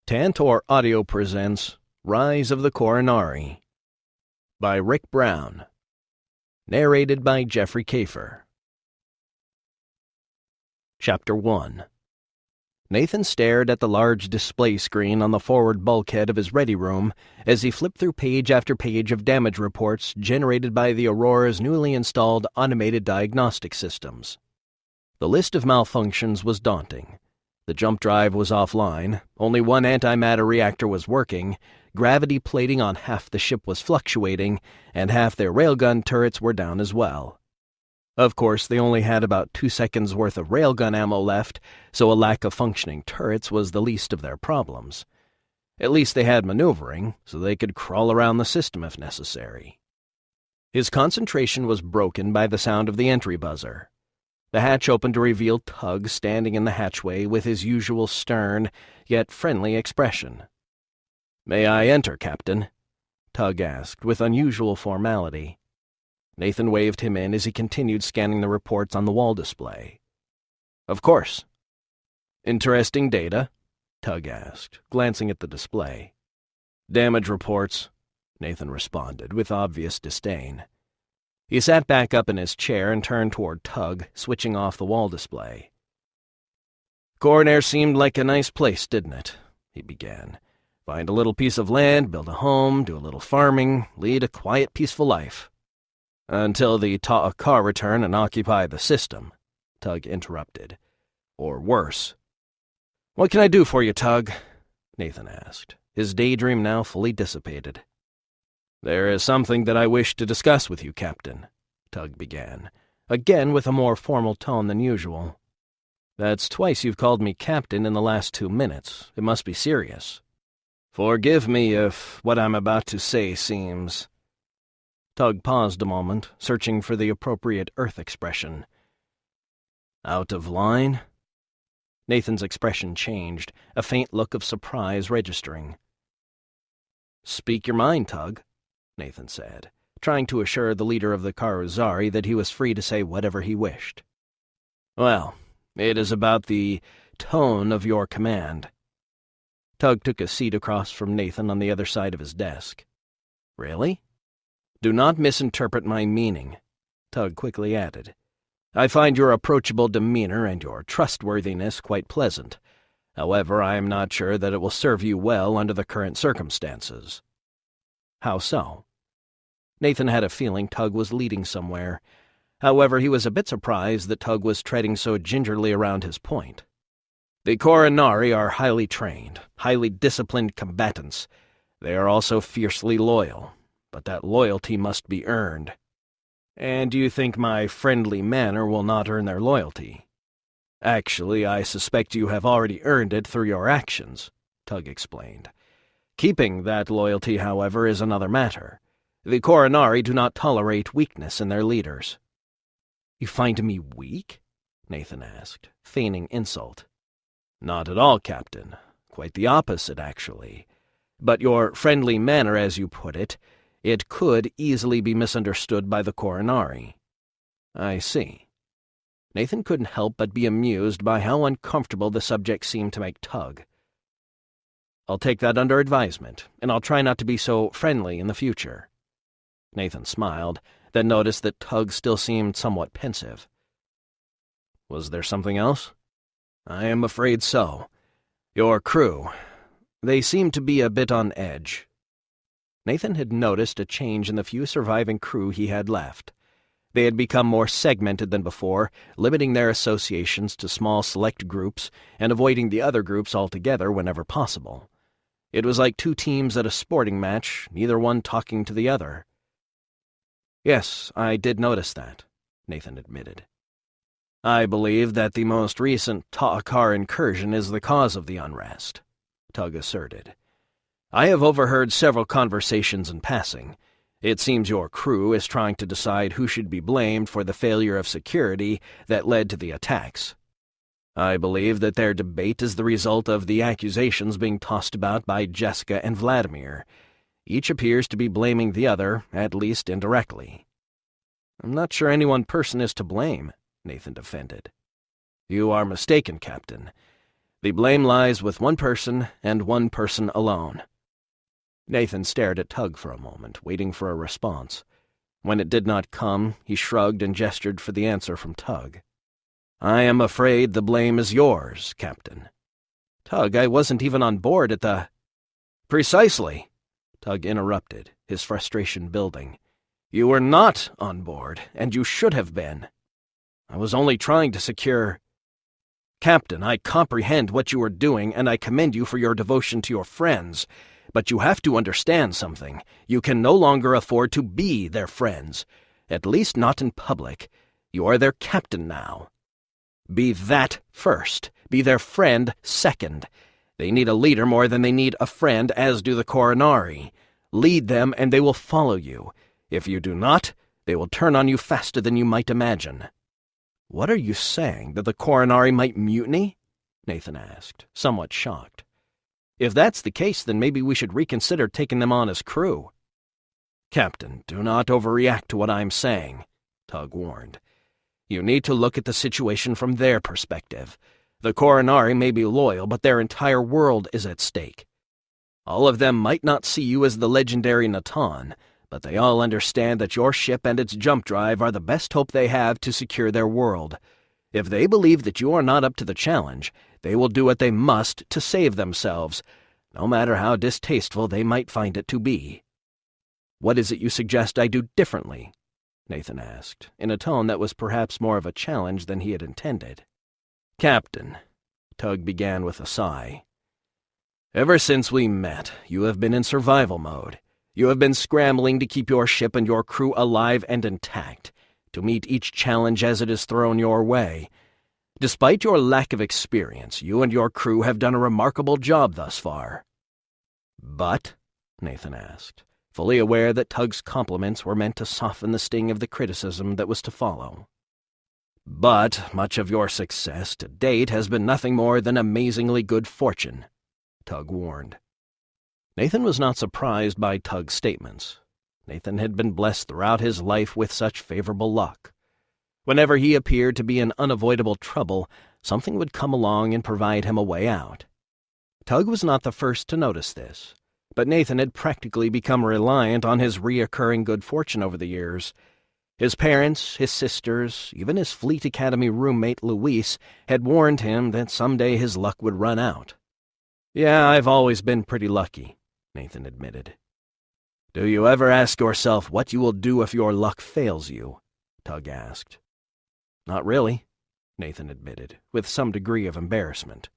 Tantor Audio presents Rise of the Corinari by Rick Brown. Narrated by Jeffrey Kafer. Chapter 1. Nathan stared at the large display screen on the forward bulkhead of his ready room as he flipped through page after page of damage reports generated by the Aurora's newly installed automated diagnostic systems. The list of malfunctions was daunting. The jump drive was offline, only one antimatter reactor was working, gravity plating on half the ship was fluctuating, and half their railgun turrets were down as well. Of course, they only had about 2 seconds worth of railgun ammo left, so a lack of functioning turrets was the least of their problems. At least they had maneuvering, so they could crawl around the system if necessary. His concentration was broken by the sound of the entry buzzer. The hatch opened to reveal Tug standing in the hatchway with his usual stern, yet friendly expression. "May I enter, Captain?" Tug asked, with unusual formality. Nathan waved him in as he continued scanning the reports on the wall display. "Of course." "Interesting data?" Tug asked, glancing at the display. "Damage reports," Nathan responded, with obvious disdain. He sat back up in his chair and turned toward Tug, switching off the wall display. "Corinari seemed like a nice place, didn't it?" he began. "Find a little piece of land, build a home, do a little farming, lead a quiet, peaceful life." "Until the Ta'akar return and occupy the system," Tug interrupted. "Or worse." "What can I do for you, Tug?" Nathan asked, his daydream now fully dissipated. "There is something that I wish to discuss with you, Captain," Tug began, again with a more formal tone than usual. "That's twice you've called me Captain in the last 2 minutes. It must be serious." "Forgive me if what I'm about to say seems—" Tug paused a moment, searching for the appropriate Earth expression. "Out of line?" Nathan's expression changed, a faint look of surprise registering. "Speak your mind, Tug," Nathan said, trying to assure the leader of the Karuzari that he was free to say whatever he wished. "Well, it is about the tone of your command." Tug took a seat across from Nathan on the other side of his desk. "Really?" "Do not misinterpret my meaning," Tug quickly added. "I find your approachable demeanor and your trustworthiness quite pleasant. However, I am not sure that it will serve you well under the current circumstances." "How so?" Nathan had a feeling Tug was leading somewhere. However, he was a bit surprised that Tug was treading so gingerly around his point. "The Corinari are highly trained, highly disciplined combatants. They are also fiercely loyal, but that loyalty must be earned." "And do you think my friendly manner will not earn their loyalty?" "Actually, I suspect you have already earned it through your actions," Tug explained. "Keeping that loyalty, however, is another matter. The Corinari do not tolerate weakness in their leaders." "You find me weak?" Nathan asked, feigning insult. "Not at all, Captain. Quite the opposite, actually. But your friendly manner, as you put it, it could easily be misunderstood by the Corinari." "I see." Nathan couldn't help but be amused by how uncomfortable the subject seemed to make Tug. "I'll take that under advisement, and I'll try not to be so friendly in the future." Nathan smiled, then noticed that Tug still seemed somewhat pensive. "Was there something else?" "I am afraid so. Your crew, they seem to be a bit on edge." Nathan had noticed a change in the few surviving crew he had left. They had become more segmented than before, limiting their associations to small select groups and avoiding the other groups altogether whenever possible. It was like 2 teams at a sporting match, neither one talking to the other. "Yes, I did notice that," Nathan admitted. "I believe that the most recent Ta'akar incursion is the cause of the unrest," Tug asserted. "I have overheard several conversations in passing. It seems your crew is trying to decide who should be blamed for the failure of security that led to the attacks. I believe that their debate is the result of the accusations being tossed about by Jessica and Vladimir. Each appears to be blaming the other, at least indirectly." "I'm not sure any one person is to blame," Nathan defended. "You are mistaken, Captain. The blame lies with one person and one person alone." Nathan stared at Tug for a moment, waiting for a response. When it did not come, he shrugged and gestured for the answer from Tug. "I am afraid the blame is yours, Captain." "Tug, I wasn't even on board at the—" "Precisely," Tug interrupted, his frustration building. "You were not on board, and you should have been. I was only trying to secure—" "Captain, I comprehend what you are doing, and I commend you for your devotion to your friends. But you have to understand something. You can no longer afford to be their friends, at least not in public. You are their captain now. Be that first. Be their friend second. They need a leader more than they need a friend, as do the Corinari. Lead them, and they will follow you. If you do not, they will turn on you faster than you might imagine." "What are you saying, that the Corinari might mutiny?" Nathan asked, somewhat shocked. "If that's the case, then maybe we should reconsider taking them on as crew." "Captain, do not overreact to what I'm saying," Tug warned. "You need to look at the situation from their perspective. The Corinari may be loyal, but their entire world is at stake. All of them might not see you as the legendary Natan, but they all understand that your ship and its jump drive are the best hope they have to secure their world. If they believe that you are not up to the challenge, they will do what they must to save themselves, no matter how distasteful they might find it to be." "What is it you suggest I do differently?" Nathan asked, in a tone that was perhaps more of a challenge than he had intended. "Captain," Tug began with a sigh, "ever since we met, you have been in survival mode. You have been scrambling to keep your ship and your crew alive and intact, to meet each challenge as it is thrown your way. Despite your lack of experience, you and your crew have done a remarkable job thus far." "But?" Nathan asked, fully aware that Tug's compliments were meant to soften the sting of the criticism that was to follow. "But much of your success to date has been nothing more than amazingly good fortune," Tug warned. Nathan was not surprised by Tug's statements. Nathan had been blessed throughout his life with such favorable luck. Whenever he appeared to be in unavoidable trouble, something would come along and provide him a way out. Tug was not the first to notice this, but Nathan had practically become reliant on his reoccurring good fortune over the years. His parents, his sisters, even his Fleet Academy roommate Luis had warned him that someday his luck would run out. "Yeah, I've always been pretty lucky," Nathan admitted. "Do you ever ask yourself what you will do if your luck fails you?" Tug asked. "Not really," Nathan admitted, with some degree of embarrassment.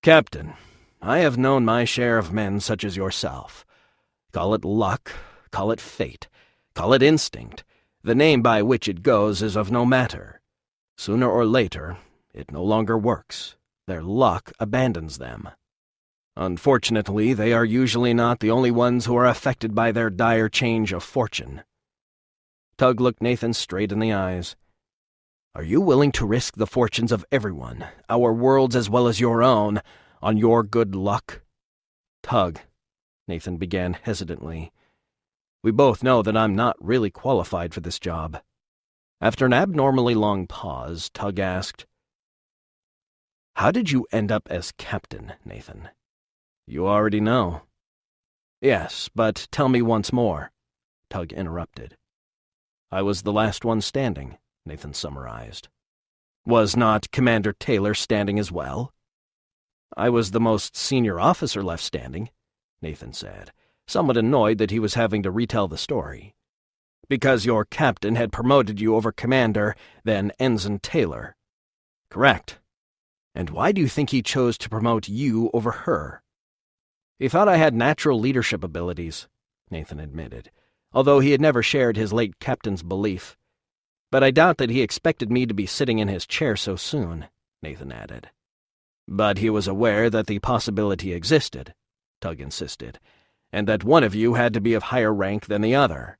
"Captain, I have known my share of men such as yourself. Call it luck, call it fate, call it instinct. The name by which it goes is of no matter. Sooner or later, it no longer works. Their luck abandons them. Unfortunately, they are usually not the only ones who are affected by their dire change of fortune." Tug looked Nathan straight in the eyes. "Are you willing to risk the fortunes of everyone, our worlds as well as your own, on your good luck?" "Tug," Nathan began hesitantly, "we both know that I'm not really qualified for this job." After an abnormally long pause, Tug asked, "How did you end up as captain, Nathan?" "You already know." "Yes, but tell me once more," Tug interrupted. "I was the last one standing," Nathan summarized. "Was not Commander Taylor standing as well?" "I was the most senior officer left standing," Nathan said, somewhat annoyed that he was having to retell the story. "Because your captain had promoted you over Commander, then Ensign Taylor." "Correct. And why do you think he chose to promote you over her?" "He thought I had natural leadership abilities," Nathan admitted, although he had never shared his late captain's belief. "But I doubt that he expected me to be sitting in his chair so soon," Nathan added. "But he was aware that the possibility existed," Tug insisted, "and that one of you had to be of higher rank than the other."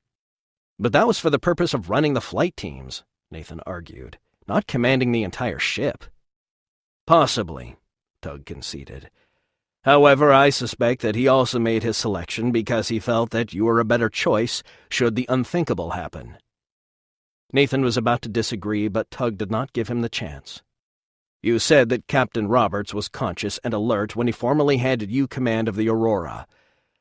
"But that was for the purpose of running the flight teams," Nathan argued, "not commanding the entire ship." "Possibly," Tug conceded. "However, I suspect that he also made his selection because he felt that you were a better choice should the unthinkable happen." Nathan was about to disagree, but Tug did not give him the chance. You said that Captain Roberts was conscious and alert when he formally handed you command of the Aurora.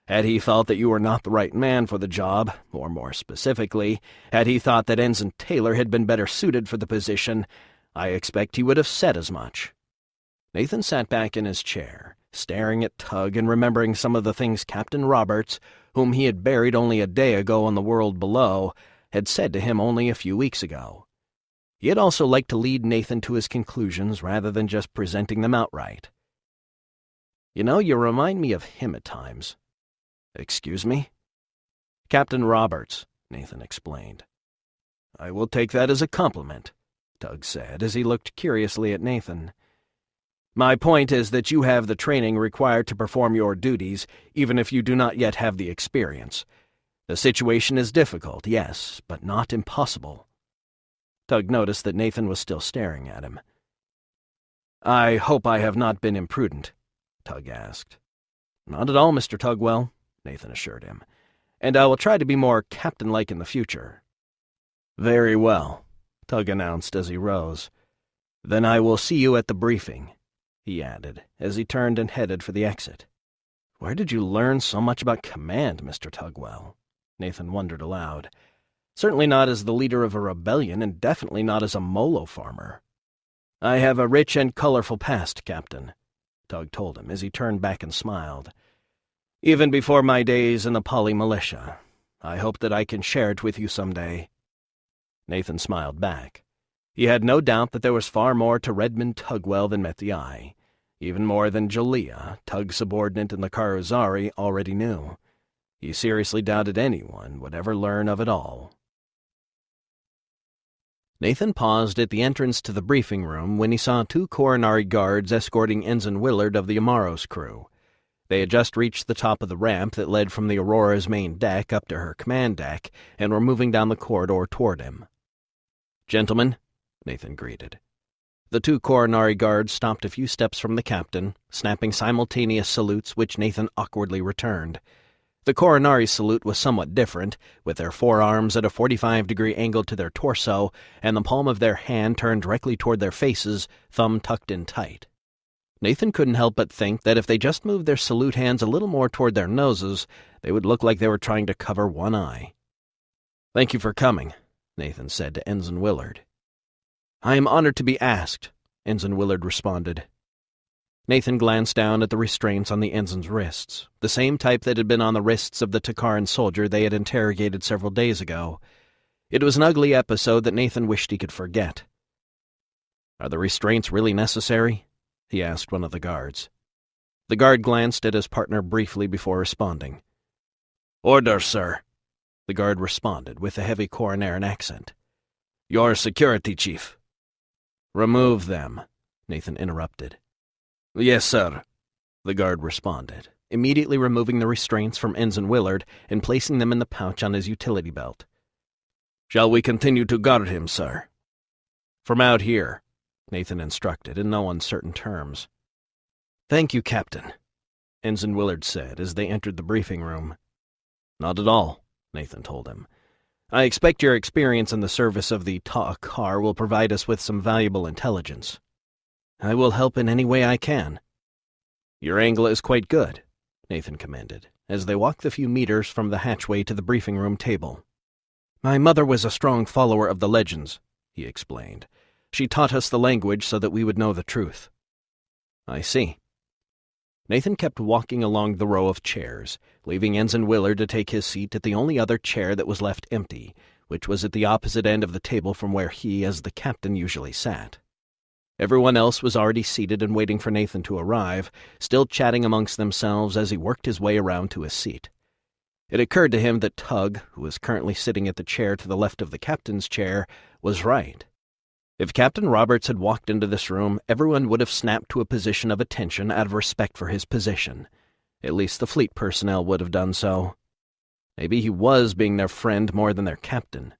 Had he felt that you were not the right man for the job, or more specifically, had he thought that Ensign Taylor had been better suited for the position, I expect he would have said as much." Nathan sat back in his chair, staring at Tug and remembering some of the things Captain Roberts, whom he had buried only a day ago on the world below, had said to him only a few weeks ago. He had also liked to lead Nathan to his conclusions rather than just presenting them outright. "You know, you remind me of him at times." "Excuse me?" "Captain Roberts," Nathan explained. "I will take that as a compliment," Tug said as he looked curiously at Nathan. "My point is that you have the training required to perform your duties, even if you do not yet have the experience. The situation is difficult, yes, but not impossible." Tug noticed that Nathan was still staring at him. "I hope I have not been imprudent?" Tug asked. "Not at all, Mr. Tugwell," Nathan assured him, "and I will try to be more captain-like in the future." "Very well," Tug announced as he rose. "Then I will see you at the briefing," he added, as he turned and headed for the exit. "Where did you learn so much about command, Mr. Tugwell?" Nathan wondered aloud. "Certainly not as the leader of a rebellion, and definitely not as a molo farmer." "I have a rich and colorful past, Captain," Tug told him as he turned back and smiled. "Even before my days in the Poly Militia. I hope that I can share it with you someday." Nathan smiled back. He had no doubt that there was far more to Redmond Tugwell than met the eye, even more than Jalea, Tug's subordinate in the Karuzari, already knew. He seriously doubted anyone would ever learn of it all. Nathan paused at the entrance to the briefing room when he saw 2 Corinari guards escorting Ensign Willard of the Amaro's crew. They had just reached the top of the ramp that led from the Aurora's main deck up to her command deck and were moving down the corridor toward him. "Gentlemen," Nathan greeted. The 2 Corinari guards stopped a few steps from the captain, snapping simultaneous salutes which Nathan awkwardly returned. The Corinari salute was somewhat different, with their forearms at a 45-degree angle to their torso and the palm of their hand turned directly toward their faces, thumb tucked in tight. Nathan couldn't help but think that if they just moved their salute hands a little more toward their noses, they would look like they were trying to cover one eye. "Thank you for coming," Nathan said to Ensign Willard. "I am honored to be asked," Ensign Willard responded. Nathan glanced down at the restraints on the ensign's wrists, the same type that had been on the wrists of the Takaran soldier they had interrogated several days ago. It was an ugly episode that Nathan wished he could forget. "Are the restraints really necessary?" he asked one of the guards. The guard glanced at his partner briefly before responding. "Order, sir," the guard responded with a heavy Corinarian accent. "Your security, chief." "Remove them," Nathan interrupted. "Yes, sir," the guard responded, immediately removing the restraints from Ensign Willard and placing them in the pouch on his utility belt. "Shall we continue to guard him, sir?" "From out here," Nathan instructed in no uncertain terms. "Thank you, Captain," Ensign Willard said as they entered the briefing room. "Not at all," Nathan told him. "I expect your experience in the service of the Ta'akar will provide us with some valuable intelligence." "I will help in any way I can." "Your angle is quite good," Nathan commended, as they walked the few meters from the hatchway to the briefing room table. "My mother was a strong follower of the legends," he explained. "She taught us the language so that we would know the truth." "I see." Nathan kept walking along the row of chairs, leaving Ensign Willard to take his seat at the only other chair that was left empty, which was at the opposite end of the table from where he, as the captain, usually sat. Everyone else was already seated and waiting for Nathan to arrive, still chatting amongst themselves as he worked his way around to his seat. It occurred to him that Tug, who was currently sitting at the chair to the left of the captain's chair, was right. If Captain Roberts had walked into this room, everyone would have snapped to a position of attention out of respect for his position. At least the fleet personnel would have done so. Maybe he was being their friend more than their captain.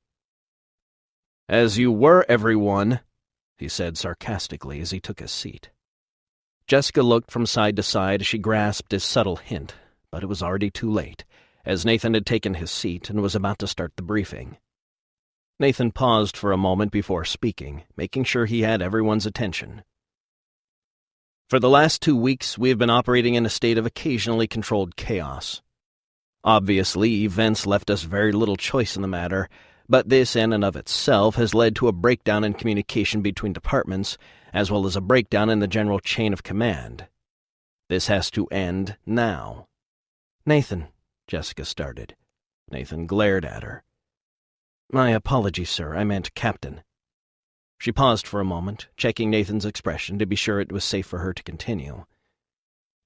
"As you were, everyone," he said sarcastically as he took his seat. Jessica looked from side to side as she grasped his subtle hint, but it was already too late, as Nathan had taken his seat and was about to start the briefing. Nathan paused for a moment before speaking, making sure he had everyone's attention. For the last 2 weeks, we have been operating in a state of occasionally controlled chaos. Obviously, events left us very little choice in the matter, but this in and of itself has led to a breakdown in communication between departments, as well as a breakdown in the general chain of command. This has to end now. Nathan, Jessica started. Nathan glared at her. My apologies, sir. I meant Captain. She paused for a moment, checking Nathan's expression to be sure it was safe for her to continue.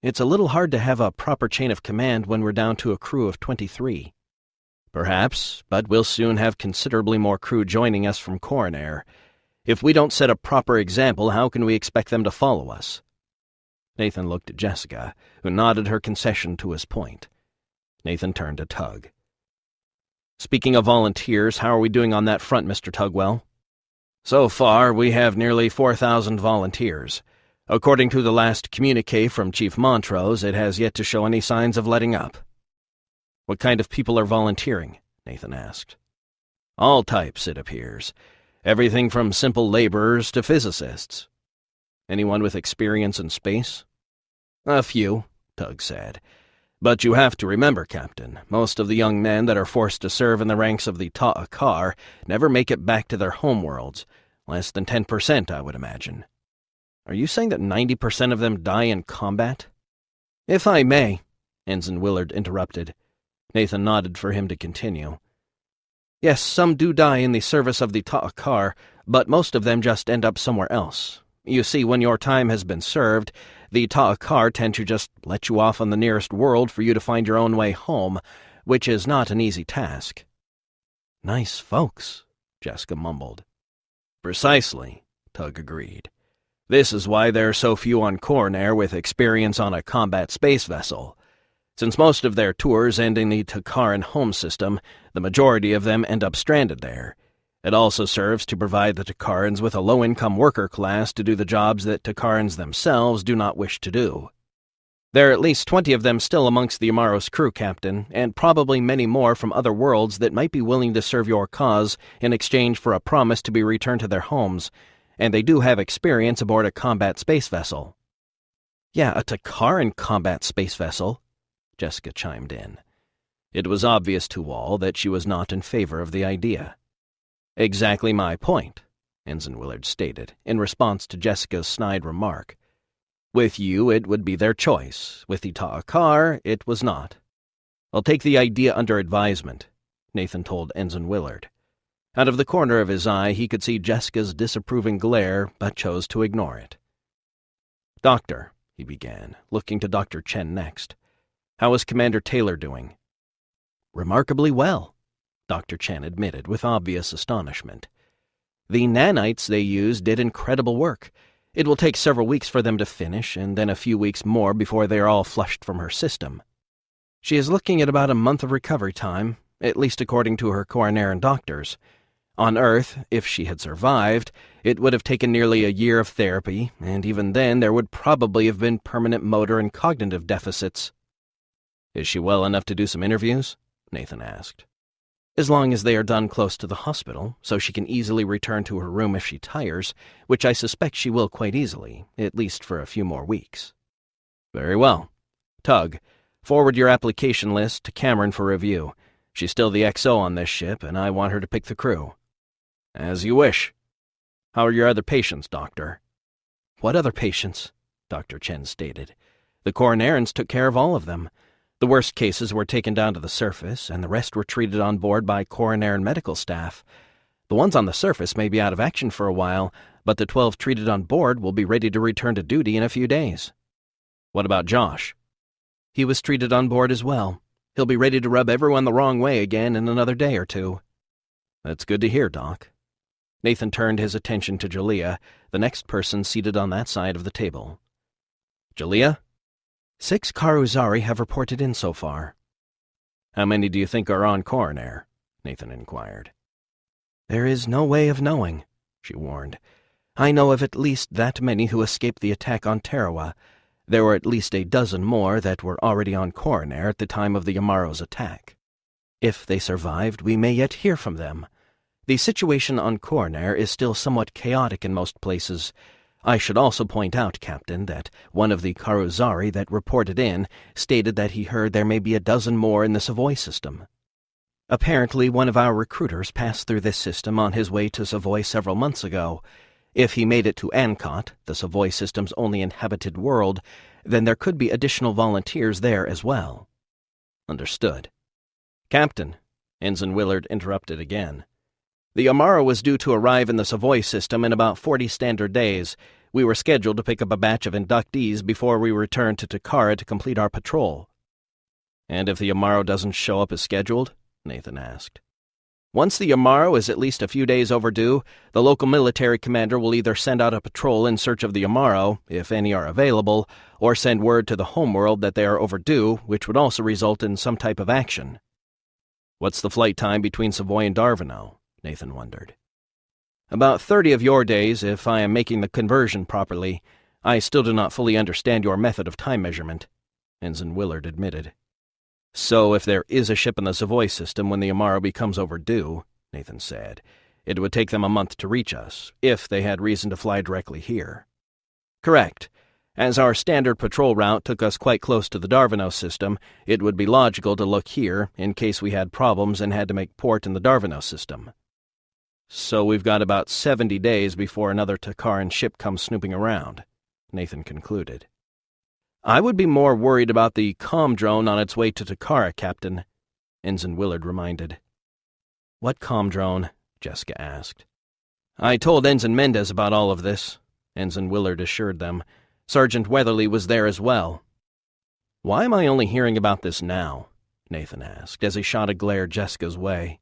It's a little hard to have a proper chain of command when we're down to a crew of 23. Perhaps, but we'll soon have considerably more crew joining us from Corinari. If we don't set a proper example, how can we expect them to follow us? Nathan looked at Jessica, who nodded her concession to his point. Nathan turned to Tug. Speaking of volunteers, how are we doing on that front, Mr. Tugwell? So far, we have nearly 4,000 volunteers. According to the last communique from Chief Montrose, it has yet to show any signs of letting up. What kind of people are volunteering? Nathan asked. All types, it appears. Everything from simple laborers to physicists. Anyone with experience in space? A few, Tug said. But you have to remember, Captain, most of the young men that are forced to serve in the ranks of the Ta'akar never make it back to their homeworlds. Less than 10%, I would imagine. Are you saying that 90% of them die in combat? If I may, Ensign Willard interrupted. Nathan nodded for him to continue. Yes, some do die in the service of the Ta'akar, but most of them just end up somewhere else. You see, when your time has been served, the Ta'akar tend to just let you off on the nearest world for you to find your own way home, which is not an easy task. Nice folks, Jessica mumbled. Precisely, Tug agreed. This is why there are so few on Corinari with experience on a combat space vessel. Since most of their tours end in the Takaran home system, the majority of them end up stranded there. It also serves to provide the Takarans with a low-income worker class to do the jobs that Takarans themselves do not wish to do. There are at least 20 of them still amongst the Amaro's crew, Captain, and probably many more from other worlds that might be willing to serve your cause in exchange for a promise to be returned to their homes, and they do have experience aboard a combat space vessel. Yeah, a Takaran combat space vessel, Jessica chimed in. It was obvious to all that she was not in favor of the idea. Exactly my point, Ensign Willard stated, in response to Jessica's snide remark. With you, it would be their choice. With the Ta'akar, it was not. I'll take the idea under advisement, Nathan told Ensign Willard. Out of the corner of his eye, he could see Jessica's disapproving glare, but chose to ignore it. Doctor, he began, looking to Dr. Chen next. How is Commander Taylor doing? Remarkably well, Dr. Chen admitted with obvious astonishment. The nanites they used did incredible work. It will take several weeks for them to finish, and then a few weeks more before they are all flushed from her system. She is looking at about a month of recovery time, at least according to her Corinarian doctors. On Earth, if she had survived, it would have taken nearly a year of therapy, and even then there would probably have been permanent motor and cognitive deficits. Is she well enough to do some interviews? Nathan asked. As long as they are done close to the hospital, so she can easily return to her room if she tires, which I suspect she will quite easily, at least for a few more weeks. Very well. Tug, forward your application list to Cameron for review. She's still the XO on this ship, and I want her to pick the crew. As you wish. How are your other patients, Doctor? What other patients? Dr. Chen stated. The Corinarians took care of all of them. The worst cases were taken down to the surface, and the rest were treated on board by Corinarian medical staff. The ones on the surface may be out of action for a while, but the 12 treated on board will be ready to return to duty in a few days. What about Josh? He was treated on board as well. He'll be ready to rub everyone the wrong way again in another day or two. That's good to hear, Doc. Nathan turned his attention to Jalea, the next person seated on that side of the table. Jalea? 6 Karuzari have reported in so far. How many do you think are on Corinari? Nathan inquired. There is no way of knowing, she warned. I know of at least that many who escaped the attack on Tarawa. There were at least a dozen more that were already on Corinari at the time of the Amaro's attack. If they survived, we may yet hear from them. The situation on Corinari is still somewhat chaotic in most places. I should also point out, Captain, that one of the Karuzari that reported in stated that he heard there may be a dozen more in the Savoy system. Apparently, one of our recruiters passed through this system on his way to Savoy several months ago. If he made it to Ancot, the Savoy system's only inhabited world, then there could be additional volunteers there as well. Understood. Captain, Ensign Willard interrupted again. The Amara was due to arrive in the Savoy system in about 40 standard days. We were scheduled to pick up a batch of inductees before we returned to Takara to complete our patrol. And if the Amaro doesn't show up as scheduled? Nathan asked. Once the Amaro is at least a few days overdue, the local military commander will either send out a patrol in search of the Amaro, if any are available, or send word to the homeworld that they are overdue, which would also result in some type of action. What's the flight time between Savoy and Darvino? Nathan wondered. About 30 of your days, if I am making the conversion properly. I still do not fully understand your method of time measurement, Ensign Willard admitted. So if there is a ship in the Savoy system when the Amaro becomes overdue, Nathan said, it would take them a month to reach us, if they had reason to fly directly here. Correct. As our standard patrol route took us quite close to the Darvino system, it would be logical to look here in case we had problems and had to make port in the Darvino system. So we've got about 70 days before another Takaran ship comes snooping around, Nathan concluded. I would be more worried about the comm drone on its way to Takara, Captain, Ensign Willard reminded. What comm drone? Jessica asked. I told Ensign Mendez about all of this, Ensign Willard assured them. Sergeant Weatherly was there as well. Why am I only hearing about this now? Nathan asked, as he shot a glare Jessica's way.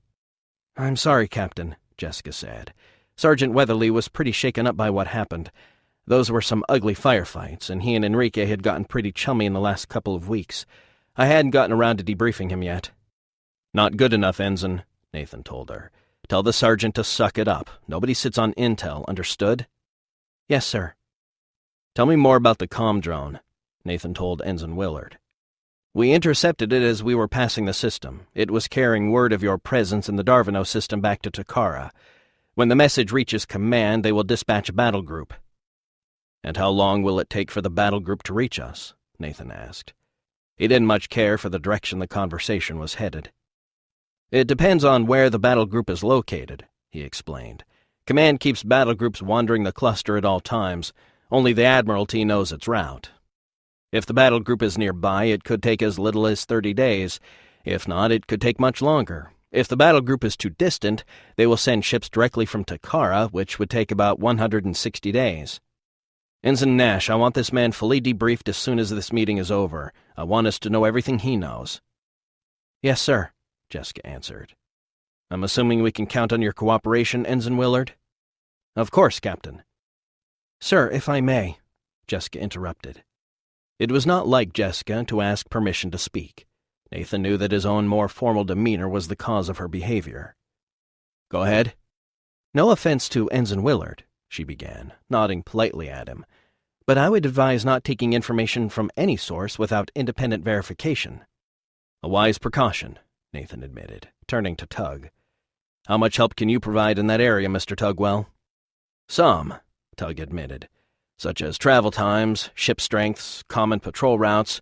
I'm sorry, Captain, Jessica said. Sergeant Weatherly was pretty shaken up by what happened. Those were some ugly firefights, and he and Enrique had gotten pretty chummy in the last couple of weeks. I hadn't gotten around to debriefing him yet. Not good enough, Ensign, Nathan told her. Tell the sergeant to suck it up. Nobody sits on intel, understood? Yes, sir. Tell me more about the comm drone, Nathan told Ensign Willard. We intercepted it as we were passing the system. It was carrying word of your presence in the Darvino system back to Takara. When the message reaches command, they will dispatch a battle group. And how long will it take for the battle group to reach us? Nathan asked. He didn't much care for the direction the conversation was headed. It depends on where the battle group is located, he explained. Command keeps battle groups wandering the cluster at all times. Only the Admiralty knows its route. If the battle group is nearby, it could take as little as 30 days. If not, it could take much longer. If the battle group is too distant, they will send ships directly from Takara, which would take about 160 days. Ensign Nash, I want this man fully debriefed as soon as this meeting is over. I want us to know everything he knows. Yes, sir, Jessica answered. I'm assuming we can count on your cooperation, Ensign Willard? Of course, Captain. Sir, if I may, Jessica interrupted. It was not like Jessica to ask permission to speak. Nathan knew that his own more formal demeanor was the cause of her behavior. Go ahead. No offense to Ensign Willard, she began, nodding politely at him, but I would advise not taking information from any source without independent verification. A wise precaution, Nathan admitted, turning to Tug. How much help can you provide in that area, Mr. Tugwell? Some, Tug admitted, such as travel times, ship strengths, common patrol routes,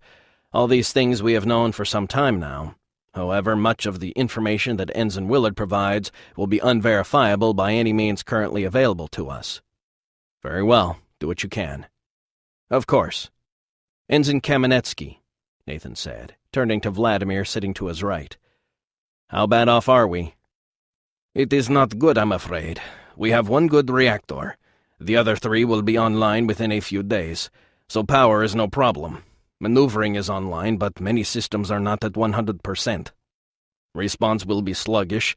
all these things we have known for some time now. However, much of the information that Ensign Willard provides will be unverifiable by any means currently available to us. Very well, do what you can. Of course. Ensign Kamenetsky, Nathan said, turning to Vladimir sitting to his right. How bad off are we? It is not good, I'm afraid. We have one good reactor. The other 3 will be online within a few days, so power is no problem. Maneuvering is online, but many systems are not at 100%. Response will be sluggish,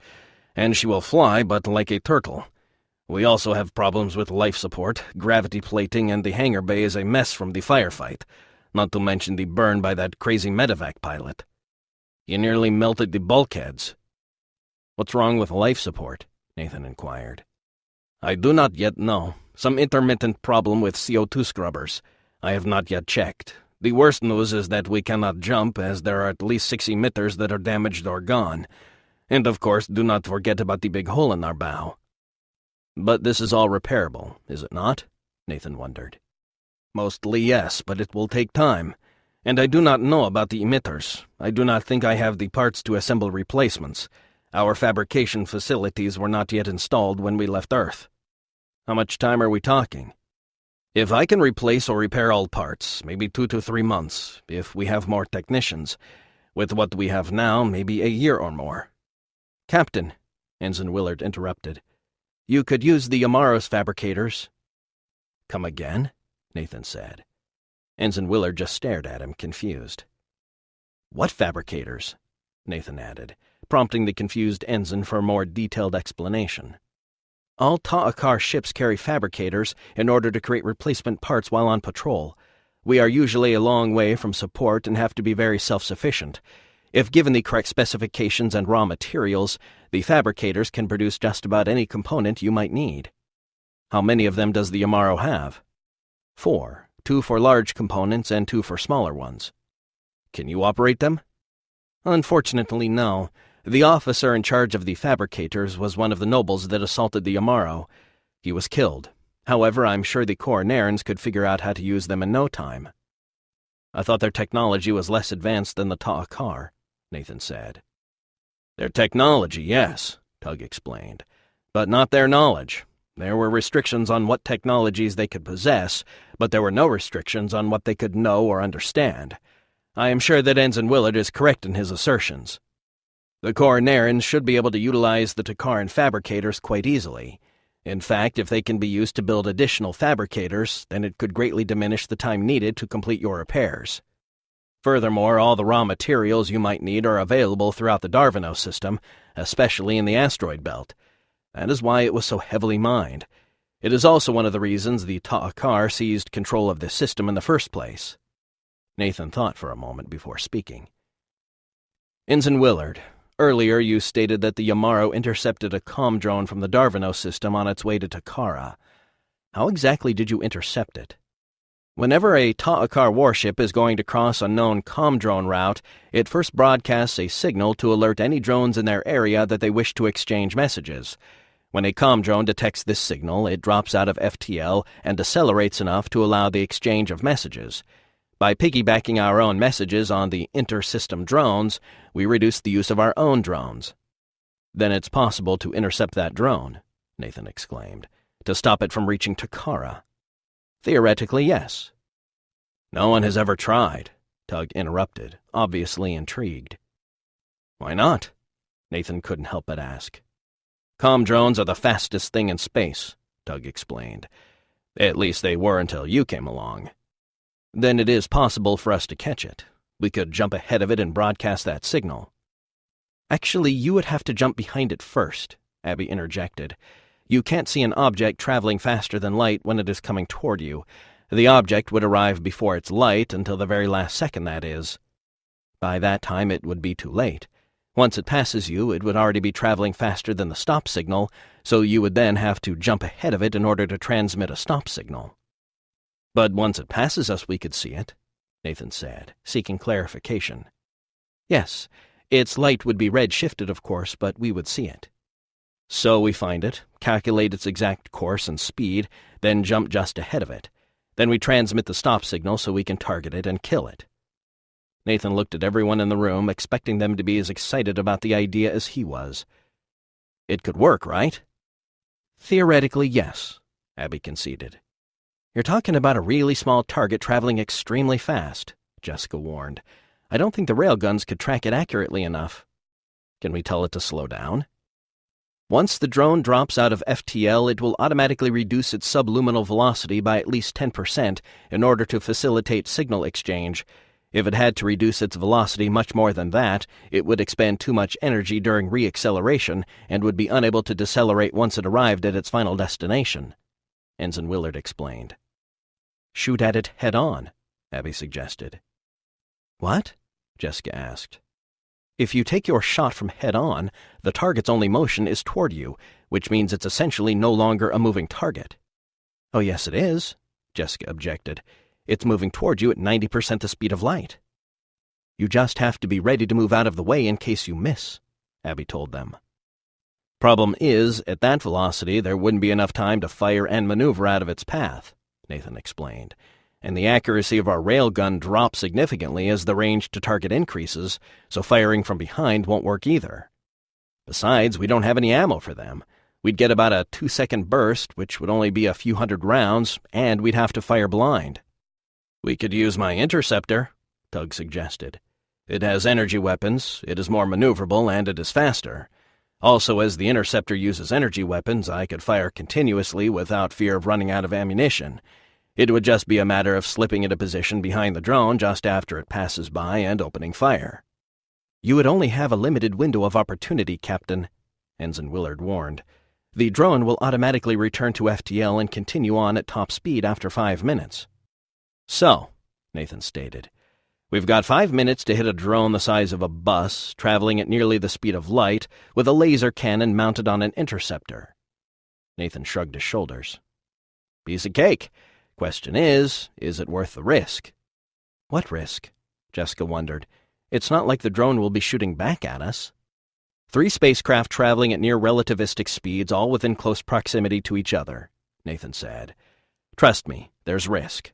and she will fly, but like a turtle. We also have problems with life support, gravity plating, and the hangar bay is a mess from the firefight, not to mention the burn by that crazy medevac pilot. He nearly melted the bulkheads. What's wrong with life support? Nathan inquired. I do not yet know. Some intermittent problem with CO2 scrubbers. I have not yet checked. The worst news is that we cannot jump, as there are at least 6 emitters that are damaged or gone. And of course, do not forget about the big hole in our bow. But this is all repairable, is it not? Nathan wondered. Mostly yes, but it will take time. And I do not know about the emitters. I do not think I have the parts to assemble replacements. Our fabrication facilities were not yet installed when we left Earth. How much time are we talking? If I can replace or repair all parts, maybe 2 to 3 months, if we have more technicians. With what we have now, maybe a year or more. Captain, Ensign Willard interrupted, you could use the Amaro's fabricators. Come again? Nathan said. Ensign Willard just stared at him, confused. What fabricators? Nathan added, prompting the confused ensign for a more detailed explanation. All Ta'akar ships carry fabricators in order to create replacement parts while on patrol. We are usually a long way from support and have to be very self-sufficient. If given the correct specifications and raw materials, the fabricators can produce just about any component you might need. How many of them does the Amaro have? 4, 2 for large components and 2 for smaller ones. Can you operate them? Unfortunately, no. The officer in charge of the fabricators was one of the nobles that assaulted the Amaro. He was killed. However, I'm sure the Corinarians could figure out how to use them in no time. I thought their technology was less advanced than the Ta'akar, Nathan said. Their technology, yes, Tug explained, but not their knowledge. There were restrictions on what technologies they could possess, but there were no restrictions on what they could know or understand. I am sure that Ensign Willard is correct in his assertions. The Corinarians should be able to utilize the Takaran fabricators quite easily. In fact, if they can be used to build additional fabricators, then it could greatly diminish the time needed to complete your repairs. Furthermore, all the raw materials you might need are available throughout the Darvino system, especially in the asteroid belt. That is why it was so heavily mined. It is also one of the reasons the Ta'akar seized control of this system in the first place. Nathan thought for a moment before speaking. Ensign Willard, earlier you stated that the Amaro intercepted a comm drone from the Darvino system on its way to Takara. How exactly did you intercept it? Whenever a Ta'akar warship is going to cross a known comm drone route, it first broadcasts a signal to alert any drones in their area that they wish to exchange messages. When a comm drone detects this signal, it drops out of FTL and decelerates enough to allow the exchange of messages. By piggybacking our own messages on the inter-system drones, we reduce the use of our own drones. Then it's possible to intercept that drone, Nathan exclaimed, to stop it from reaching Takara. Theoretically, yes. No one has ever tried, Tug interrupted, obviously intrigued. Why not? Nathan couldn't help but ask. Comm drones are the fastest thing in space, Tug explained. At least they were until you came along. Then it is possible for us to catch it. We could jump ahead of it and broadcast that signal. Actually, you would have to jump behind it first, Abby interjected. You can't see an object traveling faster than light when it is coming toward you. The object would arrive before its light until the very last second, that is. By that time, it would be too late. Once it passes you, it would already be traveling faster than the stop signal, so you would then have to jump ahead of it in order to transmit a stop signal. But once it passes us, we could see it, Nathan said, seeking clarification. Yes, its light would be red-shifted, of course, but we would see it. So we find it, calculate its exact course and speed, then jump just ahead of it. Then we transmit the stop signal so we can target it and kill it. Nathan looked at everyone in the room, expecting them to be as excited about the idea as he was. It could work, right? Theoretically, yes, Abby conceded. You're talking about a really small target traveling extremely fast, Jessica warned. I don't think the railguns could track it accurately enough. Can we tell it to slow down? Once the drone drops out of FTL, it will automatically reduce its subluminal velocity by at least 10% in order to facilitate signal exchange. If it had to reduce its velocity much more than that, it would expend too much energy during reacceleration and would be unable to decelerate once it arrived at its final destination, Ensign Willard explained. Shoot at it head-on, Abby suggested. What? Jessica asked. If you take your shot from head-on, the target's only motion is toward you, which means it's essentially no longer a moving target. Oh, yes, it is, Jessica objected. It's moving toward you at 90% the speed of light. You just have to be ready to move out of the way in case you miss, Abby told them. Problem is, at that velocity, there wouldn't be enough time to fire and maneuver out of its path, Nathan explained, "and the accuracy of our railgun drops significantly as the range to target increases, so firing from behind won't work either. Besides, we don't have any ammo for them. We'd get about a 2-second burst, which would only be a few hundred rounds, and we'd have to fire blind." "We could use my interceptor," Tug suggested. "It has energy weapons, it is more maneuverable, and it is faster. Also, as the interceptor uses energy weapons, I could fire continuously without fear of running out of ammunition. It would just be a matter of slipping into position behind the drone just after it passes by and opening fire." "You would only have a limited window of opportunity, Captain," Ensign Willard warned. "The drone will automatically return to FTL and continue on at top speed after 5 minutes. "So," Nathan stated, "we've got 5 minutes to hit a drone the size of a bus, traveling at nearly the speed of light, with a laser cannon mounted on an interceptor." Nathan shrugged his shoulders. "Piece of cake. Question is it worth the risk?" "What risk?" Jessica wondered. "It's not like the drone will be shooting back at us." 3 spacecraft traveling at near relativistic speeds, all within close proximity to each other," Nathan said. "Trust me, there's risk.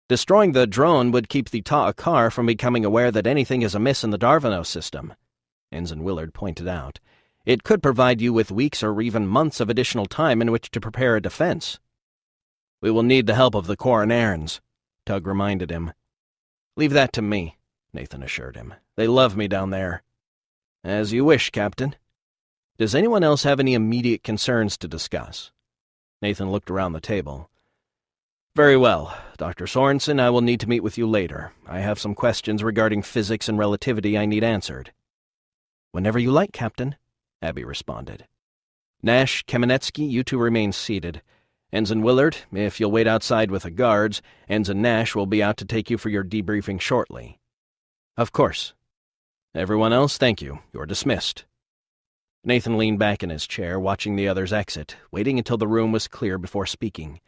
Destroying the drone would keep the Ta'akar from becoming aware that anything is amiss in the Darvano system," Ensign Willard pointed out. "It could provide you with weeks or even months of additional time in which to prepare a defense." "We will need the help of the Corinarans," Tug reminded him. "Leave that to me," Nathan assured him. "They love me down there." "As you wish, Captain." "Does anyone else have any immediate concerns to discuss?" Nathan looked around the table. "Very well, Dr. Sorensen, I will need to meet with you later. I have some questions regarding physics and relativity I need answered." "Whenever you like, Captain," Abby responded. "Nash, Kamenetsky, you two remain seated. Ensign Willard, if you'll wait outside with the guards, Ensign Nash will be out to take you for your debriefing shortly." "Of course." "Everyone else, thank you. You're dismissed." Nathan leaned back in his chair, watching the others exit, waiting until the room was clear before speaking.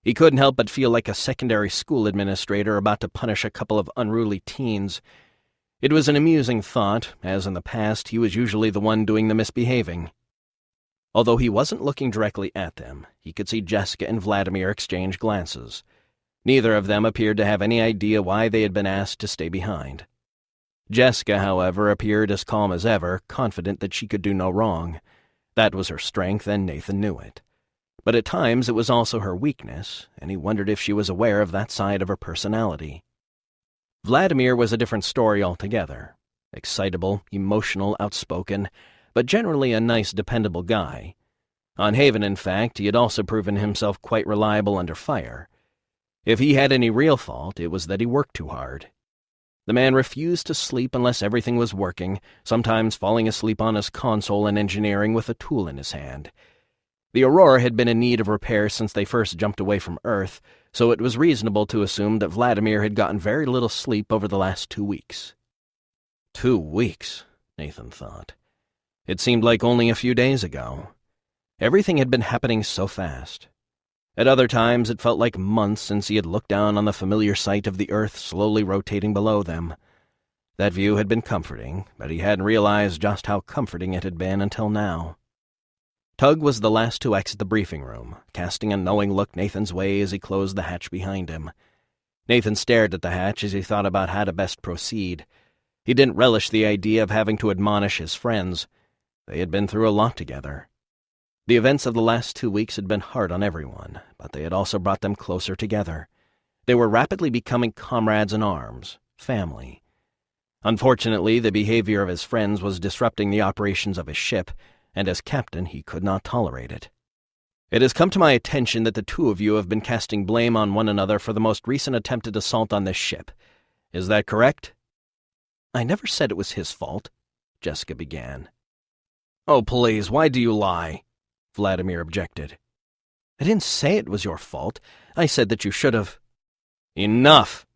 He couldn't help but feel like a secondary school administrator about to punish a couple of unruly teens. It was an amusing thought, as in the past he was usually the one doing the misbehaving. Although he wasn't looking directly at them, he could see Jessica and Vladimir exchange glances. Neither of them appeared to have any idea why they had been asked to stay behind. Jessica, however, appeared as calm as ever, confident that she could do no wrong. That was her strength, and Nathan knew it. But at times it was also her weakness, and he wondered if she was aware of that side of her personality. Vladimir was a different story altogether. Excitable, emotional, outspoken, but generally a nice, dependable guy. On Haven, in fact, he had also proven himself quite reliable under fire. If he had any real fault, it was that he worked too hard. The man refused to sleep unless everything was working, sometimes falling asleep on his console and engineering with a tool in his hand. The Aurora had been in need of repair since they first jumped away from Earth, so it was reasonable to assume that Vladimir had gotten very little sleep over the last 2 weeks. 2 weeks, Nathan thought. It seemed like only a few days ago. Everything had been happening so fast. At other times it felt like months since he had looked down on the familiar sight of the Earth slowly rotating below them. That view had been comforting, but he hadn't realized just how comforting it had been until now. Tug was the last to exit the briefing room, casting a knowing look Nathan's way as he closed the hatch behind him. Nathan stared at the hatch as he thought about how to best proceed. He didn't relish the idea of having to admonish his friends. They had been through a lot together. The events of the last 2 weeks had been hard on everyone, but they had also brought them closer together. They were rapidly becoming comrades in arms, family. Unfortunately, the behavior of his friends was disrupting the operations of his ship, and as captain he could not tolerate it. "It has come to my attention that the two of you have been casting blame on one another for the most recent attempted assault on this ship. Is that correct?" "I never said it was his fault," Jessica began. "Oh, please, why do you lie?" Vladimir objected. "I didn't say it was your fault. I said that you should have—" "Enough!"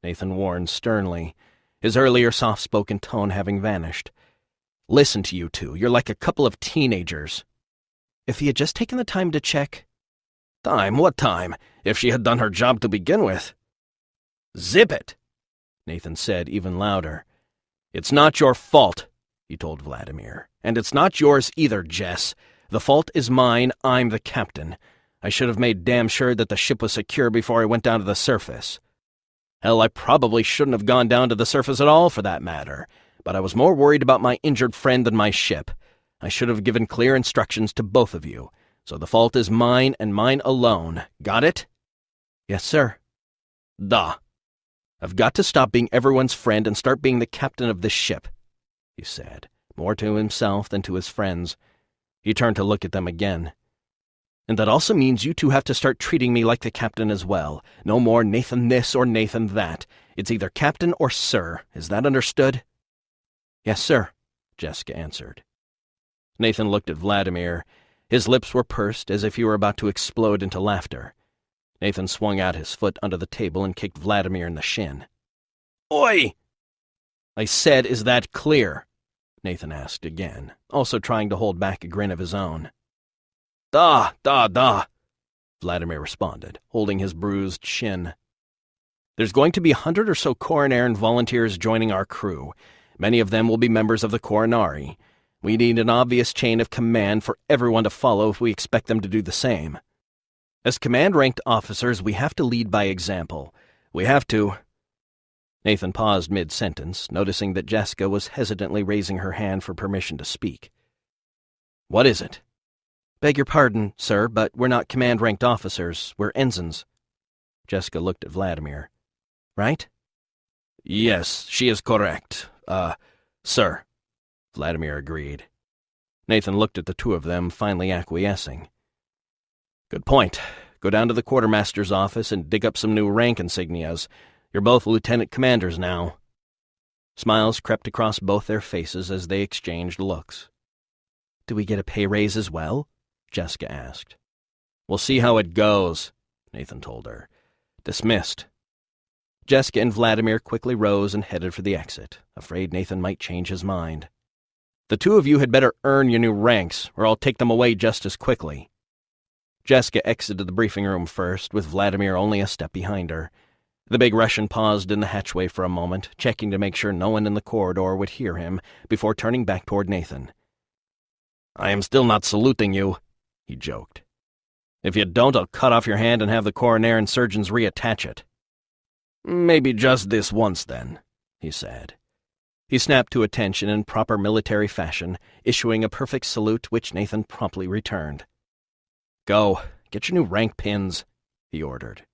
Nathan warned sternly, his earlier soft-spoken tone having vanished. "Listen to you two. You're like a couple of teenagers." "If he had just taken the time to check—" "Time? What time? If she had done her job to begin with." "Zip it!" Nathan said even louder. "It's not your fault," he told Vladimir. "And it's not yours either, Jess. The fault is mine. I'm the captain. I should have made damn sure that the ship was secure before I went down to the surface. Hell, I probably shouldn't have gone down to the surface at all, for that matter, but I was more worried about my injured friend than my ship. I should have given clear instructions to both of you, so the fault is mine and mine alone. Got it? Yes, sir. Duh. I've got to stop being everyone's friend and start being the captain of this ship, he said, more to himself than to his friends. He turned to look at them again. And that also means you two have to start treating me like the captain as well. No more Nathan this or Nathan that. It's either captain or sir. Is that understood? Yes, sir, Jessica answered. Nathan looked at Vladimir. His lips were pursed as if he were about to explode into laughter. Nathan swung out his foot under the table and kicked Vladimir in the shin. Oi! I said, is that clear? Nathan asked again, also trying to hold back a grin of his own. Da, Vladimir responded, holding his bruised shin. There's going to be 100 or so Corinari volunteers joining our crew. Many of them will be members of the Corinari. We need an obvious chain of command for everyone to follow if we expect them to do the same. As command-ranked officers, we have to lead by example. We have to... Nathan paused mid-sentence, noticing that Jessica was hesitantly raising her hand for permission to speak. What is it? Beg your pardon, sir, but we're not command-ranked officers. We're ensigns. Jessica looked at Vladimir. Right? Yes, she is correct. Sir, Vladimir agreed. Nathan looked at the two of them, finally acquiescing. Good point. Go down to the quartermaster's office and dig up some new rank insignias. You're both lieutenant commanders now. Smiles crept across both their faces as they exchanged looks. Do we get a pay raise as well? Jessica asked. We'll see how it goes, Nathan told her. Dismissed. Jessica and Vladimir quickly rose and headed for the exit, afraid Nathan might change his mind. The two of you had better earn your new ranks, or I'll take them away just as quickly. Jessica exited the briefing room first, with Vladimir only a step behind her. The big Russian paused in the hatchway for a moment, checking to make sure no one in the corridor would hear him, before turning back toward Nathan. I am still not saluting you, he joked. If you don't, I'll cut off your hand and have the Corinari surgeons reattach it. Maybe just this once, then, he said. He snapped to attention in proper military fashion, issuing a perfect salute which Nathan promptly returned. Go, get your new rank pins, he ordered.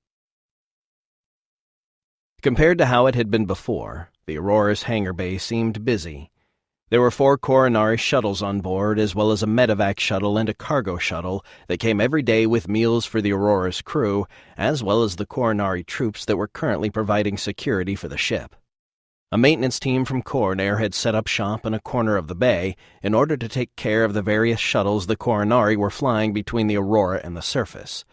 Compared to how it had been before, the Aurora's hangar bay seemed busy. There were 4 Corinari shuttles on board, as well as a medevac shuttle and a cargo shuttle that came every day with meals for the Aurora's crew, as well as the Corinari troops that were currently providing security for the ship. A maintenance team from Corinari had set up shop in a corner of the bay in order to take care of the various shuttles the Corinari were flying between the Aurora and the surface.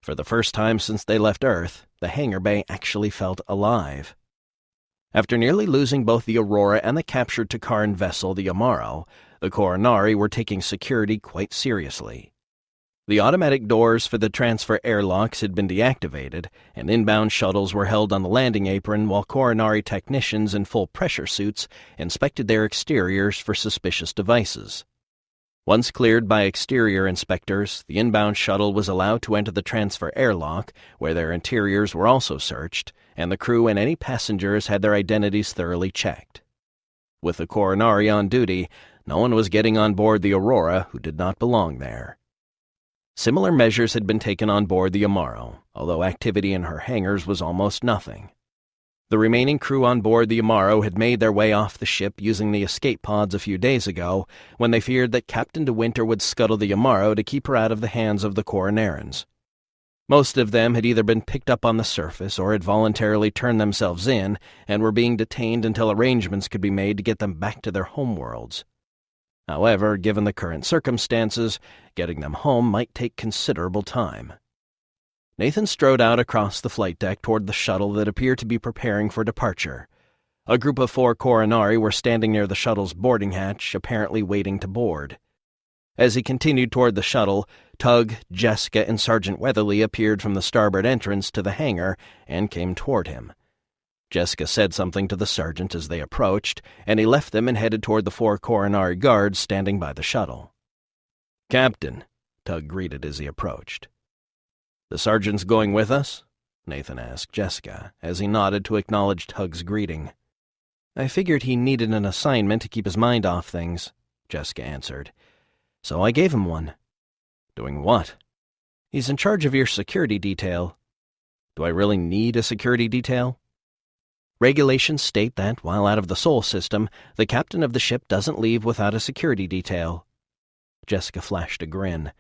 For the first time since they left Earth, the hangar bay actually felt alive. After nearly losing both the Aurora and the captured Takaran vessel, the Amaro, the Corinari were taking security quite seriously. The automatic doors for the transfer airlocks had been deactivated, and inbound shuttles were held on the landing apron while Corinari technicians in full pressure suits inspected their exteriors for suspicious devices. Once cleared by exterior inspectors, the inbound shuttle was allowed to enter the transfer airlock, where their interiors were also searched, and the crew and any passengers had their identities thoroughly checked. With the Corinari on duty, no one was getting on board the Aurora who did not belong there. Similar measures had been taken on board the Amaro, although activity in her hangars was almost nothing. The remaining crew on board the Amaro had made their way off the ship using the escape pods a few days ago, when they feared that Captain De Winter would scuttle the Amaro to keep her out of the hands of the Corinarians. Most of them had either been picked up on the surface or had voluntarily turned themselves in and were being detained until arrangements could be made to get them back to their homeworlds. However, given the current circumstances, getting them home might take considerable time. Nathan strode out across the flight deck toward the shuttle that appeared to be preparing for departure. A group of 4 Corinari were standing near the shuttle's boarding hatch, apparently waiting to board. As he continued toward the shuttle, Tug, Jessica, and Sergeant Weatherly appeared from the starboard entrance to the hangar and came toward him. Jessica said something to the sergeant as they approached, and he left them and headed toward the 4 Corinari guards standing by the shuttle. "Captain," Tug greeted as he approached. The sergeant's going with us? Nathan asked Jessica, as he nodded to acknowledge Tug's greeting. I figured he needed an assignment to keep his mind off things, Jessica answered. So I gave him one. Doing what? He's in charge of your security detail. Do I really need a security detail? Regulations state that, while out of the Sol system, the captain of the ship doesn't leave without a security detail. Jessica flashed a grin.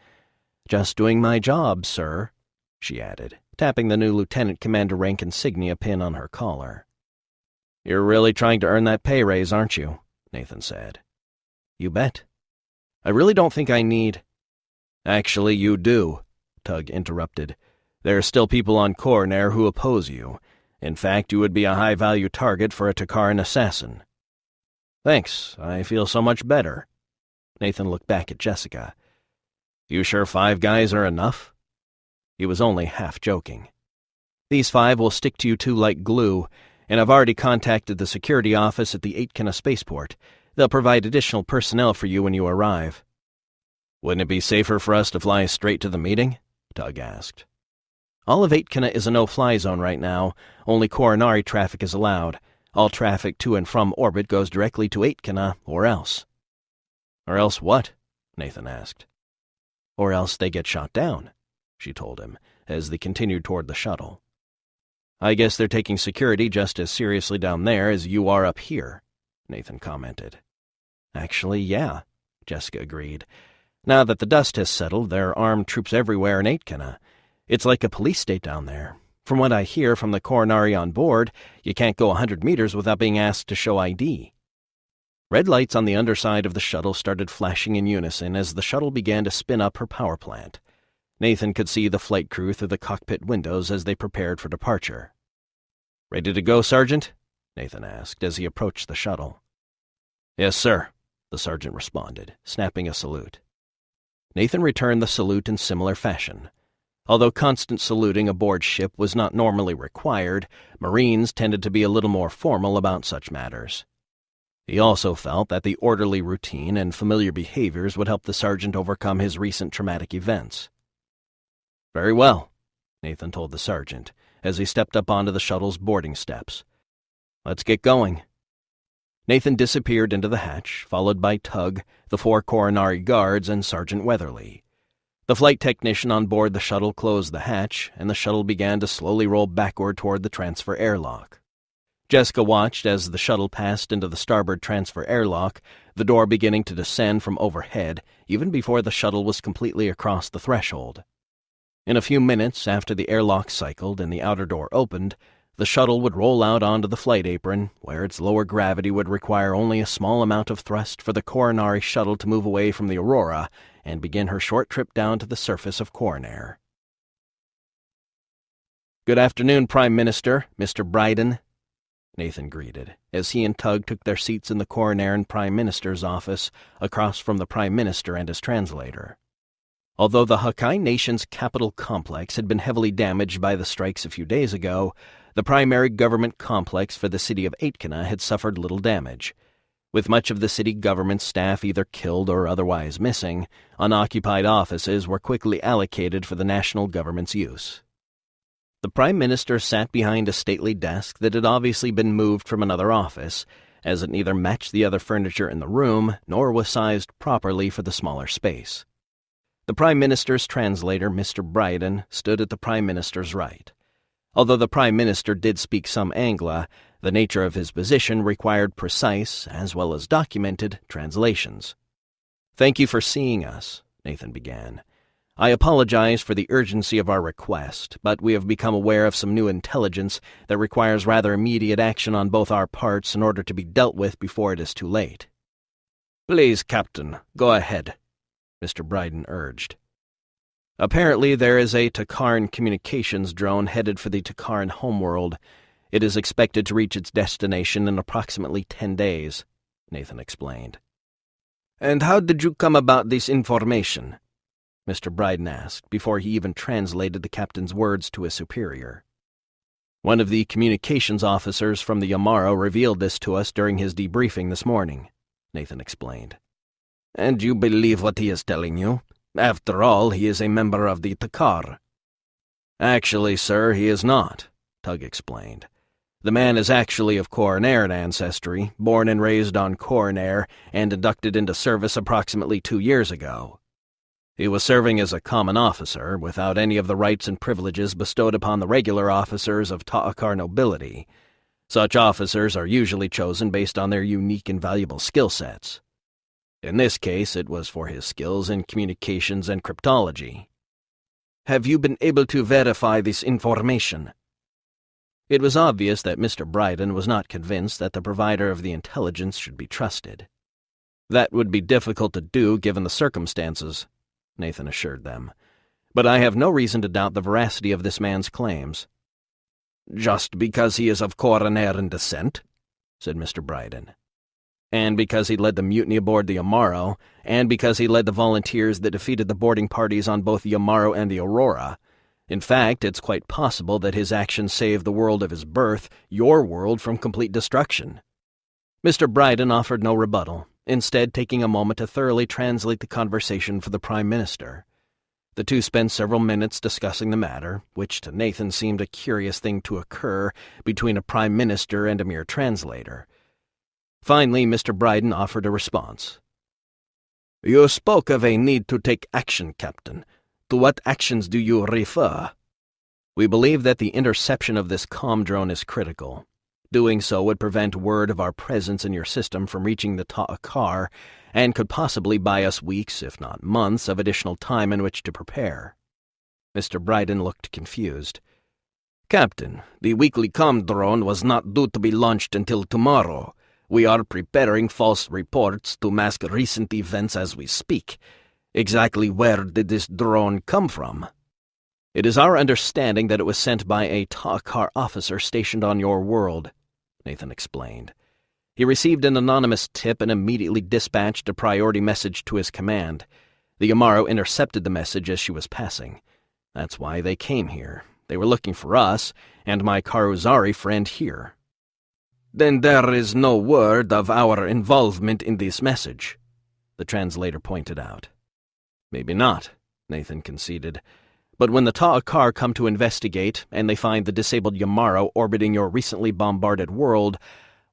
Just doing my job, sir, she added, tapping the new lieutenant commander rank insignia pin on her collar. You're really trying to earn that pay raise, aren't you? Nathan said. You bet. I really don't think I need... Actually, you do, Tug interrupted. There are still people on Corinari who oppose you. In fact, you would be a high-value target for a Takaran assassin. Thanks, I feel so much better. Nathan looked back at Jessica. You sure 5 guys are enough? He was only half joking. These 5 will stick to you two like glue, and I've already contacted the security office at the Aitkina spaceport. They'll provide additional personnel for you when you arrive. Wouldn't it be safer for us to fly straight to the meeting? Tug asked. All of Aitkina is a no-fly zone right now. Only Corinari traffic is allowed. All traffic to and from orbit goes directly to Aitkina, or else. Or else what? Nathan asked. Or else they get shot down, she told him, as they continued toward the shuttle. I guess they're taking security just as seriously down there as you are up here, Nathan commented. Actually, yeah, Jessica agreed. Now that the dust has settled, there are armed troops everywhere in Aitkina. It's like a police state down there. From what I hear from the Corinari on board, you can't go 100 meters without being asked to show ID. Red lights on the underside of the shuttle started flashing in unison as the shuttle began to spin up her power plant. Nathan could see the flight crew through the cockpit windows as they prepared for departure. Ready to go, Sergeant? Nathan asked as he approached the shuttle. Yes, sir, the sergeant responded, snapping a salute. Nathan returned the salute in similar fashion. Although constant saluting aboard ship was not normally required, Marines tended to be a little more formal about such matters. He also felt that the orderly routine and familiar behaviors would help the sergeant overcome his recent traumatic events. Very well, Nathan told the sergeant, as he stepped up onto the shuttle's boarding steps. Let's get going. Nathan disappeared into the hatch, followed by Tug, the 4 Corinari guards, and Sergeant Weatherly. The flight technician on board the shuttle closed the hatch, and the shuttle began to slowly roll backward toward the transfer airlock. Jessica watched as the shuttle passed into the starboard transfer airlock, the door beginning to descend from overhead, even before the shuttle was completely across the threshold. In a few minutes after the airlock cycled and the outer door opened, the shuttle would roll out onto the flight apron, where its lower gravity would require only a small amount of thrust for the Corinari shuttle to move away from the Aurora and begin her short trip down to the surface of Corinari. Good afternoon, Prime Minister, Mr. Bryden, Nathan greeted, as he and Tug took their seats in the Corinarian Prime Minister's office across from the Prime Minister and his translator. Although the Hakai nation's capital complex had been heavily damaged by the strikes a few days ago, the primary government complex for the city of Aitkina had suffered little damage. With much of the city government staff either killed or otherwise missing, unoccupied offices were quickly allocated for the national government's use. The Prime Minister sat behind a stately desk that had obviously been moved from another office, as it neither matched the other furniture in the room nor was sized properly for the smaller space. The Prime Minister's translator, Mr. Bryden, stood at the Prime Minister's right. Although the Prime Minister did speak some Angla, the nature of his position required precise, as well as documented, translations. "Thank you for seeing us," Nathan began. "I apologize for the urgency of our request, but we have become aware of some new intelligence that requires rather immediate action on both our parts in order to be dealt with before it is too late." "Please, Captain, go ahead," Mr. Bryden urged. "Apparently there is a Takaran communications drone headed for the Takaran homeworld. It is expected to reach its destination in approximately 10 days, Nathan explained. "And how did you come about this information?" Mr. Bryden asked, before he even translated the captain's words to his superior. "One of the communications officers from the Yamaro revealed this to us during his debriefing this morning," Nathan explained. "And you believe what he is telling you? After all, he is a member of the Takar." Actually, sir, he is not, Tug explained. The man is actually of Corinari ancestry, born and raised on Corinari, and inducted into service approximately 2 years ago. He was serving as a common officer, without any of the rights and privileges bestowed upon the regular officers of Ta'akar nobility. Such officers are usually chosen based on their unique and valuable skill sets. In this case, it was for his skills in communications and cryptology. Have you been able to verify this information? It was obvious that Mr. Bryden was not convinced that the provider of the intelligence should be trusted. That would be difficult to do given the circumstances, Nathan assured them. But I have no reason to doubt the veracity of this man's claims. Just because he is of Corinari descent, said Mr. Bryden. And because he led the mutiny aboard the Amaro, and because he led the volunteers that defeated the boarding parties on both the Amaro and the Aurora. In fact, it's quite possible that his actions saved the world of his birth, your world, from complete destruction. Mr. Bryden offered no rebuttal, instead taking a moment to thoroughly translate the conversation for the Prime Minister. The two spent several minutes discussing the matter, which to Nathan seemed a curious thing to occur between a Prime Minister and a mere translator. Finally, Mr. Bryden offered a response. You spoke of a need to take action, Captain. To what actions do you refer? We believe that the interception of this comm drone is critical. Doing so would prevent word of our presence in your system from reaching the Ta'akar, and could possibly buy us weeks, if not months, of additional time in which to prepare. Mr. Bryden looked confused. Captain, the weekly comm drone was not due to be launched until tomorrow. We are preparing false reports to mask recent events as we speak. Exactly where did this drone come from? It is our understanding that it was sent by a Ta'akar officer stationed on your world, Nathan explained. He received an anonymous tip and immediately dispatched a priority message to his command. The Amaro intercepted the message as she was passing. That's why they came here. They were looking for us and my Karuzari friend here. Then there is no word of our involvement in this message, the translator pointed out. Maybe not, Nathan conceded. But when the Ta'akar come to investigate, and they find the disabled Yamaro orbiting your recently bombarded world,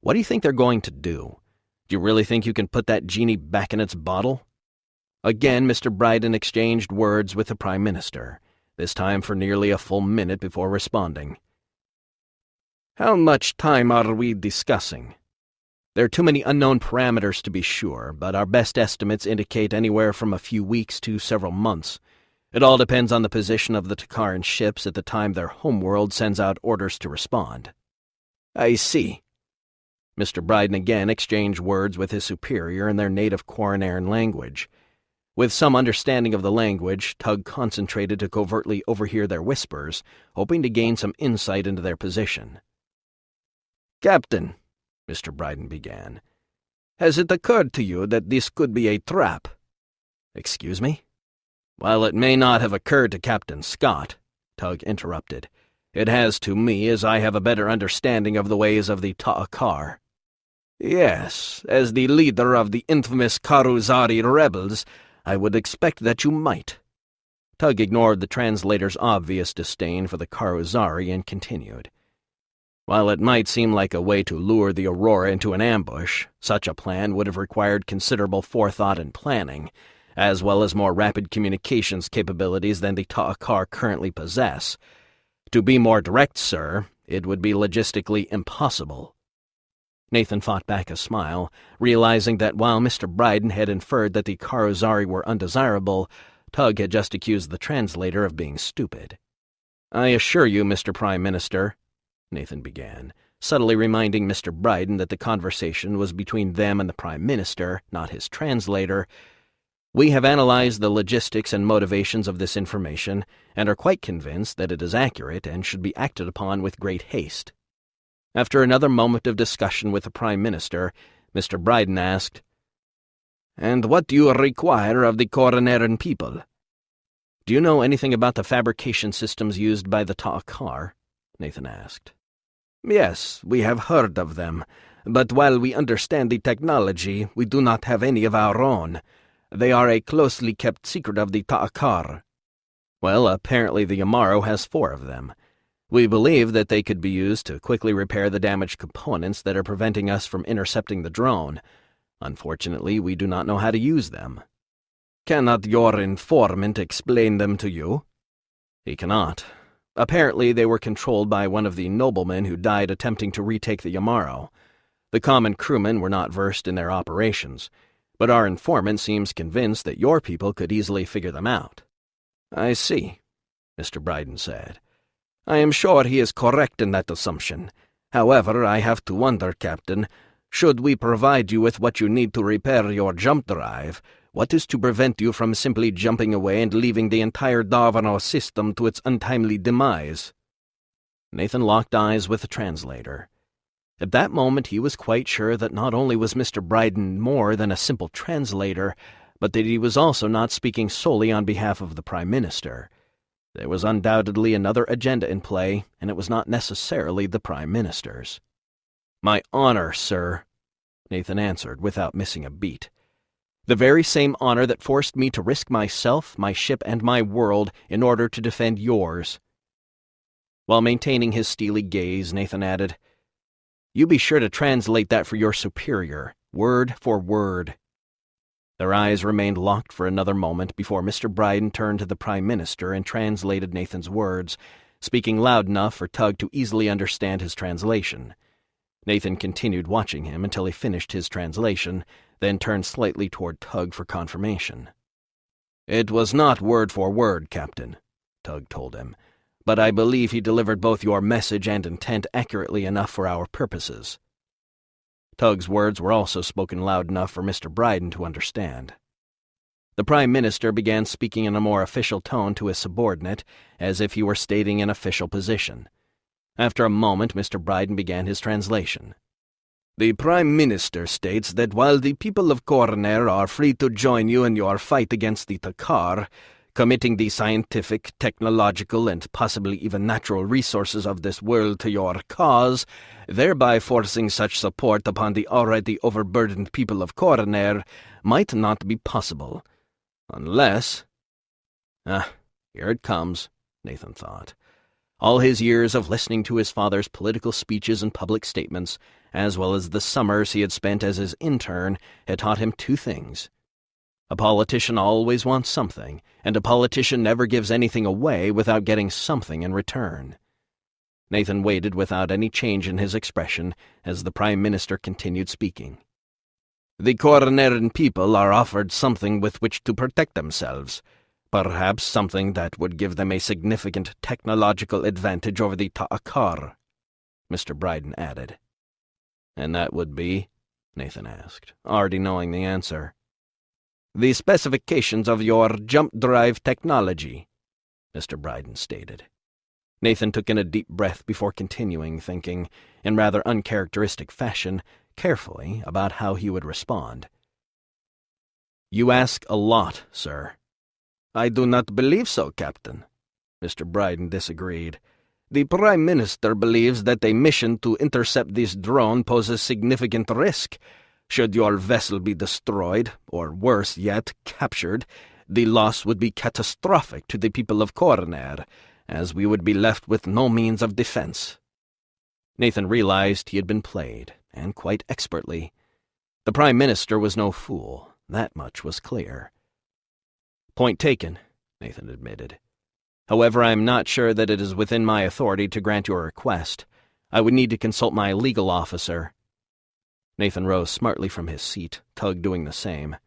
what do you think they're going to do? Do you really think you can put that genie back in its bottle? Again, Mr. Bryden exchanged words with the Prime Minister, this time for nearly a full minute before responding. How much time are we discussing? There are too many unknown parameters to be sure, but our best estimates indicate anywhere from a few weeks to several months. It all depends on the position of the Takaran ships at the time their homeworld sends out orders to respond. I see. Mr. Bryden again exchanged words with his superior in their native Corinari language. With some understanding of the language, Tug concentrated to covertly overhear their whispers, hoping to gain some insight into their position. Captain, Mr. Bryden began, has it occurred to you that this could be a trap? Excuse me? While it may not have occurred to Captain Scott, Tug interrupted, it has to me, as I have a better understanding of the ways of the Ta'akar. Yes, as the leader of the infamous Karuzari rebels, I would expect that you might. Tug ignored the translator's obvious disdain for the Karuzari and continued. While it might seem like a way to lure the Aurora into an ambush, such a plan would have required considerable forethought and planning, as well as more rapid communications capabilities than the Ta'akar currently possess. To be more direct, sir, it would be logistically impossible. Nathan fought back a smile, realizing that while Mr. Bryden had inferred that the Karuzari were undesirable, Tug had just accused the translator of being stupid. I assure you, Mr. Prime Minister, Nathan began, subtly reminding Mr. Bryden that the conversation was between them and the Prime Minister, not his translator. We have analyzed the logistics and motivations of this information and are quite convinced that it is accurate and should be acted upon with great haste. After another moment of discussion with the Prime Minister, Mr. Bryden asked, And what do you require of the Corinari people? Do you know anything about the fabrication systems used by the Ta'akar? Nathan asked. Yes, we have heard of them, but while we understand the technology, we do not have any of our own. They are a closely kept secret of the Ta'akar. Well, apparently the Yamaro has 4 of them. We believe that they could be used to quickly repair the damaged components that are preventing us from intercepting the drone. Unfortunately, we do not know how to use them. Cannot your informant explain them to you? He cannot. Apparently, they were controlled by one of the noblemen who died attempting to retake the Yamaro. The common crewmen were not versed in their operations, but our informant seems convinced that your people could easily figure them out. I see, Mr. Bryden said. I am sure he is correct in that assumption. However, I have to wonder, Captain, should we provide you with what you need to repair your jump drive, what is to prevent you from simply jumping away and leaving the entire Darvano system to its untimely demise? Nathan locked eyes with the translator. At that moment he was quite sure that not only was Mr. Bryden more than a simple translator, but that he was also not speaking solely on behalf of the Prime Minister. There was undoubtedly another agenda in play, and it was not necessarily the Prime Minister's. My honor, sir, Nathan answered without missing a beat. The very same honor that forced me to risk myself, my ship, and my world in order to defend yours. While maintaining his steely gaze, Nathan added, You be sure to translate that for your superior, word for word. Their eyes remained locked for another moment before Mr. Bryden turned to the Prime Minister and translated Nathan's words, speaking loud enough for Tug to easily understand his translation. Nathan continued watching him until he finished his translation, then turned slightly toward Tug for confirmation. It was not word for word, Captain, Tug told him, but I believe he delivered both your message and intent accurately enough for our purposes. Tug's words were also spoken loud enough for Mr. Bryden to understand. The Prime Minister began speaking in a more official tone to his subordinate, as if he were stating an official position. After a moment, Mr. Bryden began his translation. The Prime Minister states that while the people of Corinari are free to join you in your fight against the Takar, committing the scientific, technological, and possibly even natural resources of this world to your cause, thereby forcing such support upon the already overburdened people of Corinari, might not be possible. Unless— here it comes, Nathan thought. All his years of listening to his father's political speeches and public statements, as well as the summers he had spent as his intern, had taught him 2 things. A politician always wants something, and a politician never gives anything away without getting something in return. Nathan waited without any change in his expression as the Prime Minister continued speaking. The Corinarian people are offered something with which to protect themselves, perhaps something that would give them a significant technological advantage over the Ta'akar, Mr. Bryden added. And that would be? Nathan asked, already knowing the answer. The specifications of your jump drive technology, Mr. Bryden stated. Nathan took in a deep breath before continuing, thinking, in rather uncharacteristic fashion, carefully about how he would respond. You ask a lot, sir. I do not believe so, Captain, Mr. Bryden disagreed. The Prime Minister believes that a mission to intercept this drone poses significant risk. Should your vessel be destroyed, or worse yet, captured, the loss would be catastrophic to the people of Corinari, as we would be left with no means of defense. Nathan realized he had been played, and quite expertly. The Prime Minister was no fool, that much was clear. Point taken, Nathan admitted. However, I am not sure that it is within my authority to grant your request. I would need to consult my legal officer. Nathan rose smartly from his seat, Tug doing the same.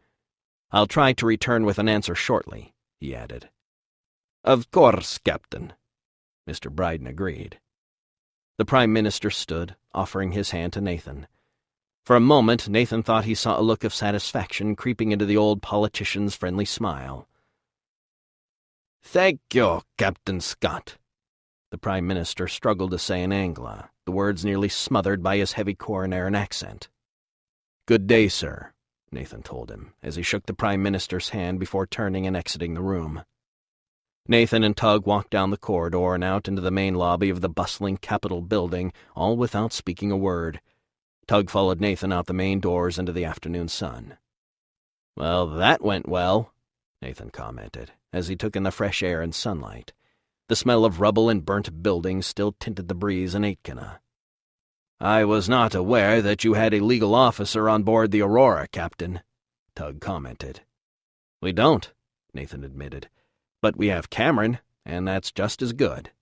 I'll try to return with an answer shortly, he added. Of course, Captain, Mr. Bryden agreed. The Prime Minister stood, offering his hand to Nathan. For a moment, Nathan thought he saw a look of satisfaction creeping into the old politician's friendly smile. Thank you, Captain Scott, the Prime Minister struggled to say in Angla, the words nearly smothered by his heavy Corinarian accent. Good day, sir, Nathan told him, as he shook the Prime Minister's hand before turning and exiting the room. Nathan and Tug walked down the corridor and out into the main lobby of the bustling Capitol building, all without speaking a word. Tug followed Nathan out the main doors into the afternoon sun. Well, that went well, Nathan commented. as he took in the fresh air and sunlight. The smell of rubble and burnt buildings still tinted the breeze in Aitkenna. "I was not aware that you had a legal officer on board the Aurora, Captain," Tug commented. "We don't," Nathan admitted. "But we have Cameron, and that's just as good."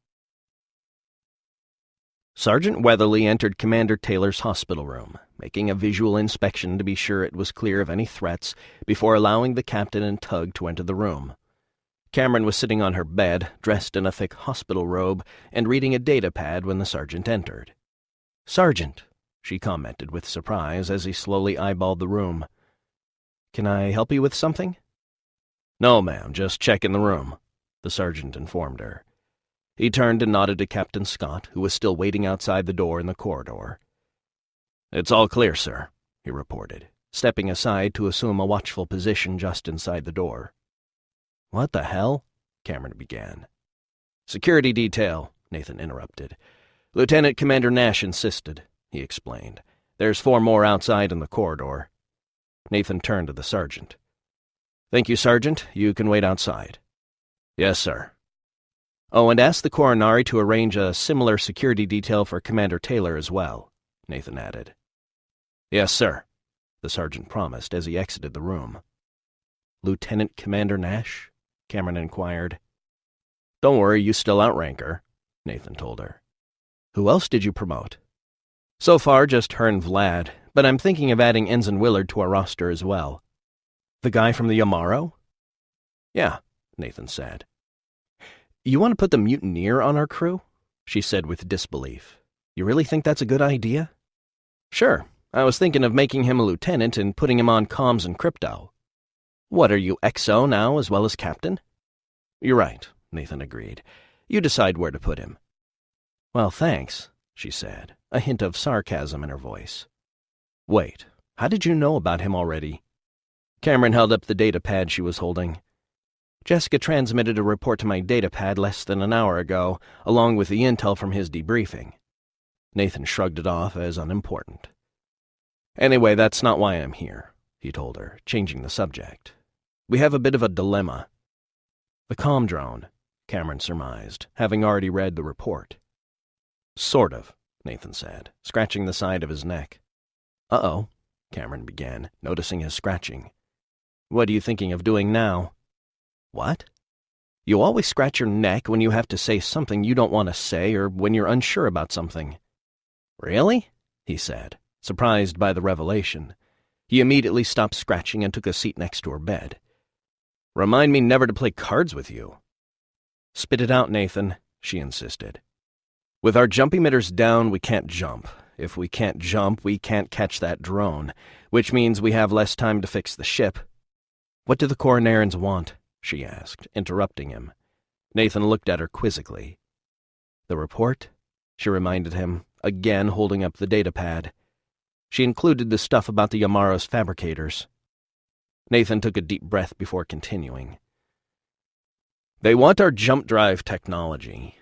Sergeant Weatherly entered Commander Taylor's hospital room, making a visual inspection to be sure it was clear of any threats before allowing the captain and Tug to enter the room. Cameron was sitting on her bed, dressed in a thick hospital robe, and reading a data pad when the sergeant entered. "Sergeant," she commented with surprise as he slowly eyeballed the room. "Can I help you with something?" "No, ma'am, just checking the room," the sergeant informed her. He turned and nodded to Captain Scott, who was still waiting outside the door in the corridor. "It's all clear, sir," he reported, stepping aside to assume a watchful position just inside the door. "What the hell?" Cameron began. "Security detail," Nathan interrupted. "Lieutenant Commander Nash insisted," he explained. "There's 4 more outside in the corridor." Nathan turned to the sergeant. "Thank you, Sergeant. You can wait outside." "Yes, sir." "Oh, and ask the Corinari to arrange a similar security detail for Commander Taylor as well," Nathan added. "Yes, sir," the sergeant promised as he exited the room. "Lieutenant Commander Nash?" Cameron inquired. "Don't worry, you still outrank her," Nathan told her. "Who else did you promote?" "So far, just her and Vlad, but I'm thinking of adding Ensign Willard to our roster as well." "The guy from the Yamaro?" "Yeah," Nathan said. "You want to put the mutineer on our crew?" she said with disbelief. "You really think that's a good idea?" "Sure. I was thinking of making him a lieutenant and putting him on comms and crypto." "What, are you XO now as well as captain?" "You're right," Nathan agreed. "You decide where to put him." "Well, thanks," she said, a hint of sarcasm in her voice. "Wait, how did you know about him already?" Cameron held up the data pad she was holding. "Jessica transmitted a report to my data pad less than an hour ago, along with the intel from his debriefing." Nathan shrugged it off as unimportant. "Anyway, that's not why I'm here," he told her, changing the subject. "We have a bit of a dilemma." "The comm drone," Cameron surmised, having already read the report. "Sort of," Nathan said, scratching the side of his neck. "Uh-oh," Cameron began, noticing his scratching. "What are you thinking of doing now?" "What?" "You always scratch your neck when you have to say something you don't want to say or when you're unsure about something." "Really?" he said, surprised by the revelation. He immediately stopped scratching and took a seat next to her bed. "Remind me never to play cards with you." "Spit it out, Nathan," she insisted. "With our jump emitters down, we can't jump. If we can't jump, we can't catch that drone, which means we have less time to fix the ship." "What do the Corinarians want?" she asked, interrupting him. Nathan looked at her quizzically. "The report?" she reminded him, again holding up the data pad. She included the stuff about the Yamaro's fabricators. Nathan took a deep breath before continuing. "They want our jump drive technology."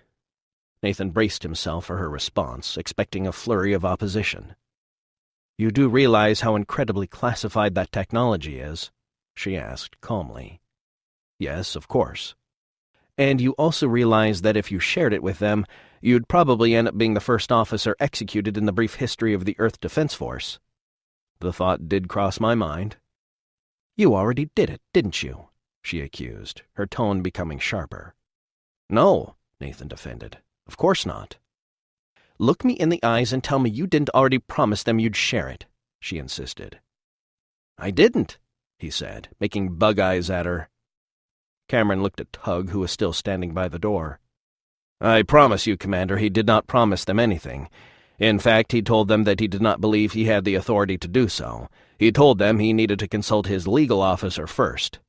Nathan braced himself for her response, expecting a flurry of opposition. "You do realize how incredibly classified that technology is?" she asked calmly. "Yes, of course." "And you also realize that if you shared it with them, you'd probably end up being the first officer executed in the brief history of the Earth Defense Force." "The thought did cross my mind." "You already did it, didn't you?" she accused, her tone becoming sharper. "No," Nathan defended. "Of course not." "Look me in the eyes and tell me you didn't already promise them you'd share it," she insisted. "I didn't," he said, making bug eyes at her. Cameron looked at Tug, who was still standing by the door. "I promise you, Commander, he did not promise them anything. In fact, he told them that he did not believe he had the authority to do so. He told them he needed to consult his legal officer first."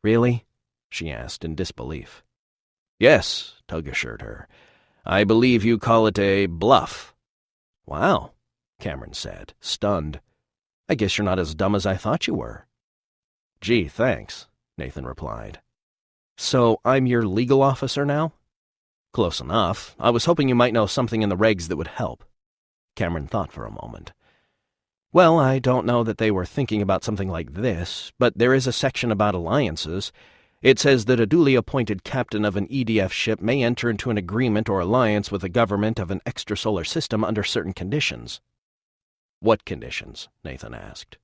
"Really?" she asked in disbelief. "Yes," Tug assured her. "I believe you call it a bluff." "Wow," Cameron said, stunned. "I guess you're not as dumb as I thought you were." "Gee, thanks," Nathan replied. "So I'm your legal officer now?" "Close enough. I was hoping you might know something in the regs that would help." Cameron thought for a moment. "Well, I don't know that they were thinking about something like this, but there is a section about alliances. It says that a duly appointed captain of an EDF ship may enter into an agreement or alliance with the government of an extrasolar system under certain conditions. What conditions? Nathan asked.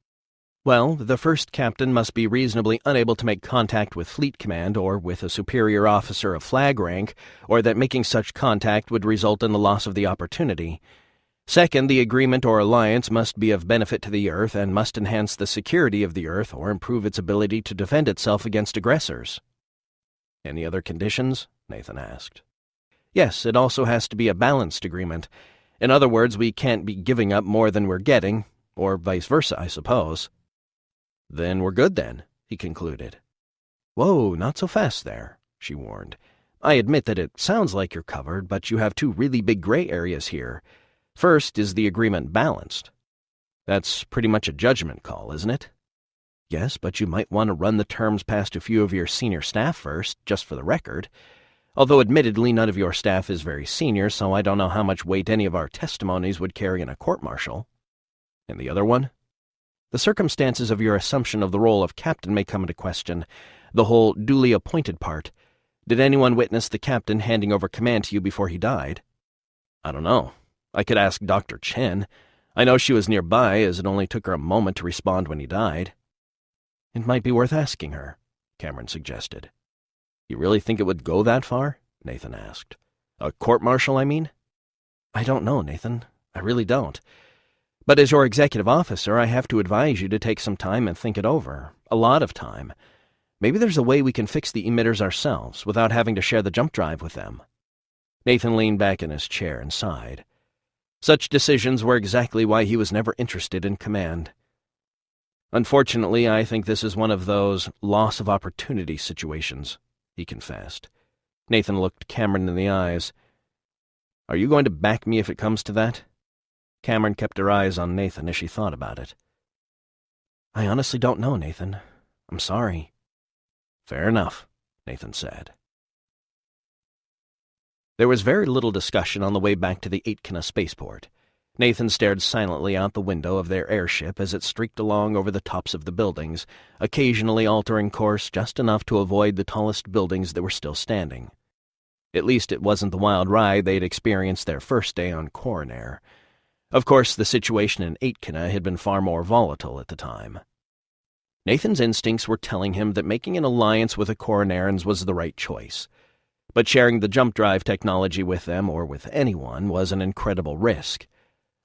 Well, the first captain must be reasonably unable to make contact with Fleet Command or with a superior officer of flag rank, or that making such contact would result in the loss of the opportunity. Second, the agreement or alliance must be of benefit to the Earth and must enhance the security of the Earth or improve its ability to defend itself against aggressors. Any other conditions? Nathan asked. Yes, it also has to be a balanced agreement. In other words, we can't be giving up more than we're getting, or vice versa, I suppose. Then we're good then, he concluded. Whoa, not so fast there, she warned. I admit that it sounds like you're covered, but you have two really big gray areas here. First, is the agreement balanced? That's pretty much a judgment call, isn't it? Yes, but you might want to run the terms past a few of your senior staff first, just for the record. Although admittedly none of your staff is very senior, so I don't know how much weight any of our testimonies would carry in a court-martial. And the other one? The circumstances of your assumption of the role of captain may come into question, the whole duly appointed part. Did anyone witness the captain handing over command to you before he died? I don't know. I could ask Dr. Chen. I know she was nearby, as it only took her a moment to respond when he died. It might be worth asking her, Cameron suggested. You really think it would go that far? Nathan asked. A court-martial, I mean? I don't know, Nathan. I really don't. But as your executive officer, I have to advise you to take some time and think it over. A lot of time. Maybe there's a way we can fix the emitters ourselves, without having to share the jump drive with them. Nathan leaned back in his chair and sighed. Such decisions were exactly why he was never interested in command. Unfortunately, I think this is one of those loss-of-opportunity situations, he confessed. Nathan looked Cameron in the eyes. Are you going to back me if it comes to that? Cameron kept her eyes on Nathan as she thought about it. I honestly don't know, Nathan. I'm sorry. Fair enough, Nathan said. There was very little discussion on the way back to the Aitkina spaceport. Nathan stared silently out the window of their airship as it streaked along over the tops of the buildings, occasionally altering course just enough to avoid the tallest buildings that were still standing. At least it wasn't the wild ride they'd experienced their first day on Corinari. Of course, the situation in Aitkina had been far more volatile at the time. Nathan's instincts were telling him that making an alliance with the Corinarians was the right choice. But sharing the jump drive technology with them, or with anyone, was an incredible risk.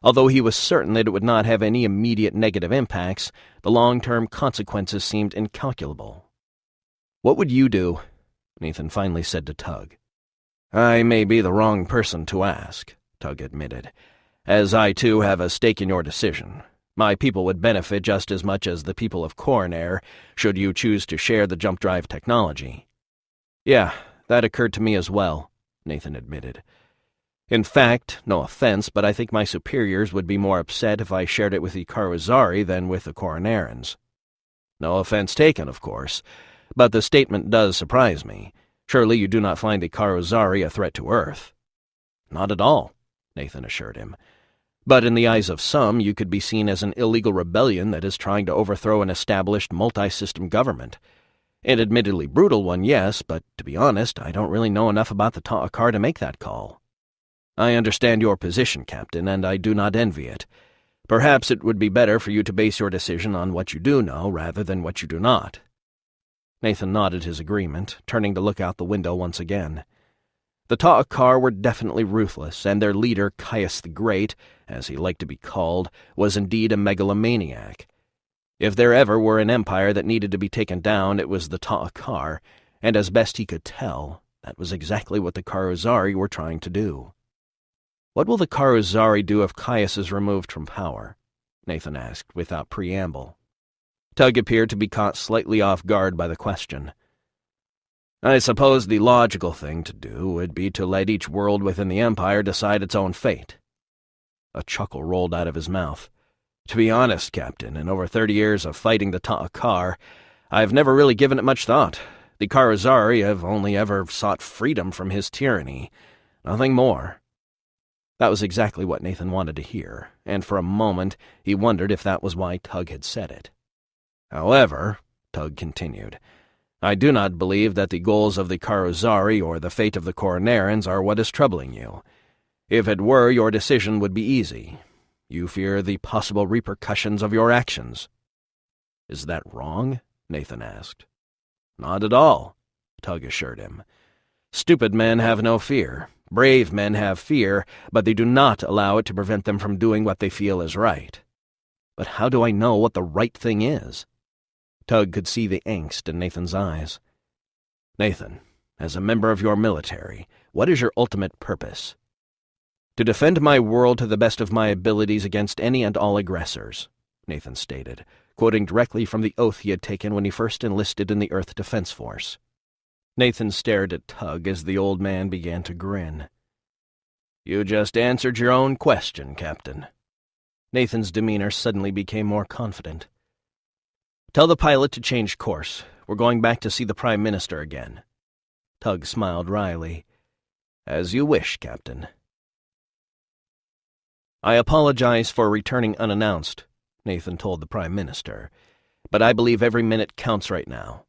Although he was certain that it would not have any immediate negative impacts, the long-term consequences seemed incalculable. "What would you do?" Nathan finally said to Tug. "I may be the wrong person to ask," Tug admitted, "as I too have a stake in your decision. My people would benefit just as much as the people of Corinari, should you choose to share the jump drive technology." "Yeah, that occurred to me as well," Nathan admitted. "In fact, no offense, but I think my superiors would be more upset if I shared it with the Karazari than with the Corinarians." "No offense taken, of course, but the statement does surprise me. Surely you do not find the Karazari a threat to Earth?" "Not at all," Nathan assured him. "But in the eyes of some, you could be seen as an illegal rebellion that is trying to overthrow an established multi-system government. An admittedly brutal one, yes, but to be honest, I don't really know enough about the Ta'akar to make that call." "I understand your position, Captain, and I do not envy it. Perhaps it would be better for you to base your decision on what you do know rather than what you do not." Nathan nodded his agreement, turning to look out the window once again. The Ta'akar were definitely ruthless, and their leader, Caius the Great, as he liked to be called, was indeed a megalomaniac. If there ever were an empire that needed to be taken down, it was the Ta'akar, and as best he could tell, that was exactly what the Karazari were trying to do. "What will the Karazari do if Caius is removed from power?" Nathan asked, without preamble. Tug appeared to be caught slightly off guard by the question. "I suppose the logical thing to do would be to let each world within the Empire decide its own fate." A chuckle rolled out of his mouth. "To be honest, Captain, in over 30 years of fighting the Ta'akar, I've never really given it much thought. The Karazari have only ever sought freedom from his tyranny. Nothing more." That was exactly what Nathan wanted to hear, and for a moment he wondered if that was why Tug had said it. "However," Tug continued, I do not believe that the goals of the Caruzari or the fate of the Corinarians are what is troubling you. If it were, your decision would be easy. You fear the possible repercussions of your actions. Is that wrong? Nathan asked. Not at all, Tug assured him. Stupid men have no fear. Brave men have fear, but they do not allow it to prevent them from doing what they feel is right. But how do I know what the right thing is? Tug could see the angst in Nathan's eyes. Nathan, as a member of your military, what is your ultimate purpose? To defend my world to the best of my abilities against any and all aggressors, Nathan stated, quoting directly from the oath he had taken when he first enlisted in the Earth Defense Force. Nathan stared at Tug as the old man began to grin. You just answered your own question, Captain. Nathan's demeanor suddenly became more confident. Tell the pilot to change course. We're going back to see the Prime Minister again. Tug smiled wryly. As you wish, Captain. I apologize for returning unannounced, Nathan told the Prime Minister, but I believe every minute counts right now.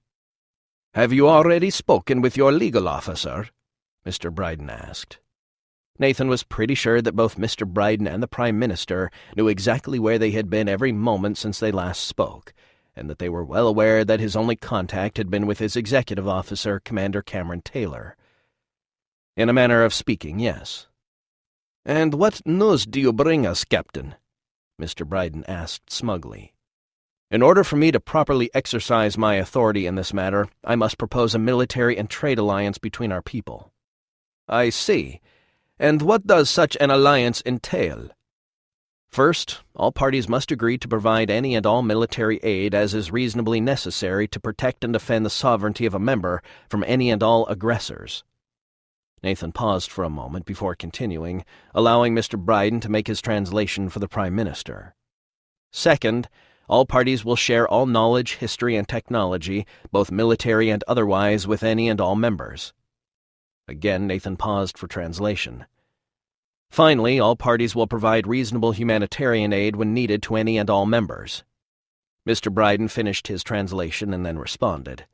Have you already spoken with your legal officer? Mr. Bryden asked. Nathan was pretty sure that both Mr. Bryden and the Prime Minister knew exactly where they had been every moment since they last spoke, and that they were well aware that his only contact had been with his executive officer, Commander Cameron Taylor. In a manner of speaking, yes. And what news do you bring us, Captain? Mr. Bryden asked smugly. In order for me to properly exercise my authority in this matter, I must propose a military and trade alliance between our people. I see. And what does such an alliance entail? First, all parties must agree to provide any and all military aid as is reasonably necessary to protect and defend the sovereignty of a member from any and all aggressors. Nathan paused for a moment before continuing, allowing Mr. Bryden to make his translation for the Prime Minister. Second, all parties will share all knowledge, history, and technology, both military and otherwise, with any and all members. Again, Nathan paused for translation. Finally, all parties will provide reasonable humanitarian aid when needed to any and all members. Mr. Bryden finished his translation and then responded.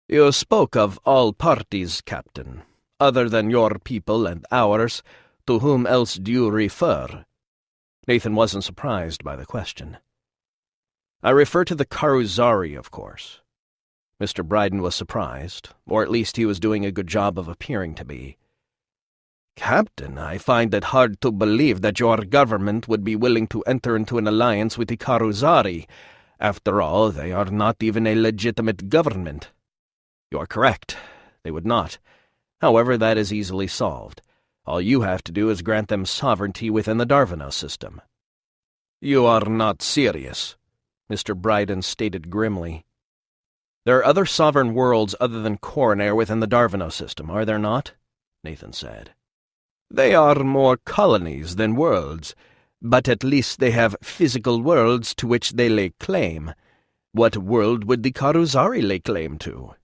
You spoke of all parties, Captain. Other than your people and ours, to whom else do you refer? Nathan wasn't surprised by the question. I refer to the Caruzari, of course. Mr. Bryden was surprised, or at least he was doing a good job of appearing to be. Captain, I find it hard to believe that your government would be willing to enter into an alliance with the Caruzari. After all, they are not even a legitimate government. You are correct. They would not. However, that is easily solved. All you have to do is grant them sovereignty within the Darvino system. You are not serious, Mr. Bryden stated grimly. There are other sovereign worlds other than Corinari within the Darvino system, are there not? Nathan said. They are more colonies than worlds, but at least they have physical worlds to which they lay claim. What world would the Caruzari lay claim to?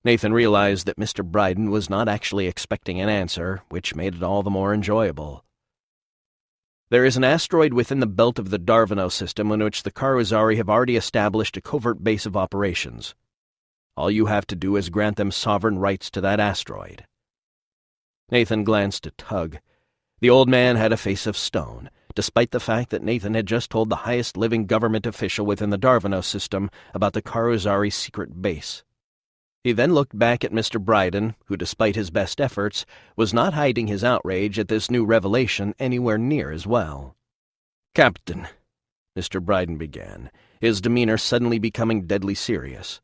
Nathan realized that Mr. Bryden was not actually expecting an answer, which made it all the more enjoyable. There is an asteroid within the belt of the Darvino system in which the Caruzari have already established a covert base of operations. All you have to do is grant them sovereign rights to that asteroid. Nathan glanced at Tug. The old man had a face of stone, despite the fact that Nathan had just told the highest living government official within the Darvino system about the Caruzari secret base. He then looked back at Mr. Bryden, who, despite his best efforts, was not hiding his outrage at this new revelation anywhere near as well. Captain, Mr. Bryden began, his demeanor suddenly becoming deadly serious.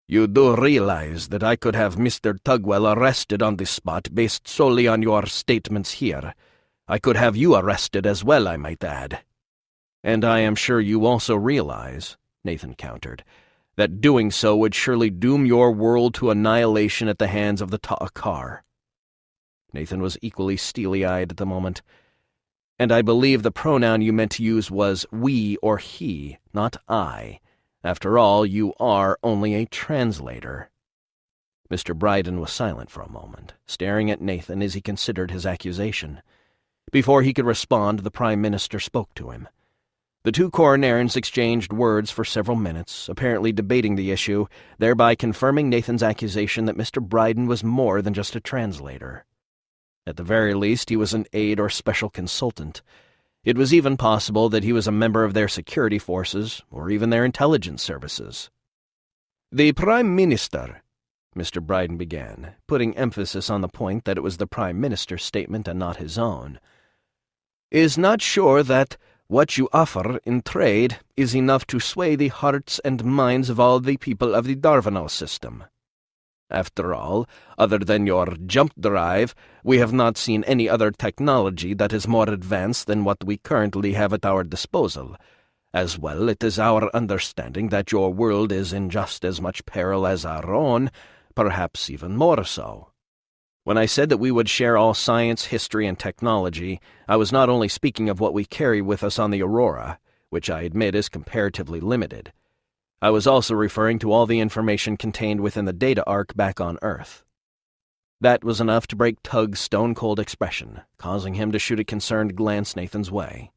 You do realize that I could have Mr. Tugwell arrested on the spot based solely on your statements here. I could have you arrested as well, I might add. And I am sure you also realize, Nathan countered, that doing so would surely doom your world to annihilation at the hands of the Ta'akar. Nathan was equally steely-eyed at the moment. And I believe the pronoun you meant to use was we or he, not I. After all, you are only a translator. Mr. Bryden was silent for a moment, staring at Nathan as he considered his accusation. Before he could respond, the Prime Minister spoke to him. The two coronarians exchanged words for several minutes, apparently debating the issue, thereby confirming Nathan's accusation that Mr. Bryden was more than just a translator. At the very least, he was an aide or special consultant. It was even possible that he was a member of their security forces, or even their intelligence services. "The Prime Minister," Mr. Bryden began, putting emphasis on the point that it was the Prime Minister's statement and not his own, "is not sure that what you offer in trade is enough to sway the hearts and minds of all the people of the Darvano system. After all, other than your jump drive, we have not seen any other technology that is more advanced than what we currently have at our disposal. As well, it is our understanding that your world is in just as much peril as our own, perhaps even more so. When I said that we would share all science, history, and technology, I was not only speaking of what we carry with us on the Aurora, which I admit is comparatively limited. I was also referring to all the information contained within the data arc back on Earth." That was enough to break Tug's stone-cold expression, causing him to shoot a concerned glance Nathan's way.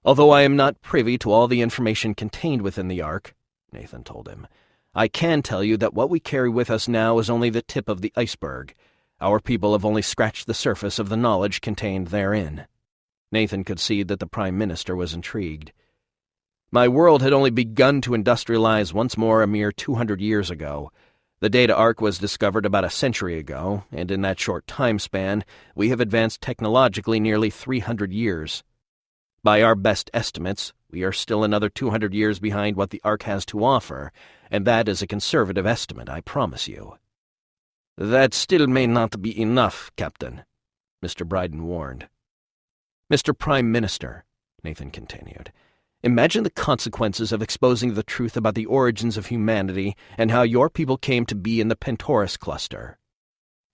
"Although I am not privy to all the information contained within the arc," Nathan told him, "I can tell you that what we carry with us now is only the tip of the iceberg. Our people have only scratched the surface of the knowledge contained therein." Nathan could see that the Prime Minister was intrigued. "My world had only begun to industrialize once more a mere 200 years ago. The data arc was discovered about a century ago, and in that short time span, we have advanced technologically nearly 300 years. By our best estimates, we are still another 200 years behind what the arc has to offer, and that is a conservative estimate, I promise you." "That still may not be enough, Captain," Mr. Bryden warned. "Mr. Prime Minister," Nathan continued, "imagine the consequences of exposing the truth about the origins of humanity and how your people came to be in the Pentoris cluster.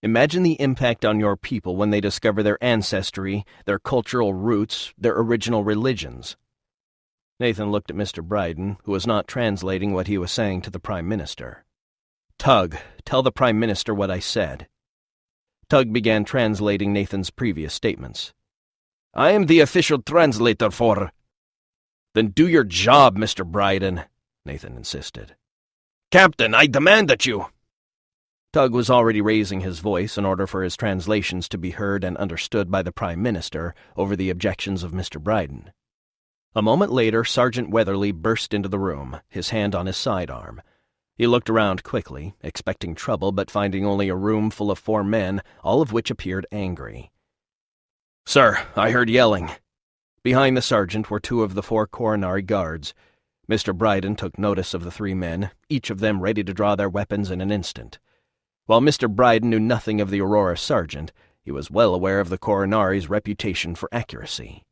Imagine the impact on your people when they discover their ancestry, their cultural roots, their original religions." Nathan looked at Mr. Bryden, who was not translating what he was saying to the Prime Minister. "Tug, tell the Prime Minister what I said." Tug began translating Nathan's previous statements. "I am the official translator for—" "Then do your job, Mr. Bryden," Nathan insisted. "Captain, I demand that you—" Tug was already raising his voice in order for his translations to be heard and understood by the Prime Minister over the objections of Mr. Bryden. A moment later, Sergeant Weatherly burst into the room, his hand on his sidearm. He looked around quickly, expecting trouble, but finding only a room full of 4 men, all of which appeared angry. "Sir, I heard yelling." Behind the sergeant were 2 of the 4 Corinari guards. Mr. Bryden took notice of the 3 men, each of them ready to draw their weapons in an instant. While Mr. Bryden knew nothing of the Aurora sergeant, he was well aware of the Corinari's reputation for accuracy.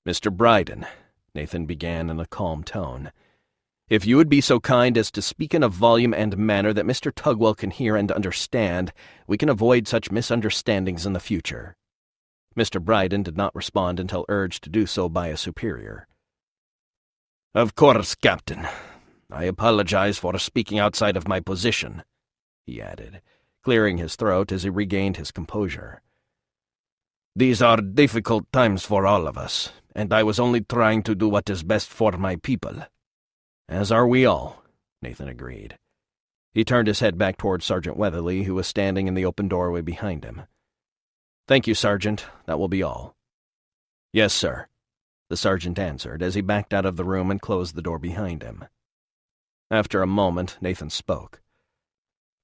"Mr. Bryden," Nathan began in a calm tone, "if you would be so kind as to speak in a volume and manner that Mr. Tugwell can hear and understand, we can avoid such misunderstandings in the future." Mr. Bryden did not respond until urged to do so by a superior. "Of course, Captain. I apologize for speaking outside of my position," he added, clearing his throat as he regained his composure. "These are difficult times for all of us, and I was only trying to do what is best for my people." "As are we all," Nathan agreed. He turned his head back toward Sergeant Weatherly, who was standing in the open doorway behind him. "Thank you, Sergeant. That will be all." "Yes, sir," the sergeant answered as he backed out of the room and closed the door behind him. After a moment, Nathan spoke.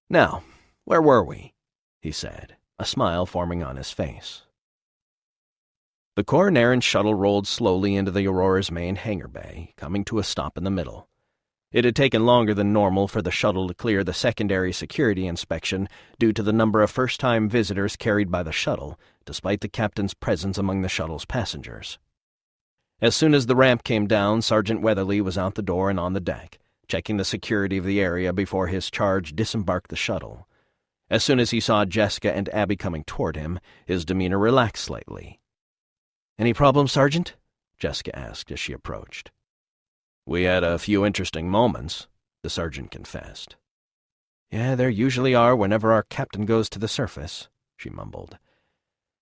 "Now, where were we?" he said, a smile forming on his face. The Corinarian shuttle rolled slowly into the Aurora's main hangar bay, coming to a stop in the middle. It had taken longer than normal for the shuttle to clear the secondary security inspection due to the number of first-time visitors carried by the shuttle, despite the captain's presence among the shuttle's passengers. As soon as the ramp came down, Sergeant Weatherly was out the door and on the deck, checking the security of the area before his charge disembarked the shuttle. As soon as he saw Jessica and Abby coming toward him, his demeanor relaxed slightly. "Any problems, Sergeant?" Jessica asked as she approached. "We had a few interesting moments," the sergeant confessed. "Yeah, there usually are whenever our captain goes to the surface," she mumbled.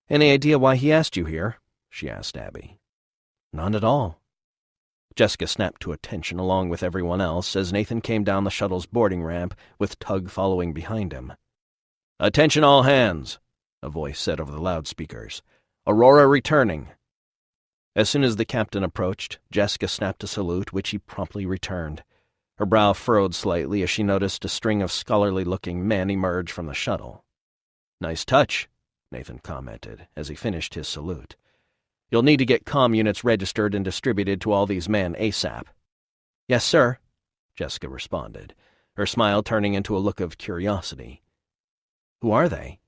"Any idea why he asked you here?" she asked Abby. "None at all." Jessica snapped to attention along with everyone else as Nathan came down the shuttle's boarding ramp, with Tug following behind him. "Attention all hands," a voice said over the loudspeakers. "Aurora returning." As soon as the captain approached, Jessica snapped a salute, which he promptly returned. Her brow furrowed slightly as she noticed a string of scholarly-looking men emerge from the shuttle. "Nice touch," Nathan commented as he finished his salute. "You'll need to get comm units registered and distributed to all these men ASAP." "Yes, sir," Jessica responded, her smile turning into a look of curiosity. "Who are they?"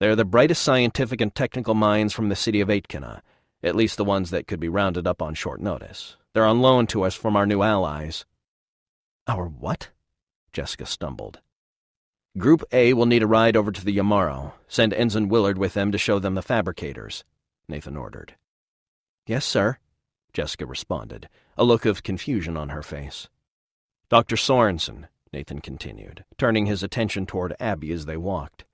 "They're the brightest scientific and technical minds from the city of Aitkina, at least the ones that could be rounded up on short notice. They're on loan to us from our new allies." "Our what?" Jessica stumbled. "Group A will need a ride over to the Yamaro. Send Ensign Willard with them to show them the fabricators," Nathan ordered. "Yes, sir," Jessica responded, a look of confusion on her face. "Dr. Sorensen," Nathan continued, turning his attention toward Abby as they walked.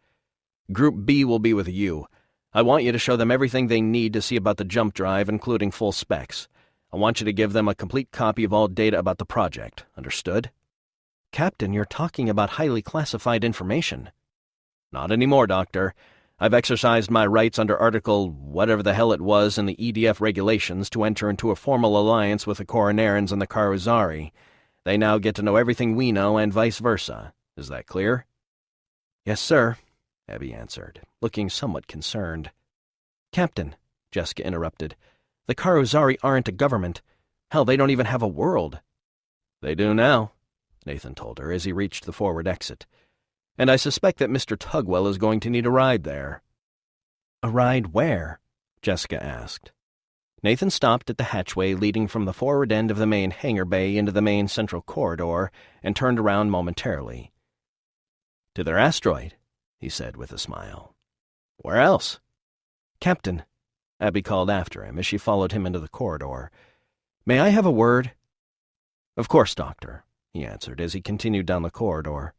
"Group B will be with you. I want you to show them everything they need to see about the jump drive, including full specs. I want you to give them a complete copy of all data about the project. Understood?" "Captain, you're talking about highly classified information." "Not anymore, Doctor. I've exercised my rights under Article whatever the hell it was in the EDF regulations to enter into a formal alliance with the Corinarians and the Karuzari. They now get to know everything we know and vice versa. Is that clear?" "Yes, sir," Abby answered, looking somewhat concerned. "Captain," Jessica interrupted, "the Karuzari aren't a government. Hell, they don't even have a world." "They do now," Nathan told her as he reached the forward exit. "And I suspect that Mr. Tugwell is going to need a ride there." "A ride where?" Jessica asked. Nathan stopped at the hatchway leading from the forward end of the main hangar bay into the main central corridor and turned around momentarily. "To their asteroid," he said with a smile. "Where else?" "Captain," Abby called after him as she followed him into the corridor. "May I have a word?" "Of course, Doctor," he answered as he continued down the corridor.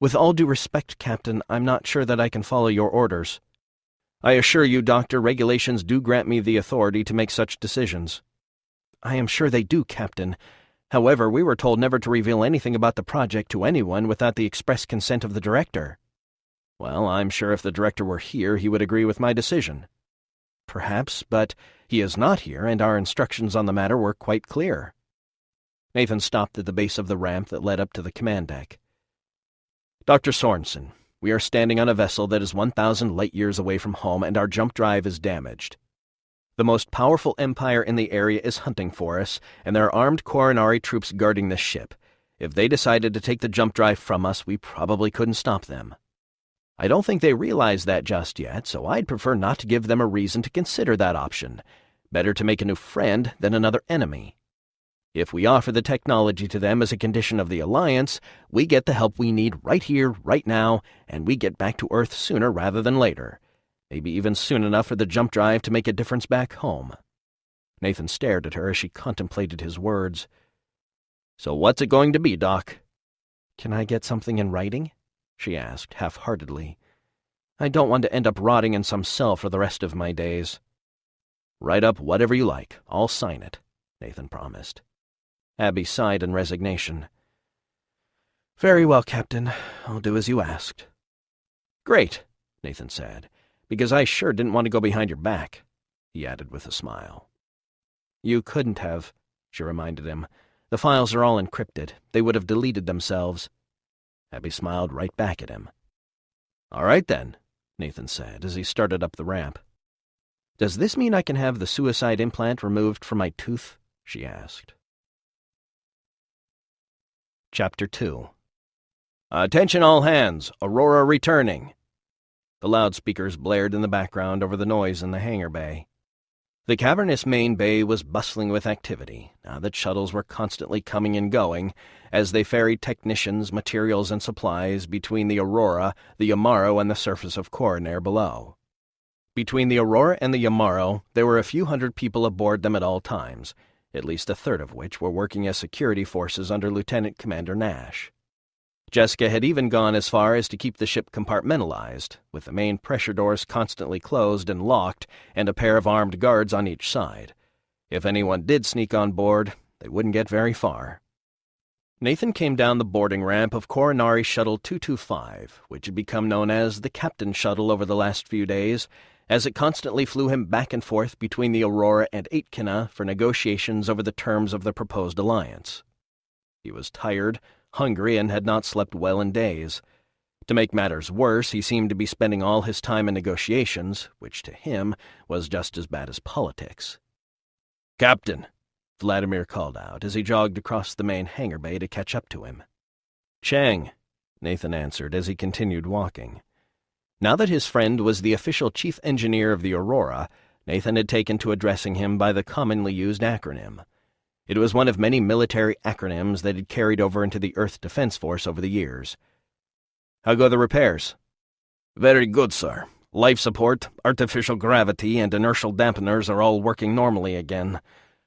"With all due respect, Captain, I'm not sure that I can follow your orders." "I assure you, Doctor, regulations do grant me the authority to make such decisions." "I am sure they do, Captain. However, we were told never to reveal anything about the project to anyone without the express consent of the director." "Well, I'm sure if the director were here, he would agree with my decision." "Perhaps, but he is not here, and our instructions on the matter were quite clear." Nathan stopped at the base of the ramp that led up to the command deck. "Dr. Sorensen, we are standing on a vessel that is 1,000 light-years away from home, and our jump drive is damaged. The most powerful empire in the area is hunting for us, and there are armed Corinari troops guarding this ship. If they decided to take the jump drive from us, we probably couldn't stop them. I don't think they realize that just yet, so I'd prefer not to give them a reason to consider that option. Better to make a new friend than another enemy. If we offer the technology to them as a condition of the alliance, we get the help we need right here, right now, and we get back to Earth sooner rather than later. Maybe even soon enough for the jump drive to make a difference back home." Nathan stared at her as she contemplated his words. "So what's it going to be, Doc?" "Can I get something in writing?" she asked, half-heartedly. "I don't want to end up rotting in some cell for the rest of my days." "Write up whatever you like. I'll sign it," Nathan promised. Abby sighed in resignation. "Very well, Captain. I'll do as you asked." "Great," Nathan said, "because I sure didn't want to go behind your back," he added with a smile. "You couldn't have," she reminded him. "The files are all encrypted. They would have deleted themselves." Abby smiled right back at him. "All right, then," Nathan said as he started up the ramp. "Does this mean I can have the suicide implant removed from my tooth?" she asked. Chapter 2. "Attention all hands! Aurora returning!" The loudspeakers blared in the background over the noise in the hangar bay. The cavernous main bay was bustling with activity, now that shuttles were constantly coming and going, as they ferried technicians, materials, and supplies between the Aurora, the Yamaro, and the surface of Corinari below. Between the Aurora and the Yamaro, there were a few hundred people aboard them at all times, at least a third of which were working as security forces under Lieutenant Commander Nash. Jessica had even gone as far as to keep the ship compartmentalized, with the main pressure doors constantly closed and locked and a pair of armed guards on each side. If anyone did sneak on board, they wouldn't get very far. Nathan came down the boarding ramp of Corinari Shuttle 225, which had become known as the Captain Shuttle over the last few days, as it constantly flew him back and forth between the Aurora and Aitkina for negotiations over the terms of the proposed alliance. He was tired, hungry, and had not slept well in days. To make matters worse, he seemed to be spending all his time in negotiations, which to him was just as bad as politics. "Captain," Vladimir called out as he jogged across the main hangar bay to catch up to him. "Chang," Nathan answered as he continued walking. Now that his friend was the official chief engineer of the Aurora, Nathan had taken to addressing him by the commonly used acronym. It was one of many military acronyms that had carried over into the Earth Defense Force over the years. "How go the repairs?" "Very good, sir. Life support, artificial gravity, and inertial dampeners are all working normally again.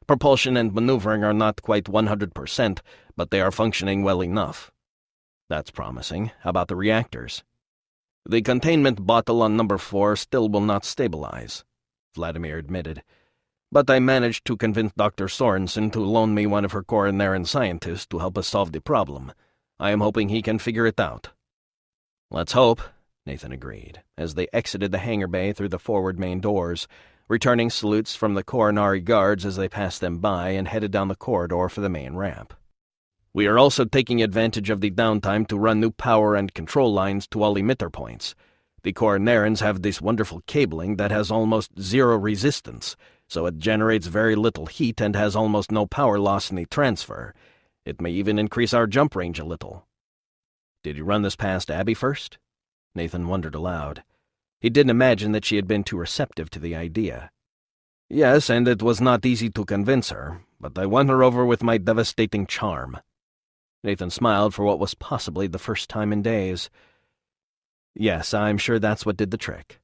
Propulsion and maneuvering are not quite 100%, but they are functioning well enough." "That's promising. How about the reactors?" "The containment bottle on number 4 still will not stabilize," Vladimir admitted. "But I managed to convince Dr. Sorensen to loan me one of her Corinarian scientists to help us solve the problem. I am hoping he can figure it out." "Let's hope," Nathan agreed, as they exited the hangar bay through the forward main doors, returning salutes from the Corinari guards as they passed them by and headed down the corridor for the main ramp. "We are also taking advantage of the downtime to run new power and control lines to all emitter points. The Corinarians have this wonderful cabling that has almost zero resistance, so it generates very little heat and has almost no power loss in the transfer. It may even increase our jump range a little." "Did you run this past Abby first?" Nathan wondered aloud. He didn't imagine that she had been too receptive to the idea. "Yes, and it was not easy to convince her, but I won her over with my devastating charm." Nathan smiled for what was possibly the first time in days. "Yes, I'm sure that's what did the trick."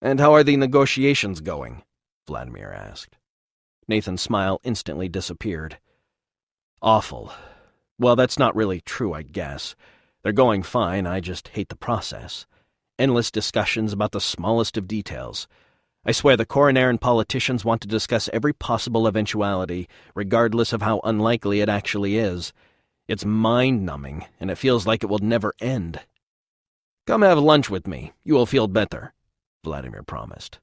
"And how are the negotiations going?" Vladimir asked. Nathan's smile instantly disappeared. "Awful. Well, that's not really true, I guess. They're going fine, I just hate the process. Endless discussions about the smallest of details. I swear the Corinarian politicians want to discuss every possible eventuality, regardless of how unlikely it actually is. It's mind-numbing, and it feels like it will never end." "Come have lunch with me. You will feel better," Vladimir promised.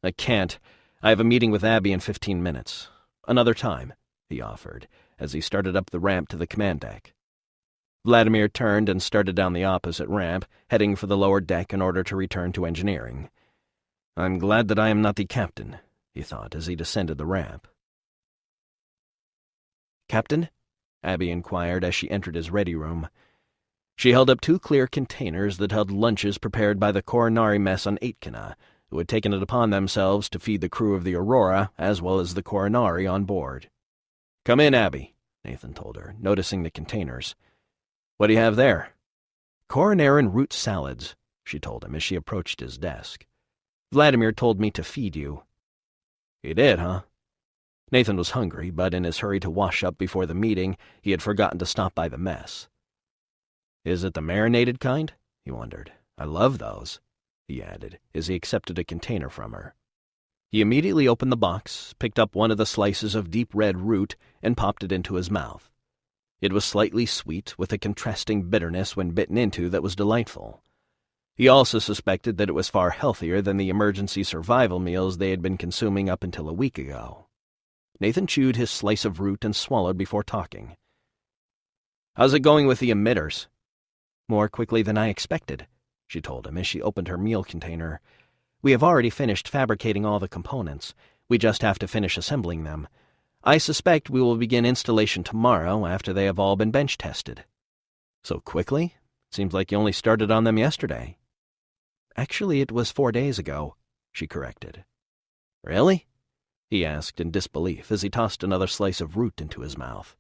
"I can't. I have a meeting with Abby in 15 minutes. Another time," he offered, as he started up the ramp to the command deck. Vladimir turned and started down the opposite ramp, heading for the lower deck in order to return to engineering. "I'm glad that I am not the captain," he thought as he descended the ramp. "Captain?" Abby inquired as she entered his ready room. She held up 2 clear containers that held lunches prepared by the Corinari mess on Aitkina, who had taken it upon themselves to feed the crew of the Aurora as well as the Corinari on board. "Come in, Abby," Nathan told her, noticing the containers. "What do you have there?" "Corinarian root salads," she told him as she approached his desk. "Vladimir told me to feed you." "He did, huh?" Nathan was hungry, but in his hurry to wash up before the meeting, he had forgotten to stop by the mess. "Is it the marinated kind?" he wondered. "I love those," he added, as he accepted a container from her. He immediately opened the box, picked up one of the slices of deep red root, and popped it into his mouth. It was slightly sweet, with a contrasting bitterness when bitten into that was delightful. He also suspected that it was far healthier than the emergency survival meals they had been consuming up until a week ago. Nathan chewed his slice of root and swallowed before talking. "How's it going with the emitters?" "More quickly than I expected," she told him as she opened her meal container. "We have already finished fabricating all the components. We just have to finish assembling them. I suspect we will begin installation tomorrow after they have all been bench tested." "So quickly? Seems like you only started on them yesterday." "Actually, it was 4 days ago," she corrected. "Really?" he asked in disbelief as he tossed another slice of root into his mouth.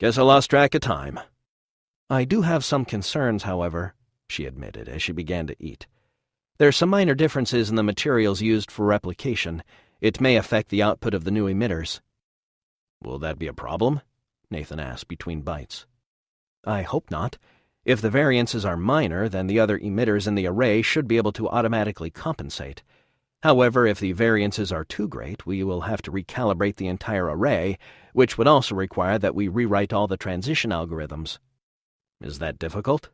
"Guess I lost track of time." "I do have some concerns, however," she admitted as she began to eat. "There are some minor differences in the materials used for replication. It may affect the output of the new emitters." "Will that be a problem?" Nathan asked between bites. "I hope not. If the variances are minor, then the other emitters in the array should be able to automatically compensate. However, if the variances are too great, we will have to recalibrate the entire array, which would also require that we rewrite all the transition algorithms. Is that difficult?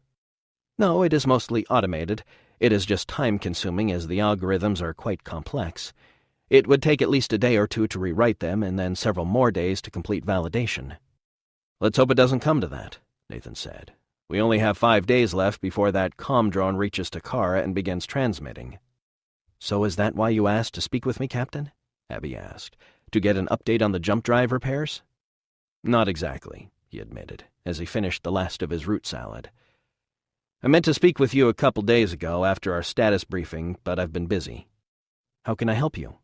No, it is mostly automated. It is just time-consuming as the algorithms are quite complex. It would take at least a day or two to rewrite them, and then several more days to complete validation. Let's hope it doesn't come to that, Nathan said. We only have 5 days left before that comm drone reaches Takara and begins transmitting. So is that why you asked to speak with me, Captain? Abby asked. To get an update on the jump drive repairs? Not exactly, he admitted, as he finished the last of his root salad. I meant to speak with you a couple days ago after our status briefing, but I've been busy. How can I help you?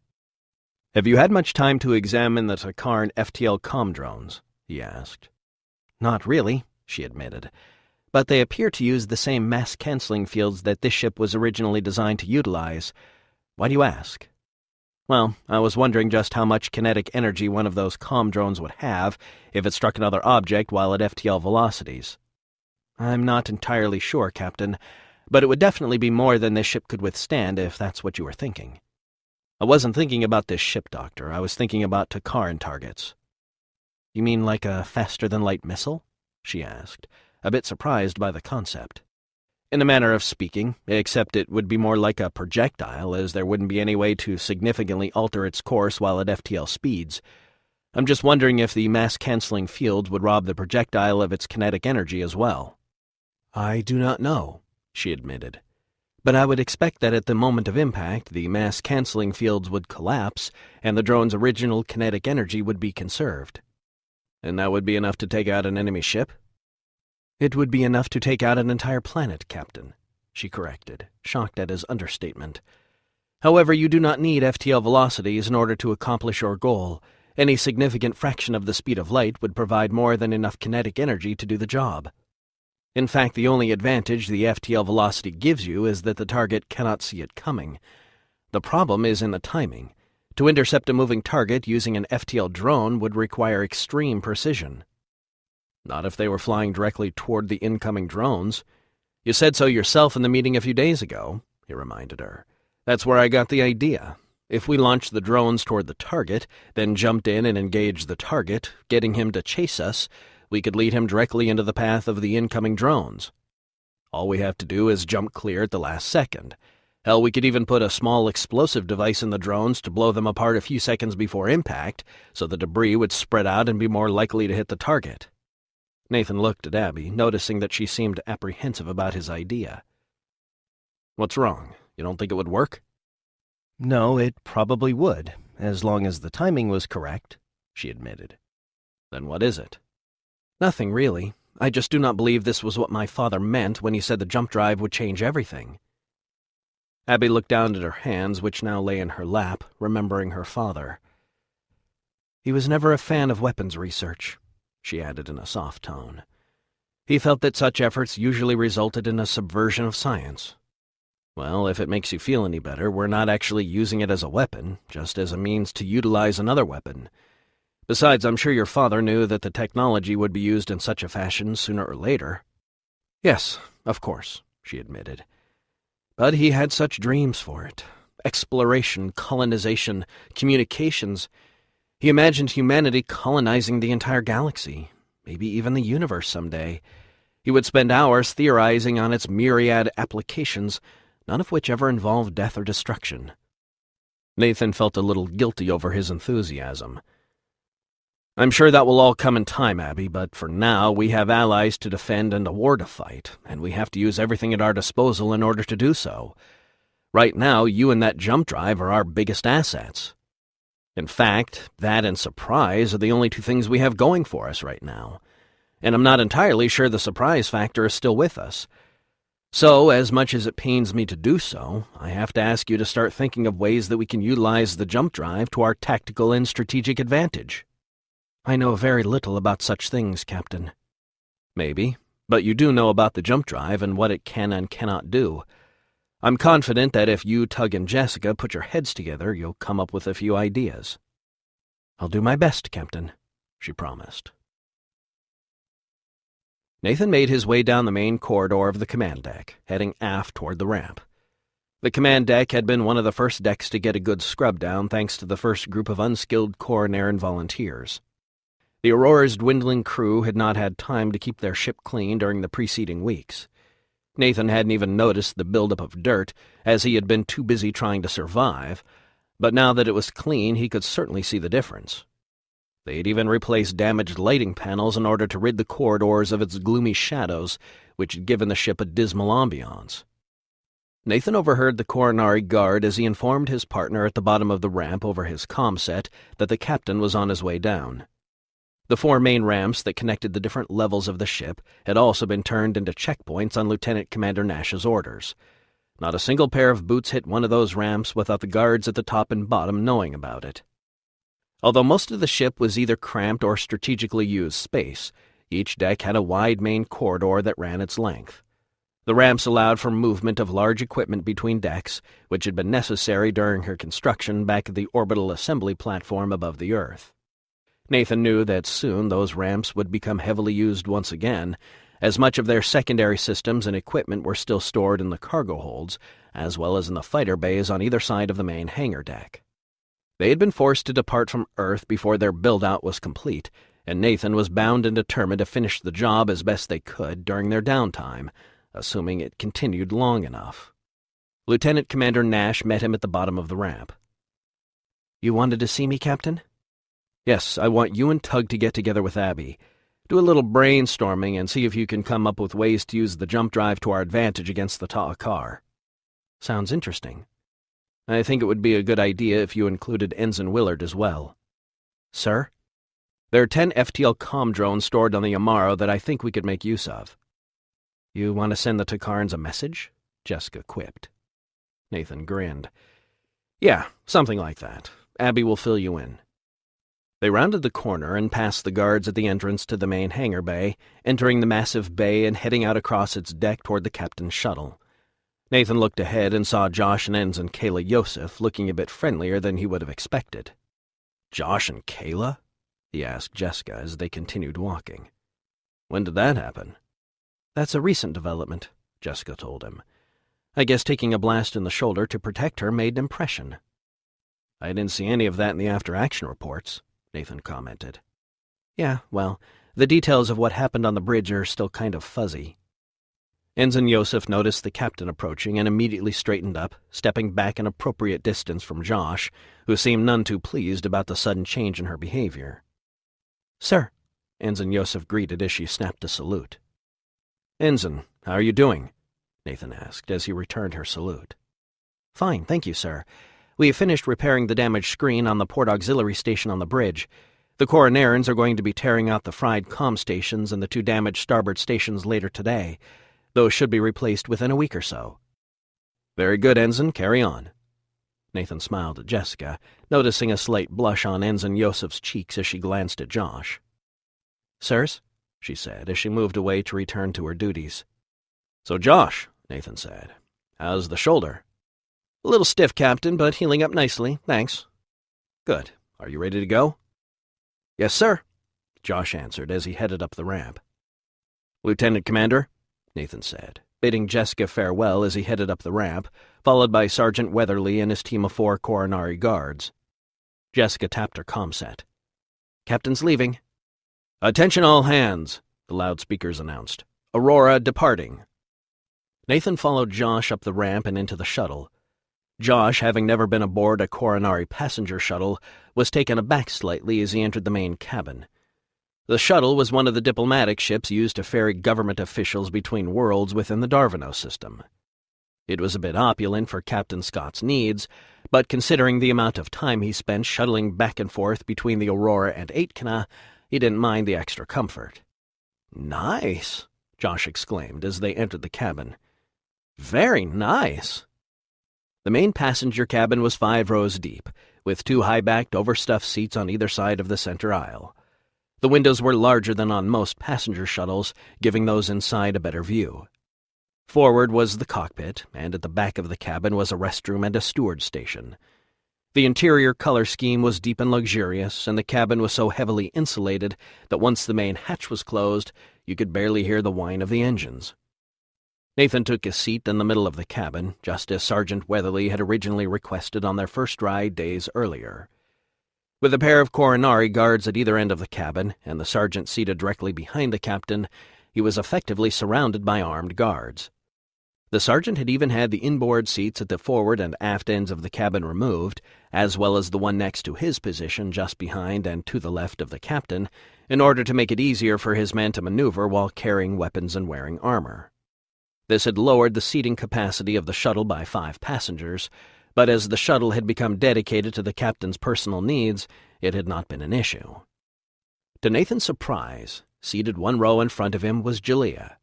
Have you had much time to examine the Takaran FTL comm drones? He asked. Not really, she admitted, but they appear to use the same mass-canceling fields that this ship was originally designed to utilize. Why do you ask? Well, I was wondering just how much kinetic energy one of those comm drones would have if it struck another object while at FTL velocities. I'm not entirely sure, Captain, but it would definitely be more than this ship could withstand if that's what you were thinking. I wasn't thinking about this ship, Doctor. I was thinking about Takaran targets. You mean like a faster-than-light missile? She asked, a bit surprised by the concept. In a manner of speaking, except it would be more like a projectile, as there wouldn't be any way to significantly alter its course while at FTL speeds. I'm just wondering if the mass-canceling fields would rob the projectile of its kinetic energy as well. I do not know, she admitted. But I would expect that at the moment of impact, the mass-canceling fields would collapse, and the drone's original kinetic energy would be conserved. And that would be enough to take out an enemy ship? It would be enough to take out an entire planet, Captain, she corrected, shocked at his understatement. However, you do not need FTL velocities in order to accomplish your goal. Any significant fraction of the speed of light would provide more than enough kinetic energy to do the job. In fact, the only advantage the FTL velocity gives you is that the target cannot see it coming. The problem is in the timing. To intercept a moving target using an FTL drone would require extreme precision. Not if they were flying directly toward the incoming drones. You said so yourself in the meeting a few days ago, he reminded her. That's where I got the idea. If we launched the drones toward the target, then jumped in and engaged the target, getting him to chase us, we could lead him directly into the path of the incoming drones. All we have to do is jump clear at the last second. Hell, we could even put a small explosive device in the drones to blow them apart a few seconds before impact, so the debris would spread out and be more likely to hit the target. Nathan looked at Abby, noticing that she seemed apprehensive about his idea. What's wrong? You don't think it would work? No, it probably would, as long as the timing was correct, she admitted. Then what is it? Nothing, really. I just do not believe this was what my father meant when he said the jump drive would change everything. Abby looked down at her hands, which now lay in her lap, remembering her father. He was never a fan of weapons research, she added in a soft tone. He felt that such efforts usually resulted in a subversion of science. Well, if it makes you feel any better, we're not actually using it as a weapon, just as a means to utilize another weapon. Besides, I'm sure your father knew that the technology would be used in such a fashion sooner or later. Yes, of course, she admitted. But he had such dreams for it. Exploration, colonization, communications. He imagined humanity colonizing the entire galaxy, maybe even the universe someday. He would spend hours theorizing on its myriad applications, none of which ever involved death or destruction. Nathan felt a little guilty over his enthusiasm. I'm sure that will all come in time, Abby, but for now we have allies to defend and a war to fight, and we have to use everything at our disposal in order to do so. Right now, you and that jump drive are our biggest assets. In fact, that and surprise are the only two things we have going for us right now, and I'm not entirely sure the surprise factor is still with us. So, as much as it pains me to do so, I have to ask you to start thinking of ways that we can utilize the jump drive to our tactical and strategic advantage. I know very little about such things, Captain. Maybe, but you do know about the jump drive and what it can and cannot do. I'm confident that if you, Tug, and Jessica put your heads together, you'll come up with a few ideas. I'll do my best, Captain, she promised. Nathan made his way down the main corridor of the command deck, heading aft toward the ramp. The command deck had been one of the first decks to get a good scrub down thanks to the first group of unskilled Corinari volunteers. The Aurora's dwindling crew had not had time to keep their ship clean during the preceding weeks. Nathan hadn't even noticed the buildup of dirt, as he had been too busy trying to survive, but now that it was clean, he could certainly see the difference. They had even replaced damaged lighting panels in order to rid the corridors of its gloomy shadows, which had given the ship a dismal ambiance. Nathan overheard the Corinari guard as he informed his partner at the bottom of the ramp over his comm set that the captain was on his way down. The 4 main ramps that connected the different levels of the ship had also been turned into checkpoints on Lieutenant Commander Nash's orders. Not a single pair of boots hit one of those ramps without the guards at the top and bottom knowing about it. Although most of the ship was either cramped or strategically used space, each deck had a wide main corridor that ran its length. The ramps allowed for movement of large equipment between decks, which had been necessary during her construction back at the orbital assembly platform above the Earth. Nathan knew that soon those ramps would become heavily used once again, as much of their secondary systems and equipment were still stored in the cargo holds, as well as in the fighter bays on either side of the main hangar deck. They had been forced to depart from Earth before their build-out was complete, and Nathan was bound and determined to finish the job as best they could during their downtime, assuming it continued long enough. Lieutenant Commander Nash met him at the bottom of the ramp. "You wanted to see me, Captain?" "Yes, I want you and Tug to get together with Abby. Do a little brainstorming and see if you can come up with ways to use the jump drive to our advantage against the Ta'akar." "Sounds interesting. I think it would be a good idea if you included Ensign Willard as well." "Sir?" "There are 10 FTL comm drones stored on the Amaro that I think we could make use of." "You want to send the Takarans a message?" Jessica quipped. Nathan grinned. "Yeah, something like that. Abby will fill you in." They rounded the corner and passed the guards at the entrance to the main hangar bay, entering the massive bay and heading out across its deck toward the captain's shuttle. Nathan looked ahead and saw Josh and Ensign Kayla Yosef looking a bit friendlier than he would have expected. "Josh and Kayla?" he asked Jessica as they continued walking. "When did that happen?" "That's a recent development," Jessica told him. "I guess taking a blast in the shoulder to protect her made an impression." "I didn't see any of that in the after-action reports," Nathan commented. "Yeah, well, the details of what happened on the bridge are still kind of fuzzy." Ensign Yosef noticed the captain approaching and immediately straightened up, stepping back an appropriate distance from Josh, who seemed none too pleased about the sudden change in her behavior. "Sir," Ensign Yosef greeted as she snapped a salute. "Ensign, how are you doing?" Nathan asked as he returned her salute. "Fine, thank you, sir. We have finished repairing the damaged screen on the port auxiliary station on the bridge. The Corinarians are going to be tearing out the fried comm stations and the 2 damaged starboard stations later today. Those should be replaced within a week or so." "Very good, Ensign. Carry on." Nathan smiled at Jessica, noticing a slight blush on Ensign Yosef's cheeks as she glanced at Josh. "Sirs?" she said as she moved away to return to her duties. "So, Josh," Nathan said, "how's the shoulder?" "A little stiff, Captain, but healing up nicely, thanks." "Good. Are you ready to go?" "Yes, sir," Josh answered as he headed up the ramp. "Lieutenant Commander," Nathan said, bidding Jessica farewell as he headed up the ramp, followed by Sergeant Weatherly and his team of 4 Corinari guards. Jessica tapped her comm set. "Captain's leaving." "Attention all hands," the loudspeakers announced. "Aurora departing." Nathan followed Josh up the ramp and into the shuttle. Josh, having never been aboard a Corinari passenger shuttle, was taken aback slightly as he entered the main cabin. The shuttle was one of the diplomatic ships used to ferry government officials between worlds within the Darvino system. It was a bit opulent for Captain Scott's needs, but considering the amount of time he spent shuttling back and forth between the Aurora and Aitkina, he didn't mind the extra comfort. "Nice," Josh exclaimed as they entered the cabin. "Very nice." The main passenger cabin was 5 rows deep, with 2 high-backed, overstuffed seats on either side of the center aisle. The windows were larger than on most passenger shuttles, giving those inside a better view. Forward was the cockpit, and at the back of the cabin was a restroom and a steward's station. The interior color scheme was deep and luxurious, and the cabin was so heavily insulated that once the main hatch was closed, you could barely hear the whine of the engines. Nathan took his seat in the middle of the cabin, just as Sergeant Weatherly had originally requested on their first ride days earlier. With a pair of Corinari guards at either end of the cabin, and the sergeant seated directly behind the captain, he was effectively surrounded by armed guards. The sergeant had even had the inboard seats at the forward and aft ends of the cabin removed, as well as the one next to his position just behind and to the left of the captain, in order to make it easier for his men to maneuver while carrying weapons and wearing armor. This had lowered the seating capacity of the shuttle by 5 passengers, but as the shuttle had become dedicated to the captain's personal needs, it had not been an issue. To Nathan's surprise, seated one row in front of him was Jalea.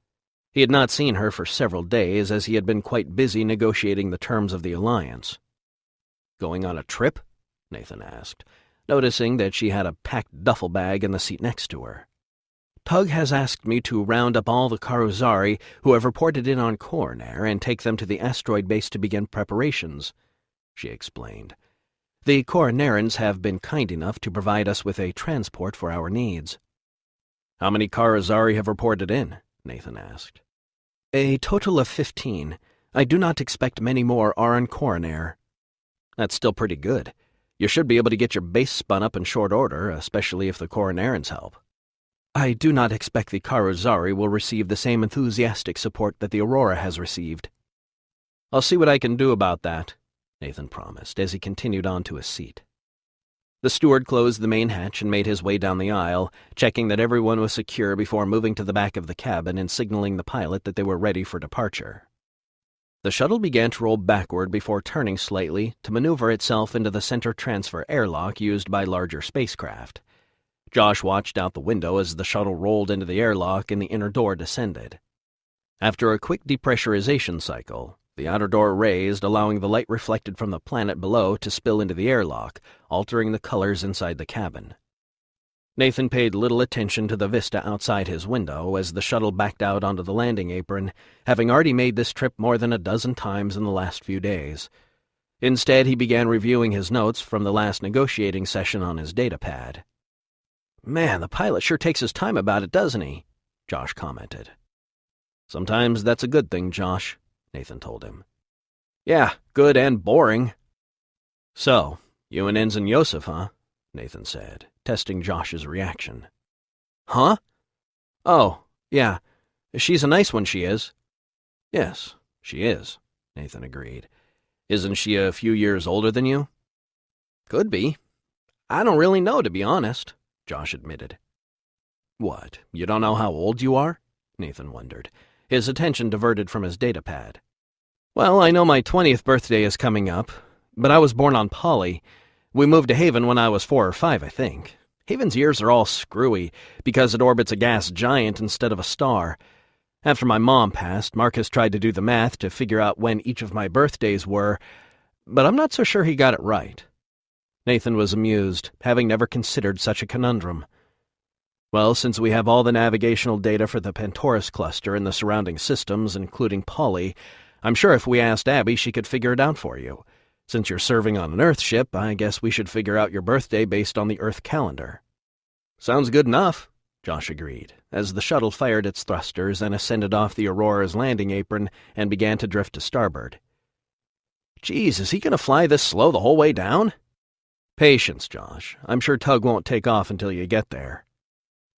He had not seen her for several days, as he had been quite busy negotiating the terms of the alliance. "Going on a trip?" Nathan asked, noticing that she had a packed duffel bag in the seat next to her. "Tug has asked me to round up all the Corinari who have reported in on Corinari and take them to the asteroid base to begin preparations," she explained. "The Corinarians have been kind enough to provide us with a transport for our needs." "How many Corinari have reported in?" Nathan asked. "A total of 15. I do not expect many more are on Corinari." "That's still pretty good. You should be able to get your base spun up in short order, especially if the Corinarians help." "I do not expect the Corinari will receive the same enthusiastic support that the Aurora has received." "I'll see what I can do about that," Nathan promised, as he continued on to his seat. The steward closed the main hatch and made his way down the aisle, checking that everyone was secure before moving to the back of the cabin and signaling the pilot that they were ready for departure. The shuttle began to roll backward before turning slightly to maneuver itself into the center transfer airlock used by larger spacecraft. Josh watched out the window as the shuttle rolled into the airlock and the inner door descended. After a quick depressurization cycle, the outer door raised, allowing the light reflected from the planet below to spill into the airlock, altering the colors inside the cabin. Nathan paid little attention to the vista outside his window as the shuttle backed out onto the landing apron, having already made this trip more than a dozen times in the last few days. Instead, he began reviewing his notes from the last negotiating session on his datapad. "Man, the pilot sure takes his time about it, doesn't he?" Josh commented. "Sometimes that's a good thing, Josh," Nathan told him. "Yeah, good and boring." "So, you and Ensign Yosef, huh?" Nathan said, testing Josh's reaction. "Huh? Oh, yeah. She's a nice one, she is." "Yes, she is," Nathan agreed. "Isn't she a few years older than you?" "Could be. I don't really know, to be honest," Josh admitted. "What, you don't know how old you are?" Nathan wondered, his attention diverted from his datapad. "Well, I know my 20th birthday is coming up, but I was born on Polly. We moved to Haven when I was 4 or 5, I think. Haven's years are all screwy because it orbits a gas giant instead of a star. After my mom passed, Marcus tried to do the math to figure out when each of my birthdays were, but I'm not so sure he got it right." Nathan was amused, having never considered such a conundrum. "Well, since we have all the navigational data for the Pantorus cluster and the surrounding systems, including Polly, I'm sure if we asked Abby, she could figure it out for you. Since you're serving on an Earth ship, I guess we should figure out your birthday based on the Earth calendar." "Sounds good enough," Josh agreed, as the shuttle fired its thrusters and ascended off the Aurora's landing apron and began to drift to starboard. "Geez, is he going to fly this slow the whole way down?" "Patience, Josh. I'm sure Tug won't take off until you get there."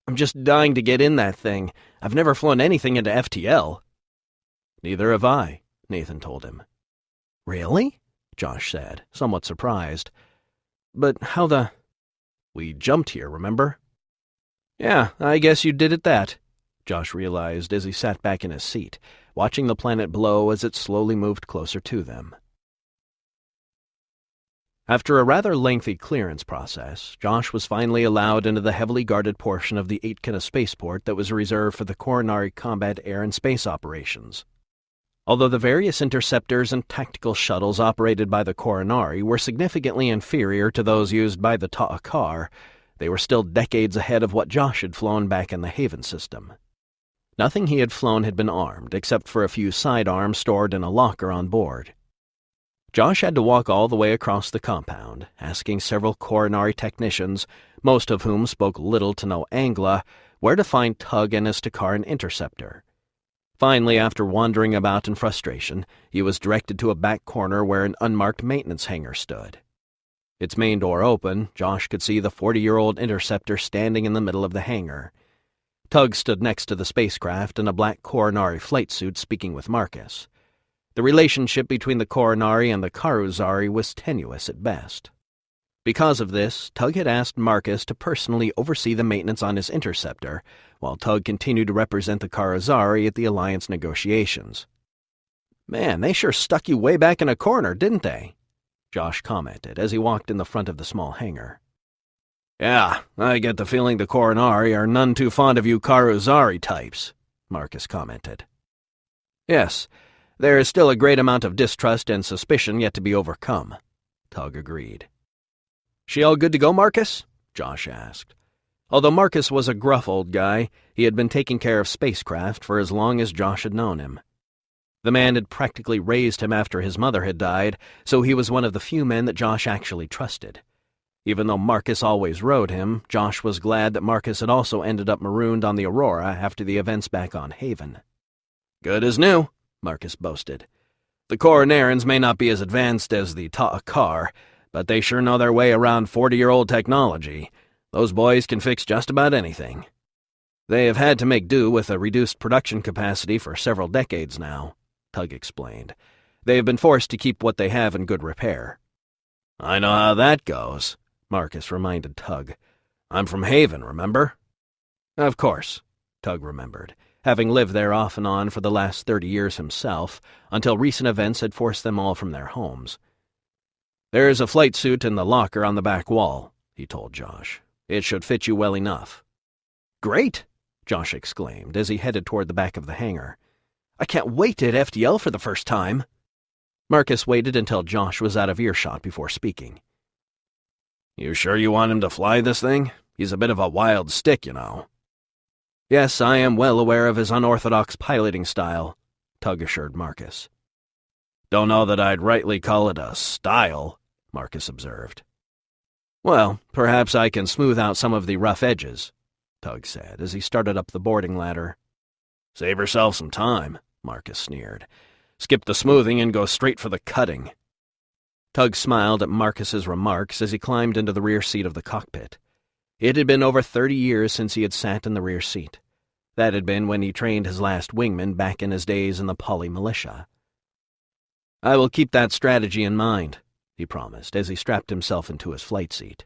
"I'm just dying to get in that thing. I've never flown anything into FTL." "Neither have I," Nathan told him. "Really?" Josh said, somewhat surprised. "But how the—" "We jumped here, remember?" "Yeah, I guess you did at that," Josh realized as he sat back in his seat, watching the planet below as it slowly moved closer to them. After a rather lengthy clearance process, Josh was finally allowed into the heavily guarded portion of the Aitkina spaceport that was reserved for the Corinari combat air and space operations. Although the various interceptors and tactical shuttles operated by the Corinari were significantly inferior to those used by the Ta'akar, they were still decades ahead of what Josh had flown back in the Haven system. Nothing he had flown had been armed, except for a few sidearms stored in a locker on board. Josh had to walk all the way across the compound, asking several Corinari technicians, most of whom spoke little to no Angla, where to find Tug and his Takaran interceptor. Finally, after wandering about in frustration, he was directed to a back corner where an unmarked maintenance hangar stood. Its main door open, Josh could see the 40-year-old interceptor standing in the middle of the hangar. Tug stood next to the spacecraft in a black Corinari flight suit speaking with Marcus. The relationship between the Corinari and the Karuzari was tenuous at best. Because of this, Tug had asked Marcus to personally oversee the maintenance on his interceptor, while Tug continued to represent the Karuzari at the Alliance negotiations. "Man, they sure stuck you way back in a corner, didn't they?" Josh commented as he walked in the front of the small hangar. "Yeah, I get the feeling the Corinari are none too fond of you Karuzari types," Marcus commented. "Yes, there is still a great amount of distrust and suspicion yet to be overcome," Tug agreed. "She all good to go, Marcus?" Josh asked. Although Marcus was a gruff old guy, he had been taking care of spacecraft for as long as Josh had known him. The man had practically raised him after his mother had died, so he was one of the few men that Josh actually trusted. Even though Marcus always rode him, Josh was glad that Marcus had also ended up marooned on the Aurora after the events back on Haven. "Good as new," Marcus boasted. "The Corinarians may not be as advanced as the Ta'akar, but they sure know their way around 40-year-old technology. Those boys can fix just about anything. They have had to make do with a reduced production capacity for several decades now," Tug explained. "They have been forced to keep what they have in good repair." "I know how that goes," Marcus reminded Tug. "I'm from Haven, remember?" Of course, Tug remembered, having lived there off and on for the last 30 years himself, until recent events had forced them all from their homes. "There's a flight suit in the locker on the back wall," he told Josh. "It should fit you well enough." "Great!" Josh exclaimed as he headed toward the back of the hangar. "I can't wait to hit FTL for the first time." Marcus waited until Josh was out of earshot before speaking. "You sure you want him to fly this thing? He's a bit of a wild stick, you know." "Yes, I am well aware of his unorthodox piloting style," Tug assured Marcus. "Don't know that I'd rightly call it a style," Marcus observed. "Well, perhaps I can smooth out some of the rough edges," Tug said as he started up the boarding ladder. "Save yourself some time," Marcus sneered. "Skip the smoothing and go straight for the cutting." Tug smiled at Marcus's remarks as he climbed into the rear seat of the cockpit. It had been over 30 years since he had sat in the rear seat. That had been when he trained his last wingman back in his days in the Poly Militia. "I will keep that strategy in mind," he promised as he strapped himself into his flight seat.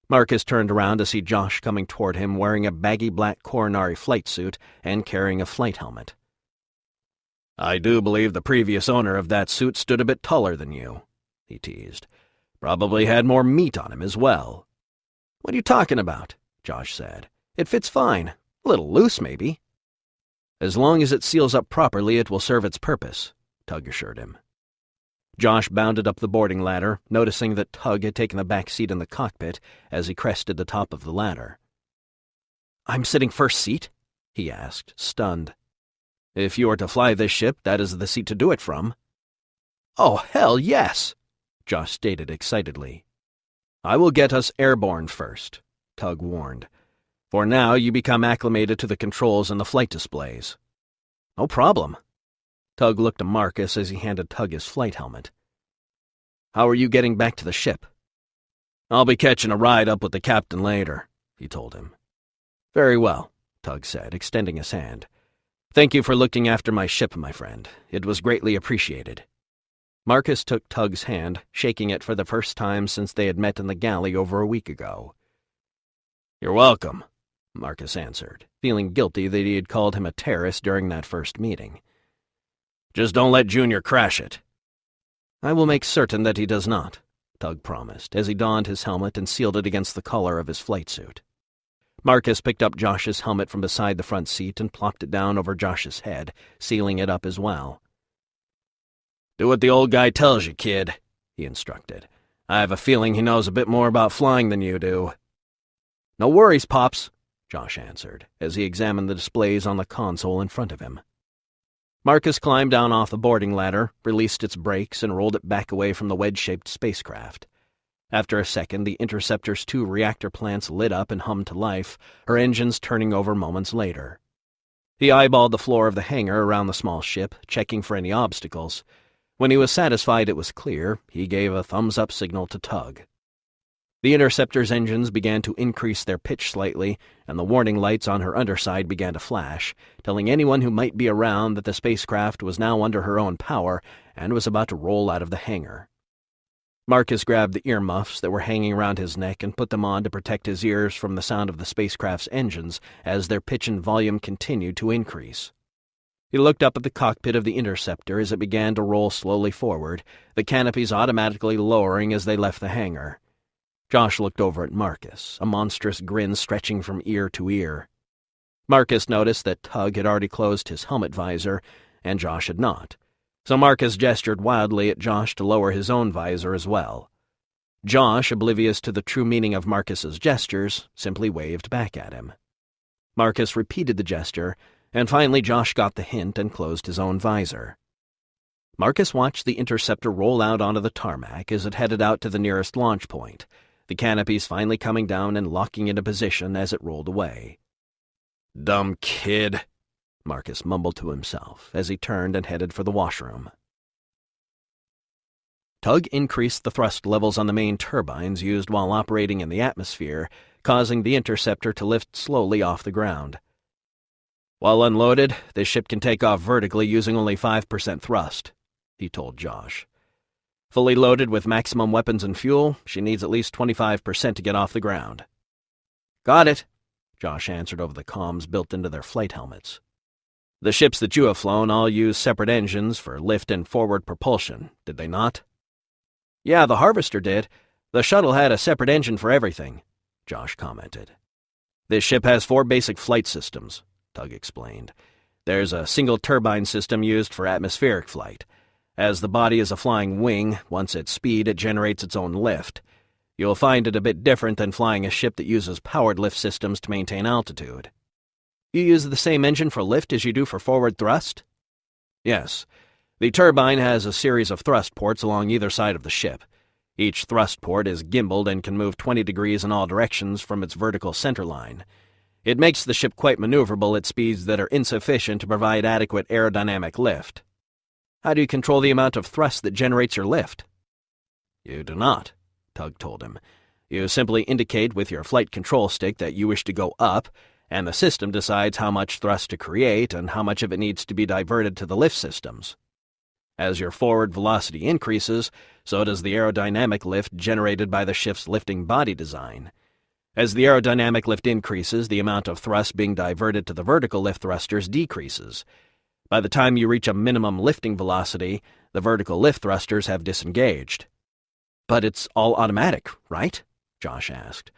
Marcus turned around to see Josh coming toward him wearing a baggy black Corinari flight suit and carrying a flight helmet. "I do believe the previous owner of that suit stood a bit taller than you," he teased. "Probably had more meat on him as well." "What are you talking about?" Josh said. "It fits fine. A little loose, maybe." "As long as it seals up properly, it will serve its purpose," Tug assured him. Josh bounded up the boarding ladder, noticing that Tug had taken the back seat in the cockpit as he crested the top of the ladder. "I'm sitting first seat?" he asked, stunned. "If you are to fly this ship, that is the seat to do it from." "Oh, hell yes!" Josh stated excitedly. "I will get us airborne first," Tug warned. "For now, you become acclimated to the controls and the flight displays." "No problem." Tug looked at Marcus as he handed Tug his flight helmet. "How are you getting back to the ship?" "I'll be catching a ride up with the captain later," he told him. "Very well," Tug said, extending his hand. "Thank you for looking after my ship, my friend. It was greatly appreciated." Marcus took Tug's hand, shaking it for the first time since they had met in the galley over a week ago. "You're welcome," Marcus answered, feeling guilty that he had called him a terrorist during that first meeting. "Just don't let Junior crash it." "I will make certain that he does not," Tug promised, as he donned his helmet and sealed it against the collar of his flight suit. Marcus picked up Josh's helmet from beside the front seat and plopped it down over Josh's head, sealing it up as well. "Do what the old guy tells you, kid," he instructed. "I have a feeling he knows a bit more about flying than you do." "No worries, Pops," Josh answered, as he examined the displays on the console in front of him. Marcus climbed down off the boarding ladder, released its brakes, and rolled it back away from the wedge-shaped spacecraft. After a second, the Interceptor's 2 reactor plants lit up and hummed to life, her engines turning over moments later. He eyeballed the floor of the hangar around the small ship, checking for any obstacles. When he was satisfied it was clear, he gave a thumbs-up signal to Tug. The Interceptor's engines began to increase their pitch slightly, and the warning lights on her underside began to flash, telling anyone who might be around that the spacecraft was now under her own power and was about to roll out of the hangar. Marcus grabbed the earmuffs that were hanging around his neck and put them on to protect his ears from the sound of the spacecraft's engines as their pitch and volume continued to increase. He looked up at the cockpit of the Interceptor as it began to roll slowly forward, the canopies automatically lowering as they left the hangar. Josh looked over at Marcus, a monstrous grin stretching from ear to ear. Marcus noticed that Tug had already closed his helmet visor, and Josh had not, so Marcus gestured wildly at Josh to lower his own visor as well. Josh, oblivious to the true meaning of Marcus's gestures, simply waved back at him. Marcus repeated the gesture, and finally Josh got the hint and closed his own visor. Marcus watched the Interceptor roll out onto the tarmac as it headed out to the nearest launch point, the canopies finally coming down and locking into position as it rolled away. "Dumb kid," Marcus mumbled to himself as he turned and headed for the washroom. Tug increased the thrust levels on the main turbines used while operating in the atmosphere, causing the Interceptor to lift slowly off the ground. "While unloaded, this ship can take off vertically using only 5% thrust," he told Josh. "Fully loaded with maximum weapons and fuel, she needs at least 25% to get off the ground." "Got it," Josh answered over the comms built into their flight helmets. "The ships that you have flown all use separate engines for lift and forward propulsion, did they not?" "Yeah, the Harvester did. The shuttle had a separate engine for everything," Josh commented. "This ship has 4 basic flight systems," Tug explained. "There's a single turbine system used for atmospheric flight. As the body is a flying wing, once at speed it generates its own lift. You'll find it a bit different than flying a ship that uses powered lift systems to maintain altitude." "You use the same engine for lift as you do for forward thrust?" "Yes. The turbine has a series of thrust ports along either side of the ship. Each thrust port is gimbaled and can move 20 degrees in all directions from its vertical center line. It makes the ship quite maneuverable at speeds that are insufficient to provide adequate aerodynamic lift." "How do you control the amount of thrust that generates your lift?" "You do not," Tug told him. "You simply indicate with your flight control stick that you wish to go up, and the system decides how much thrust to create and how much of it needs to be diverted to the lift systems. As your forward velocity increases, so does the aerodynamic lift generated by the ship's lifting body design. As the aerodynamic lift increases, the amount of thrust being diverted to the vertical lift thrusters decreases. By the time you reach a minimum lifting velocity, the vertical lift thrusters have disengaged." "But it's all automatic, right?" Josh asked.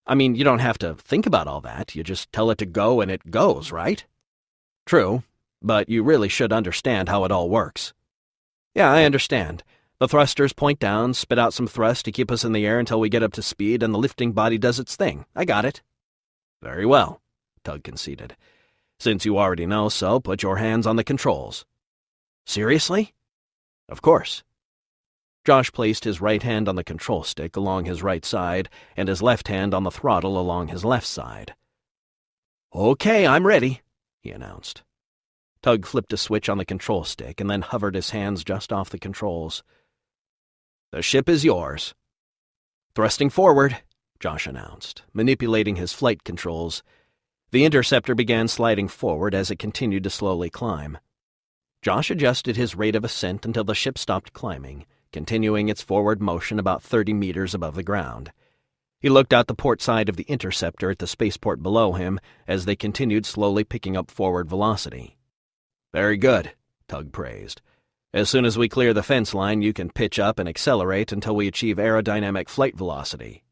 "I mean, you don't have to think about all that. You just tell it to go and it goes, right?" "True, but you really should understand how it all works." "Yeah, I understand. The thrusters point down, spit out some thrust to keep us in the air until we get up to speed, and the lifting body does its thing. I got it." "Very well," Tug conceded. "Since you already know so, put your hands on the controls." "Seriously?" "Of course." Josh placed his right hand on the control stick along his right side and his left hand on the throttle along his left side. "Okay, I'm ready," he announced. Tug flipped a switch on the control stick and then hovered his hands just off the controls. "The ship is yours." "Thrusting forward," Josh announced, manipulating his flight controls. The Interceptor began sliding forward as it continued to slowly climb. Josh adjusted his rate of ascent until the ship stopped climbing, continuing its forward motion about 30 meters above the ground. He looked out the port side of the Interceptor at the spaceport below him as they continued slowly picking up forward velocity. "Very good," Tug praised. "As soon as we clear the fence line, you can pitch up and accelerate until we achieve aerodynamic flight velocity."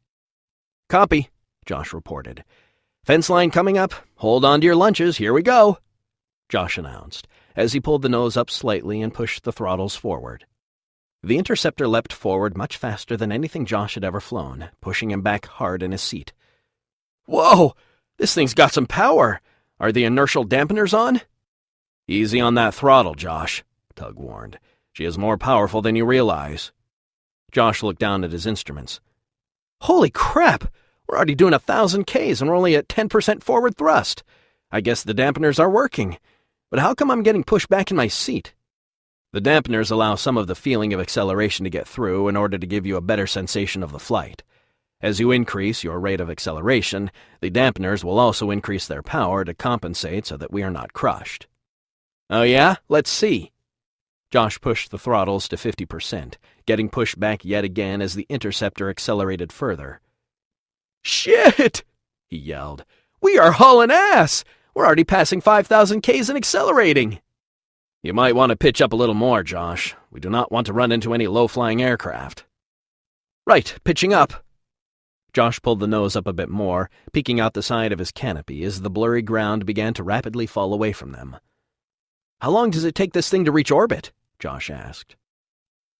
"Copy," Josh reported. "Fence line coming up. Hold on to your lunches. Here we go," Josh announced, as he pulled the nose up slightly and pushed the throttles forward. The Interceptor leapt forward much faster than anything Josh had ever flown, pushing him back hard in his seat. "Whoa! This thing's got some power! Are the inertial dampeners on?" "Easy on that throttle, Josh," Tug warned. "She is more powerful than you realize." Josh looked down at his instruments. "Holy crap! We're already doing 1,000 Ks and we're only at 10% forward thrust. I guess the dampeners are working. But how come I'm getting pushed back in my seat? The dampeners allow some of the feeling of acceleration to get through in order to give you a better sensation of the flight. As you increase your rate of acceleration, the dampeners will also increase their power to compensate so that we are not crushed. Oh yeah? Let's see. Josh pushed the throttles to 50%, getting pushed back yet again as the interceptor accelerated further. Shit! He yelled. We are hauling ass! We're already passing 5,000 Ks and accelerating! You might want to pitch up a little more, Josh. We do not want to run into any low-flying aircraft. Right, pitching up. Josh pulled the nose up a bit more, peeking out the side of his canopy as the blurry ground began to rapidly fall away from them. How long does it take this thing to reach orbit? Josh asked.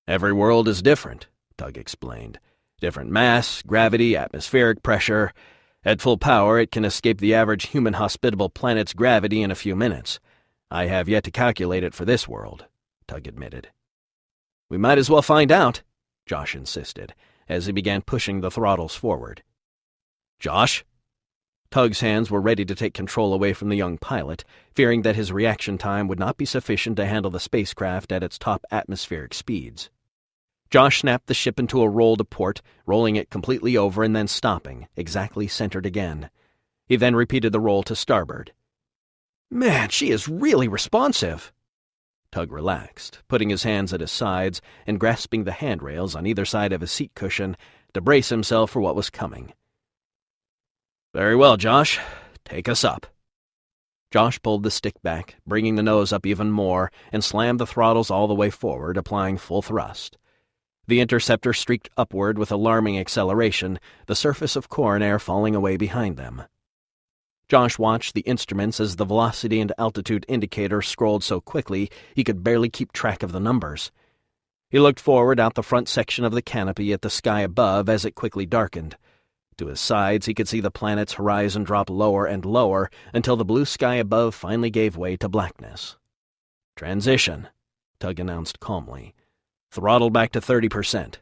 Every world is different, Tug explained. Different mass, gravity, atmospheric pressure. At full power, it can escape the average human-hospitable planet's gravity in a few minutes. I have yet to calculate it for this world, Tug admitted. We might as well find out, Josh insisted, as he began pushing the throttles forward. Josh? Tug's hands were ready to take control away from the young pilot, fearing that his reaction time would not be sufficient to handle the spacecraft at its top atmospheric speeds. Josh snapped the ship into a roll to port, rolling it completely over and then stopping, exactly centered again. He then repeated the roll to starboard. Man, she is really responsive. Tug relaxed, putting his hands at his sides and grasping the handrails on either side of his seat cushion to brace himself for what was coming. Very well, Josh. Take us up. Josh pulled the stick back, bringing the nose up even more, and slammed the throttles all the way forward, applying full thrust. The interceptor streaked upward with alarming acceleration, the surface of Corinari falling away behind them. Josh watched the instruments as the velocity and altitude indicator scrolled so quickly he could barely keep track of the numbers. He looked forward out the front section of the canopy at the sky above as it quickly darkened. To his sides, he could see the planet's horizon drop lower and lower until the blue sky above finally gave way to blackness. Transition, Tug announced calmly. Throttle back to 30%.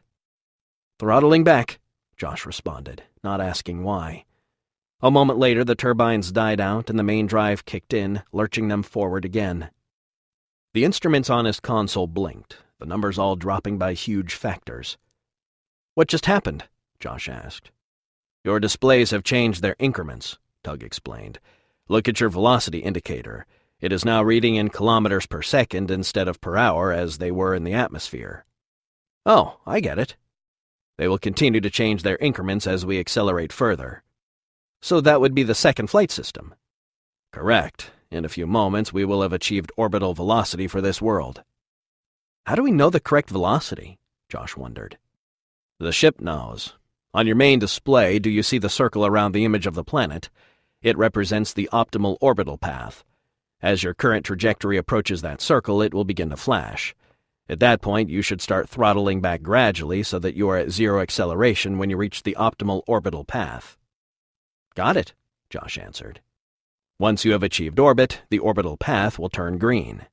Throttling back, Josh responded, not asking why. A moment later, the turbines died out and the main drive kicked in, lurching them forward again. The instruments on his console blinked, the numbers all dropping by huge factors. What just happened? Josh asked. Your displays have changed their increments, Tug explained. Look at your velocity indicator. It is now reading in kilometers per second instead of per hour as they were in the atmosphere. Oh, I get it. They will continue to change their increments as we accelerate further. So that would be the second flight system. Correct. In a few moments, we will have achieved orbital velocity for this world. How do we know the correct velocity? Josh wondered. The ship knows. On your main display, do you see the circle around the image of the planet? It represents the optimal orbital path. As your current trajectory approaches that circle, it will begin to flash. At that point, you should start throttling back gradually so that you are at zero acceleration when you reach the optimal orbital path. Got it, Josh answered. Once you have achieved orbit, the orbital path will turn green.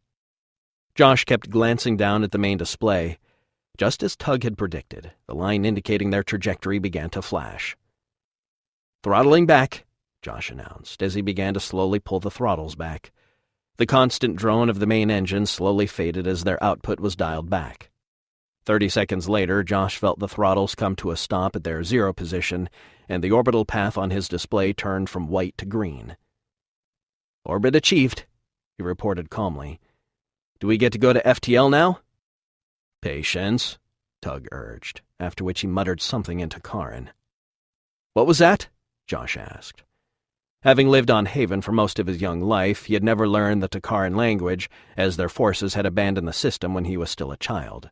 Josh kept glancing down at the main display. Just as Tug had predicted, the line indicating their trajectory began to flash. Throttling back, Josh announced as he began to slowly pull the throttles back. The constant drone of the main engine slowly faded as their output was dialed back. 30 seconds later, Josh felt the throttles come to a stop at their zero position, and the orbital path on his display turned from white to green. Orbit achieved, he reported calmly. Do we get to go to FTL now? Patience, Tug urged, after which he muttered something into Karin. What was that? Josh asked. Having lived on Haven for most of his young life, he had never learned the Takaran language, as their forces had abandoned the system when he was still a child.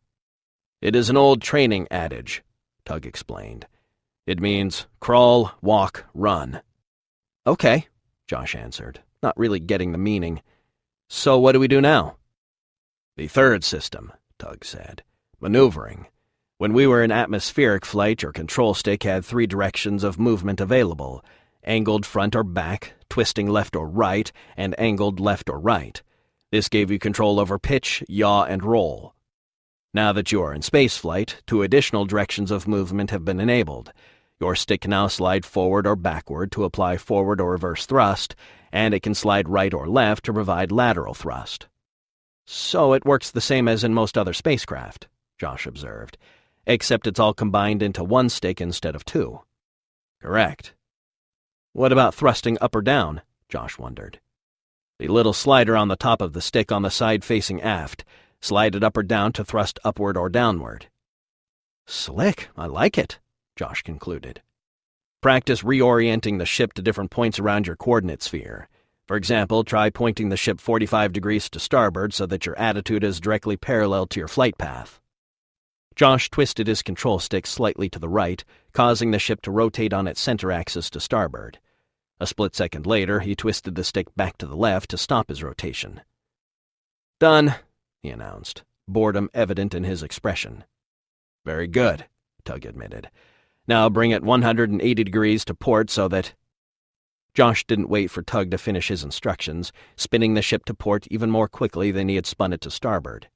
It is an old training adage, Tug explained. It means crawl, walk, run. Okay, Josh answered, not really getting the meaning. So what do we do now? The third system, Tug said. Maneuvering. When we were in atmospheric flight, your control stick had 3 directions of movement available: angled front or back, twisting left or right, and angled left or right. This gave you control over pitch, yaw, and roll. Now that you are in spaceflight, 2 additional directions of movement have been enabled. Your stick can now slide forward or backward to apply forward or reverse thrust, and it can slide right or left to provide lateral thrust. So it works the same as in most other spacecraft, Josh observed, except it's all combined into one stick instead of two. Correct. What about thrusting up or down? Josh wondered. The little slider on the top of the stick on the side facing aft. Slide it up or down to thrust upward or downward. Slick, I like it, Josh concluded. Practice reorienting the ship to different points around your coordinate sphere. For example, try pointing the ship 45 degrees to starboard so that your attitude is directly parallel to your flight path. Josh twisted his control stick slightly to the right, causing the ship to rotate on its center axis to starboard. A split second later, he twisted the stick back to the left to stop his rotation. Done, he announced, boredom evident in his expression. Very good, Tug admitted. Now bring it 180 degrees to port so that... Josh didn't wait for Tug to finish his instructions, spinning the ship to port even more quickly than he had spun it to starboard.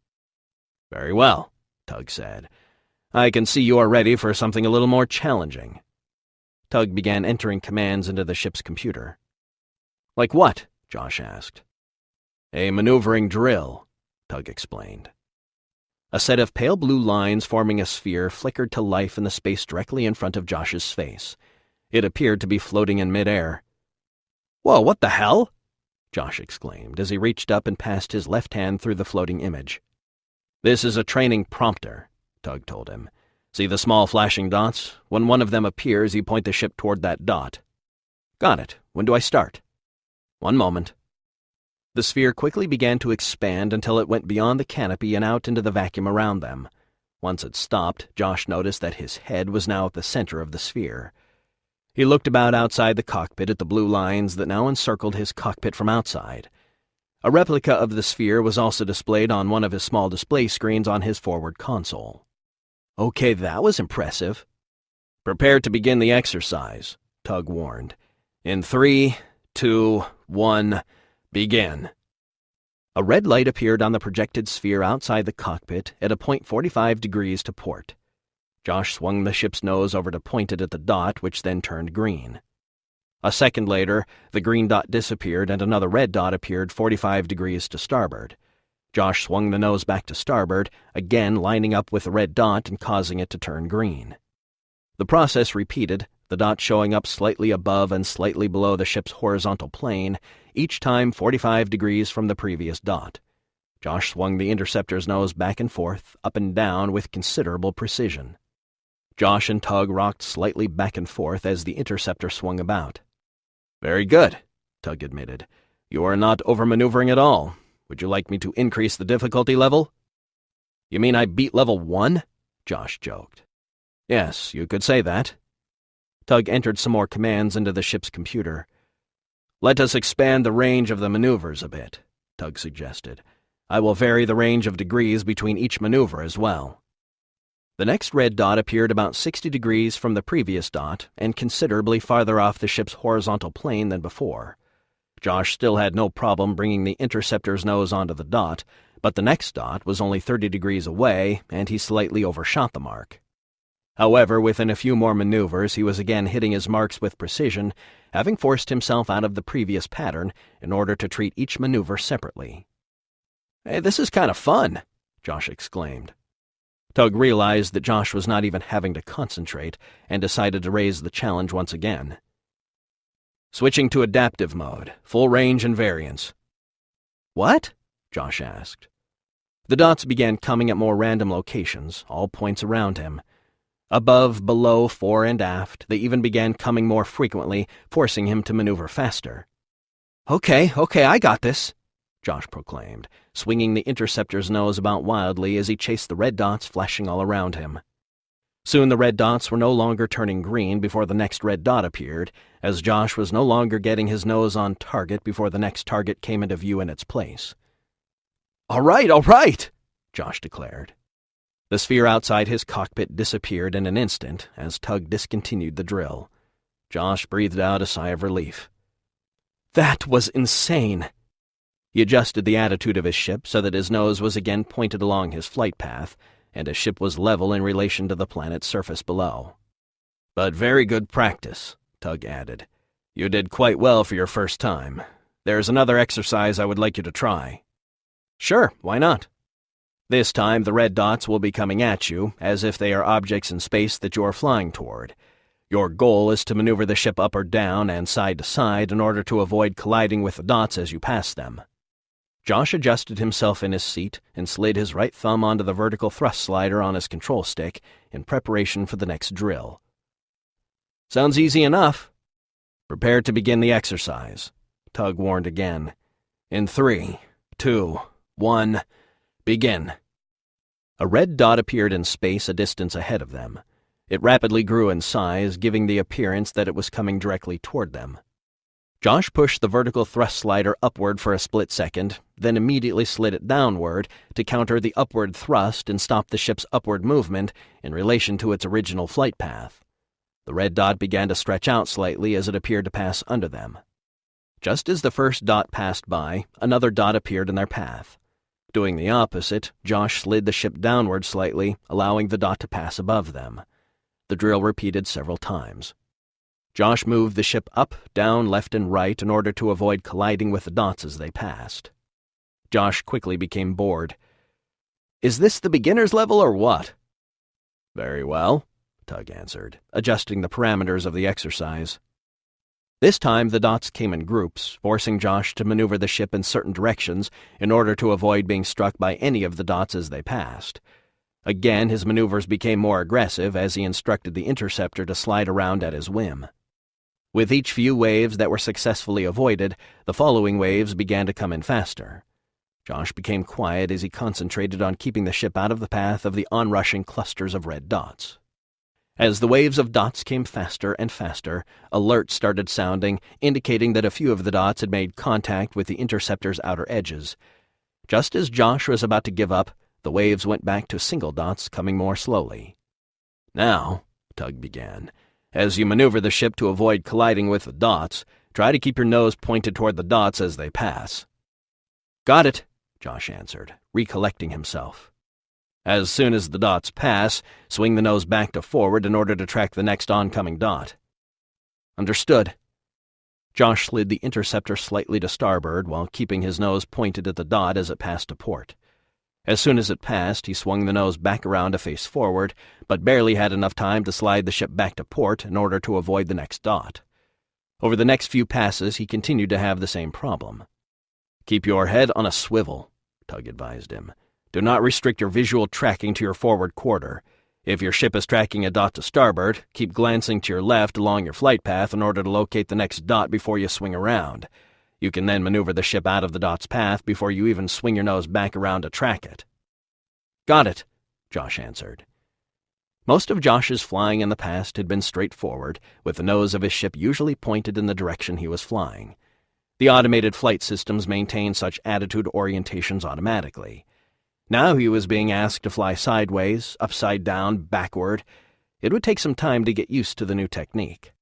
Very well, Tug said. I can see you are ready for something a little more challenging. Tug began entering commands into the ship's computer. Like what? Josh asked. A maneuvering drill, Tug explained. A set of pale blue lines forming a sphere flickered to life in the space directly in front of Josh's face. It appeared to be floating in midair. Whoa, what the hell? Josh exclaimed as he reached up and passed his left hand through the floating image. This is a training prompter, Tug told him. See the small flashing dots? When one of them appears, you point the ship toward that dot. Got it. When do I start? 1 moment. The sphere quickly began to expand until it went beyond the canopy and out into the vacuum around them. Once it stopped, Josh noticed that his head was now at the center of the sphere. He looked about outside the cockpit at the blue lines that now encircled his cockpit from outside. A replica of the sphere was also displayed on one of his small display screens on his forward console. Okay, that was impressive. Prepare to begin the exercise, Tug warned. In 3, 2, 1, begin. A red light appeared on the projected sphere outside the cockpit at a point 45 degrees to port. Josh swung the ship's nose over to point it at the dot, which then turned green. A second later, the green dot disappeared and another red dot appeared 45 degrees to starboard. Josh swung the nose back to starboard, again lining up with the red dot and causing it to turn green. The process repeated, the dot showing up slightly above and slightly below the ship's horizontal plane, each time 45 degrees from the previous dot. Josh swung the interceptor's nose back and forth, up and down with considerable precision. Josh and Tug rocked slightly back and forth as the interceptor swung about. Very good, Tug admitted. You are not overmaneuvering at all. Would you like me to increase the difficulty level? You mean I beat level 1? Josh joked. Yes, you could say that. Tug entered some more commands into the ship's computer. Let us expand the range of the maneuvers a bit, Tug suggested. I will vary the range of degrees between each maneuver as well. The next red dot appeared about 60 degrees from the previous dot and considerably farther off the ship's horizontal plane than before. Josh still had no problem bringing the interceptor's nose onto the dot, but the next dot was only 30 degrees away, and he slightly overshot the mark. However, within a few more maneuvers, he was again hitting his marks with precision, having forced himself out of the previous pattern in order to treat each maneuver separately. Hey, this is kind of fun, Josh exclaimed. Tug realized that Josh was not even having to concentrate and decided to raise the challenge once again. Switching to adaptive mode, full range and variance. What? Josh asked. The dots began coming at more random locations, all points around him. Above, below, fore, and aft, they even began coming more frequently, forcing him to maneuver faster. Okay, I got this, Josh proclaimed, swinging the interceptor's nose about wildly as he chased the red dots flashing all around him. Soon the red dots were no longer turning green before the next red dot appeared, as Josh was no longer getting his nose on target before the next target came into view in its place. All right, Josh declared. The sphere outside his cockpit disappeared in an instant as Tug discontinued the drill. Josh breathed out a sigh of relief. That was insane. He adjusted the attitude of his ship so that his nose was again pointed along his flight path, and his ship was level in relation to the planet's surface below. But very good practice, Tug added. You did quite well for your first time. There's another exercise I would like you to try." "Sure, why not?" "This time the red dots will be coming at you, as if they are objects in space that you are flying toward. Your goal is to maneuver the ship up or down and side to side in order to avoid colliding with the dots as you pass them." Josh adjusted himself in his seat and slid his right thumb onto the vertical thrust slider on his control stick in preparation for the next drill. "Sounds easy enough." "Prepare to begin the exercise," Tug warned again. "In 3, 2, 1, begin." A red dot appeared in space a distance ahead of them. It rapidly grew in size, giving the appearance that it was coming directly toward them. Josh pushed the vertical thrust slider upward for a split second, then immediately slid it downward to counter the upward thrust and stop the ship's upward movement in relation to its original flight path. The red dot began to stretch out slightly as it appeared to pass under them. Just as the first dot passed by, another dot appeared in their path. Doing the opposite, Josh slid the ship downward slightly, allowing the dot to pass above them. The drill repeated several times. Josh moved the ship up, down, left, and right in order to avoid colliding with the dots as they passed. Josh quickly became bored. "Is this the beginner's level or what?" "Very well," Tug answered, adjusting the parameters of the exercise. This time the dots came in groups, forcing Josh to maneuver the ship in certain directions in order to avoid being struck by any of the dots as they passed. Again, his maneuvers became more aggressive as he instructed the interceptor to slide around at his whim. With each few waves that were successfully avoided, the following waves began to come in faster. Josh became quiet as he concentrated on keeping the ship out of the path of the onrushing clusters of red dots. As the waves of dots came faster and faster, alerts started sounding, indicating that a few of the dots had made contact with the interceptor's outer edges. Just as Josh was about to give up, the waves went back to single dots, coming more slowly. "Now," Tug began, "as you maneuver the ship to avoid colliding with the dots, try to keep your nose pointed toward the dots as they pass." "Got it," Josh answered, recollecting himself. "As soon as the dots pass, swing the nose back to forward in order to track the next oncoming dot." "Understood." Josh slid the interceptor slightly to starboard while keeping his nose pointed at the dot as it passed to port. As soon as it passed, he swung the nose back around to face forward, but barely had enough time to slide the ship back to port in order to avoid the next dot. Over the next few passes, he continued to have the same problem. "Keep your head on a swivel," Tug advised him. "Do not restrict your visual tracking to your forward quarter. If your ship is tracking a dot to starboard, keep glancing to your left along your flight path in order to locate the next dot before you swing around. You can then maneuver the ship out of the dot's path before you even swing your nose back around to track it." "Got it," Josh answered. Most of Josh's flying in the past had been straightforward, with the nose of his ship usually pointed in the direction he was flying. The automated flight systems maintained such attitude orientations automatically. Now he was being asked to fly sideways, upside down, backward. It would take some time to get used to the new technique.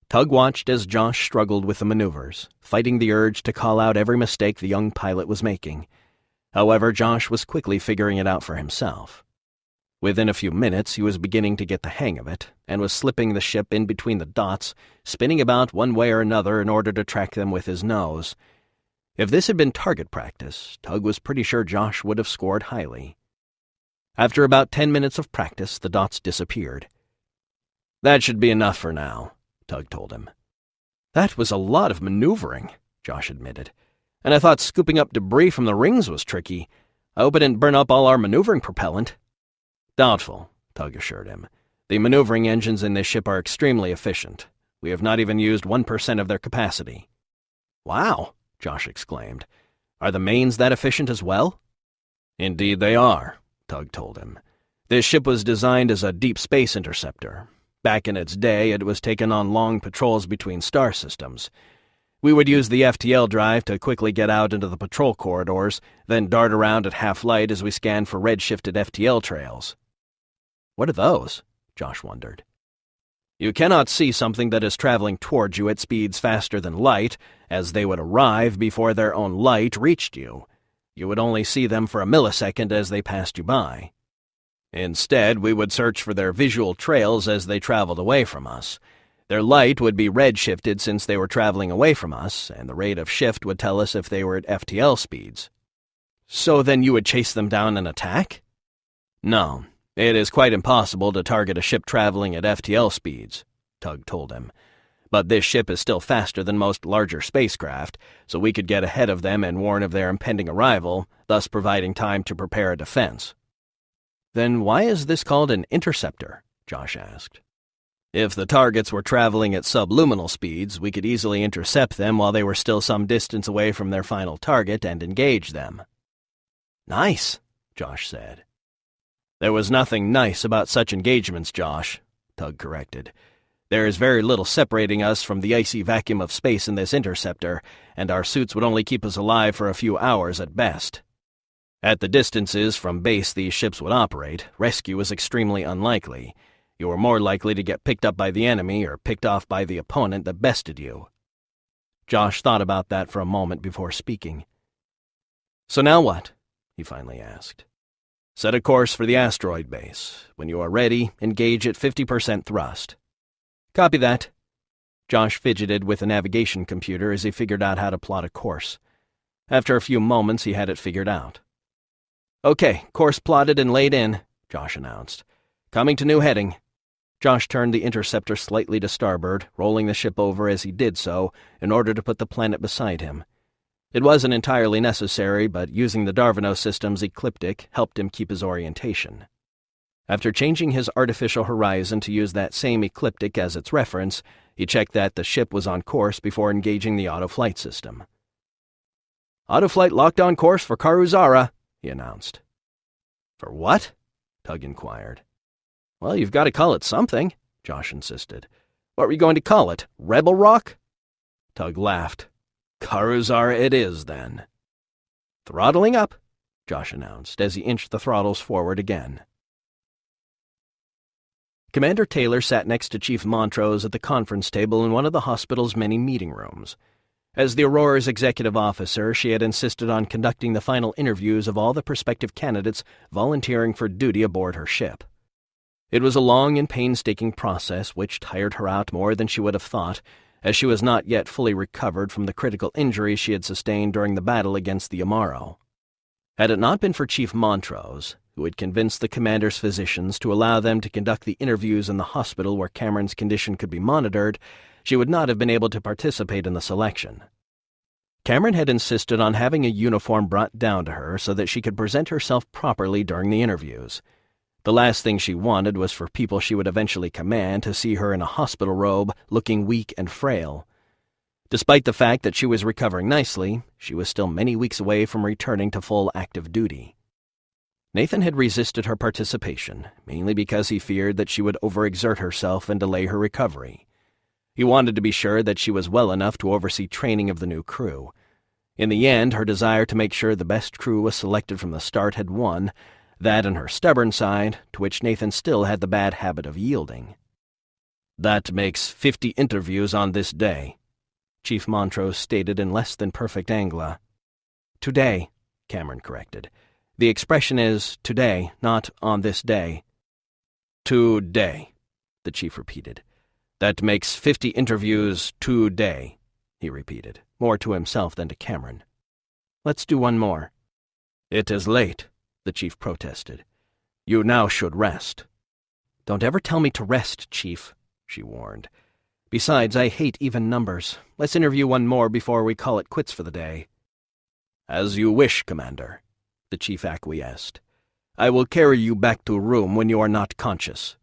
Tug watched as Josh struggled with the maneuvers, fighting the urge to call out every mistake the young pilot was making. However, Josh was quickly figuring it out for himself. Within a few minutes, he was beginning to get the hang of it, and was slipping the ship in between the dots, spinning about one way or another in order to track them with his nose. If this had been target practice, Tug was pretty sure Josh would have scored highly. After about 10 minutes of practice, the dots disappeared. "That should be enough for now," Tug told him. "That was a lot of maneuvering," Josh admitted. "And I thought scooping up debris from the rings was tricky. I hope I didn't burn up all our maneuvering propellant." "Doubtful," Tug assured him. "The maneuvering engines in this ship are extremely efficient. We have not even used 1% of their capacity." "Wow," Josh exclaimed. "Are the mains that efficient as well?" "Indeed they are," Tug told him. "This ship was designed as a deep space interceptor. Back in its day, it was taken on long patrols between star systems. We would use the FTL drive to quickly get out into the patrol corridors, then dart around at half-light as we scanned for red-shifted FTL trails." "What are those?" Josh wondered. "You cannot see something that is traveling towards you at speeds faster than light, as they would arrive before their own light reached you. You would only see them for a millisecond as they passed you by. Instead, we would search for their visual trails as they traveled away from us. Their light would be red-shifted since they were traveling away from us, and the rate of shift would tell us if they were at FTL speeds. So then you would chase them down and attack? No, it is quite impossible to target a ship traveling at FTL speeds, Tug told him. But this ship is still faster than most larger spacecraft, so we could get ahead of them and warn of their impending arrival, thus providing time to prepare a defense. Then why is this called an interceptor? Josh asked. If the targets were traveling at subluminal speeds, we could easily intercept them while they were still some distance away from their final target and engage them. Nice, Josh said. There was nothing nice about such engagements, Josh, Tug corrected. There is very little separating us from the icy vacuum of space in this interceptor, and our suits would only keep us alive for a few hours at best. At the distances from base these ships would operate, rescue is extremely unlikely. You were more likely to get picked up by the enemy or picked off by the opponent that bested you. Josh thought about that for a moment before speaking. So now what? He finally asked. Set a course for the asteroid base. When you are ready, engage at 50% thrust. Copy that. Josh fidgeted with the navigation computer as he figured out how to plot a course. After a few moments, he had it figured out. Okay, course plotted and laid in, Josh announced. Coming to new heading. Josh turned the interceptor slightly to starboard, rolling the ship over as he did so in order to put the planet beside him. It wasn't entirely necessary, but using the Darvino system's ecliptic helped him keep his orientation. After changing his artificial horizon to use that same ecliptic as its reference, he checked that the ship was on course before engaging the autoflight system. Autoflight locked on course for Karuzara, he announced. For what? Tug inquired. Well, you've got to call it something, Josh insisted. What were you going to call it? Rebel Rock? Tug laughed. Karuzara it is, then. Throttling up, Josh announced as he inched the throttles forward again. Commander Taylor sat next to Chief Montrose at the conference table in one of the hospital's many meeting rooms. As the Aurora's executive officer, she had insisted on conducting the final interviews of all the prospective candidates volunteering for duty aboard her ship. It was a long and painstaking process which tired her out more than she would have thought, as she was not yet fully recovered from the critical injuries she had sustained during the battle against the Amaro. Had it not been for Chief Montrose, who had convinced the commander's physicians to allow them to conduct the interviews in the hospital where Cameron's condition could be monitored, she would not have been able to participate in the selection. Cameron had insisted on having a uniform brought down to her so that she could present herself properly during the interviews. The last thing she wanted was for people she would eventually command to see her in a hospital robe, looking weak and frail. Despite the fact that she was recovering nicely, she was still many weeks away from returning to full active duty. Nathan had resisted her participation, mainly because he feared that she would overexert herself and delay her recovery. He wanted to be sure that she was well enough to oversee training of the new crew. In the end, her desire to make sure the best crew was selected from the start had won, that and her stubborn side, to which Nathan still had the bad habit of yielding. That makes 50 interviews on this day, Chief Montrose stated in less than perfect Angla. Today, Cameron corrected. The expression is today, not on this day. Today, the chief repeated. That makes 50 interviews today, he repeated, more to himself than to Cameron. Let's do one more. It is late, the chief protested. You now should rest. Don't ever tell me to rest, Chief, she warned. Besides, I hate even numbers. Let's interview one more before we call it quits for the day. As you wish, Commander, the chief acquiesced. I will carry you back to room when you are not conscious,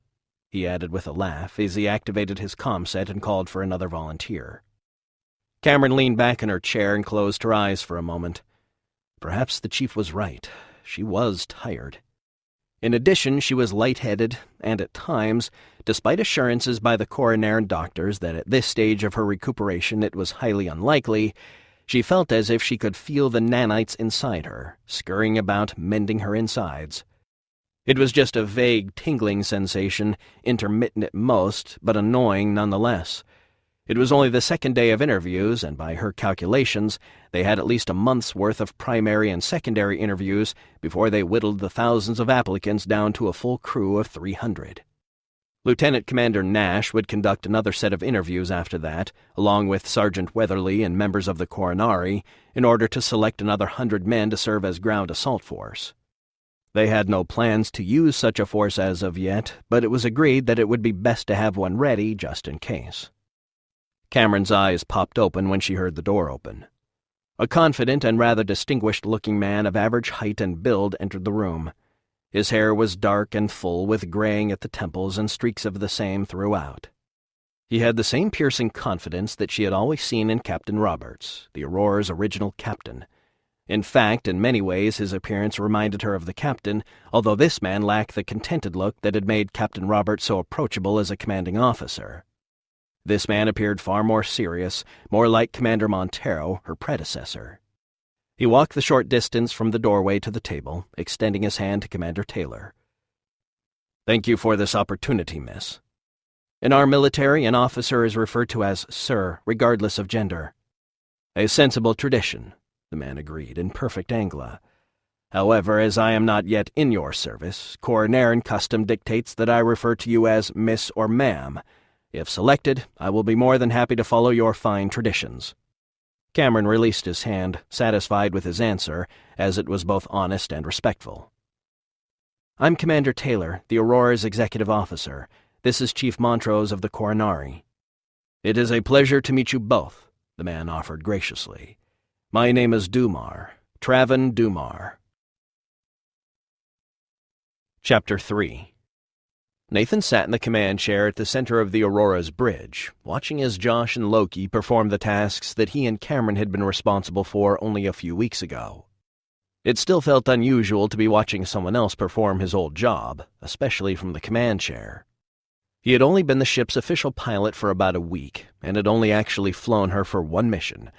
he added with a laugh as he activated his comm set and called for another volunteer. Cameron leaned back in her chair and closed her eyes for a moment. Perhaps the chief was right. She was tired. In addition, she was lightheaded, and at times, despite assurances by the Corinari doctors that at this stage of her recuperation it was highly unlikely, she felt as if she could feel the nanites inside her, scurrying about, mending her insides. It was just a vague, tingling sensation, intermittent at most, but annoying nonetheless. It was only the second day of interviews, and by her calculations, they had at least a month's worth of primary and secondary interviews before they whittled the thousands of applicants down to a full crew of 300. Lieutenant Commander Nash would conduct another set of interviews after that, along with Sergeant Weatherly and members of the Corinari, in order to select another 100 men to serve as ground assault force. They had no plans to use such a force as of yet, but it was agreed that it would be best to have one ready just in case. Cameron's eyes popped open when she heard the door open. A confident and rather distinguished-looking man of average height and build entered the room. His hair was dark and full, with graying at the temples and streaks of the same throughout. He had the same piercing confidence that she had always seen in Captain Roberts, the Aurora's original captain. In fact, in many ways his appearance reminded her of the captain, although this man lacked the contented look that had made Captain Roberts so approachable as a commanding officer. This man appeared far more serious, more like Commander Montero, her predecessor. He walked the short distance from the doorway to the table, extending his hand to Commander Taylor. "Thank you for this opportunity, miss. In our military, an officer is referred to as Sir, regardless of gender." "A sensible tradition," the man agreed, in perfect Angla. "However, as I am not yet in your service, Corinarian custom dictates that I refer to you as Miss or Ma'am. If selected, I will be more than happy to follow your fine traditions." Cameron released his hand, satisfied with his answer, as it was both honest and respectful. "I'm Commander Taylor, the Aurora's executive officer. This is Chief Montrose of the Corinari." "It is a pleasure to meet you both," the man offered graciously. "My name is Dumar, Traven Dumar." Chapter 3. Nathan sat in the command chair at the center of the Aurora's bridge, watching as Josh and Loki performed the tasks that he and Cameron had been responsible for only a few weeks ago. It still felt unusual to be watching someone else perform his old job, especially from the command chair. He had only been the ship's official pilot for about a week, and had only actually flown her for one mission.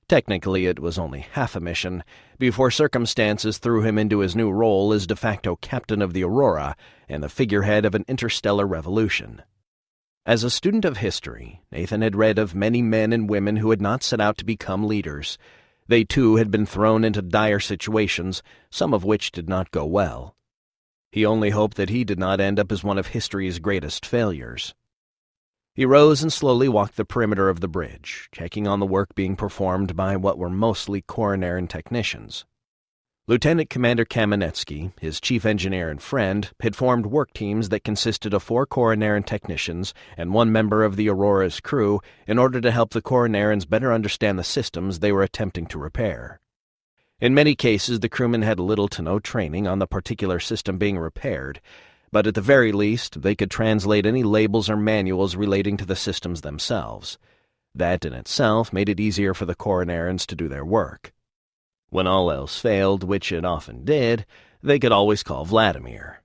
Technically, it was only half a mission, before circumstances threw him into his new role as de facto captain of the Aurora and the figurehead of an interstellar revolution. As a student of history, Nathan had read of many men and women who had not set out to become leaders. They, too, had been thrown into dire situations, some of which did not go well. He only hoped that he did not end up as one of history's greatest failures. He rose and slowly walked the perimeter of the bridge, checking on the work being performed by what were mostly Corinarian technicians. Lieutenant Commander Kamenetsky, his chief engineer and friend, had formed work teams that consisted of 4 Corinarian technicians and 1 member of the Aurora's crew in order to help the Corinarians better understand the systems they were attempting to repair. In many cases, the crewmen had little to no training on the particular system being repaired, but at the very least, they could translate any labels or manuals relating to the systems themselves. That in itself made it easier for the Corinarians to do their work. When all else failed, which it often did, they could always call Vladimir.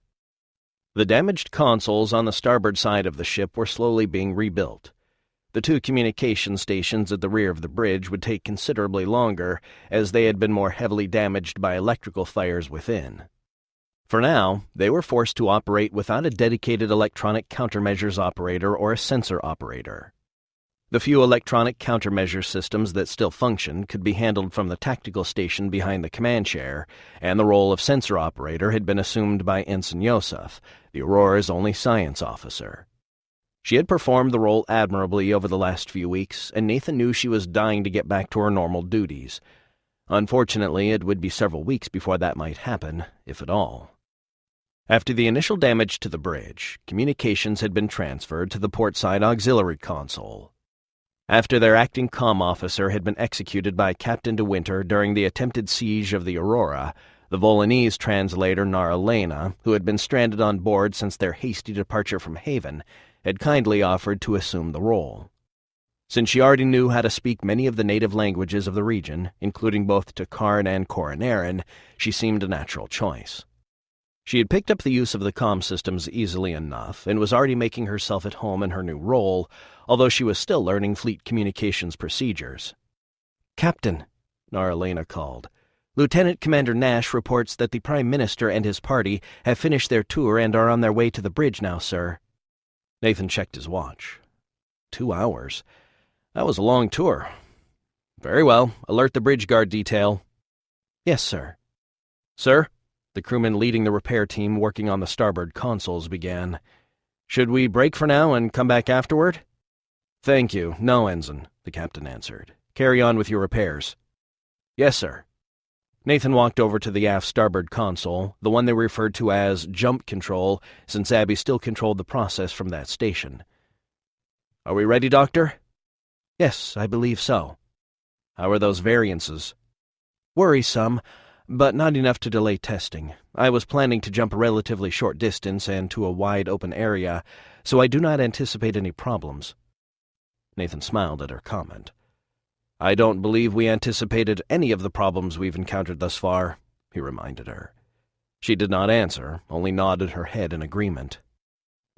The damaged consoles on the starboard side of the ship were slowly being rebuilt. The 2 communication stations at the rear of the bridge would take considerably longer, as they had been more heavily damaged by electrical fires within. For now, they were forced to operate without a dedicated electronic countermeasures operator or a sensor operator. The few electronic countermeasure systems that still functioned could be handled from the tactical station behind the command chair, and the role of sensor operator had been assumed by Ensign Yosef, the Aurora's only science officer. She had performed the role admirably over the last few weeks, and Nathan knew she was dying to get back to her normal duties. Unfortunately, it would be several weeks before that might happen, if at all. After the initial damage to the bridge, communications had been transferred to the portside auxiliary console. After their acting comm officer had been executed by Captain de Winter during the attempted siege of the Aurora, the Volanese translator Nara Lena, who had been stranded on board since their hasty departure from Haven, had kindly offered to assume the role. Since she already knew how to speak many of the native languages of the region, including both Takarn and Corinarian, she seemed a natural choice. She had picked up the use of the comm systems easily enough and was already making herself at home in her new role, although she was still learning fleet communications procedures. "Captain," Naralena called, "Lieutenant Commander Nash reports that the Prime Minister and his party have finished their tour and are on their way to the bridge now, sir." Nathan checked his watch. 2 hours. That was a long tour. "Very well. Alert the bridge guard detail." "Yes, sir." "Sir?" The crewman leading the repair team working on the starboard consoles began. Should we break for now and come back afterward? Thank you. No, Ensign, the captain answered. Carry on with your repairs. Yes, sir. Nathan walked over to the aft starboard console, the one they referred to as jump control, since Abby still controlled the process from that station. Are we ready, Doctor? Yes, I believe so. How are those variances? Worrisome, but not enough to delay testing. I was planning to jump a relatively short distance and to a wide open area, so I do not anticipate any problems. Nathan smiled at her comment. I don't believe we anticipated any of the problems we've encountered thus far, he reminded her. She did not answer, only nodded her head in agreement.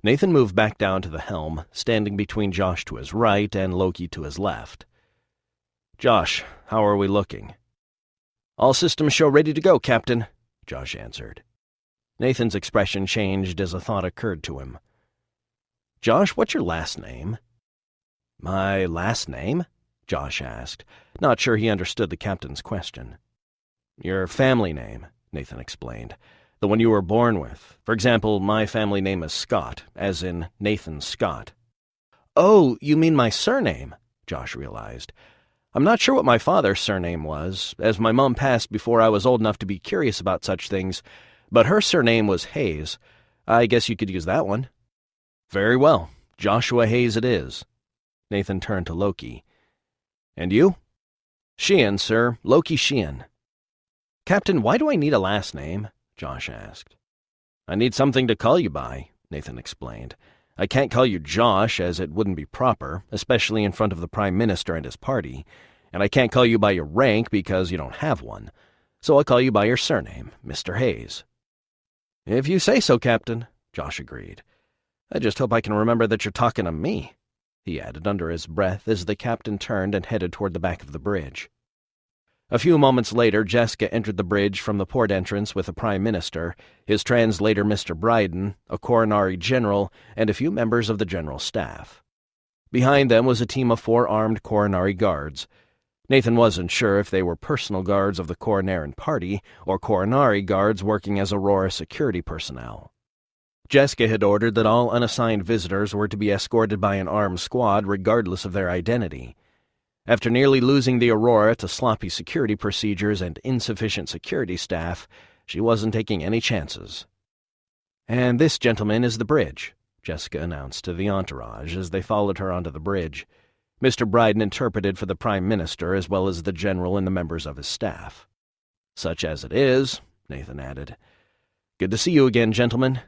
Nathan moved back down to the helm, standing between Josh to his right and Loki to his left. Josh, how are we looking? All systems show ready to go, Captain, Josh answered. Nathan's expression changed as a thought occurred to him. Josh, what's your last name? My last name? Josh asked, not sure he understood the captain's question. Your family name, Nathan explained. The one you were born with. For example, my family name is Scott, as in Nathan Scott. Oh, you mean my surname, Josh realized. I'm not sure what my father's surname was, as my mom passed before I was old enough to be curious about such things, but her surname was Hayes. I guess you could use that one. Very well. Joshua Hayes it is. Nathan turned to Loki. And you? Sheehan, sir. Loki Sheehan. Captain, why do I need a last name? Josh asked. I need something to call you by, Nathan explained. I can't call you Josh, as it wouldn't be proper, especially in front of the Prime Minister and his party, and I can't call you by your rank because you don't have one, so I'll call you by your surname, Mr. Hayes. If you say so, Captain, Josh agreed. I just hope I can remember that you're talking to me, he added under his breath as the captain turned and headed toward the back of the bridge. A few moments later, Jessica entered the bridge from the port entrance with the Prime Minister, his translator Mr. Bryden, a Corinari general, and a few members of the general staff. Behind them was a team of 4 armed Corinari guards. Nathan wasn't sure if they were personal guards of the Corinaran party or Corinari guards working as Aurora security personnel. Jessica had ordered that all unassigned visitors were to be escorted by an armed squad regardless of their identity. After nearly losing the Aurora to sloppy security procedures and insufficient security staff, she wasn't taking any chances. And this, gentleman, is the bridge, Jessica announced to the entourage as they followed her onto the bridge. Mr. Bryden interpreted for the Prime Minister as well as the General and the members of his staff. Such as it is, Nathan added. Good to see you again, gentlemen.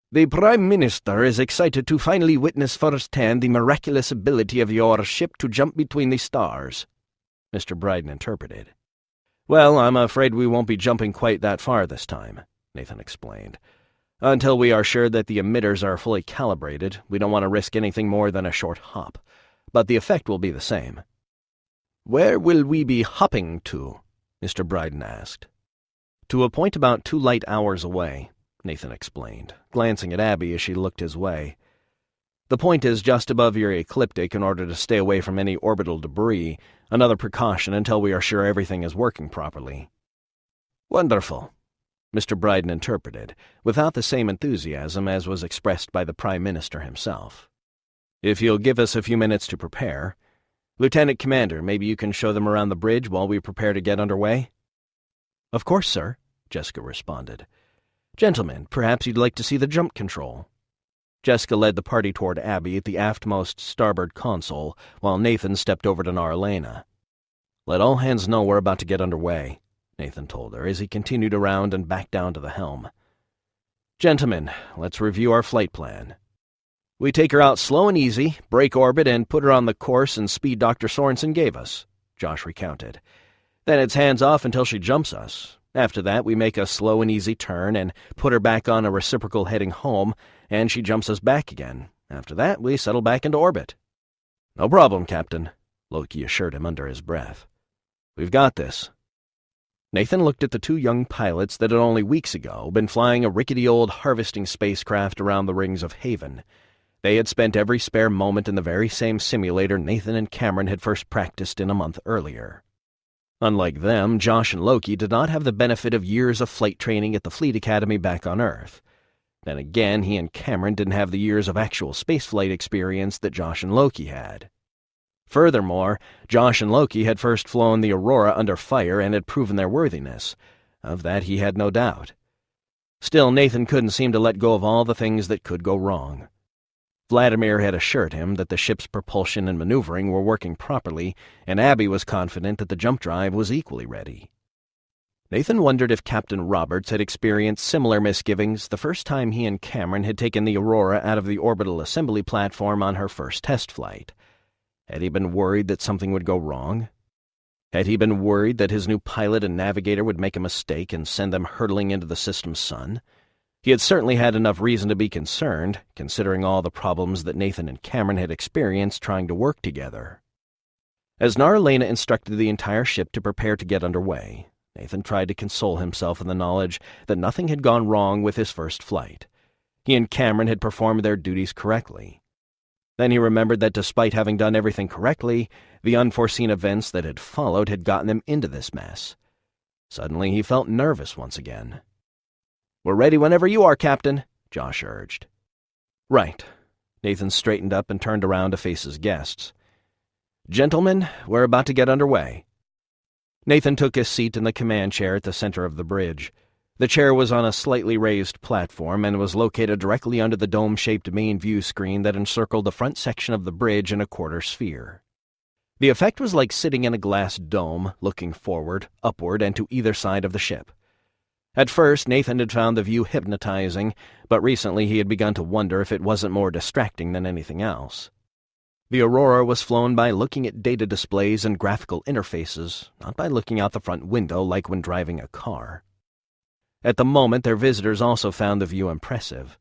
The Prime Minister is excited to finally witness firsthand the miraculous ability of your ship to jump between the stars, Mr. Bryden interpreted. Well, I'm afraid we won't be jumping quite that far this time, Nathan explained. Until we are sure that the emitters are fully calibrated, we don't want to risk anything more than a short hop. But the effect will be the same. Where will we be hopping to? Mr. Bryden asked. To a point about 2 light hours away, Nathan explained, glancing at Abby as she looked his way. The point is just above your ecliptic in order to stay away from any orbital debris, another precaution until we are sure everything is working properly. Wonderful, Mr. Bryden interpreted, without the same enthusiasm as was expressed by the Prime Minister himself. If you'll give us a few minutes to prepare. Lieutenant Commander, maybe you can show them around the bridge while we prepare to get underway? Of course, sir, Jessica responded. Gentlemen, perhaps you'd like to see the jump control. Jessica led the party toward Abby at the aftmost starboard console, while Nathan stepped over to Narlena. Let all hands know we're about to get underway, Nathan told her as he continued around and back down to the helm. Gentlemen, let's review our flight plan. We take her out slow and easy, break orbit, and put her on the course and speed Dr. Sorensen gave us, Josh recounted. Then it's hands off until she jumps us. After that, we make a slow and easy turn and put her back on a reciprocal heading home, and she jumps us back again. After that, we settle back into orbit. No problem, Captain, Loki assured him under his breath. We've got this. Nathan looked at the 2 young pilots that had only weeks ago been flying a rickety old harvesting spacecraft around the rings of Haven. They had spent every spare moment in the very same simulator Nathan and Cameron had first practiced in a month earlier. Unlike them, Josh and Loki did not have the benefit of years of flight training at the Fleet Academy back on Earth. Then again, he and Cameron didn't have the years of actual spaceflight experience that Josh and Loki had. Furthermore, Josh and Loki had first flown the Aurora under fire and had proven their worthiness. Of that he had no doubt. Still, Nathan couldn't seem to let go of all the things that could go wrong. Vladimir had assured him that the ship's propulsion and maneuvering were working properly, and Abby was confident that the jump drive was equally ready. Nathan wondered if Captain Roberts had experienced similar misgivings the first time he and Cameron had taken the Aurora out of the orbital assembly platform on her first test flight. Had he been worried that something would go wrong? Had he been worried that his new pilot and navigator would make a mistake and send them hurtling into the system's sun? He had certainly had enough reason to be concerned, considering all the problems that Nathan and Cameron had experienced trying to work together. As Narlena instructed the entire ship to prepare to get underway, Nathan tried to console himself in the knowledge that nothing had gone wrong with his first flight. He and Cameron had performed their duties correctly. Then he remembered that despite having done everything correctly, the unforeseen events that had followed had gotten them into this mess. Suddenly he felt nervous once again. "We're ready whenever you are, Captain," Josh urged. "Right." Nathan straightened up and turned around to face his guests. "Gentlemen, we're about to get underway." Nathan took his seat in the command chair at the center of the bridge. The chair was on a slightly raised platform and was located directly under the dome-shaped main view screen that encircled the front section of the bridge in a quarter sphere. The effect was like sitting in a glass dome, looking forward, upward, and to either side of the ship. At first, Nathan had found the view hypnotizing, but recently he had begun to wonder if it wasn't more distracting than anything else. The Aurora was flown by looking at data displays and graphical interfaces, not by looking out the front window like when driving a car. At the moment, their visitors also found the view impressive.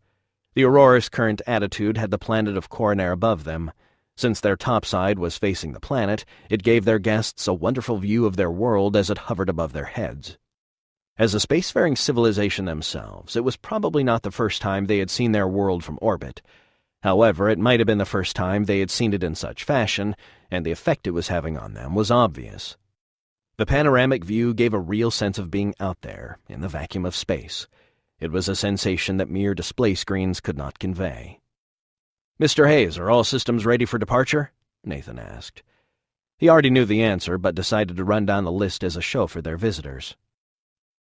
The Aurora's current attitude had the planet of Corinari above them. Since their topside was facing the planet, it gave their guests a wonderful view of their world as it hovered above their heads. As a spacefaring civilization themselves, it was probably not the first time they had seen their world from orbit. However, it might have been the first time they had seen it in such fashion, and the effect it was having on them was obvious. The panoramic view gave a real sense of being out there, in the vacuum of space. It was a sensation that mere display screens could not convey. "Mr. Hayes, are all systems ready for departure?" Nathan asked. He already knew the answer, but decided to run down the list as a show for their visitors.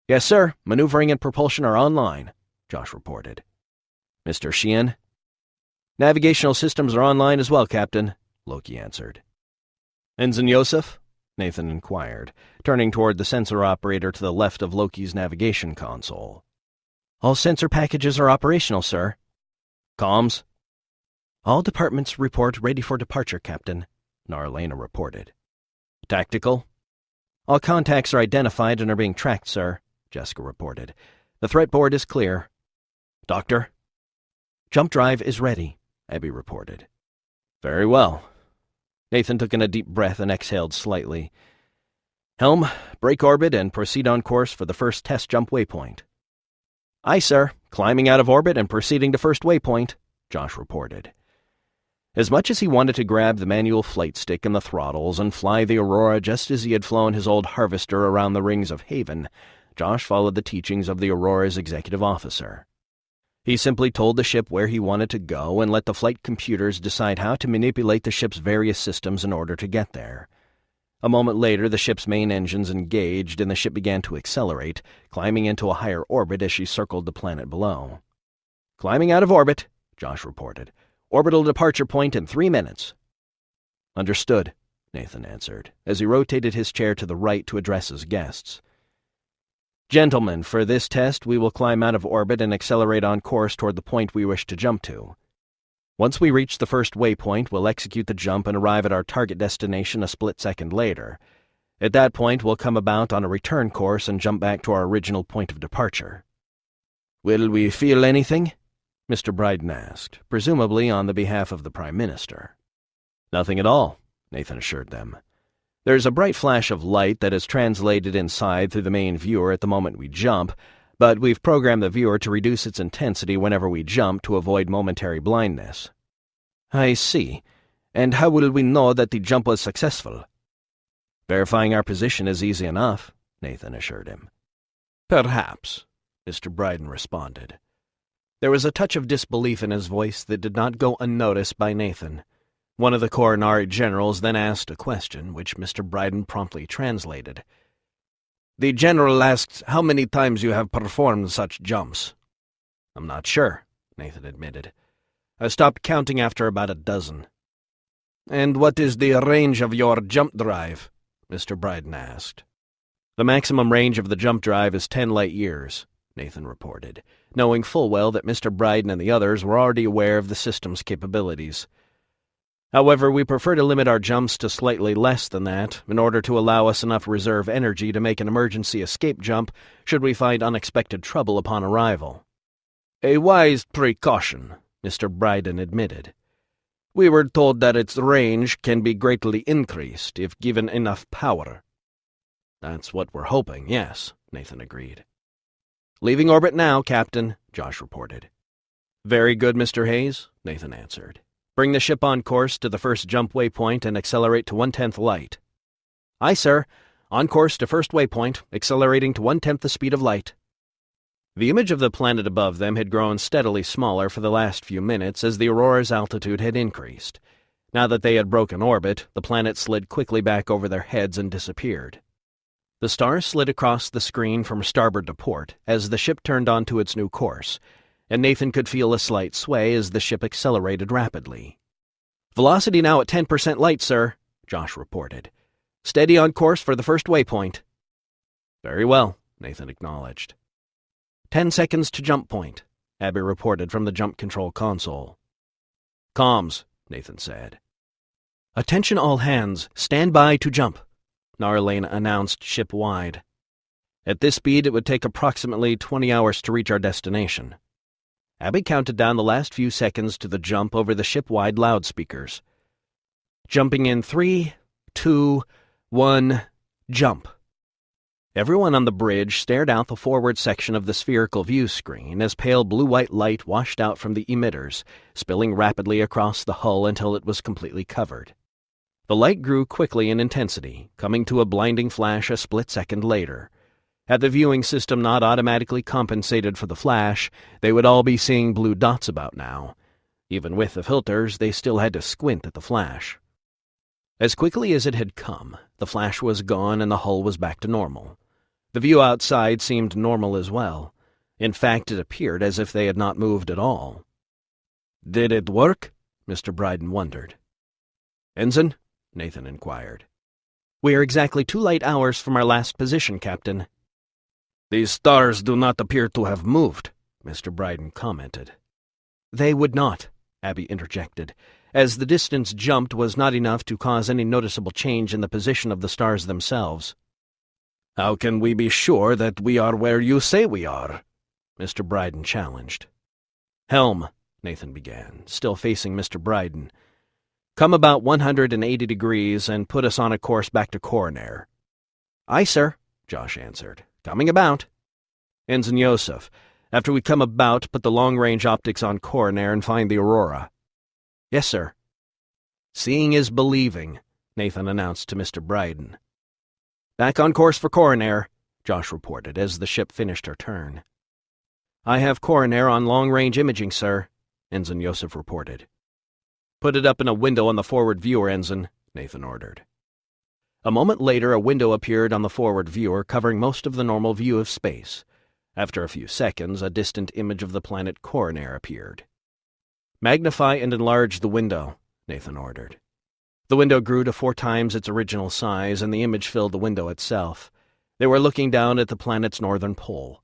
"Yes, sir. Maneuvering and propulsion are online," Josh reported. "Mr. Sheehan?" "Navigational systems are online as well, Captain," Loki answered. "Ensign Yosef?" Nathan inquired, turning toward the sensor operator to the left of Loki's navigation console. "All sensor packages are operational, sir." "Comms?" "All departments report ready for departure, Captain," Narlena reported. "Tactical?" "All contacts are identified and are being tracked, sir," Jessica reported. "The threat board is clear." "Doctor?" "Jump drive is ready," Abby reported. "Very well." Nathan took in a deep breath and exhaled slightly. "Helm, break orbit and proceed on course for the first test jump waypoint." "Aye, sir. Climbing out of orbit and proceeding to first waypoint," Josh reported. As much as he wanted to grab the manual flight stick and the throttles and fly the Aurora just as he had flown his old Harvester around the rings of Haven, Josh followed the teachings of the Aurora's executive officer. He simply told the ship where he wanted to go and let the flight computers decide how to manipulate the ship's various systems in order to get there. A moment later, the ship's main engines engaged and the ship began to accelerate, climbing into a higher orbit as she circled the planet below. "Climbing out of orbit," Josh reported. "Orbital departure point in 3 minutes." "Understood," Nathan answered, as he rotated his chair to the right to address his guests. "Gentlemen, for this test, we will climb out of orbit and accelerate on course toward the point we wish to jump to. Once we reach the first waypoint, we'll execute the jump and arrive at our target destination a split second later. At that point, we'll come about on a return course and jump back to our original point of departure." "Will we feel anything?" Mr. Bryden asked, presumably on the behalf of the Prime Minister. "Nothing at all," Nathan assured them. "There's a bright flash of light that is translated inside through the main viewer at the moment we jump, but we've programmed the viewer to reduce its intensity whenever we jump to avoid momentary blindness." "I see. And how will we know that the jump was successful?" "Verifying our position is easy enough," Nathan assured him. "Perhaps," Mr. Bryden responded. There was a touch of disbelief in his voice that did not go unnoticed by Nathan. One of the Corinari generals then asked a question, which Mr. Bryden promptly translated. The general asks how many times you have performed such jumps. I'm not sure, Nathan admitted. I stopped counting after about a dozen. And what is the range of your jump drive? Mr. Bryden asked. The maximum range of the jump drive is 10 light years, Nathan reported, knowing full well that Mr. Bryden and the others were already aware of the system's capabilities. However, we prefer to limit our jumps to slightly less than that in order to allow us enough reserve energy to make an emergency escape jump should we find unexpected trouble upon arrival. A wise precaution, Mr. Bryden admitted. We were told that its range can be greatly increased if given enough power. That's what we're hoping, yes, Nathan agreed. Leaving orbit now, Captain, Josh reported. Very good, Mr. Hayes, Nathan answered. Bring the ship on course to the first jump waypoint and accelerate to 1/10 light. Aye, sir. On course to first waypoint, accelerating to 1/10 the speed of light. The image of the planet above them had grown steadily smaller for the last few minutes as the Aurora's altitude had increased. Now that they had broken orbit, the planet slid quickly back over their heads and disappeared. The stars slid across the screen from starboard to port as the ship turned onto its new course, and Nathan could feel a slight sway as the ship accelerated rapidly. Velocity now at 10% light, sir, Josh reported. Steady on course for the first waypoint. Very well, Nathan acknowledged. 10 seconds to jump point, Abby reported from the jump control console. Comms, Nathan said. Attention all hands, stand by to jump, Narlane announced ship-wide. At this speed, it would take approximately 20 hours to reach our destination. Abby counted down the last few seconds to the jump over the ship-wide loudspeakers. Jumping in 3, 2, 1, jump. Everyone on the bridge stared out the forward section of the spherical view screen as pale blue-white light washed out from the emitters, spilling rapidly across the hull until it was completely covered. The light grew quickly in intensity, coming to a blinding flash a split second later. Had the viewing system not automatically compensated for the flash, they would all be seeing blue dots about now. Even with the filters, they still had to squint at the flash. As quickly as it had come, the flash was gone and the hull was back to normal. The view outside seemed normal as well. In fact, it appeared as if they had not moved at all. Did it work? Mr. Bryden wondered. Ensign? Nathan inquired. We are exactly 2 light hours from our last position, Captain. These stars do not appear to have moved, Mr. Bryden commented. They would not, Abby interjected, as the distance jumped was not enough to cause any noticeable change in the position of the stars themselves. How can we be sure that we are where you say we are? Mr. Bryden challenged. Helm, Nathan began, still facing Mr. Bryden. Come about 180 degrees and put us on a course back to Corinari. Aye, sir, Josh answered. Coming about. Ensign Yosef, after we come about, put the long-range optics on Corinari and find the Aurora. Yes, sir. Seeing is believing, Nathan announced to Mr. Bryden. Back on course for Corinari, Josh reported as the ship finished her turn. I have Corinari on long-range imaging, sir, Ensign Yosef reported. Put it up in a window on the forward viewer, Ensign, Nathan ordered. A moment later, a window appeared on the forward viewer, covering most of the normal view of space. After a few seconds, a distant image of the planet Corinari appeared. Magnify and enlarge the window, Nathan ordered. The window grew to 4 times its original size, and the image filled the window itself. They were looking down at the planet's northern pole.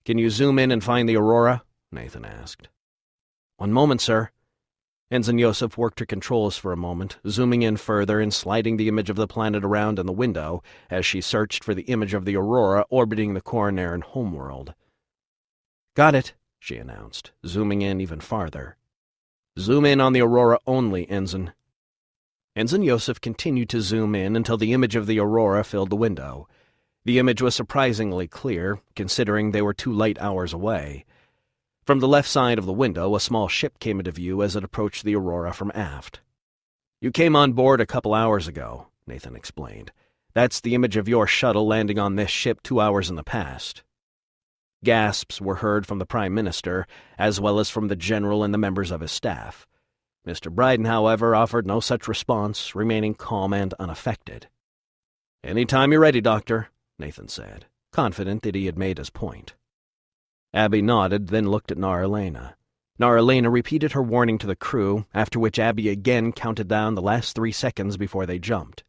Can you zoom in and find the Aurora? Nathan asked. One moment, sir. Ensign Yosef worked her controls for a moment, zooming in further and sliding the image of the planet around in the window as she searched for the image of the Aurora orbiting the Corinari homeworld. Got it, she announced, zooming in even farther. Zoom in on the Aurora only, Ensign. Ensign Yosef continued to zoom in until the image of the Aurora filled the window. The image was surprisingly clear, considering they were 2 light hours away. From the left side of the window, a small ship came into view as it approached the Aurora from aft. You came on board a couple hours ago, Nathan explained. That's the image of your shuttle landing on this ship 2 hours in the past. Gasps were heard from the Prime Minister, as well as from the General and the members of his staff. Mr. Bryden, however, offered no such response, remaining calm and unaffected. "Any time you're ready, Doctor," Nathan said, confident that he had made his point. Abby nodded, then looked at Naralena. Naralena repeated her warning to the crew, after which Abby again counted down the last 3 seconds before they jumped.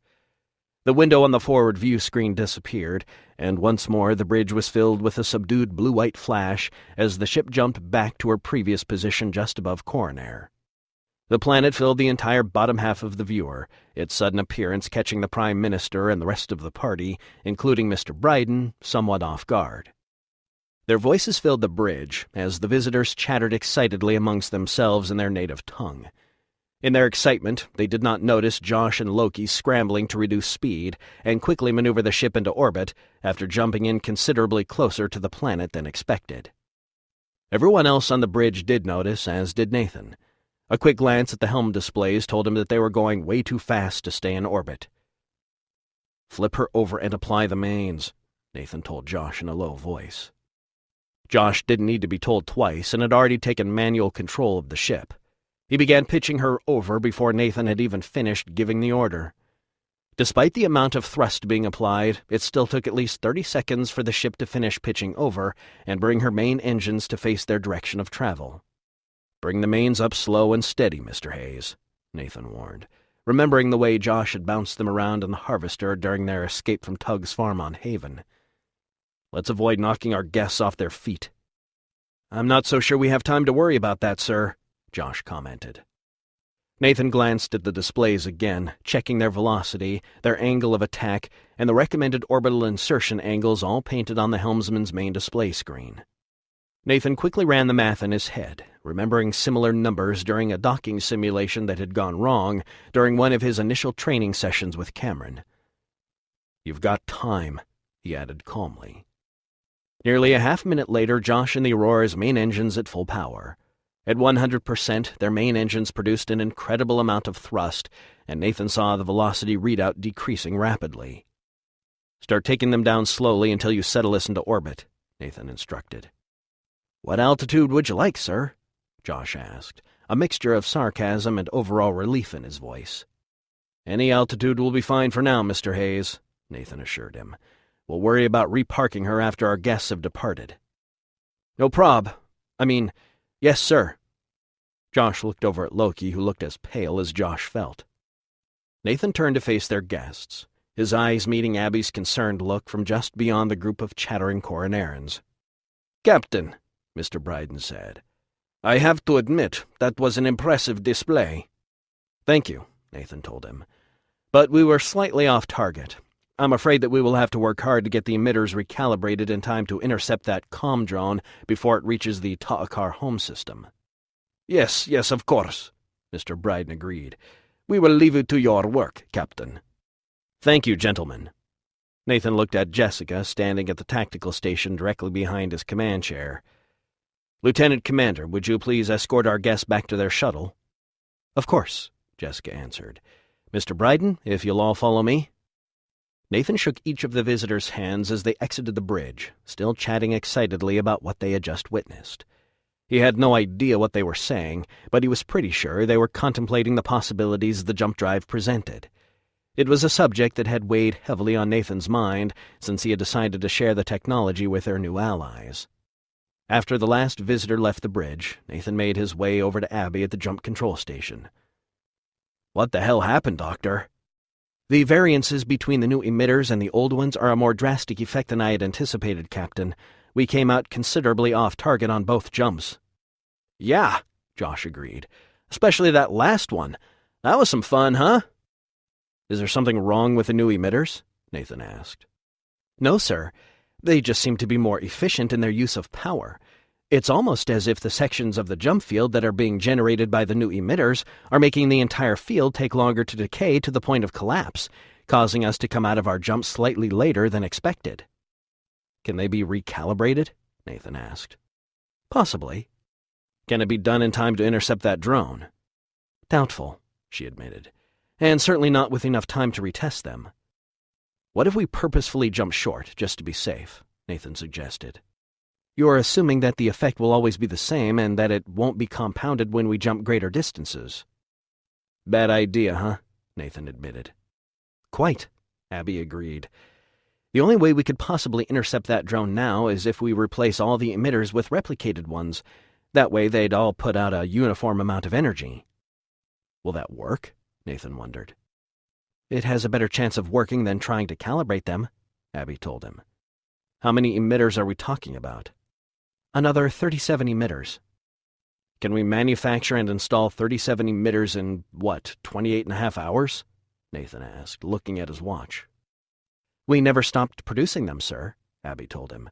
The window on the forward view screen disappeared, and once more the bridge was filled with a subdued blue-white flash as the ship jumped back to her previous position just above Corinari. The planet filled the entire bottom half of the viewer, its sudden appearance catching the Prime Minister and the rest of the party, including Mr. Bryden, somewhat off guard. Their voices filled the bridge as the visitors chattered excitedly amongst themselves in their native tongue. In their excitement, they did not notice Josh and Loki scrambling to reduce speed and quickly maneuver the ship into orbit after jumping in considerably closer to the planet than expected. Everyone else on the bridge did notice, as did Nathan. A quick glance at the helm displays told him that they were going way too fast to stay in orbit. "Flip her over and apply the mains," Nathan told Josh in a low voice. Josh didn't need to be told twice and had already taken manual control of the ship. He began pitching her over before Nathan had even finished giving the order. Despite the amount of thrust being applied, it still took at least 30 seconds for the ship to finish pitching over and bring her main engines to face their direction of travel. "Bring the mains up slow and steady, Mr. Hayes," Nathan warned, remembering the way Josh had bounced them around in the Harvester during their escape from Tug's farm on Haven. "Let's avoid knocking our guests off their feet." "I'm not so sure we have time to worry about that, sir," Josh commented. Nathan glanced at the displays again, checking their velocity, their angle of attack, and the recommended orbital insertion angles all painted on the helmsman's main display screen. Nathan quickly ran the math in his head, remembering similar numbers during a docking simulation that had gone wrong during one of his initial training sessions with Cameron. "You've got time," he added calmly. Nearly a half-minute later, Josh and the Aurora's main engines at full power. At 100%, their main engines produced an incredible amount of thrust, and Nathan saw the velocity readout decreasing rapidly. "Start taking them down slowly until you settle us into orbit," Nathan instructed. "What altitude would you like, sir?" Josh asked, a mixture of sarcasm and overall relief in his voice. "Any altitude will be fine for now, Mr. Hayes," Nathan assured him. "We'll worry about reparking her after our guests have departed." "No prob. Yes, sir." Josh looked over at Loki, who looked as pale as Josh felt. Nathan turned to face their guests, his eyes meeting Abby's concerned look from just beyond the group of chattering Corinarians. "Captain," Mr. Bryden said, "I have to admit that was an impressive display." "Thank you," Nathan told him. "But we were slightly off target. I'm afraid that we will have to work hard to get the emitters recalibrated in time to intercept that comm drone before it reaches the Ta'akar home system." Yes, of course," Mr. Bryden agreed. "We will leave it to your work, Captain." "Thank you, gentlemen." Nathan looked at Jessica, standing at the tactical station directly behind his command chair. "Lieutenant Commander, would you please escort our guests back to their shuttle?" "Of course," Jessica answered. "Mr. Bryden, if you'll all follow me." Nathan shook each of the visitors' hands as they exited the bridge, still chatting excitedly about what they had just witnessed. He had no idea what they were saying, but he was pretty sure they were contemplating the possibilities the jump drive presented. It was a subject that had weighed heavily on Nathan's mind since he had decided to share the technology with their new allies. After the last visitor left the bridge, Nathan made his way over to Abby at the jump control station. "What the hell happened, Doctor?" "The variances between the new emitters and the old ones are a more drastic effect than I had anticipated, Captain. We came out considerably off target on both jumps." "Yeah," Josh agreed. "Especially that last one. That was some fun, huh?" "Is there something wrong with the new emitters?" Nathan asked. "No, sir. They just seem to be more efficient in their use of power. It's almost as if the sections of the jump field that are being generated by the new emitters are making the entire field take longer to decay to the point of collapse, causing us to come out of our jump slightly later than expected." "Can they be recalibrated?" Nathan asked. "Possibly." "Can it be done in time to intercept that drone?" "Doubtful," she admitted, "and certainly not with enough time to retest them." "What if we purposefully jump short, just to be safe?" Nathan suggested. You're assuming that the effect will always be the same and that it won't be compounded when we jump greater distances. Bad idea, huh? Nathan admitted. Quite, Abby agreed. The only way we could possibly intercept that drone now is if we replace all the emitters with replicated ones. That way they'd all put out a uniform amount of energy. Will that work? Nathan wondered. It has a better chance of working than trying to calibrate them, Abby told him. How many emitters are we talking about? Another 37 emitters. Can we manufacture and install 37 emitters in, 28.5 hours? Nathan asked, looking at his watch. We never stopped producing them, sir, Abby told him.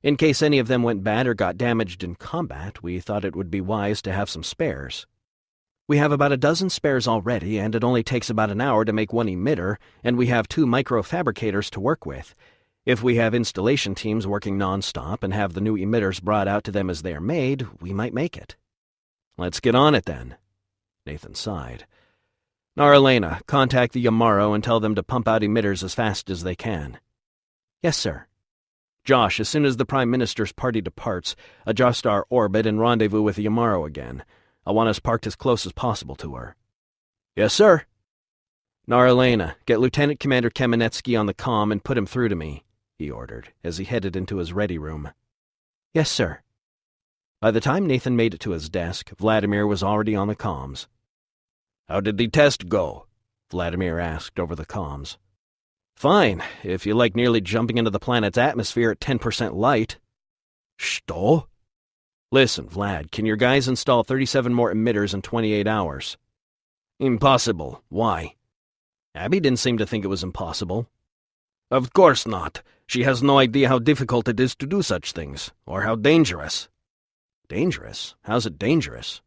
In case any of them went bad or got damaged in combat, we thought it would be wise to have some spares. We have about a dozen spares already, and it only takes about an hour to make one emitter, and we have 2 microfabricators to work with. If we have installation teams working non-stop and have the new emitters brought out to them as they are made, we might make it. Let's get on it, then. Nathan sighed. Narelena, contact the Yamaro and tell them to pump out emitters as fast as they can. Yes, sir. Josh, as soon as the Prime Minister's party departs, adjust our orbit and rendezvous with the Yamaro again. I want us parked as close as possible to her. Yes, sir. Narelena, get Lieutenant Commander Kamenetsky on the comm and put him through to me, he ordered, as he headed into his ready room. Yes, sir. By the time Nathan made it to his desk, Vladimir was already on the comms. How did the test go? Vladimir asked over the comms. Fine, if you like nearly jumping into the planet's atmosphere at 10% light. Что? Listen, Vlad, can your guys install 37 more emitters in 28 hours? Impossible. Why? Abby didn't seem to think it was impossible. Of course not. She has no idea how difficult it is to do such things, or how dangerous. Dangerous? How's it dangerous?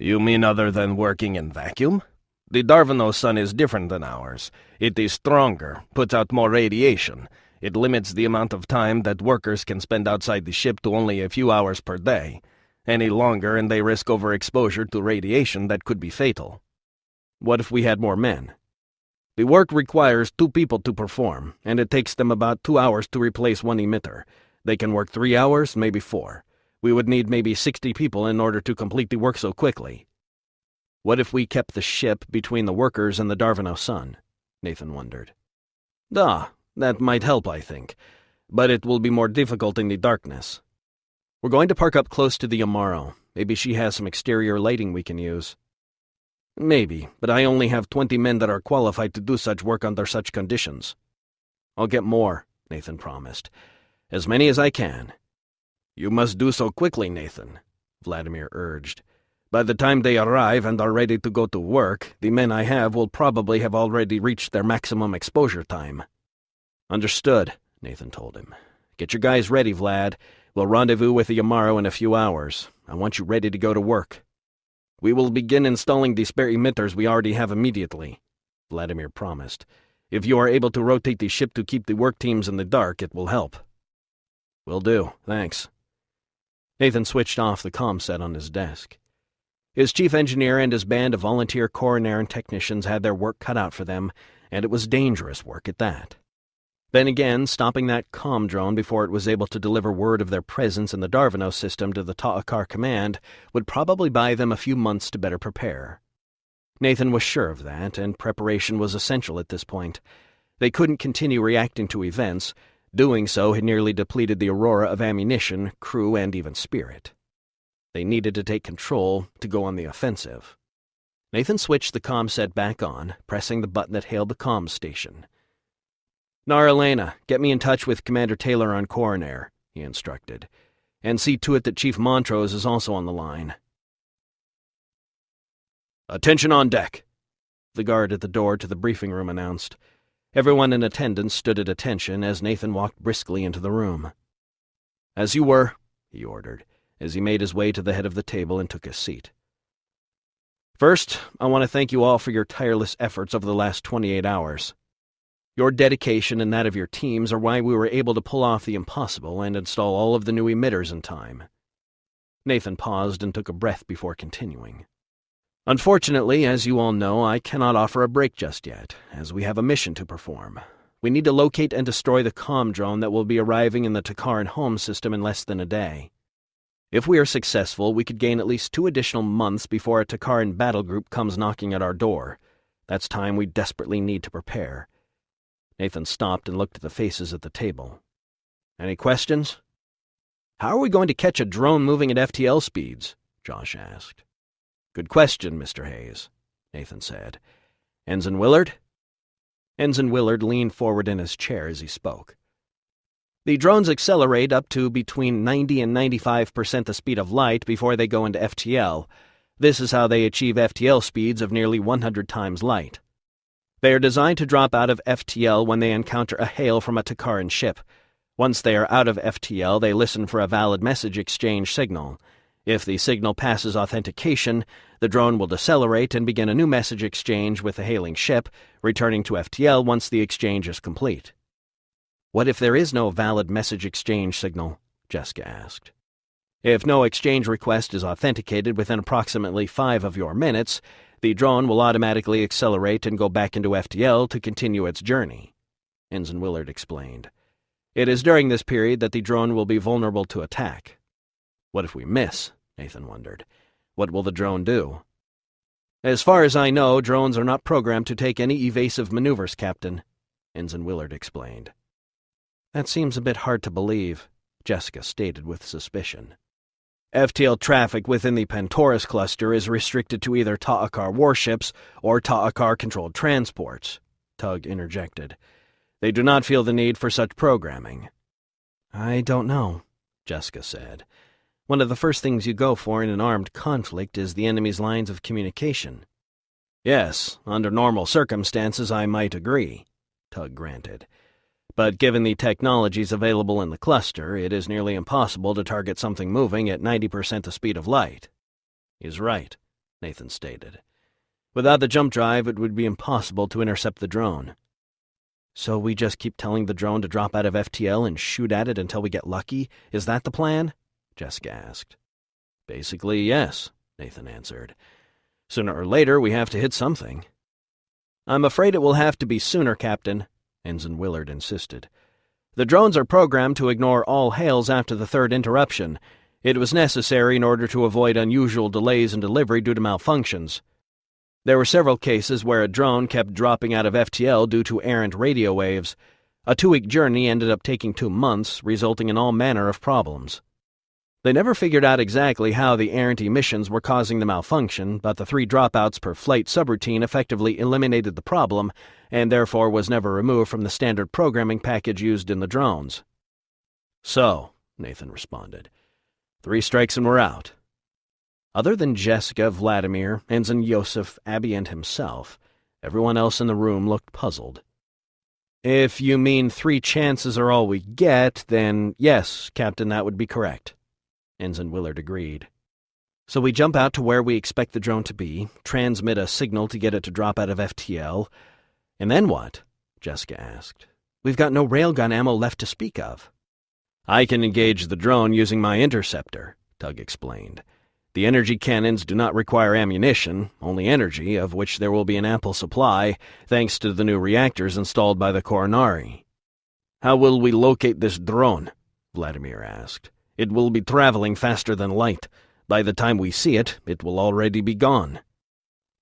You mean other than working in vacuum? The Darvano sun is different than ours. It is stronger, puts out more radiation. It limits the amount of time that workers can spend outside the ship to only a few hours per day. Any longer and they risk overexposure to radiation that could be fatal. What if we had more men? The work requires 2 people to perform, and it takes them about 2 hours to replace one emitter. They can work 3 hours, maybe 4. We would need maybe 60 people in order to complete the work so quickly. What if we kept the ship between the workers and the Darvano sun? Nathan wondered. That might help, I think. But it will be more difficult in the darkness. We're going to park up close to the Yamaro. Maybe she has some exterior lighting we can use. Maybe, but I only have 20 men that are qualified to do such work under such conditions. I'll get more, Nathan promised. As many as I can. You must do so quickly, Nathan, Vladimir urged. By the time they arrive and are ready to go to work, the men I have will probably have already reached their maximum exposure time. Understood, Nathan told him. Get your guys ready, Vlad. We'll rendezvous with the Yamaro in a few hours. I want you ready to go to work. We will begin installing the spare emitters we already have immediately, Vladimir promised. If you are able to rotate the ship to keep the work teams in the dark, it will help. Will do, thanks. Nathan switched off the comm set on his desk. His chief engineer and his band of volunteer Corinari technicians had their work cut out for them, and it was dangerous work at that. Then again, stopping that comm drone before it was able to deliver word of their presence in the Darvano system to the Ta'akar command would probably buy them a few months to better prepare. Nathan was sure of that, and preparation was essential at this point. They couldn't continue reacting to events. Doing so had nearly depleted the Aurora of ammunition, crew, and even spirit. They needed to take control to go on the offensive. Nathan switched the comm set back on, pressing the button that hailed the comm station. Narelena, get me in touch with Commander Taylor on Corinari, he instructed, and see to it that Chief Montrose is also on the line. Attention on deck, the guard at the door to the briefing room announced. Everyone in attendance stood at attention as Nathan walked briskly into the room. As you were, he ordered, as he made his way to the head of the table and took his seat. First, I want to thank you all for your tireless efforts over the last 28 hours. Your dedication and that of your teams are why we were able to pull off the impossible and install all of the new emitters in time. Nathan paused and took a breath before continuing. Unfortunately, as you all know, I cannot offer a break just yet, as we have a mission to perform. We need to locate and destroy the comm drone that will be arriving in the Takaran home system in less than a day. If we are successful, we could gain at least 2 additional months before a Takaran battle group comes knocking at our door. That's time we desperately need to prepare. Nathan stopped and looked at the faces at the table. Any questions? How are we going to catch a drone moving at FTL speeds? Josh asked. Good question, Mr. Hayes, Nathan said. Ensign Willard? Ensign Willard leaned forward in his chair as he spoke. The drones accelerate up to between 90 and 95% the speed of light before they go into FTL. This is how they achieve FTL speeds of nearly 100 times light. They are designed to drop out of FTL when they encounter a hail from a Takaran ship. Once they are out of FTL, they listen for a valid message exchange signal. If the signal passes authentication, the drone will decelerate and begin a new message exchange with the hailing ship, returning to FTL once the exchange is complete. What if there is no valid message exchange signal? Jessica asked. If no exchange request is authenticated within approximately 5 of your minutes, the drone will automatically accelerate and go back into FTL to continue its journey, Ensign Willard explained. It is during this period that the drone will be vulnerable to attack. What if we miss? Nathan wondered. What will the drone do? As far as I know, drones are not programmed to take any evasive maneuvers, Captain, Ensign Willard explained. That seems a bit hard to believe, Jessica stated with suspicion. FTL traffic within the Pantoris cluster is restricted to either Ta'akar warships or Ta'akar-controlled transports, Tug interjected. They do not feel the need for such programming. I don't know, Jessica said. One of the first things you go for in an armed conflict is the enemy's lines of communication. Yes, under normal circumstances I might agree, Tug granted. But given the technologies available in the cluster, it is nearly impossible to target something moving at 90% the speed of light. He's right, Nathan stated. Without the jump drive, it would be impossible to intercept the drone. So we just keep telling the drone to drop out of FTL and shoot at it until we get lucky? Is that the plan? Jessica asked. Basically, yes, Nathan answered. Sooner or later, we have to hit something. I'm afraid it will have to be sooner, Captain, Ensign Willard insisted. The drones are programmed to ignore all hails after the 3rd interruption. It was necessary in order to avoid unusual delays in delivery due to malfunctions. There were several cases where a drone kept dropping out of FTL due to errant radio waves. A 2-week journey ended up taking 2 months, resulting in all manner of problems. They never figured out exactly how the errant emissions were causing the malfunction, but the 3 dropouts per flight subroutine effectively eliminated the problem, and therefore was never removed from the standard programming package used in the drones. So, Nathan responded, 3 strikes and we're out. Other than Jessica, Vladimir, Ensign Yosef, Abby, and himself, everyone else in the room looked puzzled. If you mean 3 chances are all we get, then yes, Captain, that would be correct. Ensign Willard agreed. So we jump out to where we expect the drone to be, transmit a signal to get it to drop out of FTL, and then what? Jessica asked. We've got no railgun ammo left to speak of. I can engage the drone using my interceptor, Tug explained. The energy cannons do not require ammunition, only energy, of which there will be an ample supply, thanks to the new reactors installed by the Corinari. How will we locate this drone? Vladimir asked. It will be traveling faster than light. By the time we see it, it will already be gone.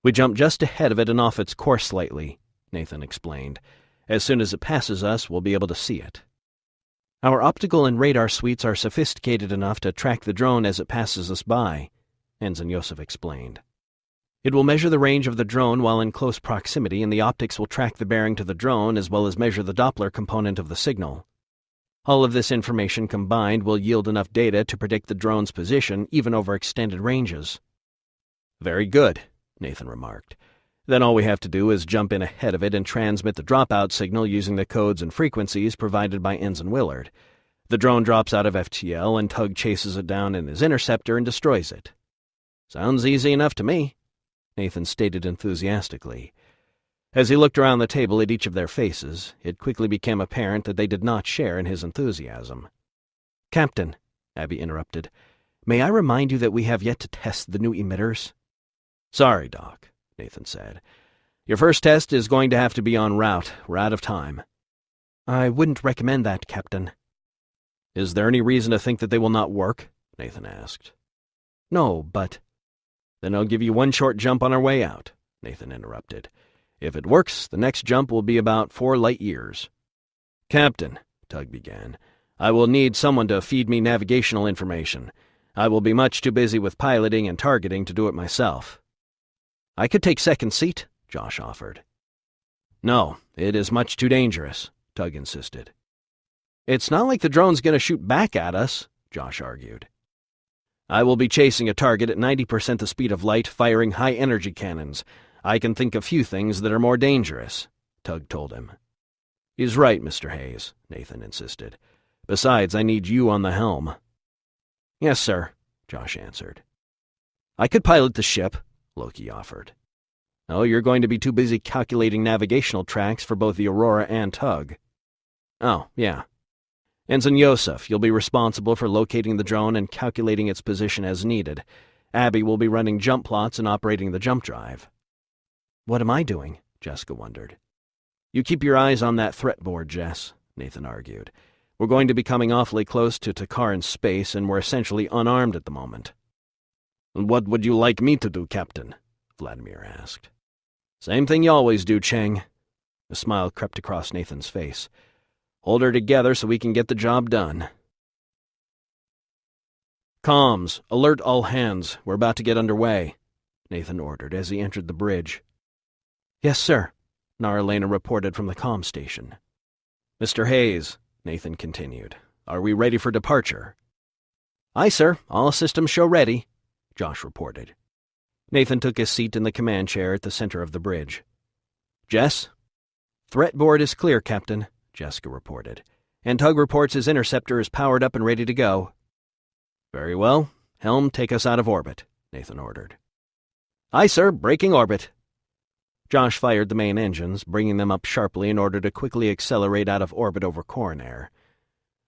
We jump just ahead of it and off its course slightly, Nathan explained. As soon as it passes us, we'll be able to see it. Our optical and radar suites are sophisticated enough to track the drone as it passes us by, Ensign Yosef explained. It will measure the range of the drone while in close proximity, and the optics will track the bearing to the drone as well as measure the Doppler component of the signal. All of this information combined will yield enough data to predict the drone's position even over extended ranges. Very good, Nathan remarked. Then all we have to do is jump in ahead of it and transmit the dropout signal using the codes and frequencies provided by Ensign Willard. The drone drops out of FTL and Tug chases it down in his interceptor and destroys it. Sounds easy enough to me, Nathan stated enthusiastically. As he looked around the table at each of their faces, it quickly became apparent that they did not share in his enthusiasm. Captain, Abby interrupted, may I remind you that we have yet to test the new emitters? Sorry, Doc, Nathan said. Your first test is going to have to be en route. We're out of time. I wouldn't recommend that, Captain. Is there any reason to think that they will not work? Nathan asked. No, but... Then I'll give you one short jump on our way out, Nathan interrupted. If it works, the next jump will be about 4 light years. Captain, Tug began, I will need someone to feed me navigational information. I will be much too busy with piloting and targeting to do it myself. I could take second seat, Josh offered. No, it is much too dangerous, Tug insisted. It's not like the drone's going to shoot back at us, Josh argued. I will be chasing a target at 90% the speed of light, firing high-energy cannons. I can think of few things that are more dangerous, Tug told him. He's right, Mr. Hayes, Nathan insisted. Besides, I need you on the helm. Yes, sir, Josh answered. I could pilot the ship, Loki offered. Oh, you're going to be too busy calculating navigational tracks for both the Aurora and Tug. Oh, yeah. Ensign Yosef, you'll be responsible for locating the drone and calculating its position as needed. Abby will be running jump plots and operating the jump drive. What am I doing? Jessica wondered. You keep your eyes on that threat board, Jess, Nathan argued. We're going to be coming awfully close to Takaran space, and we're essentially unarmed at the moment. What would you like me to do, Captain? Vladimir asked. Same thing you always do, Cheng. A smile crept across Nathan's face. Hold her together so we can get the job done. Comms, alert all hands. We're about to get underway, Nathan ordered as he entered the bridge. Yes, sir, Naralena reported from the comm station. Mr. Hayes, Nathan continued, are we ready for departure? Aye, sir. All systems show ready, Josh reported. Nathan took his seat in the command chair at the center of the bridge. Jess? Threat board is clear, Captain, Jessica reported. And Tug reports his interceptor is powered up and ready to go. Very well. Helm, take us out of orbit, Nathan ordered. Aye, sir. Breaking orbit. Josh fired the main engines, bringing them up sharply in order to quickly accelerate out of orbit over Corinari.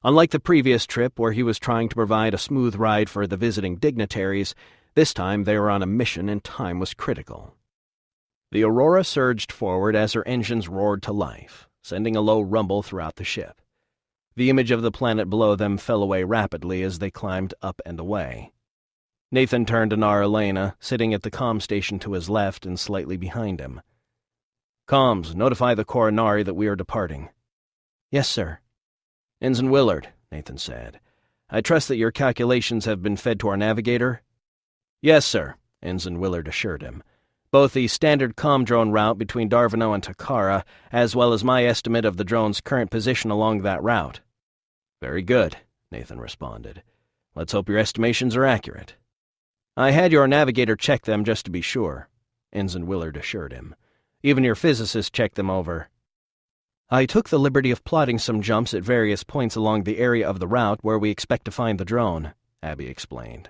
Unlike the previous trip, where he was trying to provide a smooth ride for the visiting dignitaries, this time they were on a mission and time was critical. The Aurora surged forward as her engines roared to life, sending a low rumble throughout the ship. The image of the planet below them fell away rapidly as they climbed up and away. Nathan turned to Naralena, sitting at the comm station to his left and slightly behind him. Comms, notify the Corinari that we are departing. Yes, sir. Ensign Willard, Nathan said. I trust that your calculations have been fed to our navigator? Yes, sir, Ensign Willard assured him. Both the standard comm drone route between Darvino and Takara, as well as my estimate of the drone's current position along that route. Very good, Nathan responded. Let's hope your estimations are accurate. I had your navigator check them just to be sure, Ensign Willard assured him. Even your physicist checked them over. I took the liberty of plotting some jumps at various points along the area of the route where we expect to find the drone, Abby explained.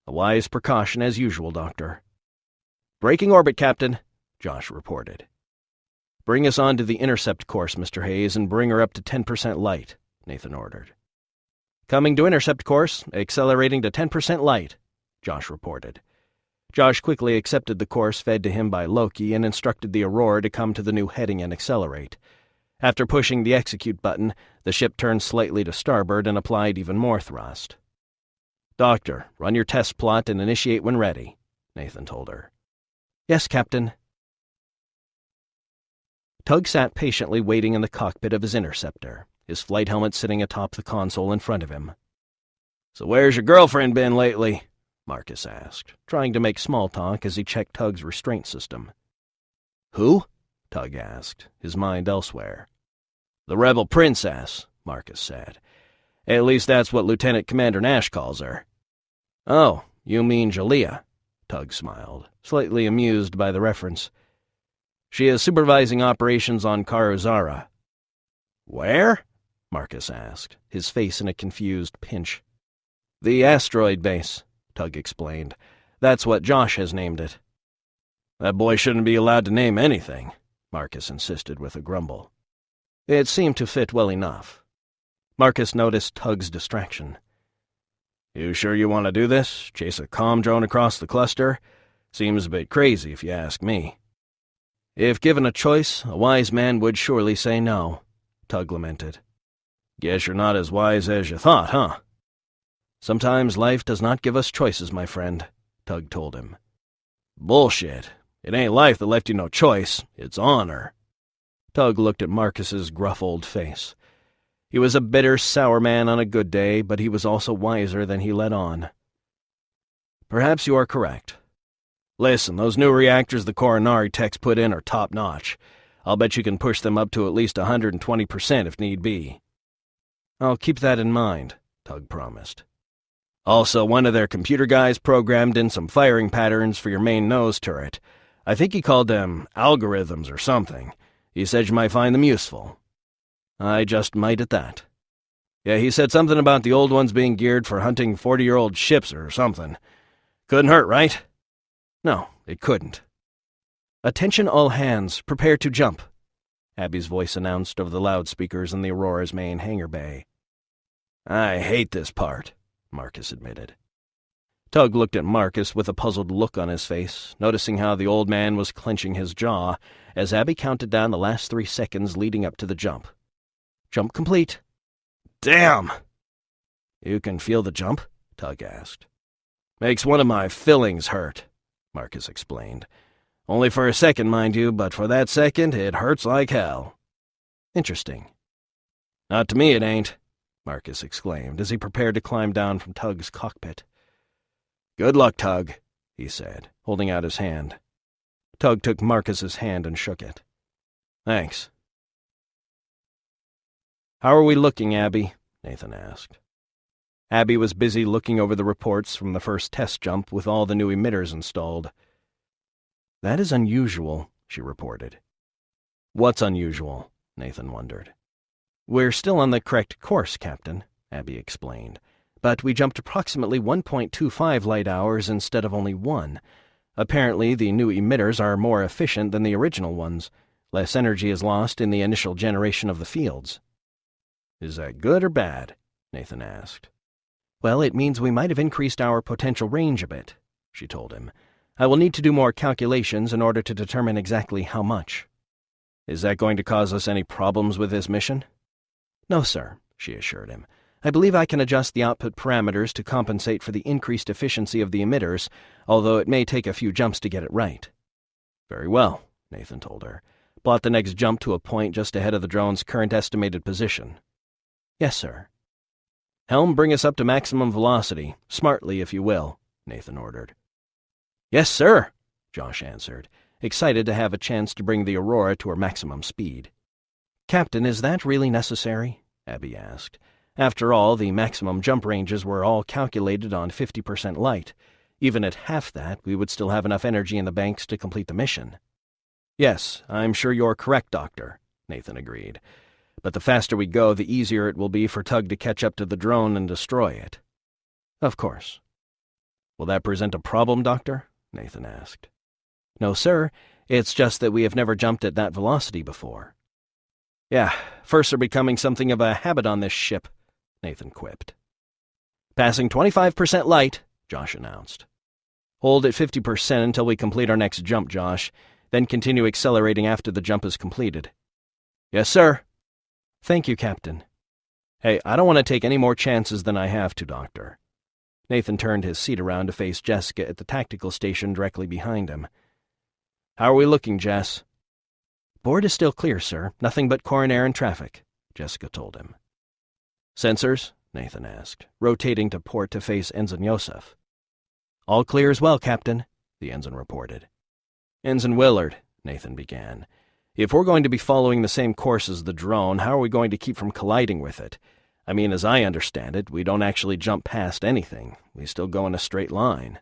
A wise precaution as usual, Doctor. Breaking orbit, Captain, Josh reported. Bring us on to the intercept course, Mr. Hayes, and bring her up to 10% light, Nathan ordered. Coming to intercept course, accelerating to 10% light, Josh reported. Josh quickly accepted the course fed to him by Loki and instructed the Aurora to come to the new heading and accelerate. After pushing the execute button, the ship turned slightly to starboard and applied even more thrust. Doctor, run your test plot and initiate when ready, Nathan told her. Yes, Captain. Tug sat patiently waiting in the cockpit of his interceptor, his flight helmet sitting atop the console in front of him. So where's your girlfriend been lately? Marcus asked, trying to make small talk as he checked Tug's restraint system. Who? Tug asked, his mind elsewhere. The rebel princess, Marcus said. At least that's what Lieutenant Commander Nash calls her. Oh, you mean Jalea, Tug smiled, slightly amused by the reference. She is supervising operations on Karuzara. Where? Marcus asked, his face in a confused pinch. The asteroid base, Tug explained. That's what Josh has named it. That boy shouldn't be allowed to name anything, Marcus insisted with a grumble. It seemed to fit well enough. Marcus noticed Tug's distraction. You sure you want to do this? Chase a comm drone across the cluster? Seems a bit crazy if you ask me. If given a choice, a wise man would surely say no, Tug lamented. Guess you're not as wise as you thought, huh? Sometimes life does not give us choices, my friend, Tug told him. Bullshit. It ain't life that left you no choice. It's honor. Tug looked at Marcus's gruff old face. He was a bitter, sour man on a good day, but he was also wiser than he let on. Perhaps you are correct. Listen, those new reactors the Corinari techs put in are top-notch. I'll bet you can push them up to at least 120% if need be. I'll keep that in mind, Tug promised. Also, one of their computer guys programmed in some firing patterns for your main nose turret. I think he called them algorithms or something. He said you might find them useful. I just might at that. Yeah, he said something about the old ones being geared for hunting 40-year-old ships or something. Couldn't hurt, right? No, it couldn't. Attention all hands, prepare to jump, Abby's voice announced over the loudspeakers in the Aurora's main hangar bay. I hate this part, Marcus admitted. Tug looked at Marcus with a puzzled look on his face, noticing how the old man was clenching his jaw as Abby counted down the last 3 seconds leading up to the jump. Jump complete. Damn! You can feel the jump? Tug asked. Makes one of my fillings hurt, Marcus explained. Only for a second, mind you, but for that second, it hurts like hell. Interesting. Not to me, it ain't, Marcus exclaimed as he prepared to climb down from Tug's cockpit. Good luck, Tug, he said, holding out his hand. Tug took Marcus's hand and shook it. Thanks. How are we looking, Abby? Nathan asked. Abby was busy looking over the reports from the first test jump with all the new emitters installed. That is unusual, she reported. What's unusual? Nathan wondered. We're still on the correct course, Captain, Abby explained, but we jumped approximately 1.25 light hours instead of only 1. Apparently, the new emitters are more efficient than the original ones. Less energy is lost in the initial generation of the fields. Is that good or bad? Nathan asked. Well, it means we might have increased our potential range a bit, she told him. I will need to do more calculations in order to determine exactly how much. Is that going to cause us any problems with this mission? No, sir, she assured him. I believe I can adjust the output parameters to compensate for the increased efficiency of the emitters, although it may take a few jumps to get it right. Very well, Nathan told her. Plot the next jump to a point just ahead of the drone's current estimated position. Yes, sir. Helm, bring us up to maximum velocity, smartly if you will, Nathan ordered. Yes, sir, Josh answered, excited to have a chance to bring the Aurora to her maximum speed. Captain, is that really necessary? Abby asked. After all, the maximum jump ranges were all calculated on 50% light. Even at half that, we would still have enough energy in the banks to complete the mission. Yes, I'm sure you're correct, Doctor, Nathan agreed. But the faster we go, the easier it will be for Tug to catch up to the drone and destroy it. Of course. Will that present a problem, Doctor? Nathan asked. No, sir. It's just that we have never jumped at that velocity before. Yeah, firsts are becoming something of a habit on this ship, Nathan quipped. Passing 25% light, Josh announced. Hold at 50% until we complete our next jump, Josh, then continue accelerating after the jump is completed. Yes, sir. Thank you, Captain. Hey, I don't want to take any more chances than I have to, Doctor. Nathan turned his seat around to face Jessica at the tactical station directly behind him. How are we looking, Jess? Board is still clear, sir. Nothing but Corinari and traffic, Jessica told him. Sensors? Nathan asked, rotating to port to face Ensign Yosef. All clear as well, Captain, the ensign reported. Ensign Willard, Nathan began. If we're going to be following the same course as the drone, how are we going to keep from colliding with it? I mean, as I understand it, we don't actually jump past anything. We still go in a straight line.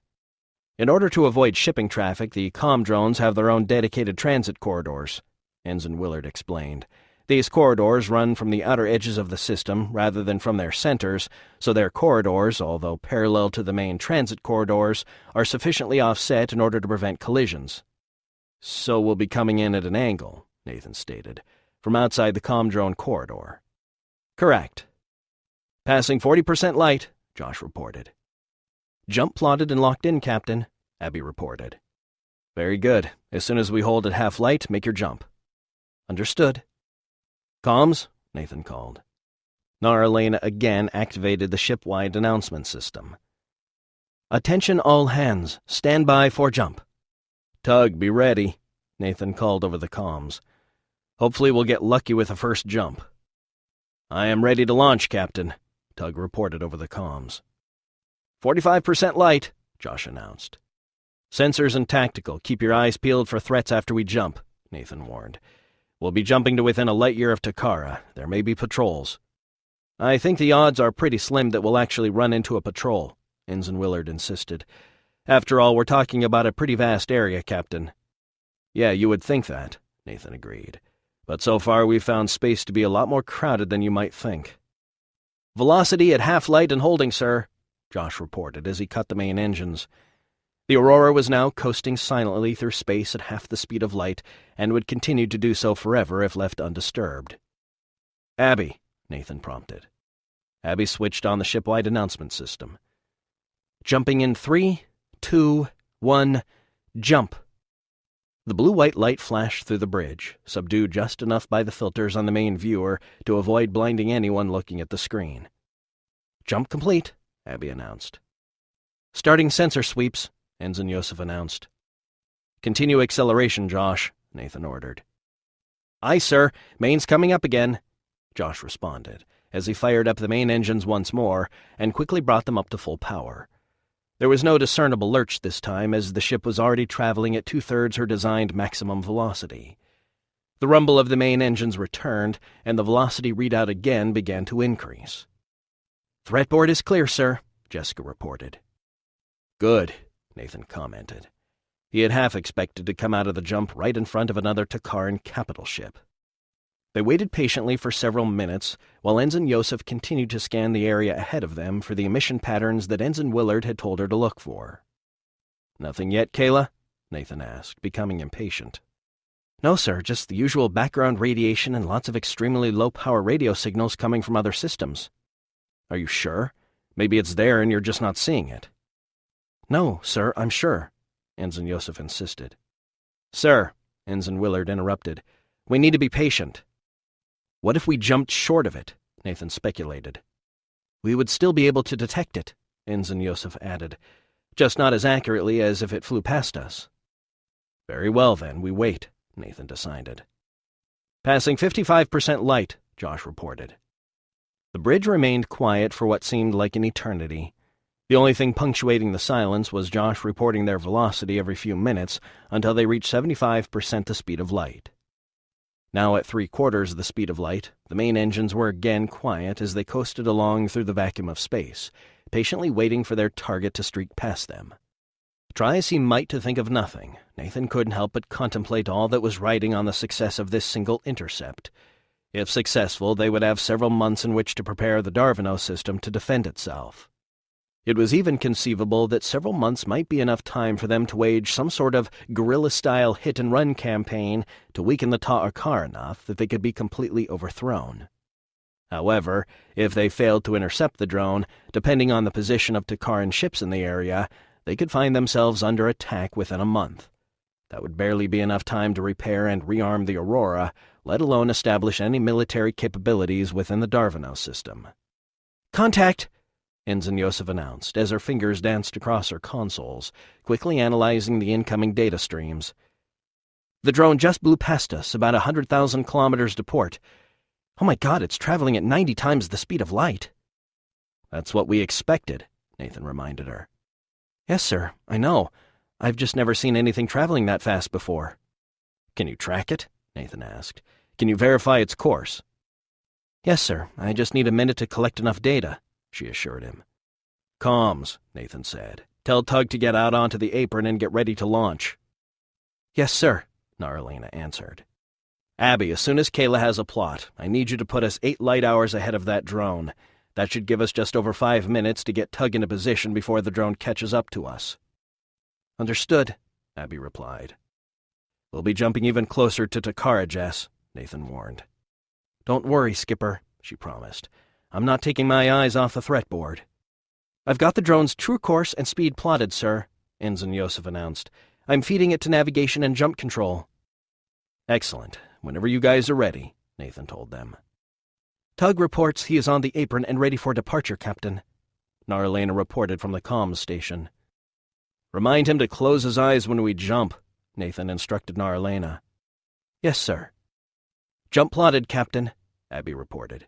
In order to avoid shipping traffic, the comm drones have their own dedicated transit corridors, Ensign Willard explained. These corridors run from the outer edges of the system rather than from their centers, so their corridors, although parallel to the main transit corridors, are sufficiently offset in order to prevent collisions. So we'll be coming in at an angle, Nathan stated, from outside the comm drone corridor. Correct. Passing 40% light, Josh reported. Jump plotted and locked in, Captain, Abby reported. Very good. As soon as we hold at half light, make your jump. Understood. Comms, Nathan called. Naralena again activated the ship-wide announcement system. "Attention all hands. Stand by for jump." "Tug, be ready," Nathan called over the comms. "Hopefully we'll get lucky with the first jump." "I am ready to launch, Captain," Tug reported over the comms. 45% light, Josh announced. "Sensors and tactical, keep your eyes peeled for threats after we jump," Nathan warned. "We'll be jumping to within a light year of Takara. There may be patrols." "I think the odds are pretty slim that we'll actually run into a patrol," Ensign Willard insisted. "After all, we're talking about a pretty vast area, Captain." "Yeah, you would think that," Nathan agreed. "But so far we've found space to be a lot more crowded than you might think." "Velocity at half light and holding, sir," Josh reported as he cut the main engines. The Aurora was now coasting silently through space at half the speed of light and would continue to do so forever if left undisturbed. "Abby," Nathan prompted. Abby switched on the ship-wide announcement system. "Jumping in 3, 2, 1, jump." The blue-white light flashed through the bridge, subdued just enough by the filters on the main viewer to avoid blinding anyone looking at the screen. "Jump complete," Abby announced. "Starting sensor sweeps," Ensign Yosef announced. "Continue acceleration, Josh," Nathan ordered. "Aye, sir. Main's coming up again," Josh responded, as he fired up the main engines once more and quickly brought them up to full power. There was no discernible lurch this time, as the ship was already traveling at 2/3 her designed maximum velocity. The rumble of the main engines returned, and the velocity readout again began to increase. "Threat board is clear, sir," Jessica reported. "Good," Nathan commented. He had half expected to come out of the jump right in front of another Takaran capital ship. They waited patiently for several minutes, while Ensign Yosef continued to scan the area ahead of them for the emission patterns that Ensign Willard had told her to look for. "Nothing yet, Kayla?" Nathan asked, becoming impatient. "No, sir, just the usual background radiation and lots of extremely low-power radio signals coming from other systems." "Are you sure? Maybe it's there and you're just not seeing it." "No, sir, I'm sure," Ensign Yosef insisted. "Sir," Ensign Willard interrupted, "we need to be patient." "What if we jumped short of it?" Nathan speculated. "We would still be able to detect it," Ensign Yosef added, "just not as accurately as if it flew past us." "Very well, then, we wait," Nathan decided. "Passing 55% light," Josh reported. The bridge remained quiet for what seemed like an eternity. The only thing punctuating the silence was Josh reporting their velocity every few minutes until they reached 75% the speed of light. Now at 3/4 the speed of light, the main engines were again quiet as they coasted along through the vacuum of space, patiently waiting for their target to streak past them. Try as he might to think of nothing, Nathan couldn't help but contemplate all that was riding on the success of this single intercept. If successful, they would have several months in which to prepare the Darvino system to defend itself. It was even conceivable that several months might be enough time for them to wage some sort of guerrilla-style hit-and-run campaign to weaken the Ta'akar enough that they could be completely overthrown. However, if they failed to intercept the drone, depending on the position of Takaran ships in the area, they could find themselves under attack within a month. That would barely be enough time to repair and rearm the Aurora, let alone establish any military capabilities within the Darvino system. "Contact!" Ensign Yosef announced, as her fingers danced across her consoles, quickly analyzing the incoming data streams. "The drone just blew past us, about 100,000 kilometers to port. Oh my God, it's traveling at 90 times the speed of light." "That's what we expected," Nathan reminded her. "Yes, sir, I know. I've just never seen anything traveling that fast before." "Can you track it?" Nathan asked. "Can you verify its course?" "Yes, sir. I just need a minute to collect enough data," she assured him. "Comms," Nathan said. "Tell Tug to get out onto the apron and get ready to launch." "Yes, sir," Naralena answered. "Abby, as soon as Kayla has a plot, I need you to put us 8 light hours ahead of that drone. That should give us just over 5 minutes to get Tug into position before the drone catches up to us." "Understood," Abby replied. "We'll be jumping even closer to Takara, Jess," Nathan warned. "Don't worry, Skipper," she promised. "I'm not taking my eyes off the threat board." "I've got the drone's true course and speed plotted, sir," Ensign Yosef announced. "I'm feeding it to navigation and jump control." "Excellent. Whenever you guys are ready," Nathan told them. Tug reports he is on the apron and ready for departure, Captain, Narlena reported from the comms station. Remind him to close his eyes when we jump, Nathan instructed Narlena. Yes, sir. Jump plotted, Captain, Abby reported.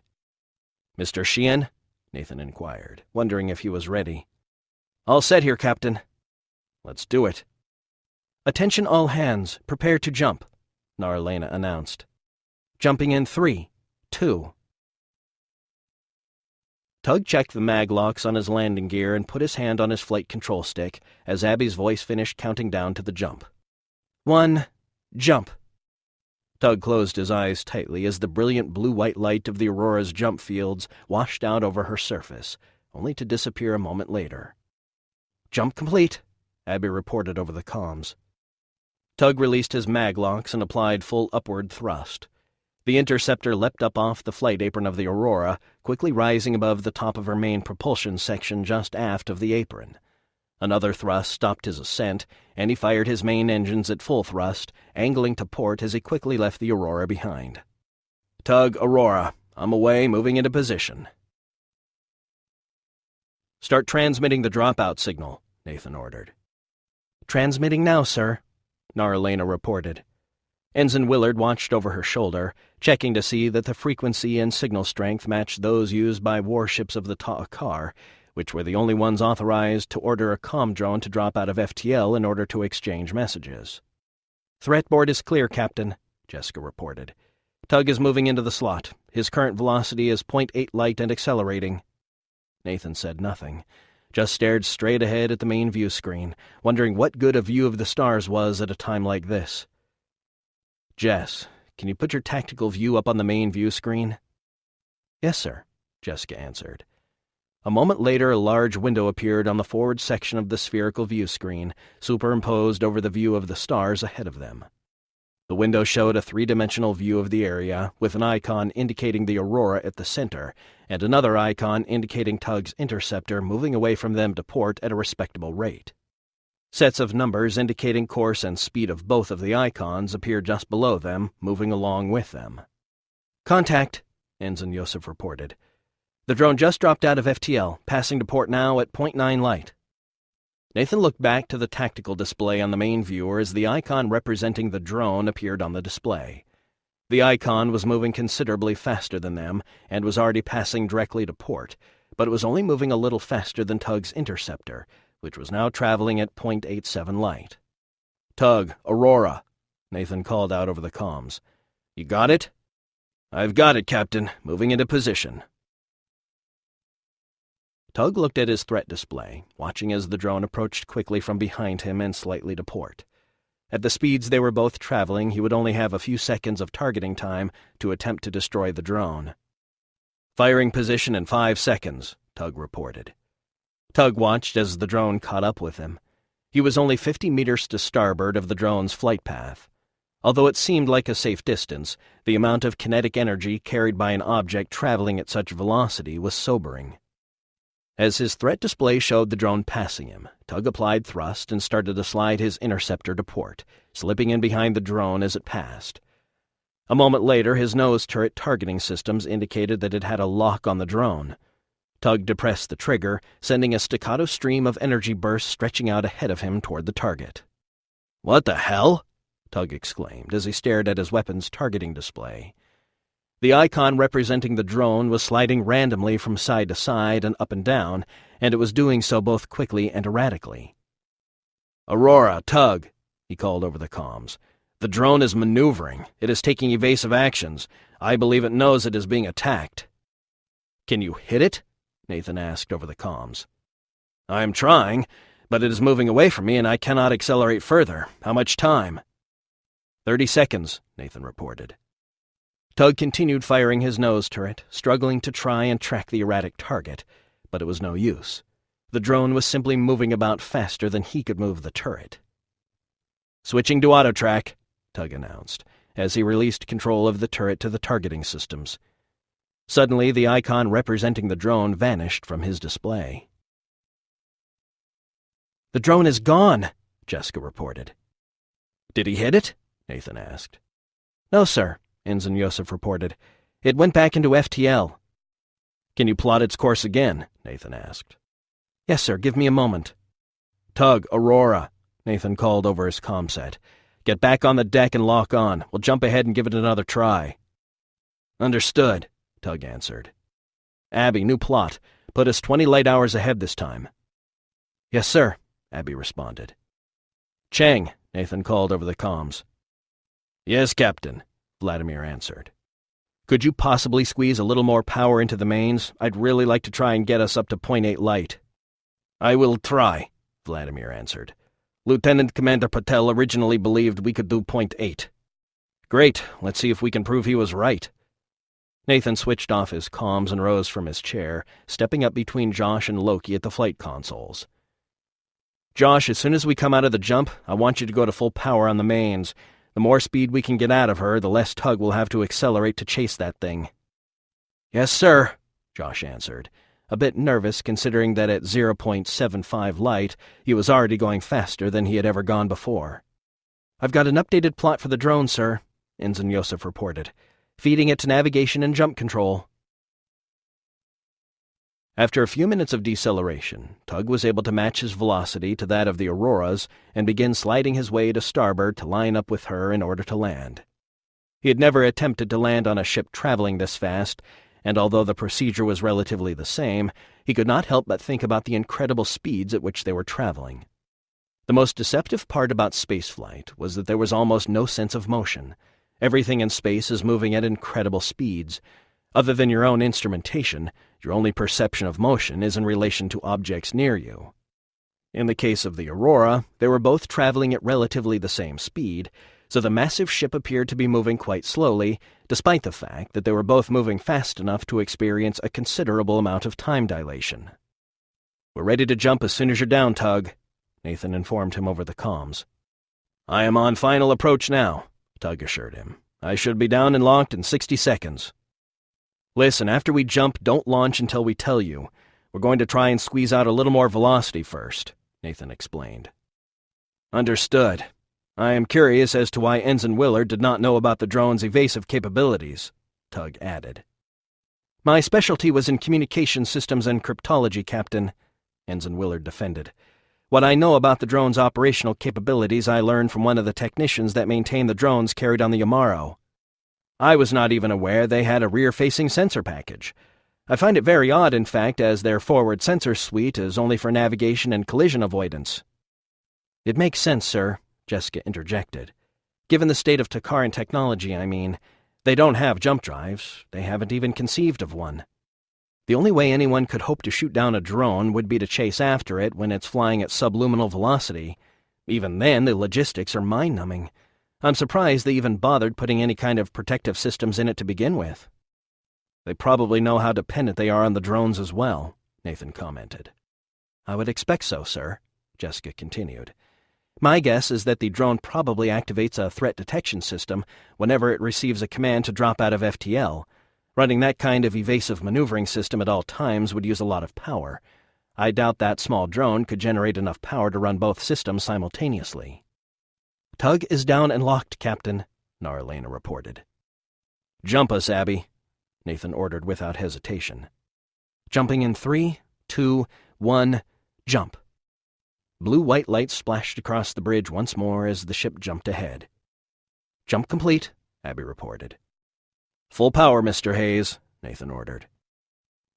Mr. Sheehan? Nathan inquired, wondering if he was ready. All set here, Captain. Let's do it. Attention all hands, prepare to jump, Narlena announced. Jumping in 3, 2. Tug checked the mag locks on his landing gear and put his hand on his flight control stick as Abby's voice finished counting down to the jump. 1, jump. Tug closed his eyes tightly as the brilliant blue-white light of the Aurora's jump fields washed out over her surface, only to disappear a moment later. Jump complete, Abby reported over the comms. Tug released his mag locks and applied full upward thrust. The interceptor leapt up off the flight apron of the Aurora, quickly rising above the top of her main propulsion section just aft of the apron. Another thrust stopped his ascent, and he fired his main engines at full thrust, angling to port as he quickly left the Aurora behind. Tug, Aurora, I'm away, moving into position. Start transmitting the dropout signal, Nathan ordered. Transmitting now, sir, Narlena reported. Ensign Willard watched over her shoulder, checking to see that the frequency and signal strength matched those used by warships of the Ta'akar, which were the only ones authorized to order a comm drone to drop out of FTL in order to exchange messages. Threat board is clear, Captain, Jessica reported. Tug is moving into the slot. His current velocity is 0.8 light and accelerating. Nathan said nothing, just stared straight ahead at the main view screen, wondering what good a view of the stars was at a time like this. Jess, can you put your tactical view up on the main view screen? Yes, sir, Jessica answered. A moment later, a large window appeared on the forward section of the spherical view screen, superimposed over the view of the stars ahead of them. The window showed a three-dimensional view of the area, with an icon indicating the Aurora at the center, and another icon indicating Tug's interceptor moving away from them to port at a respectable rate. Sets of numbers indicating course and speed of both of the icons appeared just below them, moving along with them. Contact, Ensign Yosef reported. The drone just dropped out of FTL, passing to port now at 0.9 light. Nathan looked back to the tactical display on the main viewer as the icon representing the drone appeared on the display. The icon was moving considerably faster than them and was already passing directly to port, but it was only moving a little faster than Tug's interceptor, which was now traveling at 0.87 light. Tug, Aurora, Nathan called out over the comms. You got it? I've got it, Captain. Moving into position. Tug looked at his threat display, watching as the drone approached quickly from behind him and slightly to port. At the speeds they were both traveling, he would only have a few seconds of targeting time to attempt to destroy the drone. Firing position in 5 seconds, Tug reported. Tug watched as the drone caught up with him. He was only 50 meters to starboard of the drone's flight path. Although it seemed like a safe distance, the amount of kinetic energy carried by an object traveling at such velocity was sobering. As his threat display showed the drone passing him, Tug applied thrust and started to slide his interceptor to port, slipping in behind the drone as it passed. A moment later, his nose turret targeting systems indicated that it had a lock on the drone. Tug depressed the trigger, sending a staccato stream of energy bursts stretching out ahead of him toward the target. "What the hell?" Tug exclaimed as he stared at his weapon's targeting display. The icon representing the drone was sliding randomly from side to side and up and down, and it was doing so both quickly and erratically. "Aurora, Tug," he called over the comms. "The drone is maneuvering. It is taking evasive actions. I believe it knows it is being attacked." "Can you hit it?" Nathan asked over the comms. "I am trying, but it is moving away from me and I cannot accelerate further. How much time?" 30 seconds, Nathan reported. Tug continued firing his nose turret, struggling to try and track the erratic target, but it was no use. The drone was simply moving about faster than he could move the turret. "Switching to auto-track," Tug announced, as he released control of the turret to the targeting systems. Suddenly, the icon representing the drone vanished from his display. "The drone is gone," Jessica reported. "Did he hit it?" Nathan asked. "No, sir," Ensign Yosef reported. "It went back into FTL. Can you plot its course again? Nathan asked. Yes, sir. Give me a moment. Tug, Aurora, Nathan called over his comm set. Get back on the deck and lock on. We'll jump ahead and give it another try. Understood, Tug answered. Abby, new plot. Put us 20 light hours ahead this time. Yes, sir, Abby responded. Cheng, Nathan called over the comms. Yes, Captain, Vladimir answered. Could you possibly squeeze a little more power into the mains? I'd really like to try and get us up to .8 light. I will try, Vladimir answered. Lieutenant Commander Patel originally believed we could do .8. Great, let's see if we can prove he was right. Nathan switched off his comms and rose from his chair, stepping up between Josh and Loki at the flight consoles. Josh, as soon as we come out of the jump, I want you to go to full power on the mains. The more speed we can get out of her, the less Tug will have to accelerate to chase that thing. Yes, sir, Josh answered, a bit nervous considering that at 0.75 light, he was already going faster than he had ever gone before. I've got an updated plot for the drone, sir, Ensign Yosef reported, feeding it to navigation and jump control. After a few minutes of deceleration, Tug was able to match his velocity to that of the Aurora's and begin sliding his way to starboard to line up with her in order to land. He had never attempted to land on a ship traveling this fast, and although the procedure was relatively the same, he could not help but think about the incredible speeds at which they were traveling. The most deceptive part about spaceflight was that there was almost no sense of motion. Everything in space is moving at incredible speeds. Other than your own instrumentation, your only perception of motion is in relation to objects near you. In the case of the Aurora, they were both traveling at relatively the same speed, so the massive ship appeared to be moving quite slowly, despite the fact that they were both moving fast enough to experience a considerable amount of time dilation. We're ready to jump as soon as you're down, Tug, Nathan informed him over the comms. I am on final approach now, Tug assured him. I should be down and locked in 60 seconds. Listen, after we jump, don't launch until we tell you. We're going to try and squeeze out a little more velocity first, Nathan explained. Understood. I am curious as to why Ensign Willard did not know about the drone's evasive capabilities, Tug added. My specialty was in communication systems and cryptology, Captain, Ensign Willard defended. What I know about the drone's operational capabilities I learned from one of the technicians that maintained the drones carried on the Yamaro. I was not even aware they had a rear-facing sensor package. I find it very odd, in fact, as their forward sensor suite is only for navigation and collision avoidance. It makes sense, sir, Jessica interjected. Given the state of Takaran technology, I mean. They don't have jump drives. They haven't even conceived of one. The only way anyone could hope to shoot down a drone would be to chase after it when it's flying at subluminal velocity. Even then, the logistics are mind-numbing. I'm surprised they even bothered putting any kind of protective systems in it to begin with. They probably know how dependent they are on the drones as well, Nathan commented. I would expect so, sir, Jessica continued. My guess is that the drone probably activates a threat detection system whenever it receives a command to drop out of FTL. Running that kind of evasive maneuvering system at all times would use a lot of power. I doubt that small drone could generate enough power to run both systems simultaneously. Tug is down and locked, Captain, Naralena reported. Jump us, Abby, Nathan ordered without hesitation. Jumping in 3, 2, 1, jump. Blue-white lights splashed across the bridge once more as the ship jumped ahead. Jump complete, Abby reported. Full power, Mr. Hayes, Nathan ordered.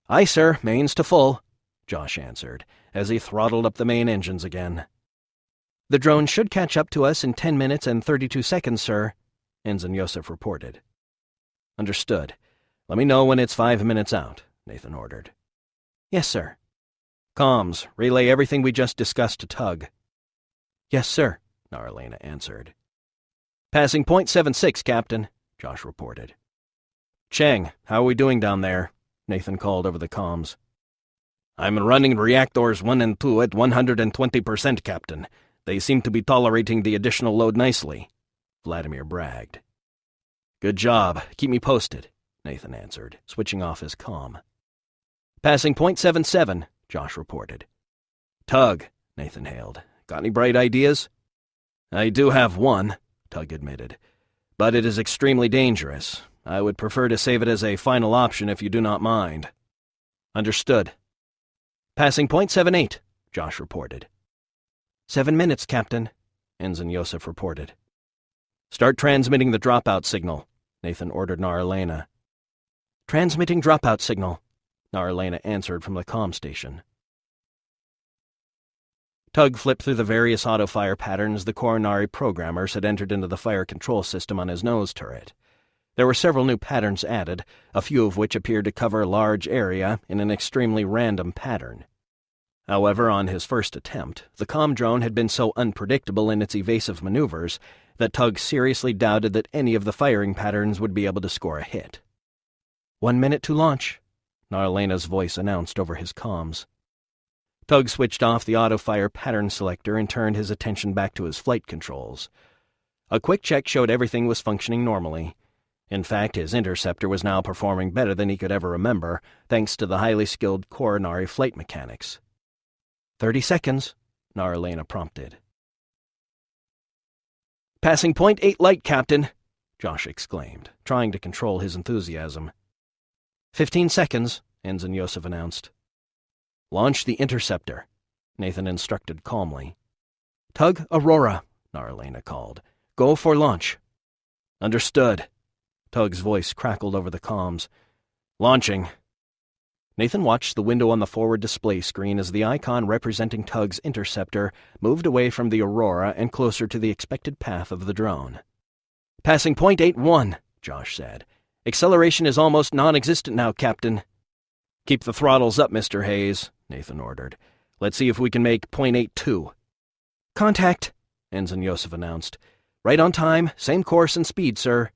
Aye, sir, mains to full, Josh answered, as he throttled up the main engines again. The drone should catch up to us in 10 minutes and 32 seconds, sir, Ensign Yosef reported. Understood. Let me know when it's 5 minutes out, Nathan ordered. Yes, sir. Comms, relay everything we just discussed to Tug. Yes, sir, Naralena answered. Passing .76, Captain, Josh reported. Cheng, how are we doing down there? Nathan called over the comms. I'm running reactors 1 and 2 at 120%, Captain. They seem to be tolerating the additional load nicely, Vladimir bragged. Good job. Keep me posted, Nathan answered, switching off his comm. Passing .77, Josh reported. Tug, Nathan hailed. Got any bright ideas? I do have one, Tug admitted, but it is extremely dangerous. I would prefer to save it as a final option if you do not mind. Understood. Passing point 78, Josh reported. 7 minutes, Captain, Ensign Yosef reported. Start transmitting the dropout signal, Nathan ordered Naralena. Transmitting dropout signal, Naralena answered from the comm station. Tug flipped through the various auto-fire patterns the Corinari programmers had entered into the fire control system on his nose turret. There were several new patterns added, a few of which appeared to cover a large area in an extremely random pattern. However, on his first attempt, the comm drone had been so unpredictable in its evasive maneuvers that Tug seriously doubted that any of the firing patterns would be able to score a hit. 1 minute to launch, Naralena's voice announced over his comms. Tug switched off the auto-fire pattern selector and turned his attention back to his flight controls. A quick check showed everything was functioning normally. In fact, his interceptor was now performing better than he could ever remember, thanks to the highly skilled Corinari flight mechanics. 30 seconds, Naralena prompted. Passing point 8 light, Captain, Josh exclaimed, trying to control his enthusiasm. 15 seconds, Ensign Yosef announced. Launch the interceptor, Nathan instructed calmly. Tug, Aurora, Naralena called. Go for launch. Understood. Tug's voice crackled over the comms. Launching. Nathan watched the window on the forward display screen as the icon representing Tug's interceptor moved away from the Aurora and closer to the expected path of the drone. Passing point 81, Josh said. Acceleration is almost non-existent now, Captain. Keep the throttles up, Mr. Hayes, Nathan ordered. Let's see if we can make point 82. Contact, Ensign Yosef announced. Right on time, same course and speed, sir.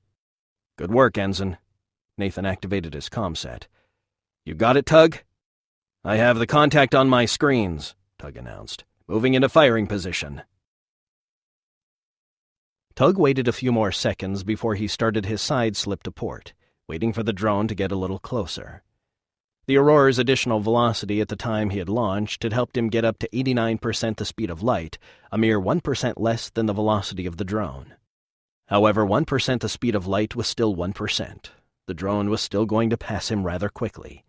Good work, Ensign. Nathan activated his comm set. You got it, Tug? I have the contact on my screens, Tug announced. Moving into firing position. Tug waited a few more seconds before he started his side slip to port, waiting for the drone to get a little closer. The Aurora's additional velocity at the time he had launched had helped him get up to 89% the speed of light, a mere 1% less than the velocity of the drone. However, 1% the speed of light was still 1%. The drone was still going to pass him rather quickly.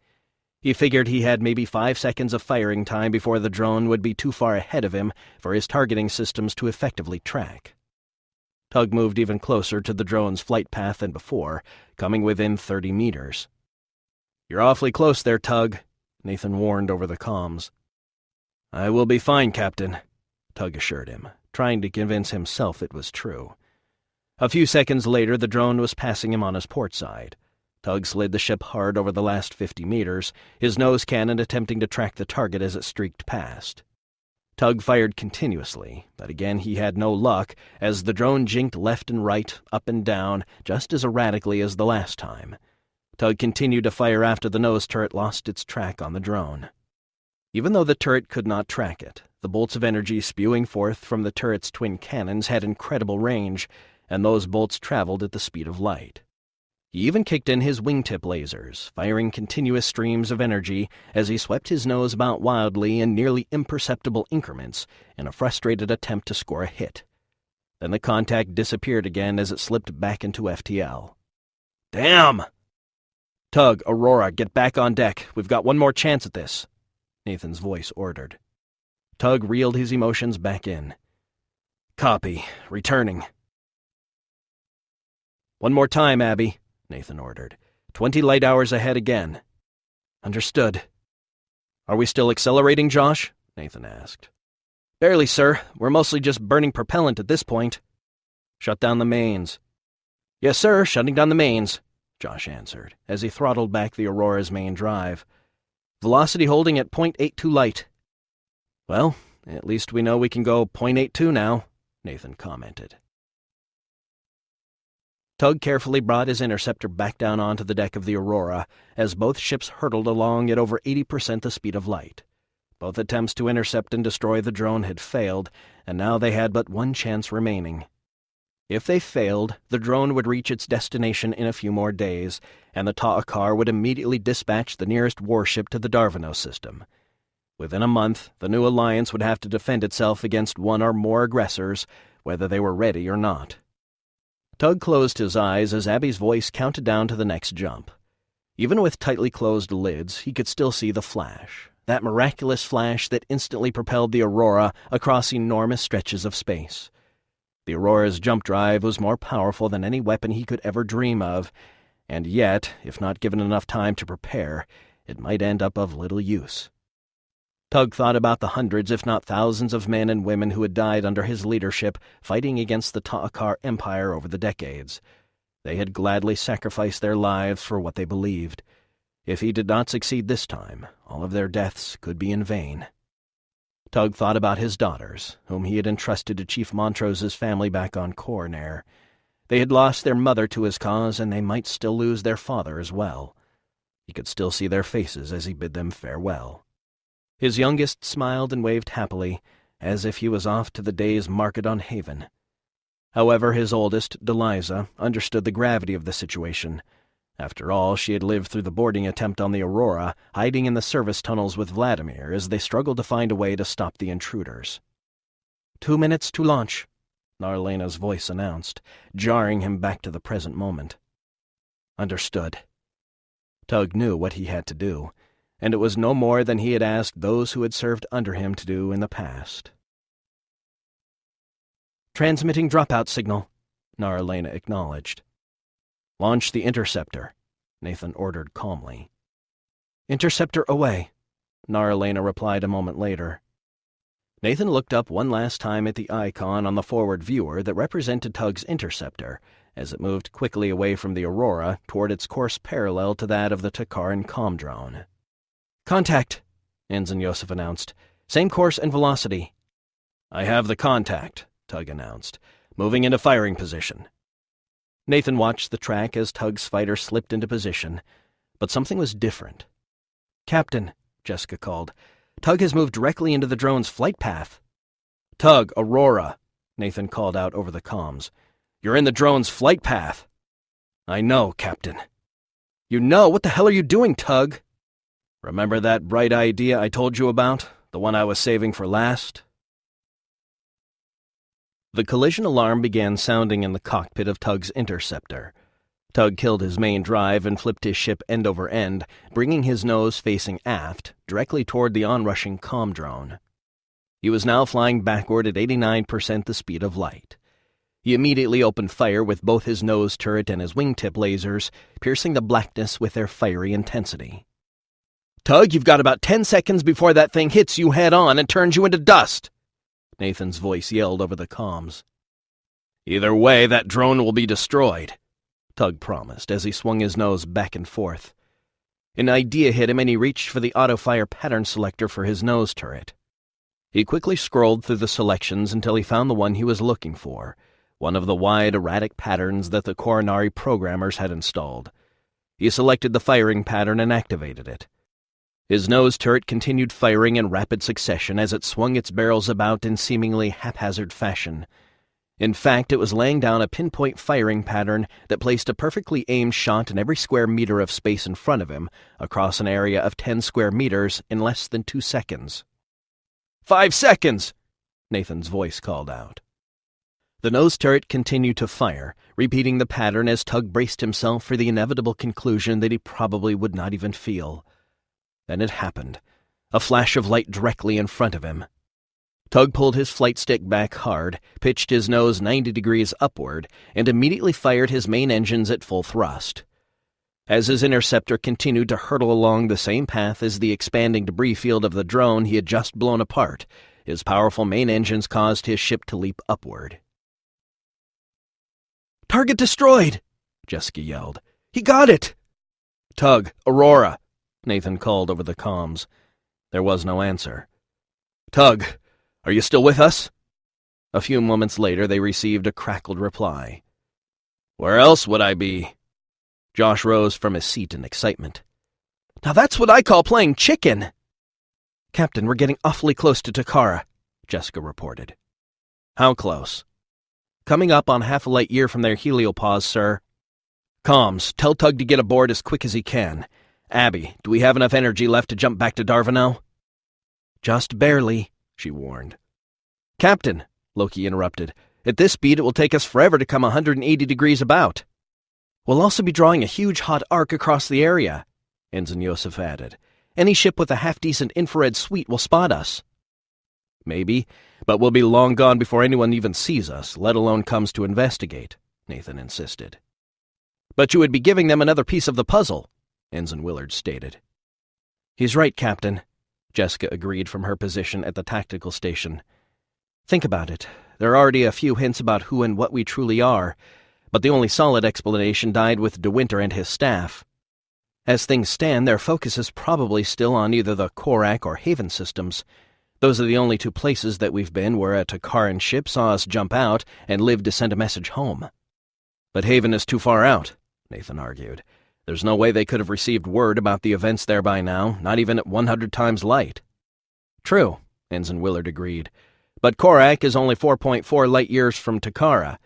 He figured he had maybe 5 seconds of firing time before the drone would be too far ahead of him for his targeting systems to effectively track. Tug moved even closer to the drone's flight path than before, coming within 30 meters. You're awfully close there, Tug, Nathan warned over the comms. I will be fine, Captain, Tug assured him, trying to convince himself it was true. A few seconds later, the drone was passing him on his port side. Tug slid the ship hard over the last 50 meters, his nose cannon attempting to track the target as it streaked past. Tug fired continuously, but again he had no luck, as the drone jinked left and right, up and down, just as erratically as the last time. Tug continued to fire after the nose turret lost its track on the drone. Even though the turret could not track it, the bolts of energy spewing forth from the turret's twin cannons had incredible range, and those bolts traveled at the speed of light. He even kicked in his wingtip lasers, firing continuous streams of energy as he swept his nose about wildly in nearly imperceptible increments in a frustrated attempt to score a hit. Then the contact disappeared again as it slipped back into FTL. Damn! Tug, Aurora, get back on deck. We've got one more chance at this, Nathan's voice ordered. Tug reeled his emotions back in. Copy. Returning. One more time, Abby, Nathan ordered. 20 light hours ahead again. Understood. Are we still accelerating, Josh? Nathan asked. Barely, sir. We're mostly just burning propellant at this point. Shut down the mains. Yes, sir, shutting down the mains, Josh answered, as he throttled back the Aurora's main drive. Velocity holding at 0.82 light. Well, at least we know we can go 0.82 now, Nathan commented. Tug carefully brought his interceptor back down onto the deck of the Aurora as both ships hurtled along at over 80% the speed of light. Both attempts to intercept and destroy the drone had failed, and now they had but one chance remaining. If they failed, the drone would reach its destination in a few more days, and the Ta'akar would immediately dispatch the nearest warship to the Darvanos system. Within a month, the new alliance would have to defend itself against one or more aggressors, whether they were ready or not. Tug closed his eyes as Abby's voice counted down to the next jump. Even with tightly closed lids, he could still see the flash, that miraculous flash that instantly propelled the Aurora across enormous stretches of space. The Aurora's jump drive was more powerful than any weapon he could ever dream of, and yet, if not given enough time to prepare, it might end up of little use. Tug thought about the hundreds, if not thousands, of men and women who had died under his leadership fighting against the Ta'akar Empire over the decades. They had gladly sacrificed their lives for what they believed. If he did not succeed this time, all of their deaths could be in vain. Tug thought about his daughters, whom he had entrusted to Chief Montrose's family back on Corinari. They had lost their mother to his cause, and they might still lose their father as well. He could still see their faces as he bid them farewell. His youngest smiled and waved happily, as if he was off to the day's market on Haven. However, his oldest, Deliza, understood the gravity of the situation. After all, she had lived through the boarding attempt on the Aurora, hiding in the service tunnels with Vladimir as they struggled to find a way to stop the intruders. 2 minutes to launch, Narlena's voice announced, jarring him back to the present moment. Understood. Tug knew what he had to do, and it was no more than he had asked those who had served under him to do in the past. Transmitting dropout signal, Narlena acknowledged. Launch the interceptor, Nathan ordered calmly. Interceptor away, Narlena replied a moment later. Nathan looked up one last time at the icon on the forward viewer that represented Tug's interceptor, as it moved quickly away from the Aurora toward its course parallel to that of the Takaran Comdrone. Contact, Ensign Yosef announced. Same course and velocity. I have the contact, Tug announced, moving into firing position. Nathan watched the track as Tug's fighter slipped into position, but something was different. Captain, Jessica called, Tug has moved directly into the drone's flight path. Tug, Aurora, Nathan called out over the comms. You're in the drone's flight path. I know, Captain. You know? What the hell are you doing, Tug? Remember that bright idea I told you about? The one I was saving for last? The collision alarm began sounding in the cockpit of Tug's interceptor. Tug killed his main drive and flipped his ship end over end, bringing his nose facing aft, directly toward the onrushing Comdrone. He was now flying backward at 89% the speed of light. He immediately opened fire with both his nose turret and his wingtip lasers, piercing the blackness with their fiery intensity. Tug, you've got about 10 seconds before that thing hits you head-on and turns you into dust, Nathan's voice yelled over the comms. Either way, that drone will be destroyed, Tug promised as he swung his nose back and forth. An idea hit him and he reached for the auto-fire pattern selector for his nose turret. He quickly scrolled through the selections until he found the one he was looking for, one of the wide, erratic patterns that the Corinari programmers had installed. He selected the firing pattern and activated it. His nose turret continued firing in rapid succession as it swung its barrels about in seemingly haphazard fashion. In fact, it was laying down a pinpoint firing pattern that placed a perfectly aimed shot in every square meter of space in front of him, across an area of 10 square meters in less than 2 seconds. 5 seconds! Nathan's voice called out. The nose turret continued to fire, repeating the pattern as Tug braced himself for the inevitable conclusion that he probably would not even feel. Then it happened, a flash of light directly in front of him. Tug pulled his flight stick back hard, pitched his nose 90 degrees upward, and immediately fired his main engines at full thrust. As his interceptor continued to hurtle along the same path as the expanding debris field of the drone he had just blown apart, his powerful main engines caused his ship to leap upward. Target destroyed! Jessica yelled. He got it! Tug, Aurora! Nathan called over the comms. There was no answer. Tug, are you still with us? A few moments later, they received a crackled reply. Where else would I be? Josh rose from his seat in excitement. Now that's what I call playing chicken! Captain, we're getting awfully close to Takara, Jessica reported. How close? Coming up on half a light year from their heliopause, sir. Comms, tell Tug to get aboard as quick as he can. Abby, do we have enough energy left to jump back to Darvano? Just barely, she warned. Captain, Loki interrupted, at this speed it will take us forever to come 180 degrees about. We'll also be drawing a huge hot arc across the area, Ensign Yosef added. "Any ship with a half-decent infrared suite will spot us." "Maybe, but we'll be long gone before anyone even sees us, let alone comes to investigate," Nathan insisted. "But you would be giving them another piece of the puzzle," Ensign Willard stated. "He's right, Captain," Jessica agreed from her position at the tactical station. "Think about it. There are already a few hints about who and what we truly are, but the only solid explanation died with De Winter and his staff. As things stand, their focus is probably still on either the Korak or Haven systems. Those are the only two places that we've been where a Takaran ship saw us jump out and lived to send a message home." "But Haven is too far out," Nathan argued. "There's no way they could have received word about the events there by now, not even at 100 times light." "True," Ensign Willard agreed. "But Korak is only 4.4 light-years from Takara.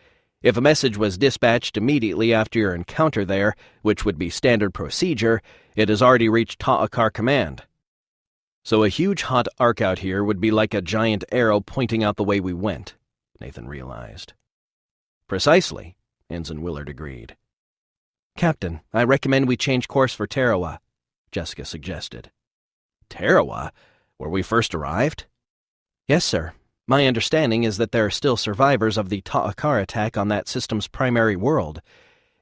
If a message was dispatched immediately after your encounter there, which would be standard procedure, it has already reached Ta'akar Command. So a huge hot arc out here would be like a giant arrow pointing out the way we went," Nathan realized. "Precisely," Ensign Willard agreed. "Captain, I recommend we change course for Tarawa," Jessica suggested. "Tarawa? Where we first arrived?" "Yes, sir. My understanding is that there are still survivors of the Ta'akar attack on that system's primary world.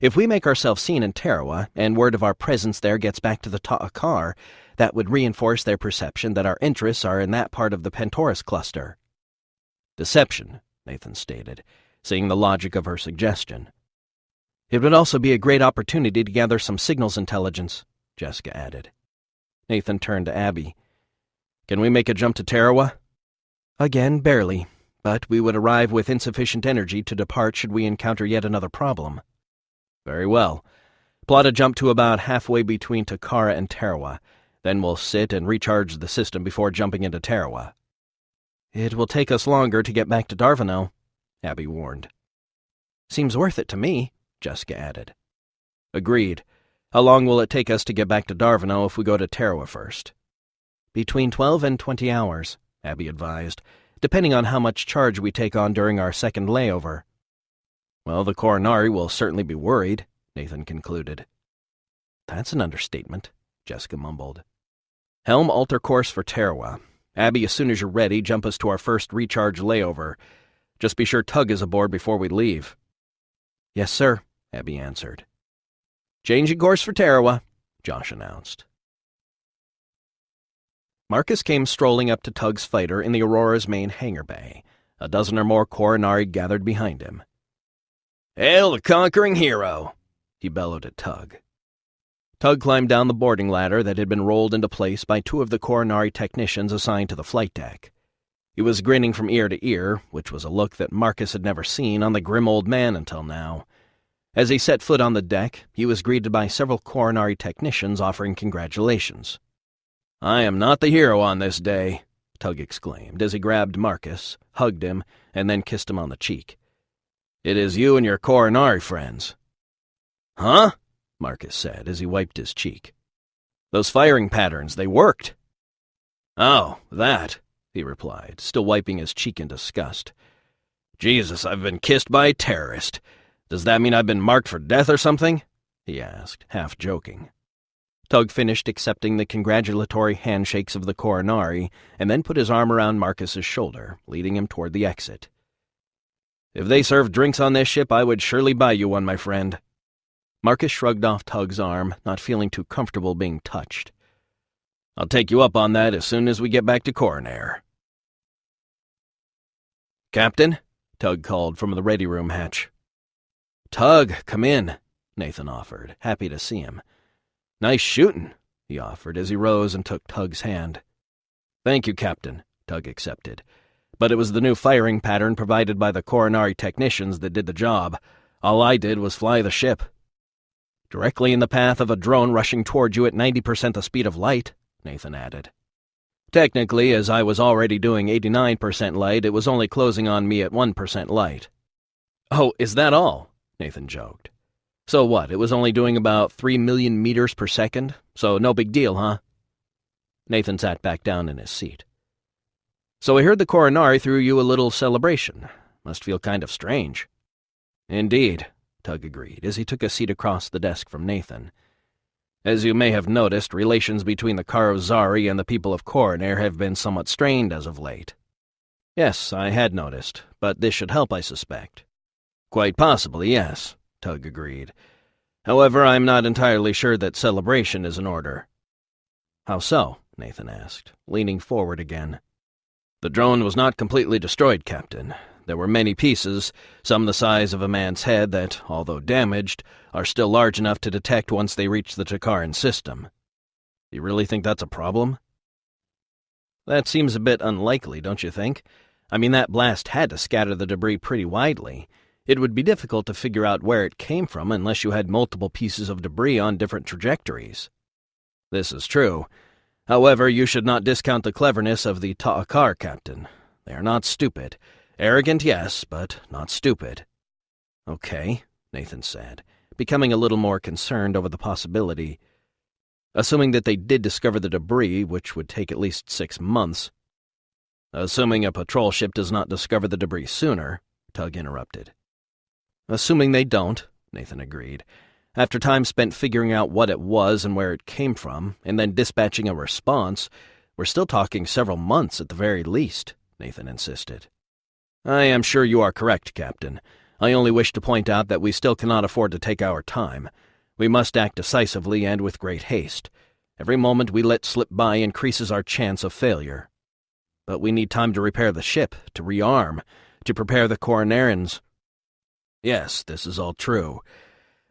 If we make ourselves seen in Tarawa, and word of our presence there gets back to the Ta'akar, that would reinforce their perception that our interests are in that part of the Pantoris cluster." "Deception," Nathan stated, seeing the logic of her suggestion. "It would also be a great opportunity to gather some signals intelligence," Jessica added. Nathan turned to Abby. "Can we make a jump to Tarawa?" "Again, barely, but we would arrive with insufficient energy to depart should we encounter yet another problem." "Very well. Plot a jump to about halfway between Takara and Tarawa. Then we'll sit and recharge the system before jumping into Tarawa." "It will take us longer to get back to Darvano," Abby warned. "Seems worth it to me," Jessica added. "Agreed. How long will it take us to get back to Darvano if we go to Tarawa first?" "Between 12 and 20 hours, Abby advised, "depending on how much charge we take on during our second layover." "Well, the Corinari will certainly be worried," Nathan concluded. "That's an understatement," Jessica mumbled. "Helm, alter course for Tarawa. Abby, as soon as you're ready, jump us to our first recharge layover. Just be sure Tug is aboard before we leave." "Yes, sir," Abby answered. "Changing course for Tarawa," Josh announced. Marcus came strolling up to Tug's fighter in the Aurora's main hangar bay. A dozen or more Corinari gathered behind him. "Hail the conquering hero!" he bellowed at Tug. Tug climbed down the boarding ladder that had been rolled into place by two of the Corinari technicians assigned to the flight deck. He was grinning from ear to ear, which was a look that Marcus had never seen on the grim old man until now. As he set foot on the deck, he was greeted by several Corinari technicians offering congratulations. "I am not the hero on this day," Tug exclaimed as he grabbed Marcus, hugged him, and then kissed him on the cheek. "It is you and your Corinari friends." "Huh?" Marcus said as he wiped his cheek. "Those firing patterns, they worked." "Oh, that," he replied, still wiping his cheek in disgust. "Jesus, I've been kissed by a terrorist. Does that mean I've been marked for death or something?" he asked, half joking. Tug finished accepting the congratulatory handshakes of the Corinari and then put his arm around Marcus's shoulder, leading him toward the exit. "If they serve drinks on this ship, I would surely buy you one, my friend." Marcus shrugged off Tug's arm, not feeling too comfortable being touched. "I'll take you up on that as soon as we get back to Corinari." "Captain?" Tug called from the ready room hatch. "Tug, come in," Nathan offered, happy to see him. "Nice shooting," he offered as he rose and took Tug's hand. "Thank you, Captain," Tug accepted. "But it was the new firing pattern provided by the Corinari technicians that did the job. All I did was fly the ship." "Directly in the path of a drone rushing toward you at 90% the speed of light," Nathan added. "Technically, as I was already doing 89% light, it was only closing on me at 1% light." "Oh, is that all?" Nathan joked. "So what, it was only doing about 3 million meters per second? So no big deal, huh?" Nathan sat back down in his seat. "So I heard the Corinari threw you a little celebration. Must feel kind of strange." "Indeed," Tug agreed, as he took a seat across the desk from Nathan. As you may have noticed, relations between the Corinari and the people of Corinari have been somewhat strained as of late. Yes, I had noticed, but this should help, I suspect. Quite possibly, yes, Tug agreed. However, I'm not entirely sure that celebration is in order. How so? Nathan asked, leaning forward again. The drone was not completely destroyed, Captain. There were many pieces, some the size of a man's head that, although damaged, are still large enough to detect once they reach the Takaran system. You really think that's a problem? That seems a bit unlikely, don't you think? I mean, that blast had to scatter the debris pretty widely. It would be difficult to figure out where it came from unless you had multiple pieces of debris on different trajectories. This is true. However, you should not discount the cleverness of the Ta'akar, Captain. They are not stupid. Arrogant, yes, but not stupid. Okay, Nathan said, becoming a little more concerned over the possibility. Assuming that they did discover the debris, which would take at least 6 months. Assuming a patrol ship does not discover the debris sooner, Tug interrupted. Assuming they don't, Nathan agreed. After time spent figuring out what it was and where it came from, and then dispatching a response, we're still talking several months at the very least, Nathan insisted. I am sure you are correct, Captain. I only wish to point out that we still cannot afford to take our time. We must act decisively and with great haste. Every moment we let slip by increases our chance of failure. But we need time to repair the ship, to rearm, to prepare the Corinarians. Yes, this is all true.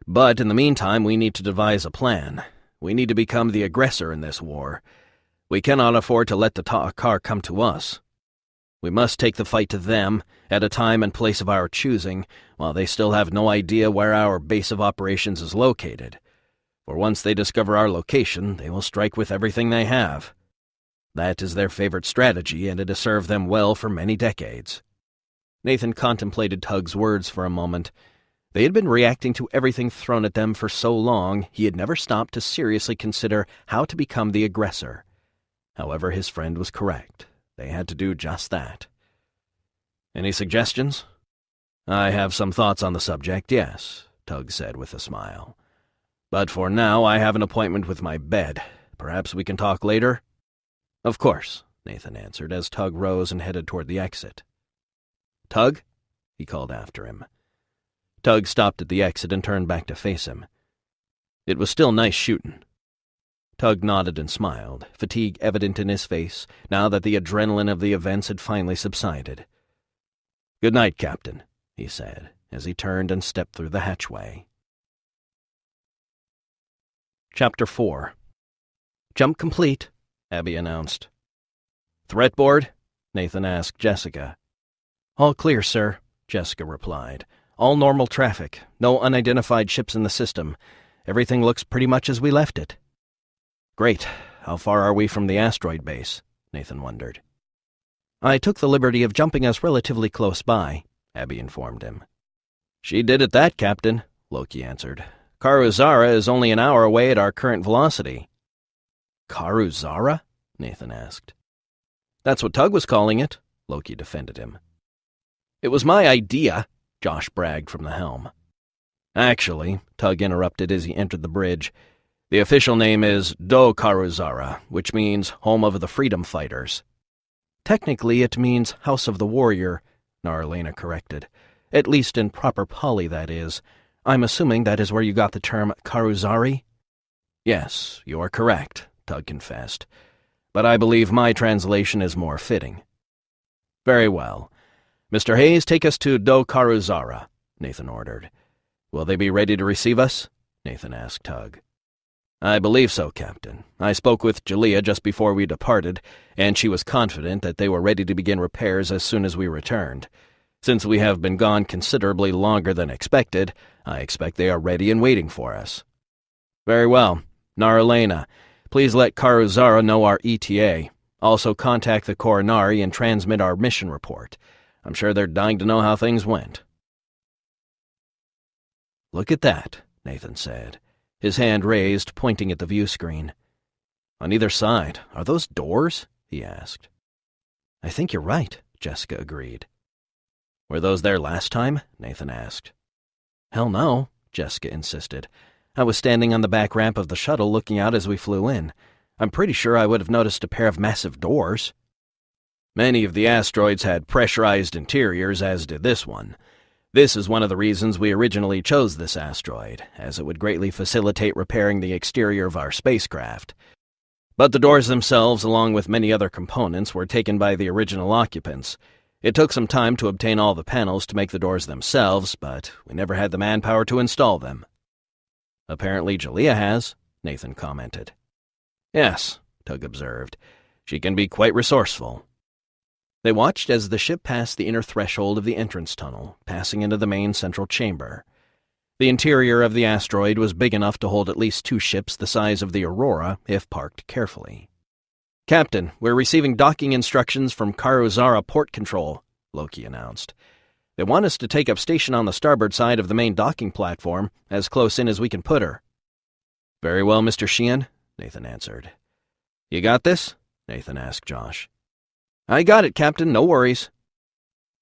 But in the meantime, we need to devise a plan. We need to become the aggressor in this war. We cannot afford to let the Ta'akar come to us. We must take the fight to them, at a time and place of our choosing, while they still have no idea where our base of operations is located. For once they discover our location, they will strike with everything they have. That is their favorite strategy, and it has served them well for many decades. Nathan contemplated Tug's words for a moment. They had been reacting to everything thrown at them for so long, he had never stopped to seriously consider how to become the aggressor. However, his friend was correct. They had to do just that. Any suggestions? I have some thoughts on the subject, yes, Tug said with a smile. But for now, I have an appointment with my bed. Perhaps we can talk later? Of course, Nathan answered as Tug rose and headed toward the exit. Tug? He called after him. Tug stopped at the exit and turned back to face him. It was still nice shootin'. Tug nodded and smiled, fatigue evident in his face, now that the adrenaline of the events had finally subsided. Good night, Captain, he said, as he turned and stepped through the hatchway. Chapter 4. Jump complete, Abby announced. Threat board? Nathan asked Jessica. All clear, sir, Jessica replied. All normal traffic, no unidentified ships in the system. Everything looks pretty much as we left it. Great. How far are we from the asteroid base? Nathan wondered. I took the liberty of jumping us relatively close by, Abby informed him. She did it that, Captain, Loki answered. Karuzara is only an hour away at our current velocity. Karuzara? Nathan asked. That's what Tug was calling it, Loki defended him. It was my idea, Josh bragged from the helm. Actually, Tug interrupted as he entered the bridge, the official name is Do Karuzara, which means Home of the Freedom Fighters. Technically, it means House of the Warrior, Narlena corrected. At least in proper Pali, that is. I'm assuming that is where you got the term Karuzari? Yes, you are correct, Tug confessed. But I believe my translation is more fitting. Very well. Mr. Hayes, take us to Do Karuzara, Nathan ordered. Will they be ready to receive us? Nathan asked Tug. I believe so, Captain. I spoke with Jalea just before we departed, and she was confident that they were ready to begin repairs as soon as we returned. Since we have been gone considerably longer than expected, I expect they are ready and waiting for us. Very well. Narlena, please let Karuzara know our ETA. Also contact the Corinari and transmit our mission report. I'm sure they're dying to know how things went. Look at that, Nathan said, his hand raised, pointing at the view screen. On either side, are those doors? He asked. I think you're right, Jessica agreed. Were those there last time? Nathan asked. Hell no, Jessica insisted. I was standing on the back ramp of the shuttle looking out as we flew in. I'm pretty sure I would have noticed a pair of massive doors." Many of the asteroids had pressurized interiors, as did this one. This is one of the reasons we originally chose this asteroid, as it would greatly facilitate repairing the exterior of our spacecraft. But the doors themselves, along with many other components, were taken by the original occupants. It took some time to obtain all the panels to make the doors themselves, but we never had the manpower to install them. "Apparently Jalea has," Nathan commented. "Yes," Tug observed. "She can be quite resourceful." They watched as the ship passed the inner threshold of the entrance tunnel, passing into the main central chamber. The interior of the asteroid was big enough to hold at least 2 ships the size of the Aurora, if parked carefully. "Captain, we're receiving docking instructions from Karuzara Port Control," Loki announced. "They want us to take up station on the starboard side of the main docking platform, as close in as we can put her." "Very well, Mr. Sheehan," Nathan answered. "You got this?" Nathan asked Josh. "I got it, Captain, no worries."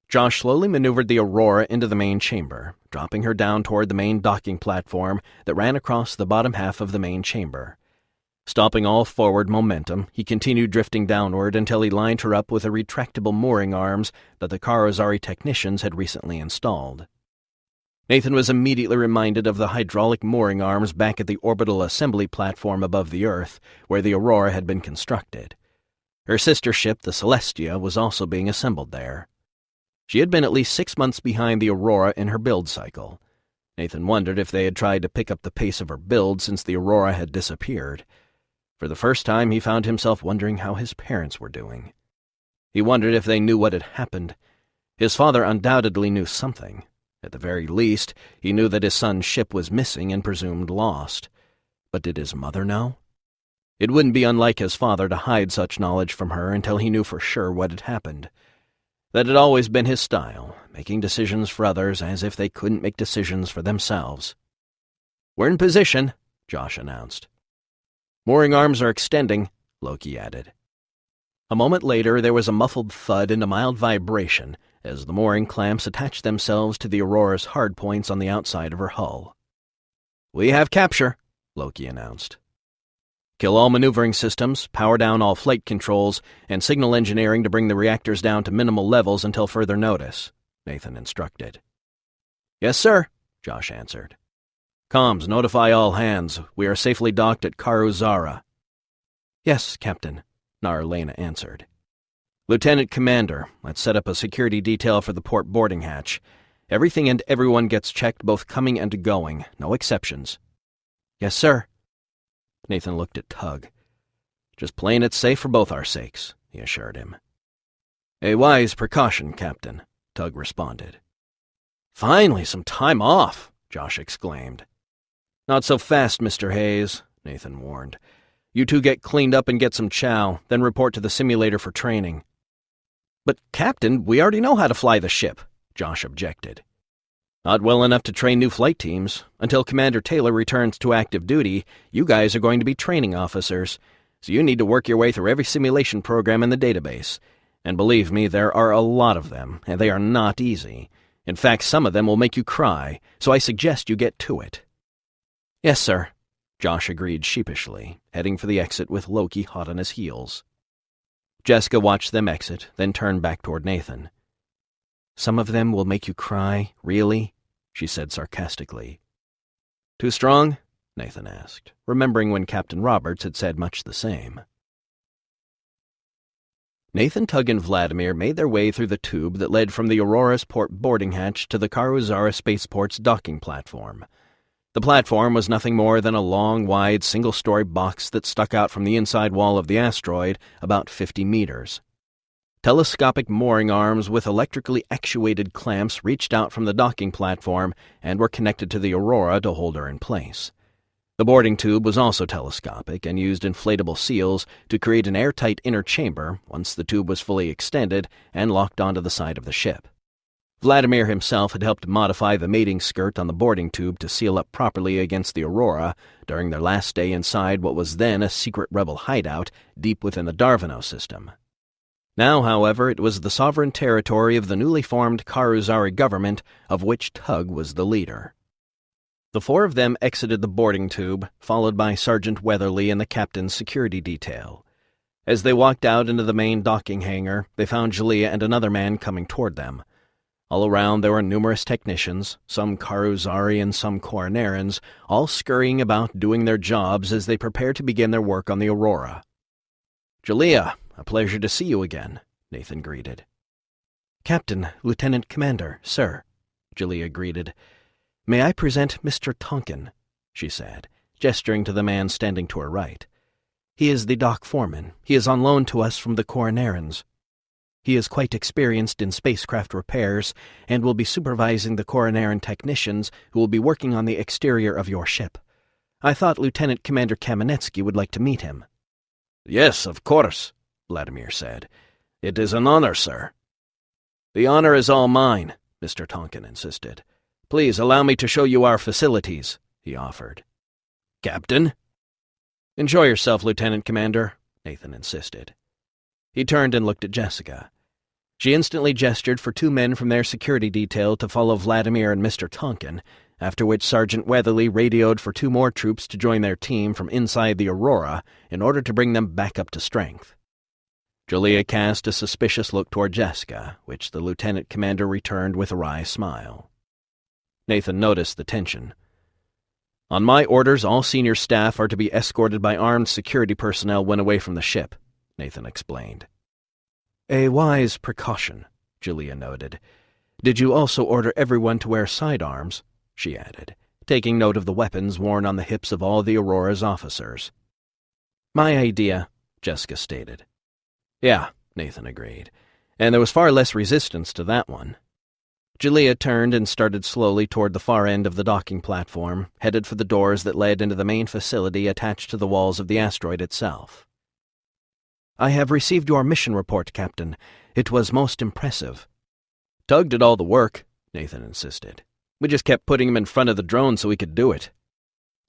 Josh slowly maneuvered the Aurora into the main chamber, dropping her down toward the main docking platform that ran across the bottom half of the main chamber. Stopping all forward momentum, he continued drifting downward until he lined her up with the retractable mooring arms that the Karuzari technicians had recently installed. Nathan was immediately reminded of the hydraulic mooring arms back at the orbital assembly platform above the Earth, where the Aurora had been constructed. Her sister ship, the Celestia, was also being assembled there. She had been at least 6 months behind the Aurora in her build cycle. Nathan wondered if they had tried to pick up the pace of her build since the Aurora had disappeared. For the first time, he found himself wondering how his parents were doing. He wondered if they knew what had happened. His father undoubtedly knew something. At the very least, he knew that his son's ship was missing and presumed lost. But did his mother know? It wouldn't be unlike his father to hide such knowledge from her until he knew for sure what had happened. That had always been his style, making decisions for others as if they couldn't make decisions for themselves. "We're in position," Josh announced. "Mooring arms are extending," Loki added. A moment later, there was a muffled thud and a mild vibration as the mooring clamps attached themselves to the Aurora's hardpoints on the outside of her hull. "We have capture," Loki announced. "Kill all maneuvering systems, power down all flight controls, and signal engineering to bring the reactors down to minimal levels until further notice," Nathan instructed. "Yes, sir," Josh answered. "Comms, notify all hands. We are safely docked at Karuzara." "Yes, Captain," Narlena answered. "Lieutenant Commander, let's set up a security detail for the port boarding hatch. Everything and everyone gets checked both coming and going, no exceptions." "Yes, sir." Nathan looked at Tug. "Just playing it safe for both our sakes," he assured him. "A wise precaution, Captain," Tug responded. "Finally, some time off," Josh exclaimed. "Not so fast, Mr. Hayes," Nathan warned. "You two get cleaned up and get some chow, then report to the simulator for training." "But, Captain, we already know how to fly the ship," Josh objected. "Not well enough to train new flight teams. Until Commander Taylor returns to active duty, you guys are going to be training officers, so you need to work your way through every simulation program in the database. And believe me, there are a lot of them, and they are not easy. In fact, some of them will make you cry, so I suggest you get to it." "Yes, sir," Josh agreed sheepishly, heading for the exit with Loki hot on his heels. Jessica watched them exit, then turned back toward Nathan. "Some of them will make you cry, really?" she said sarcastically. "Too strong?" Nathan asked, remembering when Captain Roberts had said much the same. Nathan, Tug, and Vladimir made their way through the tube that led from the Aurora's port boarding hatch to the Karuzara spaceport's docking platform. The platform was nothing more than a long, wide, single-story box that stuck out from the inside wall of the asteroid about 50 meters. Telescopic mooring arms with electrically actuated clamps reached out from the docking platform and were connected to the Aurora to hold her in place. The boarding tube was also telescopic and used inflatable seals to create an airtight inner chamber once the tube was fully extended and locked onto the side of the ship. Vladimir himself had helped modify the mating skirt on the boarding tube to seal up properly against the Aurora during their last day inside what was then a secret rebel hideout deep within the Darvino system. Now, however, it was the sovereign territory of the newly formed Karuzari government, of which Tug was the leader. The four of them exited the boarding tube, followed by Sergeant Weatherly and the captain's security detail. As they walked out into the main docking hangar, they found Jalea and another man coming toward them. All around there were numerous technicians, some Caruzari and some Corinarians, all scurrying about doing their jobs as they prepared to begin their work on the Aurora. "Jalea, a pleasure to see you again," Nathan greeted. "Captain, Lieutenant Commander, sir," Jalea greeted. "May I present Mr. Tonkin," she said, gesturing to the man standing to her right. "He is the dock foreman. He is on loan to us from the Corinarians. He is quite experienced in spacecraft repairs and will be supervising the Corinarian technicians who will be working on the exterior of your ship. I thought Lieutenant Commander Kamenetsky would like to meet him." "Yes, of course," Vladimir said. "It is an honor, sir." "The honor is all mine," Mr. Tonkin insisted. "Please allow me to show you our facilities," he offered. "Captain?" "Enjoy yourself, Lieutenant Commander," Nathan insisted. He turned and looked at Jessica. She instantly gestured for two men from their security detail to follow Vladimir and Mr. Tonkin, after which Sergeant Weatherly radioed for two more troops to join their team from inside the Aurora in order to bring them back up to strength. Jalea cast a suspicious look toward Jessica, which the lieutenant commander returned with a wry smile. Nathan noticed the tension. "On my orders, all senior staff are to be escorted by armed security personnel when away from the ship," Nathan explained. "A wise precaution," Jalea noted. "Did you also order everyone to wear sidearms?" she added, taking note of the weapons worn on the hips of all the Aurora's officers. "My idea," Jessica stated. "Yeah," Nathan agreed, "and there was far less resistance to that one." Jalea turned and started slowly toward the far end of the docking platform, headed for the doors that led into the main facility attached to the walls of the asteroid itself. "I have received your mission report, Captain. It was most impressive." "Tug did all the work," Nathan insisted. "We just kept putting him in front of the drone so he could do it."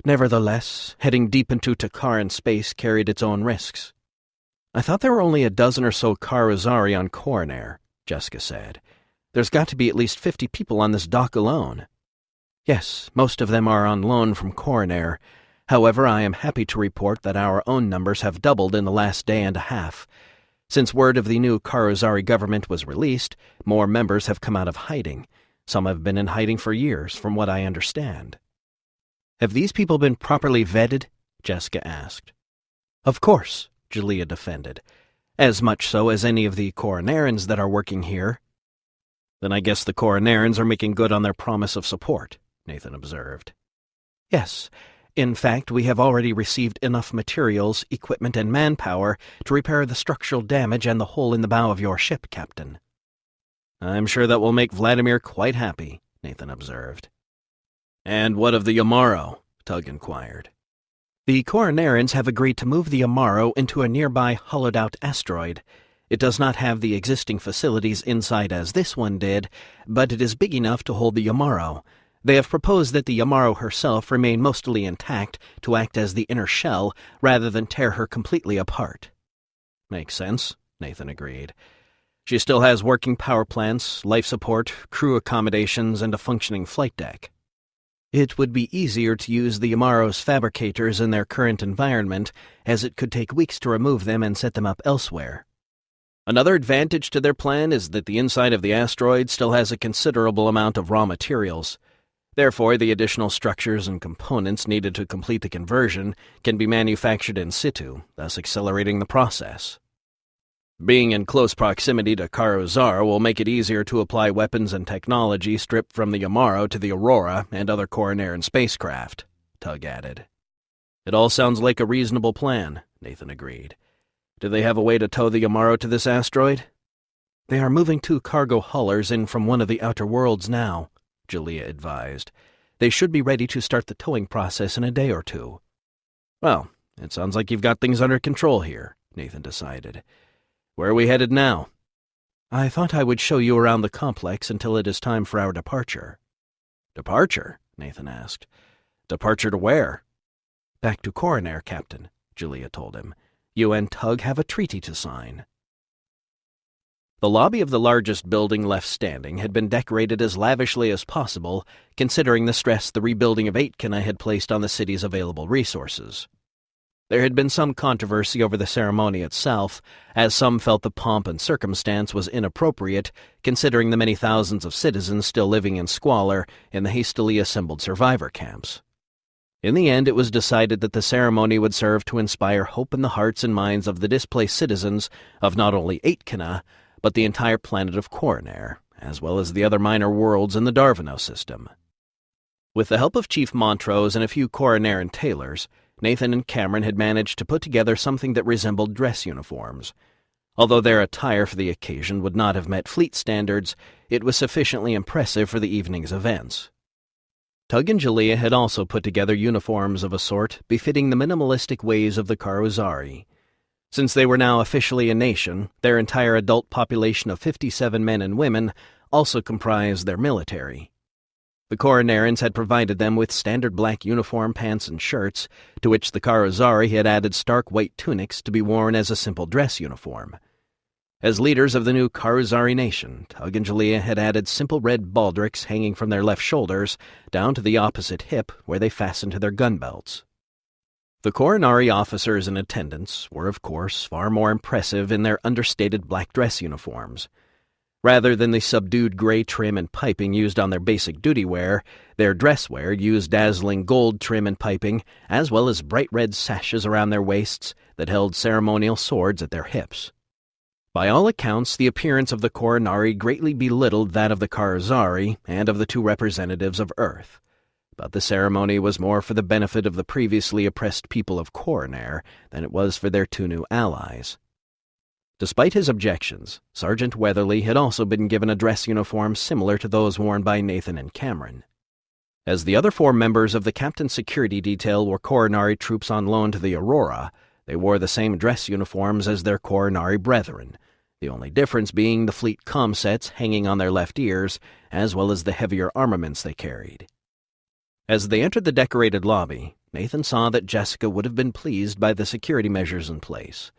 "Nevertheless, heading deep into Takaran space carried its own risks." "I thought there were only a dozen or so Caruzari on Corinari," Jessica said. "There's got to be at least 50 people on this dock alone." "Yes, most of them are on loan from Corinari. However, I am happy to report that our own numbers have doubled in the last day and a half. Since word of the new Caruzari government was released, more members have come out of hiding. Some have been in hiding for years, from what I understand." "Have these people been properly vetted?" Jessica asked. "Of course," Jalea defended. "As much so as any of the Corinarians that are working here." "Then I guess the Corinarians are making good on their promise of support," Nathan observed. "Yes. In fact, we have already received enough materials, equipment, and manpower to repair the structural damage and the hole in the bow of your ship, Captain." "I'm sure that will make Vladimir quite happy," Nathan observed. "And what of the Yamaro?" Tug inquired. "The Corinarians have agreed to move the Yamaro into a nearby hollowed-out asteroid. It does not have the existing facilities inside as this one did, but it is big enough to hold the Yamaro. They have proposed that the Yamaro herself remain mostly intact to act as the inner shell rather than tear her completely apart." "Makes sense," Nathan agreed. "She still has working power plants, life support, crew accommodations, and a functioning flight deck." "It would be easier to use the Yamaro's fabricators in their current environment, as it could take weeks to remove them and set them up elsewhere." "Another advantage to their plan is that the inside of the asteroid still has a considerable amount of raw materials. Therefore, the additional structures and components needed to complete the conversion can be manufactured in situ, thus accelerating the process. Being in close proximity to Caruzar will make it easier to apply weapons and technology stripped from the Yamaro to the Aurora and other Corinarian spacecraft," Tug added. "It all sounds like a reasonable plan," Nathan agreed. "Do they have a way to tow the Yamaro to this asteroid?" "They are moving 2 cargo haulers in from one of the outer worlds now," Jalea advised. "They should be ready to start the towing process in a day or two." "Well, it sounds like you've got things under control here," Nathan decided. "Where are we headed now?" "I thought I would show you around the complex until it is time for our departure." "Departure?" Nathan asked. "Departure to where?" "Back to Corinari, Captain," Jalea told him. "You and Tug have a treaty to sign." The lobby of the largest building left standing had been decorated as lavishly as possible, considering the stress the rebuilding of Aitkenna had placed on the city's available resources. There had been some controversy over the ceremony itself, as some felt the pomp and circumstance was inappropriate, considering the many thousands of citizens still living in squalor in the hastily assembled survivor camps. In the end, it was decided that the ceremony would serve to inspire hope in the hearts and minds of the displaced citizens of not only Aitkenna, but the entire planet of Corinari, as well as the other minor worlds in the Darvano system. With the help of Chief Montrose and a few Corinaran tailors, Nathan and Cameron had managed to put together something that resembled dress uniforms. Although their attire for the occasion would not have met fleet standards, it was sufficiently impressive for the evening's events. Tug and Jalea had also put together uniforms of a sort befitting the minimalistic ways of the Corinari. Since they were now officially a nation, their entire adult population of 57 men and women also comprised their military. The Corinarians had provided them with standard black uniform pants and shirts, to which the Karazari had added stark white tunics to be worn as a simple dress uniform. As leaders of the new Karazari nation, Tug and Jalea had added simple red baldricks hanging from their left shoulders down to the opposite hip where they fastened to their gun belts. The Corinari officers and attendants were, of course, far more impressive in their understated black dress uniforms. Rather than the subdued gray trim and piping used on their basic duty wear, their dress wear used dazzling gold trim and piping, as well as bright red sashes around their waists that held ceremonial swords at their hips. By all accounts, the appearance of the Corinari greatly belittled that of the Karazari and of the two representatives of Earth. But the ceremony was more for the benefit of the previously oppressed people of Corinari than it was for their two new allies. Despite his objections, Sergeant Weatherly had also been given a dress uniform similar to those worn by Nathan and Cameron. As the other 4 members of the captain's security detail were Corinari troops on loan to the Aurora, they wore the same dress uniforms as their Corinari brethren, the only difference being the fleet comm sets hanging on their left ears, as well as the heavier armaments they carried. As they entered the decorated lobby, Nathan saw that Jessica would have been pleased by the security measures in place.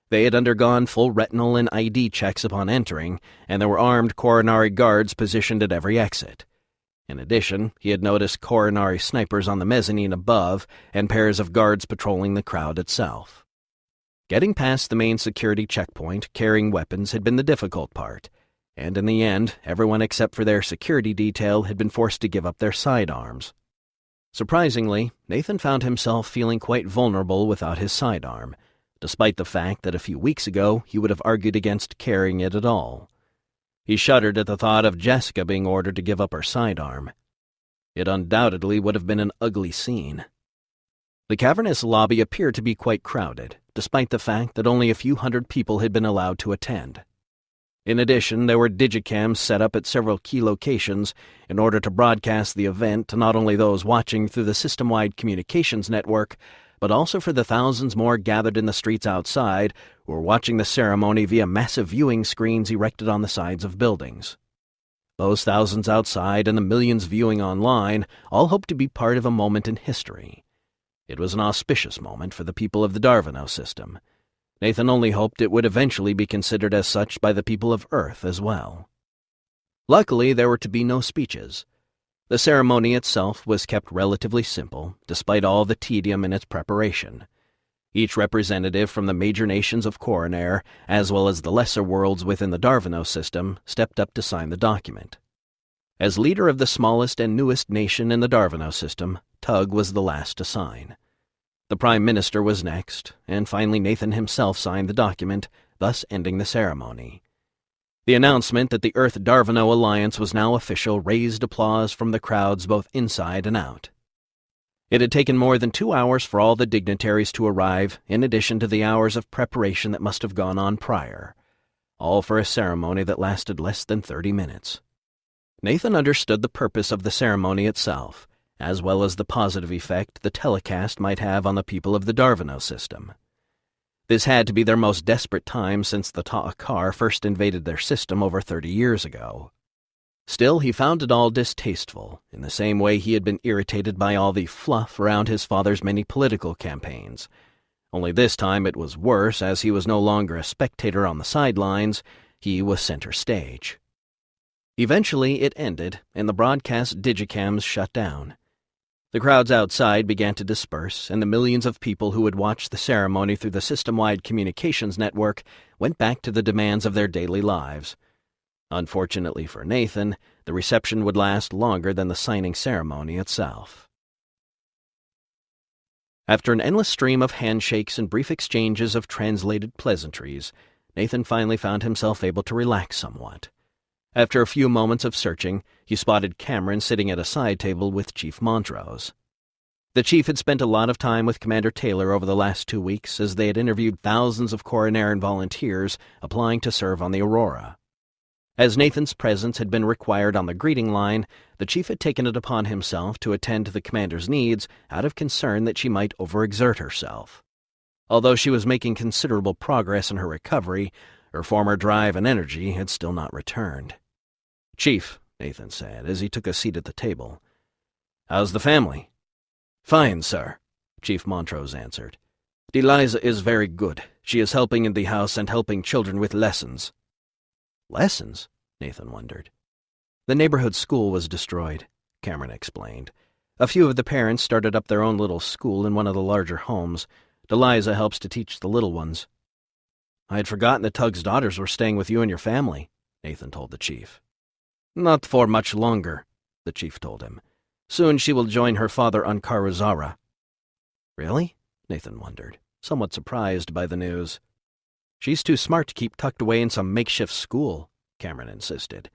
They had undergone full retinal and ID checks upon entering, and there were armed Corinari guards positioned at every exit. In addition, he had noticed Corinari snipers on the mezzanine above and pairs of guards patrolling the crowd itself. Getting past the main security checkpoint carrying weapons had been the difficult part, and in the end, everyone except for their security detail had been forced to give up their sidearms. Surprisingly, Nathan found himself feeling quite vulnerable without his sidearm, despite the fact that a few weeks ago he would have argued against carrying it at all. He shuddered at the thought of Jessica being ordered to give up her sidearm. It undoubtedly would have been an ugly scene. The cavernous lobby appeared to be quite crowded, despite the fact that only a few hundred people had been allowed to attend. In addition, there were digicams set up at several key locations in order to broadcast the event to not only those watching through the system-wide communications network, but also for the thousands more gathered in the streets outside who were watching the ceremony via massive viewing screens erected on the sides of buildings. Those thousands outside and the millions viewing online all hoped to be part of a moment in history. It was an auspicious moment for the people of the Darvano system. Nathan only hoped it would eventually be considered as such by the people of Earth as well. Luckily, there were to be no speeches. The ceremony itself was kept relatively simple, despite all the tedium in its preparation. Each representative from the major nations of Corinari, as well as the lesser worlds within the Darvano system, stepped up to sign the document. As leader of the smallest and newest nation in the Darvano system, Tug was the last to sign. The Prime Minister was next, and finally Nathan himself signed the document, thus ending the ceremony. The announcement that the Earth-Darvano alliance was now official raised applause from the crowds both inside and out. It had taken more than 2 hours for all the dignitaries to arrive, in addition to the hours of preparation that must have gone on prior, all for a ceremony that lasted less than 30 minutes. Nathan understood the purpose of the ceremony itself, as well as the positive effect the telecast might have on the people of the Darvano system. This had to be their most desperate time since the Ta'akar first invaded their system over 30 years ago. Still, he found it all distasteful, in the same way he had been irritated by all the fluff around his father's many political campaigns. Only this time it was worse, as he was no longer a spectator on the sidelines, he was center stage. Eventually it ended, and the broadcast digicams shut down. The crowds outside began to disperse, and the millions of people who had watched the ceremony through the system-wide communications network went back to the demands of their daily lives. Unfortunately for Nathan, the reception would last longer than the signing ceremony itself. After an endless stream of handshakes and brief exchanges of translated pleasantries, Nathan finally found himself able to relax somewhat. After a few moments of searching, he spotted Cameron sitting at a side table with Chief Montrose. The chief had spent a lot of time with Commander Taylor over the last 2 weeks as they had interviewed thousands of Corinari volunteers applying to serve on the Aurora. As Nathan's presence had been required on the greeting line, the chief had taken it upon himself to attend to the commander's needs out of concern that she might overexert herself. Although she was making considerable progress in her recovery, her former drive and energy had still not returned. "Chief," Nathan said, as he took a seat at the table. "How's the family?" "Fine, sir," Chief Montrose answered. "Deliza is very good. She is helping in the house and helping children with lessons." "Lessons?" Nathan wondered. "The neighborhood school was destroyed," Cameron explained. "A few of the parents started up their own little school in one of the larger homes. Deliza helps to teach the little ones." "I had forgotten that Tug's daughters were staying with you and your family," Nathan told the chief. "Not for much longer," the chief told him. "Soon she will join her father on Karuzara." "Really?" Nathan wondered, somewhat surprised by the news. "She's too smart to keep tucked away in some makeshift school," Cameron insisted.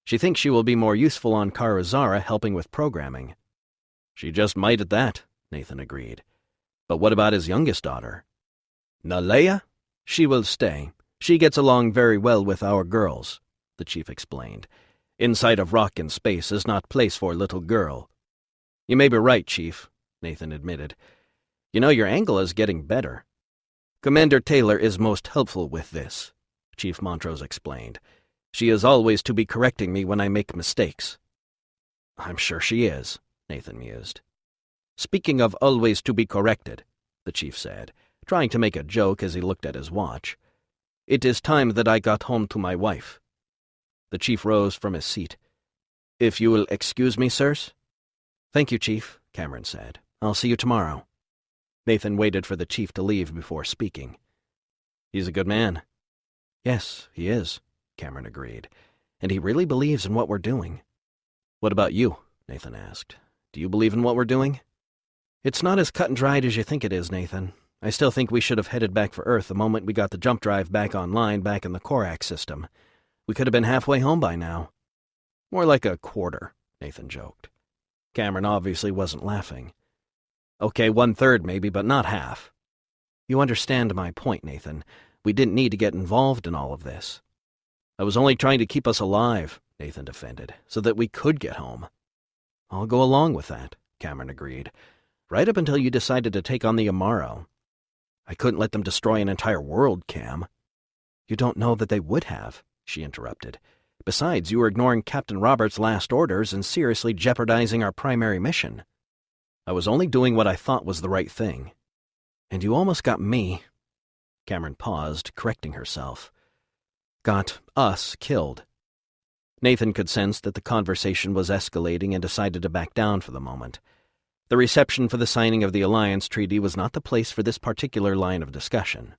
"She thinks she will be more useful on Karuzara helping with programming." "She just might at that," Nathan agreed. "But what about his youngest daughter?" "Nalea? She will stay. She gets along very well with our girls," the chief explained. "Inside of rock and space is not place for a little girl." "You may be right, Chief," Nathan admitted. "You know, your angle is getting better." "Commander Taylor is most helpful with this," Chief Montrose explained. "She is always to be correcting me when I make mistakes." "I'm sure she is," Nathan mused. "Speaking of always to be corrected," the chief said, trying to make a joke as he looked at his watch, "it is time that I got home to my wife." The chief rose from his seat. "If you will excuse me, sirs?" "Thank you, Chief," Cameron said. "I'll see you tomorrow." Nathan waited for the chief to leave before speaking. "He's a good man." "Yes, he is," Cameron agreed. "And he really believes in what we're doing." "What about you?" Nathan asked. "Do you believe in what we're doing?" "It's not as cut and dried as you think it is, Nathan. I still think we should have headed back for Earth the moment we got the jump drive back online back in the Korak system. We could have been halfway home by now." "More like a quarter," Nathan joked. Cameron obviously wasn't laughing. "Okay, 1/3 maybe, but not half." "You understand my point, Nathan. We didn't need to get involved in all of this." "I was only trying to keep us alive," Nathan defended, "so that we could get home." "I'll go along with that," Cameron agreed, "right up until you decided to take on the Amaro." "I couldn't let them destroy an entire world, Cam." "You don't know that they would have," she interrupted. "Besides, you were ignoring Captain Roberts' last orders and seriously jeopardizing our primary mission." "I was only doing what I thought was the right thing." "And you almost got me." Cameron paused, correcting herself. "Got us killed." Nathan could sense that the conversation was escalating and decided to back down for the moment. The reception for the signing of the Alliance Treaty was not the place for this particular line of discussion.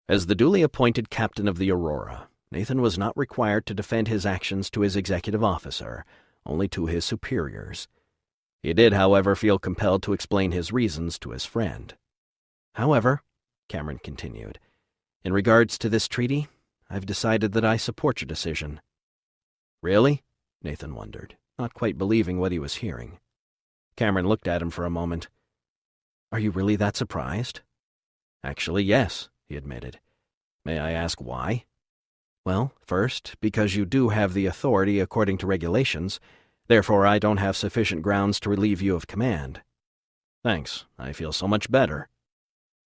As the duly appointed captain of the Aurora, Nathan was not required to defend his actions to his executive officer, only to his superiors. He did, however, feel compelled to explain his reasons to his friend. "However," Cameron continued, "in regards to this treaty, I've decided that I support your decision." "Really?" Nathan wondered, not quite believing what he was hearing. Cameron looked at him for a moment. "Are you really that surprised?" "Actually, yes," he admitted. "May I ask why?" "Well, first, because you do have the authority according to regulations. Therefore, I don't have sufficient grounds to relieve you of command." "Thanks. I feel so much better."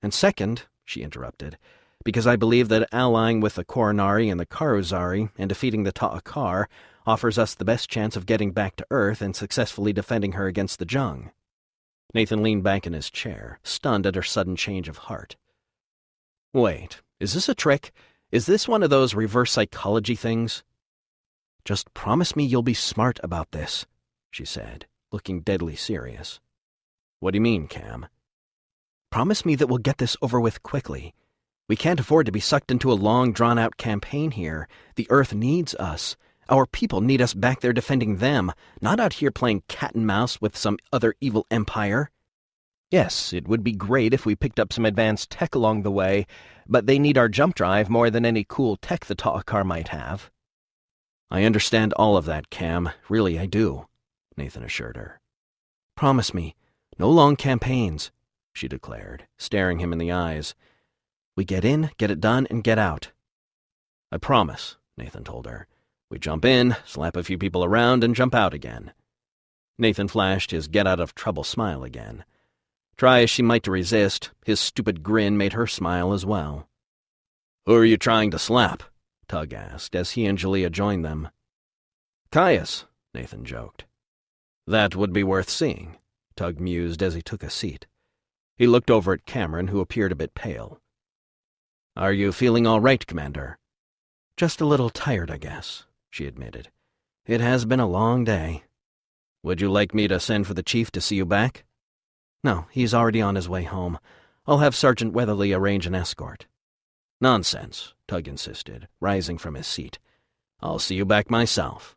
"And second," she interrupted, "because I believe that allying with the Corinari and the Karuzari and defeating the Ta'akar offers us the best chance of getting back to Earth and successfully defending her against the Jung." Nathan leaned back in his chair, stunned at her sudden change of heart. "Wait, is this a trick? Is this one of those reverse psychology things? Just promise me you'll be smart about this, she said, looking deadly serious. What do you mean, Cam? Promise me that we'll get this over with quickly. We can't afford to be sucked into a long, drawn-out campaign here. The Earth needs us. Our people need us back there defending them, not out here playing cat and mouse with some other evil empire. Yes, it would be great if we picked up some advanced tech along the way, but they need our jump drive more than any cool tech the tall car might have. I understand all of that, Cam. Really, I do, Nathan assured her. Promise me, no long campaigns, she declared, staring him in the eyes. We get in, get it done, and get out. I promise, Nathan told her. We jump in, slap a few people around, and jump out again. Nathan flashed his get-out-of-trouble smile again. Try as she might to resist, his stupid grin made her smile as well. Who are you trying to slap? Tug asked, as he and Julia joined them. Caius, Nathan joked. That would be worth seeing, Tug mused as he took a seat. He looked over at Cameron, who appeared a bit pale. Are you feeling all right, Commander? Just a little tired, I guess, she admitted. It has been a long day. Would you like me to send for the chief to see you back? No, he's already on his way home. I'll have Sergeant Weatherly arrange an escort. Nonsense, Tug insisted, rising from his seat. I'll see you back myself.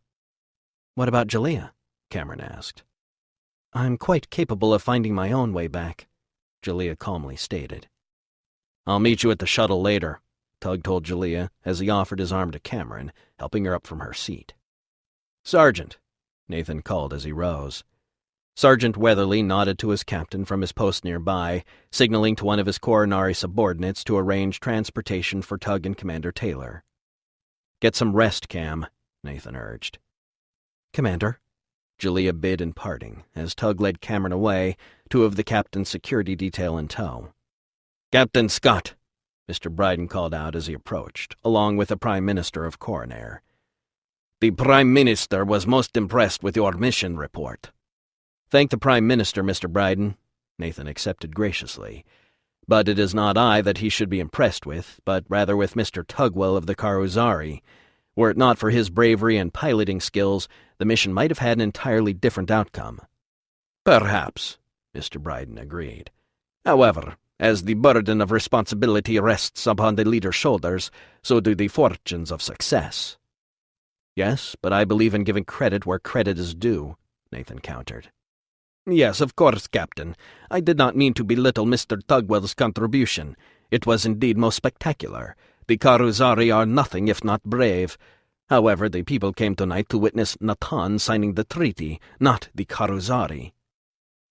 What about Julia? Cameron asked. I'm quite capable of finding my own way back, Julia calmly stated. I'll meet you at the shuttle later, Tug told Julia as he offered his arm to Cameron, helping her up from her seat. Sergeant, Nathan called as he rose. Sergeant Weatherly nodded to his captain from his post nearby, signaling to one of his Corinari subordinates to arrange transportation for Tug and Commander Taylor. Get some rest, Cam, Nathan urged. Commander, Julia bid in parting, as Tug led Cameron away, two of the captain's security detail in tow. Captain Scott, Mr. Bryden called out as he approached, along with the Prime Minister of Corinari. The Prime Minister was most impressed with your mission report. Thank the Prime Minister, Mr. Bryden, Nathan accepted graciously. But it is not I that he should be impressed with, but rather with Mr. Tugwell of the Corinari. Were it not for his bravery and piloting skills, the mission might have had an entirely different outcome. Perhaps, Mr. Bryden agreed. However, as the burden of responsibility rests upon the leader's shoulders, so do the fortunes of success. Yes, but I believe in giving credit where credit is due, Nathan countered. Yes, of course, Captain. I did not mean to belittle Mr. Tugwell's contribution. It was indeed most spectacular. The Corinari are nothing if not brave. However, the people came tonight to witness Natan signing the treaty, not the Corinari.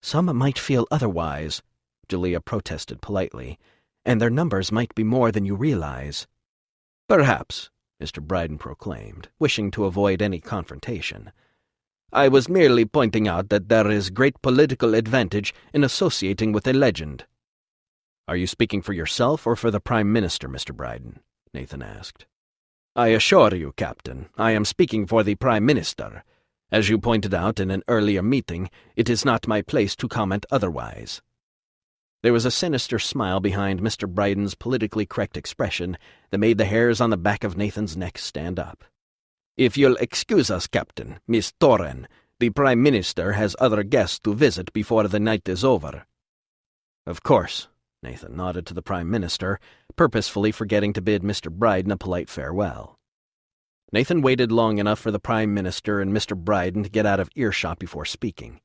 Some might feel otherwise, Julia protested politely, and their numbers might be more than you realize. Perhaps, Mr. Bryden proclaimed, wishing to avoid any confrontation. I was merely pointing out that there is great political advantage in associating with a legend. Are you speaking for yourself or for the Prime Minister, Mr. Bryden? Nathan asked. I assure you, Captain, I am speaking for the Prime Minister. As you pointed out in an earlier meeting, it is not my place to comment otherwise. There was a sinister smile behind Mr. Bryden's politically correct expression that made the hairs on the back of Nathan's neck stand up. If you'll excuse us, Captain, Miss Torren, the Prime Minister has other guests to visit before the night is over. Of course, Nathan nodded to the Prime Minister, purposefully forgetting to bid Mr. Bryden a polite farewell. Nathan waited long enough for the Prime Minister and Mr. Bryden to get out of earshot before speaking.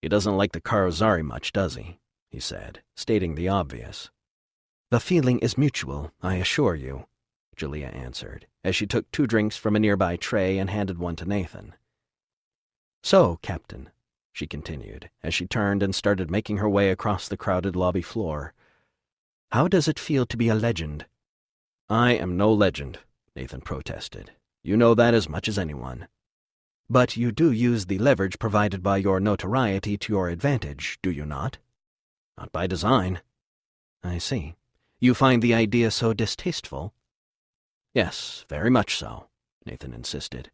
He doesn't like the Corinari much, does he? He said, stating the obvious. The feeling is mutual, I assure you, Julia answered, as she took 2 drinks from a nearby tray and handed one to Nathan. So, Captain, she continued, as she turned and started making her way across the crowded lobby floor, how does it feel to be a legend? I am no legend, Nathan protested. You know that as much as anyone. But you do use the leverage provided by your notoriety to your advantage, do you not? Not by design. I see. You find the idea so distasteful? Yes, very much so, Nathan insisted.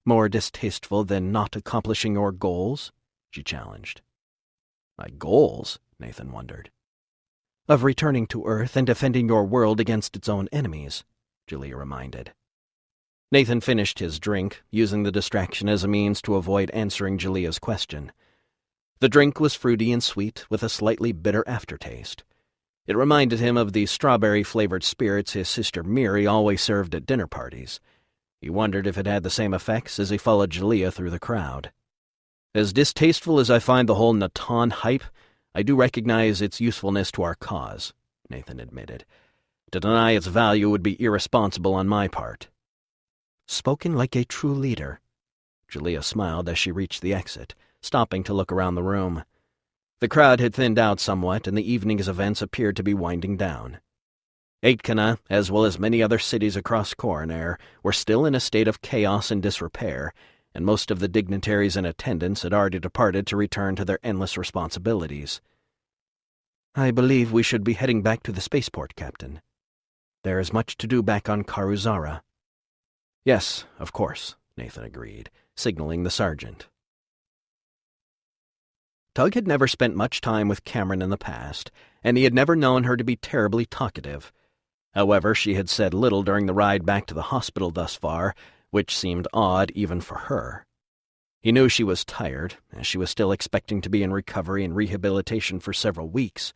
More distasteful than not accomplishing your goals? She challenged. My goals? Nathan wondered. "Of returning to Earth and defending your world against its own enemies," Julia reminded. Nathan finished his drink, using the distraction as a means to avoid answering Julia's question. The drink was fruity and sweet, with a slightly bitter aftertaste. It reminded him of the strawberry-flavored spirits his sister Miri always served at dinner parties. He wondered if it had the same effects as he followed Julia through the crowd. "As distasteful as I find the whole Natan hype, I do recognize its usefulness to our cause," Nathan admitted. "To deny its value would be irresponsible on my part." "Spoken like a true leader." Julia smiled as she reached the exit, stopping to look around the room. The crowd had thinned out somewhat, and the evening's events appeared to be winding down. Aitkana, as well as many other cities across Corinari, were still in a state of chaos and disrepair, and most of the dignitaries in attendance had already departed to return to their endless responsibilities. "I believe we should be heading back to the spaceport, Captain. There is much to do back on Karuzara." "Yes, of course," Nathan agreed, signaling the sergeant. Tug had never spent much time with Cameron in the past, and he had never known her to be terribly talkative. However, she had said little during the ride back to the hospital thus far, which seemed odd even for her. He knew she was tired, as she was still expecting to be in recovery and rehabilitation for several weeks,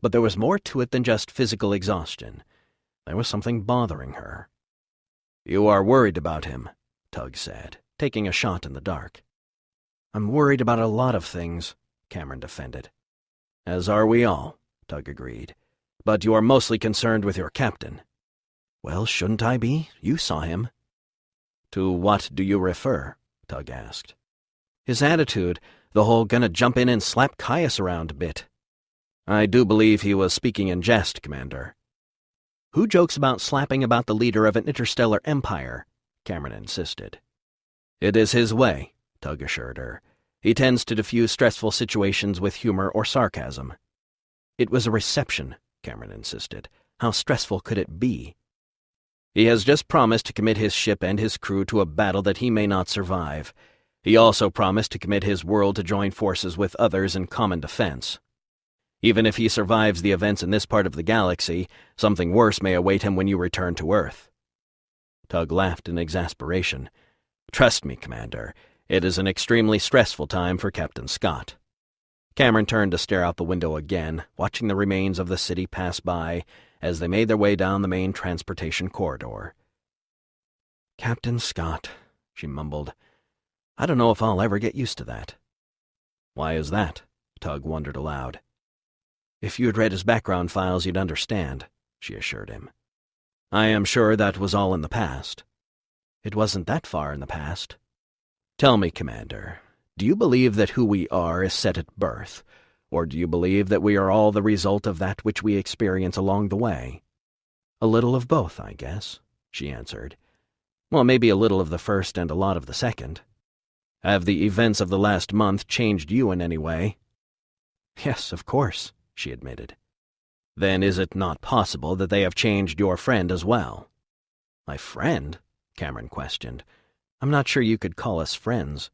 but there was more to it than just physical exhaustion. There was something bothering her. "You are worried about him," Tug said, taking a shot in the dark. "I'm worried about a lot of things," Cameron defended. "As are we all," Tug agreed. "But you are mostly concerned with your captain." "Well, shouldn't I be? You saw him." "To what do you refer?" Tug asked. "His attitude, the whole gonna jump in and slap Caius around bit." "I do believe he was speaking in jest, Commander." "Who jokes about slapping about the leader of an interstellar empire?" Cameron insisted. "It is his way," Tug assured her. "He tends to diffuse stressful situations with humor or sarcasm." "It was a reception," Cameron insisted. "How stressful could it be?" "He has just promised to commit his ship and his crew to a battle that he may not survive. He also promised to commit his world to join forces with others in common defense. Even if he survives the events in this part of the galaxy, something worse may await him when you return to Earth." Tug laughed in exasperation. "Trust me, Commander, it is an extremely stressful time for Captain Scott." Cameron turned to stare out the window again, watching the remains of the city pass by as they made their way down the main transportation corridor. "Captain Scott," she mumbled. "I don't know if I'll ever get used to that." "Why is that?" Tug wondered aloud. "If you had read his background files, you'd understand," she assured him. "I am sure that was all in the past." "It wasn't that far in the past." "Tell me, Commander, do you believe that who we are is set at birth, or do you believe that we are all the result of that which we experience along the way?" "A little of both, I guess," she answered. "Well, maybe a little of the first and a lot of the second." "Have the events of the last month changed you in any way?" "Yes, of course," she admitted. "Then is it not possible that they have changed your friend as well?" "My friend?" Cameron questioned. "I'm not sure you could call us friends."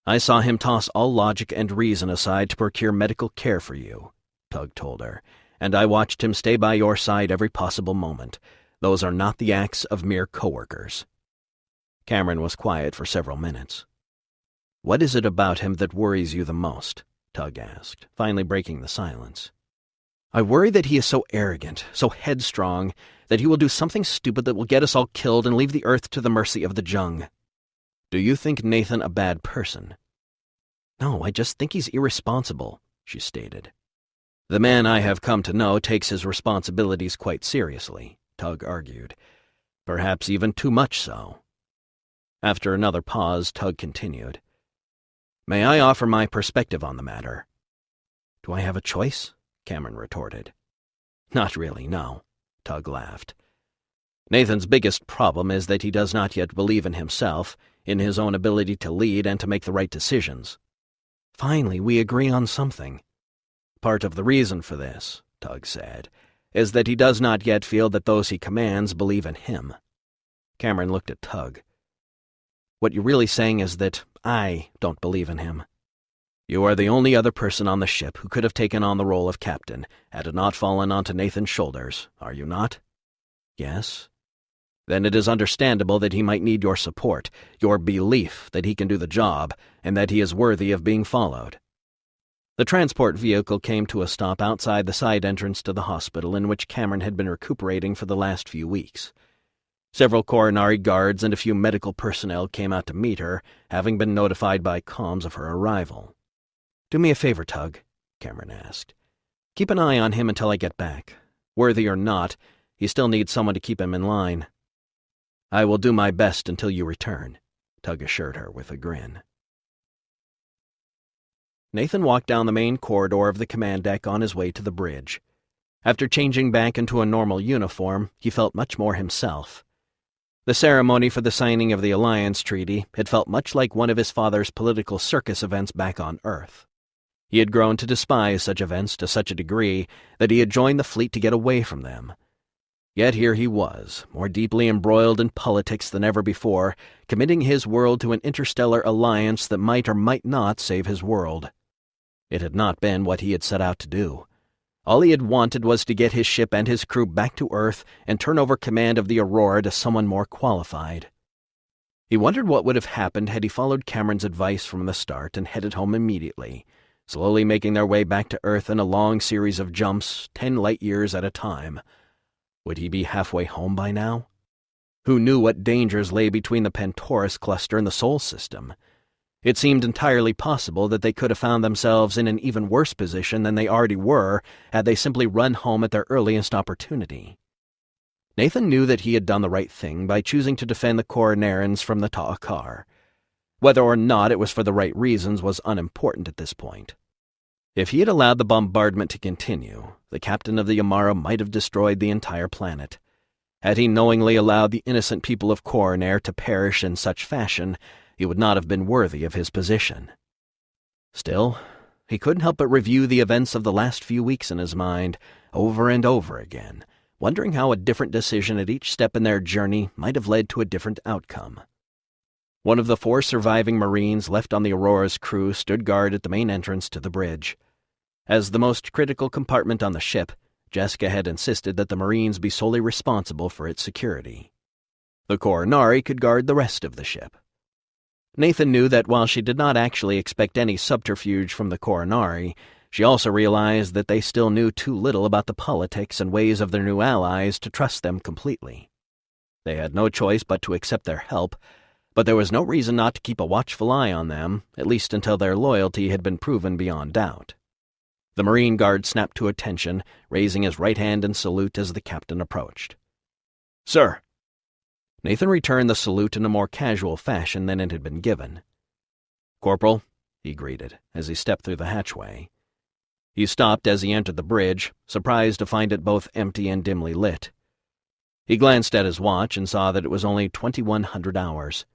"I saw him toss all logic and reason aside to procure medical care for you," Tug told her, "and I watched him stay by your side every possible moment. Those are not the acts of mere coworkers." Cameron was quiet for several minutes. "What is it about him that worries you the most?" Tug asked, finally breaking the silence. "I worry that he is so arrogant, so headstrong, that he will do something stupid that will get us all killed and leave the Earth to the mercy of the Jung." "Do you think Nathan a bad person?" "No, I just think he's irresponsible," she stated. "The man I have come to know takes his responsibilities quite seriously," Tug argued. "Perhaps even too much so." After another pause, Tug continued. "May I offer my perspective on the matter?" "Do I have a choice?" Cameron retorted. "Not really, no," Tug laughed. "Nathan's biggest problem is that he does not yet believe in himself, in his own ability to lead and to make the right decisions." "Finally, we agree on something." "Part of the reason for this," Tug said, "is that he does not yet feel that those he commands believe in him." Cameron looked at Tug. "What you're really saying is that I don't believe in him." You are the only other person on the ship who could have taken on the role of captain had it not fallen onto Nathan's shoulders, are you not? Yes? Then it is understandable that he might need your support, your belief that he can do the job, and that he is worthy of being followed. The transport vehicle came to a stop outside the side entrance to the hospital in which Cameron had been recuperating for the last few weeks. Several Corinari guards and a few medical personnel came out to meet her, having been notified by comms of her arrival. "Do me a favor, Tug," Cameron asked. "Keep an eye on him until I get back. Worthy or not, he still needs someone to keep him in line." "I will do my best until you return," Tug assured her with a grin. Nathan walked down the main corridor of the command deck on his way to the bridge. After changing back into a normal uniform, he felt much more himself. The ceremony for the signing of the Alliance Treaty had felt much like one of his father's political circus events back on Earth. He had grown to despise such events to such a degree that he had joined the fleet to get away from them. Yet here he was, more deeply embroiled in politics than ever before, committing his world to an interstellar alliance that might or might not save his world. It had not been what he had set out to do. All he had wanted was to get his ship and his crew back to Earth and turn over command of the Aurora to someone more qualified. He wondered what would have happened had he followed Cameron's advice from the start and headed home immediately, slowly making their way back to Earth in a long series of jumps, 10 light-years at a time. Would he be halfway home by now? Who knew what dangers lay between the Pantorus cluster and the Sol system? It seemed entirely possible that they could have found themselves in an even worse position than they already were had they simply run home at their earliest opportunity. Nathan knew that he had done the right thing by choosing to defend the Corinarians from the Ta'akar. Whether or not it was for the right reasons was unimportant at this point. If he had allowed the bombardment to continue, the captain of the Yamara might have destroyed the entire planet. Had he knowingly allowed the innocent people of Corinare to perish in such fashion, he would not have been worthy of his position. Still, he couldn't help but review the events of the last few weeks in his mind, over and over again, wondering how a different decision at each step in their journey might have led to a different outcome. One of the 4 surviving Marines left on the Aurora's crew stood guard at the main entrance to the bridge. As the most critical compartment on the ship, Jessica had insisted that the Marines be solely responsible for its security. The Corinari could guard the rest of the ship. Nathan knew that while she did not actually expect any subterfuge from the Corinari, she also realized that they still knew too little about the politics and ways of their new allies to trust them completely. They had no choice but to accept their help, but there was no reason not to keep a watchful eye on them, at least until their loyalty had been proven beyond doubt. The Marine guard snapped to attention, raising his right hand in salute as the captain approached. "Sir." Nathan returned the salute in a more casual fashion than it had been given. "Corporal," he greeted, as he stepped through the hatchway. He stopped as he entered the bridge, surprised to find it both empty and dimly lit. He glanced at his watch and saw that it was only 2100 hours.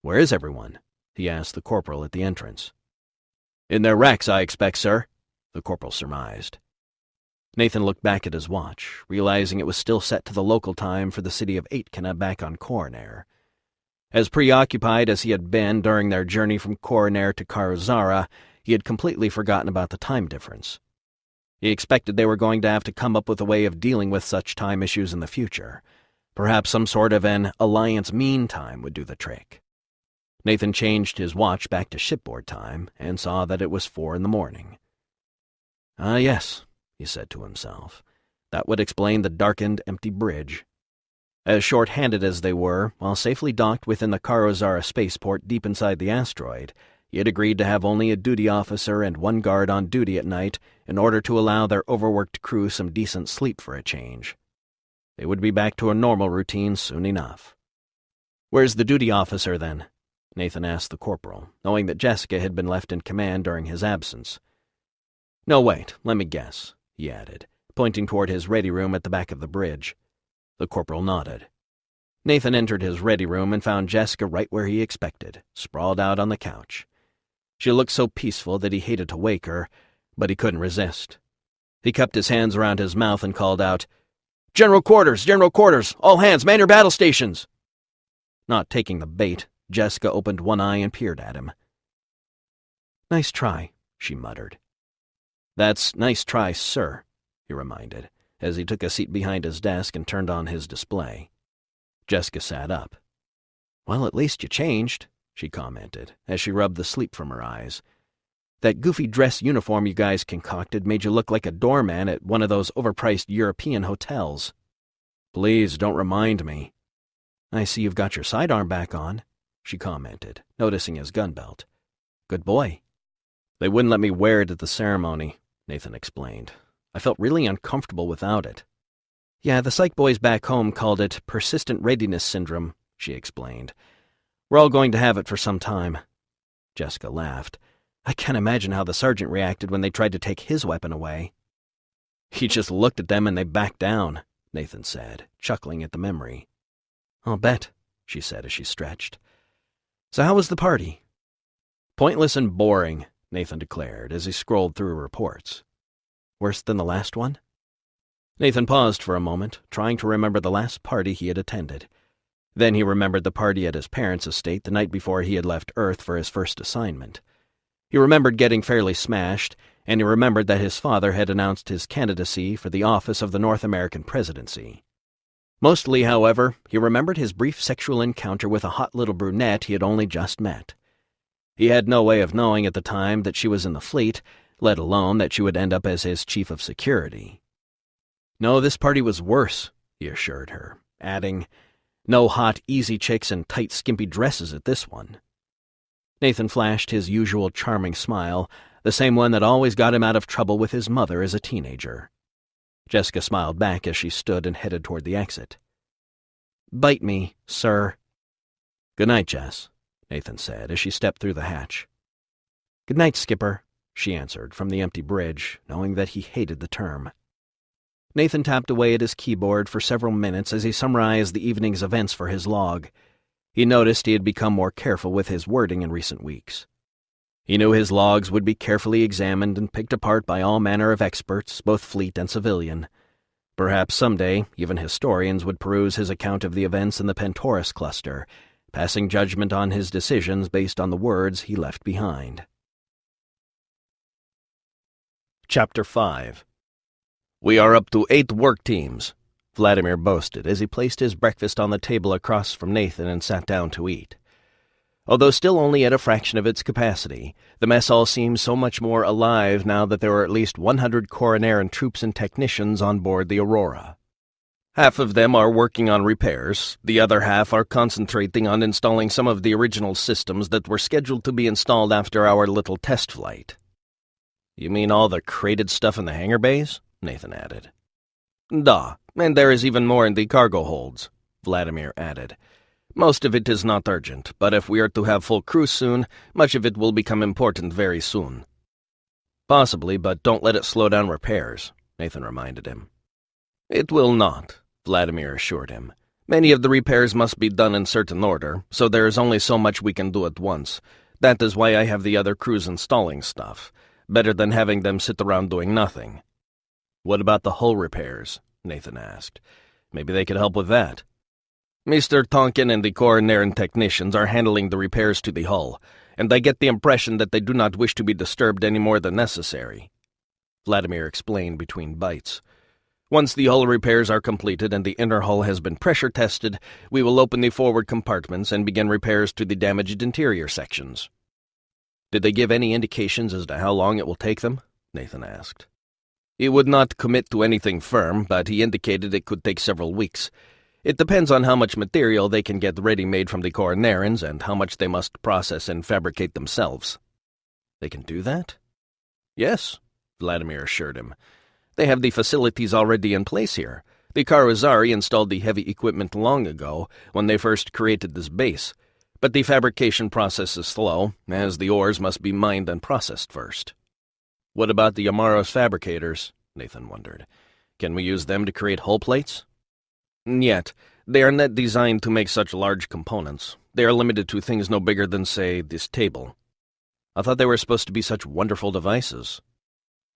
"Where is everyone?" he asked the corporal at the entrance. "In their racks, I expect, sir," the corporal surmised. Nathan looked back at his watch, realizing it was still set to the local time for the city of Aitkenna back on Corinare. As preoccupied as he had been during their journey from Corinare to Karozara, he had completely forgotten about the time difference. He expected they were going to have to come up with a way of dealing with such time issues in the future. Perhaps some sort of an Alliance mean time would do the trick. Nathan changed his watch back to shipboard time and saw that it was 4 a.m. "Ah, yes," he said to himself. That would explain the darkened, empty bridge. As short-handed as they were, while safely docked within the Karozara spaceport deep inside the asteroid, he had agreed to have only a duty officer and 1 guard on duty at night in order to allow their overworked crew some decent sleep for a change. They would be back to a normal routine soon enough. "Where's the duty officer, then?" Nathan asked the corporal, knowing that Jessica had been left in command during his absence. "No, wait, let me guess," he added, pointing toward his ready room at the back of the bridge. The corporal nodded. Nathan entered his ready room and found Jessica right where he expected, sprawled out on the couch. She looked so peaceful that he hated to wake her, but he couldn't resist. He cupped his hands around his mouth and called out, General quarters! All hands, man your battle stations!" Not taking the bait, Jessica opened one eye and peered at him. "Nice try," she muttered. "That's nice try, sir," he reminded, as he took a seat behind his desk and turned on his display. Jessica sat up. "Well, at least you changed," she commented, as she rubbed the sleep from her eyes. "That goofy dress uniform you guys concocted made you look like a doorman at one of those overpriced European hotels." "Please don't remind me." "I see you've got your sidearm back on," she commented, noticing his gun belt. "Good boy." "They wouldn't let me wear it at the ceremony," Nathan explained. "I felt really uncomfortable without it." "Yeah, the psych boys back home called it persistent readiness syndrome," she explained. "We're all going to have it for some time." Jessica laughed. "I can't imagine how the sergeant reacted when they tried to take his weapon away." "He just looked at them and they backed down," Nathan said, chuckling at the memory. "I'll bet," she said as she stretched. "So how was the party?" "Pointless and boring," Nathan declared as he scrolled through reports. "Worse than the last one?" Nathan paused for a moment, trying to remember the last party he had attended. Then he remembered the party at his parents' estate the night before he had left Earth for his first assignment. He remembered getting fairly smashed, and he remembered that his father had announced his candidacy for the office of the North American presidency. Mostly, however, he remembered his brief sexual encounter with a hot little brunette he had only just met. He had no way of knowing at the time that she was in the fleet, let alone that she would end up as his chief of security. "No, this party was worse," he assured her, adding, "No hot, easy chicks in tight, skimpy dresses at this one." Nathan flashed his usual charming smile, the same one that always got him out of trouble with his mother as a teenager. Jessica smiled back as she stood and headed toward the exit. "Bite me, sir." "Good night, Jess," Nathan said as she stepped through the hatch. "Good night, Skipper," she answered from the empty bridge, knowing that he hated the term. Nathan tapped away at his keyboard for several minutes as he summarized the evening's events for his log. He noticed he had become more careful with his wording in recent weeks. He knew his logs would be carefully examined and picked apart by all manner of experts, both fleet and civilian. Perhaps someday even historians would peruse his account of the events in the Pentorus cluster, passing judgment on his decisions based on the words he left behind. Chapter 5. "We are up to 8 work teams," Vladimir boasted as he placed his breakfast on the table across from Nathan and sat down to eat. Although still only at a fraction of its capacity, the mess hall seemed so much more alive now that there were at least 100 Corinari troops and technicians on board the Aurora. Half of them are working on repairs, the other half are concentrating on installing some of the original systems that were scheduled to be installed after our little test flight. "You mean all the crated stuff in the hangar bays?" Nathan added. "Da, and there is even more in the cargo holds," Vladimir added. "Most of it is not urgent, but if we are to have full crews soon, much of it will become important very soon." "Possibly, but don't let it slow down repairs," Nathan reminded him. "It will not," Vladimir assured him. "Many of the repairs must be done in certain order, so there is only so much we can do at once. That is why I have the other crews installing stuff. Better than having them sit around doing nothing." "What about the hull repairs?" Nathan asked. "Maybe they could help with that." "Mr. Tonkin and the Corinari technicians are handling the repairs to the hull, and I get the impression that they do not wish to be disturbed any more than necessary," Vladimir explained between bites. "Once the hull repairs are completed and the inner hull has been pressure tested, we will open the forward compartments and begin repairs to the damaged interior sections." "Did they give any indications as to how long it will take them?" Nathan asked. "He would not commit to anything firm, but he indicated it could take several weeks. It depends on how much material they can get ready-made from the Corinarians and how much they must process and fabricate themselves." "They can do that?" "Yes," Vladimir assured him. "They have the facilities already in place here. The Corinari installed the heavy equipment long ago, when they first created this base. But the fabrication process is slow, as the ores must be mined and processed first." "What about the Yamaros fabricators?" Nathan wondered. "Can we use them to create hull plates?" "Yet. They are not designed to make such large components. They are limited to things no bigger than, say, this table." "I thought they were supposed to be such wonderful devices."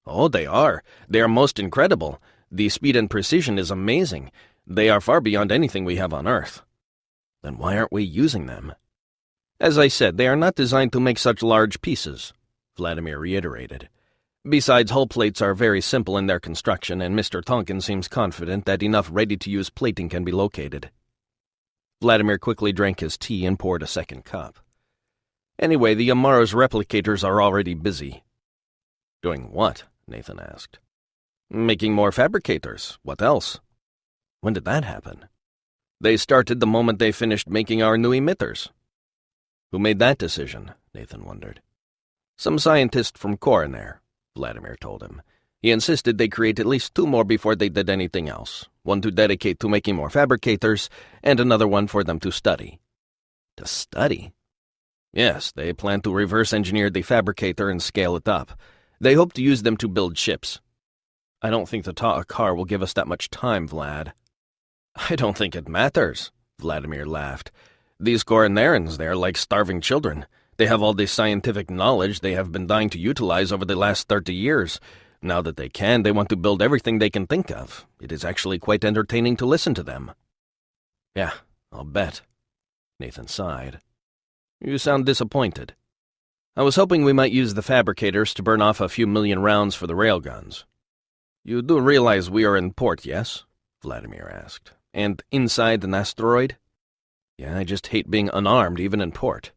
"Oh, they are. They are most incredible. The speed and precision is amazing. They are far beyond anything we have on Earth." "Then why aren't we using them?" "As I said, they are not designed to make such large pieces." Vladimir reiterated. Besides, hull plates are very simple in their construction, and Mr. Tonkin seems confident that enough ready-to-use plating can be located. Vladimir quickly drank his tea and poured a second cup. Anyway, the Amaro's replicators are already busy. Doing what? Nathan asked. Making more fabricators. What else? When did that happen? They started the moment they finished making our new emitters. Who made that decision? Nathan wondered. Some scientist from Corinari, Vladimir told him. He insisted they create at least 2 more before they did anything else. One to dedicate to making more fabricators, and another one for them to study. To study? Yes, they plan to reverse engineer the fabricator and scale it up. They hope to use them to build ships. I don't think the Ta'akar will give us that much time, Vlad. I don't think it matters, Vladimir laughed. These Corinarians, they're like starving children. They have all this scientific knowledge they have been dying to utilize over the last 30 years. Now that they can, they want to build everything they can think of. It is actually quite entertaining to listen to them. Yeah, I'll bet. Nathan sighed. You sound disappointed. I was hoping we might use the fabricators to burn off a few million rounds for the railguns. You do realize we are in port, yes? Vladimir asked. And inside an asteroid? Yeah, I just hate being unarmed even in port.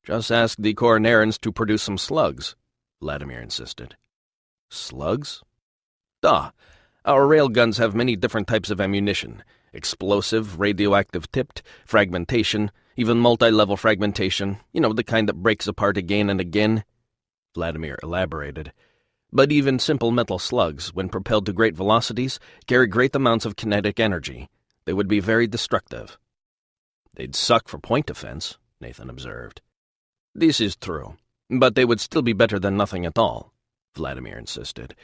Just ask the Corinarians to produce some slugs, Vladimir insisted. Slugs? Duh. Our railguns have many different types of ammunition. Explosive, radioactive tipped, fragmentation, even multi-level fragmentation, the kind that breaks apart again and again, Vladimir elaborated. But even simple metal slugs, when propelled to great velocities, carry great amounts of kinetic energy. They would be very destructive. They'd suck for point defense, Nathan observed. This is true, but they would still be better than nothing at all, Vladimir insisted,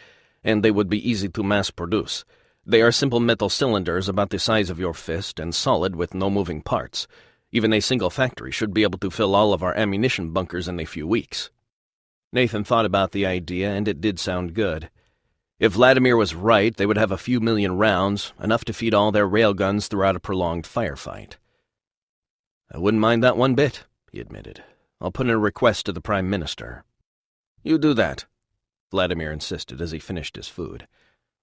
and they would be easy to mass-produce. They are simple metal cylinders about the size of your fist and solid with no moving parts. Even a single factory should be able to fill all of our ammunition bunkers in a few weeks. Nathan thought about the idea, and it did sound good. If Vladimir was right, they would have a few million rounds, enough to feed all their railguns throughout a prolonged firefight. I wouldn't mind that one bit, he admitted. I'll put in a request to the Prime Minister. You do that, Vladimir insisted as he finished his food.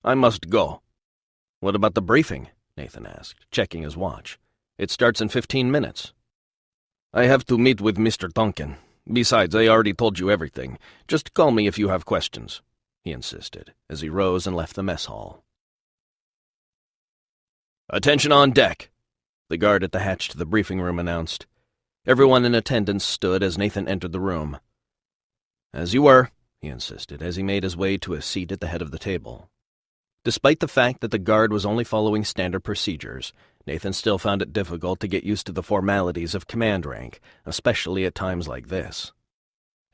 I must go. What about the briefing? Nathan asked, checking his watch. It starts in 15 minutes. I have to meet with Mr. Tonkin. Besides, I already told you everything. Just call me if you have questions, he insisted, as he rose and left the mess hall. Attention on deck, the guard at the hatch to the briefing room announced. Everyone in attendance stood as Nathan entered the room. As you were, he insisted, as he made his way to a seat at the head of the table. Despite the fact that the guard was only following standard procedures, Nathan still found it difficult to get used to the formalities of command rank, especially at times like this.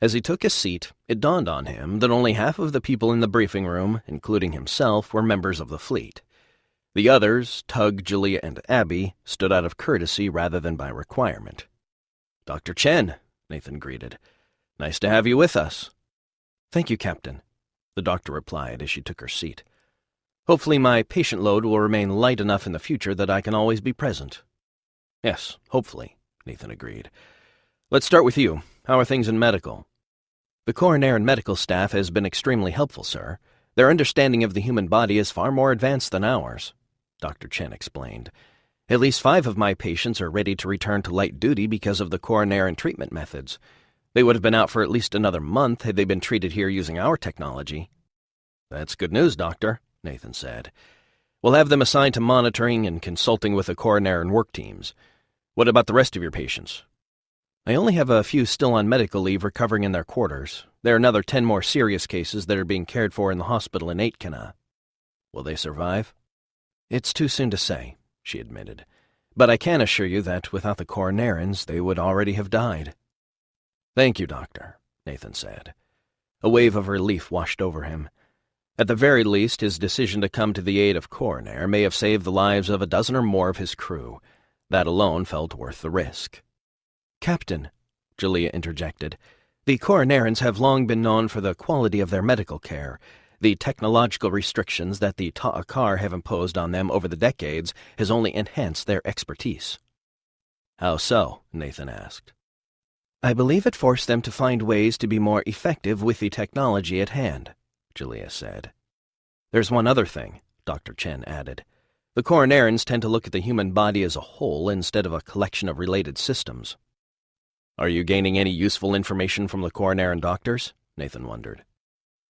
As he took his seat, it dawned on him that only half of the people in the briefing room, including himself, were members of the fleet. The others, Tug, Julia, and Abby, stood out of courtesy rather than by requirement. Dr. Chen, Nathan greeted. Nice to have you with us. Thank you, Captain, the doctor replied as she took her seat. Hopefully my patient load will remain light enough in the future that I can always be present. Yes, hopefully, Nathan agreed. Let's start with you. How are things in medical? The Corinari medical staff has been extremely helpful, sir. Their understanding of the human body is far more advanced than ours, Dr. Chen explained. At least 5 of my patients are ready to return to light duty because of the Corinari treatment methods. They would have been out for at least another month had they been treated here using our technology. That's good news, Doctor, Nathan said. We'll have them assigned to monitoring and consulting with the Corinari work teams. What about the rest of your patients? I only have a few still on medical leave recovering in their quarters. There are another 10 more serious cases that are being cared for in the hospital in Aitkina. Will they survive? It's too soon to say, she admitted. But I can assure you that without the Corinarians, they would already have died. Thank you, Doctor, Nathan said. A wave of relief washed over him. At the very least, his decision to come to the aid of Corinari may have saved the lives of a dozen or more of his crew. That alone felt worth the risk. Captain, Julia interjected, the Corinarians have long been known for the quality of their medical care. The technological restrictions that the Ta'akar have imposed on them over the decades has only enhanced their expertise. How so? Nathan asked. I believe it forced them to find ways to be more effective with the technology at hand, Julia said. There's one other thing, Dr. Chen added. The coronarians tend to look at the human body as a whole instead of a collection of related systems. Are you gaining any useful information from the coronarian doctors? Nathan wondered.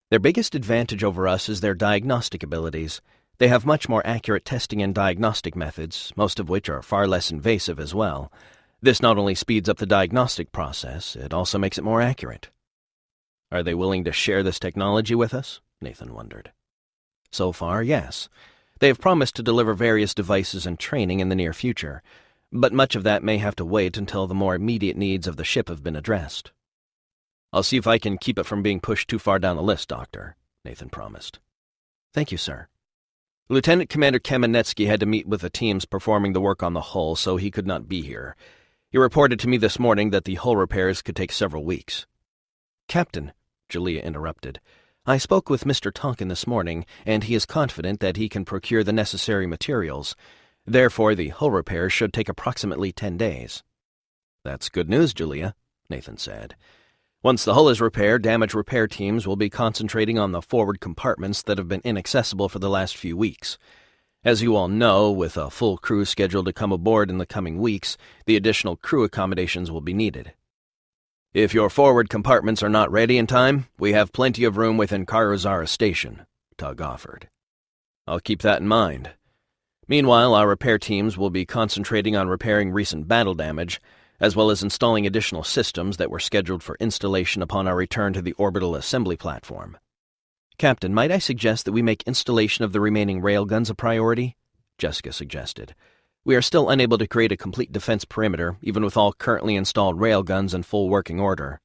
Their biggest advantage over us is their diagnostic abilities. They have much more accurate testing and diagnostic methods, most of which are far less invasive as well. This not only speeds up the diagnostic process, it also makes it more accurate. Are they willing to share this technology with us? Nathan wondered. So far, yes. They have promised to deliver various devices and training in the near future, but much of that may have to wait until the more immediate needs of the ship have been addressed. I'll see if I can keep it from being pushed too far down the list, Doctor, Nathan promised. Thank you, sir. Lieutenant Commander Kamenetsky had to meet with the teams performing the work on the hull, so he could not be here. He reported to me this morning that the hull repairs could take several weeks. Captain, Julia interrupted, I spoke with Mr. Tonkin this morning, and he is confident that he can procure the necessary materials. Therefore, the hull repairs should take approximately 10 days. That's good news, Julia, Nathan said. Once the hull is repaired, damage repair teams will be concentrating on the forward compartments that have been inaccessible for the last few weeks. As you all know, with a full crew scheduled to come aboard in the coming weeks, the additional crew accommodations will be needed. If your forward compartments are not ready in time, we have plenty of room within Karozara Station, Tug offered. I'll keep that in mind. Meanwhile, our repair teams will be concentrating on repairing recent battle damage, as well as installing additional systems that were scheduled for installation upon our return to the orbital assembly platform. Captain, might I suggest that we make installation of the remaining railguns a priority? Jessica suggested. We are still unable to create a complete defense perimeter, even with all currently installed railguns in full working order.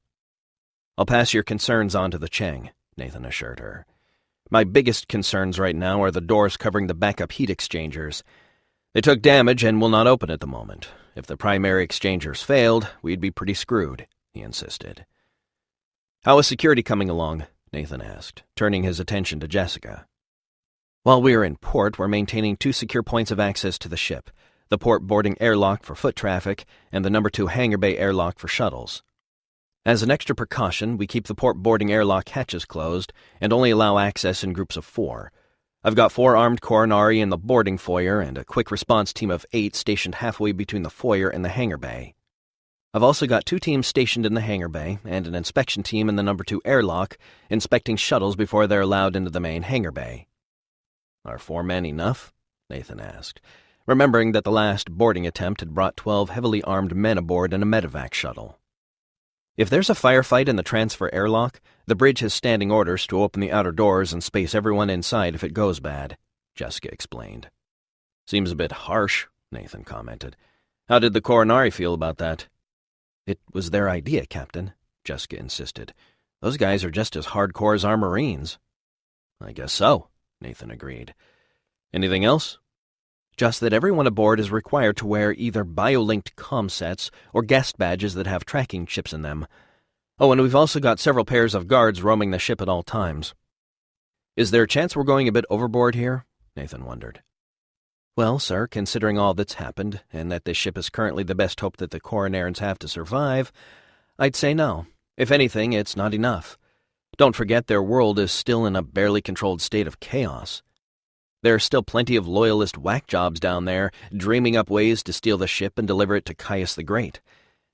I'll pass your concerns on to the Cheng, Nathan assured her. My biggest concerns right now are the doors covering the backup heat exchangers. They took damage and will not open at the moment. If the primary exchangers failed, we'd be pretty screwed, he insisted. How is security coming along? Nathan asked, turning his attention to Jessica. While we are in port, we're maintaining 2 secure points of access to the ship, the port boarding airlock for foot traffic and the No. 2 hangar bay airlock for shuttles. As an extra precaution, we keep the port boarding airlock hatches closed and only allow access in groups of 4. I've got 4 armed Corinari in the boarding foyer and a quick response team of 8 stationed halfway between the foyer and the hangar bay. I've also got 2 teams stationed in the hangar bay and an inspection team in the No. 2 airlock inspecting shuttles before they're allowed into the main hangar bay. Are 4 men enough? Nathan asked, remembering that the last boarding attempt had brought 12 heavily armed men aboard in a medevac shuttle. If there's a firefight in the transfer airlock, the bridge has standing orders to open the outer doors and space everyone inside if it goes bad, Jessica explained. Seems a bit harsh, Nathan commented. How did the Corinari feel about that? It was their idea, Captain, Jessica insisted. Those guys are just as hardcore as our Marines. I guess so, Nathan agreed. Anything else? Just that everyone aboard is required to wear either bio-linked comm sets or guest badges that have tracking chips in them. Oh, and we've also got several pairs of guards roaming the ship at all times. Is there a chance we're going a bit overboard here? Nathan wondered. Well, sir, considering all that's happened, and that this ship is currently the best hope that the Corinarians have to survive, I'd say no. If anything, it's not enough. Don't forget their world is still in a barely controlled state of chaos. There are still plenty of loyalist whack jobs down there, dreaming up ways to steal the ship and deliver it to Caius the Great.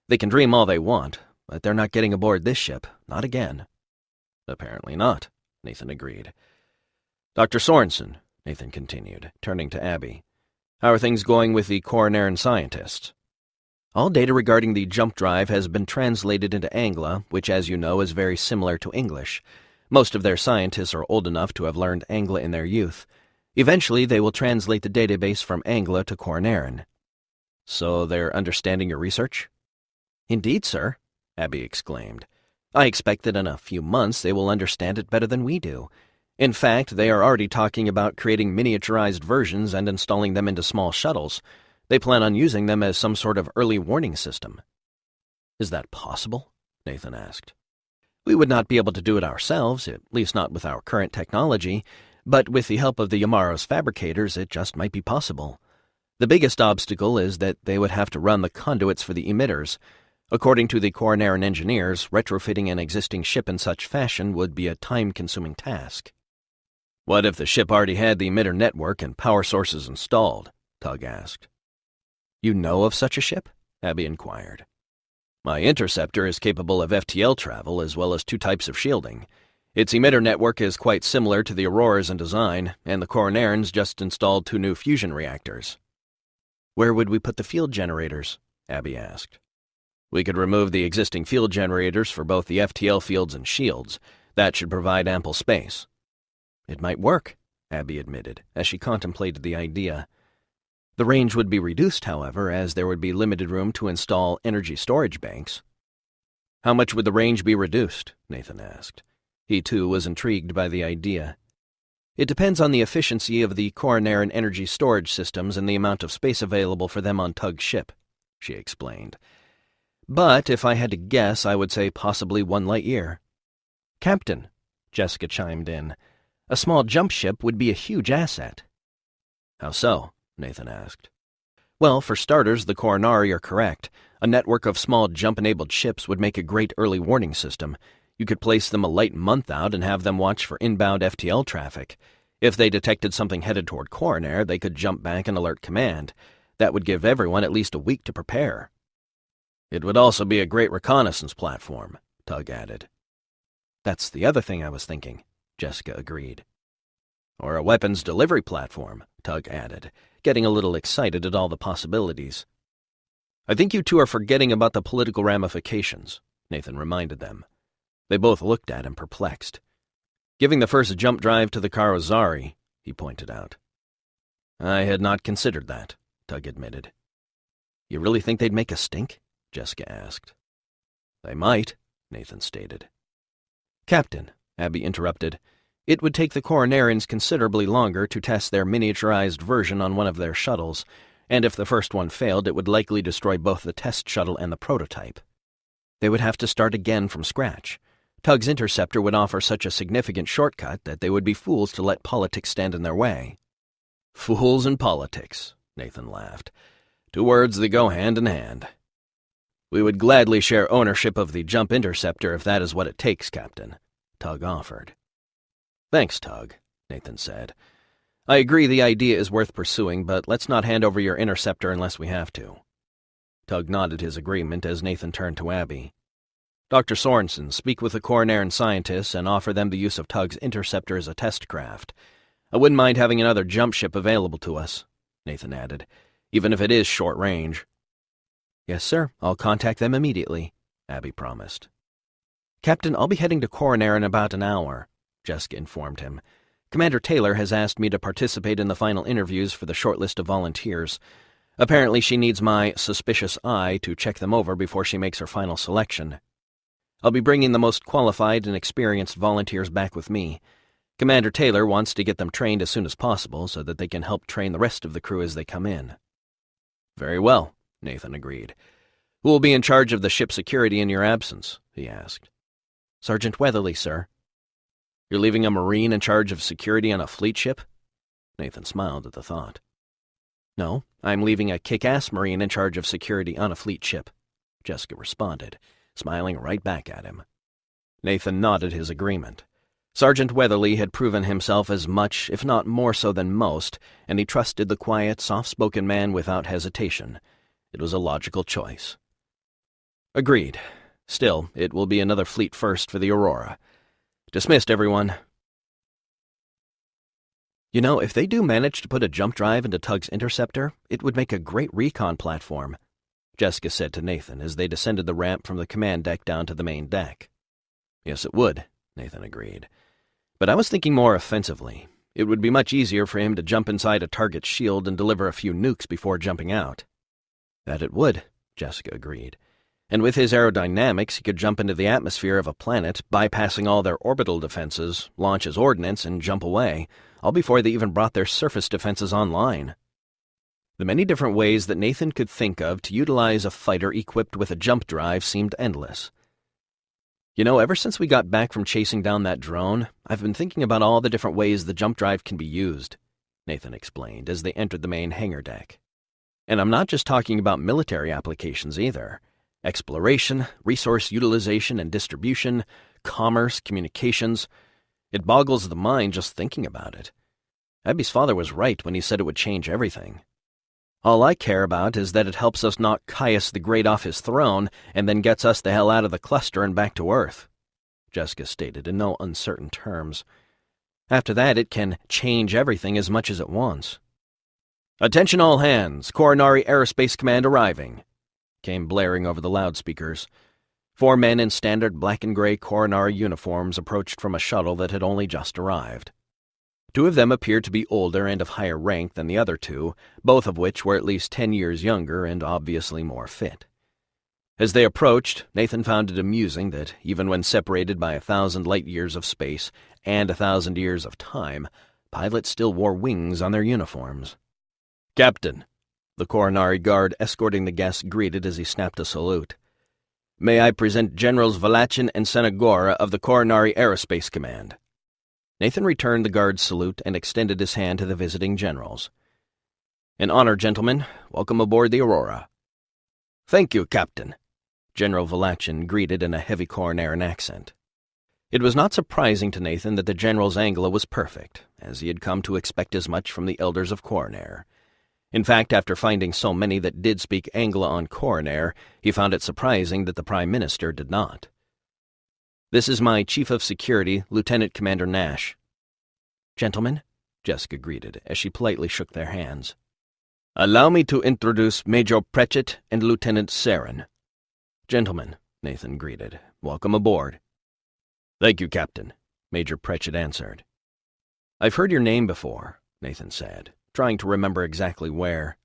They can dream all they want, but they're not getting aboard this ship, not again. Apparently not, Nathan agreed. Dr. Sorensen, Nathan continued, turning to Abby. How are things going with the Corinarian scientists? All data regarding the jump drive has been translated into Angla, which, as you know, is very similar to English. Most of their scientists are old enough to have learned Angla in their youth. Eventually, they will translate the database from Angla to Corinarian. So they're understanding your research? Indeed, sir, Abby exclaimed. I expect that in a few months they will understand it better than we do. In fact, they are already talking about creating miniaturized versions and installing them into small shuttles. They plan on using them as some sort of early warning system. Is that possible? Nathan asked. We would not be able to do it ourselves, at least not with our current technology, but with the help of the Yamaro's fabricators, it just might be possible. The biggest obstacle is that they would have to run the conduits for the emitters. According to the Corinari engineers, retrofitting an existing ship in such fashion would be a time-consuming task. What if the ship already had the emitter network and power sources installed? Tug asked. You know of such a ship? Abby inquired. My interceptor is capable of FTL travel as well as 2 types of shielding. Its emitter network is quite similar to the Aurora's in design, and the Corinarians just installed 2 new fusion reactors. Where would we put the field generators? Abby asked. We could remove the existing field generators for both the FTL fields and shields. That should provide ample space. It might work, Abby admitted, as she contemplated the idea. The range would be reduced, however, as there would be limited room to install energy storage banks. How much would the range be reduced? Nathan asked. He, too, was intrigued by the idea. It depends on the efficiency of the Corinari energy storage systems and the amount of space available for them on Tug's ship, she explained. But if I had to guess, I would say possibly 1 light year. Captain, Jessica chimed in, a small jump ship would be a huge asset. How so? Nathan asked. Well, for starters, the Corinari are correct. A network of small jump-enabled ships would make a great early warning system. You could place them a light month out and have them watch for inbound FTL traffic. If they detected something headed toward Corinari, they could jump back and alert command. That would give everyone at least a week to prepare. It would also be a great reconnaissance platform, Tug added. That's the other thing I was thinking, Jessica agreed. Or a weapons delivery platform, Tug added, getting a little excited at all the possibilities. I think you two are forgetting about the political ramifications, Nathan reminded them. They both looked at him, perplexed. Giving the first jump drive to the Corinari, he pointed out. I had not considered that, Tug admitted. You really think they'd make a stink? Jessica asked. They might, Nathan stated. Captain, Abby interrupted, it would take the Corinarians considerably longer to test their miniaturized version on one of their shuttles, and if the first one failed, it would likely destroy both the test shuttle and the prototype. They would have to start again from scratch. Tug's interceptor would offer such a significant shortcut that they would be fools to let politics stand in their way. Fools and politics, Nathan laughed. 2 words that go hand in hand. We would gladly share ownership of the jump interceptor if that is what it takes, Captain, Tug offered. Thanks, Tug, Nathan said. I agree the idea is worth pursuing, but let's not hand over your interceptor unless we have to. Tug nodded his agreement as Nathan turned to Abby. Dr. Sorensen, speak with the Corinari scientists and offer them the use of Tug's interceptor as a test craft. I wouldn't mind having another jump ship available to us, Nathan added, even if it is short range. Yes, sir. I'll contact them immediately, Abby promised. Captain, I'll be heading to Corinari in about an hour, Jessica informed him. Commander Taylor has asked me to participate in the final interviews for the short list of volunteers. Apparently she needs my suspicious eye to check them over before she makes her final selection. I'll be bringing the most qualified and experienced volunteers back with me. Commander Taylor wants to get them trained as soon as possible so that they can help train the rest of the crew as they come in. Very well, Nathan agreed. Who will be in charge of the ship security in your absence? He asked. Sergeant Weatherly, sir. You're leaving a Marine in charge of security on a fleet ship? Nathan smiled at the thought. No, I'm leaving a kick-ass Marine in charge of security on a fleet ship, Jessica responded, smiling right back at him. Nathan nodded his agreement. Sergeant Weatherly had proven himself as much, if not more so than most, and he trusted the quiet, soft-spoken man without hesitation. It was a logical choice. Agreed. Still, it will be another fleet first for the Aurora. Dismissed, everyone. You know, if they do manage to put a jump drive into Tug's interceptor, it would make a great recon platform, Jessica said to Nathan as they descended the ramp from the command deck down to the main deck. Yes, it would, Nathan agreed. But I was thinking more offensively. It would be much easier for him to jump inside a target's shield and deliver a few nukes before jumping out. That it would, Jessica agreed. And with his aerodynamics, he could jump into the atmosphere of a planet, bypassing all their orbital defenses, launch his ordnance, and jump away, all before they even brought their surface defenses online. The many different ways that Nathan could think of to utilize a fighter equipped with a jump drive seemed endless. You know, ever since we got back from chasing down that drone, I've been thinking about all the different ways the jump drive can be used, Nathan explained as they entered the main hangar deck. And I'm not just talking about military applications either. Exploration, resource utilization and distribution, commerce, communications. It boggles the mind just thinking about it. Abby's father was right when he said it would change everything. All I care about is that it helps us knock Caius the Great off his throne and then gets us the hell out of the cluster and back to Earth, Jessica stated in no uncertain terms. After that, it can change everything as much as it wants. "Attention all hands, Corinari Aerospace Command arriving," came blaring over the loudspeakers. 4 men in standard black and gray Corinari uniforms approached from a shuttle that had only just arrived. 2 of them appeared to be older and of higher rank than the other 2, both of which were at least 10 years younger and obviously more fit. As they approached, Nathan found it amusing that, even when separated by 1,000 light-years of space and 1,000 years of time, pilots still wore wings on their uniforms. "Captain," the Corinari guard escorting the guests greeted as he snapped a salute. "May I present Generals Valachin and Senagora of the Corinari Aerospace Command." Nathan returned the guard's salute and extended his hand to the visiting generals. "An honor, gentlemen. Welcome aboard the Aurora." "Thank you, Captain," General Valachin greeted in a heavy Corinarian accent. It was not surprising to Nathan that the general's Anglo was perfect, as he had come to expect as much from the elders of Corinare. In fact, after finding so many that did speak Anglo on Corinare, he found it surprising that the Prime Minister did not. "This is my Chief of Security, Lieutenant Commander Nash." "Gentlemen," Jessica greeted, as she politely shook their hands. "Allow me to introduce Major Pritchett and Lieutenant Saren." "Gentlemen," Nathan greeted, "welcome aboard." "Thank you, Captain," Major Pritchett answered. "I've heard your name before," Nathan said, trying to remember exactly where.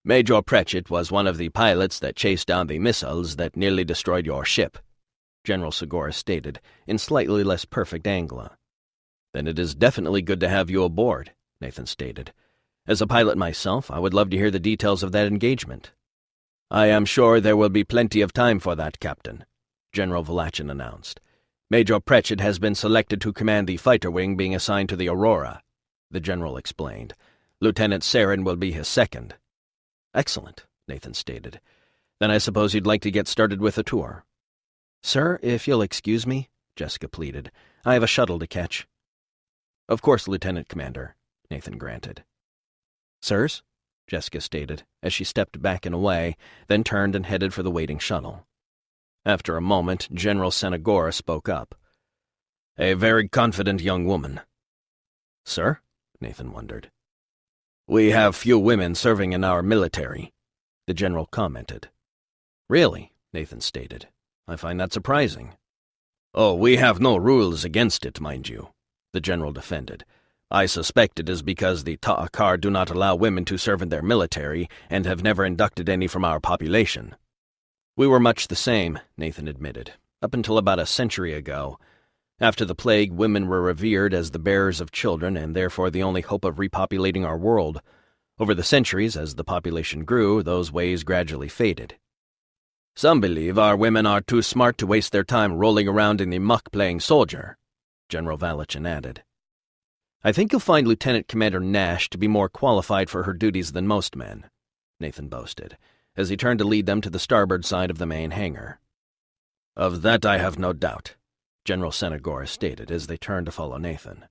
"Major Pritchett was one of the pilots that chased down the missiles that nearly destroyed your ship," General Segura stated, in slightly less perfect Anglo. "Then it is definitely good to have you aboard," Nathan stated. "As a pilot myself, I would love to hear the details of that engagement." "I am sure there will be plenty of time for that, Captain," General Valachin announced. "Major Pritchett has been selected to command the fighter wing being assigned to the Aurora," the general explained. "Lieutenant Saren will be his second." "Excellent," Nathan stated. "Then I suppose you'd like to get started with the tour." "Sir, if you'll excuse me," Jessica pleaded. "I have a shuttle to catch." "Of course, Lieutenant Commander," Nathan granted. "Sirs?" Jessica stated, as she stepped back and away, then turned and headed for the waiting shuttle. After a moment, General Senagora spoke up. "A very confident young woman." "Sir?" Nathan wondered. "We have few women serving in our military," the general commented. "Really?" Nathan stated. "I find that surprising." "Oh, we have no rules against it, mind you," the general defended. "I suspect it is because the Ta'akar do not allow women to serve in their military and have never inducted any from our population." "We were much the same," Nathan admitted, "up until about a century ago. After the plague, women were revered as the bearers of children and therefore the only hope of repopulating our world. Over the centuries, as the population grew, those ways gradually faded. Some believe our women are too smart to waste their time rolling around in the muck playing soldier," General Valachin added. "I think you'll find Lieutenant Commander Nash to be more qualified for her duties than most men," Nathan boasted, as he turned to lead them to the starboard side of the main hangar. "Of that I have no doubt," General Senagora stated as they turned to follow Nathan.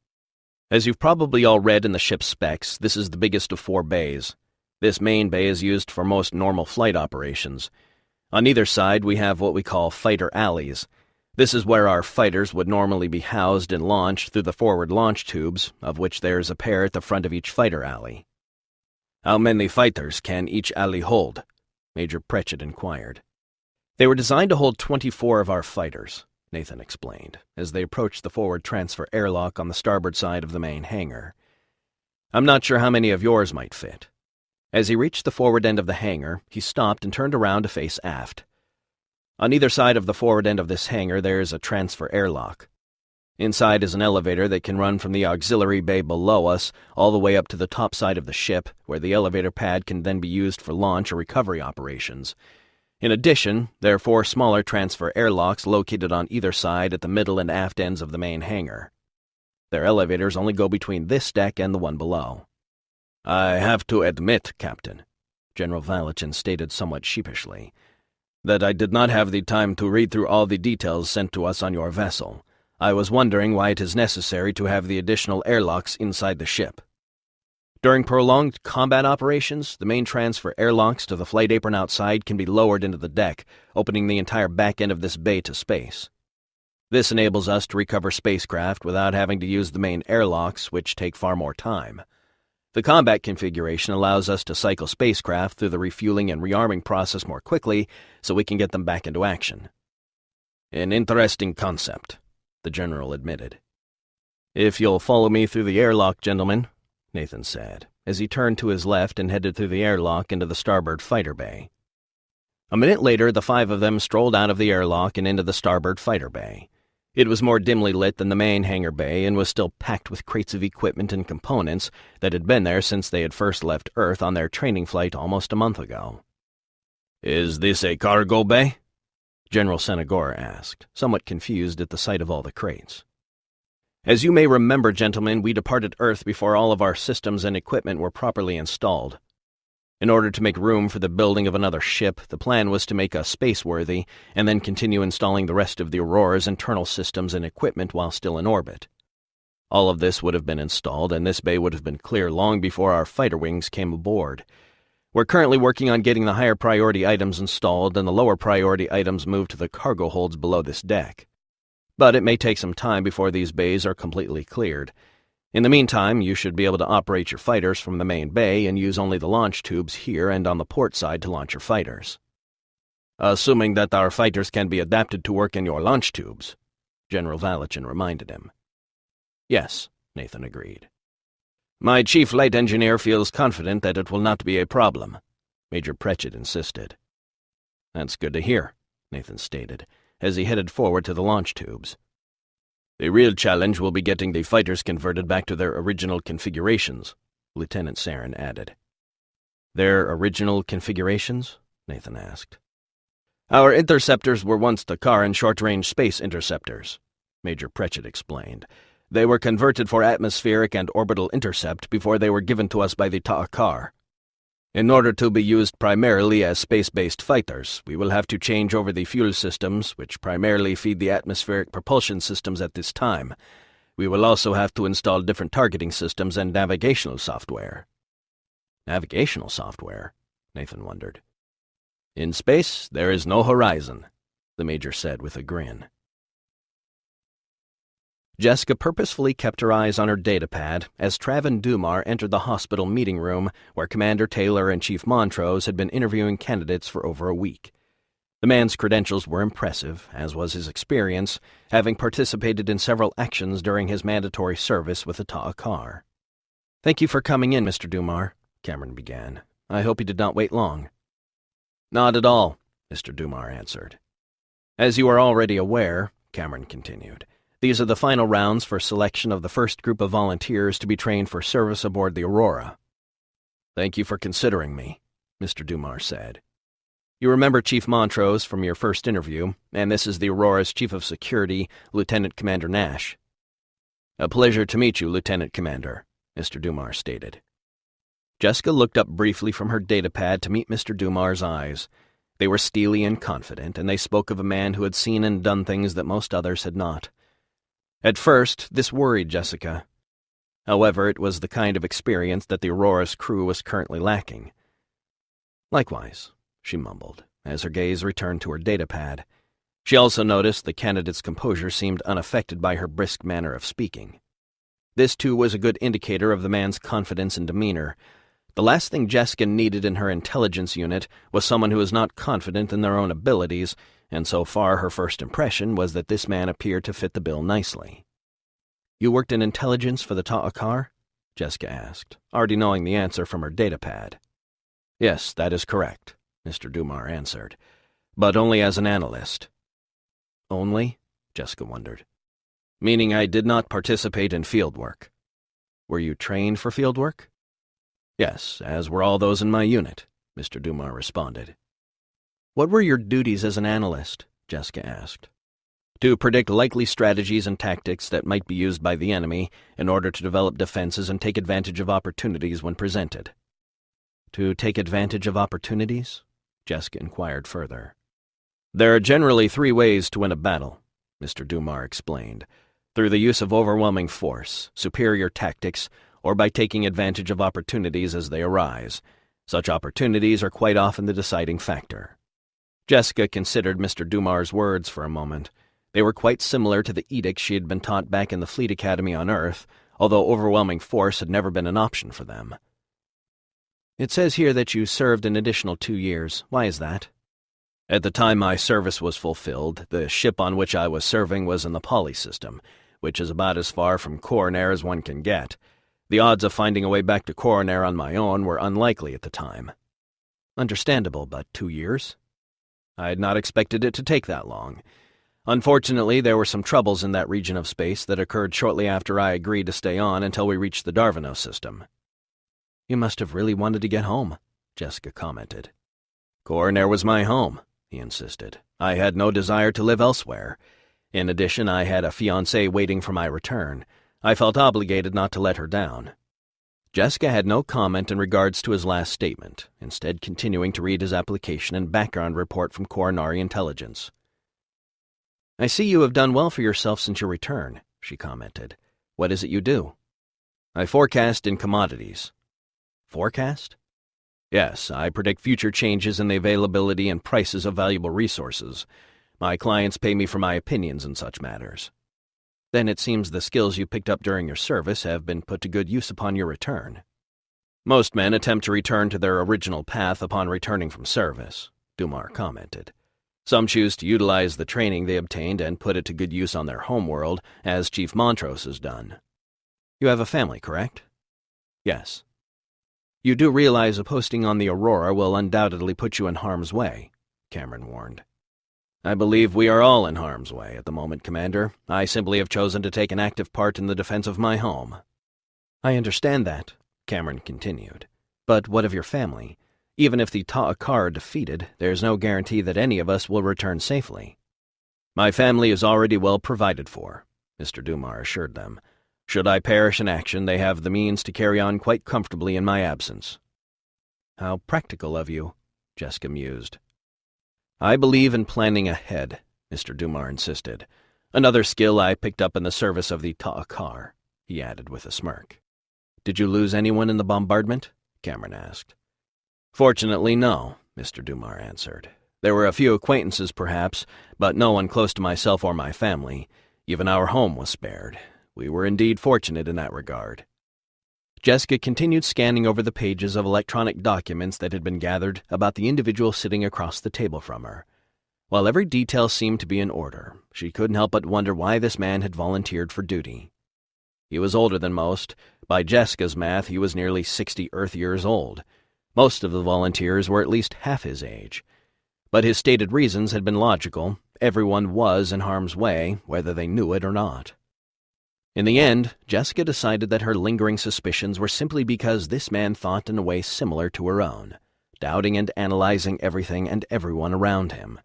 "As you've probably all read in the ship's specs, this is the biggest of 4 bays. This main bay is used for most normal flight operations. On either side, we have what we call fighter alleys. This is where our fighters would normally be housed and launched through the forward launch tubes, of which there is a pair at the front of each fighter alley." "How many fighters can each alley hold?" Major Pritchett inquired. "They were designed to hold 24 of our fighters," Nathan explained, as they approached the forward transfer airlock on the starboard side of the main hangar. "I'm not sure how many of yours might fit." As he reached the forward end of the hangar, he stopped and turned around to face aft. "On either side of the forward end of this hangar there is a transfer airlock. Inside is an elevator that can run from the auxiliary bay below us all the way up to the top side of the ship, where the elevator pad can then be used for launch or recovery operations. In addition, there are 4 smaller transfer airlocks located on either side at the middle and aft ends of the main hangar. Their elevators only go between this deck and the one below." "I have to admit, Captain," General Valachin stated somewhat sheepishly, "that I did not have the time to read through all the details sent to us on your vessel. I was wondering why it is necessary to have the additional airlocks inside the ship." During prolonged combat operations, the main transfer airlocks to the flight apron outside can be lowered into the deck, opening the entire back end of this bay to space. This enables us to recover spacecraft without having to use the main airlocks, which take far more time. The combat configuration allows us to cycle spacecraft through the refueling and rearming process more quickly, so we can get them back into action. "An interesting concept," the general admitted. "If you'll follow me through the airlock, gentlemen," Nathan said, as he turned to his left and headed through the airlock into the starboard fighter bay. A minute later, the five of them strolled out of the airlock and into the starboard fighter bay. It was more dimly lit than the main hangar bay and was still packed with crates of equipment and components that had been there since they had first left Earth on their training flight almost a month ago. "Is this a cargo bay?" General Senagor asked, somewhat confused at the sight of all the crates. "As you may remember, gentlemen, we departed Earth before all of our systems and equipment were properly installed. In order to make room for the building of another ship, the plan was to make us space-worthy and then continue installing the rest of the Aurora's internal systems and equipment while still in orbit. All of this would have been installed, and this bay would have been clear long before our fighter wings came aboard. We're currently working on getting the higher priority items installed and the lower priority items moved to the cargo holds below this deck. But it may take some time before these bays are completely cleared. In the meantime, you should be able to operate your fighters from the main bay and use only the launch tubes here and on the port side to launch your fighters." "Assuming that our fighters can be adapted to work in your launch tubes," General Valachin reminded him. "Yes," Nathan agreed. "My chief flight engineer feels confident that it will not be a problem," Major Pritchett insisted. "That's good to hear," Nathan stated, as he headed forward to the launch tubes. "The real challenge will be getting the fighters converted back to their original configurations," Lieutenant Saren added. "Their original configurations?" Nathan asked. "Our interceptors were once Takaran short-range space interceptors," Major Pritchett explained. "They were converted for atmospheric and orbital intercept before they were given to us by the Ta'akar. In order to be used primarily as space-based fighters, we will have to change over the fuel systems, which primarily feed the atmospheric propulsion systems at this time. We will also have to install different targeting systems and navigational software." "Navigational software?" Nathan wondered. "In space, there is no horizon," the Major said with a grin. Jessica purposefully kept her eyes on her datapad as Trav and Dumar entered the hospital meeting room where Commander Taylor and Chief Montrose had been interviewing candidates for over a week. The man's credentials were impressive, as was his experience, having participated in several actions during his mandatory service with the Ta'akar. "Thank you for coming in, Mr. Dumar," Cameron began. "I hope you did not wait long." "Not at all," Mr. Dumar answered. "As you are already aware," Cameron continued, "these are the final rounds for selection of the first group of volunteers to be trained for service aboard the Aurora." "Thank you for considering me," Mr. Dumar said. "You remember Chief Montrose from your first interview, and this is the Aurora's Chief of Security, Lieutenant Commander Nash." "A pleasure to meet you, Lieutenant Commander," Mr. Dumar stated. Jessica looked up briefly from her datapad to meet Mr. Dumar's eyes. They were steely and confident, and they spoke of a man who had seen and done things that most others had not. At first, this worried Jessica. However, it was the kind of experience that the Aurora's crew was currently lacking. "Likewise," she mumbled, as her gaze returned to her datapad. She also noticed the candidate's composure seemed unaffected by her brisk manner of speaking. This, too, was a good indicator of the man's confidence and demeanor. The last thing Jessica needed in her intelligence unit was someone who was not confident in their own abilities, and so far her first impression was that this man appeared to fit the bill nicely. "You worked in intelligence for the Ta'akar?" Jessica asked, already knowing the answer from her datapad. "Yes, that is correct," Mr. Dumar answered, "but only as an analyst." "Only?" Jessica wondered. "Meaning I did not participate in fieldwork." "Were you trained for fieldwork?" "Yes, as were all those in my unit," Mr. Dumar responded. "What were your duties as an analyst?" Jessica asked. "To predict likely strategies and tactics that might be used by the enemy in order to develop defenses and take advantage of opportunities when presented." "To take advantage of opportunities?" Jessica inquired further. There are generally 3 ways to win a battle, Mr. Dumar explained. Through the use of overwhelming force, superior tactics, or by taking advantage of opportunities as they arise. Such opportunities are quite often the deciding factor. Jessica considered Mr. Dumar's words for a moment. They were quite similar to the edicts she had been taught back in the Fleet Academy on Earth, although overwhelming force had never been an option for them. It says here that you served an additional 2 years. Why is that? At the time my service was fulfilled, the ship on which I was serving was in the Poly system, which is about as far from Corinari as one can get. The odds of finding a way back to Corinari on my own were unlikely at the time. Understandable, but 2 years? I had not expected it to take that long. Unfortunately, there were some troubles in that region of space that occurred shortly after I agreed to stay on until we reached the Darvino system. You must have really wanted to get home, Jessica commented. Corinari was my home, he insisted. I had no desire to live elsewhere. In addition, I had a fiancée waiting for my return. I felt obligated not to let her down. Jessica had no comment in regards to his last statement, instead continuing to read his application and background report from Corinari Intelligence. I see you have done well for yourself since your return, she commented. What is it you do? I forecast in commodities. Forecast? Yes, I predict future changes in the availability and prices of valuable resources. My clients pay me for my opinions in such matters. Then it seems the skills you picked up during your service have been put to good use upon your return. Most men attempt to return to their original path upon returning from service, Dumar commented. Some choose to utilize the training they obtained and put it to good use on their homeworld, as Chief Montrose has done. You have a family, correct? Yes. You do realize a posting on the Aurora will undoubtedly put you in harm's way, Cameron warned. I believe we are all in harm's way at the moment, Commander. I simply have chosen to take an active part in the defense of my home. I understand that, Cameron continued. But what of your family? Even if the Ta'akar are defeated, there's no guarantee that any of us will return safely. My family is already well provided for, Mr. Dumar assured them. Should I perish in action, they have the means to carry on quite comfortably in my absence. How practical of you, Jessica mused. I believe in planning ahead, Mr. Dumar insisted. Another skill I picked up in the service of the Ta'akar, he added with a smirk. Did you lose anyone in the bombardment? Cameron asked. Fortunately, no, Mr. Dumar answered. There were a few acquaintances, perhaps, but no one close to myself or my family. Even our home was spared. We were indeed fortunate in that regard. Jessica continued scanning over the pages of electronic documents that had been gathered about the individual sitting across the table from her. While every detail seemed to be in order, she couldn't help but wonder why this man had volunteered for duty. He was older than most. By Jessica's math, he was nearly 60 Earth years old. Most of the volunteers were at least half his age. But his stated reasons had been logical. Everyone was in harm's way, whether they knew it or not. In the end, Jessica decided that her lingering suspicions were simply because this man thought in a way similar to her own, doubting and analyzing everything and everyone around him.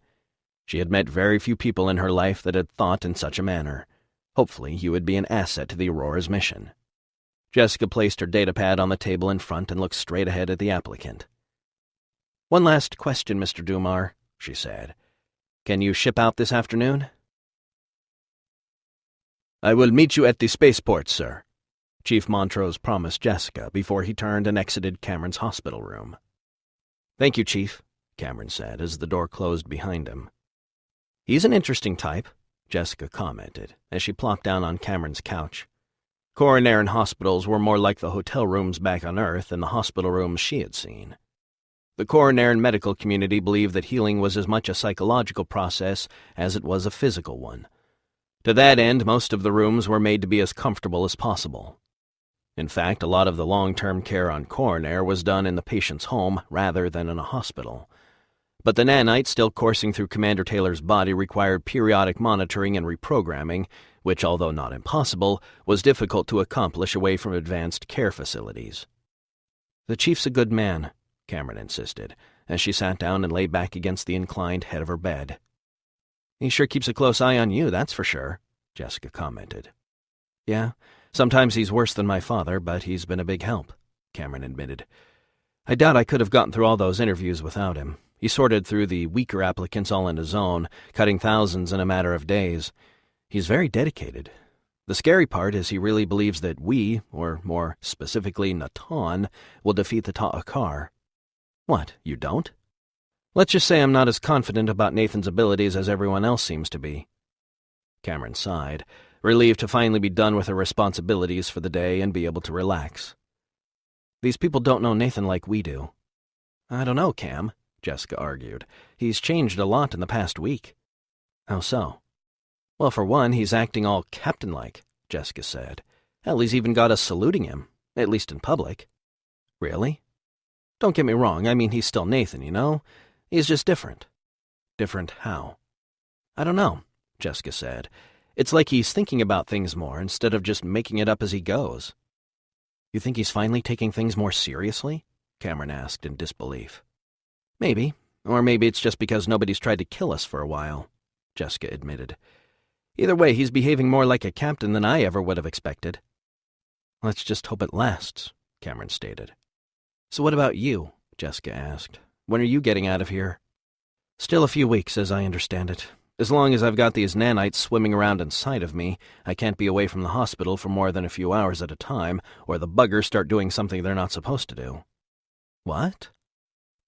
She had met very few people in her life that had thought in such a manner. Hopefully, he would be an asset to the Aurora's mission. Jessica placed her datapad on the table in front and looked straight ahead at the applicant. "One last question, Mr. Dumar," she said. "Can you ship out this afternoon?" "I will meet you at the spaceport, sir," Chief Montrose promised Jessica before he turned and exited Cameron's hospital room. "Thank you, Chief," Cameron said as the door closed behind him. "He's an interesting type," Jessica commented as she plopped down on Cameron's couch. Corinari hospitals were more like the hotel rooms back on Earth than the hospital rooms she had seen. The Corinari medical community believed that healing was as much a psychological process as it was a physical one. To that end, most of the rooms were made to be as comfortable as possible. In fact, a lot of the long-term care on Corinari was done in the patient's home rather than in a hospital. But the nanites still coursing through Commander Taylor's body required periodic monitoring and reprogramming, which, although not impossible, was difficult to accomplish away from advanced care facilities. "The Chief's a good man," Cameron insisted, as she sat down and lay back against the inclined head of her bed. "He sure keeps a close eye on you, that's for sure," Jessica commented. "Yeah, sometimes he's worse than my father, but he's been a big help," Cameron admitted. "I doubt I could have gotten through all those interviews without him. He sorted through the weaker applicants all in his own, cutting thousands in a matter of days. He's very dedicated. The scary part is he really believes that we, or more specifically Natan, will defeat the Ta'akar. What, you don't? Let's just say I'm not as confident about Nathan's abilities as everyone else seems to be. Cameron sighed, relieved to finally be done with her responsibilities for the day and be able to relax. These people don't know Nathan like we do. I don't know, Cam, Jessica argued. He's changed a lot in the past week. How so? Well, for one, he's acting all captain-like, Jessica said. Hell, he's even got us saluting him, at least in public. Really? Don't get me wrong, I mean he's still Nathan, you know? He's just different. Different how? I don't know, Jessica said. It's like he's thinking about things more instead of just making it up as he goes. You think he's finally taking things more seriously? Cameron asked in disbelief. Maybe. Or maybe it's just because nobody's tried to kill us for a while, Jessica admitted. Either way, he's behaving more like a captain than I ever would have expected. Let's just hope it lasts, Cameron stated. So what about you? Jessica asked. When are you getting out of here? Still a few weeks, as I understand it. As long as I've got these nanites swimming around inside of me, I can't be away from the hospital for more than a few hours at a time, or the buggers start doing something they're not supposed to do. What?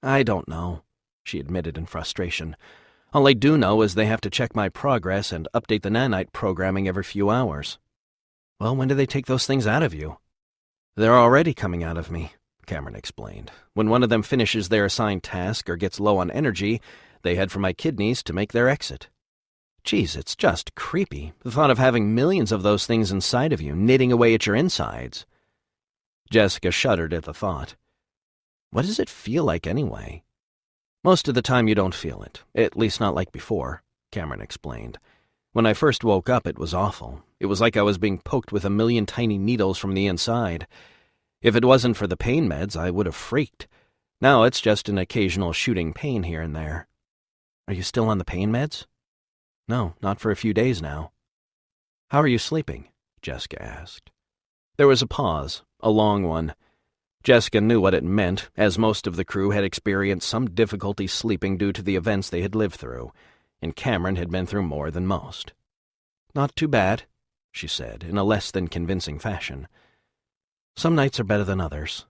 I don't know, she admitted in frustration. All I do know is they have to check my progress and update the nanite programming every few hours. Well, when do they take those things out of you? They're already coming out of me, Cameron explained. When one of them finishes their assigned task or gets low on energy, they head for my kidneys to make their exit. Geez, it's just creepy, the thought of having millions of those things inside of you, knitting away at your insides. Jessica shuddered at the thought. What does it feel like anyway? Most of the time you don't feel it, at least not like before, Cameron explained. When I first woke up, it was awful. It was like I was being poked with a million tiny needles from the inside. If it wasn't for the pain meds, I would have freaked. Now it's just an occasional shooting pain here and there. Are you still on the pain meds? No, not for a few days now. How are you sleeping? Jessica asked. There was a pause, a long one. Jessica knew what it meant, as most of the crew had experienced some difficulty sleeping due to the events they had lived through, and Cameron had been through more than most. Not too bad, she said, in a less than convincing fashion. Some nights are better than others.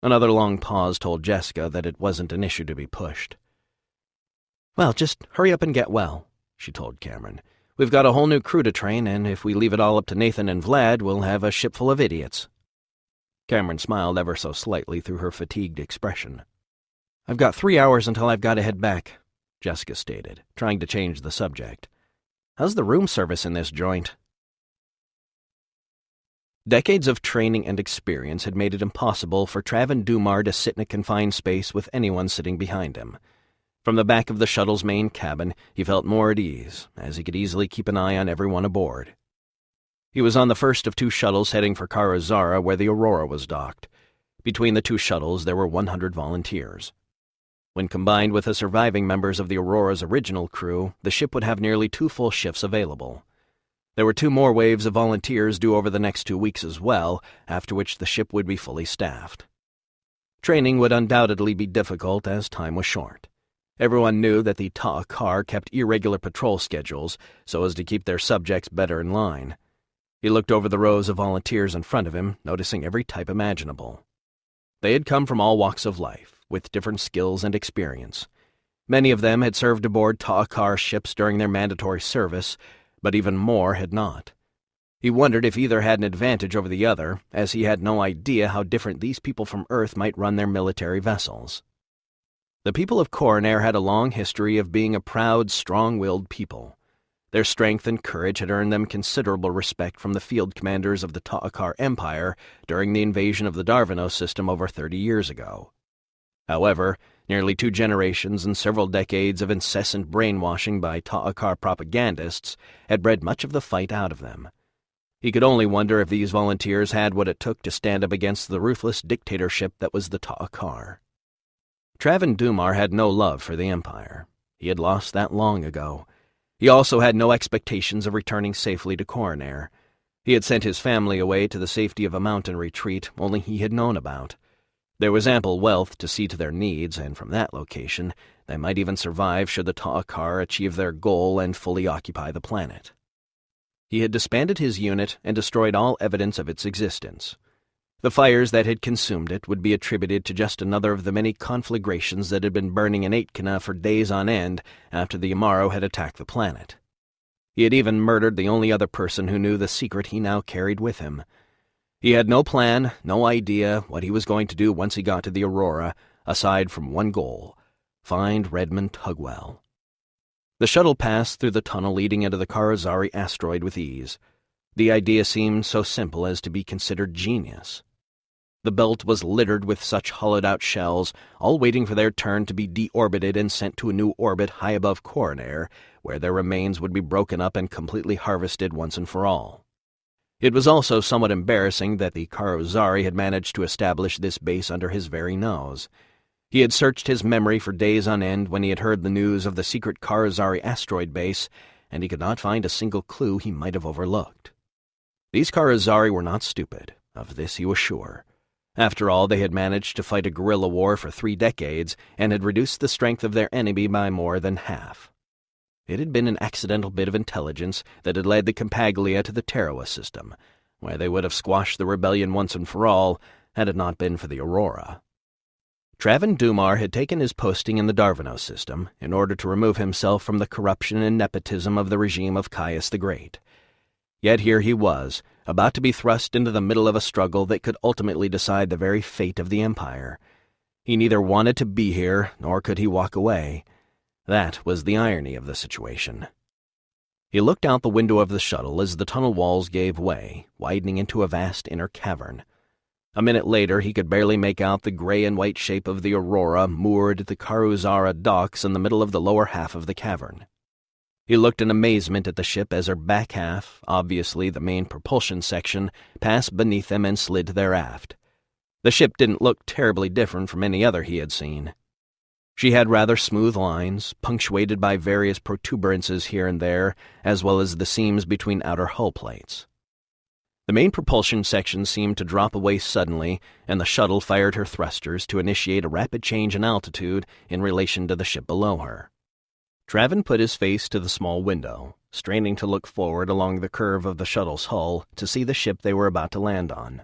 Another long pause told Jessica that it wasn't an issue to be pushed. Well, just hurry up and get well, she told Cameron. We've got a whole new crew to train, and if we leave it all up to Nathan and Vlad, we'll have a ship full of idiots. Cameron smiled ever so slightly through her fatigued expression. I've got 3 hours until I've got to head back, Jessica stated, trying to change the subject. How's the room service in this joint? Decades of training and experience had made it impossible for Traven Dumar to sit in a confined space with anyone sitting behind him. From the back of the shuttle's main cabin, he felt more at ease, as he could easily keep an eye on everyone aboard. He was on the first of 2 shuttles heading for Karazara, where the Aurora was docked. Between the 2 shuttles, there were 100 volunteers. When combined with the surviving members of the Aurora's original crew, the ship would have nearly 2 full shifts available. There were 2 more waves of volunteers due over the next 2 weeks as well, after which the ship would be fully staffed. Training would undoubtedly be difficult as time was short. Everyone knew that the Ta'akar kept irregular patrol schedules so as to keep their subjects better in line. He looked over the rows of volunteers in front of him, noticing every type imaginable. They had come from all walks of life, with different skills and experience. Many of them had served aboard Ta'akar ships during their mandatory service, but even more had not. He wondered if either had an advantage over the other, as he had no idea how different these people from Earth might run their military vessels. The people of Corinari had a long history of being a proud, strong-willed people. Their strength and courage had earned them considerable respect from the field commanders of the Ta'akar Empire during the invasion of the Darvanos system over 30 years ago. However, nearly 2 generations and several decades of incessant brainwashing by Ta'akar propagandists had bred much of the fight out of them. He could only wonder if these volunteers had what it took to stand up against the ruthless dictatorship that was the Ta'akar. Traven Dumar had no love for the Empire. He had lost that long ago. He also had no expectations of returning safely to Corinari. He had sent his family away to the safety of a mountain retreat only he had known about. There was ample wealth to see to their needs, and from that location, they might even survive should the Ta'akar achieve their goal and fully occupy the planet. He had disbanded his unit and destroyed all evidence of its existence. The fires that had consumed it would be attributed to just another of the many conflagrations that had been burning in Aitkenna for days on end after the Amaro had attacked the planet. He had even murdered the only other person who knew the secret he now carried with him. He had no plan, no idea what he was going to do once he got to the Aurora, aside from one goal: find Redmond Tugwell. The shuttle passed through the tunnel leading into the Karazari asteroid with ease. The idea seemed so simple as to be considered genius. The belt was littered with such hollowed-out shells, all waiting for their turn to be deorbited and sent to a new orbit high above Corinari, where their remains would be broken up and completely harvested once and for all. It was also somewhat embarrassing that the Karazari had managed to establish this base under his very nose. He had searched his memory for days on end when he had heard the news of the secret Karazari asteroid base, and he could not find a single clue he might have overlooked. These Karazari were not stupid, of this he was sure. After all, they had managed to fight a guerrilla war for 3 decades and had reduced the strength of their enemy by more than half. It had been an accidental bit of intelligence that had led the Compaglia to the Tarawa system, where they would have squashed the rebellion once and for all had it not been for the Aurora. Traven Dumar had taken his posting in the Darvano system in order to remove himself from the corruption and nepotism of the regime of Caius the Great. Yet here he was, about to be thrust into the middle of a struggle that could ultimately decide the very fate of the Empire. He neither wanted to be here, nor could he walk away. That was the irony of the situation. He looked out the window of the shuttle as the tunnel walls gave way, widening into a vast inner cavern. A minute later he could barely make out the gray and white shape of the Aurora moored at the Karuzara docks in the middle of the lower half of the cavern. He looked in amazement at the ship as her back half, obviously the main propulsion section, passed beneath them and slid to their aft. The ship didn't look terribly different from any other he had seen. She had rather smooth lines, punctuated by various protuberances here and there, as well as the seams between outer hull plates. The main propulsion section seemed to drop away suddenly, and the shuttle fired her thrusters to initiate a rapid change in altitude in relation to the ship below her. Traven put his face to the small window, straining to look forward along the curve of the shuttle's hull to see the ship they were about to land on.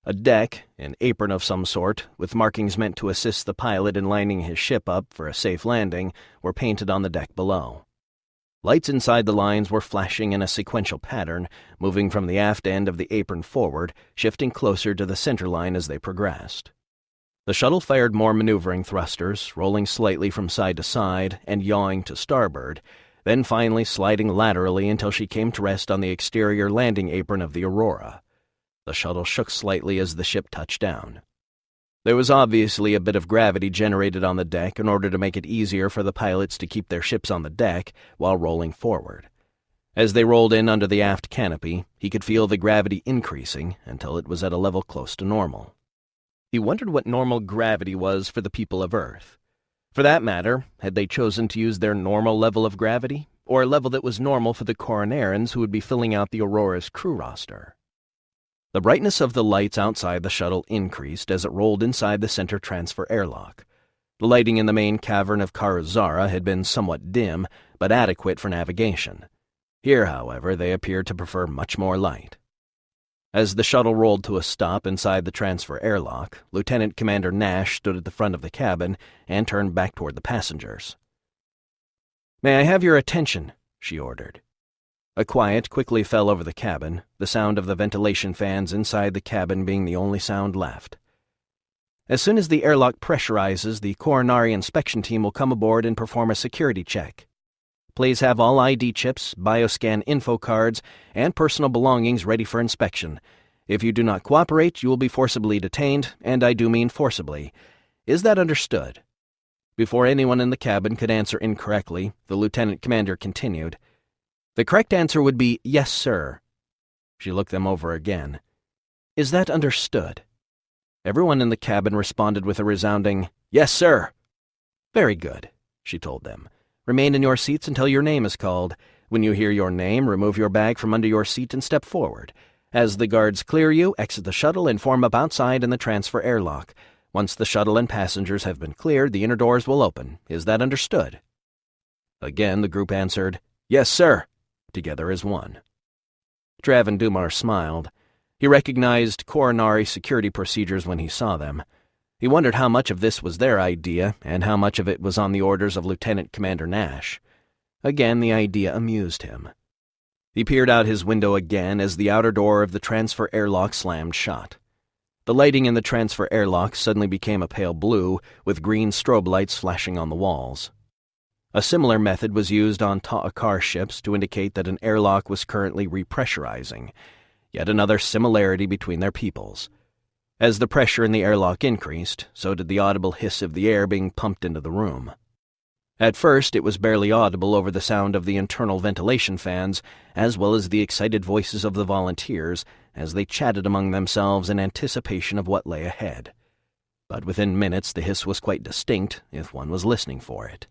A deck, an apron of some sort, with markings meant to assist the pilot in lining his ship up for a safe landing, were painted on the deck below. Lights inside the lines were flashing in a sequential pattern, moving from the aft end of the apron forward, shifting closer to the center line as they progressed. The shuttle fired more maneuvering thrusters, rolling slightly from side to side and yawing to starboard, then finally sliding laterally until she came to rest on the exterior landing apron of the Aurora. The shuttle shook slightly as the ship touched down. There was obviously a bit of gravity generated on the deck in order to make it easier for the pilots to keep their ships on the deck while rolling forward. As they rolled in under the aft canopy, he could feel the gravity increasing until it was at a level close to normal. He wondered what normal gravity was for the people of Earth. For that matter, had they chosen to use their normal level of gravity, or a level that was normal for the Corinarians who would be filling out the Aurora's crew roster? The brightness of the lights outside the shuttle increased as it rolled inside the center transfer airlock. The lighting in the main cavern of Karazara had been somewhat dim, but adequate for navigation. Here, however, they appeared to prefer much more light. As the shuttle rolled to a stop inside the transfer airlock, Lieutenant Commander Nash stood at the front of the cabin and turned back toward the passengers. "May I have your attention?" she ordered. A quiet quickly fell over the cabin, the sound of the ventilation fans inside the cabin being the only sound left. "As soon as the airlock pressurizes, the Corinari inspection team will come aboard and perform a security check. Please have all ID chips, bioscan info cards, and personal belongings ready for inspection. If you do not cooperate, you will be forcibly detained, and I do mean forcibly. Is that understood?" Before anyone in the cabin could answer incorrectly, the lieutenant commander continued, "The correct answer would be, yes, sir." She looked them over again. "Is that understood?" Everyone in the cabin responded with a resounding, "Yes, sir." "Very good," she told them. "Remain in your seats until your name is called. When you hear your name, remove your bag from under your seat and step forward. As the guards clear you, exit the shuttle and form up outside in the transfer airlock. Once the shuttle and passengers have been cleared, the inner doors will open. Is that understood?" Again, the group answered, "Yes, sir," together as one. Traven Dumar smiled. He recognized Corinari security procedures when he saw them. He wondered how much of this was their idea and how much of it was on the orders of Lieutenant Commander Nash. Again, the idea amused him. He peered out his window again as the outer door of the transfer airlock slammed shut. The lighting in the transfer airlock suddenly became a pale blue, with green strobe lights flashing on the walls. A similar method was used on Ta'akar ships to indicate that an airlock was currently repressurizing, yet another similarity between their peoples. As the pressure in the airlock increased, so did the audible hiss of the air being pumped into the room. At first, it was barely audible over the sound of the internal ventilation fans, as well as the excited voices of the volunteers as they chatted among themselves in anticipation of what lay ahead. But within minutes, the hiss was quite distinct if one was listening for it.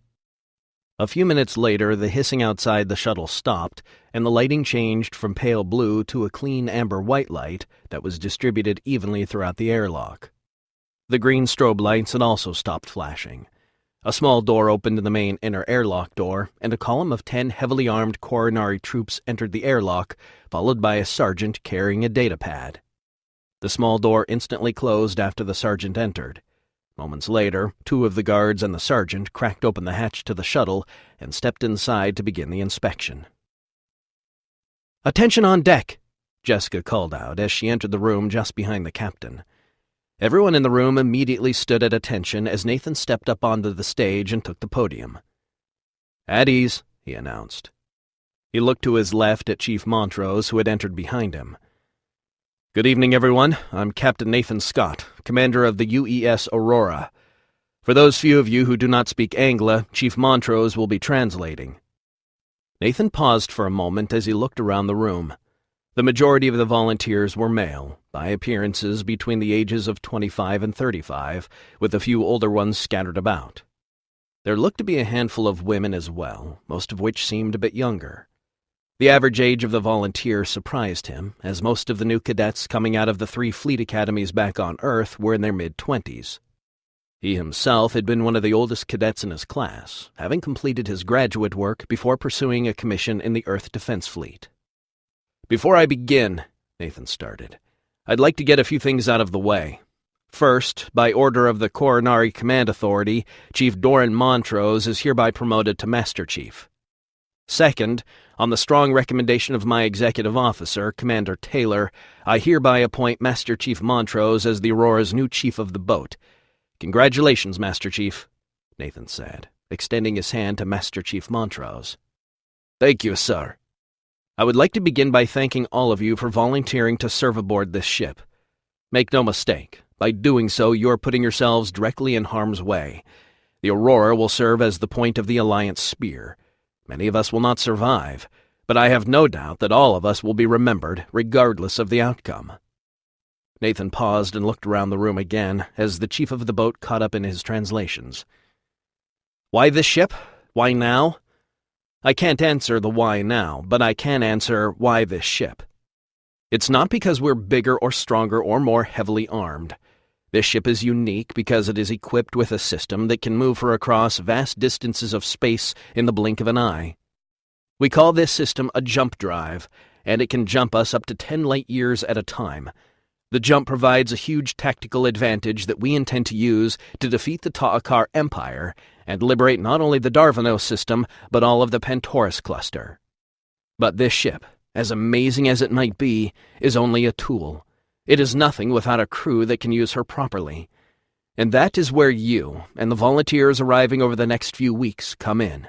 A few minutes later, the hissing outside the shuttle stopped, and the lighting changed from pale blue to a clean amber-white light that was distributed evenly throughout the airlock. The green strobe lights had also stopped flashing. A small door opened in the main inner airlock door, and a column of 10 heavily armed Corinari troops entered the airlock, followed by a sergeant carrying a datapad. The small door instantly closed after the sergeant entered. Moments later, 2 of the guards and the sergeant cracked open the hatch to the shuttle and stepped inside to begin the inspection. "Attention on deck!" Jessica called out as she entered the room just behind the captain. Everyone in the room immediately stood at attention as Nathan stepped up onto the stage and took the podium. "At ease," he announced. He looked to his left at Chief Montrose, who had entered behind him. "Good evening, everyone. I'm Captain Nathan Scott, commander of the UES Aurora. For those few of you who do not speak Angla, Chief Montrose will be translating." Nathan paused for a moment as he looked around the room. The majority of the volunteers were male, by appearances between the ages of 25 and 35, with a few older ones scattered about. There looked to be a handful of women as well, most of which seemed a bit younger. The average age of the volunteers surprised him, as most of the new cadets coming out of the 3 fleet academies back on Earth were in their mid-20s. He himself had been one of the oldest cadets in his class, having completed his graduate work before pursuing a commission in the Earth Defense Fleet. "Before I begin," Nathan started, "I'd like to get a few things out of the way. First, by order of the Corinari Command Authority, Chief Doran Montrose is hereby promoted to Master Chief. Second, on the strong recommendation of my executive officer, Commander Taylor, I hereby appoint Master Chief Montrose as the Aurora's new chief of the boat. Congratulations, Master Chief," Nathan said, extending his hand to Master Chief Montrose. "Thank you, sir. I would like to begin by thanking all of you for volunteering to serve aboard this ship. Make no mistake, by doing so you are putting yourselves directly in harm's way. The Aurora will serve as the point of the Alliance spear. Many of us will not survive, but I have no doubt that all of us will be remembered, regardless of the outcome." Nathan paused and looked around the room again as the chief of the boat caught up in his translations. "Why this ship? Why now? I can't answer the why now, but I can answer why this ship. It's not because we're bigger or stronger or more heavily armed. This ship is unique because it is equipped with a system that can move her across vast distances of space in the blink of an eye. We call this system a jump drive, and it can jump us up to 10 light years at a time. The jump provides a huge tactical advantage that we intend to use to defeat the Ta'akar Empire and liberate not only the Darvanos system, but all of the Pantoris cluster. But this ship, as amazing as it might be, is only a tool. It is nothing without a crew that can use her properly. And that is where you, and the volunteers arriving over the next few weeks, come in.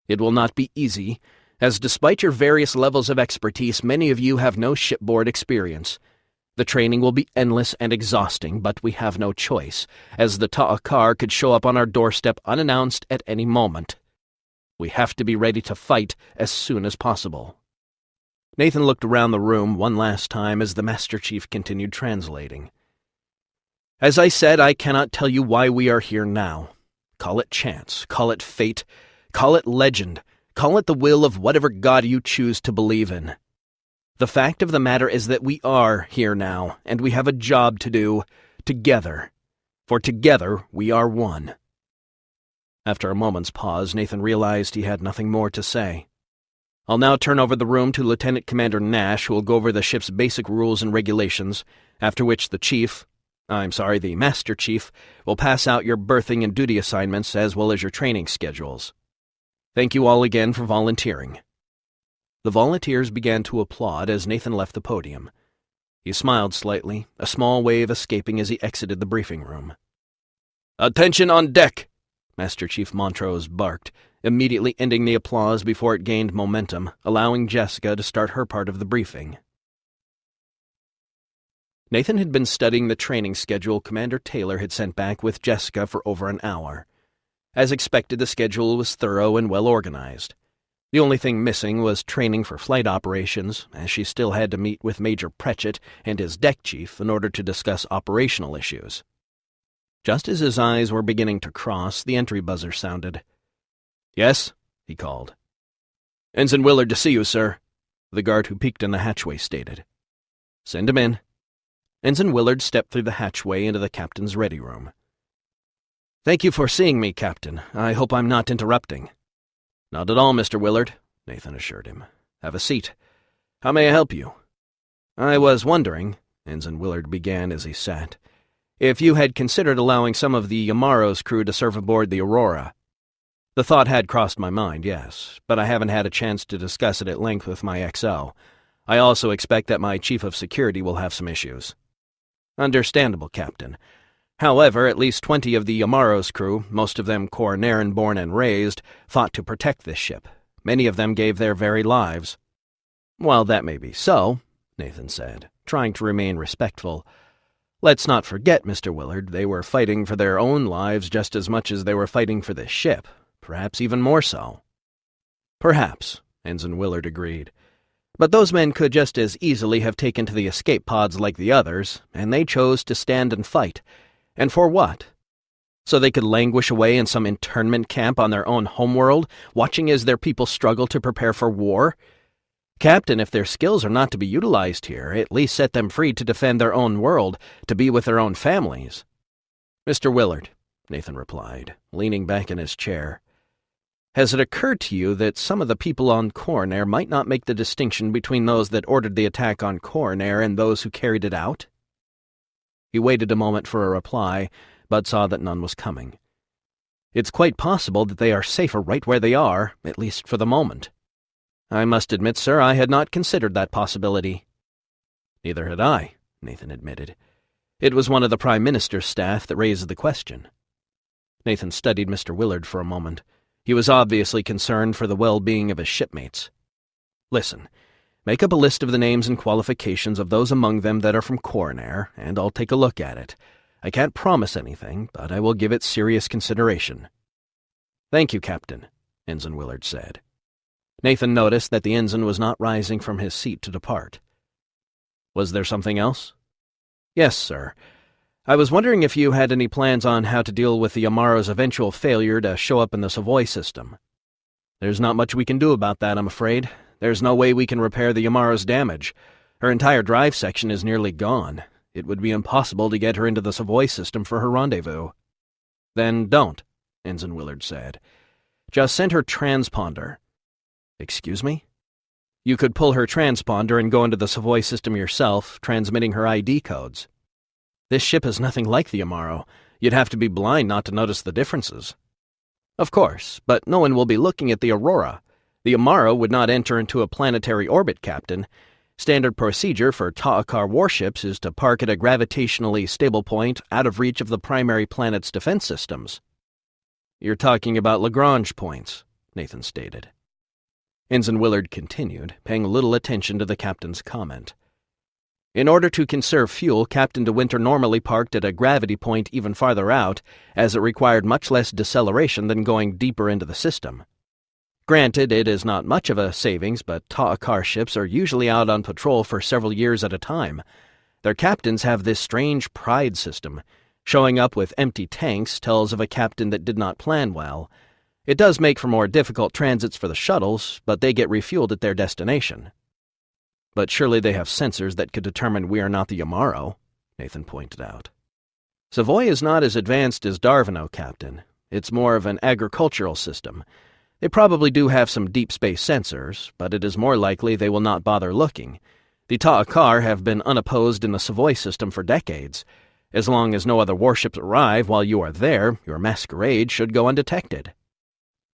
It will not be easy, as despite your various levels of expertise, many of you have no shipboard experience. The training will be endless and exhausting, but we have no choice, as the Ta'akar could show up on our doorstep unannounced at any moment. We have to be ready to fight as soon as possible." Nathan looked around the room one last time as the Master Chief continued translating. "As I said, I cannot tell you why we are here now. Call it chance, call it fate, call it legend, call it the will of whatever god you choose to believe in. The fact of the matter is that we are here now, and we have a job to do, together. For together we are one." After a moment's pause, Nathan realized he had nothing more to say. "I'll now turn over the room to Lieutenant Commander Nash, who will go over the ship's basic rules and regulations, after which the Master Chief, will pass out your berthing and duty assignments as well as your training schedules. Thank you all again for volunteering." The volunteers began to applaud as Nathan left the podium. He smiled slightly, a small wave escaping as he exited the briefing room. "Attention on deck!" Master Chief Montrose barked, immediately ending the applause before it gained momentum, allowing Jessica to start her part of the briefing. Nathan had been studying the training schedule Commander Taylor had sent back with Jessica for over an hour. As expected, the schedule was thorough and well organized. The only thing missing was training for flight operations, as she still had to meet with Major Pritchett and his deck chief in order to discuss operational issues. Just as his eyes were beginning to cross, the entry buzzer sounded. "Yes?" he called. "Ensign Willard to see you, sir," the guard who peeked in the hatchway stated. "Send him in." Ensign Willard stepped through the hatchway into the captain's ready room. "Thank you for seeing me, Captain. I hope I'm not interrupting." "Not at all, Mr. Willard," Nathan assured him. "Have a seat. How may I help you?" "I was wondering," Ensign Willard began as he sat, "if you had considered allowing some of the Yamaro's crew to serve aboard the Aurora. The thought had crossed my mind, yes, but I haven't had a chance to discuss it at length with my XO. I also expect that my Chief of Security will have some issues." "Understandable, Captain. However, at least 20 of the Yamaro's crew, most of them Corinarian born and raised, fought to protect this ship. Many of them gave their very lives." "While that may be so," Nathan said, trying to remain respectful, "let's not forget, Mr. Willard, they were fighting for their own lives just as much as they were fighting for this ship, perhaps even more so." "Perhaps," Ensign Willard agreed. "But those men could just as easily have taken to the escape pods like the others, and they chose to stand and fight. And for what? So they could languish away in some internment camp on their own homeworld, watching as their people struggle to prepare for war? Captain, if their skills are not to be utilized here, at least set them free to defend their own world, to be with their own families." "Mr. Willard," Nathan replied, leaning back in his chair, "has it occurred to you that some of the people on Corinari might not make the distinction between those that ordered the attack on Corinari and those who carried it out?" He waited a moment for a reply, but saw that none was coming. "It's quite possible that they are safer right where they are, at least for the moment." "I must admit, sir, I had not considered that possibility." "Neither had I," Nathan admitted. "It was one of the Prime Minister's staff that raised the question." Nathan studied Mr. Willard for a moment. He was obviously concerned for the well-being of his shipmates. "Listen, make up a list of the names and qualifications of those among them that are from Corinari, and I'll take a look at it. I can't promise anything, but I will give it serious consideration." "Thank you, Captain," Ensign Willard said. Nathan noticed that the ensign was not rising from his seat to depart. "Was there something else?" "Yes, sir. I was wondering if you had any plans on how to deal with the Yamaro's eventual failure to show up in the Savoy system." "There's not much we can do about that, I'm afraid. There's no way we can repair the Yamaro's damage. Her entire drive section is nearly gone. It would be impossible to get her into the Savoy system for her rendezvous." "Then don't," Ensign Willard said. "Just send her transponder." "Excuse me?" "You could pull her transponder and go into the Savoy system yourself, transmitting her ID codes. This ship is nothing like the Yamaro. You'd have to be blind not to notice the differences." "Of course, but no one will be looking at the Aurora. The Yamaro would not enter into a planetary orbit, Captain. Standard procedure for Ta'akar warships is to park at a gravitationally stable point out of reach of the primary planet's defense systems." "You're talking about Lagrange points," Nathan stated. Ensign Willard continued, paying little attention to the captain's comment. "In order to conserve fuel, Captain De Winter normally parked at a gravity point even farther out, as it required much less deceleration than going deeper into the system. Granted, it is not much of a savings, but Ta'akar ships are usually out on patrol for several years at a time. Their captains have this strange pride system. Showing up with empty tanks tells of a captain that did not plan well. It does make for more difficult transits for the shuttles, but they get refueled at their destination." "But surely they have sensors that could determine we are not the Yamaro," Nathan pointed out. Savoy is not as advanced as Darvino, Captain. It's more of an agricultural system. They probably do have some deep space sensors, but it is more likely they will not bother looking. The Ta'akar have been unopposed in the Savoy system for decades. As long as no other warships arrive while you are there, your masquerade should go undetected.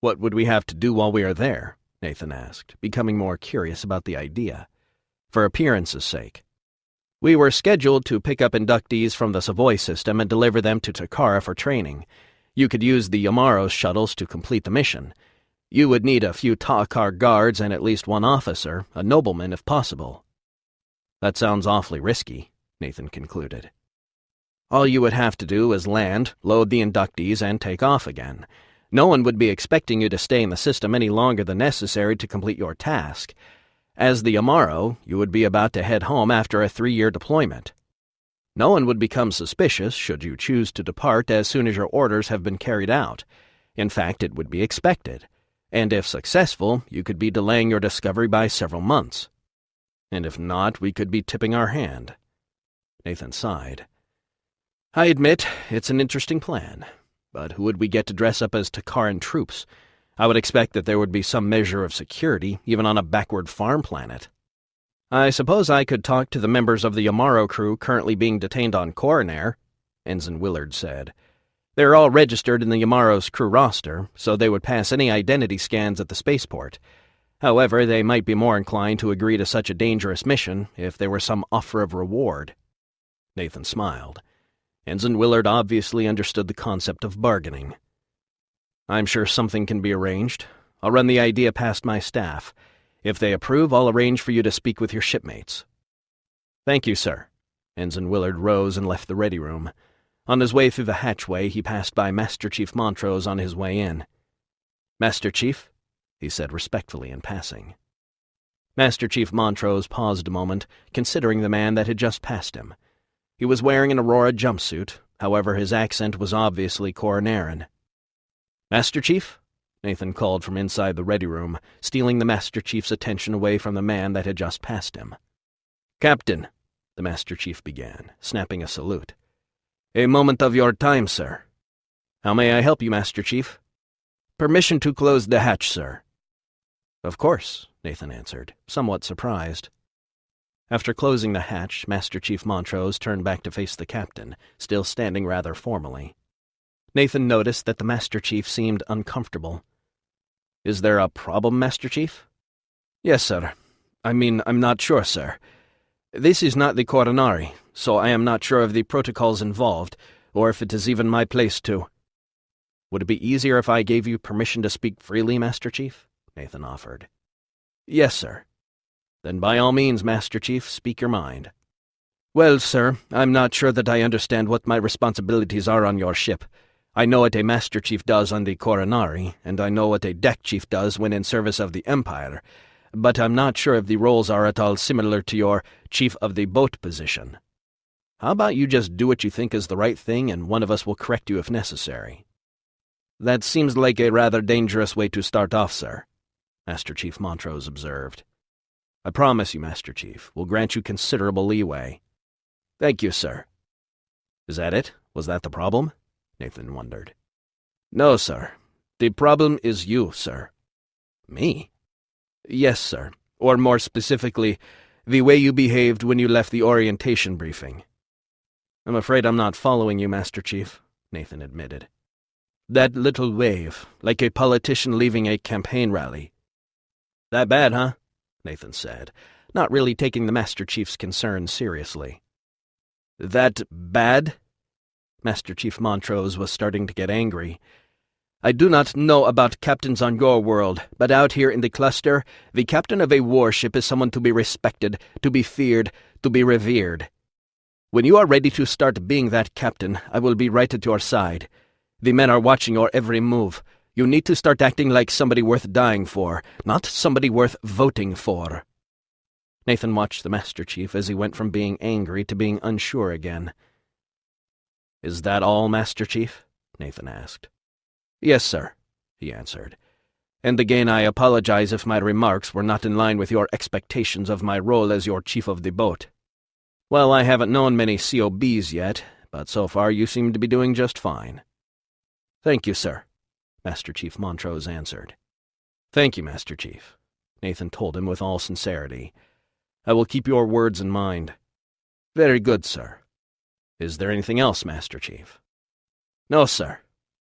What would we have to do while we are there? Nathan asked, becoming more curious about the idea. For appearance's sake. We were scheduled to pick up inductees from the Savoy system and deliver them to Takara for training. You could use the Yamaro's shuttles to complete the mission. You would need a few Ta'akar guards and at least one officer, a nobleman if possible. That sounds awfully risky, Nathan concluded. All you would have to do is land, load the inductees, and take off again. No one would be expecting you to stay in the system any longer than necessary to complete your task. As the Yamaro, you would be about to head home after a 3-year deployment. No one would become suspicious should you choose to depart as soon as your orders have been carried out. In fact, it would be expected. And if successful, you could be delaying your discovery by several months. And if not, we could be tipping our hand. Nathan sighed. I admit, it's an interesting plan. But who would we get to dress up as Takaran troops? I would expect that there would be some measure of security, even on a backward farm planet. I suppose I could talk to the members of the Yamaro crew currently being detained on Corinari, Ensign Willard said. They're all registered in the Yamaro's crew roster, so they would pass any identity scans at the spaceport. However, they might be more inclined to agree to such a dangerous mission if there were some offer of reward. Nathan smiled. Ensign Willard obviously understood the concept of bargaining. I'm sure something can be arranged. I'll run the idea past my staff. If they approve, I'll arrange for you to speak with your shipmates. Thank you, sir. Ensign Willard rose and left the ready room. On his way through the hatchway, he passed by Master Chief Montrose on his way in. Master Chief, he said respectfully in passing. Master Chief Montrose paused a moment, considering the man that had just passed him. He was wearing an Aurora jumpsuit, however his accent was obviously Corinaran. Master Chief? Nathan called from inside the ready room, stealing the Master Chief's attention away from the man that had just passed him. Captain, the Master Chief began, snapping a salute. A moment of your time, sir. How may I help you, Master Chief? Permission to close the hatch, sir. Of course, Nathan answered, somewhat surprised. After closing the hatch, Master Chief Montrose turned back to face the captain, still standing rather formally. Nathan noticed that the Master Chief seemed uncomfortable. Is there a problem, Master Chief? Yes, sir. I'm not sure, sir. This is not the Corinari, so I am not sure of the protocols involved, or if it is even my place to. Would it be easier if I gave you permission to speak freely, Master Chief? Nathan offered. Yes, sir. Then by all means, Master Chief, speak your mind. Well, sir, I'm not sure that I understand what my responsibilities are on your ship. I know what a Master Chief does on the Corinari, and I know what a Deck Chief does when in service of the Empire, but I'm not sure if the roles are at all similar to your Chief of the Boat position. How about you just do what you think is the right thing, and one of us will correct you if necessary? That seems like a rather dangerous way to start off, sir, Master Chief Montrose observed. I promise you, Master Chief, we'll grant you considerable leeway. Thank you, sir. Is that it? Was that the problem? Nathan wondered. No, sir. The problem is you, sir. Me? Yes, sir. Or more specifically, the way you behaved when you left the orientation briefing. I'm afraid I'm not following you, Master Chief, Nathan admitted. That little wave, like a politician leaving a campaign rally. That bad, huh? Nathan said, not really taking the Master Chief's concern seriously. That bad? Master Chief Montrose was starting to get angry. I do not know about captains on your world, but out here in the cluster, the captain of a warship is someone to be respected, to be feared, to be revered. When you are ready to start being that captain, I will be right at your side. The men are watching your every move. You need to start acting like somebody worth dying for, not somebody worth voting for. Nathan watched the Master Chief as he went from being angry to being unsure again. Is that all, Master Chief? Nathan asked. Yes, sir, he answered. And again I apologize if my remarks were not in line with your expectations of my role as your chief of the boat. Well, I haven't known many COBs yet, but so far you seem to be doing just fine." "Thank you, sir," Master Chief Montrose answered. "Thank you, Master Chief," Nathan told him with all sincerity. "I will keep your words in mind." "Very good, sir." "Is there anything else, Master Chief?" "No, sir,"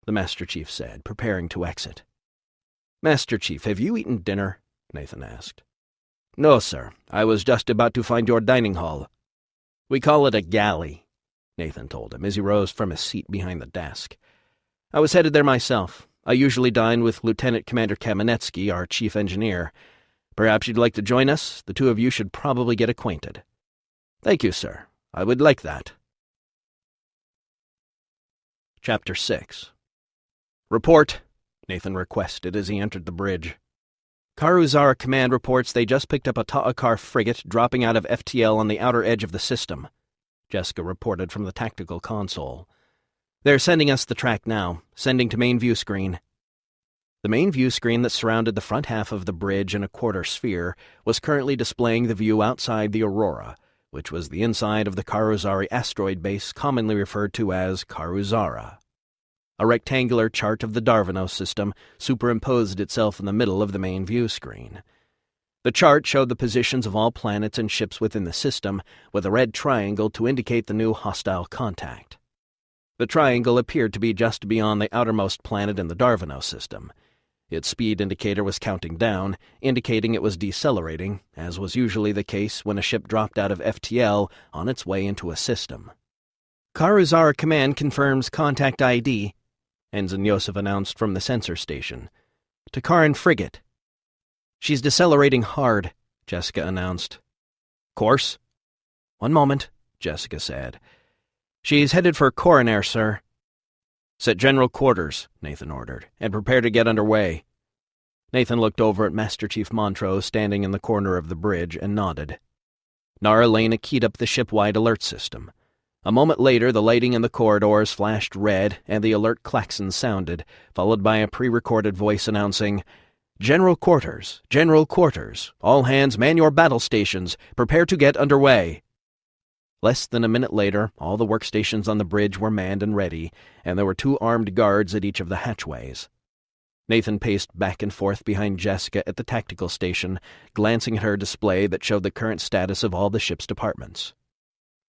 the Master Chief said, preparing to exit. "Master Chief, have you eaten dinner?" Nathan asked. "No, sir. I was just about to find your dining hall." "We call it a galley," Nathan told him as he rose from his seat behind the desk. "I was headed there myself. I usually dine with Lieutenant Commander Kamenetsky, our chief engineer. Perhaps you'd like to join us? The two of you should probably get acquainted." "Thank you, sir. I would like that." Chapter 6. "Report," Nathan requested as he entered the bridge. "Karuzara Command reports they just picked up a Ta'akar frigate dropping out of FTL on the outer edge of the system," Jessica reported from the tactical console. "They're sending us the track now, sending to main view screen." The main view screen that surrounded the front half of the bridge in a quarter sphere was currently displaying the view outside the Aurora, which was the inside of the Karuzari asteroid base commonly referred to as Karuzara. A rectangular chart of the Darvanos system superimposed itself in the middle of the main view screen. The chart showed the positions of all planets and ships within the system, with a red triangle to indicate the new hostile contact. The triangle appeared to be just beyond the outermost planet in the Darvanos system. Its speed indicator was counting down, indicating it was decelerating, as was usually the case when a ship dropped out of FTL on its way into a system. "Karuzara Command confirms contact ID," Ensign Yosef announced from the sensor station. "Takaran frigate." "She's decelerating hard," Jessica announced. "Course?" "One moment," Jessica said. "She's headed for Corinari, sir." "Set general quarters," Nathan ordered, "and prepare to get underway." Nathan looked over at Master Chief Montrose standing in the corner of the bridge and nodded. Nara Lena keyed up the ship-wide alert system. A moment later, the lighting in the corridors flashed red and the alert klaxon sounded, followed by a pre-recorded voice announcing, "General quarters, general quarters. All hands man your battle stations. Prepare to get underway." Less than a minute later, all the workstations on the bridge were manned and ready, and there were 2 armed guards at each of the hatchways. Nathan paced back and forth behind Jessica at the tactical station, glancing at her display that showed the current status of all the ship's departments.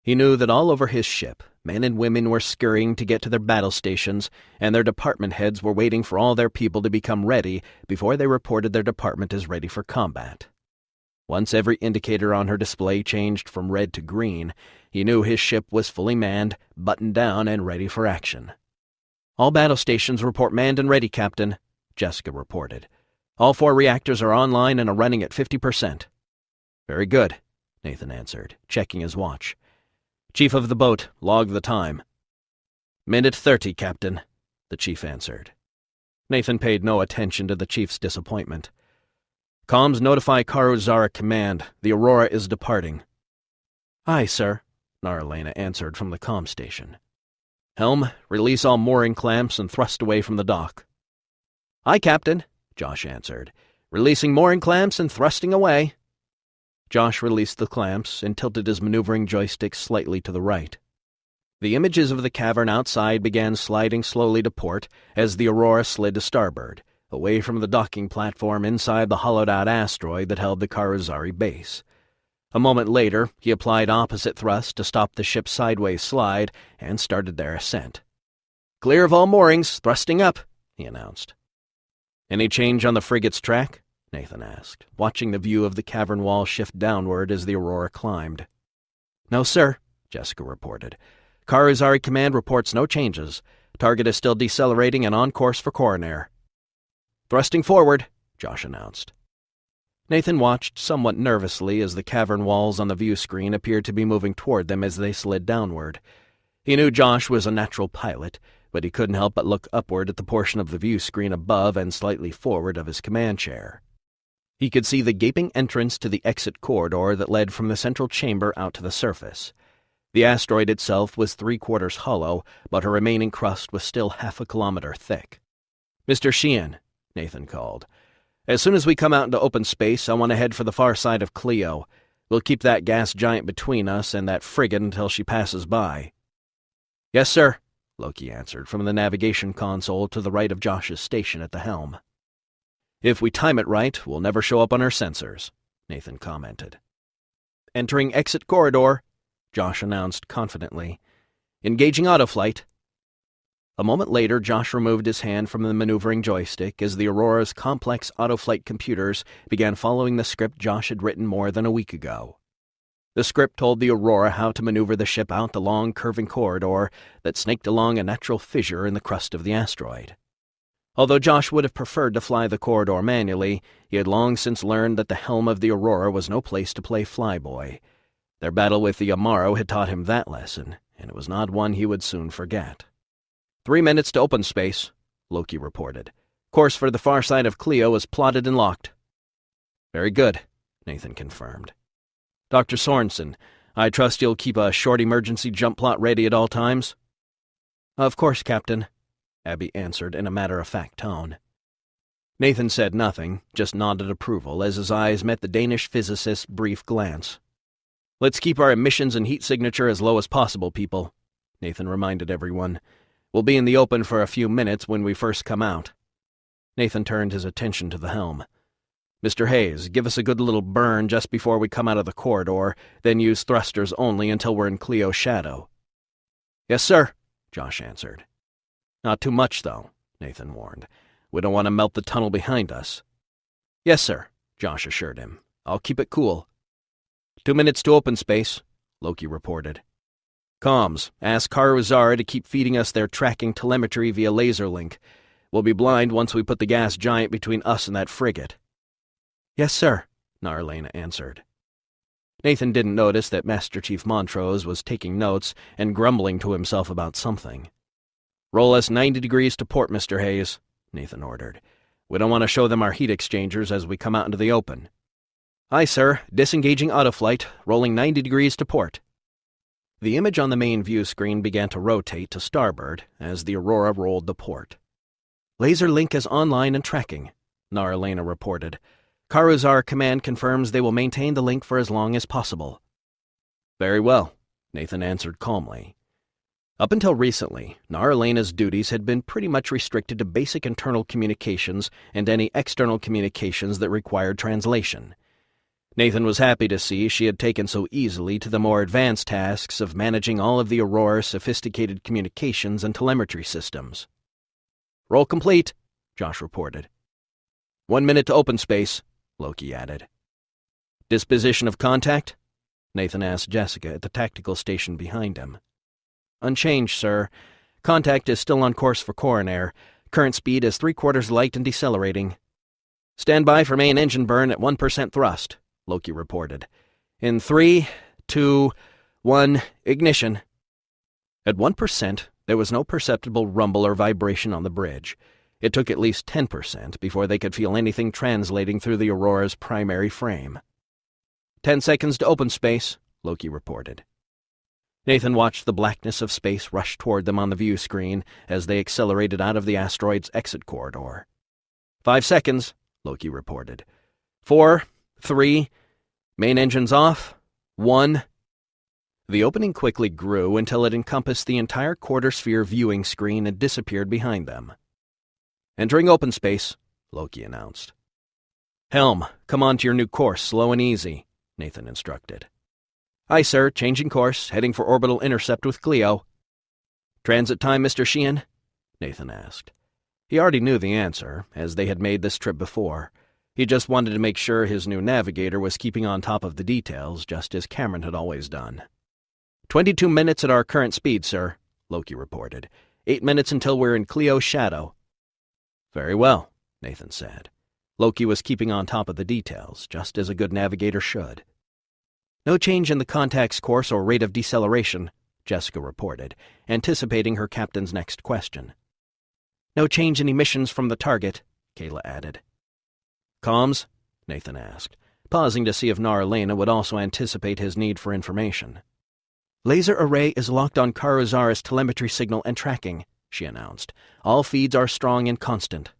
He knew that all over his ship, men and women were scurrying to get to their battle stations, and their department heads were waiting for all their people to become ready before they reported their department as ready for combat. Once every indicator on her display changed from red to green, he knew his ship was fully manned, buttoned down, and ready for action. "All battle stations report manned and ready, Captain," Jessica reported. "All 4 reactors are online and are running at 50%. "Very good," Nathan answered, checking his watch. "Chief of the boat, log the time." "Minute 30, Captain," the chief answered. Nathan paid no attention to the chief's disappointment. "Comms notify Karuzara Command. The Aurora is departing." "Aye, sir," Naralena answered from the comm station. "Helm, release all mooring clamps and thrust away from the dock." "Aye, Captain," Josh answered, "releasing mooring clamps and thrusting away." Josh released the clamps and tilted his maneuvering joystick slightly to the right. The images of the cavern outside began sliding slowly to port as the Aurora slid to starboard, away from the docking platform inside the hollowed-out asteroid that held the Karuzari base. A moment later, he applied opposite thrust to stop the ship's sideways slide and started their ascent. "Clear of all moorings, thrusting up," he announced. "Any change on the frigate's track?" Nathan asked, watching the view of the cavern wall shift downward as the Aurora climbed. "No, sir," Jessica reported. "Karuzari Command reports no changes. Target is still decelerating and on course for Corinari." "Thrusting forward," Josh announced. Nathan watched somewhat nervously as the cavern walls on the view screen appeared to be moving toward them as they slid downward. He knew Josh was a natural pilot, but he couldn't help but look upward at the portion of the view screen above and slightly forward of his command chair. He could see the gaping entrance to the exit corridor that led from the central chamber out to the surface. The asteroid itself was 3/4 hollow, but her remaining crust was still 1/2 kilometer thick. "Mr. Sheehan," Nathan called. "As soon as we come out into open space, I want to head for the far side of Clio. We'll keep that gas giant between us and that frigate until she passes by." Yes, sir, Loki answered from the navigation console to the right of Josh's station at the helm. If we time it right, we'll never show up on our sensors, Nathan commented. Entering exit corridor, Josh announced confidently. Engaging autoflight. A moment later, Josh removed his hand from the maneuvering joystick as the Aurora's complex autoflight computers began following the script Josh had written more than a week ago. The script told the Aurora how to maneuver the ship out the long, curving corridor that snaked along a natural fissure in the crust of the asteroid. Although Josh would have preferred to fly the corridor manually, he had long since learned that the helm of the Aurora was no place to play flyboy. Their battle with the Amaro had taught him that lesson, and it was not one he would soon forget. 3 minutes to open space, Loki reported. Course for the far side of Clio is plotted and locked. Very good, Nathan confirmed. Dr. Sorensen, I trust you'll keep a short emergency jump plot ready at all times? Of course, Captain, Abby answered in a matter-of-fact tone. Nathan said nothing, just nodded approval as his eyes met the Danish physicist's brief glance. Let's keep our emissions and heat signature as low as possible, people, Nathan reminded everyone. We'll be in the open for a few minutes when we first come out. Nathan turned his attention to the helm. Mr. Hayes, give us a good little burn just before we come out of the corridor, then use thrusters only until we're in Clio's shadow. Yes, sir, Josh answered. Not too much, though, Nathan warned. We don't want to melt the tunnel behind us. Yes, sir, Josh assured him. I'll keep it cool. 2 minutes to open space, Loki reported. Comms, ask Karuzara to keep feeding us their tracking telemetry via laser link. We'll be blind once we put the gas giant between us and that frigate. Yes, sir, Narlena answered. Nathan didn't notice that Master Chief Montrose was taking notes and grumbling to himself about something. Roll us 90 degrees to port, Mr. Hayes, Nathan ordered. We don't want to show them our heat exchangers as we come out into the open. Aye, sir. Disengaging autoflight, rolling 90 degrees to port. The image on the main view screen began to rotate to starboard as the Aurora rolled to port. Laser link is online and tracking, Narlena reported. Karuzar Command confirms they will maintain the link for as long as possible. Very well, Nathan answered calmly. Up until recently, Narlena's duties had been pretty much restricted to basic internal communications and any external communications that required translation. Nathan was happy to see she had taken so easily to the more advanced tasks of managing all of the Aurora's sophisticated communications and telemetry systems. Roll complete, Josh reported. 1 minute to open space, Loki added. Disposition of contact? Nathan asked Jessica at the tactical station behind him. Unchanged, sir. Contact is still on course for Corinari. Current speed is 3/4 light and decelerating. Stand by for main engine burn at 1% thrust, Loki reported. In 3, 2, 1, ignition. At 1%, there was no perceptible rumble or vibration on the bridge. It took at least 10% before they could feel anything translating through the Aurora's primary frame. 10 seconds to open space, Loki reported. Nathan watched the blackness of space rush toward them on the view screen as they accelerated out of the asteroid's exit corridor. 5 seconds, Loki reported. 4, 3, main engines off, 1. The opening quickly grew until it encompassed the entire quarter-sphere viewing screen and disappeared behind them. Entering open space, Loki announced. Helm, come on to your new course, slow and easy, Nathan instructed. Aye, sir, changing course, heading for orbital intercept with Clio. Transit time, Mr. Sheehan? Nathan asked. He already knew the answer, as they had made this trip before. He just wanted to make sure his new navigator was keeping on top of the details, just as Cameron had always done. 22 minutes at our current speed, sir, Loki reported. 8 minutes until we're in Clio's shadow. Very well, Nathan said. Loki was keeping on top of the details, just as a good navigator should. No change in the contact's course or rate of deceleration, Jessica reported, anticipating her captain's next question. No change in emissions from the target, Kayla added. Comms? Nathan asked, pausing to see if Narlena would also anticipate his need for information. Laser array is locked on Karuzara's telemetry signal and tracking, she announced. All feeds are strong and constant.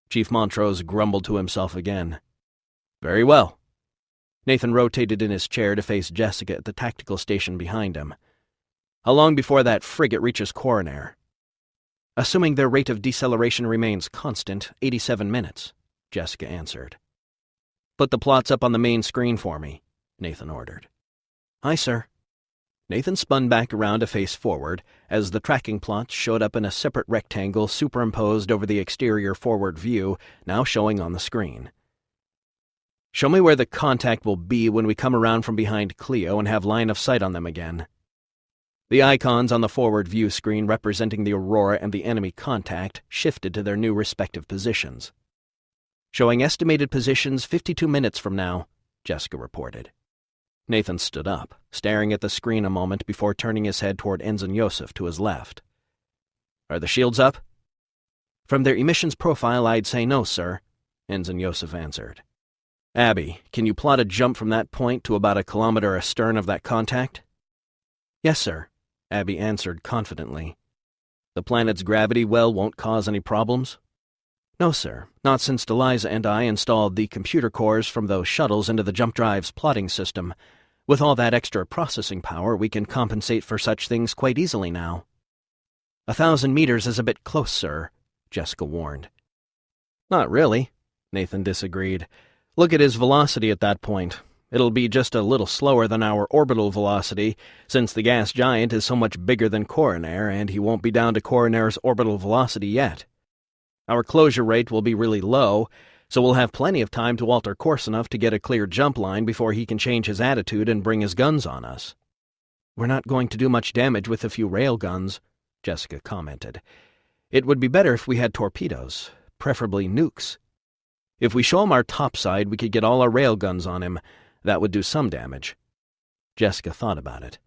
Chief Montrose grumbled to himself again. Very well. Nathan rotated in his chair to face Jessica at the tactical station behind him. How long before that frigate reaches Corinari?" "Assuming their rate of deceleration remains constant, 87 minutes, Jessica answered. "Put the plots up on the main screen for me," Nathan ordered. "Aye, sir." Nathan spun back around to face forward as the tracking plots showed up in a separate rectangle superimposed over the exterior forward view now showing on the screen. "Show me where the contact will be when we come around from behind Cleo and have line of sight on them again." The icons on the forward view screen representing the Aurora and the enemy contact shifted to their new respective positions. "Showing estimated positions 52 minutes from now," Jessica reported. Nathan stood up, staring at the screen a moment before turning his head toward Ensign Yosef to his left. "Are the shields up?" "From their emissions profile, I'd say no, sir," Ensign Yosef answered. "Abby, can you plot a jump from that point to about a kilometer astern of that contact?" "Yes, sir," Abby answered confidently. "The planet's gravity well won't cause any problems?" "No, sir, not since Deliza and I installed the computer cores from those shuttles into the jump drive's plotting system. With all that extra processing power, we can compensate for such things quite easily now." 1,000 meters is a bit close, sir," Jessica warned. "Not really," Nathan disagreed. "Look at his velocity at that point. It'll be just a little slower than our orbital velocity, since the gas giant is so much bigger than Corinari, and he won't be down to Corinari's orbital velocity yet. Our closure rate will be really low, so we'll have plenty of time to alter course enough to get a clear jump line before he can change his attitude and bring his guns on us." "We're not going to do much damage with a few rail guns," Jessica commented. "It would be better if we had torpedoes, preferably nukes. If we show him our topside, we could get all our rail guns on him. That would do some damage." Jessica thought about it.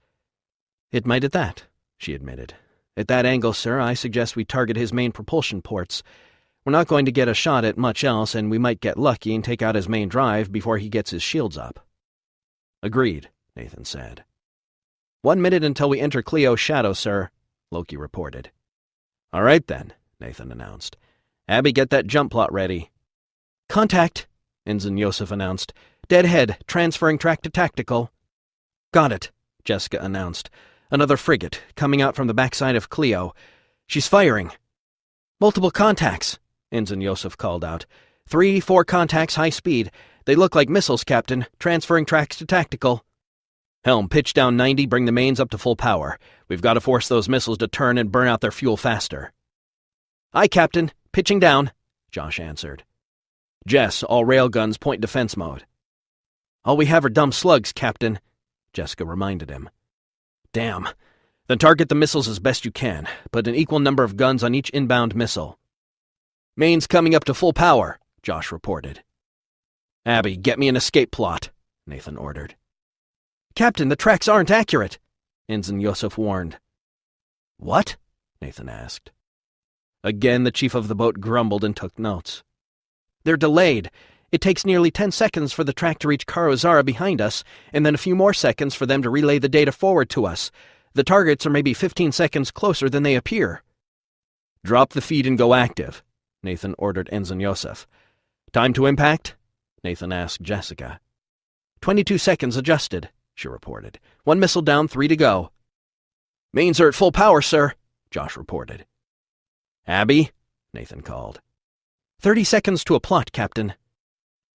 "It might at that," she admitted. "At that angle, sir, I suggest we target his main propulsion ports. We're not going to get a shot at much else, and we might get lucky and take out his main drive before he gets his shields up." "Agreed," Nathan said. 1 minute until we enter Cleo's shadow, sir," Loki reported. "All right, then," Nathan announced. "Abby, get that jump plot ready." "Contact," Ensign Yosef announced. "Deadhead, transferring track to tactical." "Got it," Jessica announced. "Another frigate, coming out from the backside of Cleo. She's firing." "Multiple contacts," Ensign Yosef called out. 3, 4 contacts, high speed. They look like missiles, Captain, transferring tracks to tactical." "Helm, pitch down 90, bring the mains up to full power. We've got to force those missiles to turn and burn out their fuel faster." "Aye, Captain, pitching down," Josh answered. "Jess, all railguns point defense mode." "All we have are dumb slugs, Captain," Jessica reminded him. "Damn. Then target the missiles as best you can. Put an equal number of guns on each inbound missile." "Mains coming up to full power," Josh reported. "Abby, get me an escape plot," Nathan ordered. "Captain, the tracks aren't accurate," Ensign Yosef warned. "What?" Nathan asked. Again, the chief of the boat grumbled and took notes. "They're delayed. It takes nearly 10 seconds for the track to reach Karozara behind us, and then a few more seconds for them to relay the data forward to us. The targets are maybe 15 seconds closer than they appear." "Drop the feed and go active," Nathan ordered Ensign Yosef. "Time to impact?" Nathan asked Jessica. 22 seconds adjusted," she reported. 1 missile down, 3 to go. "Mains are at full power, sir," Josh reported. "Abby?" Nathan called. 30 seconds to a plot, Captain."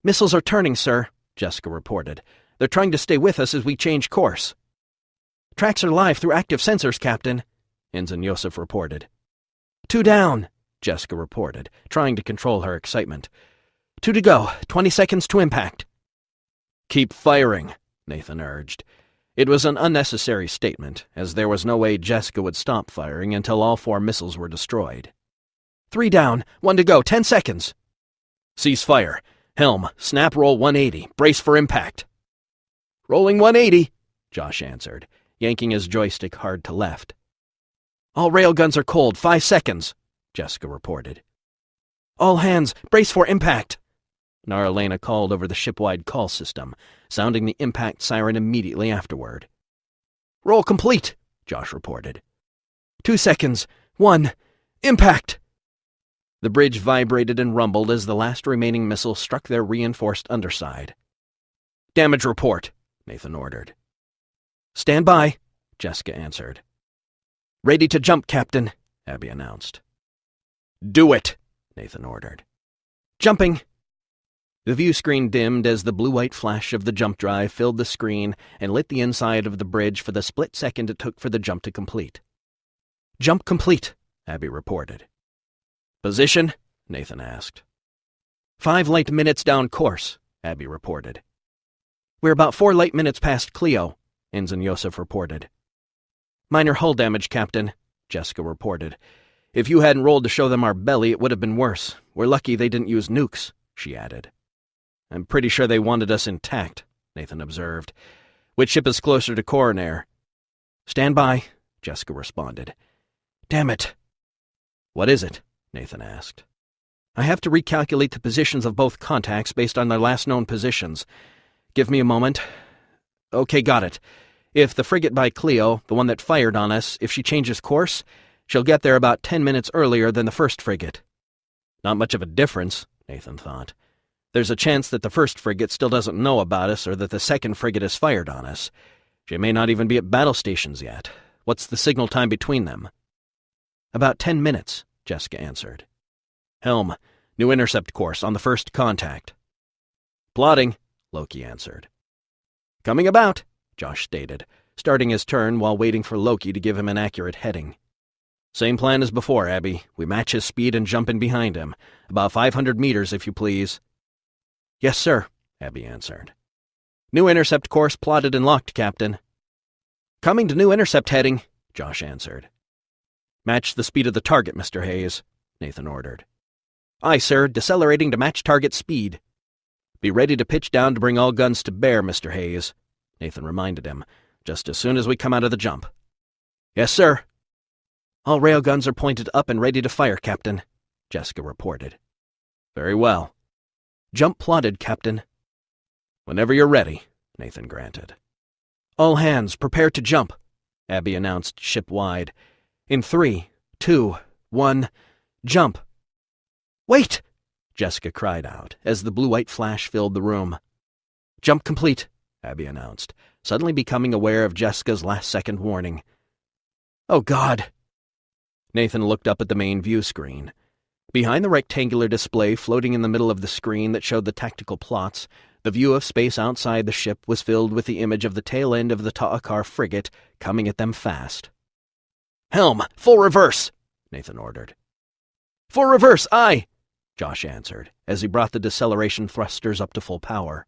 "Missiles are turning, sir," Jessica reported. "They're trying to stay with us as we change course." "Tracks are live through active sensors, Captain," Ensign Yosef reported. 2 down," Jessica reported, trying to control her excitement. 2 to go, 20 seconds to impact. "Keep firing," Nathan urged. It was an unnecessary statement, as there was no way Jessica would stop firing until all 4 missiles were destroyed. 3 down, 1 to go, 10 seconds. "Cease fire. Helm, snap roll 180. Brace for impact." "Rolling 180, Josh answered, yanking his joystick hard to left. "All railguns are cold, 5 seconds, Jessica reported. "All hands, brace for impact," Naralena called over the shipwide call system, sounding the impact siren immediately afterward. "Roll complete," Josh reported. 2 seconds, 1, impact! The bridge vibrated and rumbled as the last remaining missile struck their reinforced underside. "Damage report," Nathan ordered. "Stand by," Jessica answered. "Ready to jump, Captain," Abby announced. "Do it," Nathan ordered. "Jumping." The view screen dimmed as the blue-white flash of the jump drive filled the screen and lit the inside of the bridge for the split second it took for the jump to complete. "Jump complete," Abby reported. "Position?" Nathan asked. 5 light minutes down course," Abby reported. "We're about 4 light minutes past Cleo," Ensign Yosef reported. "Minor hull damage, Captain," Jessica reported. "If you hadn't rolled to show them our belly, it would have been worse. We're lucky they didn't use nukes," she added. "I'm pretty sure they wanted us intact," Nathan observed. "Which ship is closer to Corinari?" "Stand by," Jessica responded. "Damn it." "What is it?" Nathan asked. "I have to recalculate the positions of both contacts based on their last known positions. Give me a moment. Okay, got it. If the frigate by Cleo, the one that fired on us, if she changes course, she'll get there about 10 minutes earlier than the first frigate." Not much of a difference, Nathan thought. There's a chance that the first frigate still doesn't know about us or that the second frigate has fired on us. She may not even be at battle stations yet. What's the signal time between them? "About 10 minutes, Jessica answered. "Helm, new intercept course on the first contact." "Plotting," Loki answered. "Coming about," Josh stated, starting his turn while waiting for Loki to give him an accurate heading. "Same plan as before, Abby. We match his speed and jump in behind him. About 500 meters, if you please." "Yes, sir," Abby answered. "New intercept course plotted and locked, Captain." "Coming to new intercept heading," Josh answered. "Match the speed of the target, Mr. Hayes," Nathan ordered. "Aye, sir, decelerating to match target speed." "Be ready to pitch down to bring all guns to bear, Mr. Hayes," Nathan reminded him, "just as soon as we come out of the jump." "Yes, sir." "All railguns are pointed up and ready to fire, Captain," Jessica reported. "Very well." "Jump plotted, Captain." "Whenever you're ready," Nathan granted. "All hands, prepare to jump," Abby announced ship-wide. "In 3, 2, 1, jump." "Wait!" Jessica cried out as the blue-white flash filled the room. "Jump complete," Abby announced, suddenly becoming aware of Jessica's last-second warning. "Oh, God!" Nathan looked up at the main view screen. Behind the rectangular display floating in the middle of the screen that showed the tactical plots, the view of space outside the ship was filled with the image of the tail end of the Ta'akar frigate coming at them fast. "Helm, full reverse," Nathan ordered. "Full reverse, aye," Josh answered, as he brought the deceleration thrusters up to full power.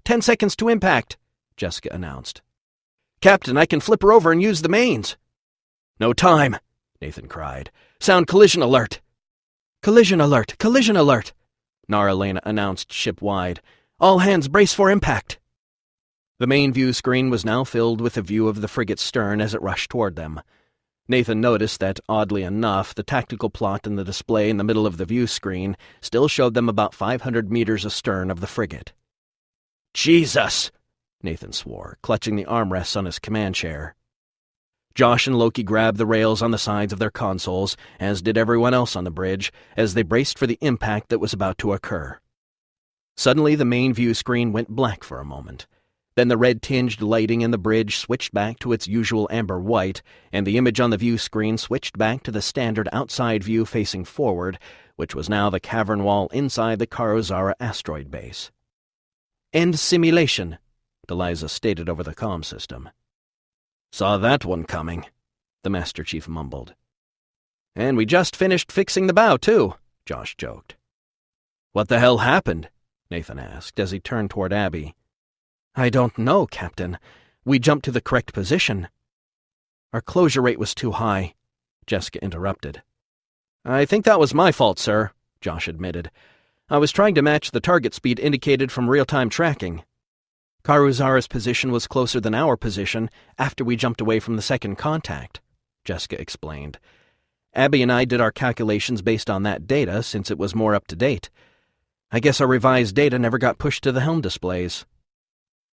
10 seconds to impact, Jessica announced. "Captain, I can flip her over and use the mains." "No time," Nathan cried. "Sound collision alert." "Collision alert! Collision alert!" Nara Lena announced ship-wide. "All hands brace for impact." The main view screen was now filled with a view of the frigate's stern as it rushed toward them. Nathan noticed that, oddly enough, the tactical plot in the display in the middle of the view screen still showed them about 500 meters astern of the frigate. "Jesus!" Nathan swore, clutching the armrests on his command chair. Josh and Loki grabbed the rails on the sides of their consoles, as did everyone else on the bridge, as they braced for the impact that was about to occur. Suddenly, the main view screen went black for a moment. Then the red-tinged lighting in the bridge switched back to its usual amber white, and the image on the view screen switched back to the standard outside view facing forward, which was now the cavern wall inside the Karozara asteroid base. "End simulation," Deliza stated over the comm system. "Saw that one coming," the Master Chief mumbled. "And we just finished fixing the bow, too," Josh joked. "What the hell happened?" Nathan asked as he turned toward Abby. "I don't know, Captain. We jumped to the correct position." "Our closure rate was too high," Jessica interrupted. "I think that was my fault, sir," Josh admitted. "I was trying to match the target speed indicated from real-time tracking." "Karuzara's position was closer than our position after we jumped away from the second contact," Jessica explained. "Abby and I did our calculations based on that data since it was more up-to-date. I guess our revised data never got pushed to the helm displays."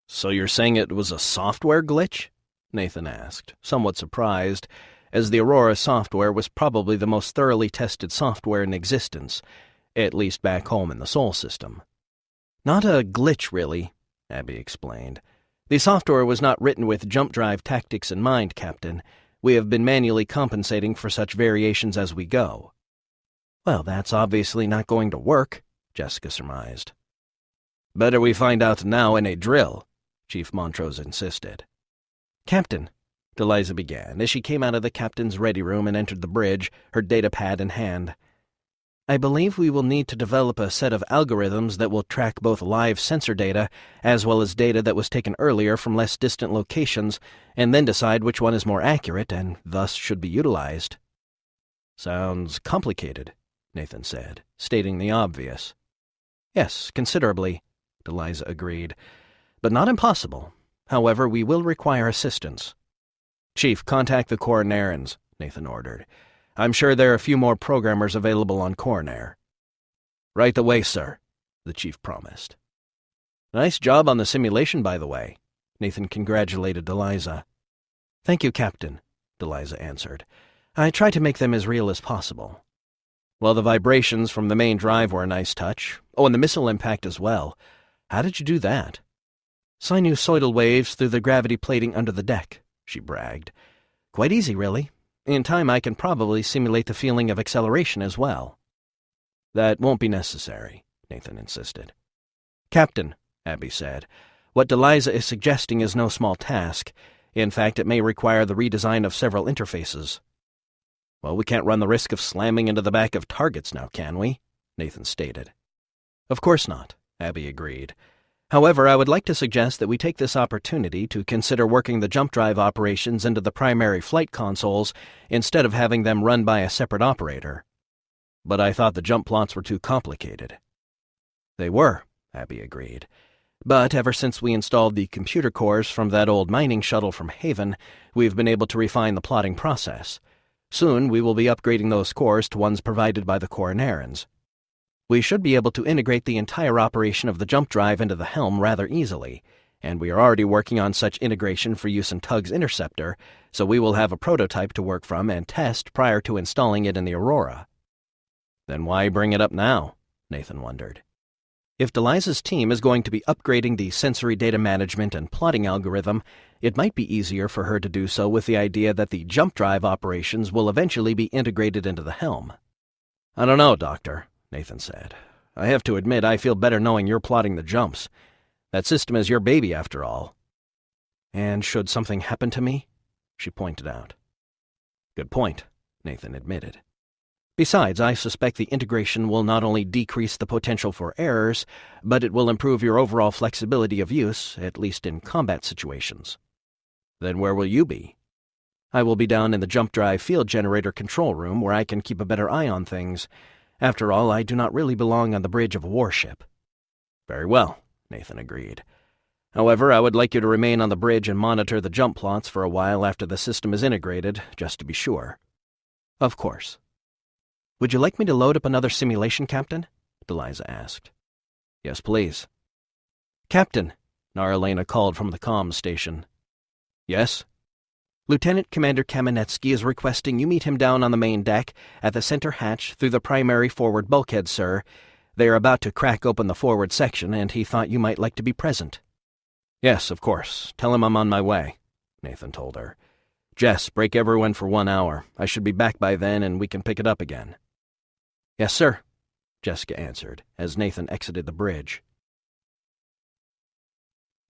"So you're saying it was a software glitch?" Nathan asked, somewhat surprised, as the Aurora software was probably the most thoroughly tested software in existence, at least back home in the Sol system. "Not a glitch, really," Abby explained. "The software was not written with jump drive tactics in mind, Captain. We have been manually compensating for such variations as we go." "Well, that's obviously not going to work," Jessica surmised. "Better we find out now in a drill," Chief Montrose insisted. "Captain," Deliza began as she came out of the captain's ready room and entered the bridge, her data pad in hand. "I believe we will need to develop a set of algorithms that will track both live sensor data as well as data that was taken earlier from less distant locations, and then decide which one is more accurate and thus should be utilized." "Sounds complicated," Nathan said, stating the obvious. "Yes, considerably," Deliza agreed, "but not impossible. However, we will require assistance." "Chief, contact the Corinarians," Nathan ordered. "I'm sure there are a few more programmers available on Coronair." "Right away, sir," the chief promised. "Nice job on the simulation, by the way," Nathan congratulated Deliza. "Thank you, Captain," Deliza answered. "I try to make them as real as possible." "Well, the vibrations from the main drive were a nice touch. Oh, and the missile impact as well. How did you do that?" "Sinusoidal waves through the gravity plating under the deck," she bragged. "Quite easy, really. In time, I can probably simulate the feeling of acceleration as well." "That won't be necessary," Nathan insisted. "Captain," Abby said, "what Deliza is suggesting is no small task. In fact, it may require the redesign of several interfaces." "Well, we can't run the risk of slamming into the back of targets now, can we?" Nathan stated. "Of course not," Abby agreed. "However, I would like to suggest that we take this opportunity to consider working the jump drive operations into the primary flight consoles instead of having them run by a separate operator." "But I thought the jump plots were too complicated." "They were," Abby agreed. "But ever since we installed the computer cores from that old mining shuttle from Haven, we've been able to refine the plotting process. Soon we will be upgrading those cores to ones provided by the Corinarians. We should be able to integrate the entire operation of the jump drive into the helm rather easily, and we are already working on such integration for use in Tug's interceptor, so we will have a prototype to work from and test prior to installing it in the Aurora." "Then why bring it up now?" Nathan wondered. "If Deliza's team is going to be upgrading the sensory data management and plotting algorithm, it might be easier for her to do so with the idea that the jump drive operations will eventually be integrated into the helm." "I don't know, Doctor," Nathan said. "I have to admit I feel better knowing you're plotting the jumps. That system is your baby, after all." "And should something happen to me?" she pointed out. "Good point," Nathan admitted. "Besides, I suspect the integration will not only decrease the potential for errors, but it will improve your overall flexibility of use, at least in combat situations." "Then where will you be?" "I will be down in the jump drive field generator control room where I can keep a better eye on things. After all, I do not really belong on the bridge of a warship." "Very well," Nathan agreed. "However, I would like you to remain on the bridge and monitor the jump plots for a while after the system is integrated, just to be sure." "Of course." "Would you like me to load up another simulation, Captain?" Deliza asked. "Yes, please." "Captain," Naralena called from the comms station. "Yes?" "Lieutenant Commander Kamenetsky is requesting you meet him down on the main deck at the center hatch through the primary forward bulkhead, sir. They are about to crack open the forward section, and he thought you might like to be present." "Yes, of course. Tell him I'm on my way," Nathan told her. "Jess, break everyone for 1 hour. I should be back by then, and we can pick it up again." "Yes, sir," Jessica answered as Nathan exited the bridge.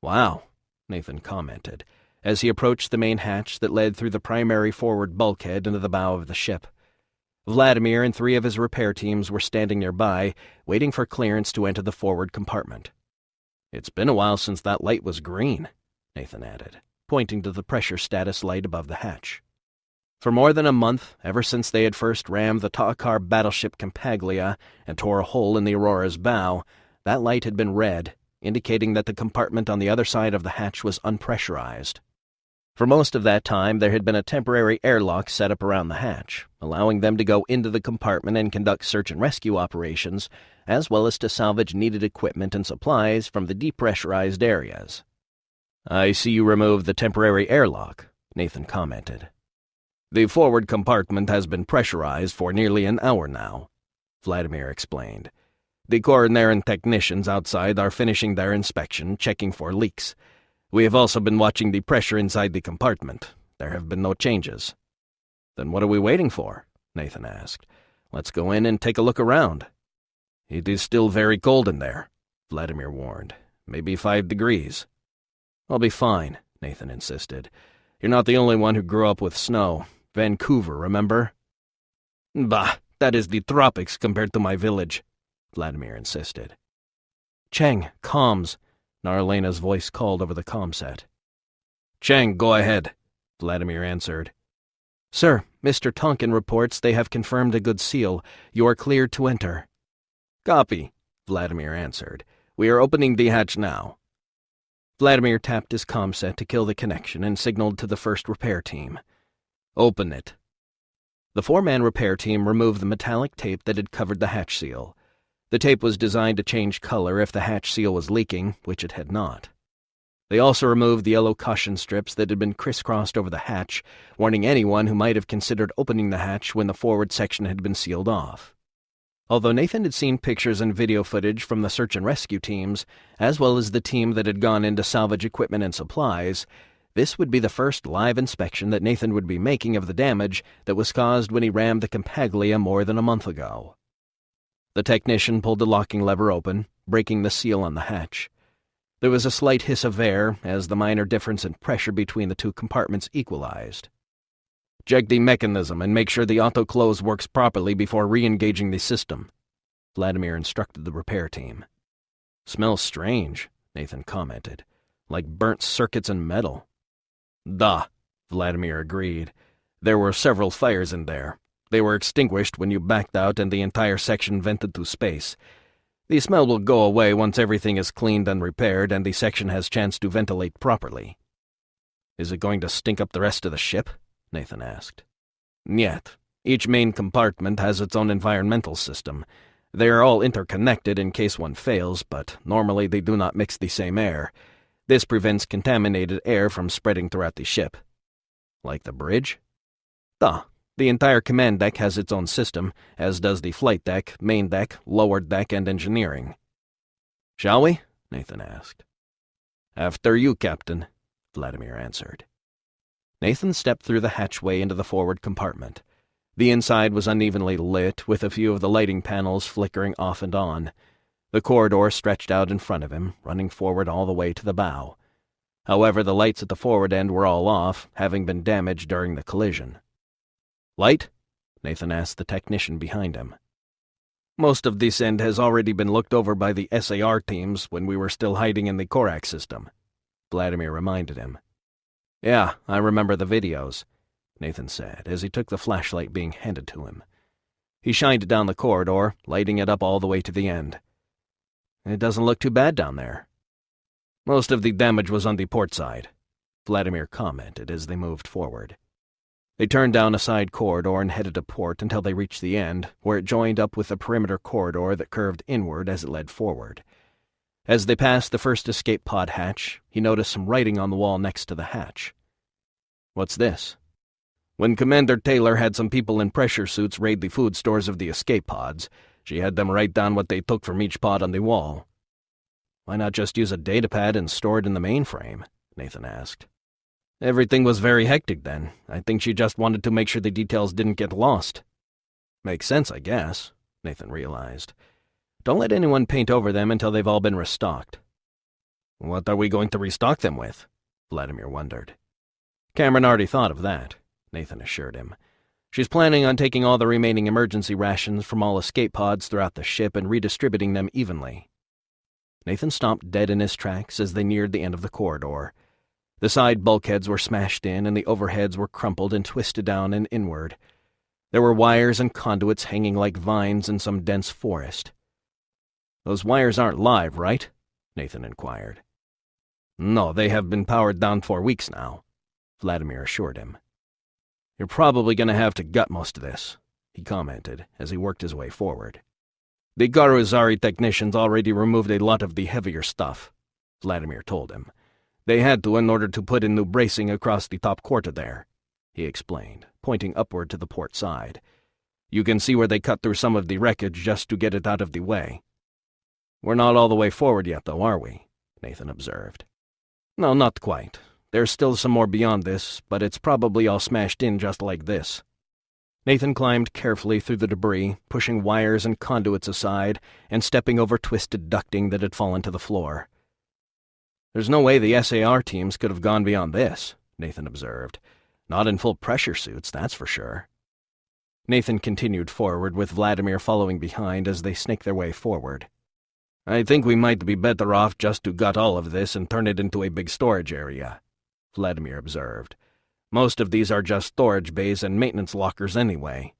"Wow," Nathan commented, as he approached the main hatch that led through the primary forward bulkhead into the bow of the ship. Vladimir and 3 of his repair teams were standing nearby, waiting for clearance to enter the forward compartment. "It's been a while since that light was green," Nathan added, pointing to the pressure status light above the hatch. "For more than a month, ever since they had first rammed the Ta'akar battleship Campaglia and tore a hole in the Aurora's bow, that light had been red, indicating that the compartment on the other side of the hatch was unpressurized. For most of that time, there had been a temporary airlock set up around the hatch, allowing them to go into the compartment and conduct search and rescue operations, as well as to salvage needed equipment and supplies from the depressurized areas." "I see you removed the temporary airlock," Nathan commented. "The forward compartment has been pressurized for nearly an hour now," Vladimir explained. "The Corinarian technicians outside are finishing their inspection, checking for leaks. We have also been watching the pressure inside the compartment. There have been no changes." "Then what are we waiting for?" Nathan asked. "Let's go in and take a look around." "It is still very cold in there," Vladimir warned. "Maybe 5 degrees. "I'll be fine," Nathan insisted. "You're not the only one who grew up with snow. Vancouver, remember?" "Bah, that is the tropics compared to my village," Vladimir insisted. "Cheng, comms," Narlena's voice called over the comm set. "Cheng, go ahead," Vladimir answered. "Sir, Mr. Tonkin reports they have confirmed a good seal. You are cleared to enter." "Copy," Vladimir answered. "We are opening the hatch now." Vladimir tapped his comm set to kill the connection and signaled to the first repair team. "Open it." The 4-man repair team removed the metallic tape that had covered the hatch seal. The tape was designed to change color if the hatch seal was leaking, which it had not. They also removed the yellow caution strips that had been crisscrossed over the hatch, warning anyone who might have considered opening the hatch when the forward section had been sealed off. Although Nathan had seen pictures and video footage from the search and rescue teams, as well as the team that had gone in to salvage equipment and supplies, this would be the first live inspection that Nathan would be making of the damage that was caused when he rammed the Compaglia more than a month ago. The technician pulled the locking lever open, breaking the seal on the hatch. There was a slight hiss of air as the minor difference in pressure between the two compartments equalized. "Check the mechanism and make sure the auto-close works properly before re-engaging the system," Vladimir instructed the repair team. "Smells strange," Nathan commented. "Like burnt circuits and metal." "Duh," Vladimir agreed. "There were several fires in there. They were extinguished when you backed out and the entire section vented to space. The smell will go away once everything is cleaned and repaired and the section has chance to ventilate properly." "Is it going to stink up the rest of the ship?" Nathan asked. "Niet. Each main compartment has its own environmental system. They are all interconnected in case one fails, but normally they do not mix the same air. This prevents contaminated air from spreading throughout the ship." "Like the bridge?" "Duh. The entire command deck has its own system, as does the flight deck, main deck, lower deck, and engineering." "Shall we?" Nathan asked. "After you, Captain," Vladimir answered. Nathan stepped through the hatchway into the forward compartment. The inside was unevenly lit, with a few of the lighting panels flickering off and on. The corridor stretched out in front of him, running forward all the way to the bow. However, the lights at the forward end were all off, having been damaged during the collision. "Light?" Nathan asked the technician behind him. "Most of this end has already been looked over by the SAR teams when we were still hiding in the Korak system," Vladimir reminded him. "Yeah, I remember the videos," Nathan said, as he took the flashlight being handed to him. He shined it down the corridor, lighting it up all the way to the end. "It doesn't look too bad down there." "Most of the damage was on the port side," Vladimir commented as they moved forward. They turned down a side corridor and headed to port until they reached the end, where it joined up with the perimeter corridor that curved inward as it led forward. As they passed the first escape pod hatch, he noticed some writing on the wall next to the hatch. "What's this?" "When Commander Taylor had some people in pressure suits raid the food stores of the escape pods, she had them write down what they took from each pod on the wall." "Why not just use a datapad and store it in the mainframe?" Nathan asked. "Everything was very hectic then. I think she just wanted to make sure the details didn't get lost." "Makes sense, I guess," Nathan realized. "Don't let anyone paint over them until they've all been restocked." "What are we going to restock them with?" Vladimir wondered. "Cameron already thought of that," Nathan assured him. "She's planning on taking all the remaining emergency rations from all escape pods throughout the ship and redistributing them evenly." Nathan stopped dead in his tracks as they neared the end of the corridor. The side bulkheads were smashed in, and the overheads were crumpled and twisted down and inward. There were wires and conduits hanging like vines in some dense forest. "Those wires aren't live, right?" Nathan inquired. "No, they have been powered down for weeks now," Vladimir assured him. "You're probably going to have to gut most of this," he commented as he worked his way forward. "The Garuzari technicians already removed a lot of the heavier stuff," Vladimir told him. "They had to in order to put in new bracing across the top quarter there," he explained, pointing upward to the port side. "You can see where they cut through some of the wreckage just to get it out of the way." "We're not all the way forward yet, though, are we?" Nathan observed. "No, not quite. There's still some more beyond this, but it's probably all smashed in just like this. Nathan climbed carefully through the debris, pushing wires and conduits aside and stepping over twisted ducting that had fallen to the floor. There's no way the SAR teams could have gone beyond this, Nathan observed. Not in full pressure suits, that's for sure. Nathan continued forward, with Vladimir following behind as they snaked their way forward. I think we might be better off just to gut all of this and turn it into a big storage area, Vladimir observed. Most of these are just storage bays and maintenance lockers anyway.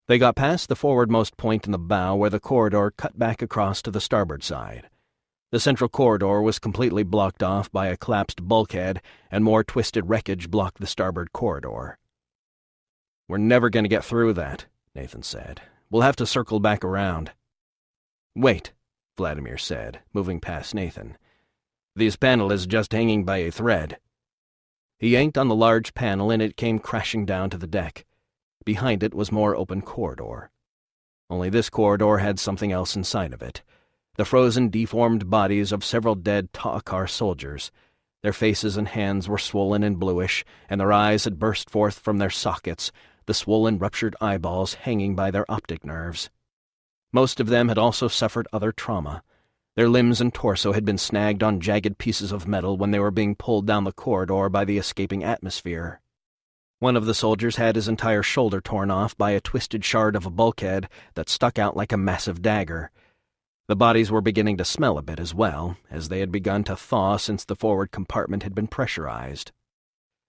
They got past the forwardmost point in the bow where the corridor cut back across to the starboard side. The central corridor was completely blocked off by a collapsed bulkhead, and more twisted wreckage blocked the starboard corridor. We're never going to get through that, Nathan said. We'll have to circle back around. Wait, Vladimir said, moving past Nathan. This panel is just hanging by a thread. He yanked on the large panel and it came crashing down to the deck. Behind it was more open corridor. Only this corridor had something else inside of it. The frozen, deformed bodies of several dead Ta'akar soldiers. Their faces and hands were swollen and bluish, and their eyes had burst forth from their sockets, the swollen, ruptured eyeballs hanging by their optic nerves. Most of them had also suffered other trauma. Their limbs and torso had been snagged on jagged pieces of metal when they were being pulled down the corridor by the escaping atmosphere. One of the soldiers had his entire shoulder torn off by a twisted shard of a bulkhead that stuck out like a massive dagger. The bodies were beginning to smell a bit as well, as they had begun to thaw since the forward compartment had been pressurized.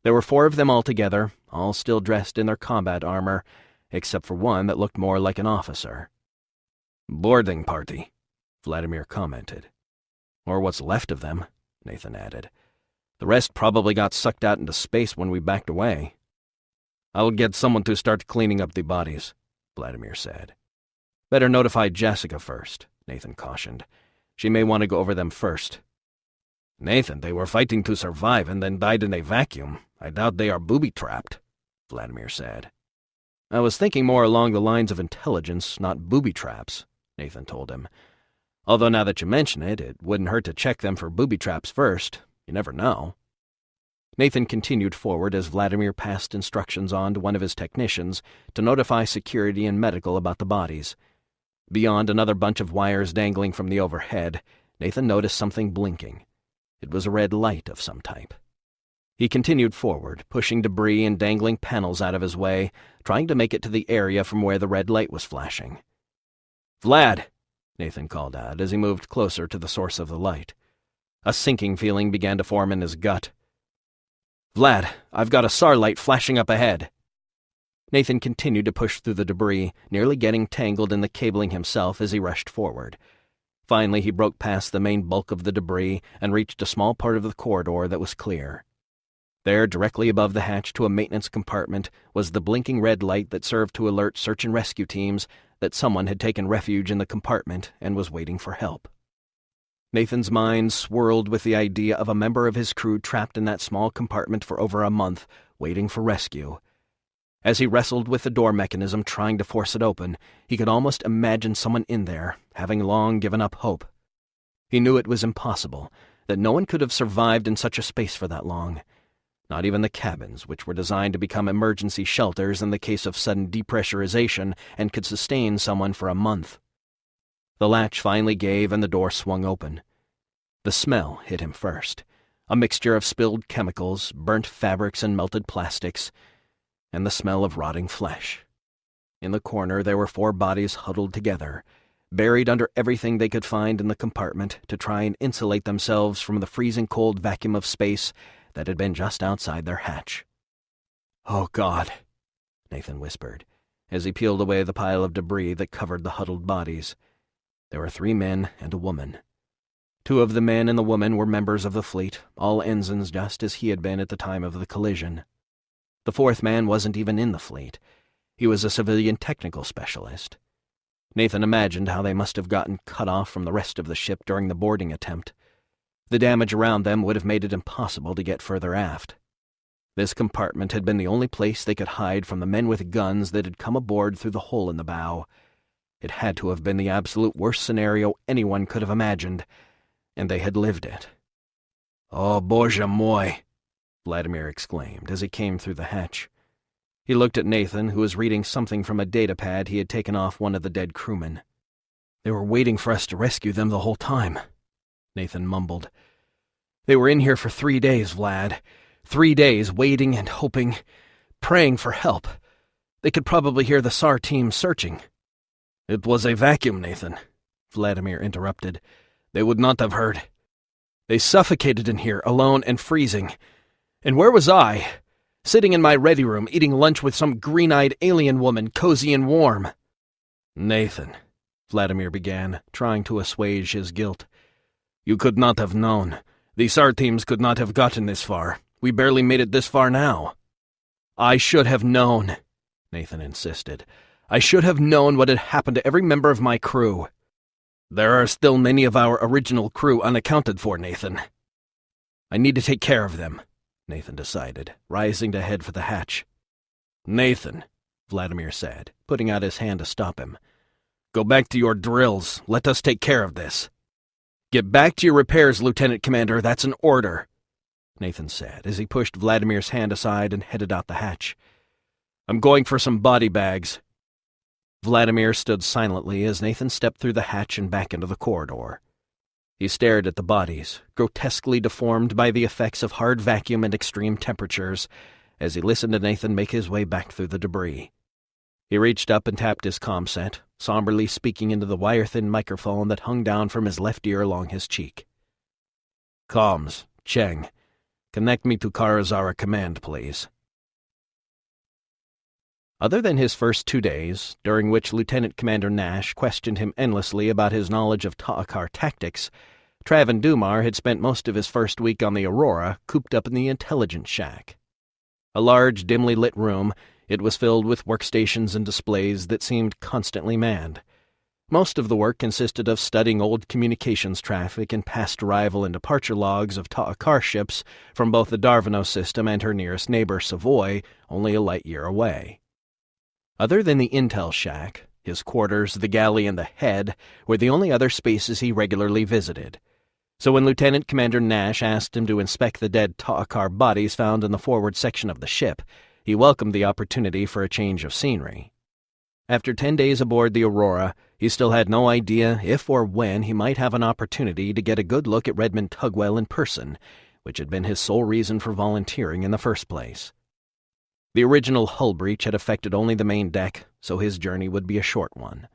There were 4 of them altogether, all still dressed in their combat armor, except for one that looked more like an officer. Boarding party, Vladimir commented. Or what's left of them, Nathan added. The rest probably got sucked out into space when we backed away. I'll get someone to start cleaning up the bodies, Vladimir said. Better notify Jessica first, Nathan cautioned. She may want to go over them first. Nathan, they were fighting to survive and then died in a vacuum. I doubt they are booby-trapped, Vladimir said. I was thinking more along the lines of intelligence, not booby traps, Nathan told him. Although now that you mention it, it wouldn't hurt to check them for booby traps first. You never know. Nathan continued forward as Vladimir passed instructions on to one of his technicians to notify security and medical about the bodies. Beyond another bunch of wires dangling from the overhead, Nathan noticed something blinking. It was a red light of some type. He continued forward, pushing debris and dangling panels out of his way, trying to make it to the area from where the red light was flashing. "Vlad!" Nathan called out as he moved closer to the source of the light. A sinking feeling began to form in his gut. "Vlad, I've got a SAR light flashing up ahead." Nathan continued to push through the debris, nearly getting tangled in the cabling himself as he rushed forward. Finally, he broke past the main bulk of the debris and reached a small part of the corridor that was clear. There, directly above the hatch to a maintenance compartment, was the blinking red light that served to alert search and rescue teams that someone had taken refuge in the compartment and was waiting for help. Nathan's mind swirled with the idea of a member of his crew trapped in that small compartment for over a month, waiting for rescue. As he wrestled with the door mechanism, trying to force it open, he could almost imagine someone in there, having long given up hope. He knew it was impossible, that no one could have survived in such a space for that long. Not even the cabins, which were designed to become emergency shelters in the case of sudden depressurization and could sustain someone for a month. The latch finally gave and the door swung open. The smell hit him first, a mixture of spilled chemicals, burnt fabrics and melted plastics, and the smell of rotting flesh. In the corner there were 4 bodies huddled together, buried under everything they could find in the compartment to try and insulate themselves from the freezing cold vacuum of space that had been just outside their hatch. "Oh, God," Nathan whispered, as he peeled away the pile of debris that covered the huddled bodies. There were 3 men and a woman. 2 of the men and the woman were members of the fleet, all ensigns just as he had been at the time of the collision. The 4th man wasn't even in the fleet. He was a civilian technical specialist. Nathan imagined how they must have gotten cut off from the rest of the ship during the boarding attempt. The damage around them would have made it impossible to get further aft. This compartment had been the only place they could hide from the men with guns that had come aboard through the hole in the bow. It had to have been the absolute worst scenario anyone could have imagined, and they had lived it. "Oh, Bože moj," Vladimir exclaimed as he came through the hatch. He looked at Nathan, who was reading something from a datapad he had taken off one of the dead crewmen. "They were waiting for us to rescue them the whole time," Nathan mumbled. "They were in here for 3 days, Vlad. 3 days, waiting and hoping, praying for help. They could probably hear the SAR team searching." "It was a vacuum, Nathan," Vladimir interrupted. "They would not have heard. They suffocated in here, alone and freezing. And where was I? Sitting in my ready room, eating lunch with some green-eyed alien woman, cozy and warm." "Nathan," Vladimir began, trying to assuage his guilt. "You could not have known. The SAR teams could not have gotten this far. We barely made it this far now." "I should have known," Nathan insisted. "I should have known what had happened to every member of my crew." "There are still many of our original crew unaccounted for, Nathan." "I need to take care of them," Nathan decided, rising to head for the hatch. "Nathan," Vladimir said, putting out his hand to stop him. "Go back to your drills. Let us take care of this." "Get back to your repairs, Lieutenant Commander. That's an order," Nathan said as he pushed Vladimir's hand aside and headed out the hatch. "I'm going for some body bags." Vladimir stood silently as Nathan stepped through the hatch and back into the corridor. He stared at the bodies, grotesquely deformed by the effects of hard vacuum and extreme temperatures, as he listened to Nathan make his way back through the debris. He reached up and tapped his comm set, somberly speaking into the wire-thin microphone that hung down from his left ear along his cheek. "Comms, Cheng. Connect me to Karazara Command, please." Other than his first 2 days, during which Lieutenant Commander Nash questioned him endlessly about his knowledge of Ta'akar tactics, Traven Dumar had spent most of his first week on the Aurora cooped up in the intelligence shack. A large, dimly lit room, it was filled with workstations and displays that seemed constantly manned. Most of the work consisted of studying old communications traffic and past arrival and departure logs of Ta'akar ships from both the Darvano system and her nearest neighbor, Savoy, only a light year away. Other than the intel shack, his quarters, the galley, and the head were the only other spaces he regularly visited. So when Lieutenant Commander Nash asked him to inspect the dead Ta'akar bodies found in the forward section of the ship, he welcomed the opportunity for a change of scenery. After 10 days aboard the Aurora, he still had no idea if or when he might have an opportunity to get a good look at Redmond Tugwell in person, which had been his sole reason for volunteering in the first place. The original hull breach had affected only the main deck, so his journey would be a short one.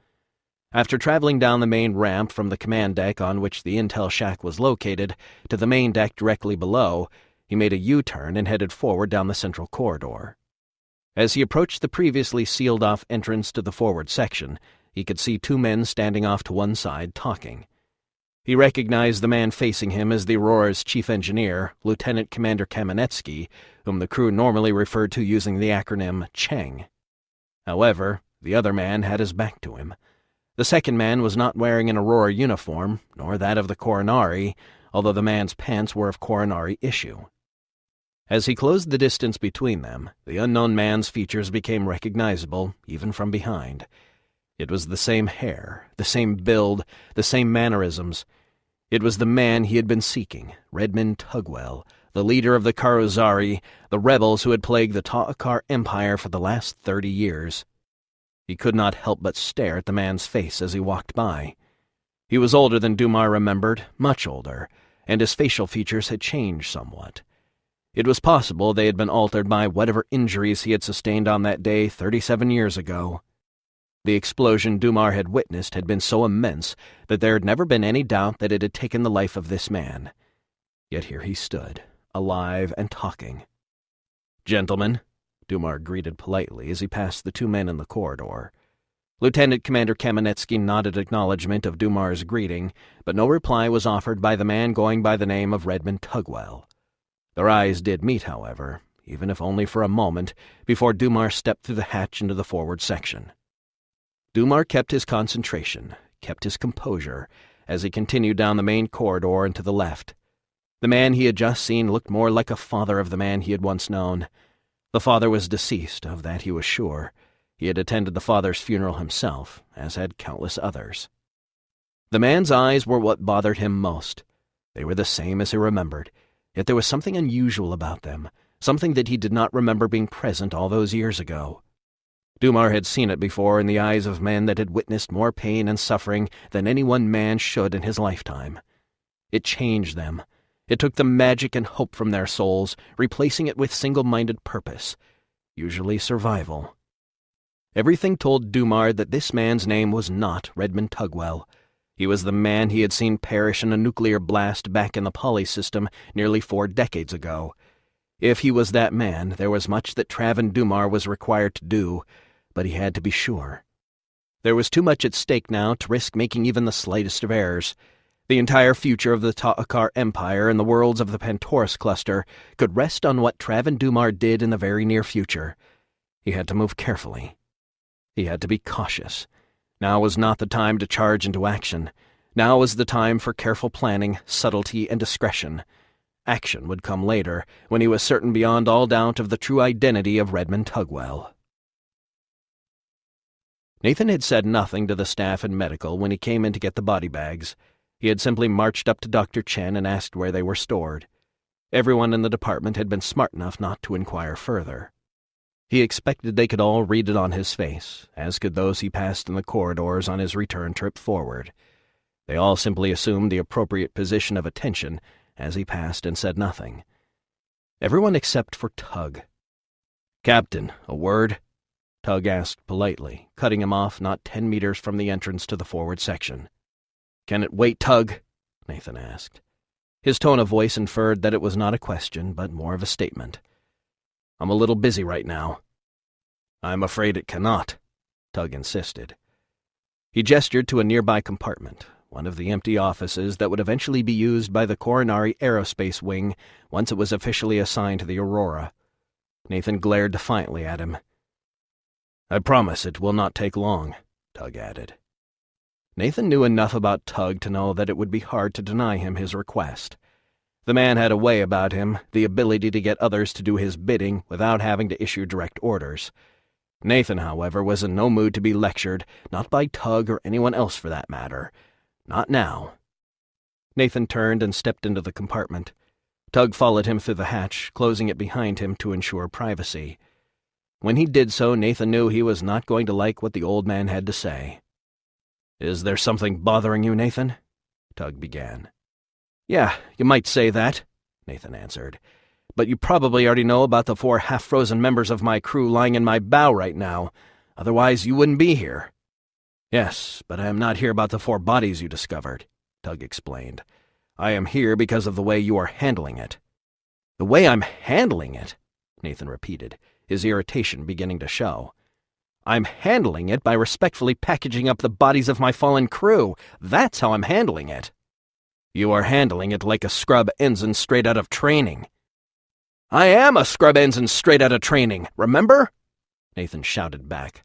After traveling down the main ramp from the command deck on which the intel shack was located to the main deck directly below, he made a U-turn and headed forward down the central corridor. As he approached the previously sealed-off entrance to the forward section, he could see 2 men standing off to one side talking. He recognized the man facing him as the Aurora's chief engineer, Lieutenant Commander Kamenetsky, whom the crew normally referred to using the acronym Cheng. However, the other man had his back to him. The second man was not wearing an Aurora uniform, nor that of the Corinari, although the man's pants were of Corinari issue. As he closed the distance between them, the unknown man's features became recognizable, even from behind. It was the same hair, the same build, the same mannerisms. It was the man he had been seeking, Redmond Tugwell, the leader of the Karozari, the rebels who had plagued the Ta'akar Empire for the last 30 years. He could not help but stare at the man's face as he walked by. He was older than Dumar remembered, much older, and his facial features had changed somewhat. It was possible they had been altered by whatever injuries he had sustained on that day 37 years ago. The explosion Dumar had witnessed had been so immense that there had never been any doubt that it had taken the life of this man. Yet here he stood, alive and talking. "Gentlemen," Dumar greeted politely as he passed the 2 men in the corridor. Lieutenant Commander Kamenetsky nodded acknowledgement of Dumar's greeting, but no reply was offered by the man going by the name of Redmond Tugwell. Their eyes did meet, however, even if only for a moment, before Dumar stepped through the hatch into the forward section. Dumar kept his concentration, kept his composure, as he continued down the main corridor and to the left. The man he had just seen looked more like a father of the man he had once known. The father was deceased, of that he was sure. He had attended the father's funeral himself, as had countless others. The man's eyes were what bothered him most. They were the same as he remembered. Yet there was something unusual about them, something that he did not remember being present all those years ago. Dumar had seen it before in the eyes of men that had witnessed more pain and suffering than any one man should in his lifetime. It changed them. It took the magic and hope from their souls, replacing it with single-minded purpose, usually survival. Everything told Dumar that this man's name was not Redmond Tugwell. He was the man he had seen perish in a nuclear blast back in the Poly system nearly 4 decades ago. If he was that man, there was much that Traven Dumar was required to do, but he had to be sure. There was too much at stake now to risk making even the slightest of errors. The entire future of the Ta'akar Empire and the worlds of the Pantoris cluster could rest on what Traven Dumar did in the very near future. He had to move carefully. He had to be cautious. Now was not the time to charge into action. Now was the time for careful planning, subtlety, and discretion. Action would come later, when he was certain beyond all doubt of the true identity of Redmond Tugwell. Nathan had said nothing to the staff and medical when he came in to get the body bags. He had simply marched up to Dr. Chen and asked where they were stored. Everyone in the department had been smart enough not to inquire further. He expected they could all read it on his face, as could those he passed in the corridors on his return trip forward. They all simply assumed the appropriate position of attention as he passed and said nothing. Everyone except for Tug. "Captain, a word?" Tug asked politely, cutting him off not 10 meters from the entrance to the forward section. "Can it wait, Tug?" Nathan asked. His tone of voice inferred that it was not a question, but more of a statement. "I'm a little busy right now." "I'm afraid it cannot," Tug insisted. He gestured to a nearby compartment, one of the empty offices that would eventually be used by the Corinari Aerospace Wing once it was officially assigned to the Aurora. Nathan glared defiantly at him. "I promise it will not take long," Tug added. Nathan knew enough about Tug to know that it would be hard to deny him his request. The man had a way about him, the ability to get others to do his bidding without having to issue direct orders. Nathan, however, was in no mood to be lectured, not by Tug or anyone else for that matter. Not now. Nathan turned and stepped into the compartment. Tug followed him through the hatch, closing it behind him to ensure privacy. When he did so, Nathan knew he was not going to like what the old man had to say. "Is there something bothering you, Nathan?" Tug began. "Yeah, you might say that," Nathan answered. "But you probably already know about the 4 half-frozen members of my crew lying in my bow right now. Otherwise, you wouldn't be here." "Yes, but I am not here about the 4 bodies you discovered," Tug explained. "I am here because of the way you are handling it." "The way I'm handling it?" Nathan repeated, his irritation beginning to show. "I'm handling it by respectfully packaging up the bodies of my fallen crew. That's how I'm handling it." "You are handling it like a scrub ensign straight out of training." "I am a scrub ensign straight out of training, remember?" Nathan shouted back.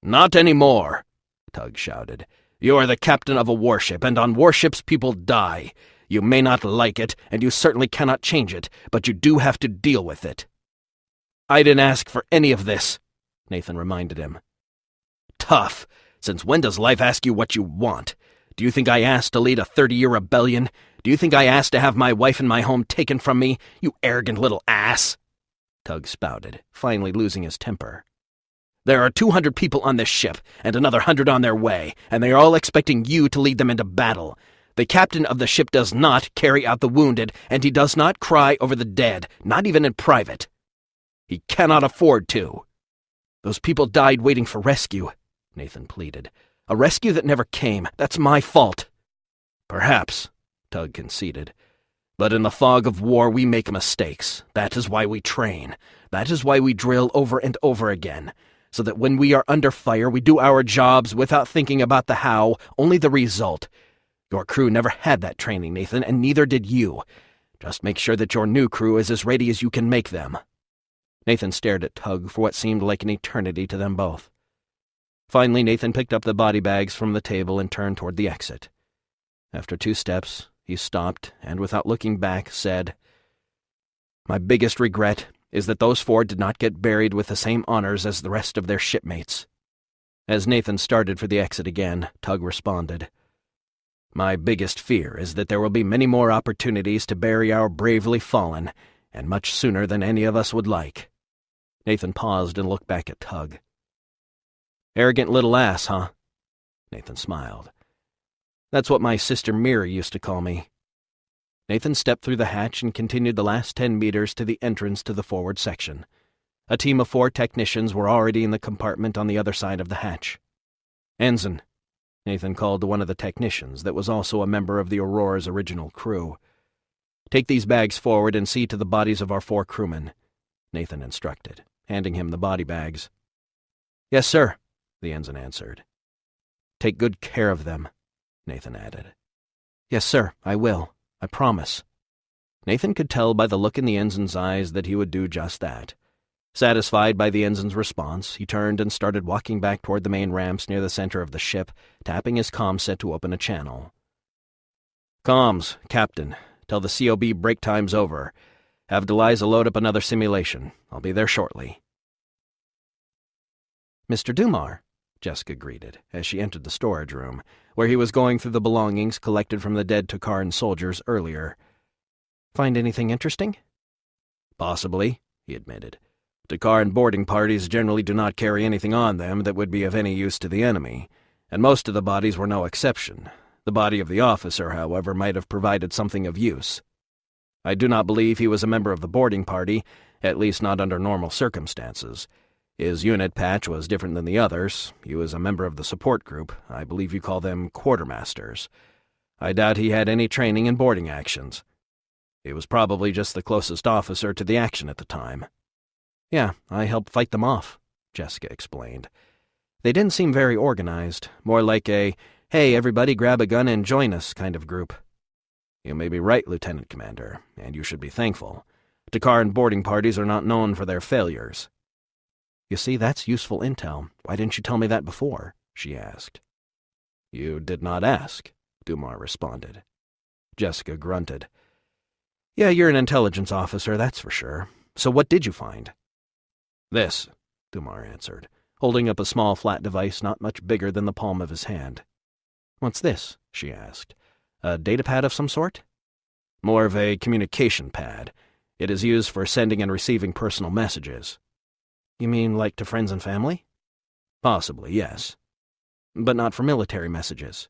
"Not anymore," Tug shouted. "You are the captain of a warship, and on warships people die. You may not like it, and you certainly cannot change it, but you do have to deal with it." "I didn't ask for any of this," Nathan reminded him. "Tough. Since when does life ask you what you want? Do you think I asked to lead a 30-year rebellion? Do you think I asked to have my wife and my home taken from me, you arrogant little ass?" Tug spouted, finally losing his temper. "There are 200 people on this ship, and another 100 on their way, and they are all expecting you to lead them into battle. The captain of the ship does not carry out the wounded, and he does not cry over the dead, not even in private. He cannot afford to." "Those people died waiting for rescue," Nathan pleaded. "A rescue that never came. That's my fault." "Perhaps," Tug conceded. "But in the fog of war we make mistakes. That is why we train. That is why we drill over and over again. So that when we are under fire we do our jobs without thinking about the how, only the result. Your crew never had that training, Nathan, and neither did you. Just make sure that your new crew is as ready as you can make them." Nathan stared at Tug for what seemed like an eternity to them both. Finally, Nathan picked up the body bags from the table and turned toward the exit. After 2 steps, he stopped and, without looking back, said, "My biggest regret is that those 4 did not get buried with the same honors as the rest of their shipmates." As Nathan started for the exit again, Tug responded, My biggest fear is that there will be many more opportunities to bury our bravely fallen, and much sooner than any of us would like." Nathan paused and looked back at Tug. "Arrogant little ass, huh?" Nathan smiled. "That's what my sister Mira used to call me." Nathan stepped through the hatch and continued the last 10 meters to the entrance to the forward section. A team of 4 technicians were already in the compartment on the other side of the hatch. "Ensign," Nathan called to one of the technicians that was also a member of the Aurora's original crew. "Take these bags forward and see to the bodies of our 4 crewmen," Nathan instructed, handing him the body bags. "Yes, sir," the ensign answered. "Take good care of them," Nathan added. "Yes, sir, I will. I promise." Nathan could tell by the look in the ensign's eyes that he would do just that. Satisfied by the ensign's response, he turned and started walking back toward the main ramps near the center of the ship, tapping his comm set to open a channel. "Comms, Captain. Tell the COB break time's over. Have Deliza load up another simulation. I'll be there shortly." "Mr. Dumar," Jessica greeted as she entered the storage room, where he was going through the belongings collected from the dead Takaran soldiers earlier. "Find anything interesting?" "Possibly," he admitted. "Takaran boarding parties generally do not carry anything on them that would be of any use to the enemy, and most of the bodies were no exception. The body of the officer, however, might have provided something of use. I do not believe he was a member of the boarding party, at least not under normal circumstances. His unit patch was different than the others. He was a member of the support group. I believe you call them quartermasters. I doubt he had any training in boarding actions. He was probably just the closest officer to the action at the time." "Yeah, I helped fight them off," Jessica explained. "They didn't seem very organized, more like a, hey, everybody grab a gun and join us kind of group." "You may be right, Lieutenant Commander, and you should be thankful. Takaran boarding parties are not known for their failures." "You see, that's useful intel. Why didn't you tell me that before?" she asked. "You did not ask," Dumar responded. Jessica grunted. "Yeah, you're an intelligence officer, that's for sure. So what did you find?" "This," Dumar answered, holding up a small flat device not much bigger than the palm of his hand. "What's this?" she asked. "A datapad of some sort?" "More of a communication pad. It is used for sending and receiving personal messages." "You mean like to friends and family?" "Possibly, yes." "But not for military messages?"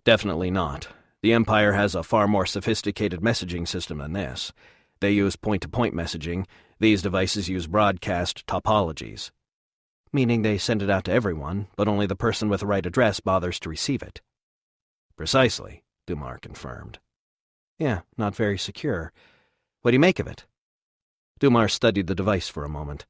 "Definitely not. The Empire has a far more sophisticated messaging system than this. They use point-to-point messaging. These devices use broadcast topologies." "Meaning they send it out to everyone, but only the person with the right address bothers to receive it?" "Precisely," Dumar confirmed. "Yeah, not very secure. What do you make of it?" Dumar studied the device for a moment.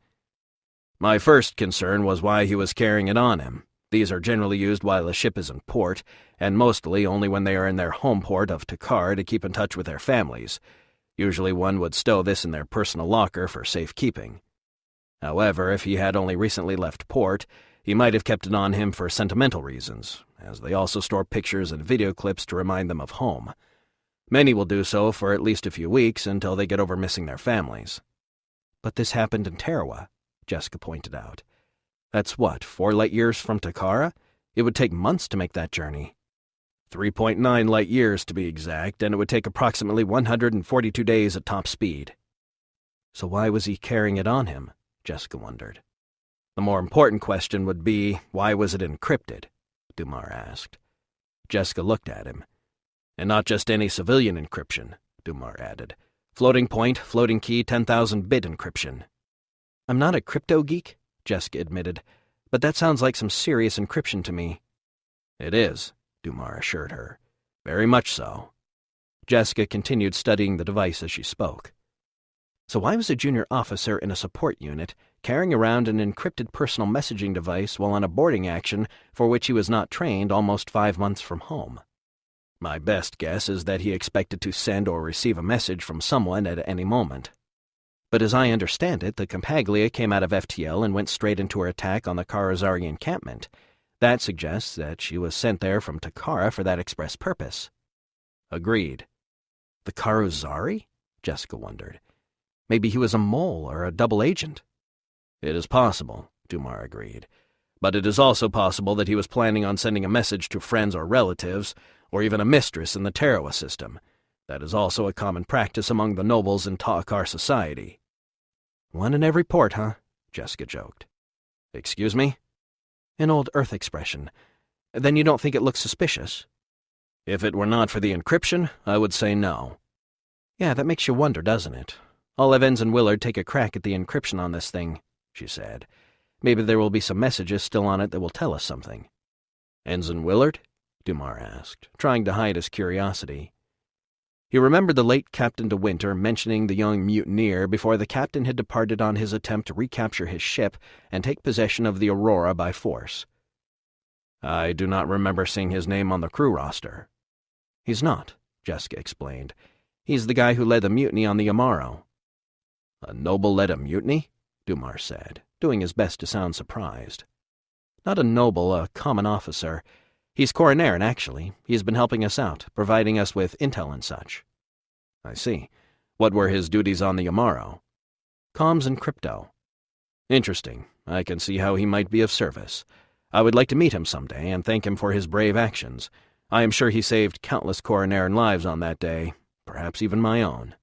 "My first concern was why he was carrying it on him. These are generally used while a ship is in port, and mostly only when they are in their home port of Takar to keep in touch with their families. Usually one would stow this in their personal locker for safekeeping. However, if he had only recently left port, he might have kept it on him for sentimental reasons, as they also store pictures and video clips to remind them of home. Many will do so for at least a few weeks until they get over missing their families." "But this happened in Tarawa," Jessica pointed out. "That's what, 4 light-years from Takara? It would take months to make that journey." 3.9 light-years to be exact, and it would take approximately 142 days at top speed. "So why was he carrying it on him?" Jessica wondered. "The more important question would be, why was it encrypted?" Dumar asked. Jessica looked at him. "And not just any civilian encryption," Dumar added. "Floating point, floating key, 10,000-bit encryption." "I'm not a crypto geek," Jessica admitted, "but that sounds like some serious encryption to me." "It is," Dumar assured her. "Very much so." Jessica continued studying the device as she spoke. "So why was a junior officer in a support unit carrying around an encrypted personal messaging device while on a boarding action for which he was not trained almost 5 months from home?" "My best guess is that he expected to send or receive a message from someone at any moment." "But as I understand it, the Compaglia came out of FTL and went straight into her attack on the Karazari encampment. That suggests that she was sent there from Takara for that express purpose." "Agreed." "The Karazari?" Jessica wondered. "Maybe he was a mole or a double agent." "It is possible," Dumar agreed. "But it is also possible that he was planning on sending a message to friends or relatives, or even a mistress in the Tarawa system. That is also a common practice among the nobles in Ta'akar society." "One in every port, huh?" Jessica joked. "Excuse me?" "An old Earth expression. Then you don't think it looks suspicious?" "If it were not for the encryption, I would say no." "Yeah, that makes you wonder, doesn't it? I'll have Ensign Willard take a crack at the encryption on this thing," she said. "Maybe there will be some messages still on it that will tell us something." "Ensign Willard?" Dumar asked, trying to hide his curiosity. He remembered the late Captain de Winter mentioning the young mutineer before the captain had departed on his attempt to recapture his ship and take possession of the Aurora by force. "I do not remember seeing his name on the crew roster." "He's not," Jessica explained. "He's the guy who led the mutiny on the Amaro." "A noble led a mutiny?" Dumar said, doing his best to sound surprised. "Not a noble, a common officer. He's Corinari, actually. He's been helping us out, providing us with intel and such." "I see. What were his duties on the Amaro?" "Comms and crypto." "Interesting. I can see how he might be of service. I would like to meet him someday and thank him for his brave actions. I am sure he saved countless Corinarian lives on that day, perhaps even my own."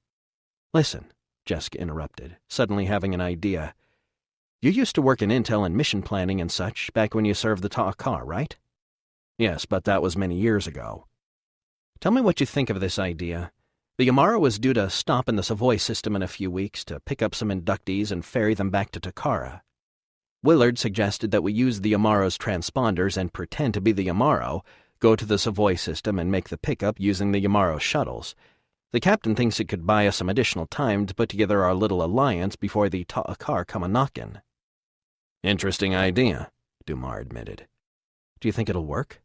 "Listen," Jessica interrupted, suddenly having an idea. "You used to work in intel and mission planning and such back when you served the Ta'akar, right?" "Yes, but that was many years ago." "Tell me what you think of this idea. The Amaro was due to stop in the Savoy system in a few weeks to pick up some inductees and ferry them back to Takara. Willard suggested that we use the Amaro's transponders and pretend to be the Amaro, go to the Savoy system and make the pickup using the Amaro's shuttles. The captain thinks it could buy us some additional time to put together our little alliance before the Ta'akar come a-knockin'." "Interesting idea," Dumar admitted. "Do you think it'll work?"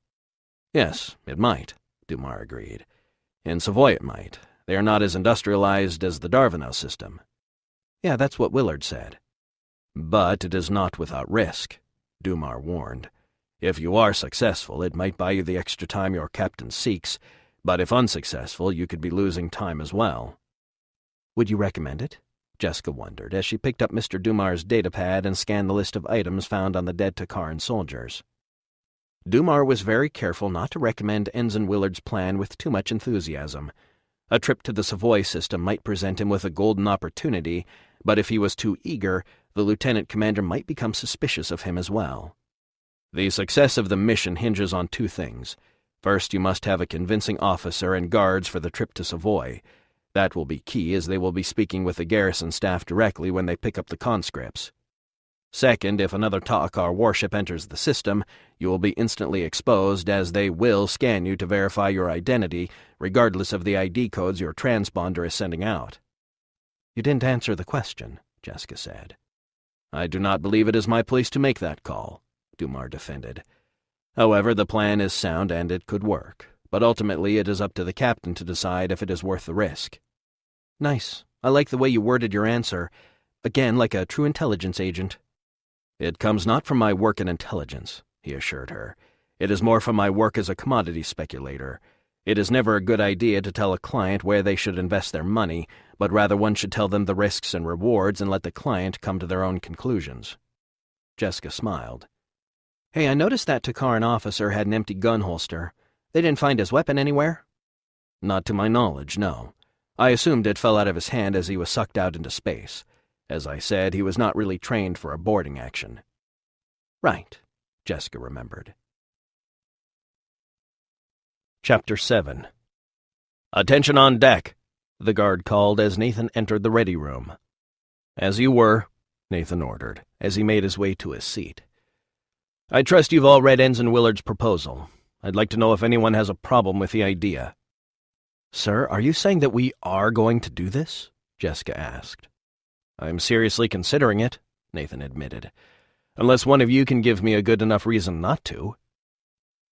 "Yes, it might," Dumar agreed. "In Savoy it might. They are not as industrialized as the Darvino system." "Yeah, that's what Willard said." "But it is not without risk," Dumar warned. "If you are successful, it might buy you the extra time your captain seeks, but if unsuccessful, you could be losing time as well." "Would you recommend it?" Jessica wondered, as she picked up Mr. Dumar's datapad and scanned the list of items found on the dead Takaran soldiers. Dumar was very careful not to recommend Ensign Willard's plan with too much enthusiasm. A trip to the Savoy system might present him with a golden opportunity, but if he was too eager, the lieutenant commander might become suspicious of him as well. "The success of the mission hinges on two things. First, you must have a convincing officer and guards for the trip to Savoy. That will be key, as they will be speaking with the garrison staff directly when they pick up the conscripts. Second, if another Ta'akar warship enters the system, you will be instantly exposed, as they will scan you to verify your identity, regardless of the ID codes your transponder is sending out." "You didn't answer the question," Jessica said. "I do not believe it is my place to make that call," Dumar defended. "However, the plan is sound and it could work, but ultimately it is up to the captain to decide if it is worth the risk." "Nice. I like the way you worded your answer. Again, like a true intelligence agent." "It comes not from my work in intelligence," he assured her. "It is more from my work as a commodity speculator. It is never a good idea to tell a client where they should invest their money, but rather one should tell them the risks and rewards and let the client come to their own conclusions." Jessica smiled. "Hey, I noticed that Takaran officer had an empty gun holster. They didn't find his weapon anywhere?" "Not to my knowledge, no. I assumed it fell out of his hand as he was sucked out into space. As I said, he was not really trained for a boarding action." "Right," Jessica remembered. Chapter 7. "Attention on deck," the guard called as Nathan entered the ready room. "As you were," Nathan ordered, as he made his way to his seat. "I trust you've all read Ensign Willard's proposal. I'd like to know if anyone has a problem with the idea." "Sir, are you saying that we are going to do this?" Jessica asked. "I'm seriously considering it," Nathan admitted. "Unless one of you can give me a good enough reason not to."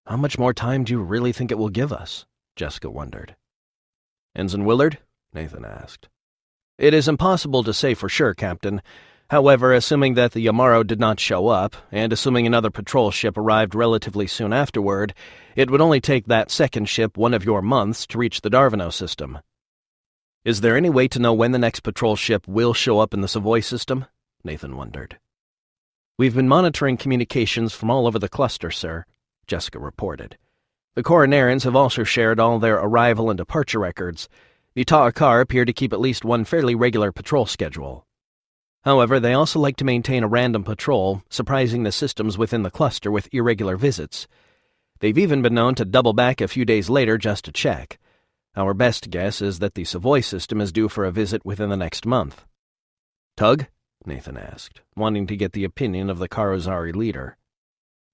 "How much more time do you really think it will give us?" Jessica wondered. "Ensign Willard?" Nathan asked. "It is impossible to say for sure, Captain. However, assuming that the Amaro did not show up, and assuming another patrol ship arrived relatively soon afterward, it would only take that second ship one of your months to reach the Darvino system." "Is there any way to know when the next patrol ship will show up in the Savoy system?" Nathan wondered. "We've been monitoring communications from all over the cluster, sir," Jessica reported. The Corinarians have also shared all their arrival and departure records. The Ta'akar appear to keep at least one fairly regular patrol schedule. However, they also like to maintain a random patrol, surprising the systems within the cluster with irregular visits. They've even been known to double back a few days later just to check. Our best guess is that the Savoy system is due for a visit within the next month. "Tug?" Nathan asked, wanting to get the opinion of the Karozari leader.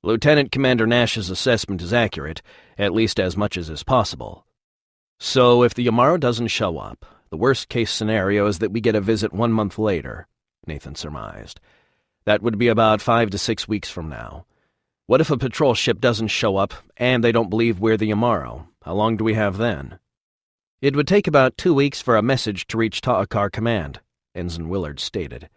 "Lieutenant Commander Nash's assessment is accurate, at least as much as is possible. So if the Yamaro doesn't show up, the worst-case scenario is that we get a visit 1 month later," Nathan surmised. "That would be about 5 to 6 weeks from now. What if a patrol ship doesn't show up, and they don't believe we're the Yamaro? How long do we have then?" "It would take about 2 weeks for a message to reach Ta'akar Command," Ensign Willard stated.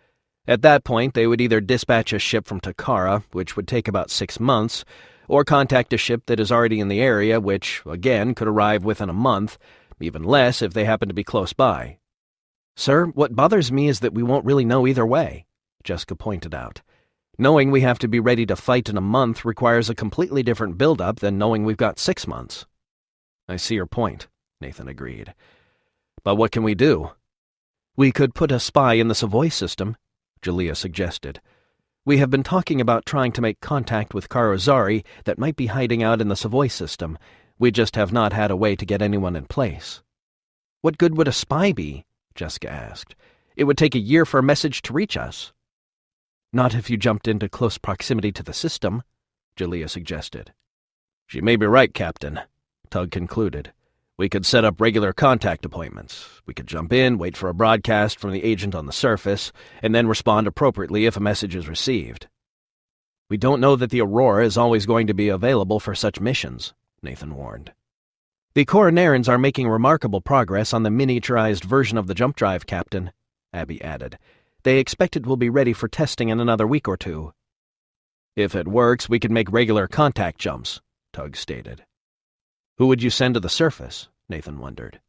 "At that point, they would either dispatch a ship from Takara, which would take about 6 months, or contact a ship that is already in the area, which, again, could arrive within a month, even less if they happen to be close by." "Sir, what bothers me is that we won't really know either way," Jessica pointed out. "Knowing we have to be ready to fight in a month requires a completely different build-up than knowing we've got 6 months." "I see your point," Nathan agreed. "But what can we do?" "We could put a spy in the Savoy system," Julia suggested. "We have been talking about trying to make contact with Karozari that might be hiding out in the Savoy system. We just have not had a way to get anyone in place." "What good would a spy be?" Jessica asked. "It would take a year for a message to reach us." "Not if you jumped into close proximity to the system," Julia suggested. "She may be right, Captain," Tug concluded. "We could set up regular contact appointments. We could jump in, wait for a broadcast from the agent on the surface, and then respond appropriately if a message is received." "We don't know that the Aurora is always going to be available for such missions," Nathan warned. "The Corinarians are making remarkable progress on the miniaturized version of the jump drive, Captain," Abby added. "They expect it will be ready for testing in another week or 2. "If it works, we can make regular contact jumps," Tug stated. "Who would you send to the surface?" Nathan wondered.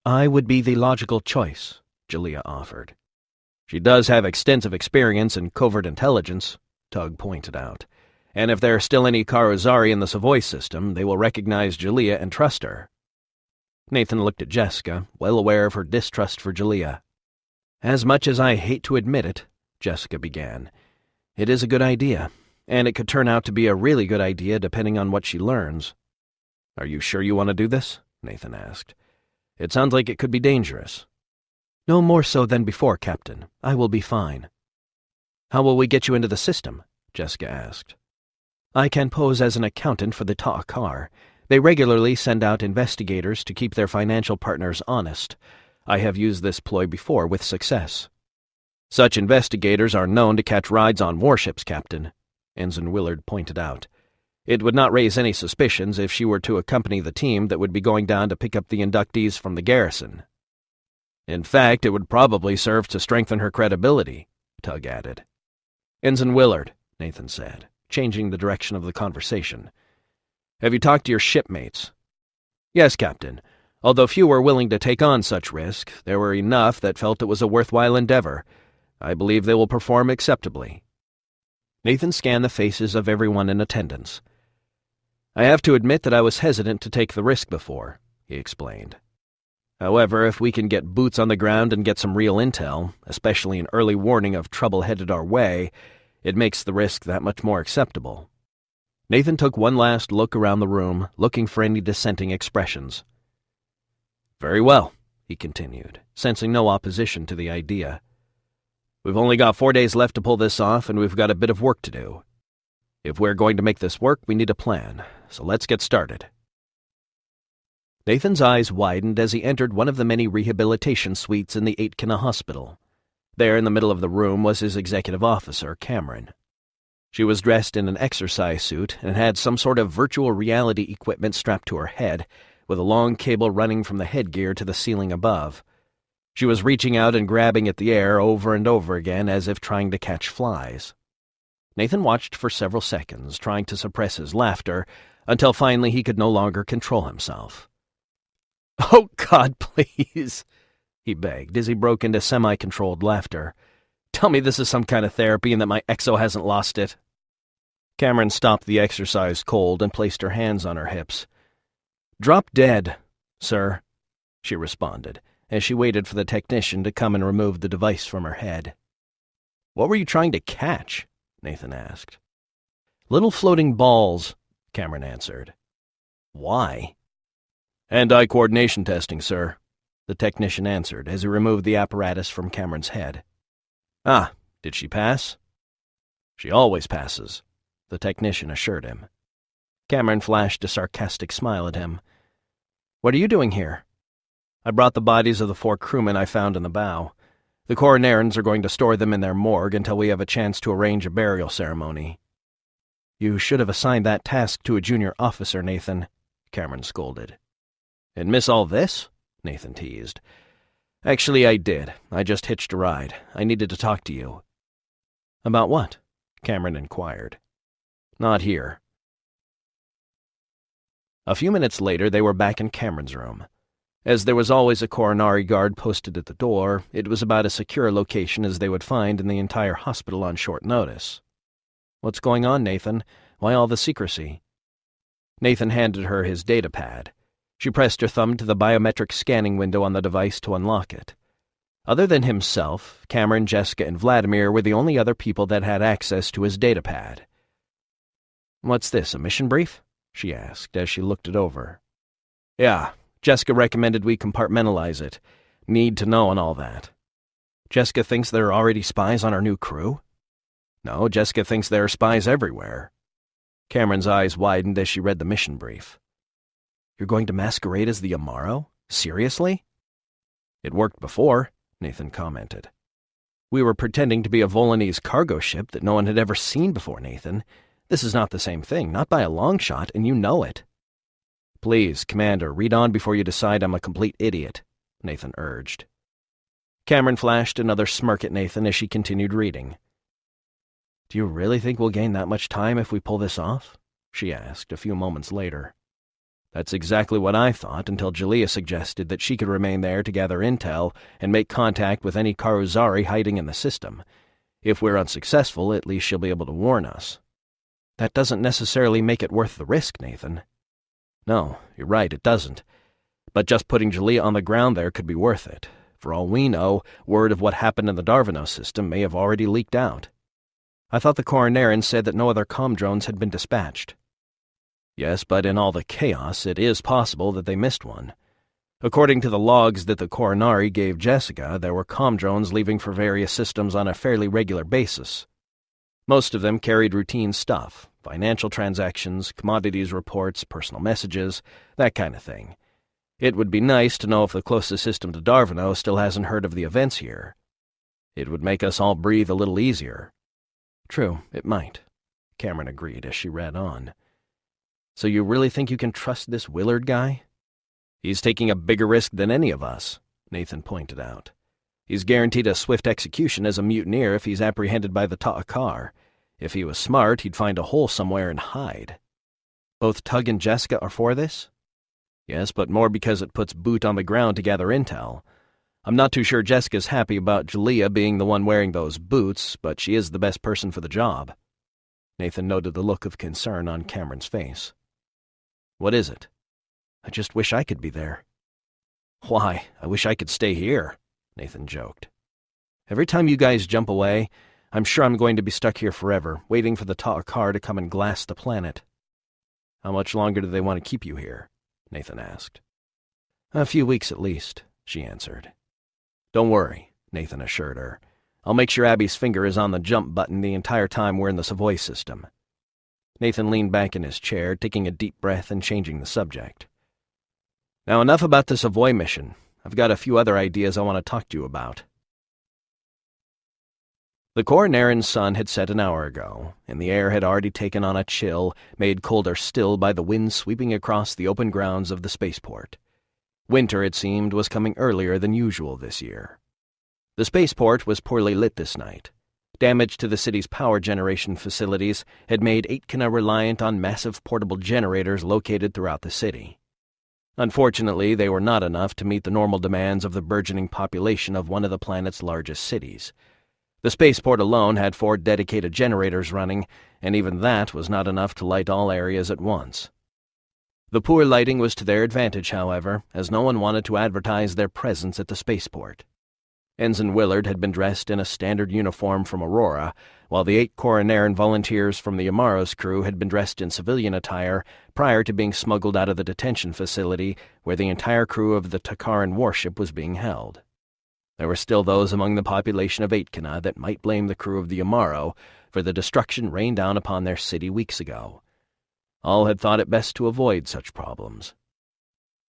"I would be the logical choice," Julia offered. "She does have extensive experience in covert intelligence," Tug pointed out. "And if there are still any Karozari in the Savoy system, they will recognize Julia and trust her." Nathan looked at Jessica, well aware of her distrust for Julia. "As much as I hate to admit it," Jessica began, "it is a good idea, and it could turn out to be a really good idea depending on what she learns." "Are you sure you want to do this?" Nathan asked. "It sounds like it could be dangerous." "No more so than before, Captain. I will be fine." "How will we get you into the system?" Jessica asked. "I can pose as an accountant for the Ta'akar. They regularly send out investigators to keep their financial partners honest. I have used this ploy before with success." "Such investigators are known to catch rides on warships, Captain," Ensign Willard pointed out. "It would not raise any suspicions if she were to accompany the team that would be going down to pick up the inductees from the garrison." "In fact, it would probably serve to strengthen her credibility," Tug added. "Ensign Willard," Nathan said, changing the direction of the conversation. "Have you talked to your shipmates?" "Yes, Captain. Although few were willing to take on such risk, there were enough that felt it was a worthwhile endeavor. I believe they will perform acceptably." Nathan scanned the faces of everyone in attendance. "I have to admit that I was hesitant to take the risk before," he explained. "However, if we can get boots on the ground and get some real intel, especially an early warning of trouble headed our way, it makes the risk that much more acceptable." Nathan took one last look around the room, looking for any dissenting expressions. "Very well," he continued, sensing no opposition to the idea. "We've only got 4 days left to pull this off, and we've got a bit of work to do. If we're going to make this work, we need a plan, so let's get started." Nathan's eyes widened as he entered one of the many rehabilitation suites in the Aitkenna Hospital. There in the middle of the room was his executive officer, Cameron. She was dressed in an exercise suit and had some sort of virtual reality equipment strapped to her head, with a long cable running from the headgear to the ceiling above. She was reaching out and grabbing at the air over and over again as if trying to catch flies. Nathan watched for several seconds, trying to suppress his laughter, until finally he could no longer control himself. "Oh, God, please," he begged as he broke into semi-controlled laughter. "Tell me this is some kind of therapy and that my exo hasn't lost it." Cameron stopped the exercise cold and placed her hands on her hips. "Drop dead, sir," she responded, as she waited for the technician to come and remove the device from her head. "What were you trying to catch?" Nathan asked. "Little floating balls," Cameron answered. "Why?" "Hand-eye coordination testing, sir," the technician answered as he removed the apparatus from Cameron's head. "Ah, did she pass?" "She always passes," the technician assured him. Cameron flashed a sarcastic smile at him. "What are you doing here?" "I brought the bodies of the 4 crewmen I found in the bow. The Corinarians are going to store them in their morgue until we have a chance to arrange a burial ceremony." "You should have assigned that task to a junior officer, Nathan," Cameron scolded. "And miss all this?" Nathan teased. "Actually, I did. I just hitched a ride. I needed to talk to you." "About what?" Cameron inquired. "Not here." A few minutes later, they were back in Cameron's room. As there was always a Corinari guard posted at the door, it was about as secure a location as they would find in the entire hospital on short notice. "What's going on, Nathan? Why all the secrecy?" Nathan handed her his data pad. She pressed her thumb to the biometric scanning window on the device to unlock it. Other than himself, Cameron, Jessica, and Vladimir were the only other people that had access to his data pad. "What's this, a mission brief?" she asked as she looked it over. "Yeah, Jessica recommended we compartmentalize it. Need to know and all that." "Jessica thinks there are already spies on our new crew?" "No, Jessica thinks there are spies everywhere." Cameron's eyes widened as she read the mission brief. "You're going to masquerade as the Amaro? Seriously?" "It worked before," Nathan commented. "We were pretending to be a Volanese cargo ship that no one had ever seen before, Nathan. This is not the same thing, not by a long shot, and you know it." "Please, Commander, read on before you decide I'm a complete idiot," Nathan urged. Cameron flashed another smirk at Nathan as she continued reading. "Do you really think we'll gain that much time if we pull this off?" she asked a few moments later. "That's exactly what I thought until Jalea suggested that she could remain there to gather intel and make contact with any Karuzari hiding in the system. If we're unsuccessful, at least she'll be able to warn us." "That doesn't necessarily make it worth the risk, Nathan." "No, you're right, it doesn't. But just putting Jalea on the ground there could be worth it. For all we know, word of what happened in the Darvano system may have already leaked out." "I thought the Corinarians said that no other comm drones had been dispatched." "Yes, but in all the chaos, it is possible that they missed one. According to the logs that the Corinari gave Jessica, there were comm drones leaving for various systems on a fairly regular basis. Most of them carried routine stuff, financial transactions, commodities reports, personal messages, that kind of thing. It would be nice to know if the closest system to Darvano still hasn't heard of the events here. It would make us all breathe a little easier." "True, it might," Cameron agreed as she read on. "So you really think you can trust this Willard guy?" "He's taking a bigger risk than any of us," Nathan pointed out. "He's guaranteed a swift execution as a mutineer if he's apprehended by the Ta'akar. If he was smart, he'd find a hole somewhere and hide." "Both Tug and Jessica are for this?" "Yes, but more because it puts boot on the ground to gather intel. I'm not too sure Jessica's happy about Jalea being the one wearing those boots, but she is the best person for the job." Nathan noted the look of concern on Cameron's face. "What is it?" "I just wish I could be there." "Why, I wish I could stay here," Nathan joked. "Every time you guys jump away, I'm sure I'm going to be stuck here forever, waiting for the Ta'akar to come and glass the planet." "How much longer do they want to keep you here?" Nathan asked. "A few weeks at least," she answered. "Don't worry," Nathan assured her. "I'll make sure Abby's finger is on the jump button the entire time we're in the Savoy system." Nathan leaned back in his chair, taking a deep breath and changing the subject. "Now enough about the Savoy mission. I've got a few other ideas I want to talk to you about." The Corinarian sun had set an hour ago, and the air had already taken on a chill, made colder still by the wind sweeping across the open grounds of the spaceport. Winter, it seemed, was coming earlier than usual this year. The spaceport was poorly lit this night. Damage to the city's power generation facilities had made Aitkina reliant on massive portable generators located throughout the city. Unfortunately, they were not enough to meet the normal demands of the burgeoning population of one of the planet's largest cities. The spaceport alone had 4 dedicated generators running, and even that was not enough to light all areas at once. The poor lighting was to their advantage, however, as no one wanted to advertise their presence at the spaceport. Ensign Willard had been dressed in a standard uniform from Aurora, while the 8 Corinari volunteers from the Amaro's crew had been dressed in civilian attire prior to being smuggled out of the detention facility where the entire crew of the Takaran warship was being held. There were still those among the population of Aitkina that might blame the crew of the Amaro for the destruction rained down upon their city weeks ago. All had thought it best to avoid such problems.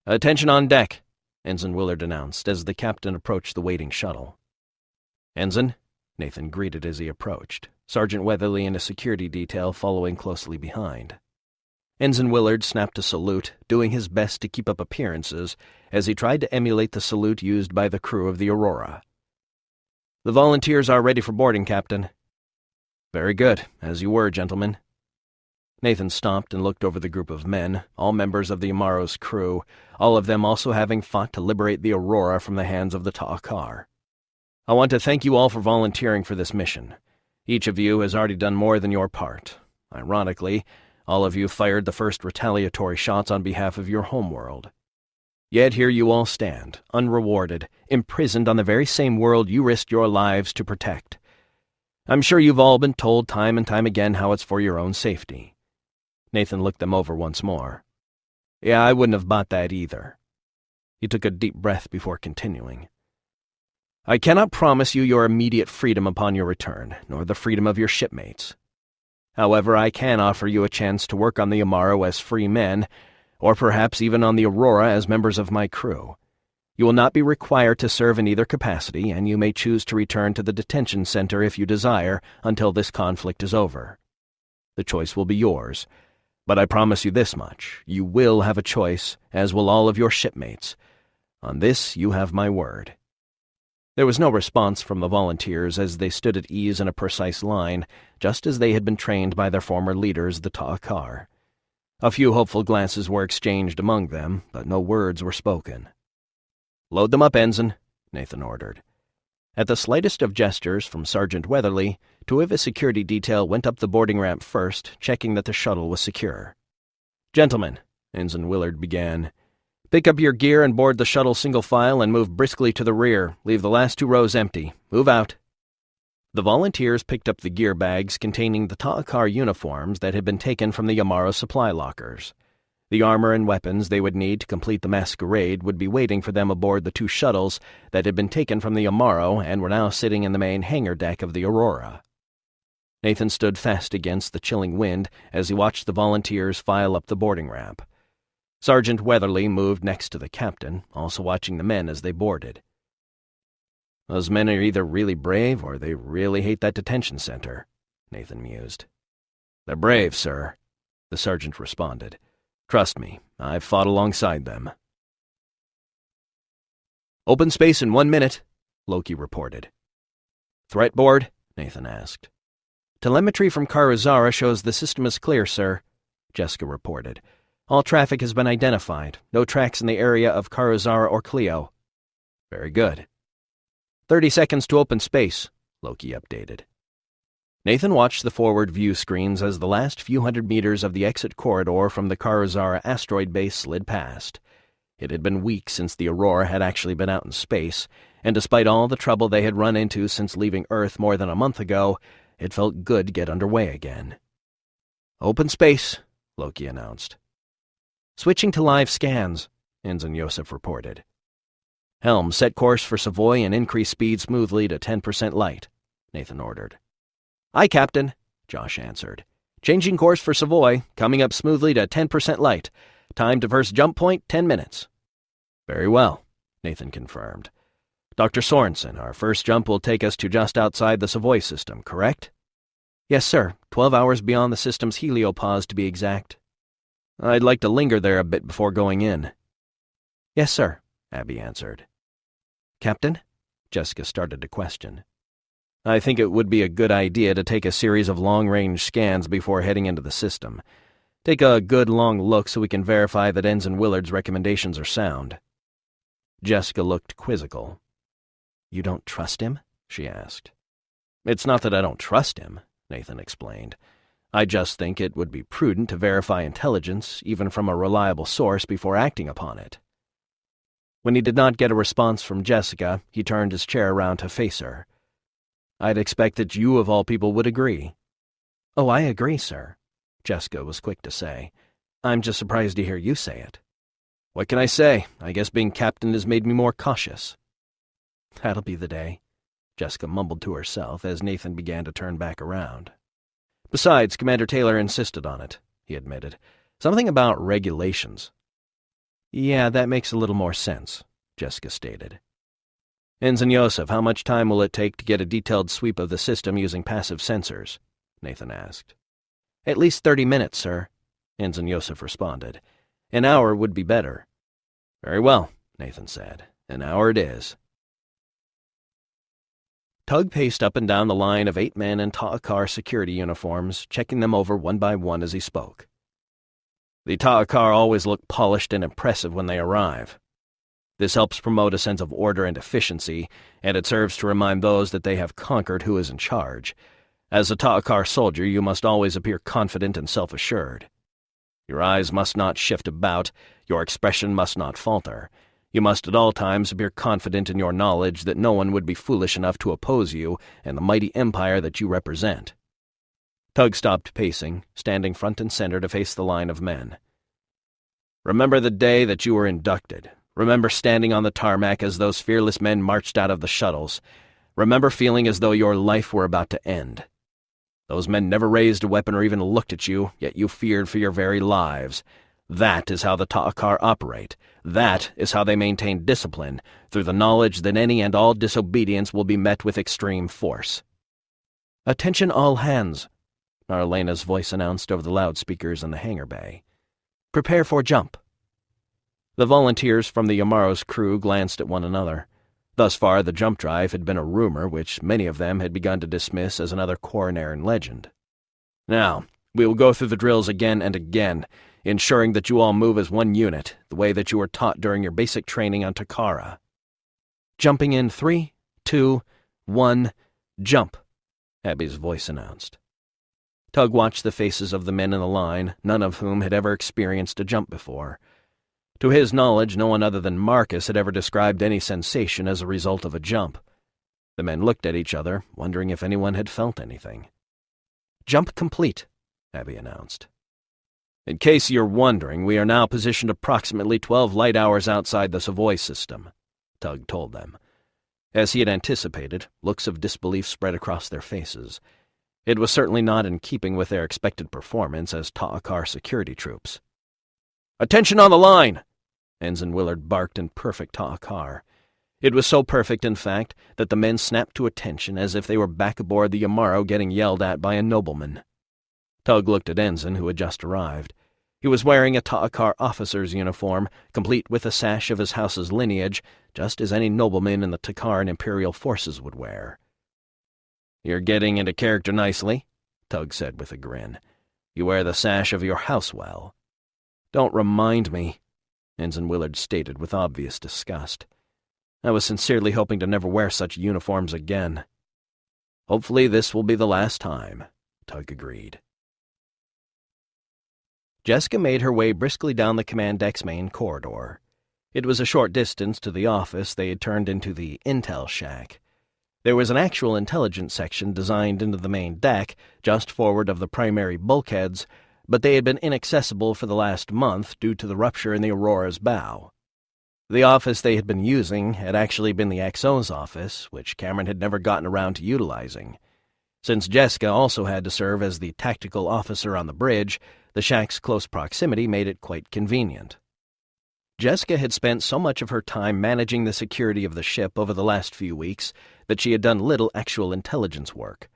"Attention on deck," Ensign Willard announced as the captain approached the waiting shuttle. "Ensign," Nathan greeted as he approached, Sergeant Weatherly and a security detail following closely behind. Ensign Willard snapped a salute, doing his best to keep up appearances as he tried to emulate the salute used by the crew of the Aurora. "The volunteers are ready for boarding, Captain." "Very good, as you were, gentlemen." Nathan stopped and looked over the group of men, all members of the Amaro's crew, all of them also having fought to liberate the Aurora from the hands of the Ta'akar. "I want to thank you all for volunteering for this mission. Each of you has already done more than your part. Ironically, all of you fired the first retaliatory shots on behalf of your homeworld. Yet here you all stand, unrewarded, imprisoned on the very same world you risked your lives to protect. I'm sure you've all been told time and time again how it's for your own safety." Nathan looked them over once more. "Yeah, I wouldn't have bought that either." He took a deep breath before continuing. "I cannot promise you your immediate freedom upon your return, nor the freedom of your shipmates. However, I can offer you a chance to work on the Amaro as free men, or perhaps even on the Aurora as members of my crew. You will not be required to serve in either capacity, and you may choose to return to the detention center if you desire until this conflict is over. The choice will be yours. But I promise you this much, you will have a choice, as will all of your shipmates. On this you have my word." There was no response from the volunteers as they stood at ease in a precise line, just as they had been trained by their former leaders, the Ta'akar. A few hopeful glances were exchanged among them, but no words were spoken. "Load them up, Ensign," Nathan ordered. At the slightest of gestures from Sergeant Weatherly, 2 of his security detail went up the boarding ramp first, checking that the shuttle was secure. "Gentlemen," Ensign Willard began, "pick up your gear and board the shuttle single file and move briskly to the rear. Leave the last 2 rows empty. Move out." The volunteers picked up the gear bags containing the Ta'akar uniforms that had been taken from the Amaro supply lockers. The armor and weapons they would need to complete the masquerade would be waiting for them aboard the 2 shuttles that had been taken from the Amaro and were now sitting in the main hangar deck of the Aurora. Nathan stood fast against the chilling wind as he watched the volunteers file up the boarding ramp. Sergeant Weatherly moved next to the captain, also watching the men as they boarded. "Those men are either really brave or they really hate that detention center," Nathan mused. "They're brave, sir," the sergeant responded. "Trust me, I've fought alongside them." "Open space in 1 minute," Loki reported. "Threat board?" Nathan asked. "Telemetry from Karazara shows the system is clear, sir," Jessica reported. "All traffic has been identified. No tracks in the area of Karazara or Clio." "Very good." 30 seconds to open space," Loki updated. Nathan watched the forward view screens as the last few hundred meters of the exit corridor from the Karazara asteroid base slid past. It had been weeks since the Aurora had actually been out in space, and despite all the trouble they had run into since leaving Earth more than a month ago, it felt good to get underway again. "Open space," Loki announced. "Switching to live scans," Ensign Yosef reported. "Helm, set course for Savoy and increase speed smoothly to 10% light," Nathan ordered. "Aye, Captain," Josh answered. "Changing course for Savoy, coming up smoothly to 10% light. Time to first jump point, 10 minutes. "Very well," Nathan confirmed. "Dr. Sorensen, our first jump will take us to just outside the Savoy system, correct?" "Yes, sir. 12 hours beyond the system's heliopause, to be exact." "I'd like to linger there a bit before going in." "Yes, sir," Abby answered. "Captain?" Jessica started to question. "I think it would be a good idea to take a series of long-range scans before heading into the system. Take a good long look so we can verify that Ensign Willard's recommendations are sound." Jessica looked quizzical. "You don't trust him?" she asked. It's not that I don't trust him, Nathan explained. I just think it would be prudent to verify intelligence, even from a reliable source, before acting upon it. When he did not get a response from Jessica, he turned his chair around to face her. I'd expect that you, of all people, would agree. Oh, I agree, sir, Jessica was quick to say. I'm just surprised to hear you say it. What can I say? I guess being captain has made me more cautious. That'll be the day, Jessica mumbled to herself as Nathan began to turn back around. Besides, Commander Taylor insisted on it, he admitted. Something about regulations. Yeah, that makes a little more sense, Jessica stated. Ensign Yosef, how much time will it take to get a detailed sweep of the system using passive sensors? Nathan asked. At least 30 minutes, sir, Ensign Yosef responded. An hour would be better. Very well, Nathan said. An hour it is. Tug paced up and down the line of 8 men in Ta'akar security uniforms, checking them over one by one as he spoke. The Ta'akar always look polished and impressive when they arrive. This helps promote a sense of order and efficiency, and it serves to remind those that they have conquered who is in charge. As a Ta'akar soldier, you must always appear confident and self-assured. Your eyes must not shift about, your expression must not falter. You must at all times appear confident in your knowledge that no one would be foolish enough to oppose you and the mighty empire that you represent. Tug stopped pacing, standing front and center to face the line of men. Remember the day that you were inducted. Remember standing on the tarmac as those fearless men marched out of the shuttles. Remember feeling as though your life were about to end. Those men never raised a weapon or even looked at you, yet you feared for your very lives. That is how the Ta'akar operate. That is how they maintain discipline, through the knowledge that any and all disobedience will be met with extreme force. Attention all hands, Marlena's voice announced over the loudspeakers in the hangar bay. Prepare for jump. The volunteers from the Yamaro's crew glanced at one another. Thus far, the jump drive had been a rumor which many of them had begun to dismiss as another Corinari legend. Now, we will go through the drills again and again, ensuring that you all move as one unit, the way that you were taught during your basic training on Takara. Jumping in 3, 2, 1, jump, Abby's voice announced. Tug watched the faces of the men in the line, none of whom had ever experienced a jump before. To his knowledge, no one other than Marcus had ever described any sensation as a result of a jump. The men looked at each other, wondering if anyone had felt anything. Jump complete, Abby announced. In case you're wondering, we are now positioned approximately 12 light hours outside the Savoy system, Tug told them. As he had anticipated, looks of disbelief spread across their faces. It was certainly not in keeping with their expected performance as Ta'akar security troops. Attention on the line! Ensign Willard barked in perfect Ta'akar. It was so perfect, in fact, that the men snapped to attention as if they were back aboard the Yamaro getting yelled at by a nobleman. Tug looked at Ensign, who had just arrived. He was wearing a Ta'akar officer's uniform, complete with a sash of his house's lineage, just as any nobleman in the Takaran imperial forces would wear. "You're getting into character nicely," Tug said with a grin. "You wear the sash of your house well." "Don't remind me," Ensign Willard stated with obvious disgust. "I was sincerely hoping to never wear such uniforms again." "Hopefully this will be the last time," Tug agreed. Jessica made her way briskly down the command deck's main corridor. It was a short distance to the office they had turned into the Intel Shack. There was an actual intelligence section designed into the main deck, just forward of the primary bulkheads, but they had been inaccessible for the last month due to the rupture in the Aurora's bow. The office they had been using had actually been the XO's office, which Cameron had never gotten around to utilizing. Since Jessica also had to serve as the tactical officer on the bridge, the shack's close proximity made it quite convenient. Jessica had spent so much of her time managing the security of the ship over the last few weeks that she had done little actual intelligence work.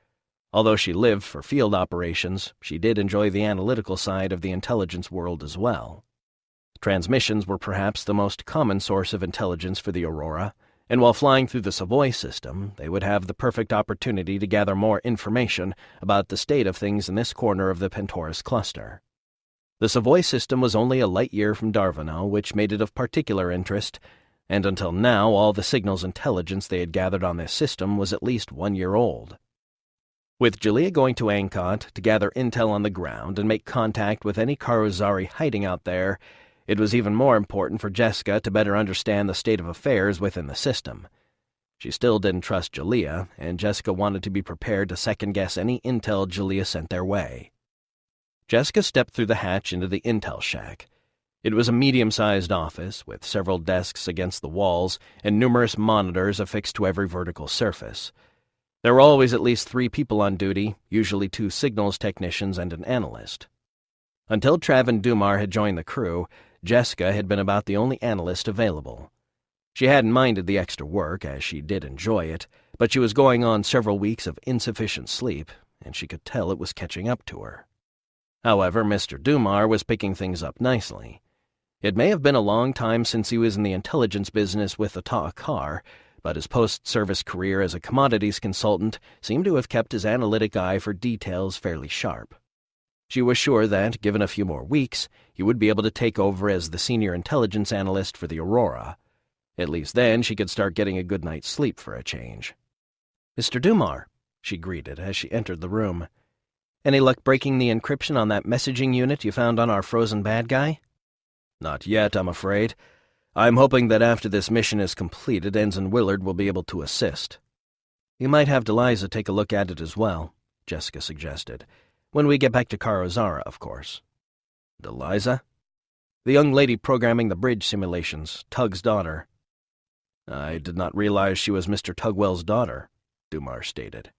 Although she lived for field operations, she did enjoy the analytical side of the intelligence world as well. Transmissions were perhaps the most common source of intelligence for the Aurora, and while flying through the Savoy system, they would have the perfect opportunity to gather more information about the state of things in this corner of the Pentoris cluster. The Savoy system was only a light year from Darvano, which made it of particular interest, and until now all the signals intelligence they had gathered on this system was at least 1 year old. With Julia going to Angkot to gather intel on the ground and make contact with any Karozari hiding out there, it was even more important for Jessica to better understand the state of affairs within the system. She still didn't trust Julia, and Jessica wanted to be prepared to second-guess any intel Julia sent their way. Jessica stepped through the hatch into the intel shack. It was a medium-sized office, with several desks against the walls and numerous monitors affixed to every vertical surface. There were always at least 3 people on duty, usually 2 signals technicians and an analyst. Until Traven Dumar had joined the crew, Jessica had been about the only analyst available. She hadn't minded the extra work, as she did enjoy it, but she was going on several weeks of insufficient sleep, and she could tell it was catching up to her. However, Mr. Dumar was picking things up nicely. It may have been a long time since he was in the intelligence business with the Ta'akar, but his post-service career as a commodities consultant seemed to have kept his analytic eye for details fairly sharp. She was sure that, given a few more weeks, he would be able to take over as the senior intelligence analyst for the Aurora. At least then she could start getting a good night's sleep for a change. "Mr. Dumar," she greeted as she entered the room. "Any luck breaking the encryption on that messaging unit you found on our frozen bad guy?" "Not yet, I'm afraid. I'm hoping that after this mission is completed, Ensign Willard will be able to assist." "You might have Deliza take a look at it as well," Jessica suggested. "When we get back to Karozara, of course." "Deliza?" "The young lady programming the bridge simulations, Tug's daughter." "I did not realize she was Mr. Tugwell's daughter," Dumar stated.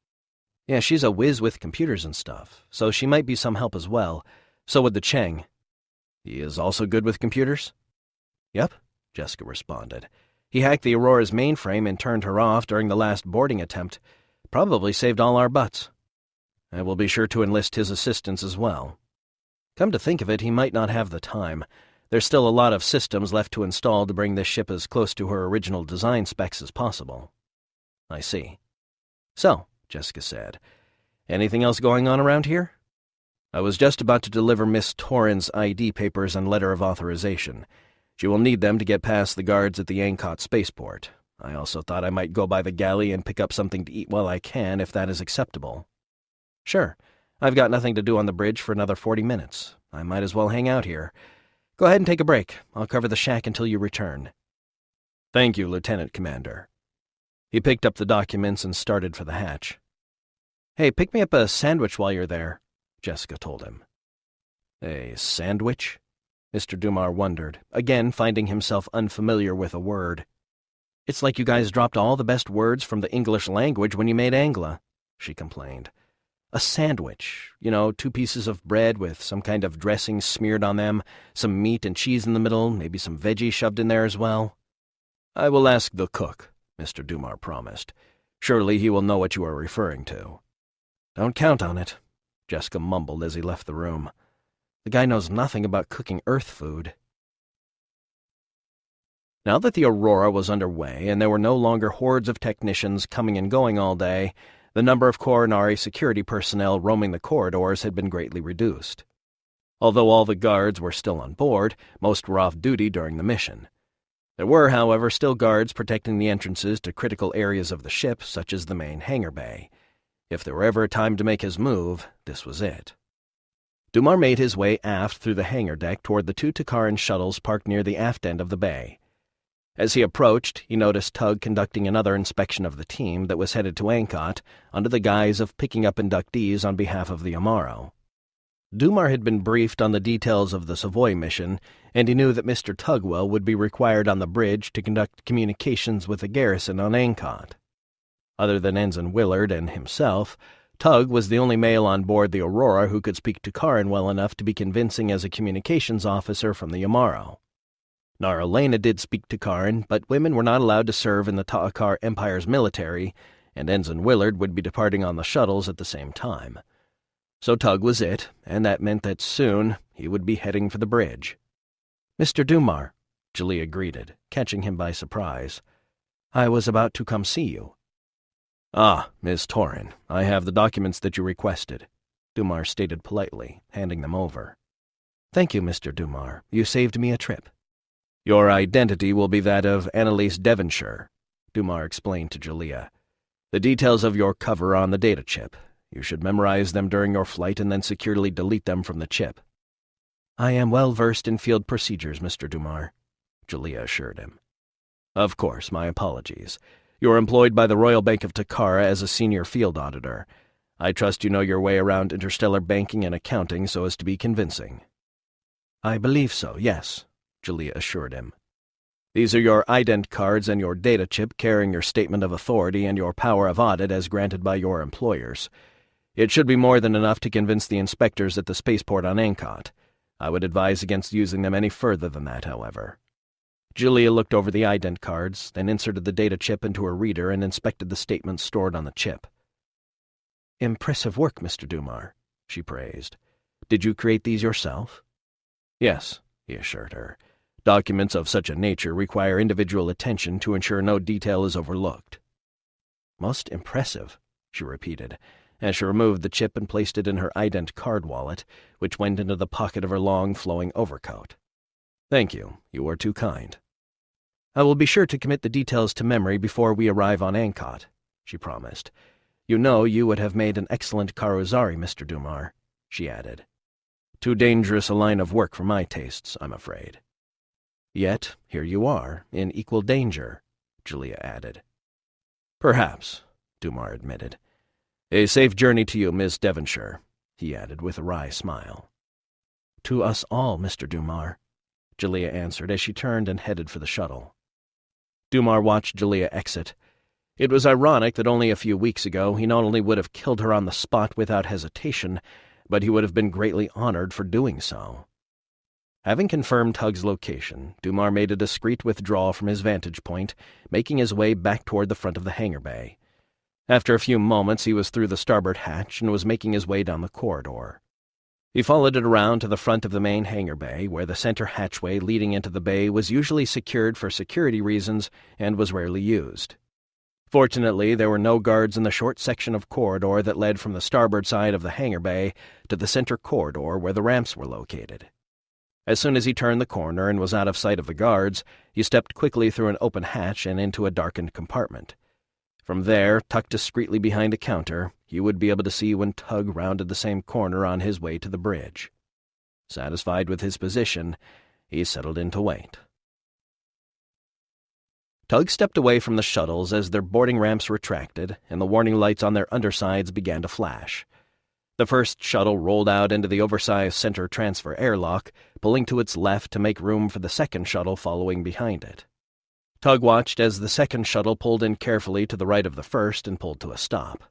"Yeah, she's a whiz with computers and stuff, so she might be some help as well. So would the Cheng." "He is also good with computers?" "Yep," Jessica responded. "He hacked the Aurora's mainframe and turned her off during the last boarding attempt. Probably saved all our butts." "I will be sure to enlist his assistance as well." "Come to think of it, he might not have the time. There's still a lot of systems left to install to bring this ship as close to her original design specs as possible." "I see." "So," Jessica said, "anything else going on around here?" "I was just about to deliver Miss Torrin's ID papers and letter of authorization. She will need them to get past the guards at the Angkot spaceport. I also thought I might go by the galley and pick up something to eat while I can, if that is acceptable." "Sure. I've got nothing to do on the bridge for another 40 minutes. I might as well hang out here. Go ahead and take a break. I'll cover the shack until you return." "Thank you, Lieutenant Commander." He picked up the documents and started for the hatch. "Hey, pick me up a sandwich while you're there," Jessica told him. "A sandwich?" Mr. Dumar wondered, again finding himself unfamiliar with a word. "It's like you guys dropped all the best words from the English language when you made Angla," she complained. "A sandwich, 2 pieces of bread with some kind of dressing smeared on them, some meat and cheese in the middle, maybe some veggies shoved in there as well." "I will ask the cook," Mr. Dumar promised. "Surely he will know what you are referring to." "Don't count on it," Jessica mumbled as he left the room. "The guy knows nothing about cooking Earth food." Now that the Aurora was underway and there were no longer hordes of technicians coming and going all day, the number of Corinari security personnel roaming the corridors had been greatly reduced. Although all the guards were still on board, most were off duty during the mission. There were, however, still guards protecting the entrances to critical areas of the ship, such as the main hangar bay. If there were ever a time to make his move, this was it. Dumar made his way aft through the hangar deck toward the 2 Takaran shuttles parked near the aft end of the bay. As he approached, he noticed Tug conducting another inspection of the team that was headed to Angkot under the guise of picking up inductees on behalf of the Amaro. Dumar had been briefed on the details of the Savoy mission, and he knew that Mr. Tugwell would be required on the bridge to conduct communications with the garrison on Angkot. Other than Ensign Willard and himself, Tug was the only male on board the Aurora who could speak Takaran well enough to be convincing as a communications officer from the Amaro. Nara Lena did speak Takaran, but women were not allowed to serve in the Ta'akar Empire's military, and Ensign Willard would be departing on the shuttles at the same time. So Tug was it, and that meant that soon he would be heading for the bridge. "Mr. Dumar," Julia greeted, catching him by surprise. "I was about to come see you." "Ah, Miss Torrin, I have the documents that you requested," Dumar stated politely, handing them over. "Thank you, Mr. Dumar. You saved me a trip." "Your identity will be that of Annalise Devonshire," Dumar explained to Julia. "The details of your cover on the data chip. You should memorize them during your flight and then securely delete them from the chip." "I am well versed in field procedures, Mr. Dumar," Julia assured him. "Of course, my apologies. You are employed by the Royal Bank of Takara as a senior field auditor. I trust you know your way around interstellar banking and accounting so as to be convincing." "I believe so, yes," Julia assured him. "These are your ident cards and your data chip carrying your statement of authority and your power of audit as granted by your employers. It should be more than enough to convince the inspectors at the spaceport on Ancot. I would advise against using them any further than that, however." Julia looked over the ident cards, then inserted the data chip into her reader and inspected the statements stored on the chip. "Impressive work, Mr. Dumar," she praised. "Did you create these yourself?" "Yes," he assured her. "Documents of such a nature require individual attention to ensure no detail is overlooked." "Most impressive," she repeated, as she removed the chip and placed it in her ident card wallet, which went into the pocket of her long, flowing overcoat. "Thank you. You are too kind." "I will be sure to commit the details to memory before we arrive on Ancot," she promised. "You know you would have made an excellent Karozari, Mr. Dumar," she added. "Too dangerous a line of work for my tastes, I'm afraid." "Yet here you are, in equal danger," Julia added. "Perhaps," Dumar admitted. "A safe journey to you, Miss Devonshire," he added with a wry smile. "To us all, Mr. Dumar," Julia answered as she turned and headed for the shuttle. Dumar watched Julia exit. It was ironic that only a few weeks ago he not only would have killed her on the spot without hesitation, but he would have been greatly honored for doing so. Having confirmed Tug's location, Dumar made a discreet withdrawal from his vantage point, making his way back toward the front of the hangar bay. After a few moments he was through the starboard hatch and was making his way down the corridor. He followed it around to the front of the main hangar bay, where the center hatchway leading into the bay was usually secured for security reasons and was rarely used. Fortunately, there were no guards in the short section of corridor that led from the starboard side of the hangar bay to the center corridor where the ramps were located. As soon as he turned the corner and was out of sight of the guards, he stepped quickly through an open hatch and into a darkened compartment. From there, tucked discreetly behind a counter, he would be able to see when Tug rounded the same corner on his way to the bridge. Satisfied with his position, he settled in to wait. Tug stepped away from the shuttles as their boarding ramps retracted and the warning lights on their undersides began to flash. The first shuttle rolled out into the oversized center transfer airlock, pulling to its left to make room for the second shuttle following behind it. Tug watched as the second shuttle pulled in carefully to the right of the first and pulled to a stop.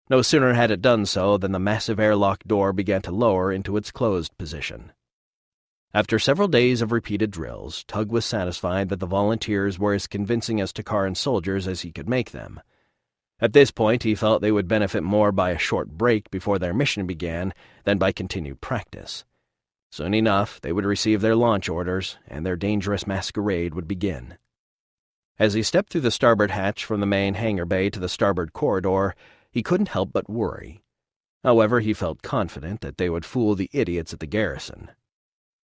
No sooner had it done so than the massive airlock door began to lower into its closed position. After several days of repeated drills, Tug was satisfied that the volunteers were as convincing as Takaran soldiers as he could make them. At this point, he felt they would benefit more by a short break before their mission began than by continued practice. Soon enough, they would receive their launch orders, and their dangerous masquerade would begin. As he stepped through the starboard hatch from the main hangar bay to the starboard corridor, he couldn't help but worry. However, he felt confident that they would fool the idiots at the garrison.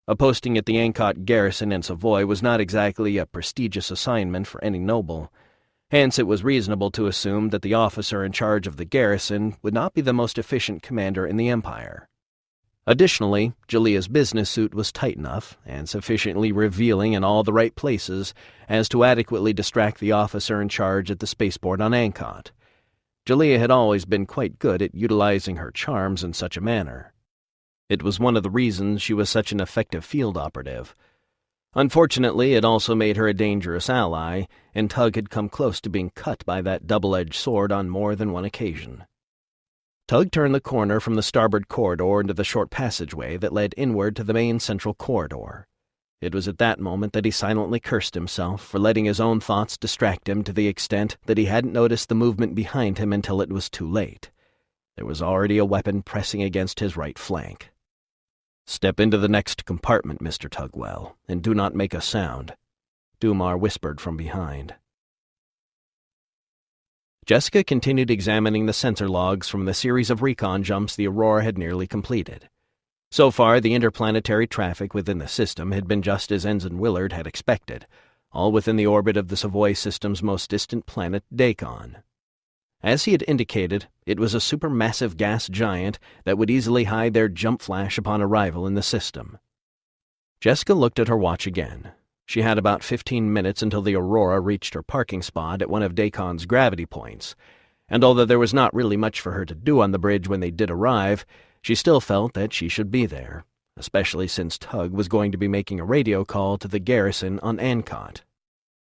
A posting at the Ancot garrison in Savoy was not exactly a prestigious assignment for any noble. Hence it was reasonable to assume that the officer in charge of the garrison would not be the most efficient commander in the Empire. Additionally, Julia's business suit was tight enough and sufficiently revealing in all the right places as to adequately distract the officer in charge at the spaceport on Ancot. Julia had always been quite good at utilizing her charms in such a manner. It was one of the reasons she was such an effective field operative. Unfortunately, it also made her a dangerous ally, and Tug had come close to being cut by that double-edged sword on more than one occasion. Tug turned the corner from the starboard corridor into the short passageway that led inward to the main central corridor. It was at that moment that he silently cursed himself for letting his own thoughts distract him to the extent that he hadn't noticed the movement behind him until it was too late. There was already a weapon pressing against his right flank. "Step into the next compartment, Mr. Tugwell, and do not make a sound," Dumar whispered from behind. Jessica continued examining the sensor logs from the series of recon jumps the Aurora had nearly completed. So far, the interplanetary traffic within the system had been just as Ensign Willard had expected, all within the orbit of the Savoy system's most distant planet, Dacon. As he had indicated, it was a supermassive gas giant that would easily hide their jump flash upon arrival in the system. Jessica looked at her watch again. She had about 15 minutes until the Aurora reached her parking spot at one of Dacon's gravity points, and although there was not really much for her to do on the bridge when they did arrive, she still felt that she should be there, especially since Tug was going to be making a radio call to the garrison on Ancot.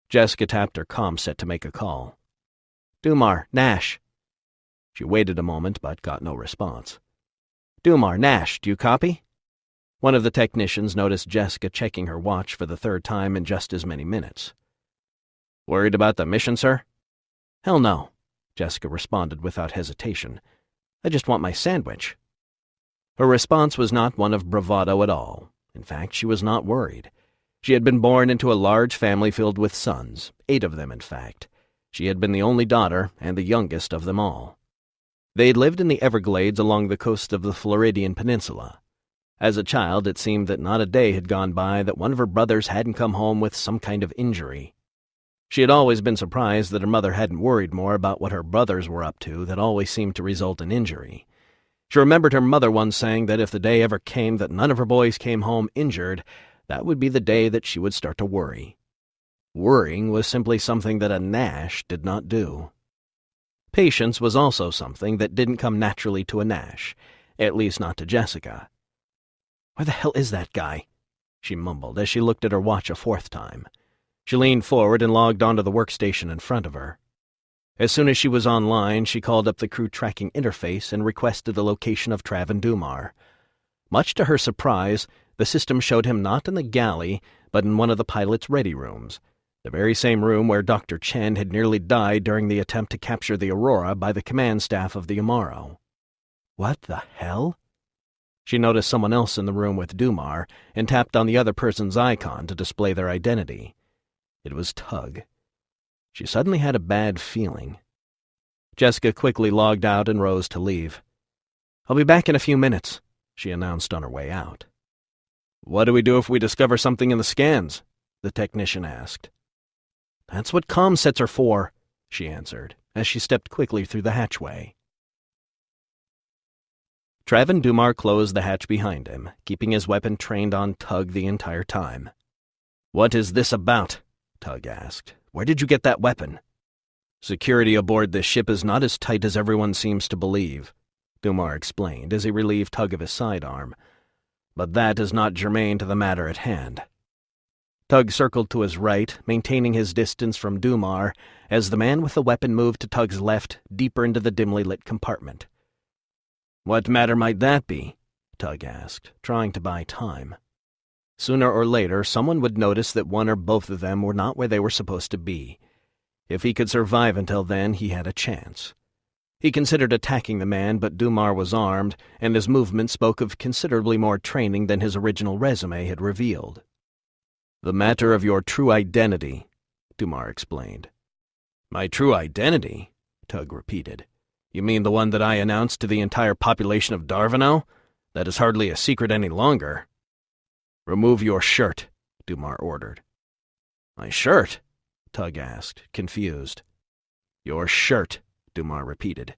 Jessica tapped her comm set to make a call. "Dumar, Nash." She waited a moment but got no response. "Dumar, Nash, do you copy?" One of the technicians noticed Jessica checking her watch for the third time in just as many minutes. "Worried about the mission, sir?" "Hell no," Jessica responded without hesitation. "I just want my sandwich." Her response was not one of bravado at all. In fact, she was not worried. She had been born into a large family filled with sons, 8 of them in fact. She had been the only daughter and the youngest of them all. They had lived in the Everglades along the coast of the Floridian Peninsula. As a child, it seemed that not a day had gone by that one of her brothers hadn't come home with some kind of injury. She had always been surprised that her mother hadn't worried more about what her brothers were up to that always seemed to result in injury. She remembered her mother once saying that if the day ever came that none of her boys came home injured, that would be the day that she would start to worry. Worrying was simply something that a Nash did not do. Patience was also something that didn't come naturally to a Nash, at least not to Jessica. "Where the hell is that guy?" she mumbled as she looked at her watch a 4th time. She leaned forward and logged onto the workstation in front of her. As soon as she was online, she called up the crew tracking interface and requested the location of Traven Dumar. Much to her surprise, the system showed him not in the galley, but in one of the pilot's ready rooms, the very same room where Dr. Chen had nearly died during the attempt to capture the Aurora by the command staff of the Amaro. What the hell? She noticed someone else in the room with Dumar and tapped on the other person's icon to display their identity. It was Tug. She suddenly had a bad feeling. Jessica quickly logged out and rose to leave. "I'll be back in a few minutes," she announced on her way out. "What do we do if we discover something in the scans?" the technician asked. "That's what comm sets are for," she answered, as she stepped quickly through the hatchway. Traven Dumar closed the hatch behind him, keeping his weapon trained on Tug the entire time. "What is this about?" Tug asked. "Where did you get that weapon?" "Security aboard this ship is not as tight as everyone seems to believe," Dumar explained as he relieved Tug of his sidearm. "But that is not germane to the matter at hand." Tug circled to his right, maintaining his distance from Dumar, as the man with the weapon moved to Tug's left, deeper into the dimly lit compartment. "What matter might that be?" Tug asked, trying to buy time. Sooner or later, someone would notice that one or both of them were not where they were supposed to be. If he could survive until then, he had a chance. He considered attacking the man, but Dumar was armed, and his movement spoke of considerably more training than his original resume had revealed. "The matter of your true identity," Dumar explained. "My true identity?" Tug repeated. "You mean the one that I announced to the entire population of Darvano? That is hardly a secret any longer." "Remove your shirt," Dumar ordered. "My shirt?" Tug asked, confused. "Your shirt," Dumar repeated.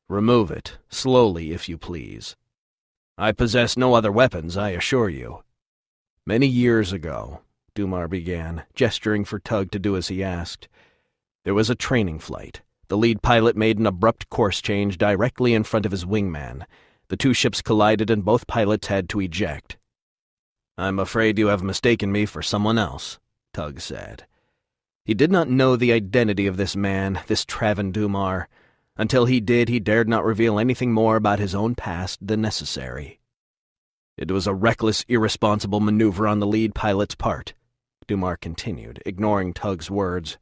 "Remove it, slowly if you please. I possess no other weapons, I assure you." "Many years ago," Dumar began, gesturing for Tug to do as he asked, "there was a training flight. The lead pilot made an abrupt course change directly in front of his wingman. The 2 ships collided and both pilots had to eject." "I'm afraid you have mistaken me for someone else," Tug said. He did not know the identity of this man, this Traven Dumar. Until he did, he dared not reveal anything more about his own past than necessary. "It was a reckless, irresponsible maneuver on the lead pilot's part," Dumar continued, ignoring Tug's words.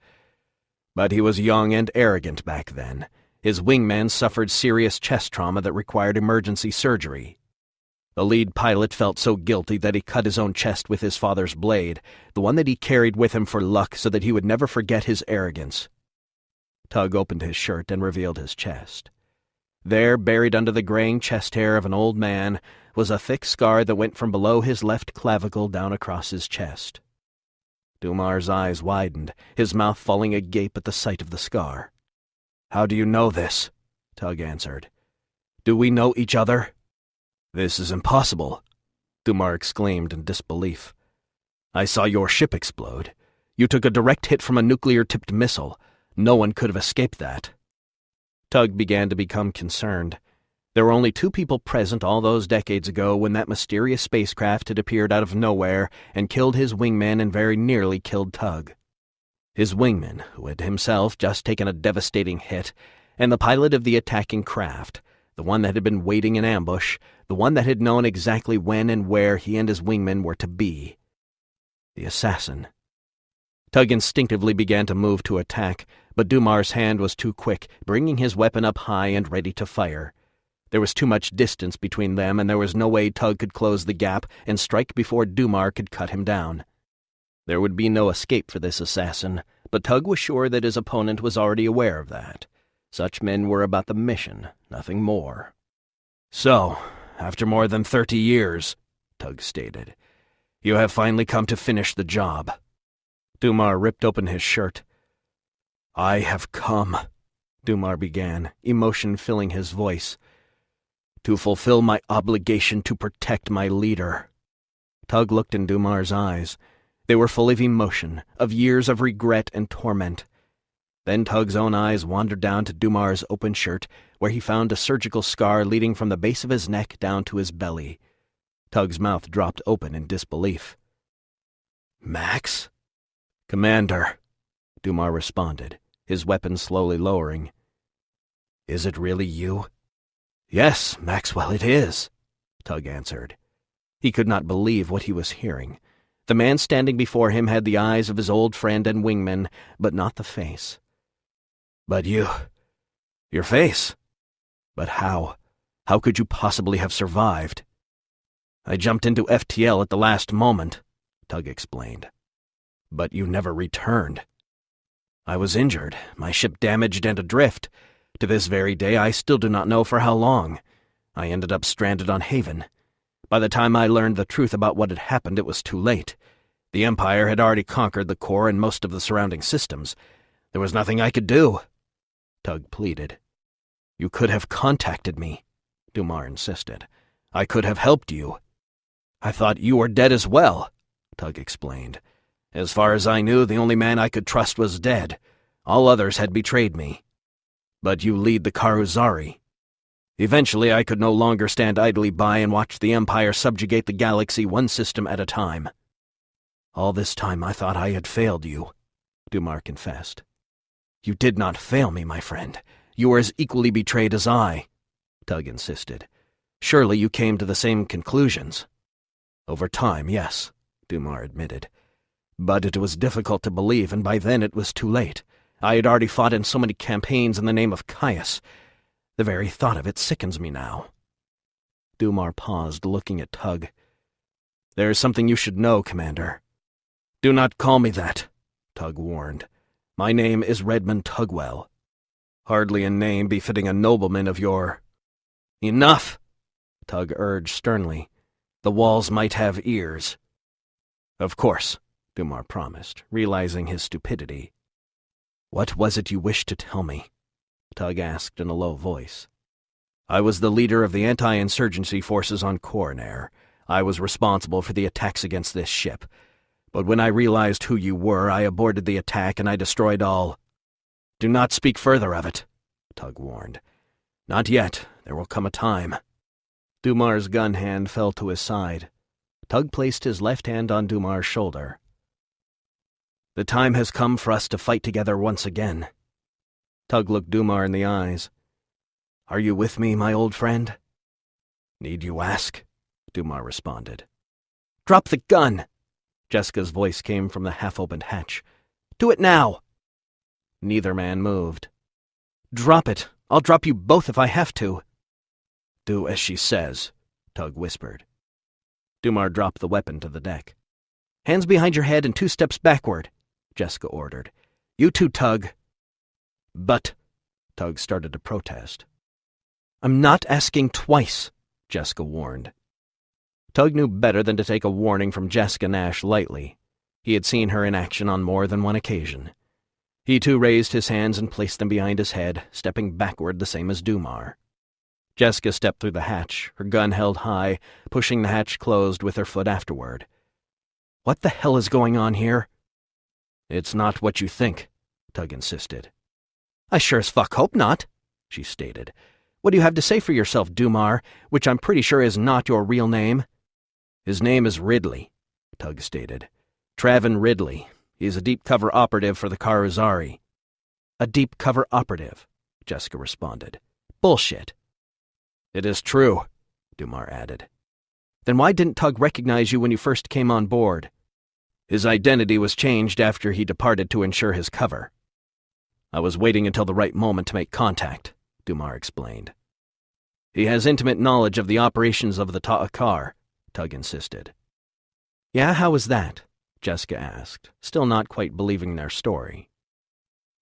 "But he was young and arrogant back then. His wingman suffered serious chest trauma that required emergency surgery. The lead pilot felt so guilty that he cut his own chest with his father's blade, the one that he carried with him for luck so that he would never forget his arrogance." Tug opened his shirt and revealed his chest. There, buried under the graying chest hair of an old man, was a thick scar that went from below his left clavicle down across his chest. Dumar's eyes widened, his mouth falling agape at the sight of the scar. "How do you know this?" Tug answered. "Do we know each other?" "This is impossible," Dumar exclaimed in disbelief. "I saw your ship explode. You took a direct hit from a nuclear-tipped missile. No one could have escaped that." Tug began to become concerned. There were only 2 people present all those decades ago when that mysterious spacecraft had appeared out of nowhere and killed his wingman and very nearly killed Tug. His wingman, who had himself just taken a devastating hit, and the pilot of the attacking craft, the one that had been waiting in ambush, the one that had known exactly when and where he and his wingman were to be. The assassin. Tug instinctively began to move to attack, but Dumar's hand was too quick, bringing his weapon up high and ready to fire. There was too much distance between them, and there was no way Tug could close the gap and strike before Dumar could cut him down. There would be no escape for this assassin, but Tug was sure that his opponent was already aware of that. Such men were about the mission, nothing more. "So, after more than 30 years, Tug stated, "you have finally come to finish the job." Dumar ripped open his shirt. "I have come," Dumar began, emotion filling his voice, "to fulfill my obligation to protect my leader." Tug looked in Dumar's eyes. They were full of emotion, of years of regret and torment. Then Tug's own eyes wandered down to Dumar's open shirt, where he found a surgical scar leading from the base of his neck down to his belly. Tug's mouth dropped open in disbelief. "Max?" "Commander," Dumar responded, his weapon slowly lowering. "Is it really you?" "Yes, Maxwell, it is," Tug answered. He could not believe what he was hearing. The man standing before him had the eyes of his old friend and wingman, but not the face. "But your face? But how could you possibly have survived?" "I jumped into FTL at the last moment," Tug explained. "But you never returned." "I was injured, my ship damaged and adrift. To this very day I still do not know for how long. I ended up stranded on Haven. By the time I learned the truth about what had happened, it was too late. The Empire had already conquered the core and most of the surrounding systems. There was nothing I could do," Tug pleaded. "You could have contacted me," Dumar insisted. "I could have helped you." "I thought you were dead as well," Tug explained. "As far as I knew, the only man I could trust was dead. All others had betrayed me. But you lead the Karuzari. Eventually, I could no longer stand idly by and watch the Empire subjugate the galaxy one system at a time." "All this time I thought I had failed you," Dumar confessed. "You did not fail me, my friend. You were as equally betrayed as I," Tug insisted. "Surely you came to the same conclusions." "Over time, yes," Dumar admitted. "But it was difficult to believe, and by then it was too late. I had already fought in so many campaigns in the name of Caius. The very thought of it sickens me now." Dumar paused, looking at Tug. "There is something you should know, Commander." "Do not call me that," Tug warned. "My name is Redmond Tugwell. Hardly a name befitting a nobleman of your—" "Enough!" Tug urged sternly. "The walls might have ears." "Of course," Dumar promised, realizing his stupidity. "What was it you wished to tell me?" Tug asked in a low voice. "I was the leader of the anti-insurgency forces on Corinari. I was responsible for the attacks against this ship. But when I realized who you were, I aborted the attack and I destroyed all—" "Do not speak further of it," Tug warned. "Not yet. There will come a time." Dumar's gun hand fell to his side. Tug placed his left hand on Dumar's shoulder. "The time has come for us to fight together once again." Tug looked Dumar in the eyes. "Are you with me, my old friend?" "Need you ask?" Dumar responded. "Drop the gun!" Jessica's voice came from the half-opened hatch. "Do it now!" Neither man moved. "Drop it! I'll drop you both if I have to." "Do as she says," Tug whispered. Dumar dropped the weapon to the deck. "Hands behind your head and 2 steps backward," Jessica ordered. "You too, Tug." "But—" Tug started to protest. "I'm not asking twice," Jessica warned. Tug knew better than to take a warning from Jessica Nash lightly. He had seen her in action on more than one occasion. He too raised his hands and placed them behind his head, stepping backward the same as Dumar. Jessica stepped through the hatch, her gun held high, pushing the hatch closed with her foot afterward. "What the hell is going on here?" "It's not what you think," Tug insisted. "I sure as fuck hope not," she stated. "What do you have to say for yourself, Dumar, which I'm pretty sure is not your real name?" "His name is Ridley," Tug stated. "Traven Ridley. He's a deep-cover operative for the Karuzari." "A deep-cover operative," Jessica responded. "Bullshit." "It is true," Dumar added. "Then why didn't Tug recognize you when you first came on board?" "His identity was changed after he departed to ensure his cover. I was waiting until the right moment to make contact," Dumar explained. "He has intimate knowledge of the operations of the Ta'akar," Tug insisted. "Yeah, how was that?" Jessica asked, still not quite believing their story.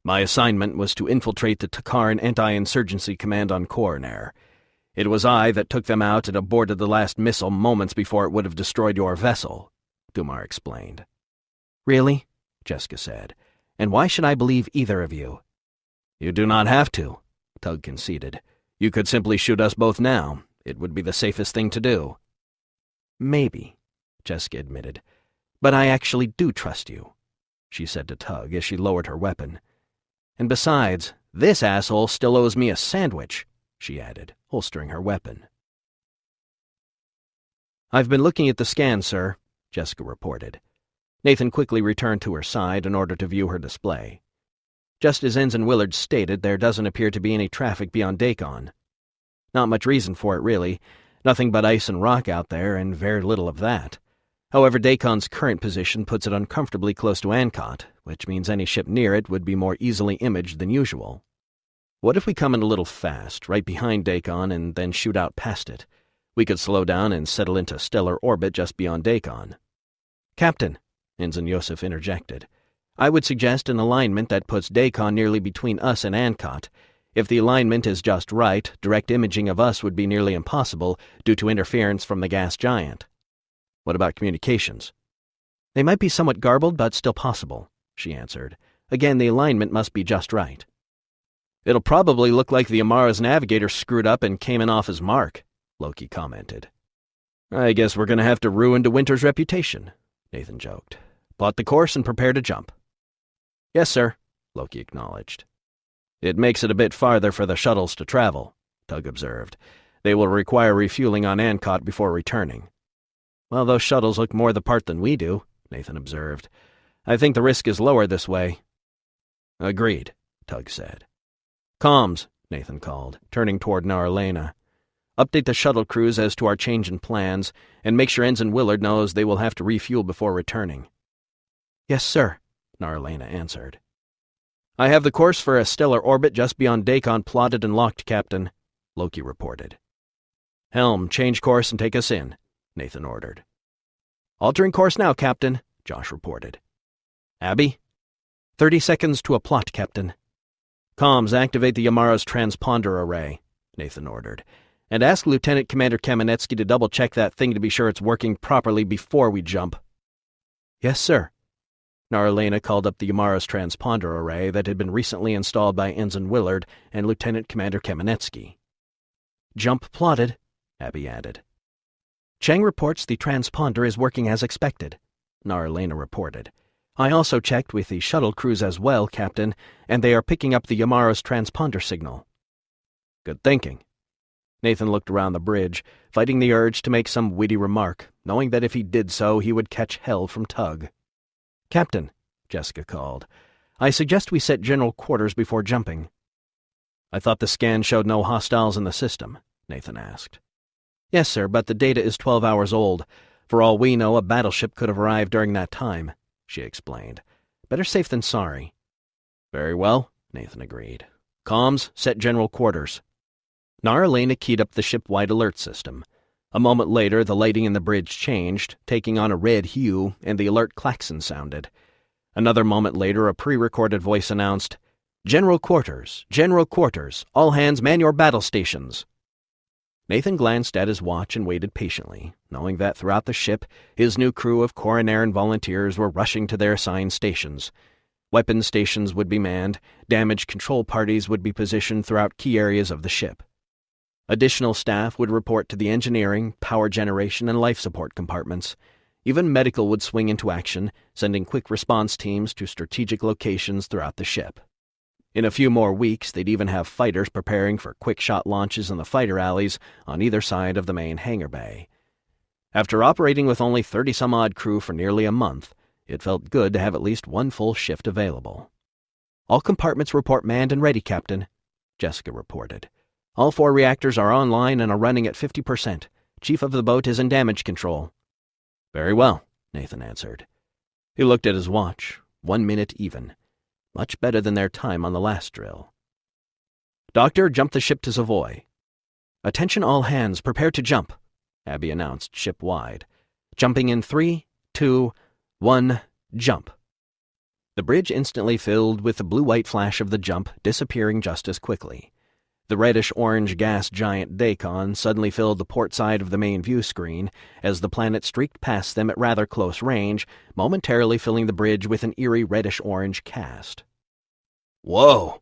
"My assignment was to infiltrate the Takaran Anti-Insurgency Command on Corinari. It was I that took them out and aborted the last missile moments before it would have destroyed your vessel," Dumar explained. "Really?" Jessica said. "And why should I believe either of you?" "You do not have to," Tug conceded. "You could simply shoot us both now. It would be the safest thing to do." "Maybe," Jessica admitted. "But I actually do trust you," she said to Tug as she lowered her weapon. "And besides, this asshole still owes me a sandwich," she added, holstering her weapon. "I've been looking at the scan, sir," Jessica reported. Nathan quickly returned to her side in order to view her display. "Just as Ensign Willard stated, there doesn't appear to be any traffic beyond Dakon. Not much reason for it, really. Nothing but ice and rock out there, and very little of that. However, Dakon's current position puts it uncomfortably close to Ancot, which means any ship near it would be more easily imaged than usual. What if we come in a little fast, right behind Dakon, and then shoot out past it? We could slow down and settle into stellar orbit just beyond Dakon." "Captain," Ensign Yosef interjected, "I would suggest an alignment that puts Dakon nearly between us and Ancot. If the alignment is just right, direct imaging of us would be nearly impossible due to interference from the gas giant." "What about communications?" "They might be somewhat garbled, but still possible," she answered. "Again, the alignment must be just right." "It'll probably look like the Amara's navigator screwed up and came in off his mark," Loki commented. "I guess we're going to have to ruin De Winter's reputation," Nathan joked. "Plot the course and prepare to jump." "Yes, sir," Loki acknowledged. "It makes it a bit farther for the shuttles to travel," Tug observed. "They will require refueling on Ancot before returning." "Well, those shuttles look more the part than we do," Nathan observed. "I think the risk is lower this way." "Agreed," Tug said. "Comms," Nathan called, turning toward Narlena. "Update the shuttle crews as to our change in plans, and make sure Ensign Willard knows they will have to refuel before returning." "Yes, sir," Narlena answered. "I have the course for a stellar orbit just beyond Dakon plotted and locked, Captain," Loki reported. "Helm, change course and take us in," Nathan ordered. "Altering course now, Captain," Josh reported. "Abby?" 30 seconds to a plot, Captain." "Comms, activate the Yamara's transponder array," Nathan ordered. "And ask Lieutenant Commander Kamenetsky to double-check that thing to be sure it's working properly before we jump." "Yes, sir." Narlena called up the Yamara's transponder array that had been recently installed by Ensign Willard and Lieutenant Commander Kamenetsky. "Jump plotted," Abby added. "Chang reports the transponder is working as expected," Narlena reported. "I also checked with the shuttle crews as well, Captain, and they are picking up the Yamara's transponder signal." "Good thinking." Nathan looked around the bridge, fighting the urge to make some witty remark, knowing that if he did so he would catch hell from Tug. "Captain," Jessica called, "I suggest we set general quarters before jumping." "I thought the scan showed no hostiles in the system," Nathan asked. "Yes, sir, but the data is 12 hours old. For all we know, a battleship could have arrived during that time," she explained. "Better safe than sorry." "Very well," Nathan agreed. "Comms, set general quarters." Narlena keyed up the ship-wide alert system. A moment later, the lighting in the bridge changed, taking on a red hue, and the alert klaxon sounded. Another moment later, a pre-recorded voice announced, "General quarters, all hands man your battle stations." Nathan glanced at his watch and waited patiently, knowing that throughout the ship, his new crew of Corinari volunteers were rushing to their assigned stations. Weapons stations would be manned, damage control parties would be positioned throughout key areas of the ship. Additional staff would report to the engineering, power generation, and life support compartments. Even medical would swing into action, sending quick response teams to strategic locations throughout the ship. In a few more weeks, they'd even have fighters preparing for quick-shot launches in the fighter alleys on either side of the main hangar bay. After operating with only 30-some-odd crew for nearly a month, it felt good to have at least one full shift available. "All compartments report manned and ready, Captain," Jessica reported. "All 4 reactors are online and are running at 50%. Chief of the boat is in damage control." "Very well," Nathan answered. He looked at his watch. 1 minute even. Much better than their time on the last drill. "Doctor, jump the ship to Savoy." "Attention all hands, prepare to jump," Abby announced ship-wide. "Jumping in 3, 2, 1, jump." The bridge instantly filled with the blue-white flash of the jump, disappearing just as quickly. The reddish-orange gas giant Dacon suddenly filled the port side of the main view screen as the planet streaked past them at rather close range, momentarily filling the bridge with an eerie reddish-orange cast. "Whoa!"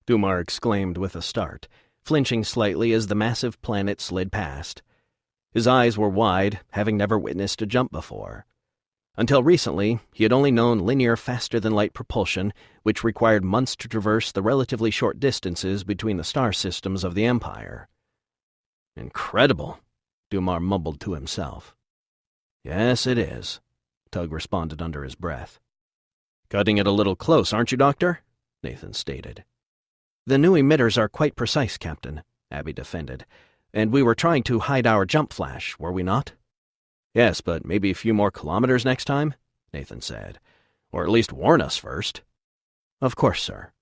Dumar exclaimed with a start, flinching slightly as the massive planet slid past. His eyes were wide, having never witnessed a jump before. Until recently, he had only known linear faster-than-light propulsion, which required months to traverse the relatively short distances between the star systems of the Empire. "Incredible," Dumar mumbled to himself. "Yes, it is," Tug responded under his breath. "Cutting it a little close, aren't you, Doctor?" Nathan stated. "The new emitters are quite precise, Captain," Abby defended. "And we were trying to hide our jump flash, were we not?" "Yes, but maybe a few more kilometers next time," Nathan said. "Or at least warn us first." "Of course, sir."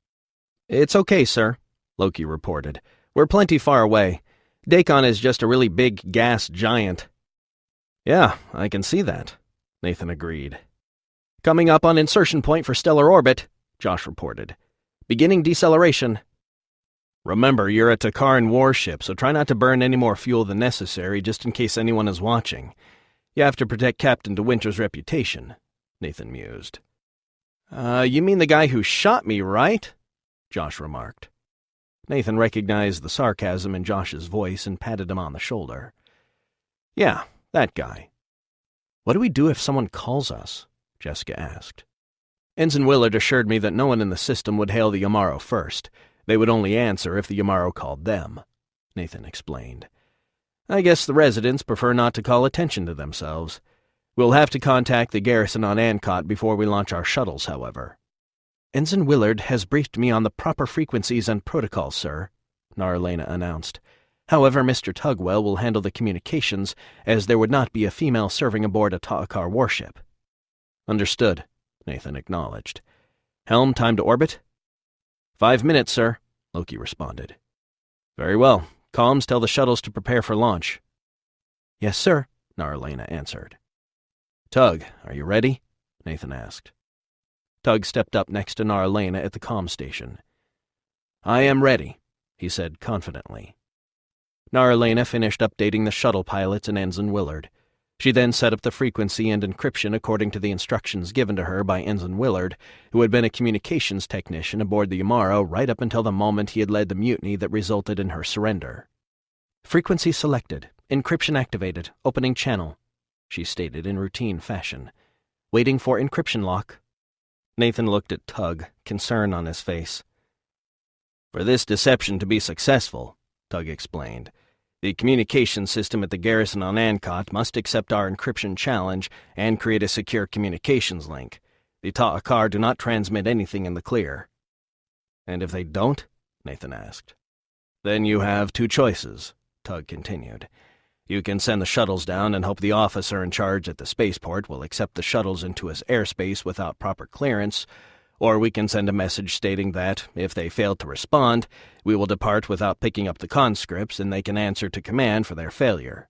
"It's okay, sir," Loki reported. "We're plenty far away. Dacon is just a really big gas giant." "Yeah, I can see that," Nathan agreed. "Coming up on insertion point for stellar orbit," Josh reported. "Beginning deceleration." "Remember, you're a Takaran warship, so try not to burn any more fuel than necessary just in case anyone is watching. You have to protect Captain DeWinter's reputation," Nathan mused. You mean the guy who shot me, right?" Josh remarked. Nathan recognized the sarcasm in Josh's voice and patted him on the shoulder. "Yeah, that guy." "What do we do if someone calls us?" Jessica asked. Ensign Willard assured me that no one in the system would hail the Yamaro first. They would only answer if the Yamaro called them, Nathan explained. "I guess the residents prefer not to call attention to themselves. We'll have to contact the garrison on Ancot before we launch our shuttles, however." "Ensign Willard has briefed me on the proper frequencies and protocols, sir," Narlena announced. "However, Mr. Tugwell will handle the communications, as there would not be a female serving aboard a Ta'akar warship." "Understood," Nathan acknowledged. "Helm, time to orbit?" 5 minutes, sir," Loki responded. "Very well. Comms tell the shuttles to prepare for launch." "Yes, sir," Narlena answered. "Tug, are you ready?" Nathan asked. Tug stepped up next to Narlena at the comm station. "I am ready," he said confidently. Narlena finished updating the shuttle pilots and Ensign Willard. She then set up the frequency and encryption according to the instructions given to her by Ensign Willard, who had been a communications technician aboard the Yamaro right up until the moment he had led the mutiny that resulted in her surrender. "Frequency selected. Encryption activated. Opening channel," she stated in routine fashion. "Waiting for encryption lock." Nathan looked at Tug, concern on his face. "For this deception to be successful," Tug explained, "the communication system at the garrison on Ancot must accept our encryption challenge and create a secure communications link. The Ta'akar do not transmit anything in the clear." "And if they don't?" Nathan asked. "Then you have 2 choices," Tug continued. "You can send the shuttles down and hope the officer in charge at the spaceport will accept the shuttles into his airspace without proper clearance, or we can send a message stating that, if they fail to respond, we will depart without picking up the conscripts and they can answer to command for their failure."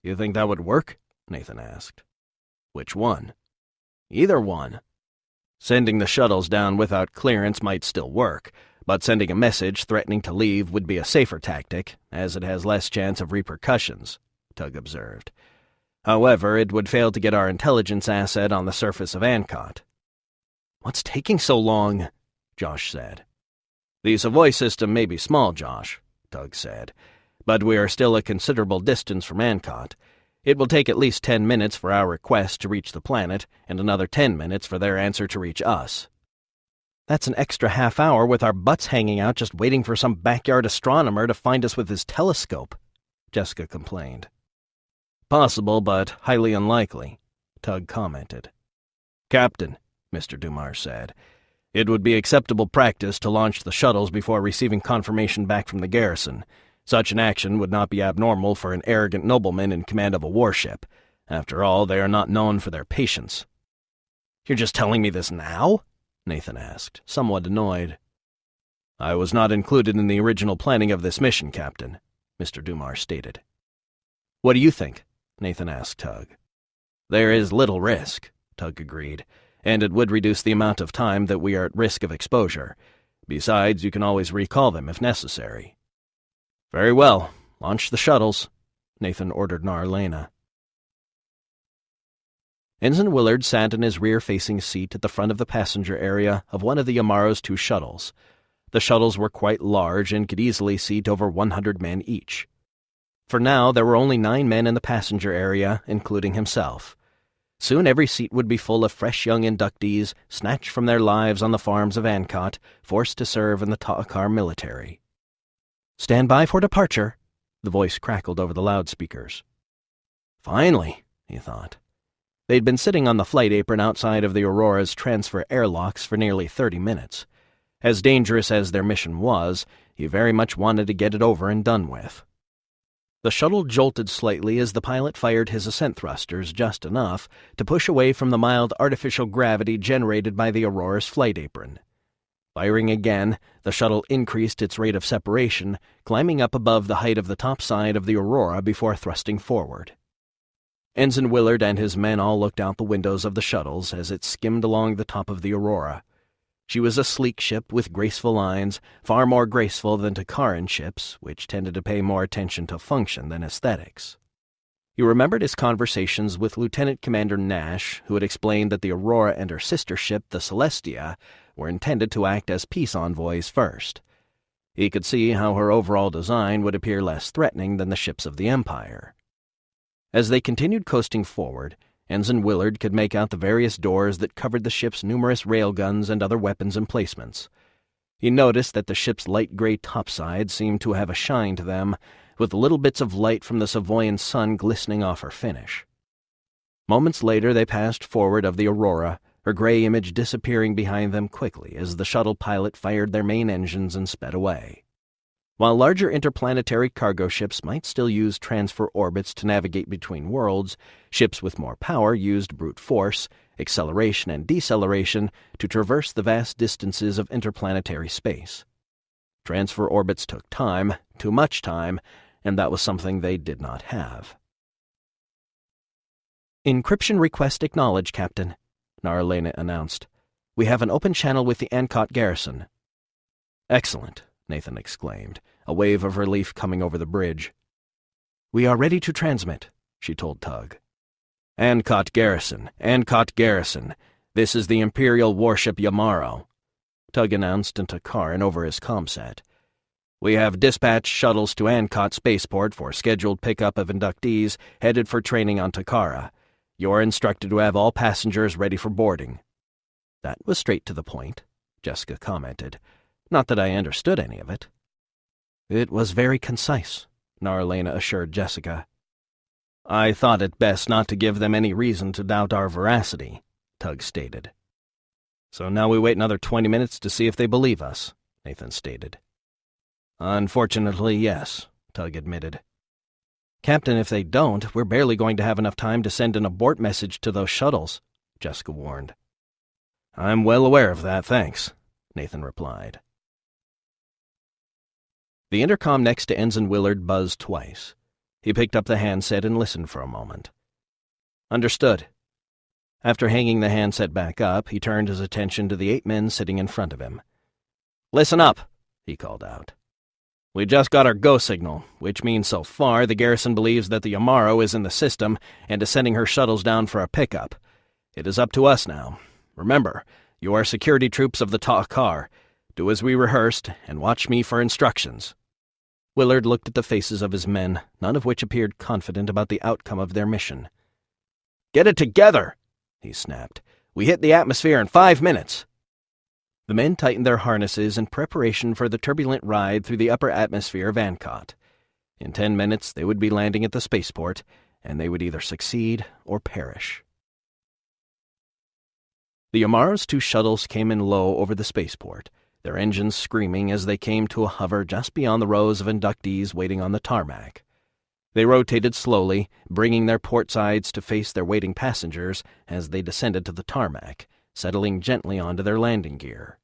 "You think that would work?" Nathan asked. "Which one?" "Either one. Sending the shuttles down without clearance might still work, but sending a message threatening to leave would be a safer tactic, as it has less chance of repercussions," Tug observed. "However, it would fail to get our intelligence asset on the surface of Ancot." "What's taking so long?" Josh said. "The Savoy system may be small, Josh," Tug said, "but we are still a considerable distance from Ancot. It will take at least 10 minutes for our request to reach the planet, and another 10 minutes for their answer to reach us." "That's an extra half hour with our butts hanging out just waiting for some backyard astronomer to find us with his telescope," Jessica complained. "Possible, but highly unlikely," Tug commented. "Captain," Mr. Dumars said, "it would be acceptable practice to launch the shuttles before receiving confirmation back from the garrison. Such an action would not be abnormal for an arrogant nobleman in command of a warship. After all, they are not known for their patience." "You're just telling me this now?" Nathan asked, somewhat annoyed. "I was not included in the original planning of this mission, Captain," Mr. Dumars stated. "What do you think?" Nathan asked Tug. "There is little risk," Tug agreed, "and it would reduce the amount of time that we are at risk of exposure. Besides, you can always recall them if necessary." "Very well. Launch the shuttles," Nathan ordered Narlena. Ensign Willard sat in his rear-facing seat at the front of the passenger area of one of the Yamaro's 2 shuttles. The shuttles were quite large and could easily seat over 100 men each. For now, there were only 9 men in the passenger area, including himself. Soon every seat would be full of fresh young inductees snatched from their lives on the farms of Ancot, forced to serve in the Ta'akar military. "Stand by for departure," the voice crackled over the loudspeakers. Finally, he thought. They'd been sitting on the flight apron outside of the Aurora's transfer airlocks for nearly 30 minutes. As dangerous as their mission was, he very much wanted to get it over and done with. The shuttle jolted slightly as the pilot fired his ascent thrusters just enough to push away from the mild artificial gravity generated by the Aurora's flight apron. Firing again, the shuttle increased its rate of separation, climbing up above the height of the top side of the Aurora before thrusting forward. Ensign Willard and his men all looked out the windows of the shuttles as it skimmed along the top of the Aurora. She was a sleek ship with graceful lines, far more graceful than Takaran ships, which tended to pay more attention to function than aesthetics. He remembered his conversations with Lieutenant Commander Nash, who had explained that the Aurora and her sister ship, the Celestia, were intended to act as peace envoys first. He could see how her overall design would appear less threatening than the ships of the Empire. As they continued coasting forward, Ensign Willard could make out the various doors that covered the ship's numerous railguns and other weapons emplacements. He noticed that the ship's light gray topsides seemed to have a shine to them, with little bits of light from the Savoyan sun glistening off her finish. Moments later they passed forward of the Aurora, her gray image disappearing behind them quickly as the shuttle pilot fired their main engines and sped away. While larger interplanetary cargo ships might still use transfer orbits to navigate between worlds, ships with more power used brute force, acceleration and deceleration to traverse the vast distances of interplanetary space. Transfer orbits took time, too much time, and that was something they did not have. "Encryption request acknowledged, Captain," Narlena announced. "We have an open channel with the Ancot garrison." "Excellent," Nathan exclaimed, a wave of relief coming over the bridge. "We are ready to transmit," she told Tug. Ancot garrison, this is the Imperial warship Yamaro," Tug announced into Takaran over his comset. "We have dispatched shuttles to Ancot spaceport for scheduled pickup of inductees headed for training on Takara. You're instructed to have all passengers ready for boarding." "That was straight to the point," Jessica commented. "Not that I understood any of it." "It was very concise," Narlena assured Jessica. "I thought it best not to give them any reason to doubt our veracity," Tug stated. "So now we wait another 20 minutes to see if they believe us," Nathan stated. "Unfortunately, yes," Tug admitted. "Captain, if they don't, we're barely going to have enough time to send an abort message to those shuttles," Jessica warned. "I'm well aware of that, thanks," Nathan replied. The intercom next to Ensign Willard buzzed twice. He picked up the handset and listened for a moment. "Understood." After hanging the handset back up, he turned his attention to the 8 men sitting in front of him. "Listen up," he called out. "We just got our go signal, which means so far the garrison believes that the Yamaro is in the system and is sending her shuttles down for a pickup. It is up to us now. Remember, You are security troops of the Ta'akar. Do as we rehearsed, and watch me for instructions." Willard looked at the faces of his men, none of which appeared confident about the outcome of their mission. "Get it together!" he snapped. "We hit the atmosphere in 5 minutes." The men tightened their harnesses in preparation for the turbulent ride through the upper atmosphere of Ancot. In 10 minutes they would be landing at the spaceport, and they would either succeed or perish. The Yamaro's 2 shuttles came in low over the spaceport, their engines screaming as they came to a hover just beyond the rows of inductees waiting on the tarmac. They rotated slowly, bringing their port sides to face their waiting passengers as they descended to the tarmac, settling gently onto their landing gear.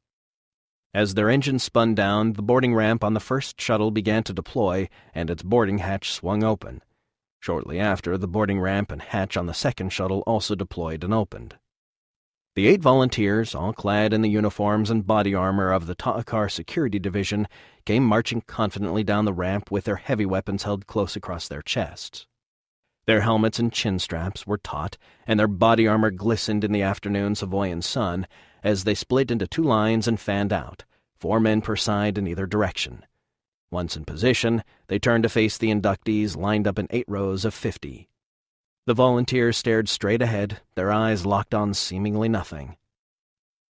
As their engines spun down, the boarding ramp on the first shuttle began to deploy, and its boarding hatch swung open. Shortly after, the boarding ramp and hatch on the second shuttle also deployed and opened. The 8 volunteers, all clad in the uniforms and body armor of the Ta'akar Security Division, came marching confidently down the ramp with their heavy weapons held close across their chests. Their helmets and chin straps were taut, and their body armor glistened in the afternoon Savoyan sun as they split into 2 lines and fanned out, 4 men per side in either direction. Once in position, they turned to face the inductees lined up in 8 rows of 50. The volunteers stared straight ahead, their eyes locked on seemingly nothing.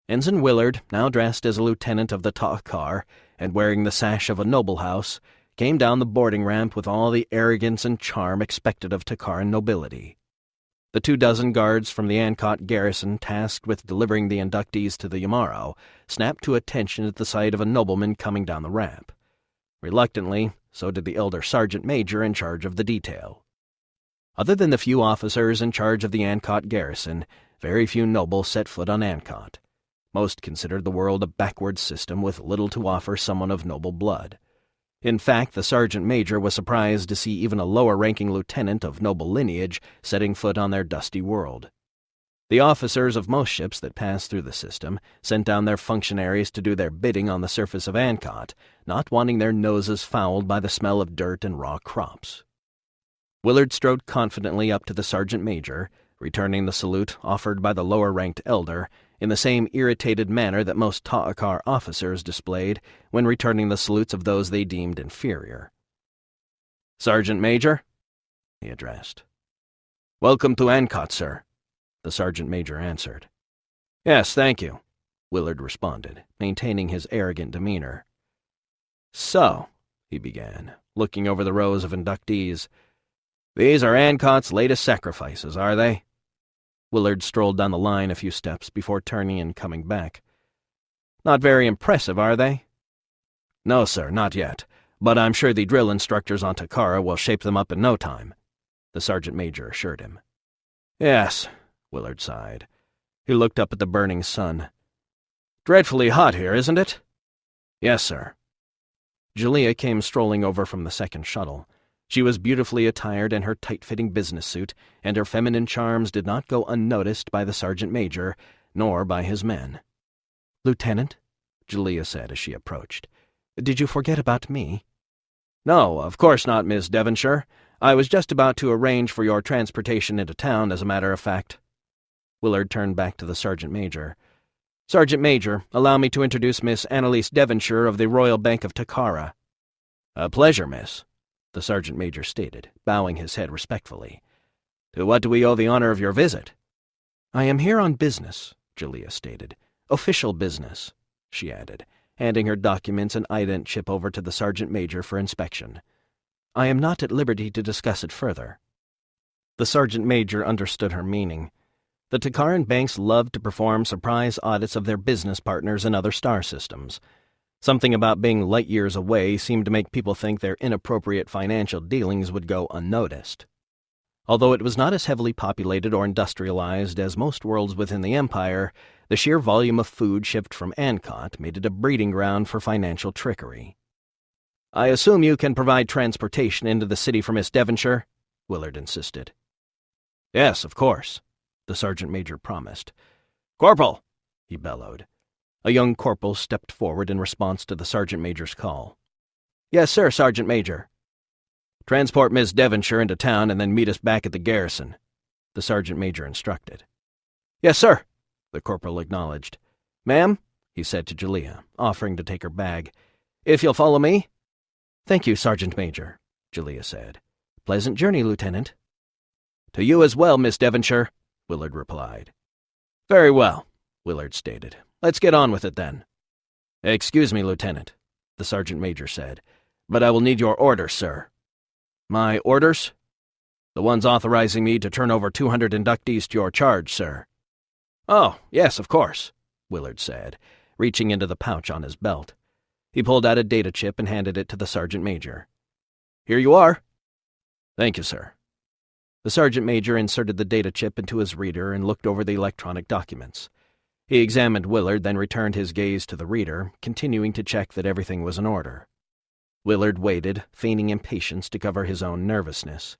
Ensign Willard, now dressed as a lieutenant of the Ta'akar and wearing the sash of a noble house, came down the boarding ramp with all the arrogance and charm expected of Takaran nobility. The 24 guards from the Ancot garrison tasked with delivering the inductees to the Yamaro snapped to attention at the sight of a nobleman coming down the ramp. Reluctantly, so did the elder sergeant major in charge of the detail. Other than the few officers in charge of the Ancot garrison, very few nobles set foot on Ancot. Most considered the world a backward system with little to offer someone of noble blood. In fact, the sergeant major was surprised to see even a lower-ranking lieutenant of noble lineage setting foot on their dusty world. The officers of most ships that passed through the system sent down their functionaries to do their bidding on the surface of Ancot, not wanting their noses fouled by the smell of dirt and raw crops. Willard strode confidently up to the sergeant major, returning the salute offered by the lower-ranked elder in the same irritated manner that most Ta'akar officers displayed when returning the salutes of those they deemed inferior. "Sergeant Major," he addressed. "Welcome to Ancot, sir," the sergeant major answered. "Yes, thank you," Willard responded, maintaining his arrogant demeanor. "So," he began, looking over the rows of inductees, "these are Ancot's latest sacrifices, are they?" Willard strolled down the line a few steps before turning and coming back. "Not very impressive, are they?" "No, sir, not yet, but I'm sure the drill instructors on Takara will shape them up in no time," the sergeant major assured him. "Yes," Willard sighed. He looked up at the burning sun. "Dreadfully hot here, isn't it?" "Yes, sir." Julia came strolling over from the second shuttle. She was beautifully attired in her tight-fitting business suit, and her feminine charms did not go unnoticed by the sergeant major, nor by his men. "Lieutenant," Julia said as she approached, "did you forget about me?" "No, of course not, Miss Devonshire. I was just about to arrange for your transportation into town, as a matter of fact." Willard turned back to the sergeant major. "Sergeant Major, allow me to introduce Miss Annalise Devonshire of the Royal Bank of Takara." "A pleasure, miss," the sergeant major stated, bowing his head respectfully. "To what do we owe the honor of your visit?" "I am here on business," Julia stated. "Official business," she added, handing her documents and ident chip over to the sergeant major for inspection. "I am not at liberty to discuss it further." The sergeant major understood her meaning. The Takaran banks loved to perform surprise audits of their business partners in other star systems. Something about being light years away seemed to make people think their inappropriate financial dealings would go unnoticed. Although it was not as heavily populated or industrialized as most worlds within the Empire, the sheer volume of food shipped from Ancot made it a breeding ground for financial trickery. "I assume you can provide transportation into the city for Miss Devonshire?" Willard insisted. "Yes, of course," the sergeant major promised. "Corporal!" he bellowed. A young corporal stepped forward in response to the sergeant major's call. "Yes, sir, Sergeant Major." "Transport Miss Devonshire into town and then meet us back at the garrison," the sergeant major instructed. "Yes, sir," the corporal acknowledged. "Ma'am," he said to Julia, offering to take her bag, "if you'll follow me." "Thank you, Sergeant Major," Julia said. "Pleasant journey, Lieutenant." "To you as well, Miss Devonshire," Willard replied. "Very well," Willard stated. "Let's get on with it, then." "Excuse me, Lieutenant," the Sergeant Major said, "but I will need your orders, sir." "My orders?" "The ones authorizing me to turn over 200 inductees to your charge, sir." "Oh, yes, of course," Willard said, reaching into the pouch on his belt. He pulled out a data chip and handed it to the Sergeant Major. "Here you are." "Thank you, sir." The Sergeant Major inserted the data chip into his reader and looked over the electronic documents. He examined Willard, then returned his gaze to the reader, continuing to check that everything was in order. Willard waited, feigning impatience to cover his own nervousness.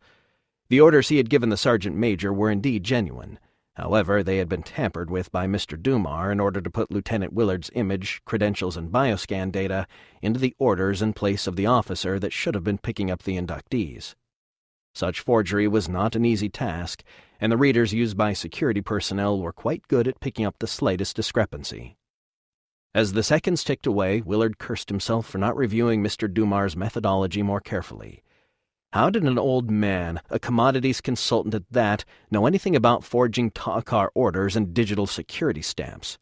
The orders he had given the Sergeant Major were indeed genuine. However, they had been tampered with by Mr. Dumar in order to put Lieutenant Willard's image, credentials, and bioscan data into the orders in place of the officer that should have been picking up the inductees. Such forgery was not an easy task, and the readers used by security personnel were quite good at picking up the slightest discrepancy. As the seconds ticked away, Willard cursed himself for not reviewing Mr. Dumar's methodology more carefully. How did an old man, a commodities consultant at that, know anything about forging Ta'akar orders and digital security stamps?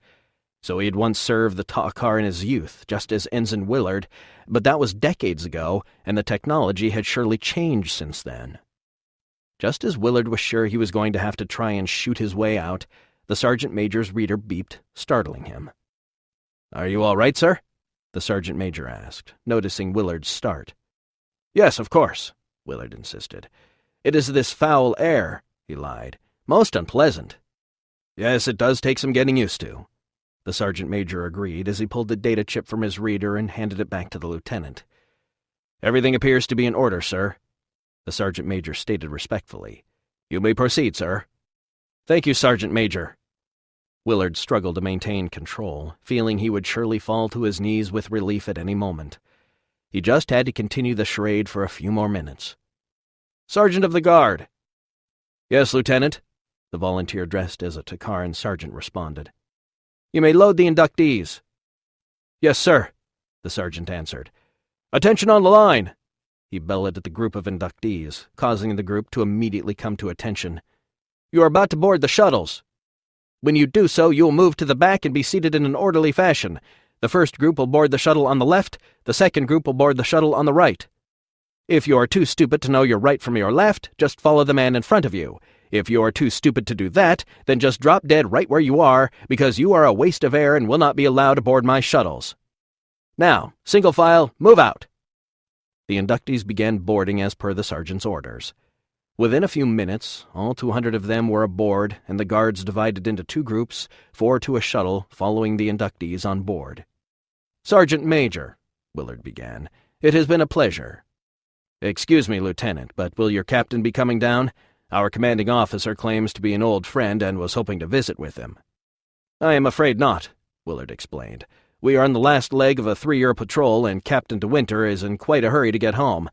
So he had once served the Ta'akar in his youth, just as Ensign Willard, but that was decades ago, and the technology had surely changed since then. Just as Willard was sure he was going to have to try and shoot his way out, the Sergeant Major's reader beeped, startling him. "Are you all right, sir?" the Sergeant Major asked, noticing Willard's start. "Yes, of course," Willard insisted. "It is this foul air," he lied. "Most unpleasant." "Yes, it does take some getting used to," the Sergeant Major agreed as he pulled the data chip from his reader and handed it back to the lieutenant. "Everything appears to be in order, sir," the Sergeant Major stated respectfully. "You may proceed, sir." "Thank you, Sergeant Major." Willard struggled to maintain control, feeling he would surely fall to his knees with relief at any moment. He just had to continue the charade for a few more minutes. "Sergeant of the Guard." "Yes, Lieutenant," the volunteer dressed as a Takaran sergeant responded. "You may load the inductees." "Yes, sir," the sergeant answered. "Attention on the line!" He bellowed at the group of inductees, causing the group to immediately come to attention. "You are about to board the shuttles. When you do so, you will move to the back and be seated in an orderly fashion. The first group will board the shuttle on the left, the second group will board the shuttle on the right. If you are too stupid to know your right from your left, just follow the man in front of you. If you are too stupid to do that, then just drop dead right where you are, because you are a waste of air and will not be allowed aboard my shuttles. Now, single file, move out." The inductees began boarding as per the sergeant's orders. Within a few minutes, all 200 of them were aboard, and the guards divided into 2 groups, 4 to a shuttle, following the inductees on board. "Sergeant Major," Willard began, "it has been a pleasure." "Excuse me, Lieutenant, but will your captain be coming down? Our commanding officer claims to be an old friend and was hoping to visit with him." "I am afraid not," Willard explained. "We are on the last leg of a 3-year patrol, and Captain De Winter is in quite a hurry to get home.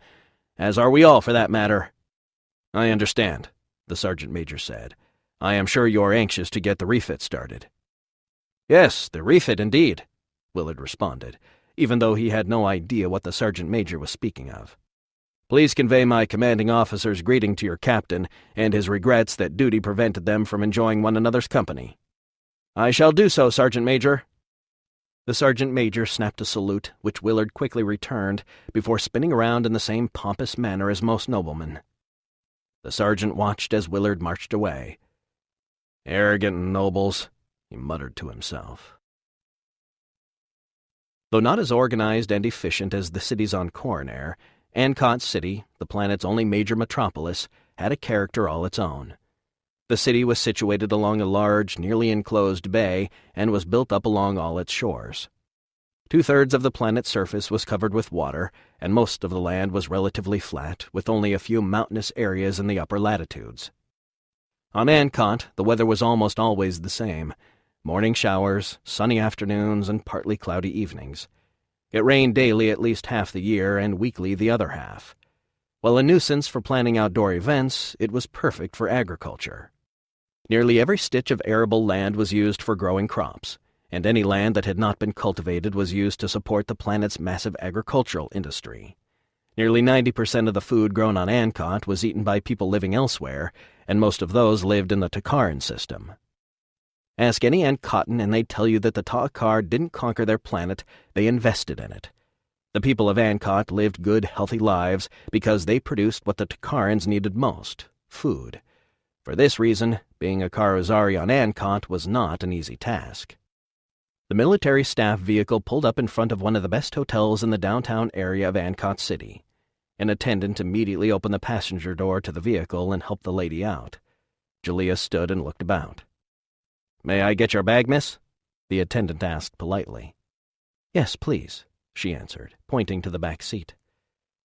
As are we all, for that matter." "I understand," the Sergeant Major said. "I am sure you are anxious to get the refit started." "Yes, the refit indeed," Willard responded, even though he had no idea what the Sergeant Major was speaking of. "Please convey my commanding officer's greeting to your captain and his regrets that duty prevented them from enjoying one another's company." "I shall do so, Sergeant Major." The Sergeant Major snapped a salute, which Willard quickly returned, before spinning around in the same pompous manner as most noblemen. The sergeant watched as Willard marched away. "Arrogant nobles," he muttered to himself. Though not as organized and efficient as the cities on Corinari, Ancot City, the planet's only major metropolis, had a character all its own. The city was situated along a large, nearly enclosed bay and was built up along all its shores. 2/3 of the planet's surface was covered with water, and most of the land was relatively flat, with only a few mountainous areas in the upper latitudes. On Ancot, the weather was almost always the same: morning showers, sunny afternoons, and partly cloudy evenings. It rained daily at least half the year and weekly the other half. While a nuisance for planning outdoor events, it was perfect for agriculture. Nearly every stitch of arable land was used for growing crops, and any land that had not been cultivated was used to support the planet's massive agricultural industry. Nearly 90% of the food grown on Ancot was eaten by people living elsewhere, and most of those lived in the Takaran system. Ask any Ancotan and they'd tell you that the Ta'akar didn't conquer their planet, they invested in it. The people of Ancot lived good, healthy lives because they produced what the Takarans needed most, food. For this reason, being a Karuzari on Ancot was not an easy task. The military staff vehicle pulled up in front of one of the best hotels in the downtown area of Ancot City. An attendant immediately opened the passenger door to the vehicle and helped the lady out. Julia stood and looked about. "May I get your bag, miss?" the attendant asked politely. "Yes, please," she answered, pointing to the back seat.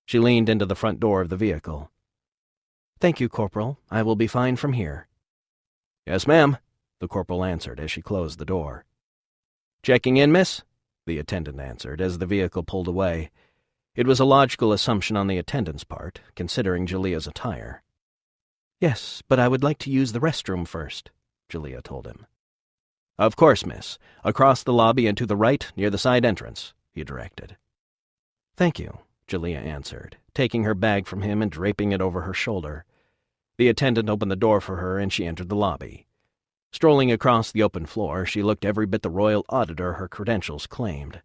She leaned into the front door of the vehicle. "Thank you, Corporal. I will be fine from here." "Yes, ma'am," the corporal answered as she closed the door. "Checking in, miss?" the attendant answered as the vehicle pulled away. It was a logical assumption on the attendant's part, considering Julia's attire. "Yes, but I would like to use the restroom first," Julia told him. "Of course, miss. Across the lobby and to the right, near the side entrance," he directed. "Thank you," Julia answered, taking her bag from him and draping it over her shoulder. The attendant opened the door for her and she entered the lobby. Strolling across the open floor, she looked every bit the royal auditor her credentials claimed.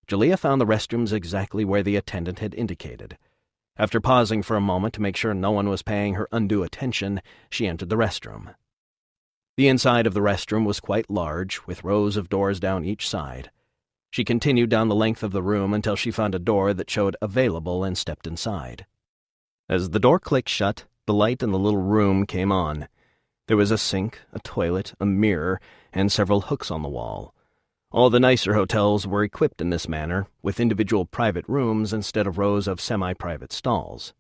Julia found the restrooms exactly where the attendant had indicated. After pausing for a moment to make sure no one was paying her undue attention, she entered the restroom. The inside of the restroom was quite large, with rows of doors down each side. She continued down the length of the room until she found a door that showed available and stepped inside. As the door clicked shut, the light in the little room came on. There was a sink, a toilet, a mirror, and several hooks on the wall. All the nicer hotels were equipped in this manner, with individual private rooms instead of rows of semi-private stalls.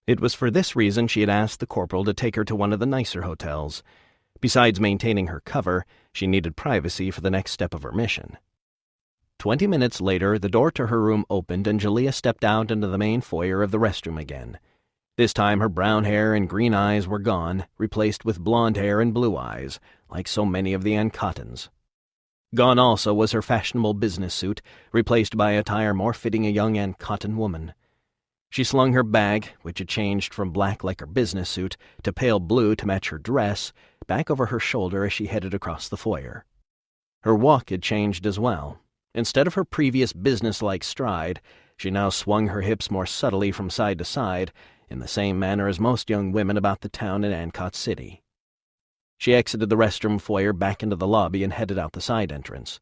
It was for this reason she had asked the corporal to take her to one of the nicer hotels. Besides maintaining her cover, she needed privacy for the next step of her mission. 20 minutes later, the door to her room opened and Julia stepped out into the main foyer of the restroom again. This time her brown hair and green eyes were gone, replaced with blonde hair and blue eyes, like so many of the Ancotans. Gone also was her fashionable business suit, replaced by attire more fitting a young Ancotan woman. She slung her bag, which had changed from black like her business suit to pale blue to match her dress, back over her shoulder as she headed across the foyer. Her walk had changed as well. Instead of her previous business-like stride, she now swung her hips more subtly from side to side, in the same manner as most young women about the town in Ancot City. She exited the restroom foyer back into the lobby and headed out the side entrance.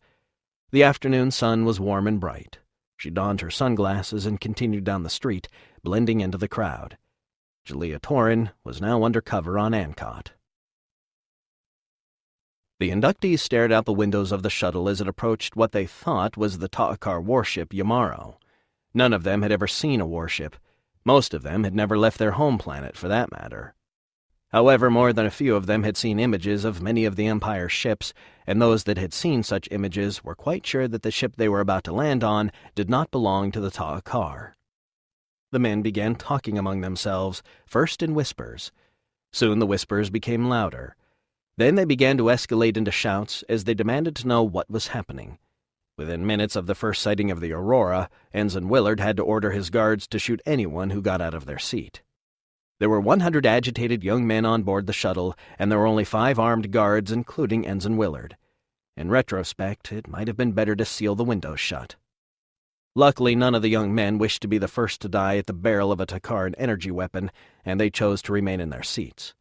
The afternoon sun was warm and bright. She donned her sunglasses and continued down the street, blending into the crowd. Julia Torrin was now under cover on Ancot. The inductees stared out the windows of the shuttle as it approached what they thought was the Ta'akar warship Yamaro. None of them had ever seen a warship. Most of them had never left their home planet, for that matter. However, more than a few of them had seen images of many of the Empire's ships, and those that had seen such images were quite sure that the ship they were about to land on did not belong to the Ta'akar. The men began talking among themselves, first in whispers. Soon the whispers became louder. Then they began to escalate into shouts as they demanded to know what was happening. Within minutes of the first sighting of the Aurora, Ensign Willard had to order his guards to shoot anyone who got out of their seat. There were 100 agitated young men on board the shuttle, and there were only 5 armed guards, including Ensign Willard. In retrospect, it might have been better to seal the windows shut. Luckily, none of the young men wished to be the first to die at the barrel of a Takaran energy weapon, and they chose to remain in their seats.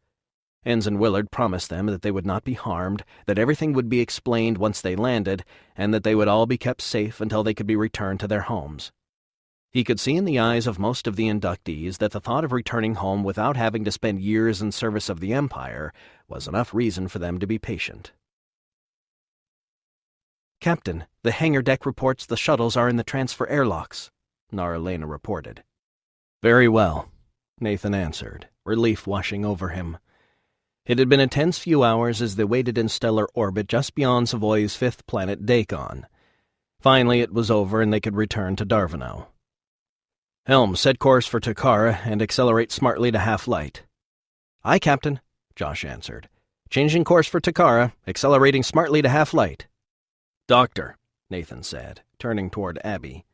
Ensign Willard promised them that they would not be harmed, that everything would be explained once they landed, and that they would all be kept safe until they could be returned to their homes. He could see in the eyes of most of the inductees that the thought of returning home without having to spend years in service of the Empire was enough reason for them to be patient. "Captain, the hangar deck reports the shuttles are in the transfer airlocks," Naralena reported. "Very well," Nathan answered, relief washing over him. It had been a tense few hours as they waited in stellar orbit just beyond Savoy's 5th planet, Dacon. Finally it was over and they could return to Darvano. "Helm, set course for Takara and accelerate smartly to half-light." "Aye, Captain," Josh answered. "Changing course for Takara, accelerating smartly to half-light." "Doctor," Nathan said, turning toward Abby,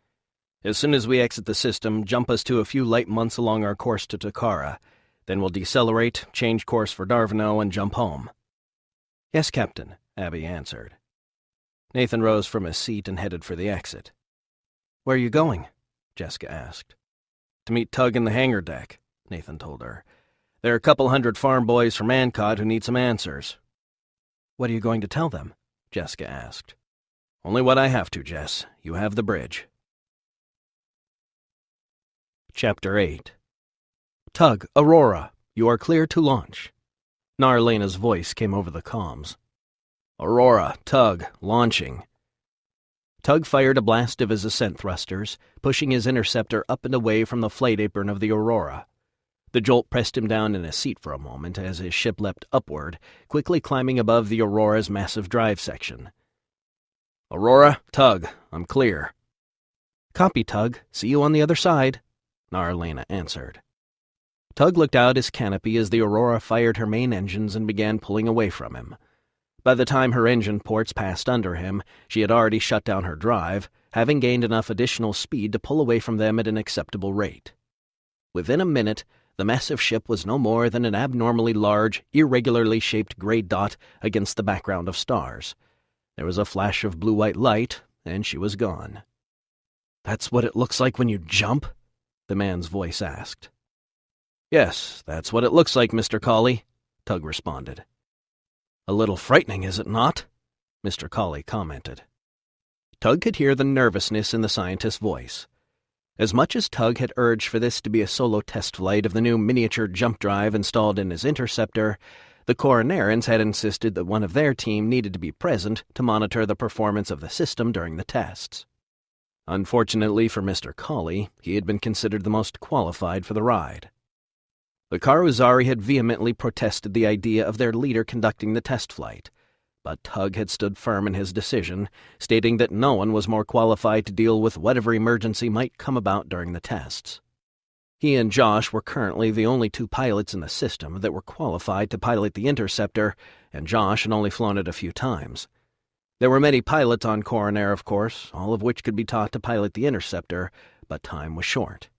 "as soon as we exit the system, jump us to a few light months along our course to Takara. Then we'll decelerate, change course for Darvino, and jump home." "Yes, Captain," Abby answered. Nathan rose from his seat and headed for the exit. "Where are you going?" Jessica asked. "To meet Tug in the hangar deck," Nathan told her. "There are a couple hundred farm boys from Ancot who need some answers." "What are you going to tell them?" Jessica asked. "Only what I have to, Jess. You have the bridge." Chapter 8. "Tug, Aurora, you are clear to launch." Narlena's voice came over the comms. "Aurora, Tug, launching." Tug fired a blast of his ascent thrusters, pushing his interceptor up and away from the flight apron of the Aurora. The jolt pressed him down in his seat for a moment as his ship leapt upward, quickly climbing above the Aurora's massive drive section. "Aurora, Tug, I'm clear." "Copy, Tug. See you on the other side," Narlena answered. Tug looked out his canopy as the Aurora fired her main engines and began pulling away from him. By the time her engine ports passed under him, she had already shut down her drive, having gained enough additional speed to pull away from them at an acceptable rate. Within a minute, the massive ship was no more than an abnormally large, irregularly shaped gray dot against the background of stars. There was a flash of blue-white light, and she was gone. "That's what it looks like when you jump?" the man's voice asked. "Yes, that's what it looks like, Mr. Colley," Tug responded. "A little frightening, is it not?" Mr. Colley commented. Tug could hear the nervousness in the scientist's voice. As much as Tug had urged for this to be a solo test flight of the new miniature jump drive installed in his interceptor, the Corinarians had insisted that one of their team needed to be present to monitor the performance of the system during the tests. Unfortunately for Mr. Colley, he had been considered the most qualified for the ride. The Karuzari had vehemently protested the idea of their leader conducting the test flight, but Tug had stood firm in his decision, stating that no one was more qualified to deal with whatever emergency might come about during the tests. He and Josh were currently the only two pilots in the system that were qualified to pilot the interceptor, and Josh had only flown it a few times. There were many pilots on Corinari, of course, all of which could be taught to pilot the interceptor, but time was short.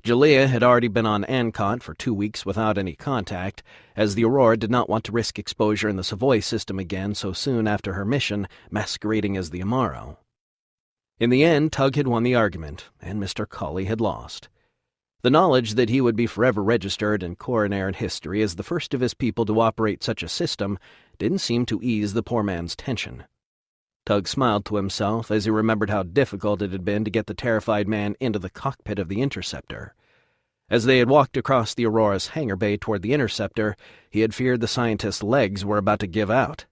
Jalea had already been on Ancot for 2 weeks without any contact, as the Aurora did not want to risk exposure in the Savoy system again so soon after her mission, masquerading as the Amaro. In the end, Tug had won the argument, and Mr. Colley had lost. The knowledge that he would be forever registered in Corinarian history as the first of his people to operate such a system didn't seem to ease the poor man's tension. Tug smiled to himself as he remembered how difficult it had been to get the terrified man into the cockpit of the interceptor. As they had walked across the Aurora's hangar bay toward the interceptor, he had feared the scientist's legs were about to give out.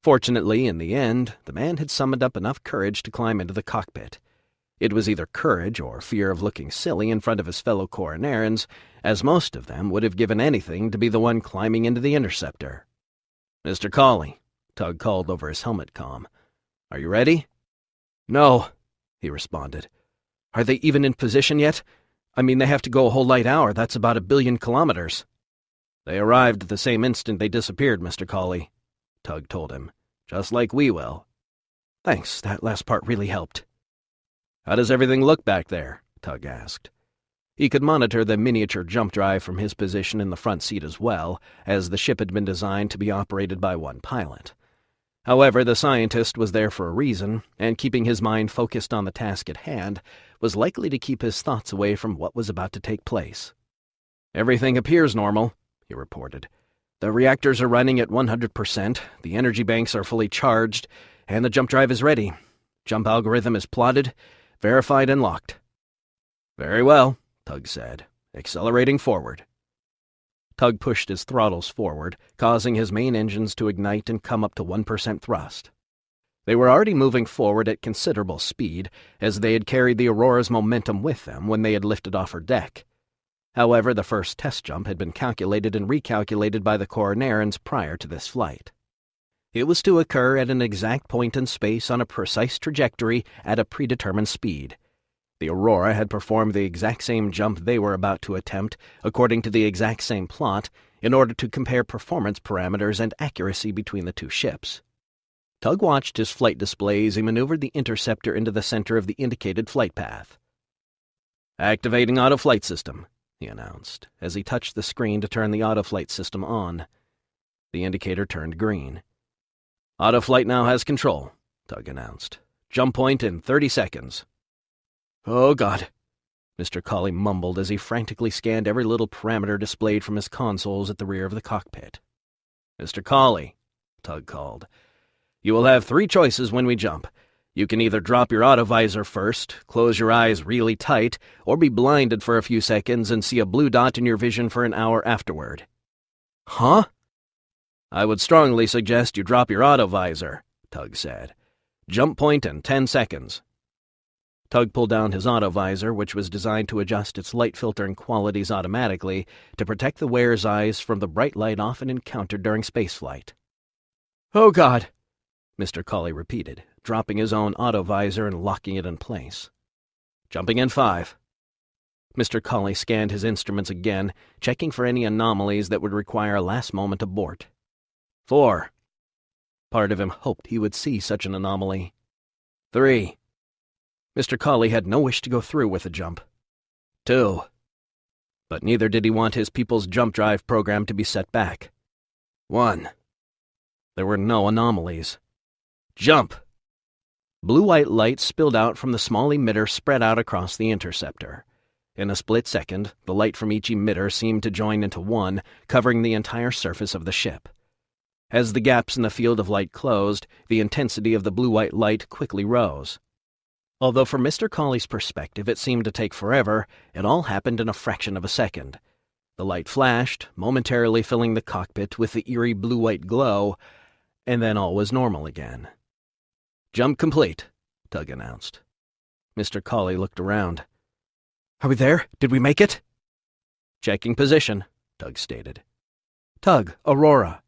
Fortunately, in the end, the man had summoned up enough courage to climb into the cockpit. It was either courage or fear of looking silly in front of his fellow Corinarians, as most of them would have given anything to be the one climbing into the interceptor. "Mr. Colley," Tug called over his helmet comm. "Are you ready?" "No," he responded. "Are they even in position yet? I mean, they have to go a whole light hour. That's about 1 billion kilometers. "They arrived at the same instant they disappeared, Mr. Colley," Tug told him. "Just like we will." "Thanks, that last part really helped." "How does everything look back there?" Tug asked. He could monitor the miniature jump drive from his position in the front seat as well, as the ship had been designed to be operated by one pilot. However, the scientist was there for a reason, and keeping his mind focused on the task at hand was likely to keep his thoughts away from what was about to take place. "Everything appears normal," he reported. "The reactors are running at 100%, the energy banks are fully charged, and the jump drive is ready. Jump algorithm is plotted, verified, and locked." "Very well," Tug said, "accelerating forward." Tug pushed his throttles forward, causing his main engines to ignite and come up to 1% thrust. They were already moving forward at considerable speed, as they had carried the Aurora's momentum with them when they had lifted off her deck. However, the first test jump had been calculated and recalculated by the Corinarians prior to this flight. It was to occur at an exact point in space on a precise trajectory at a predetermined speed. The Aurora had performed the exact same jump they were about to attempt, according to the exact same plot, in order to compare performance parameters and accuracy between the two ships. Tug watched his flight display as he maneuvered the interceptor into the center of the indicated flight path. "Activating auto-flight system," he announced, as he touched the screen to turn the auto-flight system on. The indicator turned green. "Auto-flight now has control," Tug announced. "Jump point in 30 seconds. "Oh, God," Mr. Colley mumbled as he frantically scanned every little parameter displayed from his consoles at the rear of the cockpit. "Mr. Colley," Tug called, "you will have 3 choices when we jump. You can either drop your autovisor first, close your eyes really tight, or be blinded for a few seconds and see a blue dot in your vision for an hour afterward." "Huh?" "I would strongly suggest you drop your autovisor," Tug said. "Jump point in 10 seconds. Tug pulled down his autovisor, which was designed to adjust its light filtering qualities automatically to protect the wearer's eyes from the bright light often encountered during spaceflight. "Oh, God," Mr. Colley repeated, dropping his own autovisor and locking it in place. "Jumping in 5. Mr. Colley scanned his instruments again, checking for any anomalies that would require a last-moment abort. 4. Part of him hoped he would see such an anomaly. 3. Mr. Colley had no wish to go through with the jump. 2. But neither did he want his people's jump drive program to be set back. 1. There were no anomalies. "Jump!" Blue-white light spilled out from the small emitter spread out across the interceptor. In a split second, the light from each emitter seemed to join into one, covering the entire surface of the ship. As the gaps in the field of light closed, the intensity of the blue-white light quickly rose. Although from Mr. Colley's perspective it seemed to take forever, it all happened in a fraction of a second. The light flashed, momentarily filling the cockpit with the eerie blue-white glow, and then all was normal again. "Jump complete," Tug announced. Mr. Colley looked around. "Are we there? Did we make it?" "Checking position," Tug stated. "Tug, Aurora,"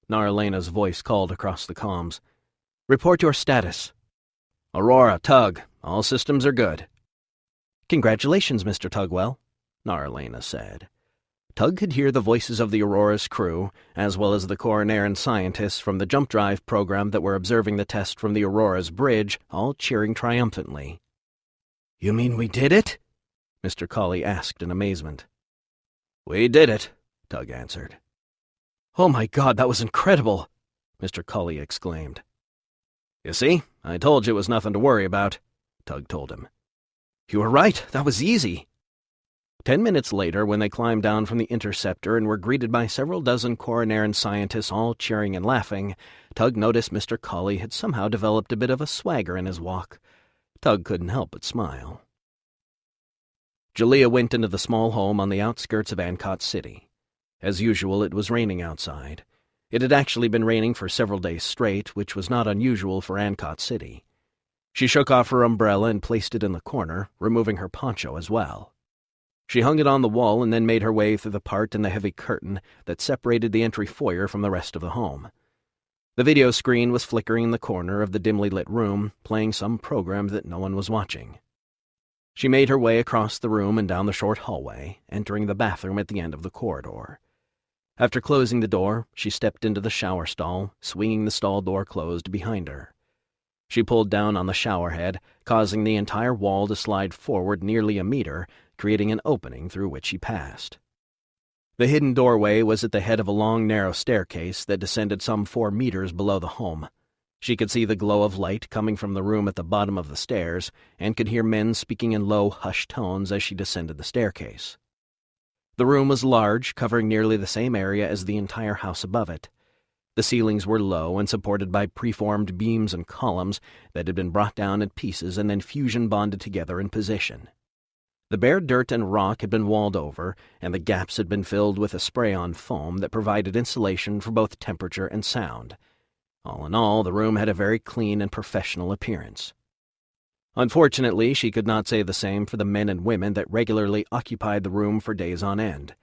Naralena's voice called across the comms. "Report your status." "Aurora, Tug, all systems are good." "Congratulations, Mr. Tugwell," Naralena said. Tug could hear the voices of the Aurora's crew, as well as the Corinari scientists from the jump drive program that were observing the test from the Aurora's bridge, all cheering triumphantly. "You mean we did it?" Mr. Colley asked in amazement. "We did it," Tug answered. "Oh my God, that was incredible!" Mr. Colley exclaimed. "You see, I told you it was nothing to worry about," Tug told him. "You were right, that was easy." 10 minutes later, when they climbed down from the interceptor and were greeted by several dozen Corinari scientists all cheering and laughing, Tug noticed Mr. Colley had somehow developed a bit of a swagger in his walk. Tug couldn't help but smile. Jalea went into the small home on the outskirts of Ancot City. As usual, it was raining outside. It had actually been raining for several days straight, which was not unusual for Ancot City. She shook off her umbrella and placed it in the corner, removing her poncho as well. She hung it on the wall and then made her way through the part in the heavy curtain that separated the entry foyer from the rest of the home. The video screen was flickering in the corner of the dimly lit room, playing some program that no one was watching. She made her way across the room and down the short hallway, entering the bathroom at the end of the corridor. After closing the door, she stepped into the shower stall, swinging the stall door closed behind her. She pulled down on the shower head, causing the entire wall to slide forward nearly a meter, creating an opening through which she passed. The hidden doorway was at the head of a long, narrow staircase that descended some 4 meters below the home. She could see the glow of light coming from the room at the bottom of the stairs, and could hear men speaking in low, hushed tones as she descended the staircase. The room was large, covering nearly the same area as the entire house above it. The ceilings were low and supported by preformed beams and columns that had been brought down in pieces and then fusion-bonded together in position. The bare dirt and rock had been walled over, and the gaps had been filled with a spray-on foam that provided insulation for both temperature and sound. All in all, the room had a very clean and professional appearance. Unfortunately, she could not say the same for the men and women that regularly occupied the room for days on end.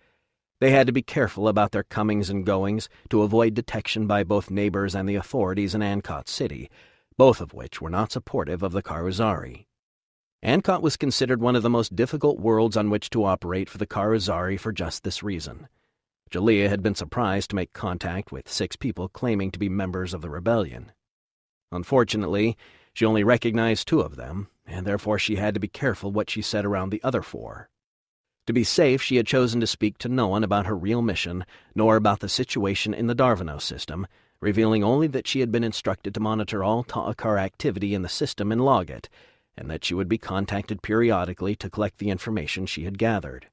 They had to be careful about their comings and goings to avoid detection by both neighbors and the authorities in Ancot City, both of which were not supportive of the Caruzari. Ancot was considered one of the most difficult worlds on which to operate for the Caruzari for just this reason. Jalea had been surprised to make contact with 6 people claiming to be members of the rebellion. Unfortunately, she only recognized 2 of them, and therefore she had to be careful what she said around the other 4. To be safe, she had chosen to speak to no one about her real mission, nor about the situation in the Darvano system, revealing only that she had been instructed to monitor all Ta'akar activity in the system and log it, and that she would be contacted periodically to collect the information she had gathered.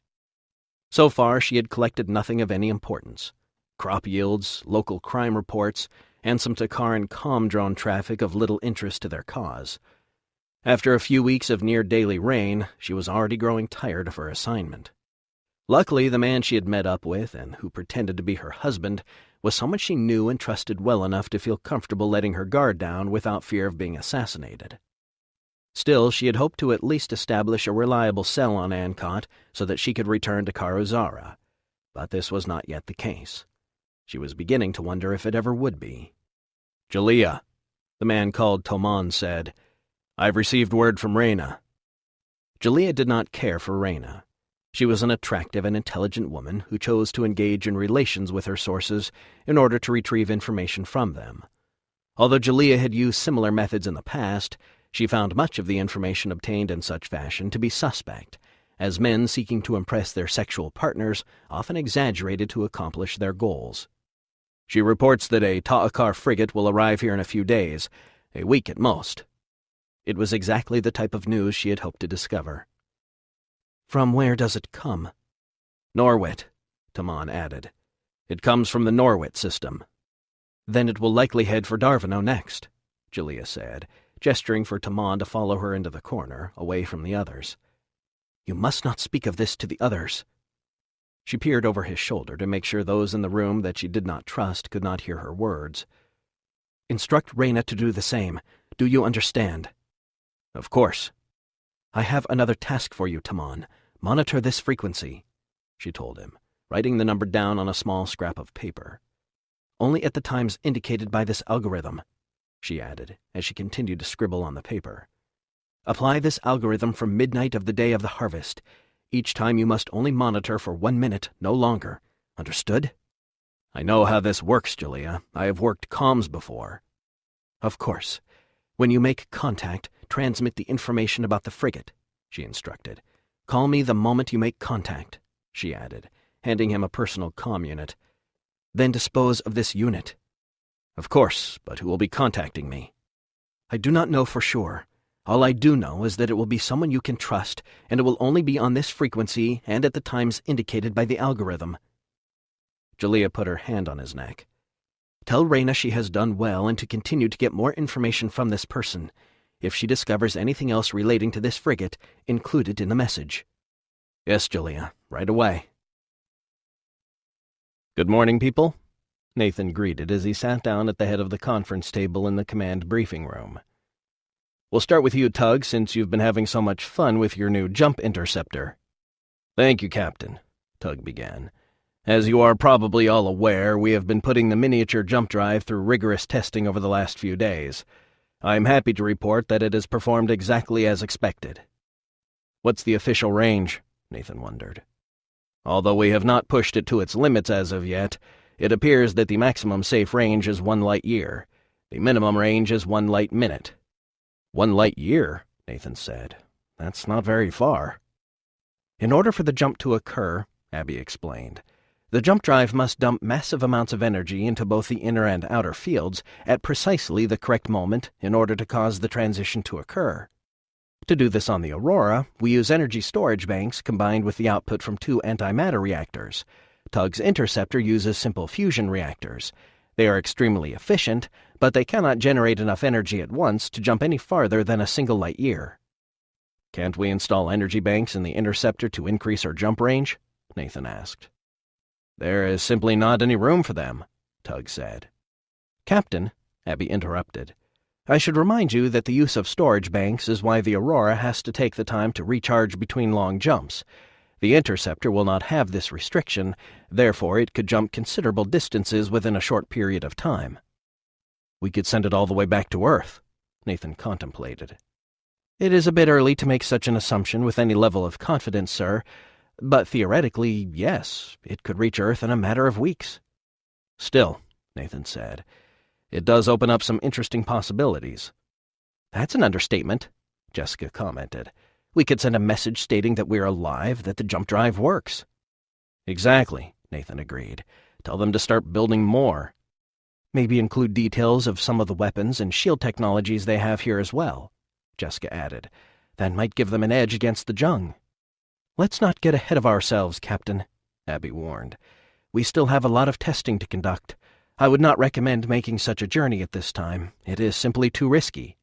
So far, she had collected nothing of any importance. Crop yields, local crime reports, and some Takaran comm drone traffic of little interest to their cause. After a few weeks of near-daily rain, she was already growing tired of her assignment. Luckily, the man she had met up with, and who pretended to be her husband, was someone she knew and trusted well enough to feel comfortable letting her guard down without fear of being assassinated. Still, she had hoped to at least establish a reliable cell on Ancot so that she could return to Karuzara, but this was not yet the case. She was beginning to wonder if it ever would be. "Jalea," the man called Toman said, "I've received word from Reyna." Jalea did not care for Reyna. She was an attractive and intelligent woman who chose to engage in relations with her sources in order to retrieve information from them. Although Jalea had used similar methods in the past, she found much of the information obtained in such fashion to be suspect, as men seeking to impress their sexual partners often exaggerated to accomplish their goals. "She reports that a Ta'akar frigate will arrive here in a few days, a week at most." It was exactly the type of news she had hoped to discover. "From where does it come?" "Norwit," Taman added. "It comes from the Norwit system." "Then it will likely head for Darvano next," Jalea said, gesturing for Taman to follow her into the corner, away from the others. "You must not speak of this to the others." She peered over his shoulder to make sure those in the room that she did not trust could not hear her words. "Instruct Reyna to do the same. Do you understand?" "Of course." "I have another task for you, Taman. Monitor this frequency," she told him, writing the number down on a small scrap of paper. "Only at the times indicated by this algorithm," she added, as she continued to scribble on the paper. "Apply this algorithm from midnight of the day of the harvest. Each time you must only monitor for 1 minute, no longer. Understood?" "I know how this works, Jalea. I have worked comms before." "Of course. When you make contact, transmit the information about the frigate," she instructed. "Call me the moment you make contact," she added, handing him a personal comm unit. "Then dispose of this unit." "Of course, but who will be contacting me?" "I do not know for sure. All I do know is that it will be someone you can trust, and it will only be on this frequency and at the times indicated by the algorithm." Jalea put her hand on his neck. "Tell Reyna she has done well and to continue to get more information from this person. If she discovers anything else relating to this frigate, include it in the message." "Yes, Jalea, right away." "Good morning, people," Nathan greeted as he sat down at the head of the conference table in the command briefing room. "We'll start with you, Tug, since you've been having so much fun with your new jump interceptor." "Thank you, Captain," Tug began. "As you are probably all aware, we have been putting the miniature jump drive through rigorous testing over the last few days. I'm happy to report that it has performed exactly as expected." "What's the official range?" Nathan wondered. "Although we have not pushed it to its limits as of yet, it appears that the maximum safe range is 1 light year. The minimum range is 1 light minute." 1 light year, Nathan said. "That's not very far." "In order for the jump to occur," Abby explained, "the jump drive must dump massive amounts of energy into both the inner and outer fields at precisely the correct moment in order to cause the transition to occur. To do this on the Aurora, we use energy storage banks combined with the output from 2 antimatter reactors. Tug's interceptor uses simple fusion reactors. They are extremely efficient, but they cannot generate enough energy at once to jump any farther than a single light year." "Can't we install energy banks in the interceptor to increase our jump range?" Nathan asked. "There is simply not any room for them," Tug said. "Captain," Abby interrupted, "I should remind you that the use of storage banks is why the Aurora has to take the time to recharge between long jumps. The interceptor will not have this restriction, therefore it could jump considerable distances within a short period of time." "We could send it all the way back to Earth," Nathan contemplated. "It is a bit early to make such an assumption with any level of confidence, sir, but theoretically, yes, it could reach Earth in a matter of weeks." "Still," Nathan said, It does open up some interesting possibilities." "That's an understatement," Jessica commented. "We could send a message stating that we're alive, that the jump drive works." "Exactly," Nathan agreed. "Tell them to start building more." "Maybe include details of some of the weapons and shield technologies they have here as well," Jessica added. "That might give them an edge against the Jung." "Let's not get ahead of ourselves, Captain," Abby warned. "We still have a lot of testing to conduct. I would not recommend making such a journey at this time. It is simply too risky."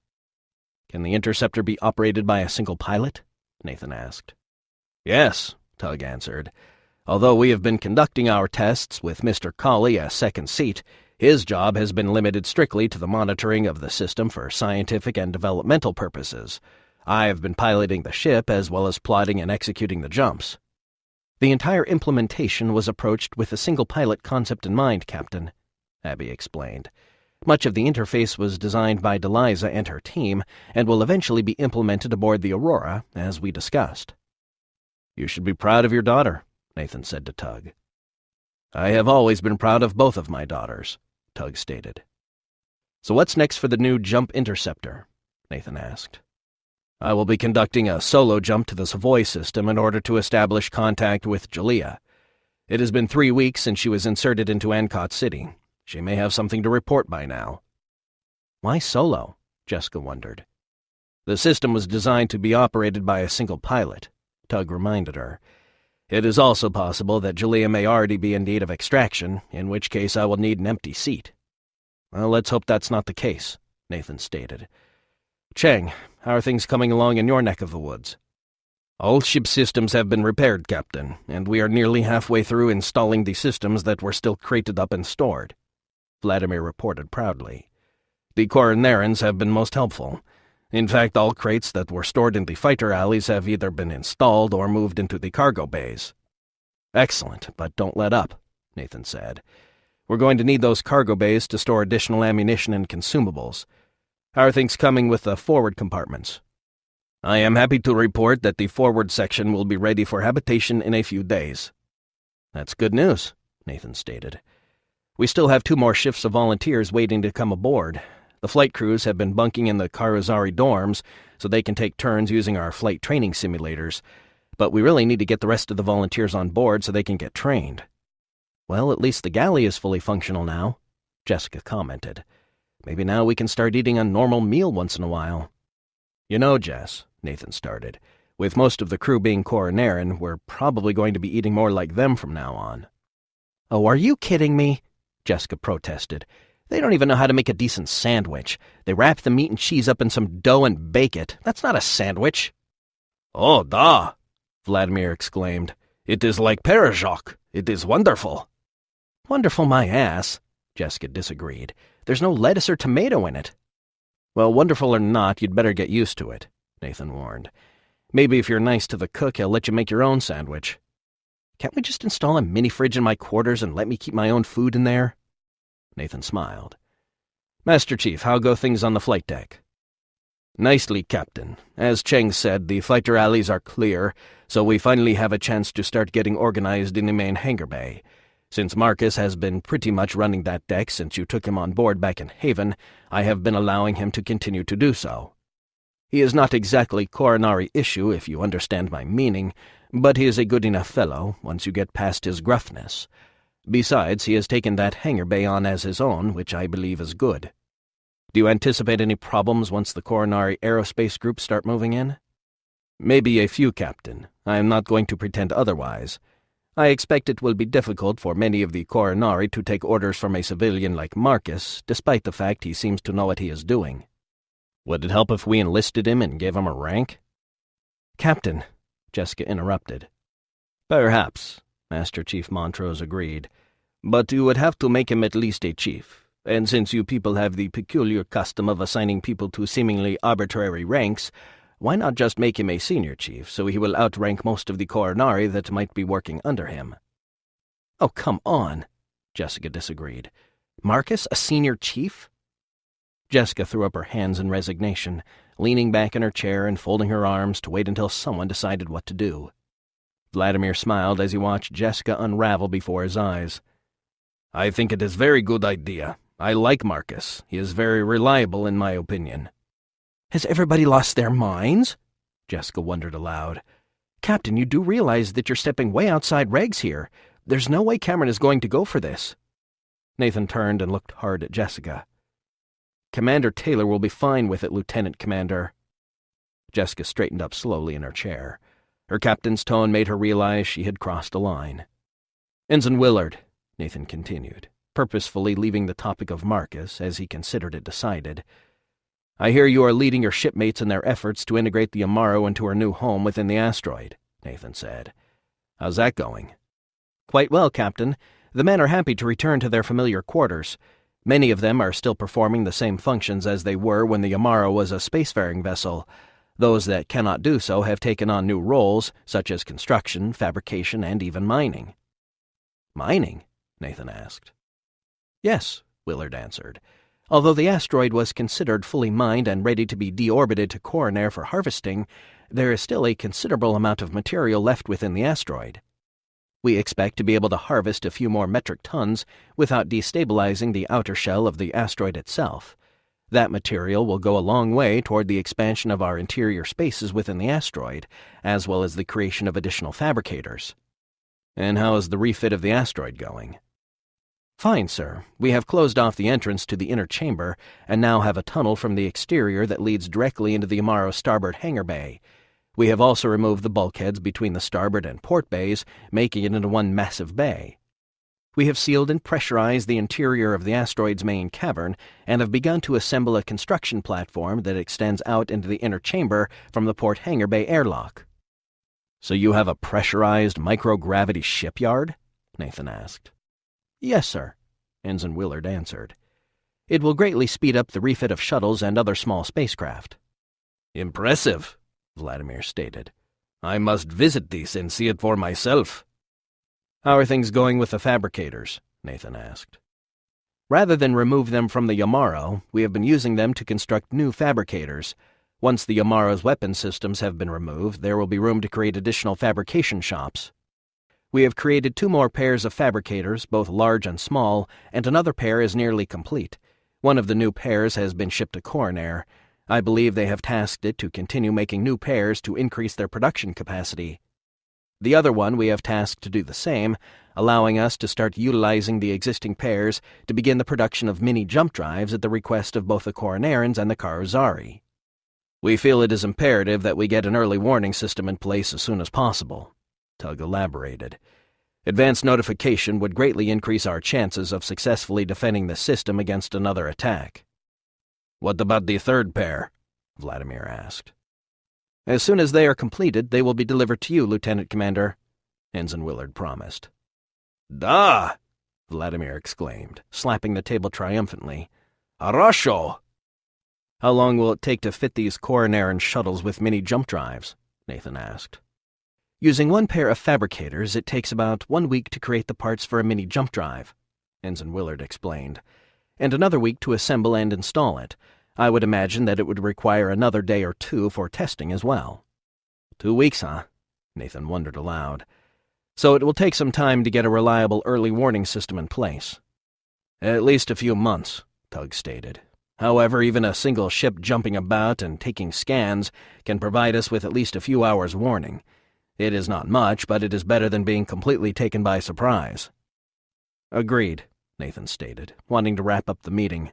"Can the interceptor be operated by a single pilot?" Nathan asked. "Yes," Tug answered. "Although we have been conducting our tests with Mr. Colley as second seat, his job has been limited strictly to the monitoring of the system for scientific and developmental purposes. I have been piloting the ship as well as plotting and executing the jumps." "The entire implementation was approached with a single pilot concept in mind, Captain," Abby explained. "Much of the interface was designed by Deliza and her team, and will eventually be implemented aboard the Aurora, as we discussed." "You should be proud of your daughter," Nathan said to Tug. "I have always been proud of both of my daughters," Tug stated. "So what's next for the new jump interceptor?" Nathan asked. "I will be conducting a solo jump to the Savoy system in order to establish contact with Jalea. It has been 3 weeks since she was inserted into Ancot City. She may have something to report by now." "Why solo?" Jessica wondered. "The system was designed to be operated by a single pilot," Tug reminded her. "It is also possible that Jalea may already be in need of extraction, in which case I will need an empty seat." "Well, let's hope that's not the case," Nathan stated. "Cheng, how are things coming along in your neck of the woods?" "All ship systems have been repaired, Captain, and we are nearly halfway through installing the systems that were still crated up and stored," Vladimir reported proudly. "The Corinarians have been most helpful. In fact, all crates that were stored in the fighter alleys have either been installed or moved into the cargo bays." "Excellent, but don't let up," Nathan said. "We're going to need those cargo bays to store additional ammunition and consumables. How are things coming with the forward compartments?" "I am happy to report that the forward section will be ready for habitation in a few days." "That's good news," Nathan stated. "We still have 2 more shifts of volunteers waiting to come aboard. The flight crews have been bunking in the Karuzari dorms so they can take turns using our flight training simulators, but we really need to get the rest of the volunteers on board so they can get trained." "Well, at least the galley is fully functional now," Jessica commented. "Maybe now we can start eating a normal meal once in a while." "You know, Jess," Nathan started, "with most of the crew being Corinaran, we're probably going to be eating more like them from now on." "Oh, are you kidding me?" Jessica protested. "They don't even know how to make a decent sandwich. They wrap the meat and cheese up in some dough and bake it. That's not a sandwich." "Oh, da!" Vladimir exclaimed. "It is like Perejok. It is wonderful." "Wonderful my ass," Jessica disagreed. "There's no lettuce or tomato in it." "Well, wonderful or not, you'd better get used to it," Nathan warned. "Maybe if you're nice to the cook, he'll let you make your own sandwich." "Can't we just install a mini-fridge in my quarters and let me keep my own food in there?" Nathan smiled. "Master Chief, how go things on the flight deck?" "Nicely, Captain. As Cheng said, the fighter alleys are clear, so we finally have a chance to start getting organized in the main hangar bay. Since Marcus has been pretty much running that deck since you took him on board back in Haven, I have been allowing him to continue to do so. He is not exactly Corinari issue, if you understand my meaning, but he is a good enough fellow once you get past his gruffness. Besides, he has taken that hangar bay on as his own, which I believe is good. Do you anticipate any problems once the Corinari Aerospace Group start moving in?" "Maybe a few, Captain. I am not going to pretend otherwise. I expect it will be difficult for many of the Corinari to take orders from a civilian like Marcus, despite the fact he seems to know what he is doing." "Would it help if we enlisted him and gave him a rank?" "Captain," Jessica interrupted. "Perhaps," Master Chief Montrose agreed. "But you would have to make him at least a chief, and since you people have the peculiar custom of assigning people to seemingly arbitrary ranks, why not just make him a senior chief, so he will outrank most of the Corinari that might be working under him?" "Oh, come on," Jessica disagreed. "Marcus, a senior chief?" Jessica threw up her hands in resignation, leaning back in her chair and folding her arms to wait until someone decided what to do. Vladimir smiled as he watched Jessica unravel before his eyes. "I think it is very good idea. I like Marcus. He is very reliable in my opinion." "Has everybody lost their minds?" Jessica wondered aloud. "Captain, you do realize that you're stepping way outside regs here. There's no way Cameron is going to go for this." Nathan turned and looked hard at Jessica. "Commander Taylor will be fine with it, Lieutenant Commander." Jessica straightened up slowly in her chair. Her captain's tone made her realize she had crossed a line. "Ensign Willard," Nathan continued, purposefully leaving the topic of Marcus, as he considered it decided. "I hear you are leading your shipmates in their efforts to integrate the Amaro into her new home within the asteroid," Nathan said. "How's that going?" "Quite well, Captain. The men are happy to return to their familiar quarters. Many of them are still performing the same functions as they were when the Amaro was a spacefaring vessel. Those that cannot do so have taken on new roles, such as construction, fabrication, and even mining." "Mining?" Nathan asked. "Yes," Willard answered. "Although the asteroid was considered fully mined and ready to be deorbited to Corinari for harvesting, there is still a considerable amount of material left within the asteroid. We expect to be able to harvest a few more metric tons without destabilizing the outer shell of the asteroid itself. That material will go a long way toward the expansion of our interior spaces within the asteroid, as well as the creation of additional fabricators." "And how is the refit of the asteroid going?" "Fine, sir. We have closed off the entrance to the inner chamber and now have a tunnel from the exterior that leads directly into the Amaro's starboard hangar bay. We have also removed the bulkheads between the starboard and port bays, making it into one massive bay. We have sealed and pressurized the interior of the asteroid's main cavern and have begun to assemble a construction platform that extends out into the inner chamber from the port hangar bay airlock." "So you have a pressurized microgravity shipyard?" Nathan asked. "Yes, sir," Ensign Willard answered. "It will greatly speed up the refit of shuttles and other small spacecraft." "Impressive," Vladimir stated. "I must visit these and see it for myself." "How are things going with the fabricators?" Nathan asked. "Rather than remove them from the Amaro, we have been using them to construct new fabricators. Once the Amaro's weapon systems have been removed, there will be room to create additional fabrication shops. We have created 2 more pairs of fabricators, both large and small, and another pair is nearly complete. One of the new pairs has been shipped to Corinari. I believe they have tasked it to continue making new pairs to increase their production capacity. The other one we have tasked to do the same, allowing us to start utilizing the existing pairs to begin the production of mini jump drives at the request of both the Corinarians and the Corinari. We feel it is imperative that we get an early warning system in place as soon as possible," Tug elaborated. "Advanced notification would greatly increase our chances of successfully defending the system against another attack." "What about the third pair?" Vladimir asked. "As soon as they are completed, they will be delivered to you, Lieutenant Commander," Ensign Willard promised. "Da!" Vladimir exclaimed, slapping the table triumphantly. "Хорошо!" "How long will it take to fit these Corinarian shuttles with mini jump drives?" Nathan asked. "Using 1 pair of fabricators, it takes about 1 week to create the parts for a mini jump drive," Ensign Willard explained, "and another week to assemble and install it. I would imagine that it would require another day or 2 for testing as well." 2 weeks, huh? Nathan wondered aloud. "So it will take some time to get a reliable early warning system in place." "At least a few months," Tug stated. "However, even a single ship jumping about and taking scans can provide us with at least a few hours' warning. It is not much, but it is better than being completely taken by surprise." "Agreed," Nathan stated, wanting to wrap up the meeting.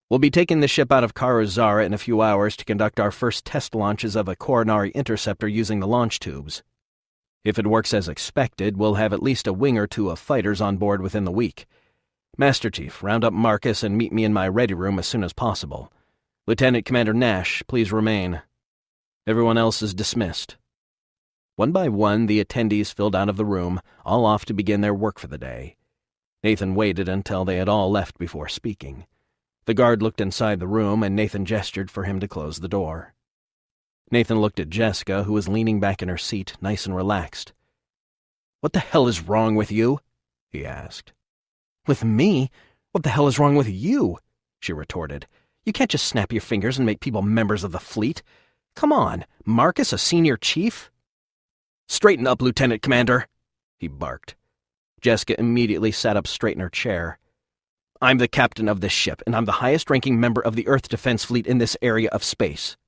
"We'll be taking the ship out of Corinari in a few hours to conduct our first test launches of a Corinari interceptor using the launch tubes. If it works as expected, we'll have at least a wing or 2 of fighters on board within the week. Master Chief, round up Marcus and meet me in my ready room as soon as possible. Lieutenant Commander Nash, please remain. Everyone else is dismissed." One by one, the attendees filed out of the room, all off to begin their work for the day. Nathan waited until they had all left before speaking. The guard looked inside the room, and Nathan gestured for him to close the door. Nathan looked at Jessica, who was leaning back in her seat, nice and relaxed. "What the hell is wrong with you?" he asked. "With me? What the hell is wrong with you?" she retorted. "You can't just snap your fingers and make people members of the fleet. Come on, Marcus, a senior chief?" "Straighten up, Lieutenant Commander," he barked. Jessica immediately sat up straight in her chair. I'm the captain of this ship, and I'm the highest-ranking member of the Earth Defense Fleet in this area of space.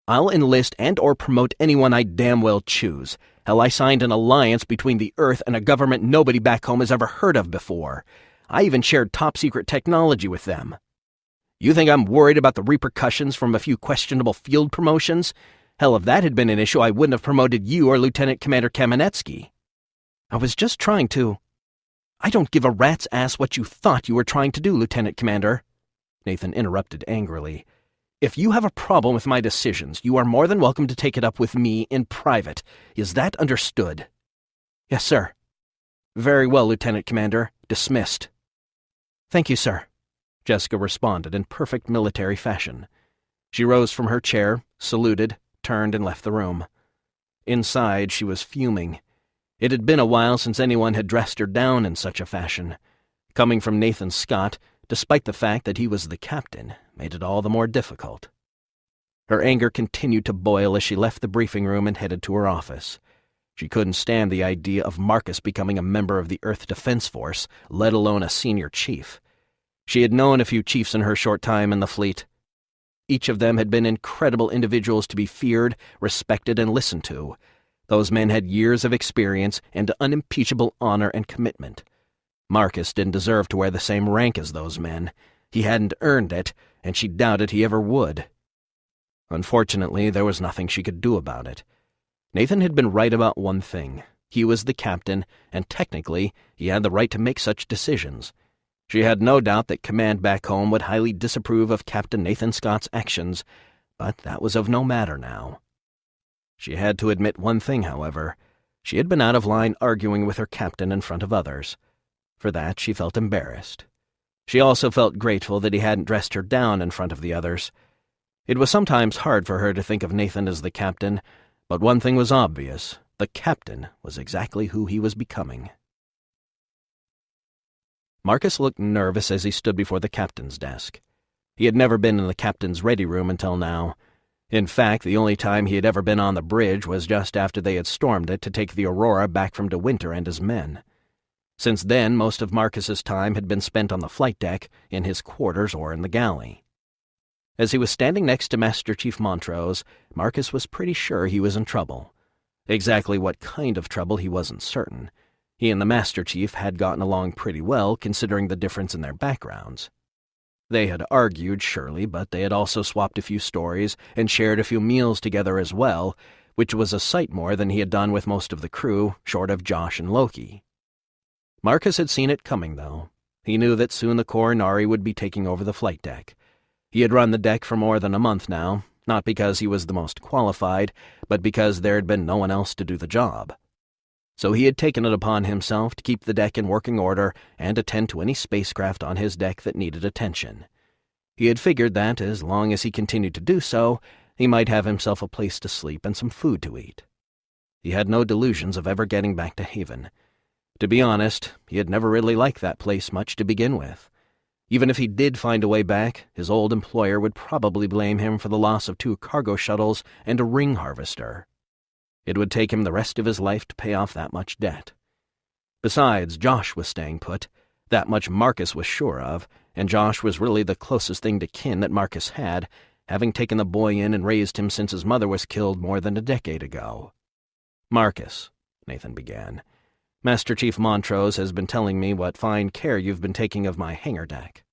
I'll enlist and/or promote anyone I damn well choose. Hell, I signed an alliance between the Earth and a government nobody back home has ever heard of before. I even shared top-secret technology with them. You think I'm worried about the repercussions from a few questionable field promotions? Hell, if that had been an issue, I wouldn't have promoted you or Lieutenant Commander Kamenetsky. I was just trying to... I don't give a rat's ass what you thought you were trying to do, Lieutenant Commander. Nathan interrupted angrily. If you have a problem with my decisions, you are more than welcome to take it up with me in private. Is that understood? Yes, sir. Very well, Lieutenant Commander. Dismissed. Thank you, sir. Jessica responded in perfect military fashion. She rose from her chair, saluted, turned, and left the room. Inside, she was fuming. It had been a while since anyone had dressed her down in such a fashion. Coming from Nathan Scott, despite the fact that he was the captain, made it all the more difficult. Her anger continued to boil as she left the briefing room and headed to her office. She couldn't stand the idea of Marcus becoming a member of the Earth Defense Force, let alone a senior chief. She had known a few chiefs in her short time in the fleet. Each of them had been incredible individuals to be feared, respected, and listened to. Those men had years of experience and unimpeachable honor and commitment. Marcus didn't deserve to wear the same rank as those men. He hadn't earned it, and she doubted he ever would. Unfortunately, there was nothing she could do about it. Nathan had been right about one thing. He was the captain, and technically, he had the right to make such decisions. She had no doubt that command back home would highly disapprove of Captain Nathan Scott's actions, but that was of no matter now. She had to admit one thing, however. She had been out of line arguing with her captain in front of others. For that, she felt embarrassed. She also felt grateful that he hadn't dressed her down in front of the others. It was sometimes hard for her to think of Nathan as the captain, but one thing was obvious. The captain was exactly who he was becoming. Marcus looked nervous as he stood before the captain's desk. He had never been in the captain's ready room until now. In fact, the only time he had ever been on the bridge was just after they had stormed it to take the Aurora back from De Winter and his men. Since then, most of Marcus's time had been spent on the flight deck, in his quarters, or in the galley. As he was standing next to Master Chief Montrose, Marcus was pretty sure he was in trouble. Exactly what kind of trouble he wasn't certain. He and the Master Chief had gotten along pretty well, considering the difference in their backgrounds. They had argued, surely, but they had also swapped a few stories and shared a few meals together as well, which was a sight more than he had done with most of the crew, short of Josh and Loki. Marcus had seen it coming, though. He knew that soon the Corinari would be taking over the flight deck. He had run the deck for more than a month now, not because he was the most qualified, but because there had been no one else to do the job. So he had taken it upon himself to keep the deck in working order and attend to any spacecraft on his deck that needed attention. He had figured that, as long as he continued to do so, he might have himself a place to sleep and some food to eat. He had no delusions of ever getting back to Haven. To be honest, he had never really liked that place much to begin with. Even if he did find a way back, his old employer would probably blame him for the loss of 2 cargo shuttles and a ring harvester. It would take him the rest of his life to pay off that much debt. Besides, Josh was staying put. That much Marcus was sure of, and Josh was really the closest thing to kin that Marcus had, having taken the boy in and raised him since his mother was killed more than a decade ago. "Marcus," Nathan began, "Master Chief Montrose has been telling me what fine care you've been taking of my hangar deck."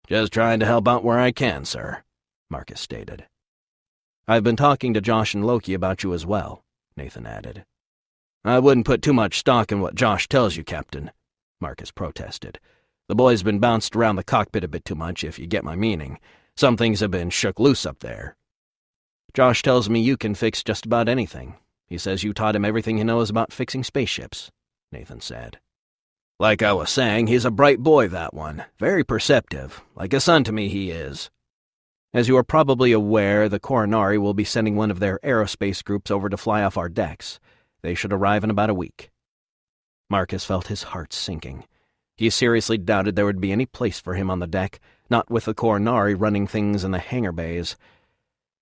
"Just trying to help out where I can, sir," Marcus stated. "I've been talking to Josh and Loki about you as well," Nathan added. "I wouldn't put too much stock in what Josh tells you, Captain," Marcus protested. "The boy's been bounced around the cockpit a bit too much, if you get my meaning. Some things have been shook loose up there." "Josh tells me you can fix just about anything. He says you taught him everything he knows about fixing spaceships," Nathan said. "Like I was saying, he's a bright boy, that one. Very perceptive. Like a son to me, he is." "As you are probably aware, the Corinari will be sending one of their aerospace groups over to fly off our decks. They should arrive in about a week." Marcus felt his heart sinking. He seriously doubted there would be any place for him on the deck, not with the Corinari running things in the hangar bays.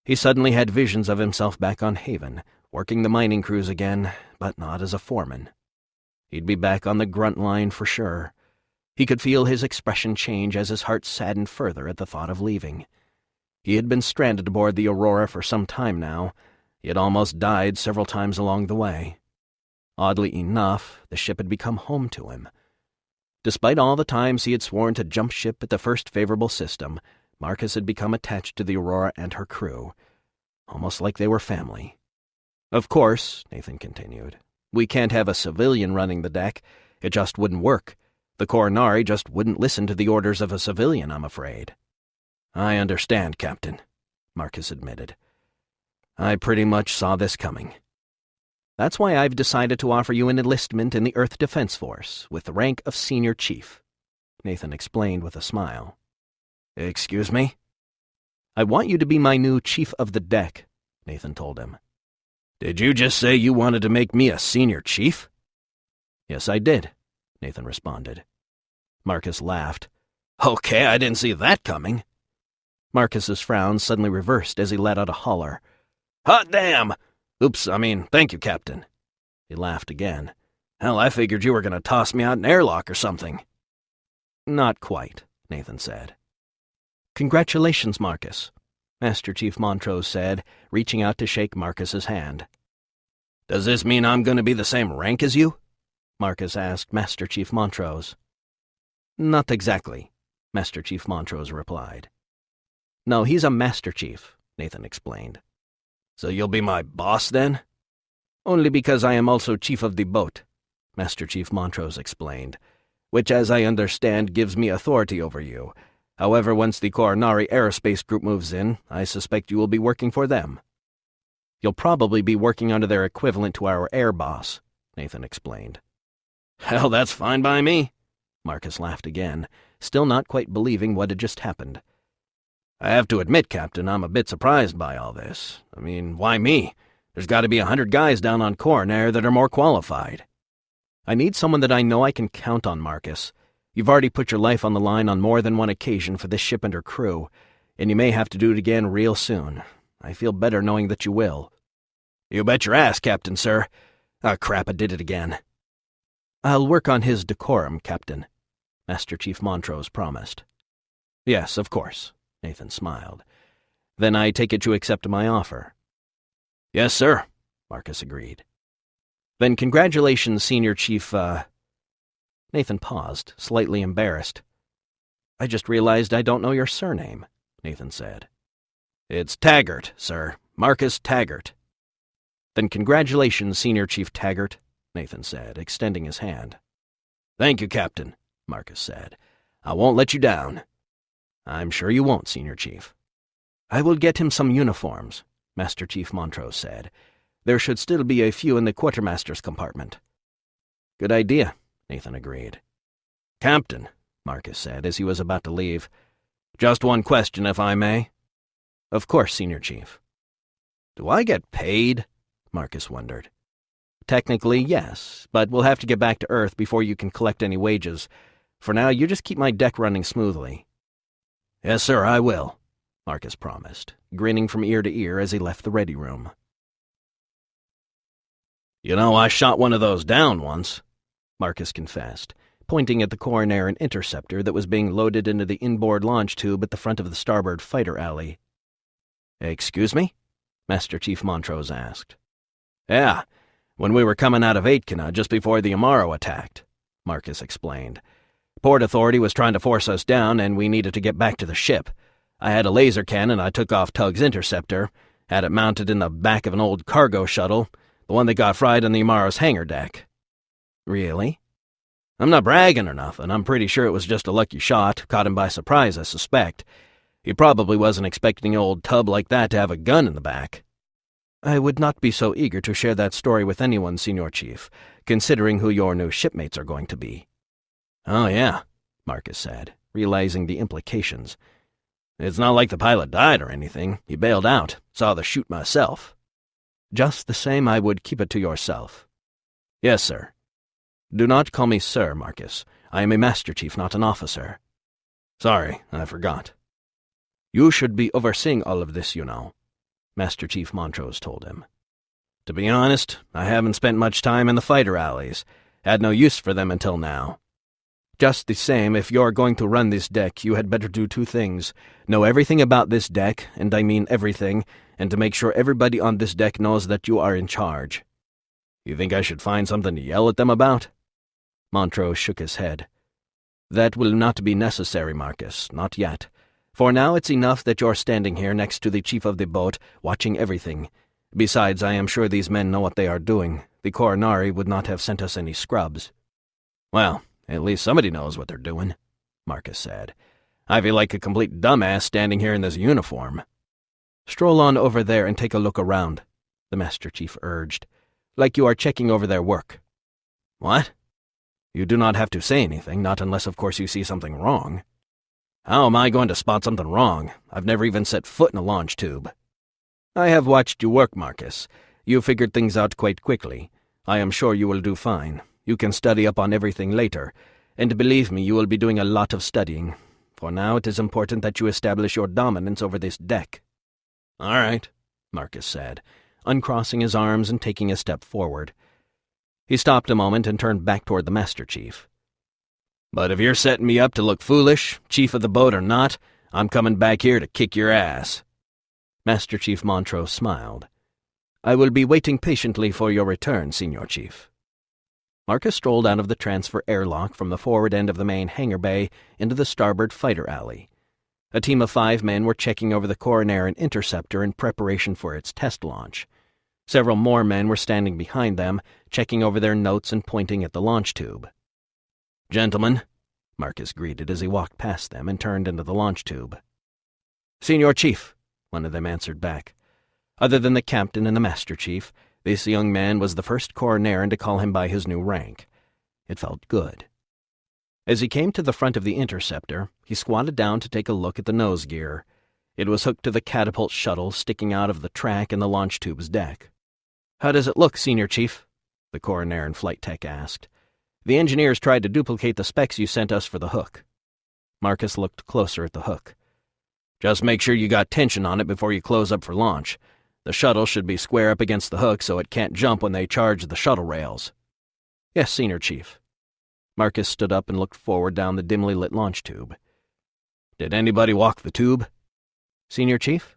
He suddenly had visions of himself back on Haven, working the mining crews again, but not as a foreman. He'd be back on the grunt line for sure. He could feel his expression change as his heart saddened further at the thought of leaving. He had been stranded aboard the Aurora for some time now. He had almost died several times along the way. Oddly enough, the ship had become home to him. Despite all the times he had sworn to jump ship at the first favorable system, Marcus had become attached to the Aurora and her crew, almost like they were family. "Of course," Nathan continued, "we can't have a civilian running the deck. It just wouldn't work. The Corinari just wouldn't listen to the orders of a civilian, I'm afraid." "I understand, Captain," Marcus admitted. "I pretty much saw this coming. That's why I've decided to offer you an enlistment in the Earth Defense Force, with the rank of Senior Chief," Nathan explained with a smile. "Excuse me?" "I want you to be my new Chief of the Deck," Nathan told him. "Did you just say you wanted to make me a Senior Chief?" "Yes, I did," Nathan responded. Marcus laughed. "Okay, I didn't see that coming." Marcus's frown suddenly reversed as he let out a holler. "Hot damn! Thank you, Captain." He laughed again. "Hell, I figured you were going to toss me out an airlock or something." "Not quite," Nathan said. "Congratulations, Marcus," Master Chief Montrose said, reaching out to shake Marcus's hand. "Does this mean I'm going to be the same rank as you?" Marcus asked Master Chief Montrose. "Not exactly," Master Chief Montrose replied. "No, he's a Master Chief," Nathan explained. "So you'll be my boss, then?" "Only because I am also Chief of the Boat," Master Chief Montrose explained, "which, as I understand, gives me authority over you. However, once the Corinari Aerospace Group moves in, I suspect you will be working for them." "You'll probably be working under their equivalent to our air boss," Nathan explained. "Hell, that's fine by me." Marcus laughed again, still not quite believing what had just happened. "I have to admit, Captain, I'm a bit surprised by all this. Why me? There's got to be 100 guys down on Corinari that are more qualified." "I need someone that I know I can count on, Marcus. You've already put your life on the line on more than one occasion for this ship and her crew, and you may have to do it again real soon. I feel better knowing that you will." "You bet your ass, Captain, sir. Ah, crap, I did it again." "I'll work on his decorum, Captain," Master Chief Montrose promised. "Yes, of course," Nathan smiled. "Then I take it you accept my offer." "Yes, sir," Marcus agreed. "Then congratulations, Senior Chief, Nathan paused, slightly embarrassed. "I just realized I don't know your surname," Nathan said. "It's Taggart, sir. Marcus Taggart." "Then congratulations, Senior Chief Taggart," Nathan said, extending his hand. "Thank you, Captain," Marcus said. "I won't let you down." "I'm sure you won't, Senior Chief." "I will get him some uniforms," Master Chief Montrose said. "There should still be a few in the quartermaster's compartment." "Good idea," Nathan agreed. "Captain," Marcus said as he was about to leave, "just one question, if I may." "Of course, Senior Chief." "Do I get paid?" Marcus wondered. "Technically, yes, but we'll have to get back to Earth before you can collect any wages. For now, you just keep my deck running smoothly." "Yes, sir, I will," Marcus promised, grinning from ear to ear as he left the ready room. "You know, I shot one of those down once," Marcus confessed, pointing at the Corinari interceptor that was being loaded into the inboard launch tube at the front of the starboard fighter alley. "Excuse me?" Master Chief Montrose asked. "Yeah, when we were coming out of Aitkina just before the Amaro attacked," Marcus explained. "Port Authority was trying to force us down, and we needed to get back to the ship. I had a laser cannon I took off Tug's interceptor, had it mounted in the back of an old cargo shuttle, the one that got fried on the Amaro's hangar deck." "Really?" "I'm not bragging or nothing. I'm pretty sure it was just a lucky shot, caught him by surprise, I suspect. He probably wasn't expecting an old tub like that to have a gun in the back." "I would not be so eager to share that story with anyone, Senior Chief, considering who your new shipmates are going to be." "Oh, yeah," Marcus said, realizing the implications. "It's not like the pilot died or anything. He bailed out. Saw the shoot myself." "Just the same, I would keep it to yourself." "Yes, sir." "Do not call me Sir, Marcus. I am a Master Chief, not an officer." "Sorry, I forgot." "You should be overseeing all of this, you know," Master Chief Montrose told him. "To be honest, I haven't spent much time in the fighter alleys. Had no use for them until now." Just the same, if you're going to run this deck, you had better do two things. Know everything about this deck, and I mean everything, and to make sure everybody on this deck knows that you are in charge. You think I should find something to yell at them about? Montrose shook his head. That will not be necessary, Marcus, not yet. For now it's enough that you're standing here next to the chief of the boat, watching everything. Besides, I am sure these men know what they are doing. The Corinari would not have sent us any scrubs. Well, at least somebody knows what they're doing, Marcus said. I feel like a complete dumbass standing here in this uniform. Stroll on over there and take a look around, the Master Chief urged, like you are checking over their work. What? You do not have to say anything, not unless of course you see something wrong. How am I going to spot something wrong? I've never even set foot in a launch tube. I have watched you work, Marcus. You figured things out quite quickly. I am sure you will do fine. You can study up on everything later, and believe me, you will be doing a lot of studying. For now, it is important that you establish your dominance over this deck. All right, Marcus said, uncrossing his arms and taking a step forward. He stopped a moment and turned back toward the Master Chief. But if you're setting me up to look foolish, chief of the boat or not, I'm coming back here to kick your ass. Master Chief Montrose smiled. I will be waiting patiently for your return, Senior Chief. Marcus strolled out of the transfer airlock from the forward end of the main hangar bay into the starboard fighter alley. A team of 5 men were checking over the Corinari interceptor in preparation for its test launch. Several more men were standing behind them, checking over their notes and pointing at the launch tube. Gentlemen, Marcus greeted as he walked past them and turned into the launch tube. Senior Chief, one of them answered back. Other than the captain and the Master Chief, this young man was the first Corinarian to call him by his new rank. It felt good. As he came to the front of the interceptor, he squatted down to take a look at the nose gear. It was hooked to the catapult shuttle sticking out of the track in the launch tube's deck. How does it look, Senior Chief? The Corinarian flight tech asked. The engineers tried to duplicate the specs you sent us for the hook. Marcus looked closer at the hook. Just make sure you got tension on it before you close up for launch. The shuttle should be square up against the hook so it can't jump when they charge the shuttle rails. Yes, Senior Chief. Marcus stood up and looked forward down the dimly lit launch tube. Did anybody walk the tube? Senior Chief?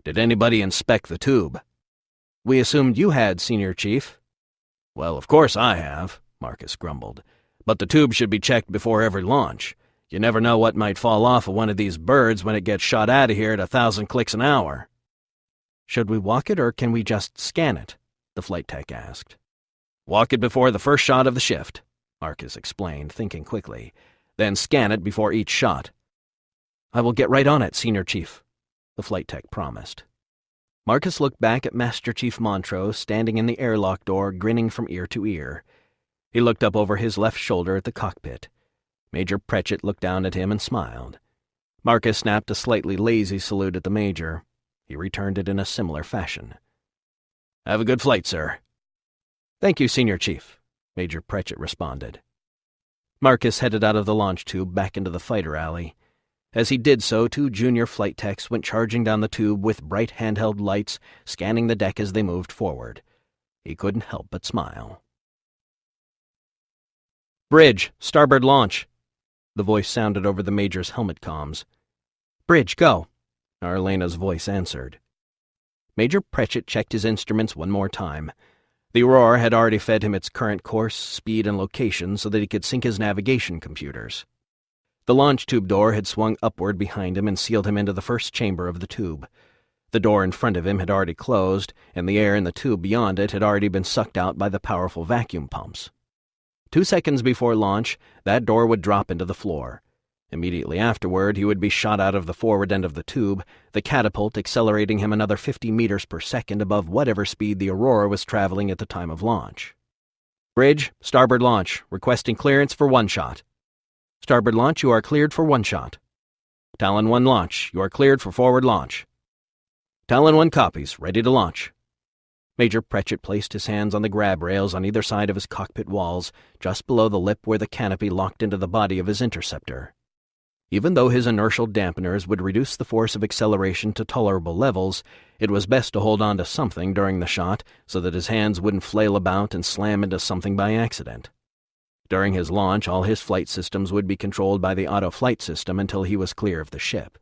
Did anybody inspect the tube? We assumed you had, Senior Chief. Well, of course I have, Marcus grumbled. But the tube should be checked before every launch. You never know what might fall off of one of these birds when it gets shot out of here at 1,000 clicks an hour. Should we walk it or can we just scan it? The flight tech asked. Walk it before the first shot of the shift, Marcus explained, thinking quickly. Then scan it before each shot. I will get right on it, Senior Chief, the flight tech promised. Marcus looked back at Master Chief Montrose standing in the airlock door, grinning from ear to ear. He looked up over his left shoulder at the cockpit. Major Pritchett looked down at him and smiled. Marcus snapped a slightly lazy salute at the Major. He returned it in a similar fashion. Have a good flight, sir. Thank you, Senior Chief, Major Pritchett responded. Marcus headed out of the launch tube back into the fighter alley. As he did so, 2 junior flight techs went charging down the tube with bright handheld lights, scanning the deck as they moved forward. He couldn't help but smile. Bridge, starboard launch. The voice sounded over the Major's helmet comms. Bridge, go. Arlena's voice answered. Major Pritchett checked his instruments one more time. The Aurora had already fed him its current course, speed, and location so that he could sync his navigation computers. The launch tube door had swung upward behind him and sealed him into the first chamber of the tube. The door in front of him had already closed, and the air in the tube beyond it had already been sucked out by the powerful vacuum pumps. 2 seconds before launch, that door would drop into the floor. Immediately afterward, he would be shot out of the forward end of the tube, the catapult accelerating him another 50 meters per second above whatever speed the Aurora was traveling at the time of launch. Bridge, starboard launch, requesting clearance for 1 shot. Starboard launch, you are cleared for 1 shot. Talon 1 launch, you are cleared for forward launch. Talon 1 copies, ready to launch. Major Pritchett placed his hands on the grab rails on either side of his cockpit walls, just below the lip where the canopy locked into the body of his interceptor. Even though his inertial dampeners would reduce the force of acceleration to tolerable levels, it was best to hold on to something during the shot so that his hands wouldn't flail about and slam into something by accident. During his launch, all his flight systems would be controlled by the auto-flight system until he was clear of the ship.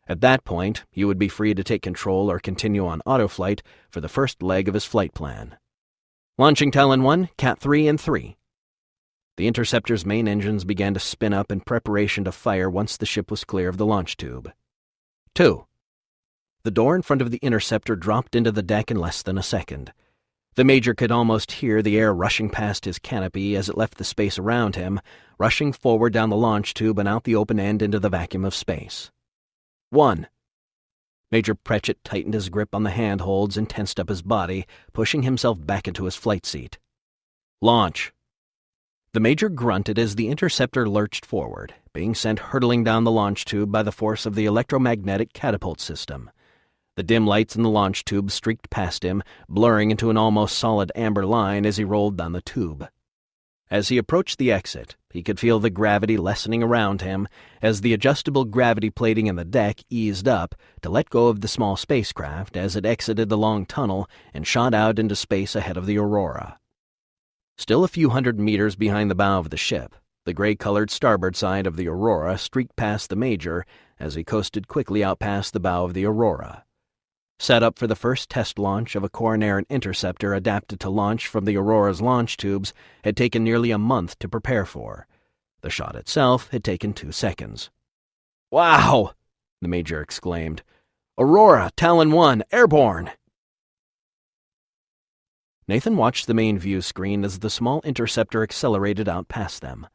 At that point, he would be free to take control or continue on autoflight for the first leg of his flight plan. Launching Talon 1, Cat 3 and 3. The interceptor's main engines began to spin up in preparation to fire once the ship was clear of the launch tube. 2. The door in front of the interceptor dropped into the deck in less than a second. The Major could almost hear the air rushing past his canopy as it left the space around him, rushing forward down the launch tube and out the open end into the vacuum of space. 1. Major Pritchett tightened his grip on the handholds and tensed up his body, pushing himself back into his flight seat. Launch. The Major grunted as the interceptor lurched forward, being sent hurtling down the launch tube by the force of the electromagnetic catapult system. The dim lights in the launch tube streaked past him, blurring into an almost solid amber line as he rolled down the tube. As he approached the exit, he could feel the gravity lessening around him as the adjustable gravity plating in the deck eased up to let go of the small spacecraft as it exited the long tunnel and shot out into space ahead of the Aurora. Still a few hundred meters behind the bow of the ship, the gray-colored starboard side of the Aurora streaked past the Major as he coasted quickly out past the bow of the Aurora. Set up for the first test launch of a Corinari interceptor adapted to launch from the Aurora's launch tubes had taken nearly a month to prepare for. The shot itself had taken 2 seconds. "Wow!" the Major exclaimed. "Aurora, Talon 1, airborne!" Nathan watched the main view screen as the small interceptor accelerated out past them.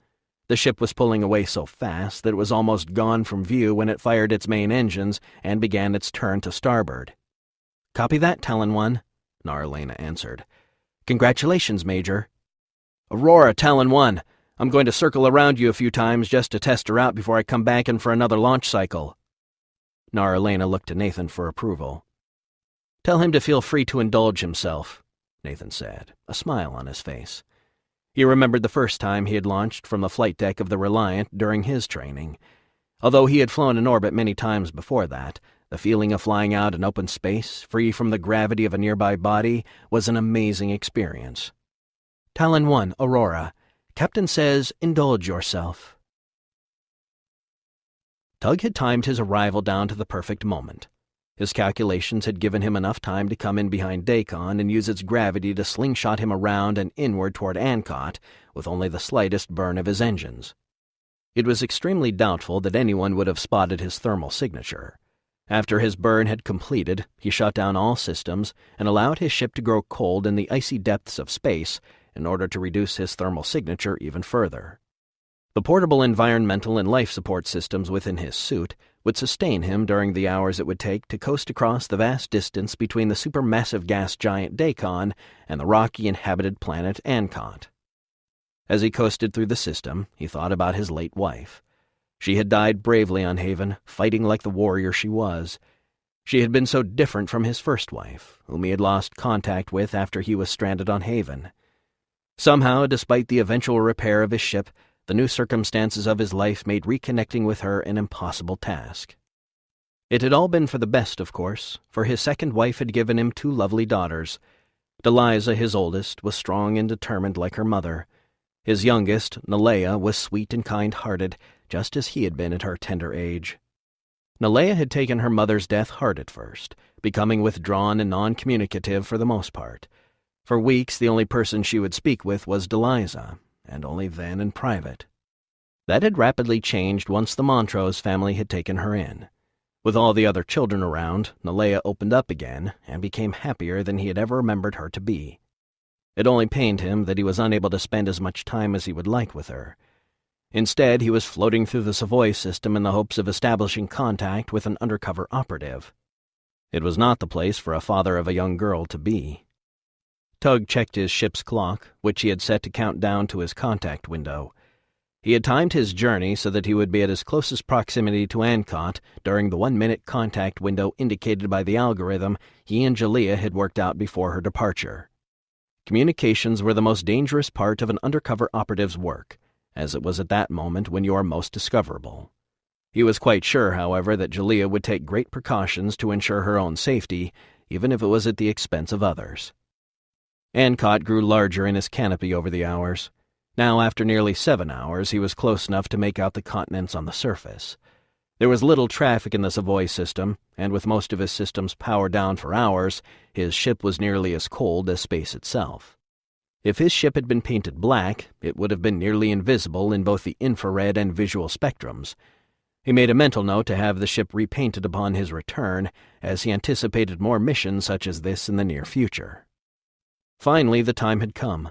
The ship was pulling away so fast that it was almost gone from view when it fired its main engines and began its turn to starboard. "Copy that, Talon 1, Narlena answered. "Congratulations, Major." "Aurora, Talon 1, I'm going to circle around you a few times just to test her out before I come back in for another launch cycle." Narlena looked to Nathan for approval. "Tell him to feel free to indulge himself," Nathan said, a smile on his face. He remembered the first time he had launched from the flight deck of the Reliant during his training. Although he had flown in orbit many times before that, the feeling of flying out in open space, free from the gravity of a nearby body, was an amazing experience. "Talon 1, Aurora. Captain says, indulge yourself." Tug had timed his arrival down to the perfect moment. His calculations had given him enough time to come in behind Dacon and use its gravity to slingshot him around and inward toward Ancot with only the slightest burn of his engines. It was extremely doubtful that anyone would have spotted his thermal signature. After his burn had completed, he shut down all systems and allowed his ship to grow cold in the icy depths of space in order to reduce his thermal signature even further. The portable environmental and life support systems within his suit would sustain him during the hours it would take to coast across the vast distance between the supermassive gas giant Dacon and the rocky inhabited planet Ancot. As he coasted through the system, he thought about his late wife. She had died bravely on Haven, fighting like the warrior she was. She had been so different from his first wife, whom he had lost contact with after he was stranded on Haven. Somehow, despite the eventual repair of his ship, the new circumstances of his life made reconnecting with her an impossible task. It had all been for the best, of course, for his second wife had given him 2 lovely daughters. Deliza, his oldest, was strong and determined like her mother. His youngest, Nalea, was sweet and kind-hearted, just as he had been at her tender age. Nalea had taken her mother's death hard at first, becoming withdrawn and non-communicative for the most part. For weeks, the only person she would speak with was Deliza, and only then in private. That had rapidly changed once the Montrose family had taken her in. With all the other children around, Nalea opened up again and became happier than he had ever remembered her to be. It only pained him that he was unable to spend as much time as he would like with her. Instead, he was floating through the Savoy system in the hopes of establishing contact with an undercover operative. It was not the place for a father of a young girl to be. Tug checked his ship's clock, which he had set to count down to his contact window. He had timed his journey so that he would be at his closest proximity to Ancot during the 1-minute contact window indicated by the algorithm he and Jalea had worked out before her departure. Communications were the most dangerous part of an undercover operative's work, as it was at that moment when you are most discoverable. He was quite sure, however, that Jalea would take great precautions to ensure her own safety, even if it was at the expense of others. Ancot grew larger in his canopy over the hours. Now, after nearly 7 hours, he was close enough to make out the continents on the surface. There was little traffic in the Savoy system, and with most of his systems powered down for hours, his ship was nearly as cold as space itself. If his ship had been painted black, it would have been nearly invisible in both the infrared and visual spectrums. He made a mental note to have the ship repainted upon his return, as he anticipated more missions such as this in the near future. Finally, the time had come.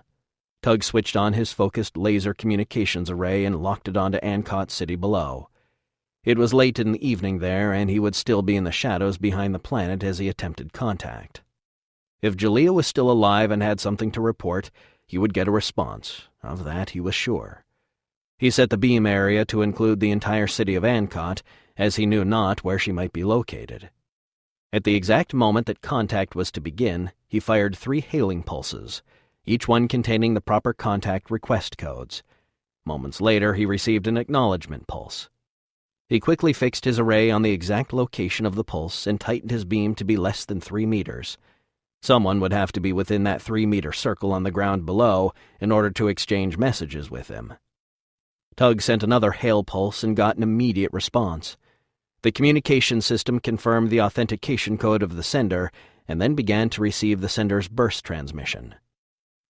Tug switched on his focused laser communications array and locked it onto Ancot City below. It was late in the evening there, and he would still be in the shadows behind the planet as he attempted contact. If Jalea was still alive and had something to report, he would get a response. Of that he was sure. He set the beam area to include the entire city of Ancot, as he knew not where she might be located. At the exact moment that contact was to begin, he fired 3 hailing pulses, each one containing the proper contact request codes. Moments later, he received an acknowledgement pulse. He quickly fixed his array on the exact location of the pulse and tightened his beam to be less than 3 meters. Someone would have to be within that 3-meter circle on the ground below in order to exchange messages with him. Tug sent another hail pulse and got an immediate response. The communication system confirmed the authentication code of the sender and then began to receive the sender's burst transmission.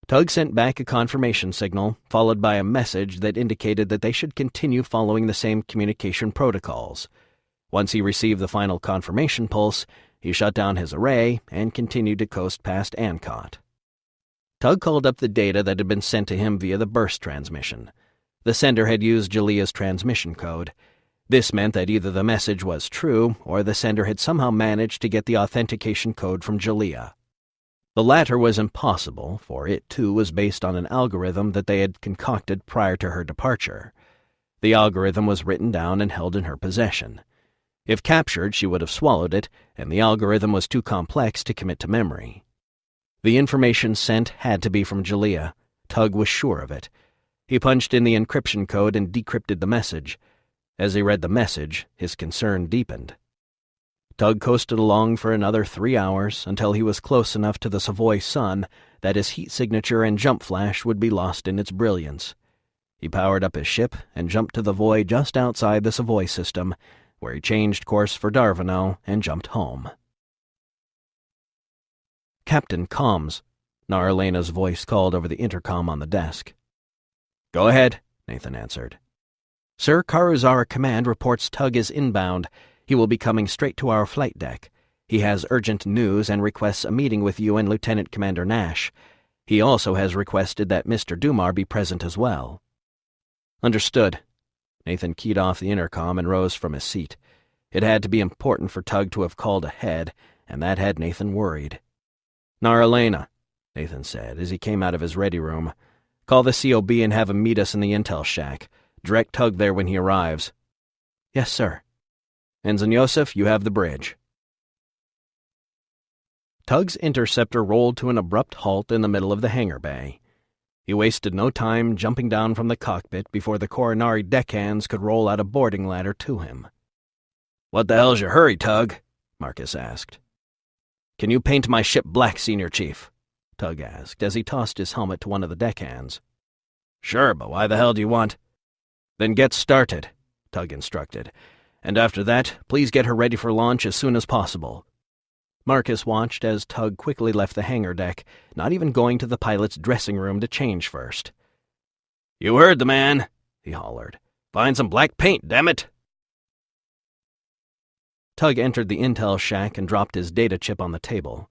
Tug sent back a confirmation signal, followed by a message that indicated that they should continue following the same communication protocols. Once he received the final confirmation pulse, he shut down his array and continued to coast past Ancot. Tug called up the data that had been sent to him via the burst transmission. The sender had used Jalea's transmission code. This meant that either the message was true, or the sender had somehow managed to get the authentication code from Jalea. The latter was impossible, for it, too, was based on an algorithm that they had concocted prior to her departure. The algorithm was written down and held in her possession. If captured, she would have swallowed it, and the algorithm was too complex to commit to memory. The information sent had to be from Jalea. Tug was sure of it. He punched in the encryption code and decrypted the message. As he read the message, his concern deepened. Tug coasted along for another 3 hours until he was close enough to the Savoy sun that his heat signature and jump flash would be lost in its brilliance. He powered up his ship and jumped to the void just outside the Savoy system, where he changed course for Darvano and jumped home. "Captain, comms," Naralena's voice called over the intercom on the desk. "Go ahead," Nathan answered. "Sir, Karuzara Command reports Tug is inbound. He will be coming straight to our flight deck. He has urgent news and requests a meeting with you and Lieutenant Commander Nash. He also has requested that Mr. Dumar be present as well." "Understood." Nathan keyed off the intercom and rose from his seat. It had to be important for Tug to have called ahead, and that had Nathan worried. "Naralena," Nathan said as he came out of his ready room, "call the COB and have him meet us in the intel shack. Direct Tug there when he arrives." "Yes, sir." "Ensign Yosef, you have the bridge." Tug's interceptor rolled to an abrupt halt in the middle of the hangar bay. He wasted no time jumping down from the cockpit before the Corinari deckhands could roll out a boarding ladder to him. "What the hell's your hurry, Tug?" Marcus asked. "Can you paint my ship black, Senior Chief?" Tug asked as he tossed his helmet to one of the deckhands. "Sure, but why the hell do you want—" "Then get started," Tug instructed. "And after that, please get her ready for launch as soon as possible." Marcus watched as Tug quickly left the hangar deck, not even going to the pilot's dressing room to change first. "You heard the man," he hollered. "Find some black paint, damn it!" Tug entered the intel shack and dropped his data chip on the table.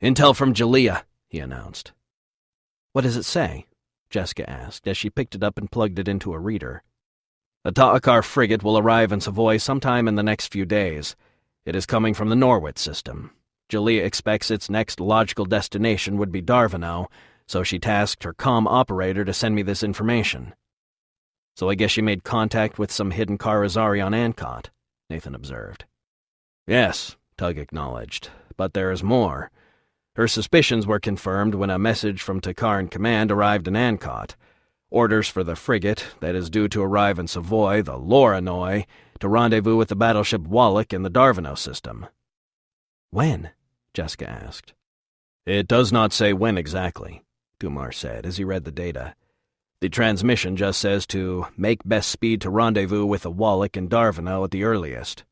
"Intel from Jalea," he announced. "What does it say?" Jessica asked as she picked it up and plugged it into a reader. "A Ta'akar frigate will arrive in Savoy sometime in the next few days. It is coming from the Norwit system. Jalea expects its next logical destination would be Darvano, so she tasked her comm operator to send me this information." "So I guess she made contact with some hidden Karazari on Ancot," Nathan observed. "Yes," Tug acknowledged, "but there is more. Her suspicions were confirmed when a message from Takaran Command arrived in Ancot. Orders for the frigate that is due to arrive in Savoy, the Loranoi, to rendezvous with the battleship Wallach in the Darvano system." "When?" Jessica asked. "It does not say when exactly," Dumar said as he read the data. The transmission just says to make best speed to rendezvous with the Wallach in Darvino at the earliest.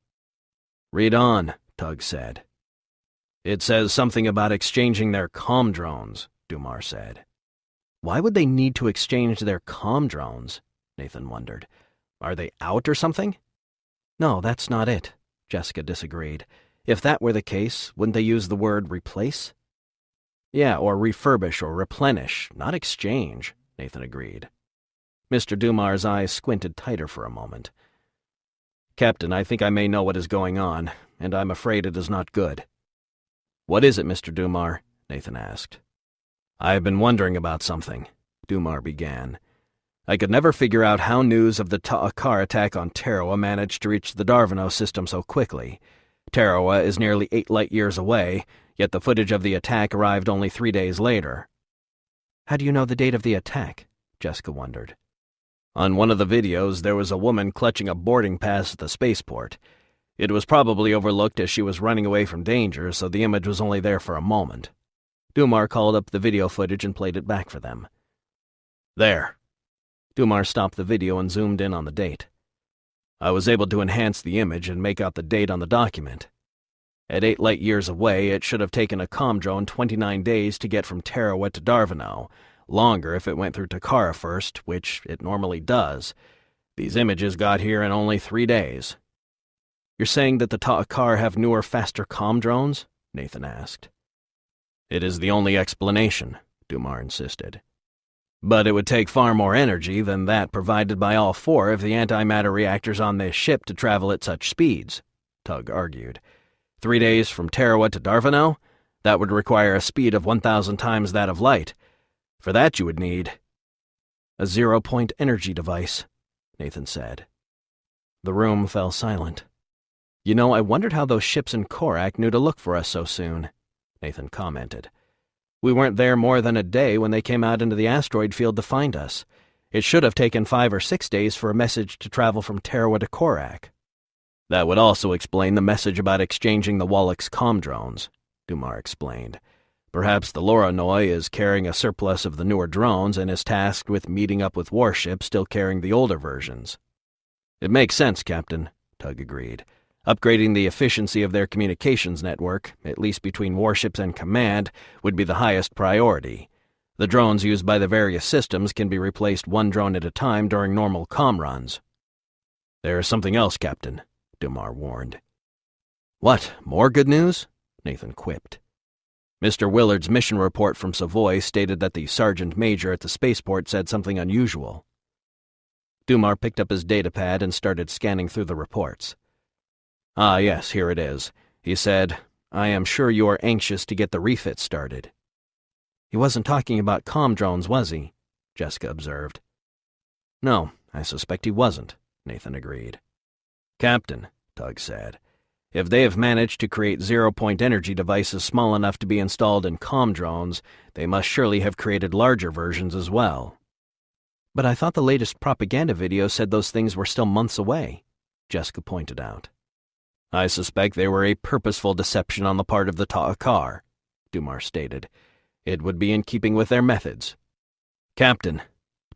Read on, Tug said. It says something about exchanging their comm drones, Dumar said. Why would they need to exchange their comm drones? Nathan wondered. Are they out or something? No, that's not it, Jessica disagreed. If that were the case, wouldn't they use the word replace? Yeah, or refurbish or replenish, not exchange, Nathan agreed. Mr. Dumar's eyes squinted tighter for a moment. Captain, I think I may know what is going on, and I'm afraid it is not good. What is it, Mr. Dumar? Nathan asked. I have been wondering about something, Dumar began. I could never figure out how news of the Ta'akar attack on Tarawa managed to reach the Darvino system so quickly. Tarawa is nearly 8 light-years away, yet the footage of the attack arrived only 3 days later. How do you know the date of the attack? Jessica wondered. On one of the videos, there was a woman clutching a boarding pass at the spaceport. It was probably overlooked as she was running away from danger, so the image was only there for a moment. Dumar called up the video footage and played it back for them. There. Dumar stopped the video and zoomed in on the date. I was able to enhance the image and make out the date on the document. At 8 light-years away, it should have taken a comm drone 29 days to get from Tarawa to Darvino, longer if it went through Takara first, which it normally does. These images got here in only 3 days. You're saying that the Ta'akar have newer, faster comm drones? Nathan asked. It is the only explanation, Dumar insisted. But it would take far more energy than that provided by all 4 of the antimatter reactors on this ship to travel at such speeds, Tug argued. 3 days from Tarawa to Darvino? That would require a speed of 1,000 times that of light. For that you would need a 0-point energy device, Nathan said. The room fell silent. You know, I wondered how those ships in Korak knew to look for us so soon, Nathan commented. We weren't there more than a day when they came out into the asteroid field to find us. It should have taken 5 or 6 days for a message to travel from Tarawa to Korak. That would also explain the message about exchanging the Wallach's comm drones, Dumar explained. Perhaps the Loranoi is carrying a surplus of the newer drones and is tasked with meeting up with warships still carrying the older versions. It makes sense, Captain, Tug agreed. Upgrading the efficiency of their communications network, at least between warships and command, would be the highest priority. The drones used by the various systems can be replaced 1 drone at a time during normal comm runs. There's something else, Captain, Dumar warned. What, more good news? Nathan quipped. Mr. Willard's mission report from Savoy stated that the sergeant major at the spaceport said something unusual. Dumar picked up his datapad and started scanning through the reports. Ah, yes, here it is. He said, I am sure you are anxious to get the refit started. He wasn't talking about comm drones, was he? Jessica observed. No, I suspect he wasn't, Nathan agreed. Captain, Tug said, if they have managed to create 0-point energy devices small enough to be installed in comm drones, they must surely have created larger versions as well. But I thought the latest propaganda video said those things were still months away, Jessica pointed out. I suspect they were a purposeful deception on the part of the Ta'akar, Dumar stated. It would be in keeping with their methods. Captain,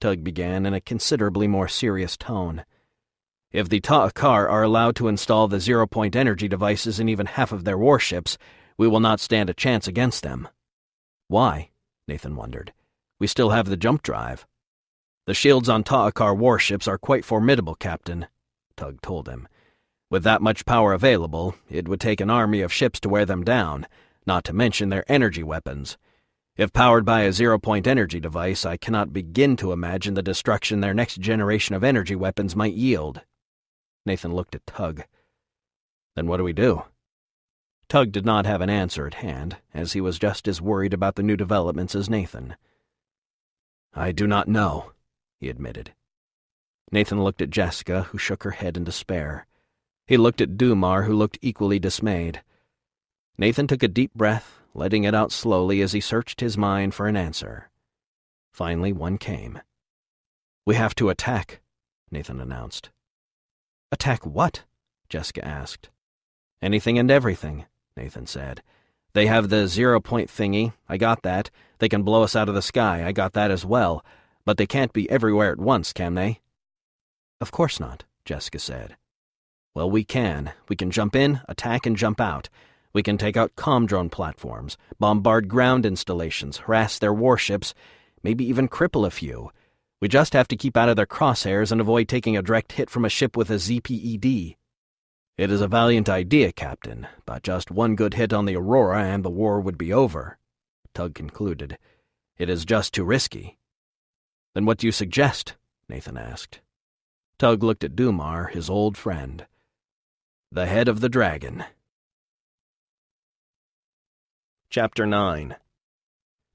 Tug began in a considerably more serious tone, if the Ta'akar are allowed to install the 0-point energy devices in even half of their warships, we will not stand a chance against them. Why? Nathan wondered. We still have the jump drive. The shields on Ta'akar warships are quite formidable, Captain, Tug told him. With that much power available, it would take an army of ships to wear them down, not to mention their energy weapons. If powered by a 0-point energy device, I cannot begin to imagine the destruction their next generation of energy weapons might yield. Nathan looked at Tug. Then what do we do? Tug did not have an answer at hand, as he was just as worried about the new developments as Nathan. I do not know, he admitted. Nathan looked at Jessica, who shook her head in despair. He looked at Dumar, who looked equally dismayed. Nathan took a deep breath, letting it out slowly as he searched his mind for an answer. Finally, one came. We have to attack, Nathan announced. Attack what? Jessica asked. Anything and everything, Nathan said. They have the 0-point thingy, I got that. They can blow us out of the sky, I got that as well. But they can't be everywhere at once, can they? Of course not, Jessica said. Well, we can. We can jump in, attack, and jump out. We can take out comm drone platforms, bombard ground installations, harass their warships, maybe even cripple a few. We just have to keep out of their crosshairs and avoid taking a direct hit from a ship with a ZPED. It is a valiant idea, Captain, but just one good hit on the Aurora and the war would be over, Tug concluded. It is just too risky. Then what do you suggest? Nathan asked. Tug looked at Dumar, his old friend. The head of the dragon. Chapter 9.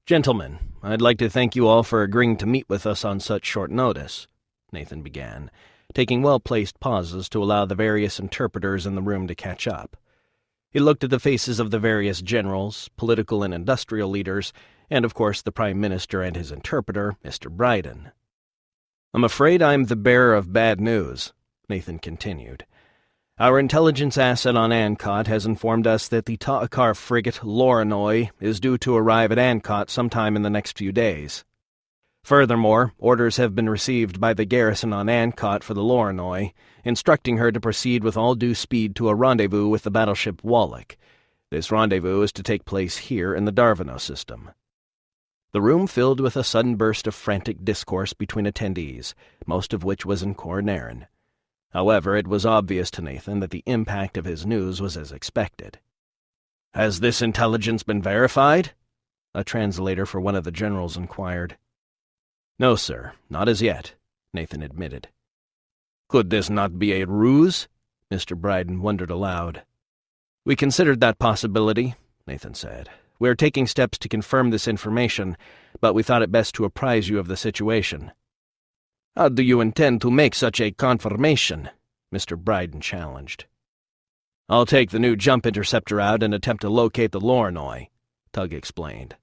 Gentlemen, I'd like to thank you all for agreeing to meet with us on such short notice, Nathan began, taking well-placed pauses to allow the various interpreters in the room to catch up. He looked at the faces of the various generals, political and industrial leaders, and of course the Prime Minister and his interpreter, Mr. Bryden. I'm afraid I'm the bearer of bad news, Nathan continued. Our intelligence asset on Ancot has informed us that the Ta'akar frigate Loranoy is due to arrive at Ancot sometime in the next few days. Furthermore, orders have been received by the garrison on Ancot for the Loranoy, instructing her to proceed with all due speed to a rendezvous with the battleship Wallach. This rendezvous is to take place here in the Darvino system. The room filled with a sudden burst of frantic discourse between attendees, most of which was in Corinari. However, it was obvious to Nathan that the impact of his news was as expected. "Has this intelligence been verified?" a translator for one of the generals inquired. "No, sir, not as yet," Nathan admitted. "Could this not be a ruse?" Mr. Bryden wondered aloud. "We considered that possibility," Nathan said. "We are taking steps to confirm this information, but we thought it best to apprise you of the situation." "How do you intend to make such a confirmation?" Mr. Bryden challenged. "I'll take the new jump interceptor out and attempt to locate the Loranoy," Tug explained.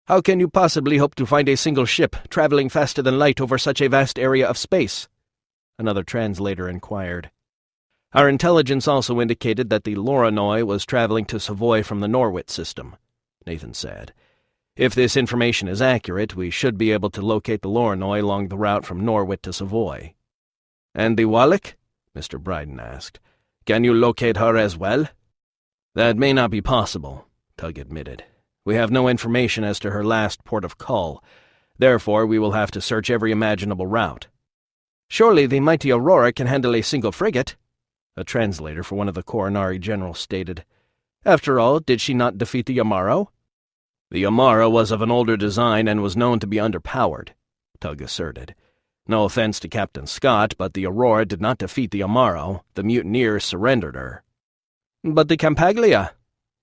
"How can you possibly hope to find a single ship traveling faster than light over such a vast area of space?" another translator inquired. "Our intelligence also indicated that the Loranoy was traveling to Savoy from the Norwit system," Nathan said. "If this information is accurate, we should be able to locate the Loranoy along the route from Norwit to Savoy." "And the Wallach?" Mr. Bryden asked. "Can you locate her as well?" "That may not be possible," Tug admitted. "We have no information as to her last port of call. Therefore, we will have to search every imaginable route." "Surely the mighty Aurora can handle a single frigate," a translator for one of the Corinari generals stated. "After all, did she not defeat the Amaro?" "The Amaro was of an older design and was known to be underpowered," Tug asserted. "No offense to Captain Scott, but the Aurora did not defeat the Amaro. The mutineers surrendered her." "But the Campaglia,"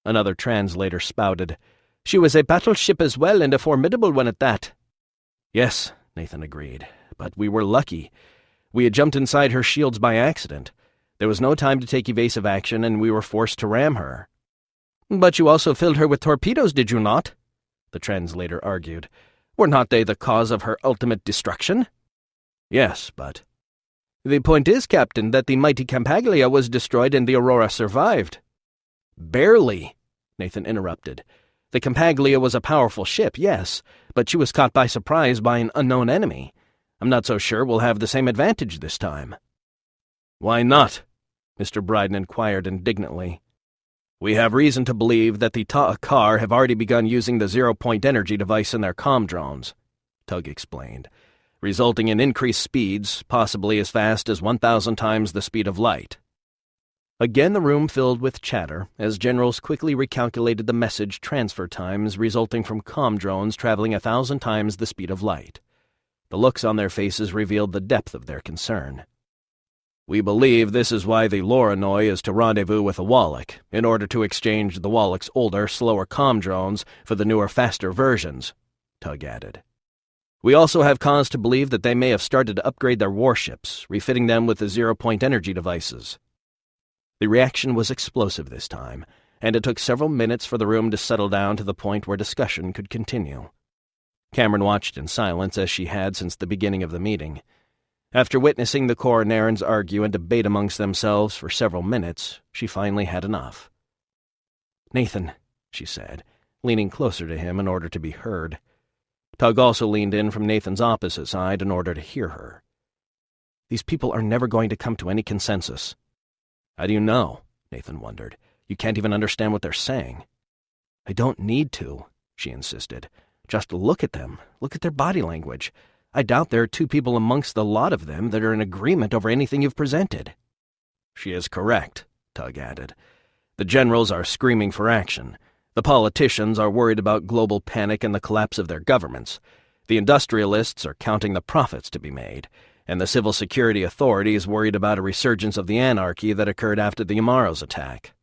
another translator spouted. "She was a battleship as well, and a formidable one at that." "Yes," Nathan agreed, "but we were lucky. We had jumped inside her shields by accident. There was no time to take evasive action, and we were forced to ram her." "But you also filled her with torpedoes, did you not?" the translator argued. "Were not they the cause of her ultimate destruction?" "Yes, but—" "The point is, Captain, that the mighty Campaglia was destroyed and the Aurora survived." "Barely," Nathan interrupted. "The Campaglia was a powerful ship, yes, but she was caught by surprise by an unknown enemy. I'm not so sure we'll have the same advantage this time." "Why not?" Mr. Bryden inquired indignantly. "We have reason to believe that the Ta'akar have already begun using the zero-point energy device in their comm drones," Tug explained, "resulting in increased speeds, possibly as fast as 1,000 times the speed of light." Again the room filled with chatter, as generals quickly recalculated the message transfer times resulting from comm drones traveling 1,000 times the speed of light. The looks on their faces revealed the depth of their concern. "We believe this is why the Loranoy is to rendezvous with the Wallach, in order to exchange the Wallach's older, slower comm drones for the newer, faster versions," Tug added. "We also have cause to believe that they may have started to upgrade their warships, refitting them with the zero-point energy devices." The reaction was explosive this time, and it took several minutes for the room to settle down to the point where discussion could continue. Cameron watched in silence as she had since the beginning of the meeting. After witnessing the Corinarians argue and debate amongst themselves for several minutes, she finally had enough. "Nathan," she said, leaning closer to him in order to be heard, Tug also leaned in from Nathan's opposite side in order to hear her. "These people are never going to come to any consensus." "How do you know?" Nathan wondered. "You can't even understand what they're saying." "I don't need to," she insisted. "Just look at them. Look at their body language. I doubt there are two people amongst the lot of them that are in agreement over anything you've presented." "She is correct," Tug added. "The generals are screaming for action. The politicians are worried about global panic and the collapse of their governments. The industrialists are counting the profits to be made, and the civil security authority is worried about a resurgence of the anarchy that occurred after the Amaros attack."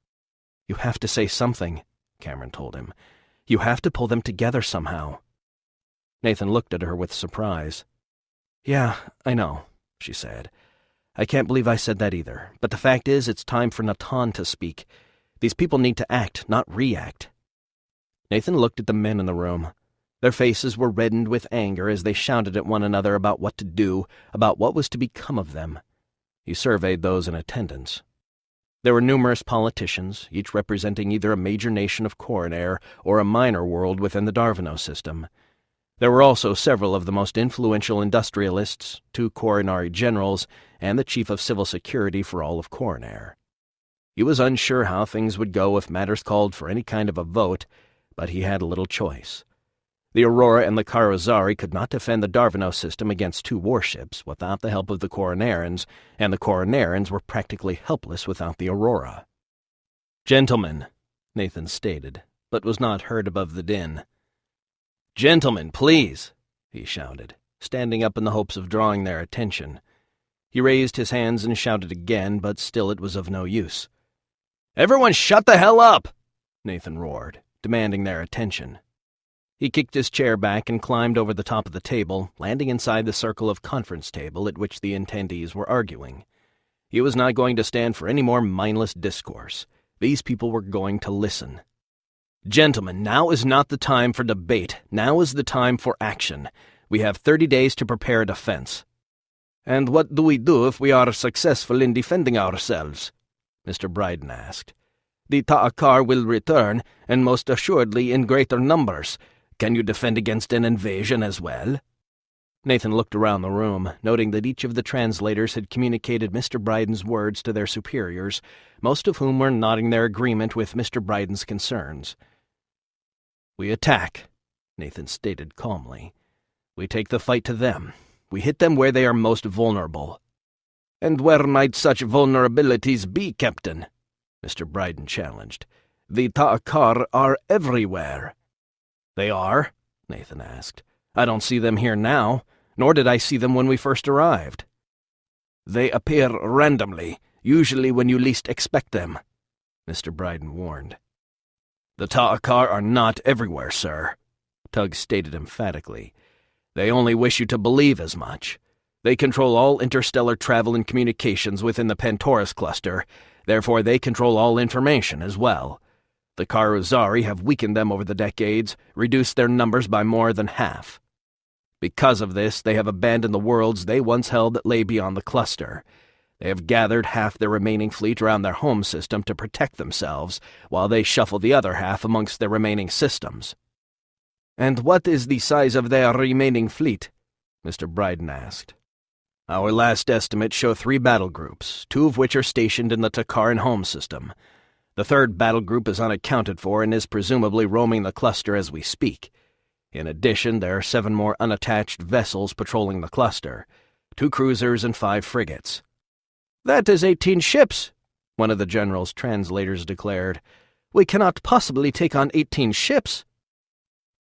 "You have to say something," Cameron told him. "You have to pull them together somehow." Nathan looked at her with surprise. "Yeah, I know," she said. "I can't believe I said that either, but the fact is it's time for Natan to speak. These people need to act, not react." Nathan looked at the men in the room. Their faces were reddened with anger as they shouted at one another about what to do, about what was to become of them. He surveyed those in attendance. There were numerous politicians, each representing either a major nation of Corinari or a minor world within the Darvino system. There were also several of the most influential industrialists, 2 Corinari generals, and the chief of civil security for all of Corinari. He was unsure how things would go if matters called for any kind of a vote, but he had little choice. The Aurora and the Carizari could not defend the Darvino system against 2 warships without the help of the Corinarians, and the Corinarians were practically helpless without the Aurora. "Gentlemen," Nathan stated, but was not heard above the din. "Gentlemen, please," he shouted, standing up in the hopes of drawing their attention. He raised his hands and shouted again, but still it was of no use. "Everyone shut the hell up!" Nathan roared, demanding their attention. He kicked his chair back and climbed over the top of the table, landing inside the circle of conference table at which the attendees were arguing. He was not going to stand for any more mindless discourse. These people were going to listen. "Gentlemen, now is not the time for debate. Now is the time for action. We have 30 days to prepare a defense." "And what do we do if we are successful in defending ourselves?" Mr. Bryden asked. "The Ta'akar will return, and most assuredly in greater numbers. Can you defend against an invasion as well?" Nathan looked around the room, noting that each of the translators had communicated Mr. Bryden's words to their superiors, most of whom were nodding their agreement with Mr. Bryden's concerns. "We attack," Nathan stated calmly. "We take the fight to them. We hit them where they are most vulnerable." "And where might such vulnerabilities be, Captain?" Mr. Bryden challenged. "The Ta'akar are everywhere." "They are?" Nathan asked. "I don't see them here now, nor did I see them when we first arrived." "They appear randomly, usually when you least expect them," Mr. Bryden warned. "The Ta'akar are not everywhere, sir," Tug stated emphatically. "They only wish you to believe as much. They control all interstellar travel and communications within the Pantorus cluster, therefore they control all information as well. The Carizari have weakened them over the decades, reduced their numbers by more than half. Because of this, they have abandoned the worlds they once held that lay beyond the cluster. They have gathered half their remaining fleet around their home system to protect themselves, while they shuffle the other half amongst their remaining systems." "And what is the size of their remaining fleet?" Mr. Bryden asked. "Our last estimates show 3 battle groups, 2 of which are stationed in the Takaran home system. The 3rd battle group is unaccounted for and is presumably roaming the cluster as we speak. In addition, there are 7 more unattached vessels patrolling the cluster, 2 cruisers and 5 frigates." "That is 18 ships," one of the general's translators declared. "We cannot possibly take on 18 ships."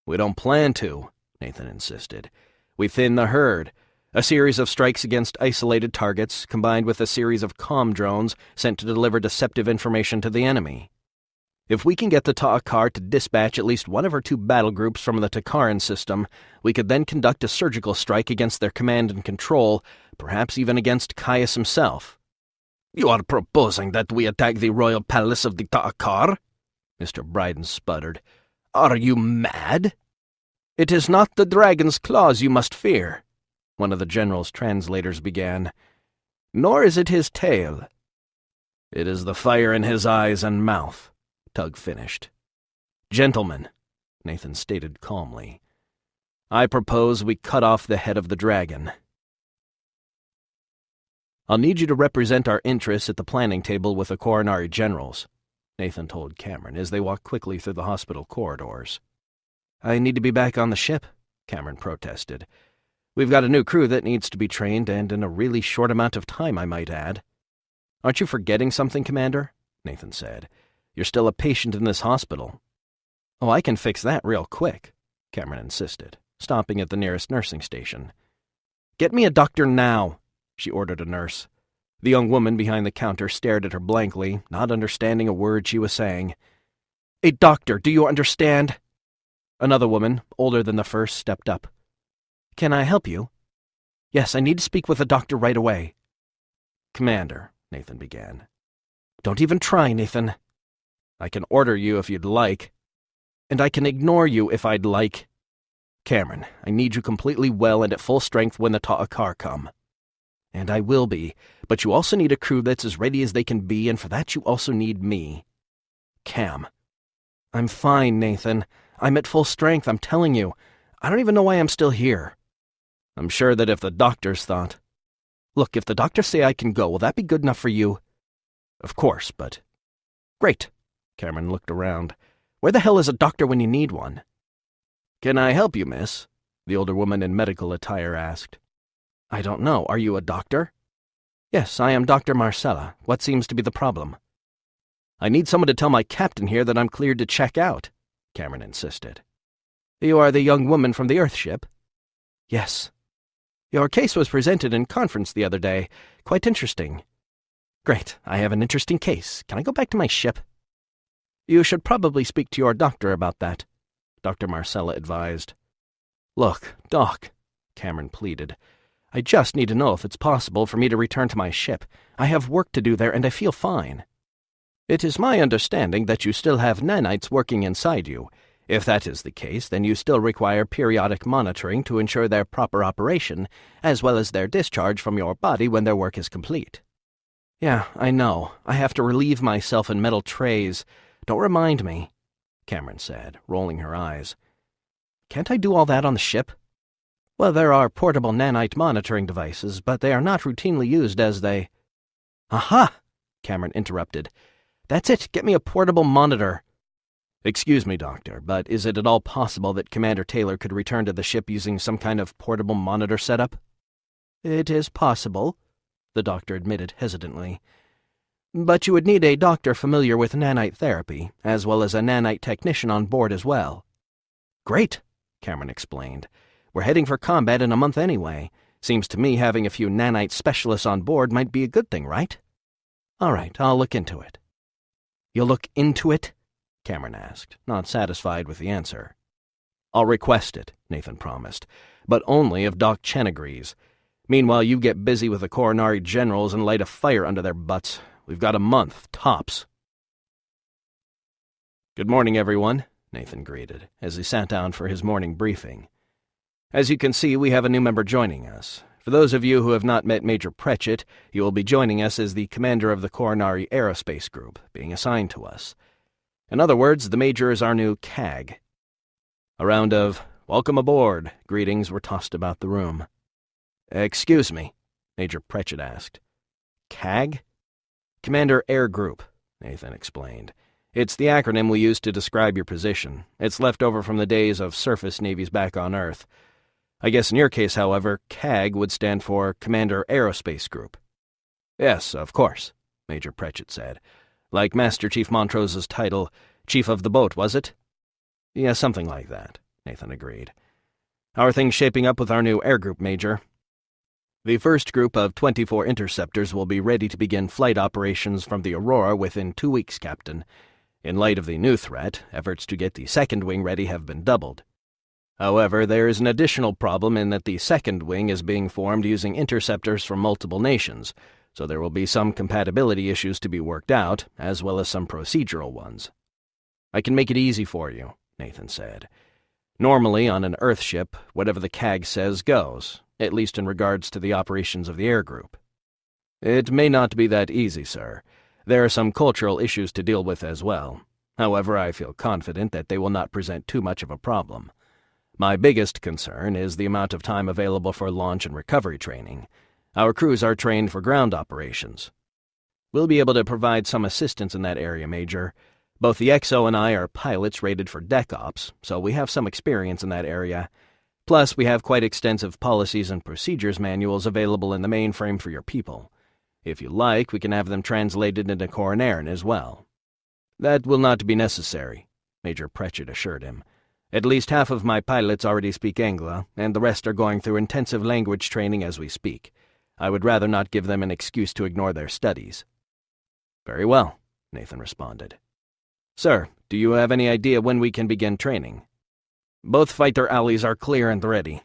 "We don't plan to," Nathan insisted. "We thin the herd. A series of strikes against isolated targets, combined with a series of comm drones sent to deliver deceptive information to the enemy. If we can get the Ta'akar to dispatch at least one of our 2 battle groups from the Takaran system, we could then conduct a surgical strike against their command and control, perhaps even against Caius himself." "You are proposing that we attack the royal palace of the Ta'akar?" Mr. Bryden sputtered. "Are you mad?" "It is not the dragon's claws you must fear," one of the general's translators began. "Nor is it his tail." "It is the fire in his eyes and mouth," Tug finished. "Gentlemen," Nathan stated calmly, I propose we cut off the head of the dragon. I'll need you to represent our interests at the planning table with the Corinari generals, Nathan told Cameron as they walked quickly through the hospital corridors. I need to be back on the ship, Cameron protested. We've got a new crew that needs to be trained, and in a really short amount of time, I might add. Aren't you forgetting something, Commander? Nathan said. You're still a patient in this hospital. Oh, I can fix that real quick, Cameron insisted, stopping at the nearest nursing station. Get me a doctor now, she ordered a nurse. The young woman behind the counter stared at her blankly, not understanding a word she was saying. A doctor, do you understand? Another woman, older than the first, stepped up. Can I help you? Yes, I need to speak with a doctor right away. Commander, Nathan began. Don't even try, Nathan. I can order you if you'd like. And I can ignore you if I'd like. Cameron, I need you completely well and at full strength when the Ta'akar come. And I will be, but you also need a crew that's as ready as they can be, and for that you also need me. Cam. I'm fine, Nathan. I'm at full strength, I'm telling you. I don't even know why I'm still here. I'm sure that if the doctors thought... Look, if the doctors say I can go, will that be good enough for you? Of course, but... Great. Cameron looked around. Where the hell is a doctor when you need one? Can I help you, miss? The older woman in medical attire asked. I don't know. Are you a doctor? Yes, I am Dr. Marcella. What seems to be the problem? I need someone to tell my captain here that I'm cleared to check out, Cameron insisted. You are the young woman from the Earthship? Yes. Your case was presented in conference the other day. Quite interesting. Great, I have an interesting case. Can I go back to my ship? You should probably speak to your doctor about that, Dr. Marcella advised. Look, Doc, Cameron pleaded. I just need to know if it's possible for me to return to my ship. I have work to do there, and I feel fine. It is my understanding that you still have nanites working inside you. If that is the case, then you still require periodic monitoring to ensure their proper operation, as well as their discharge from your body when their work is complete. Yeah, I know. I have to relieve myself in metal trays. Don't remind me, Cameron said, rolling her eyes. Can't I do all that on the ship? Well, there are portable nanite monitoring devices, but they are not routinely used as they... Aha! Cameron interrupted. That's it. Get me a portable monitor. Excuse me, Doctor, but is it at all possible that Commander Taylor could return to the ship using some kind of portable monitor setup? It is possible, the doctor admitted hesitantly. But you would need a doctor familiar with nanite therapy, as well as a nanite technician on board as well. Great, Cameron explained. We're heading for combat in a month anyway. Seems to me having a few nanite specialists on board might be a good thing, right? All right, I'll look into it. You'll look into it? Cameron asked, not satisfied with the answer. I'll request it, Nathan promised, but only if Doc Chen agrees. Meanwhile, you get busy with the Corinari generals and light a fire under their butts. We've got a month, tops. Good morning, everyone, Nathan greeted, as he sat down for his morning briefing. As you can see, we have a new member joining us. For those of you who have not met Major Pratchett, he will be joining us as the commander of the Corinari Aerospace Group, being assigned to us. In other words, the Major is our new CAG. A round of "Welcome aboard" greetings were tossed about the room. Excuse me, Major Pratchett asked. CAG? Commander Air Group, Nathan explained. It's the acronym we use to describe your position. It's left over from the days of surface navies back on Earth. I guess in your case, however, CAG would stand for Commander Aerospace Group. Yes, of course, Major Pratchett said. Like Master Chief Montrose's title, Chief of the Boat, was it? Yeah, something like that, Nathan agreed. How are things shaping up with our new air group, Major? The first group of 24 interceptors will be ready to begin flight operations from the Aurora within 2 weeks, Captain. In light of the new threat, efforts to get the second wing ready have been doubled. However, there is an additional problem in that the second wing is being formed using interceptors from multiple nations, so there will be some compatibility issues to be worked out, as well as some procedural ones. I can make it easy for you, Nathan said. Normally, on an Earth ship, whatever the CAG says goes, at least in regards to the operations of the air group. It may not be that easy, sir. There are some cultural issues to deal with as well. However, I feel confident that they will not present too much of a problem. My biggest concern is the amount of time available for launch and recovery training. Our crews are trained for ground operations. We'll be able to provide some assistance in that area, Major. Both the XO and I are pilots rated for deck ops, so we have some experience in that area. Plus, we have quite extensive policies and procedures manuals available in the mainframe for your people. If you like, we can have them translated into Corinari as well. That will not be necessary, Major Pritchett assured him. At least half of my pilots already speak Angla, and the rest are going through intensive language training as we speak. I would rather not give them an excuse to ignore their studies. Very well, Nathan responded. Sir, do you have any idea when we can begin training? Both fighter alleys are clear and ready,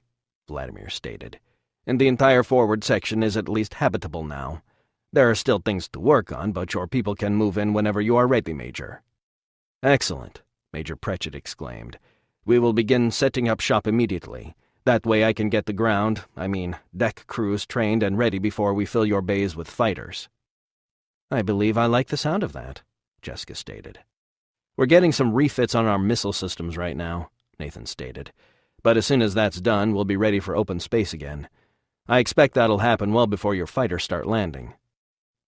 Vladimir stated, and the entire forward section is at least habitable now. There are still things to work on, but your people can move in whenever you are ready, Major. Excellent, Major Pritchett exclaimed. We will begin setting up shop immediately. That way I can get the deck crews trained and ready before we fill your bays with fighters. I believe I like the sound of that, Jessica stated. We're getting some refits on our missile systems right now, Nathan stated. But as soon as that's done, we'll be ready for open space again. I expect that'll happen well before your fighters start landing.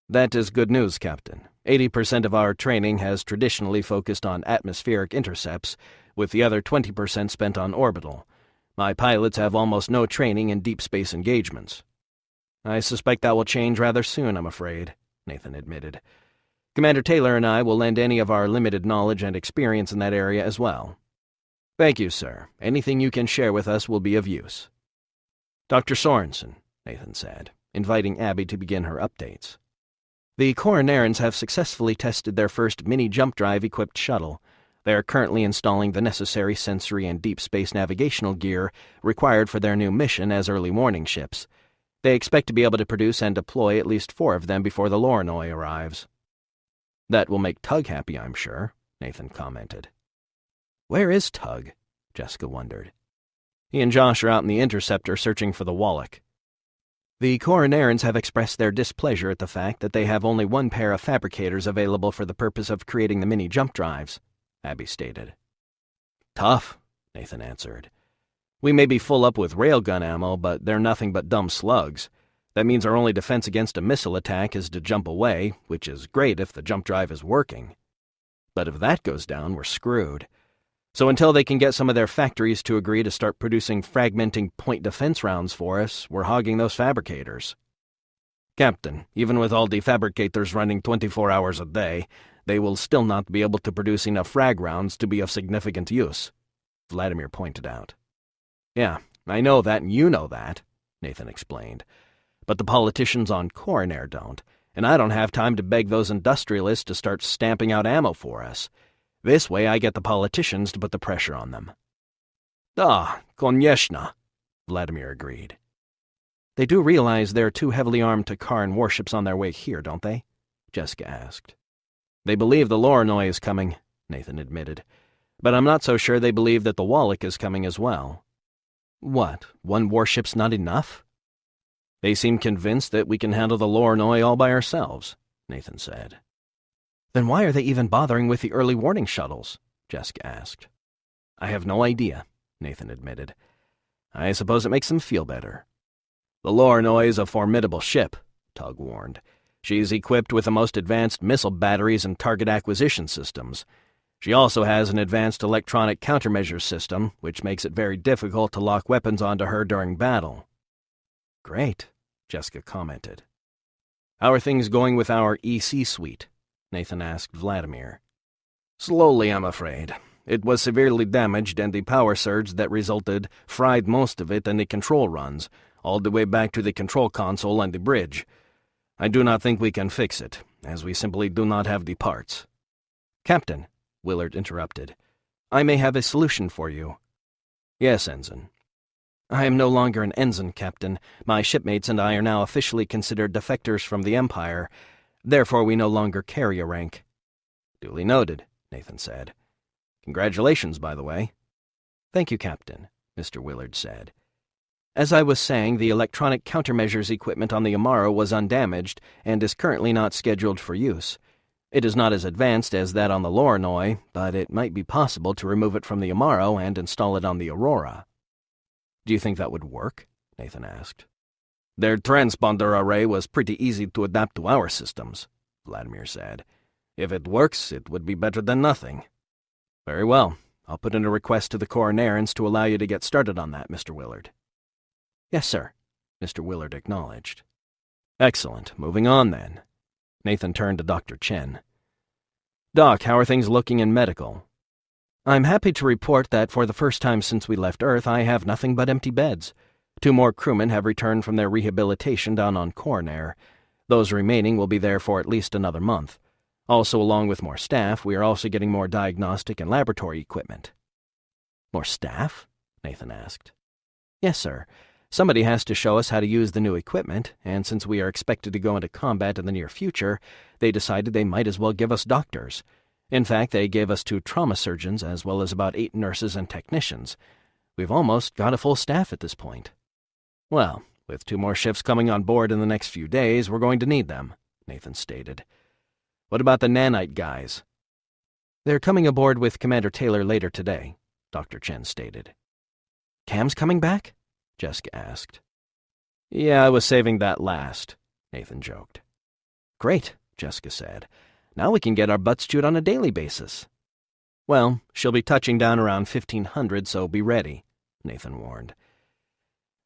That is good news, Captain. 80% of our training has traditionally focused on atmospheric intercepts, with the other 20% spent on orbital. My pilots have almost no training in deep space engagements. I suspect that will change rather soon, I'm afraid, Nathan admitted. Commander Taylor and I will lend any of our limited knowledge and experience in that area as well. Thank you, sir. Anything you can share with us will be of use. Dr. Sorensen, Nathan said, inviting Abby to begin her updates. The Corinarians have successfully tested their first mini-jump drive-equipped shuttle. They are currently installing the necessary sensory and deep space navigational gear required for their new mission as early warning ships. They expect to be able to produce and deploy at least 4 of them before the Lornoi arrives. That will make Tug happy, I'm sure, Nathan commented. Where is Tug? Jessica wondered. He and Josh are out in the interceptor searching for the Wallach. The Corinarians have expressed their displeasure at the fact that they have only 1 pair of fabricators available for the purpose of creating the mini-jump drives, Abby stated. Tough, Nathan answered. We may be full up with railgun ammo, but they're nothing but dumb slugs. That means our only defense against a missile attack is to jump away, which is great if the jump drive is working. But if that goes down, we're screwed. So until they can get some of their factories to agree to start producing fragmenting point defense rounds for us, we're hogging those fabricators. Captain, even with all the fabricators running 24 hours a day, they will still not be able to produce enough frag rounds to be of significant use, Vladimir pointed out. Yeah, I know that and you know that, Nathan explained. But the politicians on Corinari don't, and I don't have time to beg those industrialists to start stamping out ammo for us. This way I get the politicians to put the pressure on them. Konyeshna, Vladimir agreed. They do realize there are 2 heavily armed Takaran warships on their way here, don't they? Jessica asked. They believe the Lornoi is coming, Nathan admitted. But I'm not so sure they believe that the Wallach is coming as well. What, 1 warship's not enough? They seem convinced that we can handle the Lornoi all by ourselves, Nathan said. Then why are they even bothering with the early warning shuttles? Jessica asked. I have no idea, Nathan admitted. I suppose it makes them feel better. The Lornoi is a formidable ship, Tug warned. She's equipped with the most advanced missile batteries and target acquisition systems. She also has an advanced electronic countermeasure system, which makes it very difficult to lock weapons onto her during battle. Great, Jessica commented. How are things going with our EC suite? Nathan asked Vladimir. Slowly, I'm afraid. It was severely damaged, and the power surge that resulted fried most of it in the control runs, all the way back to the control console and the bridge. I do not think we can fix it, as we simply do not have the parts. Captain, Willard interrupted, I may have a solution for you. Yes, Ensign. I am no longer an ensign, Captain. My shipmates and I are now officially considered defectors from the Empire. Therefore, we no longer carry a rank. Duly noted, Nathan said. Congratulations, by the way. Thank you, Captain, Mr. Willard said. As I was saying, the electronic countermeasures equipment on the Amaro was undamaged and is currently not scheduled for use. It is not as advanced as that on the Lornoi, but it might be possible to remove it from the Amaro and install it on the Aurora. Do you think that would work? Nathan asked. Their transponder array was pretty easy to adapt to our systems, Vladimir said. If it works, it would be better than nothing. Very well. I'll put in a request to the Corinarians to allow you to get started on that, Mr. Willard. Yes, sir, Mr. Willard acknowledged. Excellent. Moving on, then. Nathan turned to Dr. Chen. Doc, how are things looking in medical? I'm happy to report that for the first time since we left Earth, I have nothing but empty beds. 2 more crewmen have returned from their rehabilitation down on Corinari. Those remaining will be there for at least another month. Also, along with more staff, we are also getting more diagnostic and laboratory equipment. More staff? Nathan asked. Yes, sir. Somebody has to show us how to use the new equipment, and since we are expected to go into combat in the near future, they decided they might as well give us doctors. In fact, they gave us 2 trauma surgeons as well as about 8 nurses and technicians. We've almost got a full staff at this point. Well, with 2 more shifts coming on board in the next few days, we're going to need them, Nathan stated. What about the nanite guys? They're coming aboard with Commander Taylor later today, Dr. Chen stated. Cam's coming back? Jessica asked. Yeah, I was saving that last, Nathan joked. Great, Jessica said. Now we can get our butts chewed on a daily basis. Well, she'll be touching down around 1500, so be ready, Nathan warned.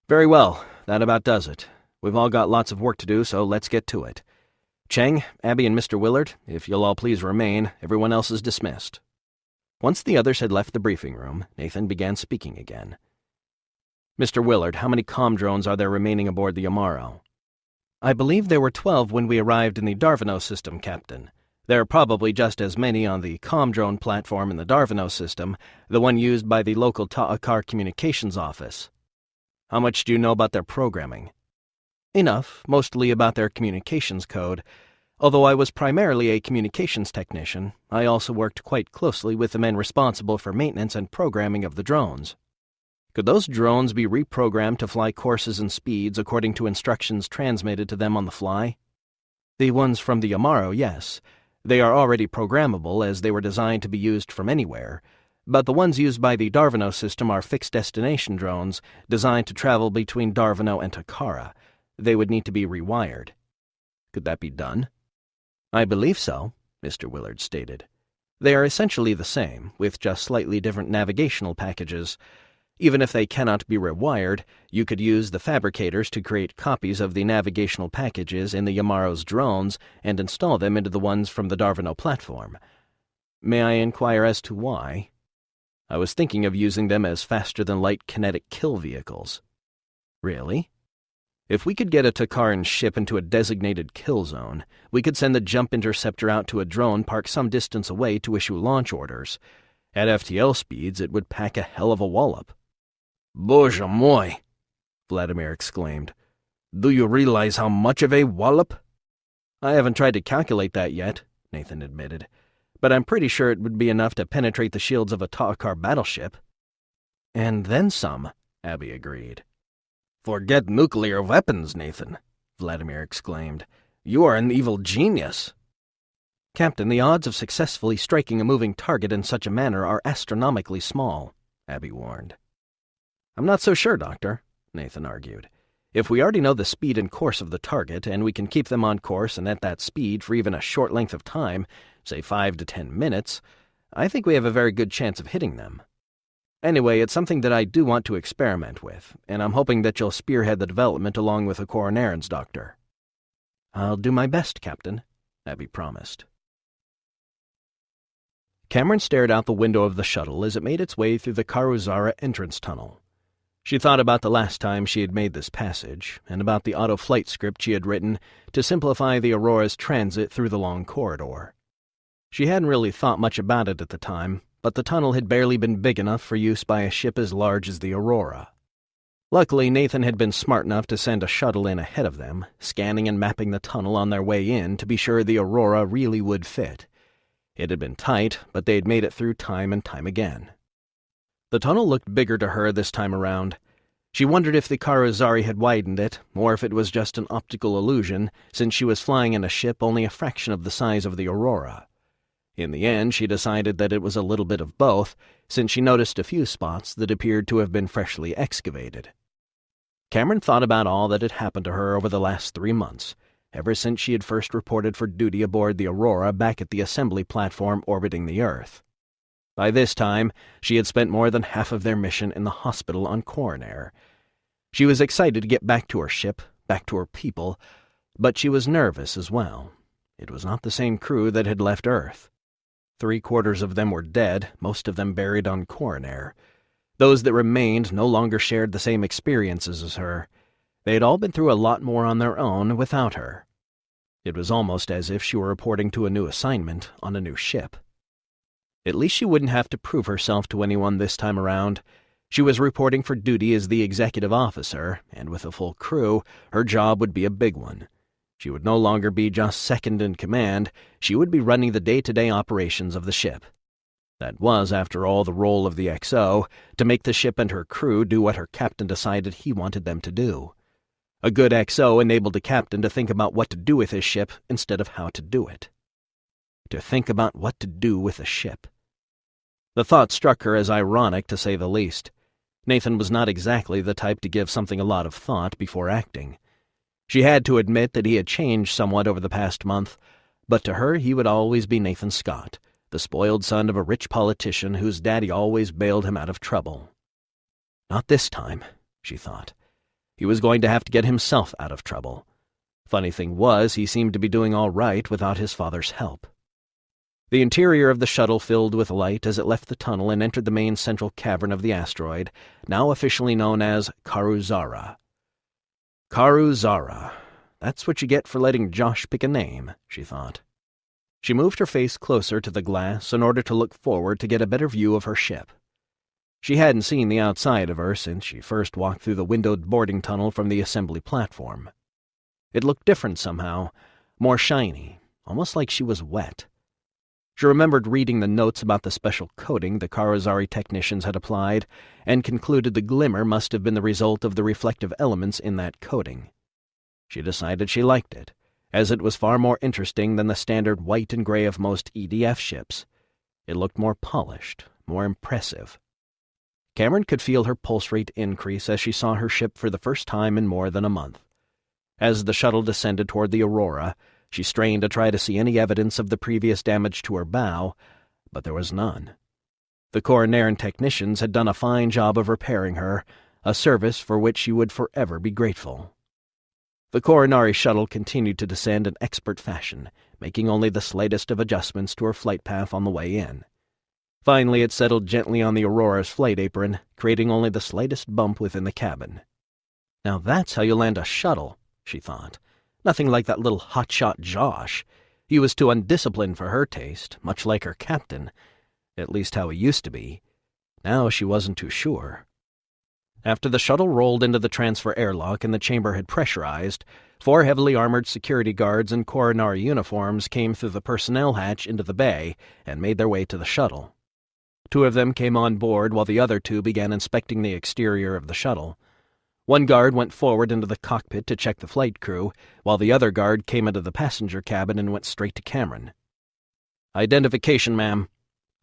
Very well, that about does it. We've all got lots of work to do, so let's get to it. Cheng, Abby, and Mr. Willard, if you'll all please remain, everyone else is dismissed. Once the others had left the briefing room, Nathan began speaking again. Mr. Willard, how many comm drones are there remaining aboard the Amaro? I believe there were 12 when we arrived in the Darvino system, Captain. There are probably just as many on the comm drone platform in the Darvino system, the one used by the local Ta'akar communications office. How much do you know about their programming? Enough, mostly about their communications code. Although I was primarily a communications technician, I also worked quite closely with the men responsible for maintenance and programming of the drones. Could those drones be reprogrammed to fly courses and speeds according to instructions transmitted to them on the fly? The ones from the Amaro, yes. They are already programmable as they were designed to be used from anywhere, but the ones used by the Darvino system are fixed-destination drones designed to travel between Darvino and Takara. They would need to be rewired. Could that be done? I believe so, Mr. Willard stated. They are essentially the same, with just slightly different navigational packages. Even if they cannot be rewired, you could use the fabricators to create copies of the navigational packages in the Yamaro's drones and install them into the ones from the Darvino platform. May I inquire as to why? I was thinking of using them as faster-than-light kinetic kill vehicles. Really? If we could get a Takaran ship into a designated kill zone, we could send the jump interceptor out to a drone parked some distance away to issue launch orders. At FTL speeds, it would pack a hell of a wallop. Boże moi, Vladimir exclaimed. Do you realize how much of a wallop? I haven't tried to calculate that yet, Nathan admitted, but I'm pretty sure it would be enough to penetrate the shields of a Ta'akar battleship. And then some, Abby agreed. Forget nuclear weapons, Nathan, Vladimir exclaimed. You are an evil genius. Captain, the odds of successfully striking a moving target in such a manner are astronomically small, Abby warned. I'm not so sure, Doctor, Nathan argued. If we already know the speed and course of the target, and we can keep them on course and at that speed for even a short length of time, say 5 to 10 minutes, I think we have a very good chance of hitting them. Anyway, it's something that I do want to experiment with, and I'm hoping that you'll spearhead the development along with the Corinarians, Doctor. I'll do my best, Captain, Abby promised. Cameron stared out the window of the shuttle as it made its way through the Karuzara entrance tunnel. She thought about the last time she had made this passage, and about the auto-flight script she had written to simplify the Aurora's transit through the long corridor. She hadn't really thought much about it at the time, but the tunnel had barely been big enough for use by a ship as large as the Aurora. Luckily, Nathan had been smart enough to send a shuttle in ahead of them, scanning and mapping the tunnel on their way in to be sure the Aurora really would fit. It had been tight, but they had made it through time and time again. The tunnel looked bigger to her this time around. She wondered if the Karuzari had widened it, or if it was just an optical illusion, since she was flying in a ship only a fraction of the size of the Aurora. In the end, she decided that it was a little bit of both, since she noticed a few spots that appeared to have been freshly excavated. Cameron thought about all that had happened to her over the last 3 months, ever since she had first reported for duty aboard the Aurora back at the assembly platform orbiting the Earth. By this time, she had spent more than half of their mission in the hospital on Corinari. She was excited to get back to her ship, back to her people, but she was nervous as well. It was not the same crew that had left Earth. 3/4 of them were dead, most of them buried on Corinari. Those that remained no longer shared the same experiences as her. They had all been through a lot more on their own without her. It was almost as if she were reporting to a new assignment on a new ship. At least she wouldn't have to prove herself to anyone this time around. She was reporting for duty as the executive officer, and with a full crew, her job would be a big one. She would no longer be just second in command, she would be running the day-to-day operations of the ship. That was, after all, the role of the XO, to make the ship and her crew do what her captain decided he wanted them to do. A good XO enabled a captain to think about what to do with his ship instead of how to do it. To think about what to do with a ship. The thought struck her as ironic, to say the least. Nathan was not exactly the type to give something a lot of thought before acting. She had to admit that he had changed somewhat over the past month, but to her he would always be Nathan Scott, the spoiled son of a rich politician whose daddy always bailed him out of trouble. Not this time, she thought. He was going to have to get himself out of trouble. Funny thing was, he seemed to be doing all right without his father's help. The interior of the shuttle filled with light as it left the tunnel and entered the main central cavern of the asteroid, now officially known as Karuzara. Karuzara. That's what you get for letting Josh pick a name, she thought. She moved her face closer to the glass in order to look forward to get a better view of her ship. She hadn't seen the outside of her since she first walked through the windowed boarding tunnel from the assembly platform. It looked different somehow, more shiny, almost like she was wet. She remembered reading the notes about the special coating the Karuzari technicians had applied, and concluded the glimmer must have been the result of the reflective elements in that coating. She decided she liked it, as it was far more interesting than the standard white and gray of most EDF ships. It looked more polished, more impressive. Cameron could feel her pulse rate increase as she saw her ship for the first time in more than a month. As the shuttle descended toward the Aurora, she strained to try to see any evidence of the previous damage to her bow, but there was none. The Corinari technicians had done a fine job of repairing her, a service for which she would forever be grateful. The Corinari shuttle continued to descend in expert fashion, making only the slightest of adjustments to her flight path on the way in. Finally, it settled gently on the Aurora's flight apron, creating only the slightest bump within the cabin. Now that's how you land a shuttle, she thought. Nothing like that little hotshot Josh. He was too undisciplined for her taste, much like her captain. At least how he used to be. Now she wasn't too sure. After the shuttle rolled into the transfer airlock and the chamber had pressurized, 4 heavily armored security guards in Corinari uniforms came through the personnel hatch into the bay and made their way to the shuttle. 2 of them came on board while the other 2 began inspecting the exterior of the shuttle. One guard went forward into the cockpit to check the flight crew, while the other guard came into the passenger cabin and went straight to Cameron. "Identification, ma'am,"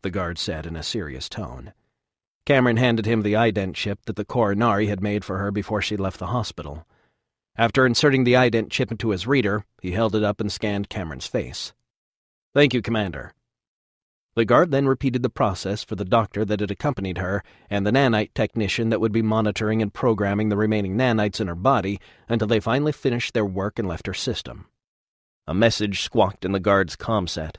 the guard said in a serious tone. Cameron handed him the ident chip that the Corinari had made for her before she left the hospital. After inserting the ident chip into his reader, he held it up and scanned Cameron's face. "Thank you, Commander." The guard then repeated the process for the doctor that had accompanied her and the nanite technician that would be monitoring and programming the remaining nanites in her body until they finally finished their work and left her system. A message squawked in the guard's comm set.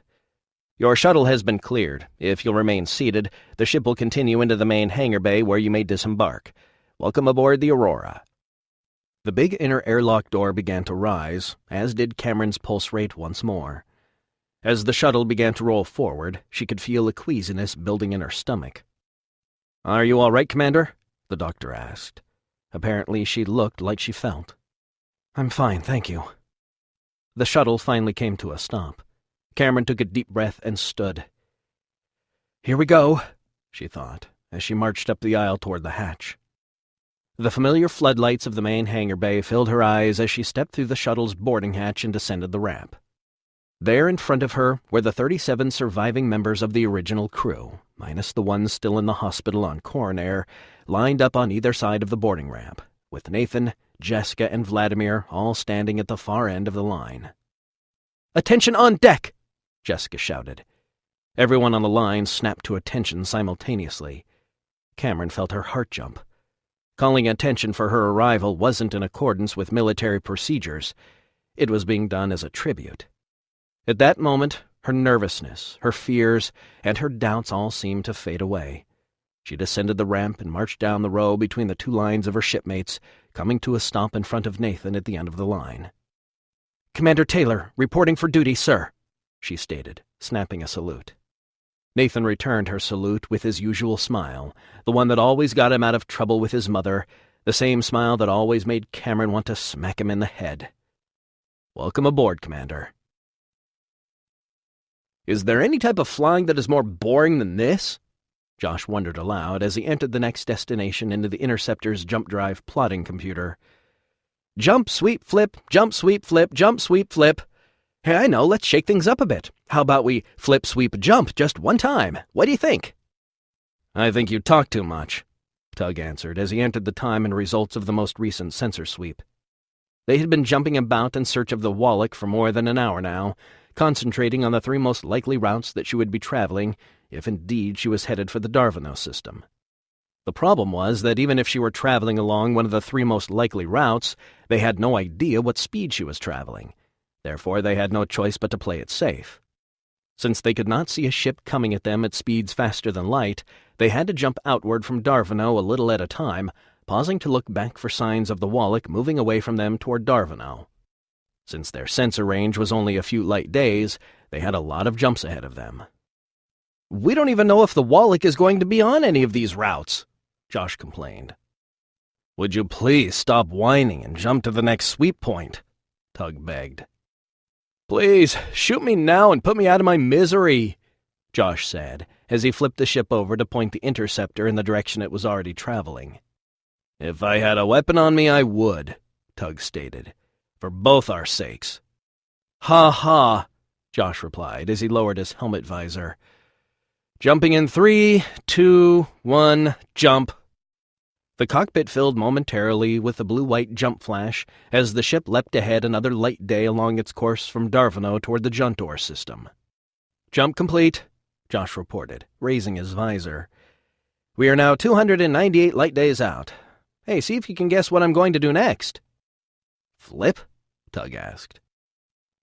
"Your shuttle has been cleared. If you'll remain seated, the ship will continue into the main hangar bay where you may disembark. Welcome aboard the Aurora." The big inner airlock door began to rise, as did Cameron's pulse rate once more. As the shuttle began to roll forward, she could feel a queasiness building in her stomach. "Are you all right, Commander?" the doctor asked. Apparently she looked like she felt. "I'm fine, thank you." The shuttle finally came to a stop. Cameron took a deep breath and stood. "Here we go," she thought, as she marched up the aisle toward the hatch. The familiar floodlights of the main hangar bay filled her eyes as she stepped through the shuttle's boarding hatch and descended the ramp. There in front of her were the 37 surviving members of the original crew, minus the ones still in the hospital on Corinari, lined up on either side of the boarding ramp, with Nathan, Jessica, and Vladimir all standing at the far end of the line. "Attention on deck!" Jessica shouted. Everyone on the line snapped to attention simultaneously. Cameron felt her heart jump. Calling attention for her arrival wasn't in accordance with military procedures. It was being done as a tribute. At that moment, her nervousness, her fears, and her doubts all seemed to fade away. She descended the ramp and marched down the row between the two lines of her shipmates, coming to a stop in front of Nathan at the end of the line. "Commander Taylor, reporting for duty, sir," she stated, snapping a salute. Nathan returned her salute with his usual smile, the one that always got him out of trouble with his mother, the same smile that always made Cameron want to smack him in the head. "Welcome aboard, Commander." Is there any type of flying that is more boring than this? Josh wondered aloud as he entered the next destination into the Interceptor's jump drive plotting computer. Jump, sweep, flip, jump, sweep, flip, jump, sweep, flip. Hey, I know, let's shake things up a bit. How about we flip, sweep, jump just one time? What do you think? "I think you talk too much," Tug answered as he entered the time and results of the most recent sensor sweep. They had been jumping about in search of the Wallach for more than an hour now, concentrating on the 3 most likely routes that she would be traveling if indeed she was headed for the Darvino system. The problem was that even if she were traveling along one of the 3 most likely routes, they had no idea what speed she was traveling. Therefore, they had no choice but to play it safe. Since they could not see a ship coming at them at speeds faster than light, they had to jump outward from Darvino a little at a time, pausing to look back for signs of the Wallach moving away from them toward Darvino. Since their sensor range was only a few light days, they had a lot of jumps ahead of them. "We don't even know if the Wallach is going to be on any of these routes," Josh complained. "Would you please stop whining and jump to the next sweep point?" Tug begged. "Please, shoot me now and put me out of my misery," Josh said, as he flipped the ship over to point the Interceptor in the direction it was already traveling. "If I had a weapon on me, I would," Tug stated. "For both our sakes." "Ha ha," Josh replied as he lowered his helmet visor. "Jumping in 3, 2, 1, jump." The cockpit filled momentarily with a blue-white jump flash as the ship leapt ahead another light day along its course from Darvino toward the Juntor system. "Jump complete," Josh reported, raising his visor. "We are now 298 light days out. Hey, see if you can guess what I'm going to do next." "Flip?" Tug asked.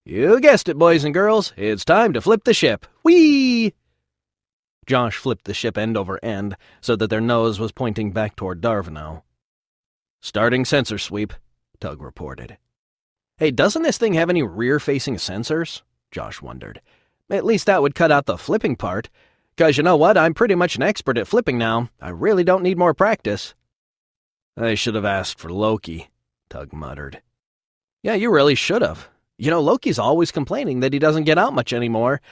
"You guessed it, boys and girls. It's time to flip the ship. Whee!" Josh flipped the ship end over end so that their nose was pointing back toward Darvino. "Starting sensor sweep," Tug reported. "Hey, doesn't this thing have any rear-facing sensors?" Josh wondered. "At least that would cut out the flipping part. 'Cause you know what? I'm pretty much an expert at flipping now. I really don't need more practice." "I should have asked for Loki," Tug muttered. "Yeah, you really should have. You know, Loki's always complaining that he doesn't get out much anymore.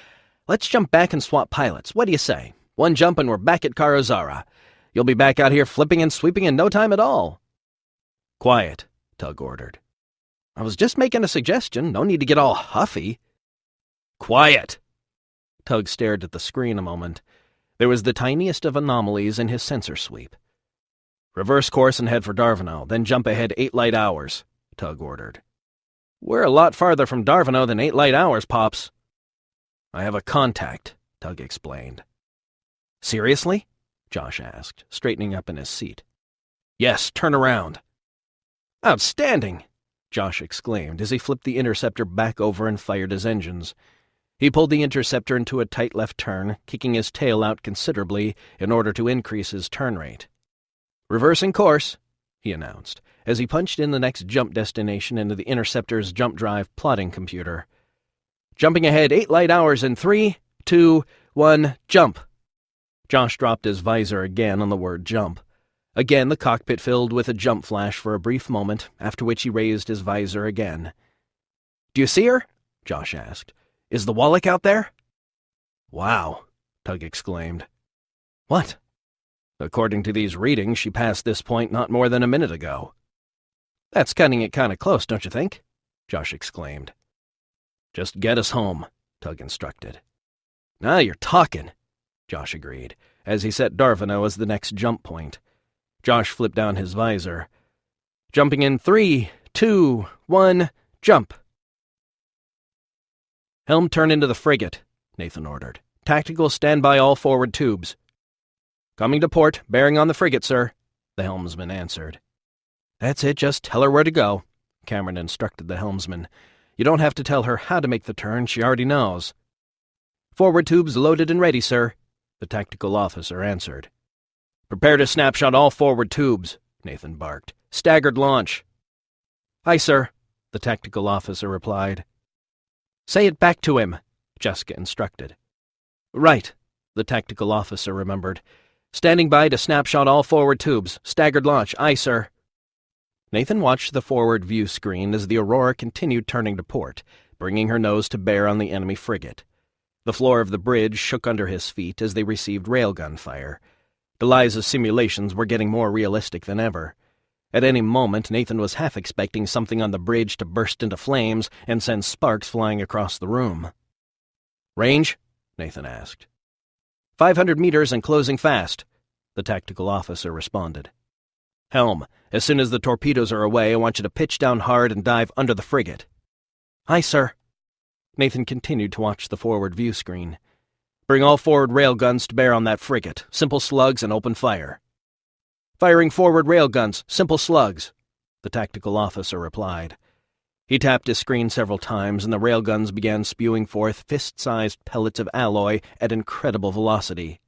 Let's jump back and swap pilots. What do you say? One jump and we're back at Karozara. You'll be back out here flipping and sweeping in no time at all." "Quiet," Tug ordered. "I was just making a suggestion. No need to get all huffy." "Quiet!" Tug stared at the screen a moment. There was the tiniest of anomalies in his sensor sweep. "Reverse course and head for Darvino, then jump ahead 8 light hours," Tug ordered. "We're a lot farther from Darvino than 8 light hours, Pops." "I have a contact," Tug explained. "Seriously?" Josh asked, straightening up in his seat. "Yes, turn around." "Outstanding!" Josh exclaimed as he flipped the Interceptor back over and fired his engines. He pulled the Interceptor into a tight left turn, kicking his tail out considerably in order to increase his turn rate. "Reversing course," he announced, as he punched in the next jump destination into the Interceptor's jump drive plotting computer. "Jumping ahead 8 light hours in 3, 2, 1, jump." Josh dropped his visor again on the word jump. Again the cockpit filled with a jump flash for a brief moment, after which he raised his visor again. "Do you see her?" Josh asked. "Is the Wallach out there?" "Wow," Tug exclaimed. "What?" "According to these readings, she passed this point not more than a minute ago." "That's cutting it kind of close, don't you think?" Josh exclaimed. "Just get us home," Tug instructed. Now you're talking, Josh agreed, as he set Darvino as the next jump point. Josh flipped down his visor. Jumping in 3, 2, 1, jump! Helm turn into the frigate, Nathan ordered. Tactical, stand by all forward tubes. Coming to port, bearing on the frigate, sir, the helmsman answered. That's it, just tell her where to go, Cameron instructed the helmsman. You don't have to tell her how to make the turn, she already knows. Forward tubes loaded and ready, sir, the tactical officer answered. Prepare to snapshot all forward tubes, Nathan barked. Staggered launch. Aye, sir, the tactical officer replied. Say it back to him, Jessica instructed. Right, the tactical officer remembered. Standing by to snapshot all forward tubes. Staggered launch. Aye, sir. Nathan watched the forward view screen as the Aurora continued turning to port, bringing her nose to bear on the enemy frigate. The floor of the bridge shook under his feet as they received railgun fire. Deliz's simulations were getting more realistic than ever. At any moment, Nathan was half expecting something on the bridge to burst into flames and send sparks flying across the room. Range? Nathan asked. 500 meters and closing fast, the tactical officer responded. Helm, as soon as the torpedoes are away, I want you to pitch down hard and dive under the frigate. Aye, sir. Nathan continued to watch the forward view screen. Bring all forward railguns to bear on that frigate. Simple slugs and open fire. Firing forward railguns, simple slugs, the tactical officer replied. He tapped his screen several times, and the railguns began spewing forth fist-sized pellets of alloy at incredible velocity.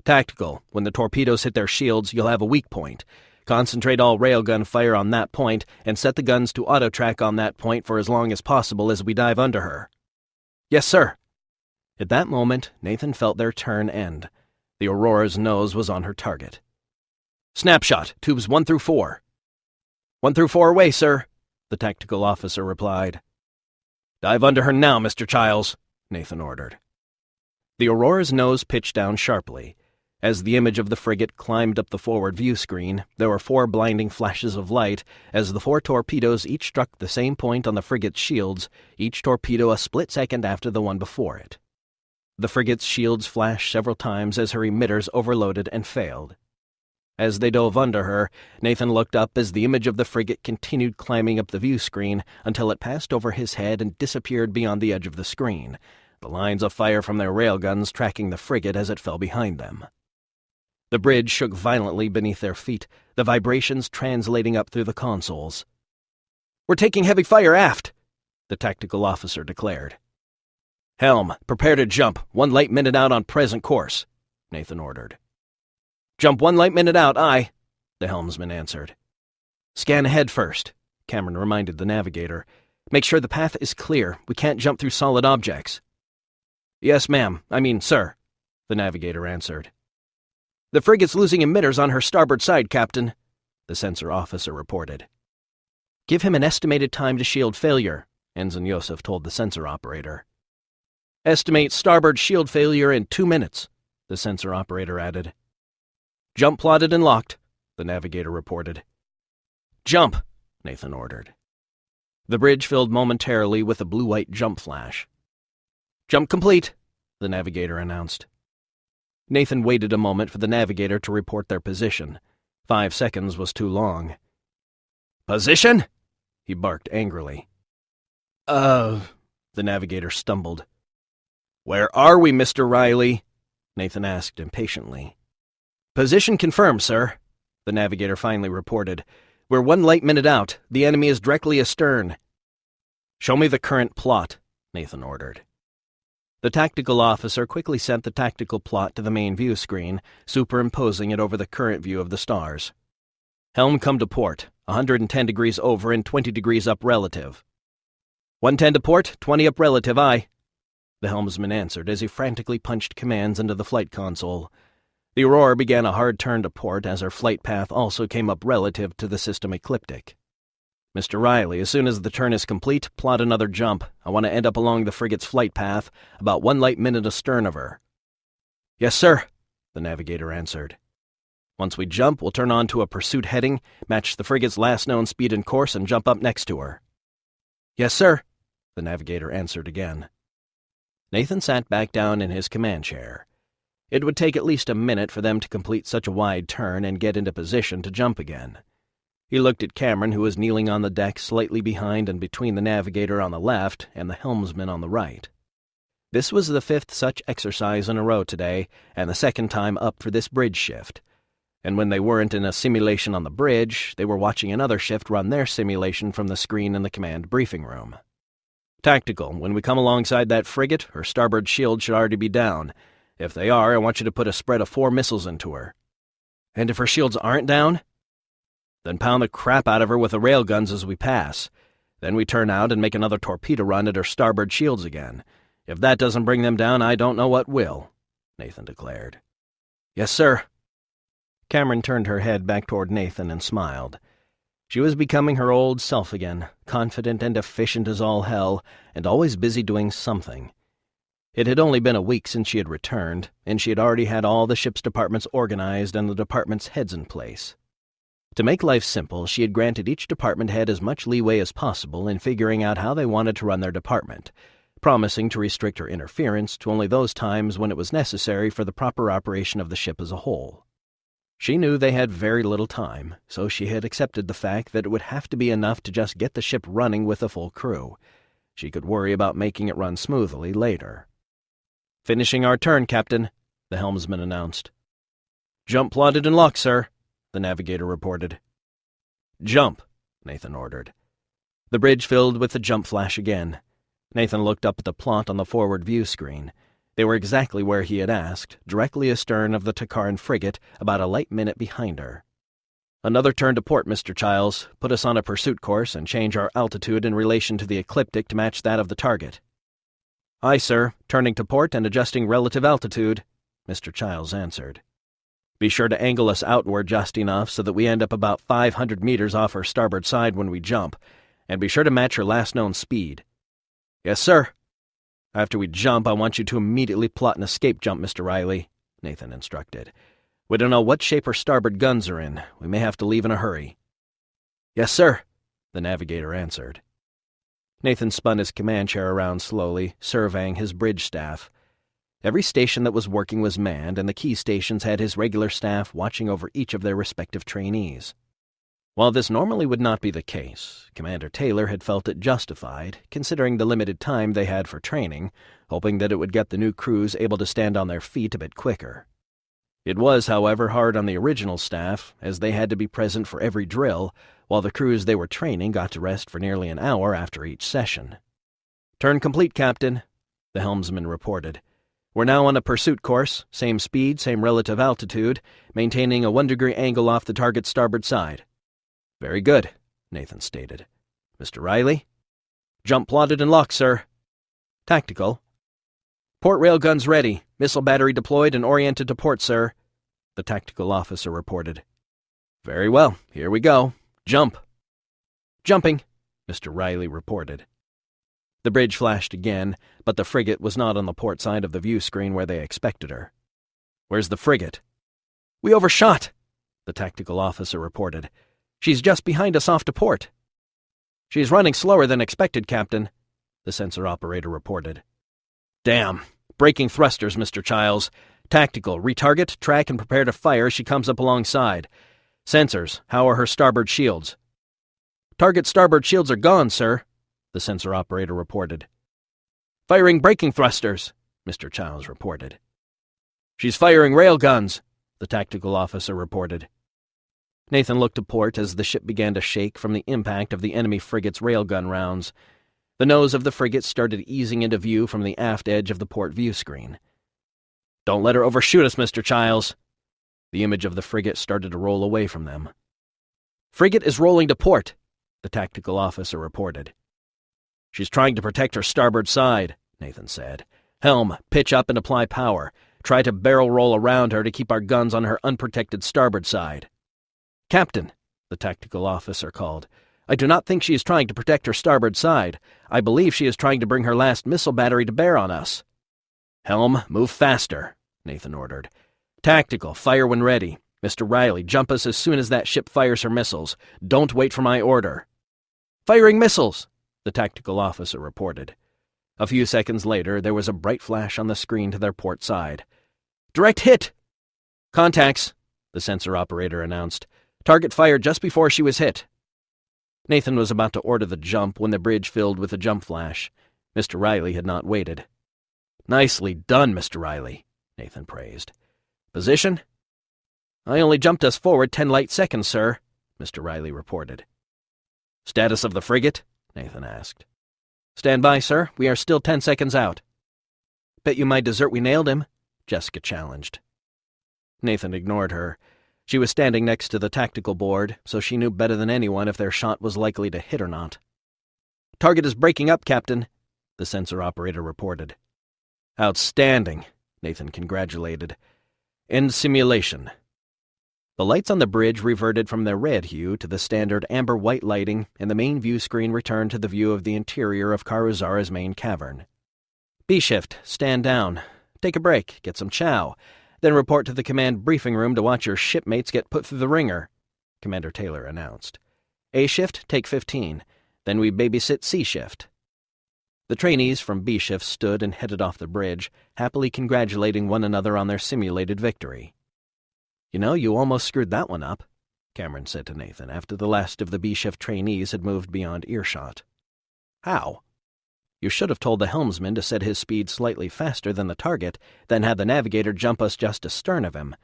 Tactical, when the torpedoes hit their shields, you'll have a weak point. Concentrate all railgun fire on that point, and set the guns to auto-track on that point for as long as possible as we dive under her. Yes, sir. At that moment, Nathan felt their turn end. The Aurora's nose was on her target. Snapshot, tubes 1 through 4. 1 through 4 away, sir, the tactical officer replied. Dive under her now, Mr. Childs, Nathan ordered. The Aurora's nose pitched down sharply. As the image of the frigate climbed up the forward view screen, there were 4 blinding flashes of light as the 4 torpedoes each struck the same point on the frigate's shields, each torpedo a split second after the one before it. The frigate's shields flashed several times as her emitters overloaded and failed. As they dove under her, Nathan looked up as the image of the frigate continued climbing up the view screen until it passed over his head and disappeared beyond the edge of the screen, the lines of fire from their railguns tracking the frigate as it fell behind them. The bridge shook violently beneath their feet, the vibrations translating up through the consoles. We're taking heavy fire aft, the tactical officer declared. Helm, prepare to jump, 1 light minute out on present course, Nathan ordered. Jump 1 light minute out, aye, the helmsman answered. Scan ahead first, Cameron reminded the navigator. Make sure the path is clear. We can't jump through solid objects. Yes, ma'am. Sir, the navigator answered. The frigate's losing emitters on her starboard side, Captain, the sensor officer reported. Give him an estimated time to shield failure, Ensign Yosef told the sensor operator. Estimate starboard shield failure in 2 minutes, the sensor operator added. Jump plotted and locked, the navigator reported. Jump, Nathan ordered. The bridge filled momentarily with a blue-white jump flash. Jump complete, the navigator announced. Nathan waited a moment for the navigator to report their position. 5 seconds was too long. Position? He barked angrily. The navigator stumbled. Where are we, Mr. Riley? Nathan asked impatiently. Position confirmed, sir, the navigator finally reported. We're 1 light minute out. The enemy is directly astern. Show me the current plot, Nathan ordered. The tactical officer quickly sent the tactical plot to the main view screen, superimposing it over the current view of the stars. Helm come to port, 110 degrees over and 20 degrees up relative. 110 to port, 20 up relative, aye, the helmsman answered as he frantically punched commands into the flight console. The Aurora began a hard turn to port as her flight path also came up relative to the system ecliptic. Mr. Riley, as soon as the turn is complete, plot another jump. I want to end up along the frigate's flight path, about 1 light minute astern of her. Yes, sir, the navigator answered. Once we jump, we'll turn on to a pursuit heading, match the frigate's last known speed and course, and jump up next to her. Yes, sir, the navigator answered again. Nathan sat back down in his command chair. It would take at least a minute for them to complete such a wide turn and get into position to jump again. He looked at Cameron, who was kneeling on the deck slightly behind and between the navigator on the left and the helmsman on the right. This was the 5th such exercise in a row today, and the 2nd time up for this bridge shift. And when they weren't in a simulation on the bridge, they were watching another shift run their simulation from the screen in the command briefing room. Tactical, when we come alongside that frigate, her starboard shield should already be down. If they are, I want you to put a spread of 4 missiles into her. And if her shields aren't down? Then pound the crap out of her with the railguns as we pass. Then we turn out and make another torpedo run at her starboard shields again. If that doesn't bring them down, I don't know what will, Nathan declared. Yes, sir. Cameron turned her head back toward Nathan and smiled. She was becoming her old self again, confident and efficient as all hell, and always busy doing something. It had only been a week since she had returned, and she had already had all the ship's departments organized and the departments' heads in place. To make life simple, she had granted each department head as much leeway as possible in figuring out how they wanted to run their department, promising to restrict her interference to only those times when it was necessary for the proper operation of the ship as a whole. She knew they had very little time, so she had accepted the fact that it would have to be enough to just get the ship running with a full crew. She could worry about making it run smoothly later. "Finishing our turn, Captain," the helmsman announced. "Jump plotted and locked, sir," the navigator reported. "Jump," Nathan ordered. The bridge filled with the jump flash again. Nathan looked up at the plot on the forward view screen. They were exactly where he had asked, directly astern of the Takaran frigate, about a light minute behind her. "Another turn to port, Mr. Childs. Put us on a pursuit course and change our altitude in relation to the ecliptic to match that of the target." "Aye, sir. Turning to port and adjusting relative altitude," Mr. Childs answered. "Be sure to angle us outward just enough so that we end up about 500 meters off her starboard side when we jump, and be sure to match her last known speed." "Yes, sir." "After we jump, I want you to immediately plot an escape jump, Mr. Riley," Nathan instructed. "We don't know what shape her starboard guns are in. We may have to leave in a hurry." "Yes, sir," the navigator answered. Nathan spun his command chair around slowly, surveying his bridge staff. Every station that was working was manned, and the key stations had his regular staff watching over each of their respective trainees. While this normally would not be the case, Commander Taylor had felt it justified, considering the limited time they had for training, hoping that it would get the new crews able to stand on their feet a bit quicker. It was, however, hard on the original staff, as they had to be present for every drill, while the crews they were training got to rest for nearly an hour after each session. "Turn complete, Captain," the helmsman reported. "We're now on a pursuit course, same speed, same relative altitude, maintaining a 1-degree angle off the target's starboard side." "Very good," Nathan stated. "Mr. Riley?" "Jump plotted and locked, sir." "Tactical?" "Port railguns ready, missile battery deployed and oriented to port, sir," the tactical officer reported. "Very well, here we go. Jump." "Jumping," Mr. Riley reported. The bridge flashed again, but the frigate was not on the port side of the view screen where they expected her. "Where's the frigate?" "We overshot," the tactical officer reported. "She's just behind us off to port." "She's running slower than expected, Captain," the sensor operator reported. "Damn. Braking thrusters, Mr. Childs. Tactical, retarget, track, and prepare to fire as she comes up alongside. Sensors, how are her starboard shields?" "Target starboard shields are gone, sir," the sensor operator reported. "Firing braking thrusters," Mr. Childs reported. "She's firing railguns," the tactical officer reported. Nathan looked to port as the ship began to shake from the impact of the enemy frigate's railgun rounds. The nose of the frigate started easing into view from the aft edge of the port view screen. "Don't let her overshoot us, Mr. Childs." The image of the frigate started to roll away from them. "Frigate is rolling to port," the tactical officer reported. "She's trying to protect her starboard side," Nathan said. "Helm, pitch up and apply power. Try to barrel roll around her to keep our guns on her unprotected starboard side." "Captain," the tactical officer called, "I do not think she is trying to protect her starboard side. I believe she is trying to bring her last missile battery to bear on us." "Helm, move faster," Nathan ordered. "Tactical, fire when ready. Mr. Riley, jump us as soon as that ship fires her missiles. Don't wait for my order." "Firing missiles," the tactical officer reported. A few seconds later, there was a bright flash on the screen to their port side. "Direct hit!" "Contacts," the sensor operator announced. "Target fired just before she was hit." Nathan was about to order the jump when the bridge filled with a jump flash. Mr. Riley had not waited. "Nicely done, Mr. Riley," Nathan praised. "Position?" "I only jumped us forward 10 light seconds, sir," Mr. Riley reported. "Status of the frigate?" Nathan asked. "Stand by, sir. We are still 10 seconds out." "Bet you my dessert we nailed him," Jessica challenged. Nathan ignored her. She was standing next to the tactical board, so she knew better than anyone if their shot was likely to hit or not. "Target is breaking up, Captain," the sensor operator reported. "Outstanding," Nathan congratulated. "End simulation." The lights on the bridge reverted from their red hue to the standard amber-white lighting, and the main view screen returned to the view of the interior of Karuzara's main cavern. "B-shift, stand down. Take a break, get some chow, then report to the command briefing room to watch your shipmates get put through the ringer," Commander Taylor announced. "A-shift, take 15. Then we babysit C-shift." The trainees from B-shift stood and headed off the bridge, happily congratulating one another on their simulated victory. "You know, you almost screwed that one up," Cameron said to Nathan after the last of the B-shift trainees had moved beyond earshot. "How?" "You should have told the helmsman to set his speed slightly faster than the target, then had the navigator jump us just astern of him.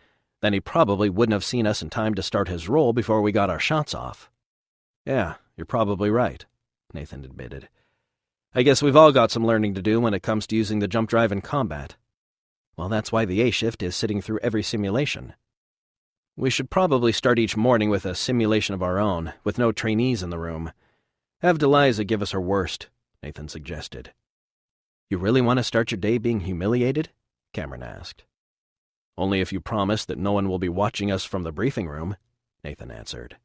Then he probably wouldn't have seen us in time to start his roll before we got our shots off." "Yeah, you're probably right," Nathan admitted. "I guess we've all got some learning to do when it comes to using the jump drive in combat." "Well, that's why the A-shift is sitting through every simulation." "We should probably start each morning with a simulation of our own, with no trainees in the room. Have Deliza give us her worst," Nathan suggested. "You really want to start your day being humiliated?" Cameron asked. "Only if you promise that no one will be watching us from the briefing room," Nathan answered.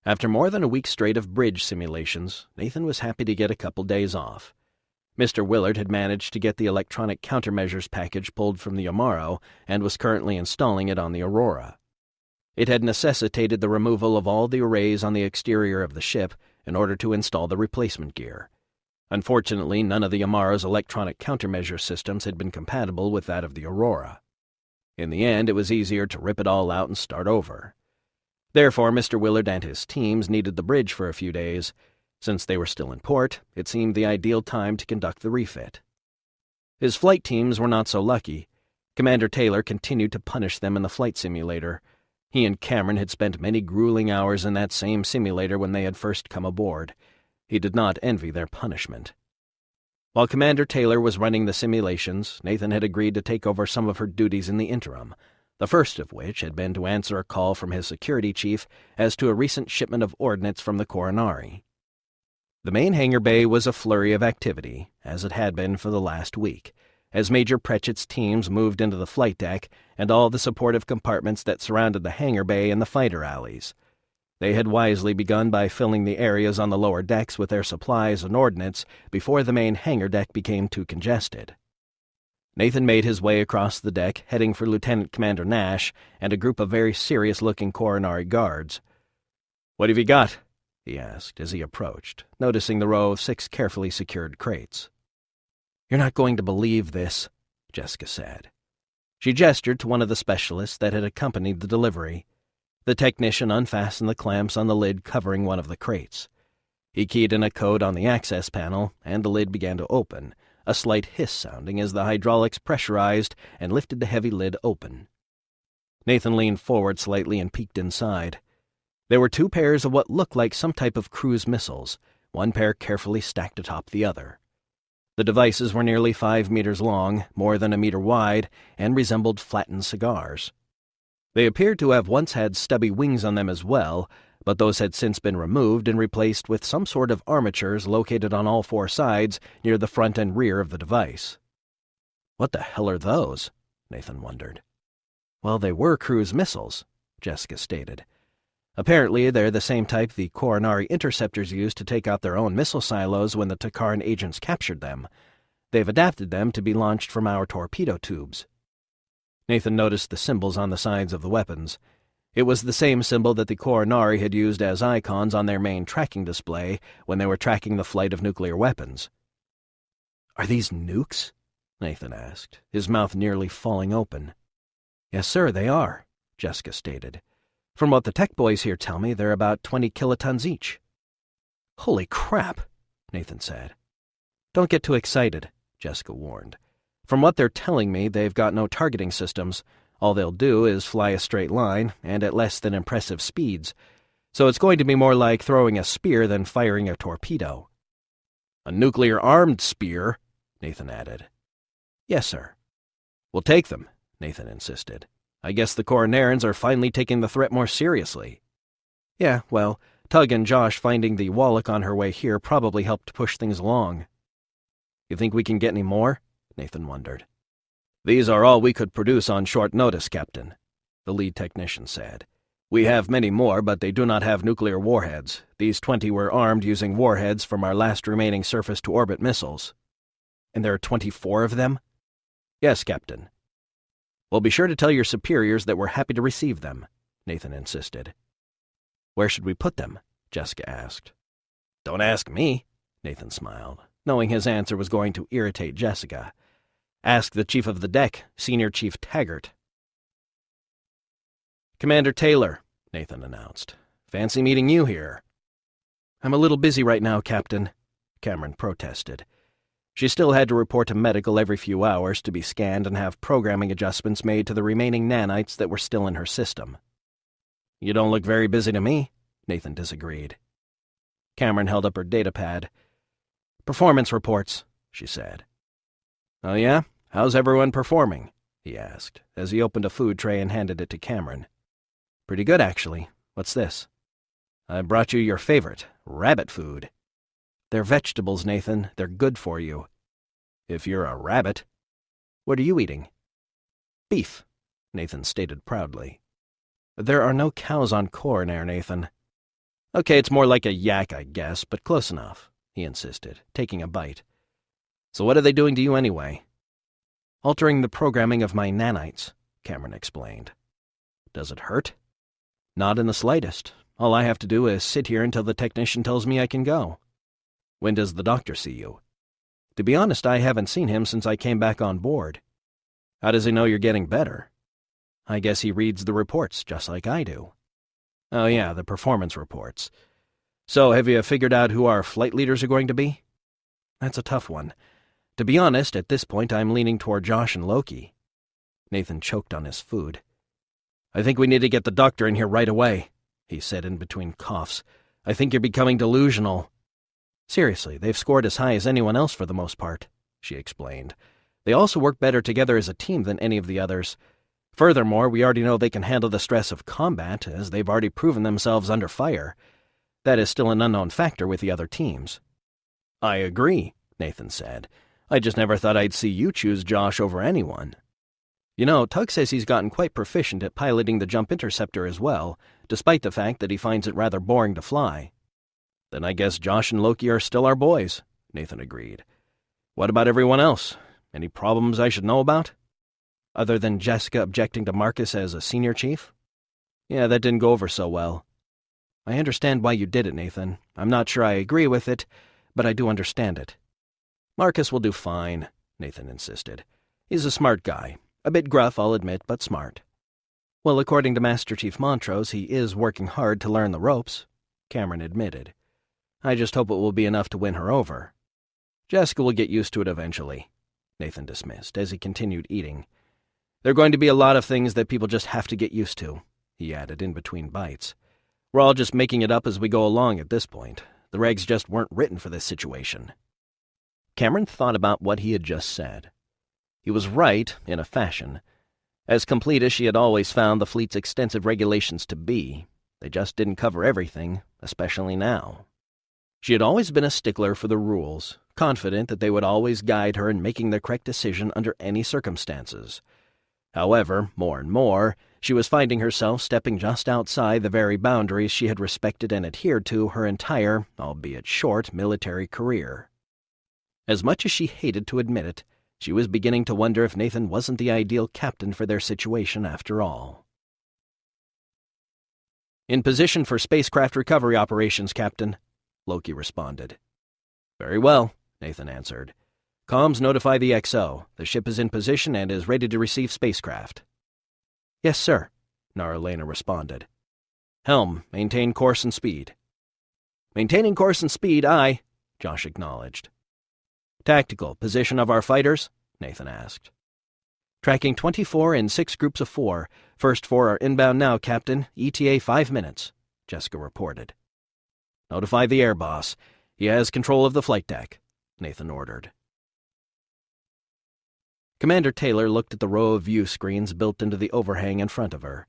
After more than a week straight of bridge simulations, Nathan was happy to get a couple days off. Mr. Willard had managed to get the electronic countermeasures package pulled from the Amaro and was currently installing it on the Aurora. It had necessitated the removal of all the arrays on the exterior of the ship in order to install the replacement gear. Unfortunately, none of the Amaro's electronic countermeasure systems had been compatible with that of the Aurora. In the end, it was easier to rip it all out and start over. Therefore, Mr. Willard and his teams needed the bridge for a few days. Since they were still in port, it seemed the ideal time to conduct the refit. His flight teams were not so lucky. Commander Taylor continued to punish them in the flight simulator. He and Cameron had spent many grueling hours in that same simulator when they had first come aboard. He did not envy their punishment. While Commander Taylor was running the simulations, Nathan had agreed to take over some of her duties in the interim, the first of which had been to answer a call from his security chief as to a recent shipment of ordnance from the Corinari. The main hangar bay was a flurry of activity, as it had been for the last week, as Major Pratchett's teams moved into the flight deck and all the supportive compartments that surrounded the hangar bay and the fighter alleys. They had wisely begun by filling the areas on the lower decks with their supplies and ordnance before the main hangar deck became too congested. Nathan made his way across the deck, heading for Lieutenant Commander Nash and a group of very serious-looking Corinari guards. "What have you got?" he asked as he approached, noticing the row of 6 carefully secured crates. "You're not going to believe this," Jessica said. She gestured to one of the specialists that had accompanied the delivery. The technician unfastened the clamps on the lid covering one of the crates. He keyed in a code on the access panel, and the lid began to open, a slight hiss sounding as the hydraulics pressurized and lifted the heavy lid open. Nathan leaned forward slightly and peeked inside. There were 2 pairs of what looked like some type of cruise missiles, one pair carefully stacked atop the other. The devices were nearly 5 meters long, more than a meter wide, and resembled flattened cigars. They appeared to have once had stubby wings on them as well, but those had since been removed and replaced with some sort of armatures located on all 4 sides near the front and rear of the device. "What the hell are those?" Nathan wondered. "Well, they were cruise missiles," Jessica stated. "Apparently, they're the same type the Corinari interceptors used to take out their own missile silos when the Takaran agents captured them. They've adapted them to be launched from our torpedo tubes." Nathan noticed the symbols on the sides of the weapons. It was the same symbol that the Corinari had used as icons on their main tracking display when they were tracking the flight of nuclear weapons. "Are these nukes?" Nathan asked, his mouth nearly falling open. "Yes, sir, they are," Jessica stated. "From what the tech boys here tell me, they're about 20 kilotons each." "Holy crap," Nathan said. "Don't get too excited," Jessica warned. "From what they're telling me, they've got no targeting systems. All they'll do is fly a straight line, and at less than impressive speeds. So it's going to be more like throwing a spear than firing a torpedo." "A nuclear-armed spear," Nathan added. "Yes, sir." "We'll take them," Nathan insisted. "I guess the Corinarians are finally taking the threat more seriously." "Yeah, well, Tug and Josh finding the Wallach on her way here probably helped push things along." "You think we can get any more?" Nathan wondered. "These are all we could produce on short notice, Captain," the lead technician said. "We have many more, but they do not have nuclear warheads. These 20 were armed using warheads from our last remaining surface-to-orbit missiles." "And there are 24 of them?" "Yes, Captain." "Well, be sure to tell your superiors that we're happy to receive them," Nathan insisted. "Where should we put them?" Jessica asked. "Don't ask me," Nathan smiled, knowing his answer was going to irritate Jessica. "Ask the Chief of the Deck, Senior Chief Taggart." "Commander Taylor," Nathan announced. "Fancy meeting you here." "I'm a little busy right now, Captain," Cameron protested. She still had to report to medical every few hours to be scanned and have programming adjustments made to the remaining nanites that were still in her system. "You don't look very busy to me," Nathan disagreed. Cameron held up her datapad. "Performance reports," she said. "Oh yeah? How's everyone performing?" he asked, as he opened a food tray and handed it to Cameron. "Pretty good, actually. What's this?" "I brought you your favorite, rabbit food." "They're vegetables, Nathan. They're good for you." "If you're a rabbit." "What are you eating?" "Beef," Nathan stated proudly. "There are no cows on Corinari, Nathan." "Okay, it's more like a yak, I guess, but close enough," he insisted, taking a bite. "So what are they doing to you anyway?" "Altering the programming of my nanites," Cameron explained. "Does it hurt?" "Not in the slightest. All I have to do is sit here until the technician tells me I can go." "When does the doctor see you?" "To be honest, I haven't seen him since I came back on board." "How does he know you're getting better?" "I guess he reads the reports, just like I do." "Oh yeah, the performance reports. So have you figured out who our flight leaders are going to be?" "That's a tough one. To be honest, at this point I'm leaning toward Josh and Loki." Nathan choked on his food. "I think we need to get the doctor in here right away," he said in between coughs. "I think you're becoming delusional." "Seriously, they've scored as high as anyone else for the most part," she explained. "They also work better together as a team than any of the others. Furthermore, we already know they can handle the stress of combat, as they've already proven themselves under fire. That is still an unknown factor with the other teams." "I agree," Nathan said. "I just never thought I'd see you choose Josh over anyone." "You know, Tug says he's gotten quite proficient at piloting the jump interceptor as well, despite the fact that he finds it rather boring to fly." "Then I guess Josh and Loki are still our boys," Nathan agreed. "What about everyone else? Any problems I should know about?" "Other than Jessica objecting to Marcus as a senior chief?" "Yeah, that didn't go over so well." "I understand why you did it, Nathan. I'm not sure I agree with it, but I do understand it." "Marcus will do fine," Nathan insisted. "He's a smart guy. A bit gruff, I'll admit, but smart." "Well, according to Master Chief Montrose, he is working hard to learn the ropes," Cameron admitted. "I just hope it will be enough to win her over." "Jessica will get used to it eventually," Nathan dismissed, as he continued eating. "There are going to be a lot of things that people just have to get used to," he added in between bites. "We're all just making it up as we go along at this point. The regs just weren't written for this situation." Cameron thought about what he had just said. He was right, in a fashion. As complete as she had always found the fleet's extensive regulations to be, they just didn't cover everything, especially now. She had always been a stickler for the rules, confident that they would always guide her in making the correct decision under any circumstances. However, more and more, she was finding herself stepping just outside the very boundaries she had respected and adhered to her entire, albeit short, military career. As much as she hated to admit it, she was beginning to wonder if Nathan wasn't the ideal captain for their situation after all. "In position for spacecraft recovery operations, Captain," Loki responded. "Very well," Nathan answered. "Comms, notify the XO. The ship is in position and is ready to receive spacecraft." "Yes, sir," Naralena responded. "Helm, maintain course and speed." "Maintaining course and speed, aye," Josh acknowledged. "Tactical, position of our fighters?" Nathan asked. "Tracking 24 in 6 groups of 4. First 4 are inbound now, Captain. ETA 5 minutes," Jessica reported. "Notify the air boss. He has control of the flight deck," Nathan ordered. Commander Taylor looked at the row of view screens built into the overhang in front of her.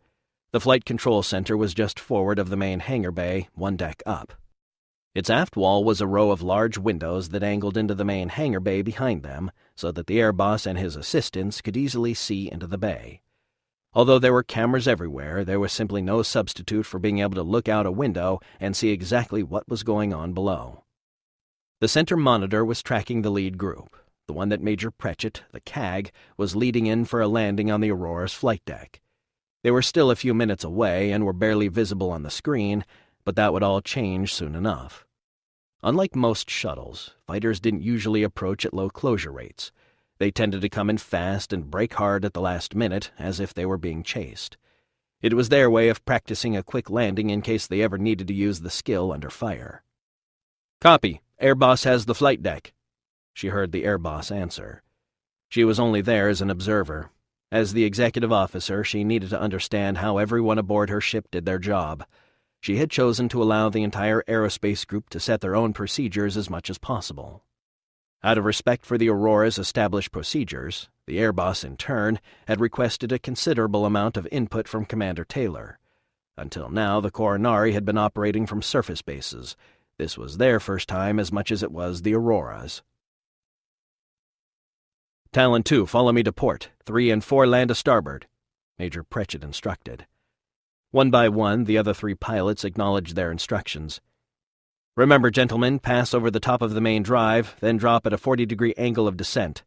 The flight control center was just forward of the main hangar bay, 1 deck up. Its aft wall was a row of large windows that angled into the main hangar bay behind them, so that the air boss and his assistants could easily see into the bay. Although there were cameras everywhere, there was simply no substitute for being able to look out a window and see exactly what was going on below. The center monitor was tracking the lead group, the one that Major Pratchett, the CAG, was leading in for a landing on the Aurora's flight deck. They were still a few minutes away and were barely visible on the screen, but that would all change soon enough. Unlike most shuttles, fighters didn't usually approach at low closure rates. They tended to come in fast and brake hard at the last minute, as if they were being chased. It was their way of practicing a quick landing in case they ever needed to use the skill under fire. "Copy. Air boss has the flight deck," she heard the air boss answer. She was only there as an observer. As the executive officer, she needed to understand how everyone aboard her ship did their job. She had chosen to allow the entire aerospace group to set their own procedures as much as possible. Out of respect for the Aurora's established procedures, the air boss, in turn, had requested a considerable amount of input from Commander Taylor. Until now, the Corinari had been operating from surface bases. This was their first time as much as it was the Aurora's. "Talon 2, follow me to port. 3 and 4 land to starboard," Major Pratchett instructed. One by one, the other 3 pilots acknowledged their instructions. "Remember, gentlemen, pass over the top of the main drive, then drop at a 40-degree angle of descent.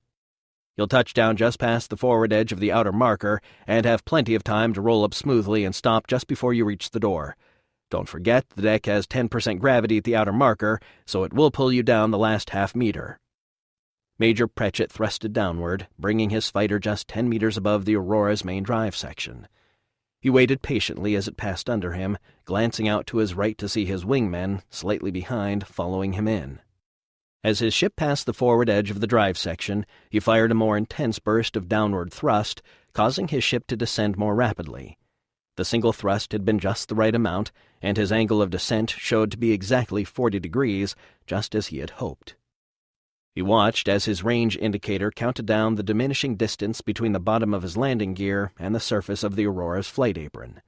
You'll touch down just past the forward edge of the outer marker and have plenty of time to roll up smoothly and stop just before you reach the door. Don't forget, the deck has 10% gravity at the outer marker, so it will pull you down the last half-meter." Major Pratchett thrusted downward, bringing his fighter just 10 meters above the Aurora's main drive section. He waited patiently as it passed under him, glancing out to his right to see his wingmen, slightly behind, following him in. As his ship passed the forward edge of the drive section, he fired a more intense burst of downward thrust, causing his ship to descend more rapidly. The single thrust had been just the right amount, and his angle of descent showed to be exactly 40 degrees, just as he had hoped. He watched as his range indicator counted down the diminishing distance between the bottom of his landing gear and the surface of the Aurora's flight apron.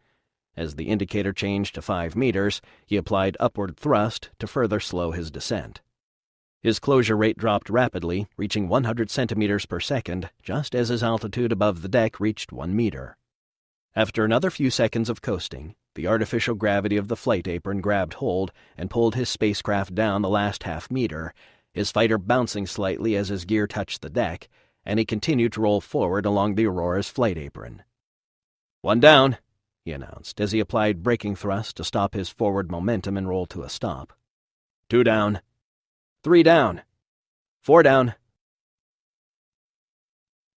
As the indicator changed to 5 meters, he applied upward thrust to further slow his descent. His closure rate dropped rapidly, reaching 100 centimeters per second, just as his altitude above the deck reached 1 meter. After another few seconds of coasting, the artificial gravity of the flight apron grabbed hold and pulled his spacecraft down the last half-meter, his fighter bouncing slightly as his gear touched the deck, and he continued to roll forward along the Aurora's flight apron. "1 down," he announced, as he applied braking thrust to stop his forward momentum and roll to a stop. "2 down. 3 down. 4 down."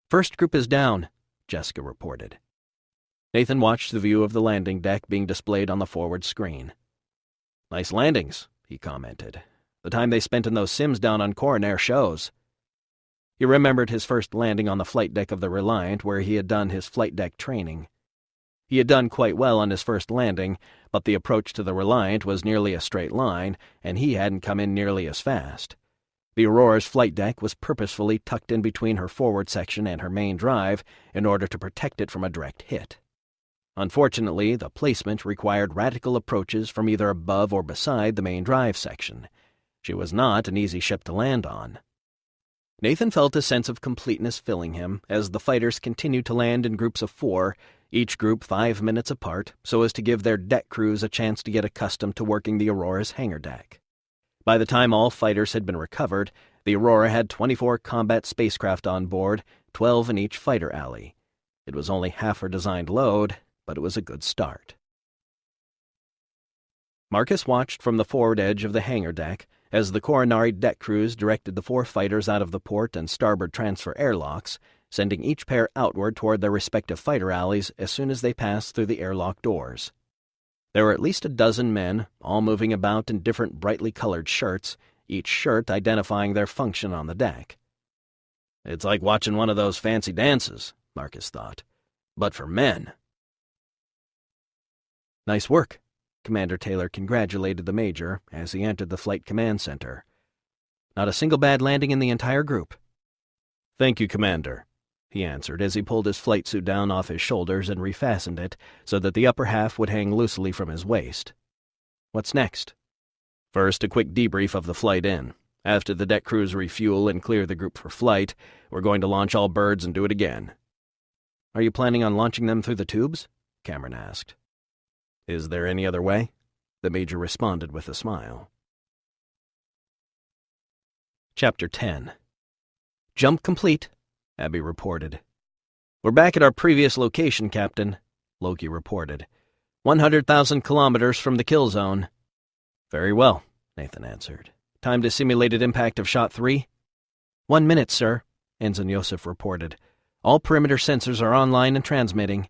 "First group is down," Jessica reported. Nathan watched the view of the landing deck being displayed on the forward screen. "Nice landings," he commented. "The time they spent in those sims down on Corinari shows." He remembered his first landing on the flight deck of the Reliant, where he had done his flight deck training. He had done quite well on his first landing, but the approach to the Reliant was nearly a straight line, and he hadn't come in nearly as fast. The Aurora's flight deck was purposefully tucked in between her forward section and her main drive in order to protect it from a direct hit. Unfortunately, the placement required radical approaches from either above or beside the main drive section. She was not an easy ship to land on. Nathan felt a sense of completeness filling him as the fighters continued to land in groups of 4, each group 5 minutes apart, so as to give their deck crews a chance to get accustomed to working the Aurora's hangar deck. By the time all fighters had been recovered, the Aurora had 24 combat spacecraft on board, 12 in each fighter alley. It was only half her designed load, but it was a good start. Marcus watched from the forward edge of the hangar deck as the Corinari deck crews directed the 4 fighters out of the port and starboard transfer airlocks, sending each pair outward toward their respective fighter alleys as soon as they passed through the airlock doors. There were at least a dozen men, all moving about in different brightly colored shirts, each shirt identifying their function on the deck. It's like watching one of those fancy dances, Marcus thought, but for men. Nice work, Commander Taylor congratulated the Major as he entered the Flight Command Center. Not a single bad landing in the entire group. Thank you, Commander, he answered as he pulled his flight suit down off his shoulders and refastened it so that the upper half would hang loosely from his waist. What's next? First, a quick debrief of the flight in. After the deck crews refuel and clear the group for flight, we're going to launch all birds and do it again. Are you planning on launching them through the tubes? Cameron asked. Is there any other way? The Major responded with a smile. Chapter 10. Jump complete, Abby reported. We're back at our previous location, Captain, Loki reported. 100,000 kilometers from the kill zone. Very well, Nathan answered. Time to simulated impact of Shot 3? 1 minute, sir, Ensign Yosef reported. All perimeter sensors are online and transmitting.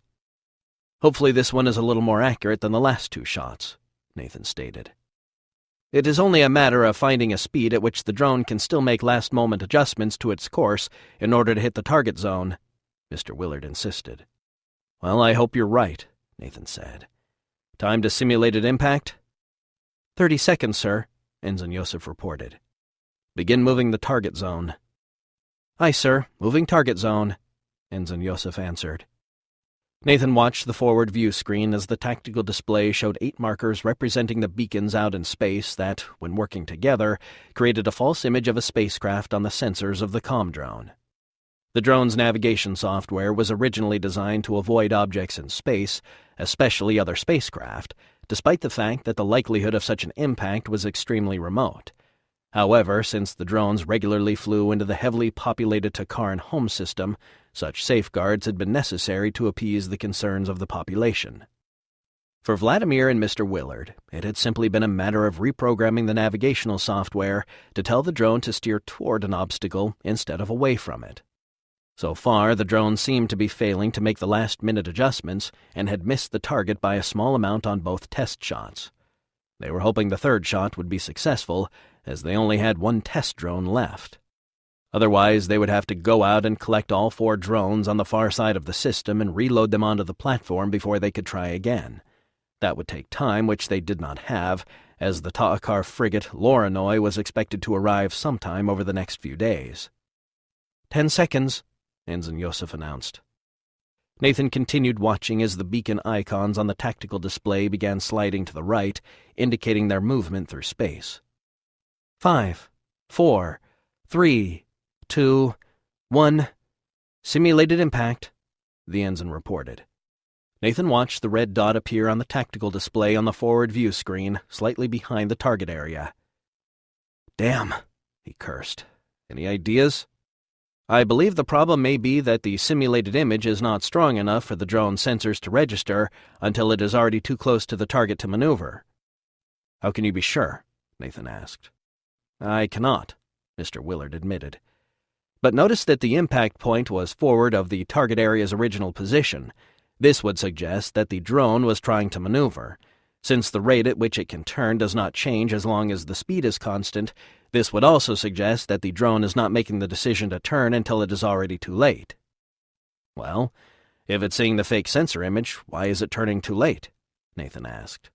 Hopefully this one is a little more accurate than the last 2 shots, Nathan stated. It is only a matter of finding a speed at which the drone can still make last-moment adjustments to its course in order to hit the target zone, Mr. Willard insisted. Well, I hope you're right, Nathan said. Time to simulated impact? 30 seconds, sir, Ensign Yosef reported. Begin moving the target zone. Aye, sir, moving target zone, Ensign Yosef answered. Nathan watched the forward view screen as the tactical display showed 8 markers representing the beacons out in space that, when working together, created a false image of a spacecraft on the sensors of the comm drone. The drone's navigation software was originally designed to avoid objects in space, especially other spacecraft, despite the fact that the likelihood of such an impact was extremely remote. However, since the drones regularly flew into the heavily populated Takaran home system, such safeguards had been necessary to appease the concerns of the population. For Vladimir and Mr. Willard, it had simply been a matter of reprogramming the navigational software to tell the drone to steer toward an obstacle instead of away from it. So far, the drone seemed to be failing to make the last-minute adjustments and had missed the target by a small amount on both test shots. They were hoping the 3rd shot would be successful, as they only had 1 test drone left. Otherwise, they would have to go out and collect all 4 drones on the far side of the system and reload them onto the platform before they could try again. That would take time, which they did not have, as the Ta'akar frigate Loranoy was expected to arrive sometime over the next few days. 10 seconds, Ensign Yosef announced. Nathan continued watching as the beacon icons on the tactical display began sliding to the right, indicating their movement through space. 5, 4, 3, 2, 1. Simulated impact, the ensign reported. Nathan watched the red dot appear on the tactical display on the forward view screen, slightly behind the target area. Damn, he cursed. Any ideas? I believe the problem may be that the simulated image is not strong enough for the drone sensors to register until it is already too close to the target to maneuver. How can you be sure? Nathan asked. I cannot, Mr. Willard admitted. But notice that the impact point was forward of the target area's original position. This would suggest that the drone was trying to maneuver. Since the rate at which it can turn does not change as long as the speed is constant, this would also suggest that the drone is not making the decision to turn until it is already too late. Well, if it's seeing the fake sensor image, why is it turning too late? Nathan asked.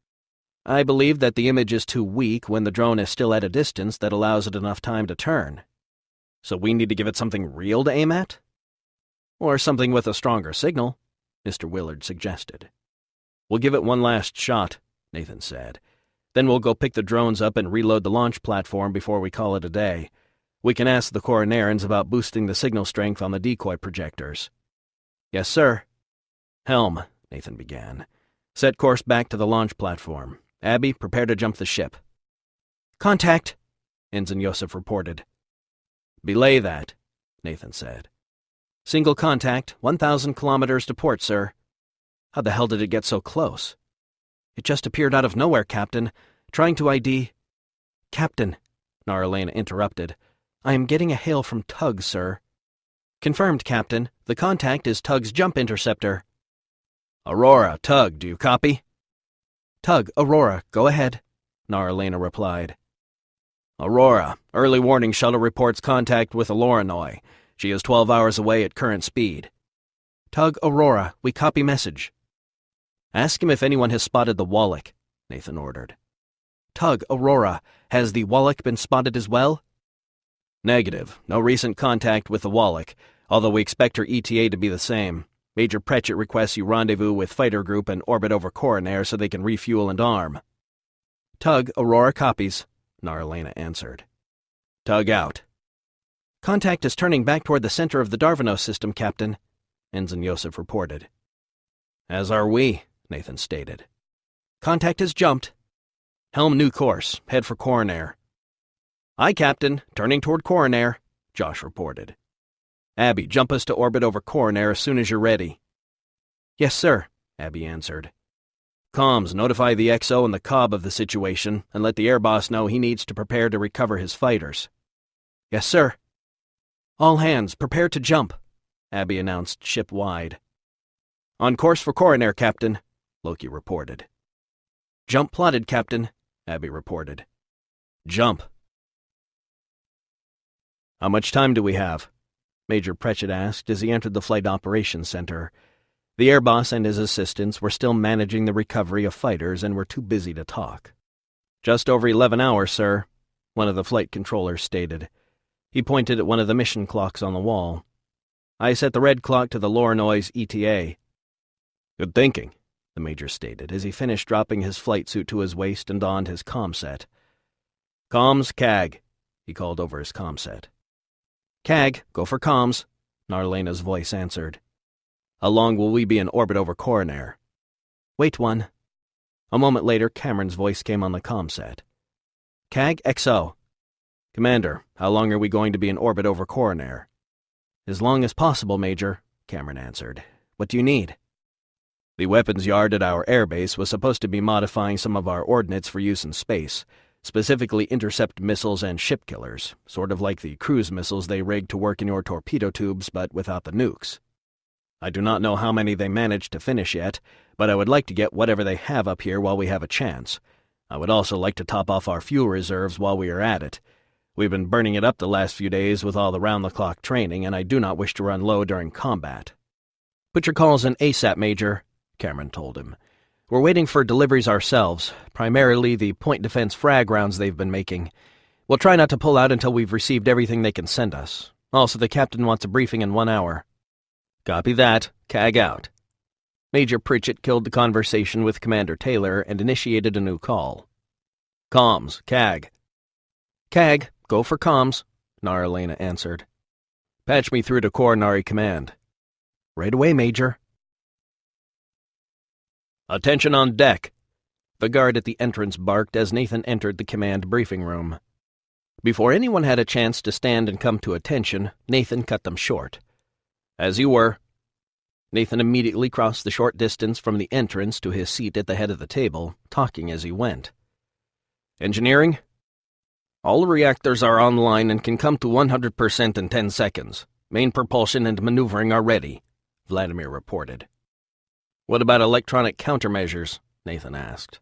I believe that the image is too weak when the drone is still at a distance that allows it enough time to turn. So we need to give it something real to aim at? Or something with a stronger signal, Mr. Willard suggested. We'll give it one last shot, Nathan said. Then we'll go pick the drones up and reload the launch platform before we call it a day. We can ask the Corinarians about boosting the signal strength on the decoy projectors. Yes, sir. Helm, Nathan began. Set course back to the launch platform. Abby, prepare to jump the ship. Contact, Ensign Yosef reported. Belay that, Nathan said. Single contact, 1,000 kilometers to port, sir. How the hell did it get so close? It just appeared out of nowhere, Captain. Trying to ID... Captain, Naralena interrupted. I am getting a hail from Tug, sir. Confirmed, Captain. The contact is Tug's jump interceptor. Aurora, Tug, do you copy? Tug, Aurora, go ahead, Naralena replied. Aurora, early warning shuttle reports contact with Aloranoi. She is 12 hours away at current speed. Tug, Aurora, we copy message. Ask him if anyone has spotted the Wallach, Nathan ordered. Tug, Aurora, has the Wallach been spotted as well? Negative. No recent contact with the Wallach, although we expect her ETA to be the same. Major Pritchett requests you rendezvous with fighter group and orbit over Corinari so they can refuel and arm. Tug, Aurora copies, Naralena answered. Tug out. Contact is turning back toward the center of the Darvanos system, Captain, Ensign Yosef reported. As are we, Nathan stated. Contact has jumped. Helm new course. Head for Corinari. Aye, Captain. Turning toward Corinari, Josh reported. Abby, jump us to orbit over Corinari as soon as you're ready. Yes, sir, Abby answered. Comms, notify the XO and the Cobb of the situation, and let the air boss know he needs to prepare to recover his fighters. Yes, sir. All hands, prepare to jump, Abby announced ship-wide. On course for Corinari, Captain, Loki reported. Jump plotted, Captain, Abby reported. Jump. How much time do we have? Major Pritchett asked as he entered the Flight Operations Center. The air boss and his assistants were still managing the recovery of fighters and were too busy to talk. Just over 11 hours, sir, one of the flight controllers stated. He pointed at one of the mission clocks on the wall. I set the red clock to the Loranoi's ETA. Good thinking, the Major stated as he finished dropping his flight suit to his waist and donned his comm set. Comms, CAG, he called over his comm set. CAG, go for comms, Naralena's voice answered. How long will we be in orbit over Corinari? Wait one. A moment later, Cameron's voice came on the comm set. CAG, XO. Commander, how long are we going to be in orbit over Corinari? As long as possible, Major, Cameron answered. What do you need? The weapons yard at our airbase was supposed to be modifying some of our ordnance for use in space, specifically intercept missiles and ship killers, sort of like the cruise missiles they rigged to work in your torpedo tubes but without the nukes. I do not know how many they managed to finish yet, but I would like to get whatever they have up here while we have a chance. I would also like to top off our fuel reserves while we are at it. We've been burning it up the last few days with all the round-the-clock training, and I do not wish to run low during combat. Put your calls in ASAP, Major, Cameron told him. We're waiting for deliveries ourselves, primarily the point defense frag rounds they've been making. We'll try not to pull out until we've received everything they can send us. Also, the captain wants a briefing in 1 hour. Copy that. CAG out. Major Pritchett killed the conversation with Commander Taylor and initiated a new call. Comms, CAG. CAG, go for comms, Naralena answered. Patch me through to Corinari Command. Right away, Major. Attention on deck. The guard at the entrance barked as Nathan entered the command briefing room. Before anyone had a chance to stand and come to attention, Nathan cut them short. As you were. Nathan immediately crossed the short distance from the entrance to his seat at the head of the table, talking as he went. Engineering? All reactors are online and can come to 100% in 10 seconds. Main propulsion and maneuvering are ready, Vladimir reported. What about electronic countermeasures? Nathan asked.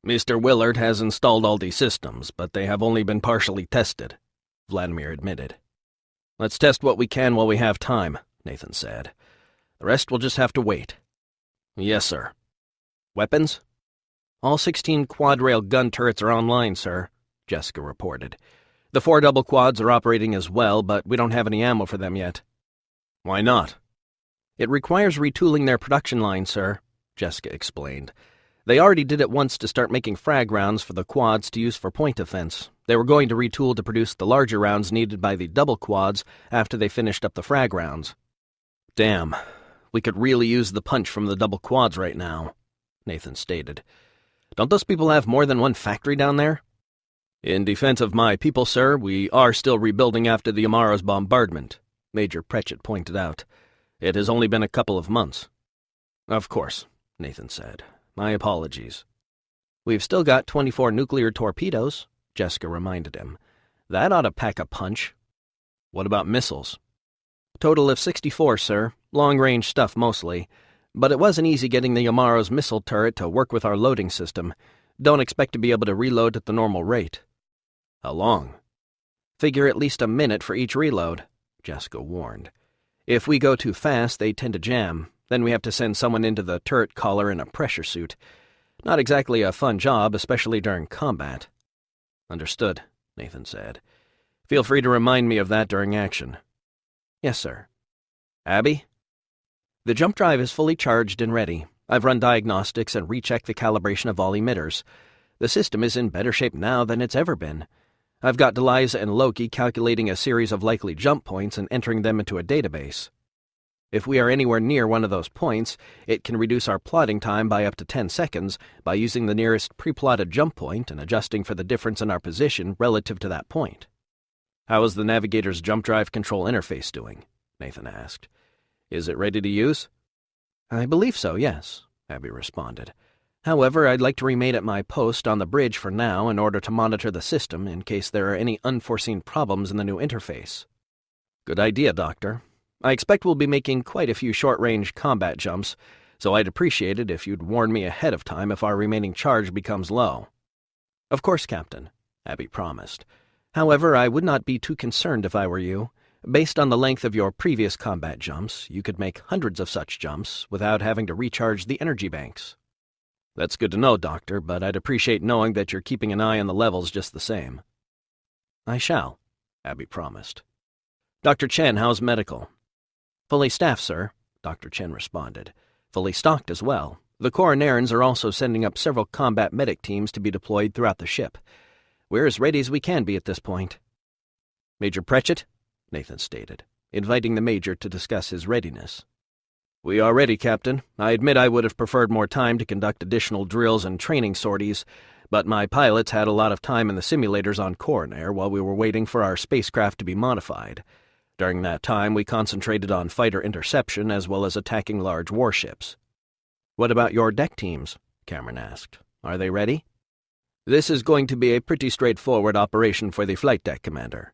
Mr. Willard has installed all the systems, but they have only been partially tested, Vladimir admitted. Let's test what we can while we have time, Nathan said. The rest will just have to wait. Yes, sir. Weapons? All 16 quad-rail gun turrets are online, sir, Jessica reported. The 4 double quads are operating as well, but we don't have any ammo for them yet. Why not? It requires retooling their production line, sir, Jessica explained. They already did it once to start making frag rounds for the quads to use for point defense. They were going to retool to produce the larger rounds needed by the double quads after they finished up the frag rounds. Damn, we could really use the punch from the double quads right now, Nathan stated. Don't those people have more than one factory down there? In defense of my people, sir, we are still rebuilding after the Amaro's bombardment, Major Pritchett pointed out. It has only been a couple of months. Of course, Nathan said. My apologies. We've still got 24 nuclear torpedoes, Jessica reminded him. That ought to pack a punch. What about missiles? Total of 64, sir. Long-range stuff mostly. But it wasn't easy getting the Yamaro's missile turret to work with our loading system. Don't expect to be able to reload at the normal rate. How long? Figure at least a minute for each reload, Jessica warned. If we go too fast, they tend to jam. Then we have to send someone into the turret collar in a pressure suit. Not exactly a fun job, especially during combat. Understood, Nathan said. Feel free to remind me of that during action. Yes, sir. Abby? The jump drive is fully charged and ready. I've run diagnostics and rechecked the calibration of all emitters. The system is in better shape now than it's ever been. I've got Deliza and Loki calculating a series of likely jump points and entering them into a database. If we are anywhere near one of those points, it can reduce our plotting time by up to 10 seconds by using the nearest pre-plotted jump point and adjusting for the difference in our position relative to that point. How is the navigator's jump drive control interface doing? Nathan asked. Is it ready to use? I believe so, yes, Abby responded. However, I'd like to remain at my post on the bridge for now in order to monitor the system in case there are any unforeseen problems in the new interface. Good idea, Doctor. I expect we'll be making quite a few short-range combat jumps, so I'd appreciate it if you'd warn me ahead of time if our remaining charge becomes low. Of course, Captain, Abby promised. However, I would not be too concerned if I were you. Based on the length of your previous combat jumps, you could make hundreds of such jumps without having to recharge the energy banks. That's good to know, Doctor, but I'd appreciate knowing that you're keeping an eye on the levels just the same. I shall, Abby promised. Dr. Chen, how's medical? Fully staffed, sir, Dr. Chen responded. Fully stocked as well. The Corinarians are also sending up several combat medic teams to be deployed throughout the ship. We're as ready as we can be at this point. Major Pritchett, Nathan stated, inviting the Major to discuss his readiness. We are ready, Captain. I admit I would have preferred more time to conduct additional drills and training sorties, but my pilots had a lot of time in the simulators on Corinari while we were waiting for our spacecraft to be modified. During that time, we concentrated on fighter interception as well as attacking large warships. What about your deck teams? Cameron asked. Are they ready? This is going to be a pretty straightforward operation for the flight deck commander,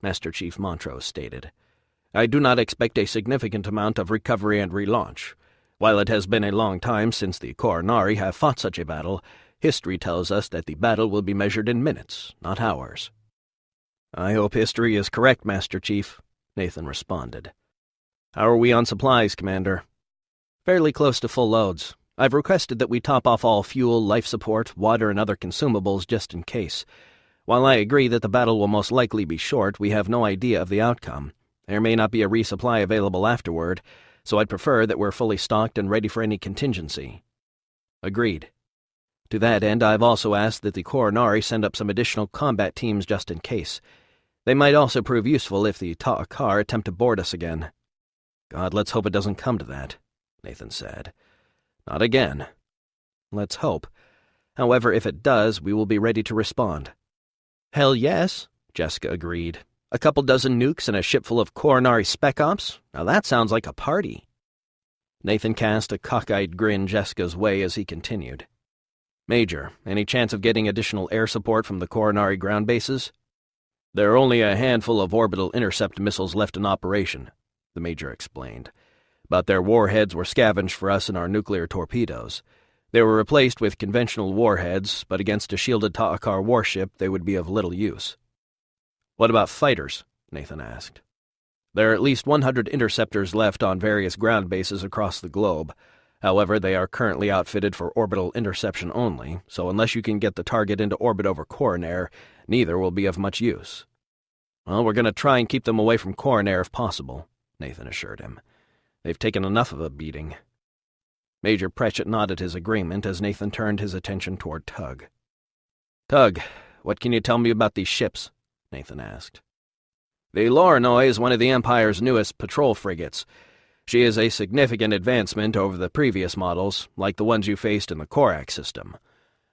Master Chief Montrose stated. I do not expect a significant amount of recovery and relaunch. While it has been a long time since the Corinari have fought such a battle, history tells us that the battle will be measured in minutes, not hours. I hope history is correct, Master Chief, Nathan responded. How are we on supplies, Commander? Fairly close to full loads. I've requested that we top off all fuel, life support, water, and other consumables just in case. While I agree that the battle will most likely be short, we have no idea of the outcome. There may not be a resupply available afterward, so I'd prefer that we're fully stocked and ready for any contingency. Agreed. To that end, I've also asked that the Corinari send up some additional combat teams just in case. They might also prove useful if the Ta'akar attempt to board us again. God, let's hope it doesn't come to that, Nathan said. Not again. Let's hope. However, if it does, we will be ready to respond. Hell yes, Jessica agreed. A couple dozen nukes and a ship full of Corinari spec ops? Now that sounds like a party. Nathan cast a cockeyed grin Jessica's way as he continued. Major, any chance of getting additional air support from the Corinari ground bases? There are only a handful of orbital intercept missiles left in operation, the Major explained. But their warheads were scavenged for us in our nuclear torpedoes. They were replaced with conventional warheads, but against a shielded Ta'akar warship they would be of little use. What about fighters? Nathan asked. There are at least 100 interceptors left on various ground bases across the globe. However, they are currently outfitted for orbital interception only, so unless you can get the target into orbit over Corinari, neither will be of much use. Well, we're going to try and keep them away from Corinari if possible, Nathan assured him. They've taken enough of a beating. Major Pritchett nodded his agreement as Nathan turned his attention toward Tug. Tug, what can you tell me about these ships? Nathan asked. The Lorinoy is one of the Empire's newest patrol frigates. She is a significant advancement over the previous models, like the ones you faced in the Korak system.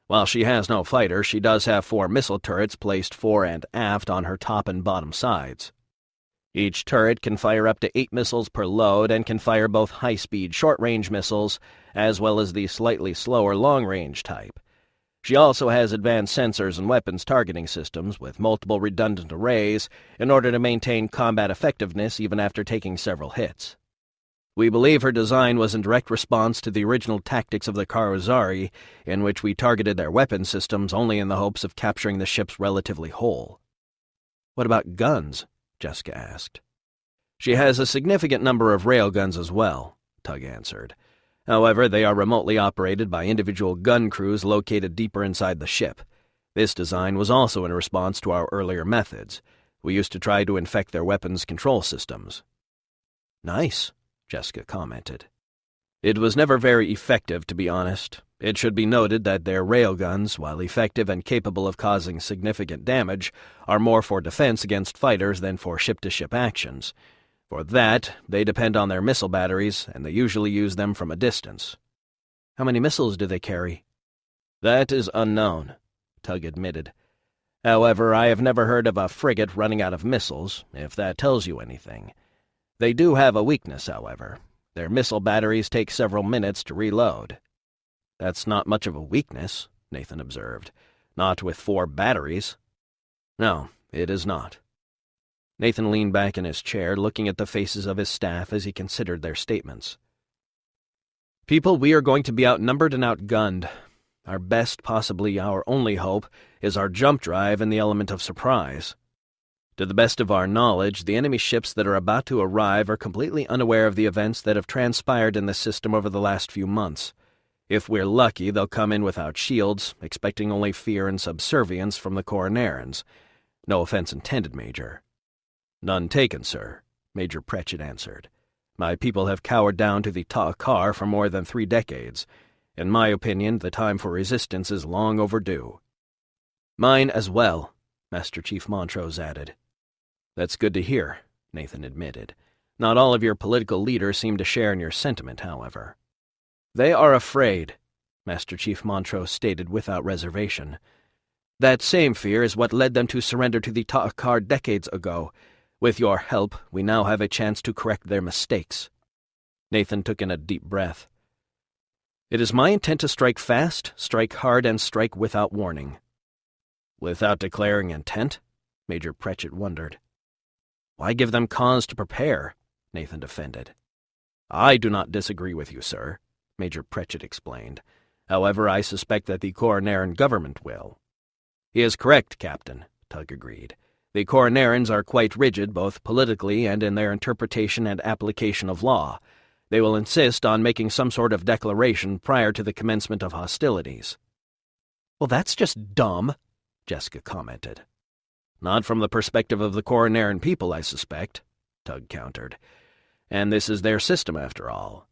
While she has no fighter, she does have 4 missile turrets placed fore and aft on her top and bottom sides. Each turret can fire up to 8 missiles per load and can fire both high-speed short-range missiles as well as the slightly slower long-range type. She also has advanced sensors and weapons targeting systems with multiple redundant arrays in order to maintain combat effectiveness even after taking several hits. We believe her design was in direct response to the original tactics of the Corinari, in which we targeted their weapon systems only in the hopes of capturing the ships relatively whole. What about guns? Jessica asked. She has a significant number of railguns as well, Tug answered. However, they are remotely operated by individual gun crews located deeper inside the ship. This design was also in response to our earlier methods. We used to try to infect their weapons control systems. Nice, Jessica commented. It was never very effective, to be honest. It should be noted that their railguns, while effective and capable of causing significant damage, are more for defense against fighters than for ship-to-ship actions. For that, they depend on their missile batteries, and they usually use them from a distance. How many missiles do they carry? That is unknown, Tug admitted. However, I have never heard of a frigate running out of missiles, if that tells you anything. They do have a weakness, however. Their missile batteries take several minutes to reload. That's not much of a weakness, Nathan observed. Not with 4 batteries. No, it is not. Nathan leaned back in his chair, looking at the faces of his staff as he considered their statements. People, we are going to be outnumbered and outgunned. Our best, possibly our only hope, is our jump drive and the element of surprise. To the best of our knowledge, the enemy ships that are about to arrive are completely unaware of the events that have transpired in the system over the last few months. If we're lucky, they'll come in without shields, expecting only fear and subservience from the Corinarians. No offense intended, Major. None taken, sir, Major Pritchett answered. My people have cowered down to the Ta'akar for more than 3 decades. In my opinion, the time for resistance is long overdue. Mine as well, Master Chief Montrose added. That's good to hear, Nathan admitted. Not all of your political leaders seem to share in your sentiment, however. They are afraid, Master Chief Montrose stated without reservation. That same fear is what led them to surrender to the Ta'akar decades ago. With your help, we now have a chance to correct their mistakes. Nathan took in a deep breath. It is my intent to strike fast, strike hard, and strike without warning. Without declaring intent? Major Pritchett wondered. Why give them cause to prepare? Nathan defended. I do not disagree with you, sir, Major Pritchett explained. However, I suspect that the Corinarian government will. He is correct, Captain, Tug agreed. The Corinarians are quite rigid, both politically and in their interpretation and application of law. They will insist on making some sort of declaration prior to the commencement of hostilities. Well, that's just dumb, Jessica commented. Not from the perspective of the Corinarian people, I suspect, Tug countered. And this is their system, after all.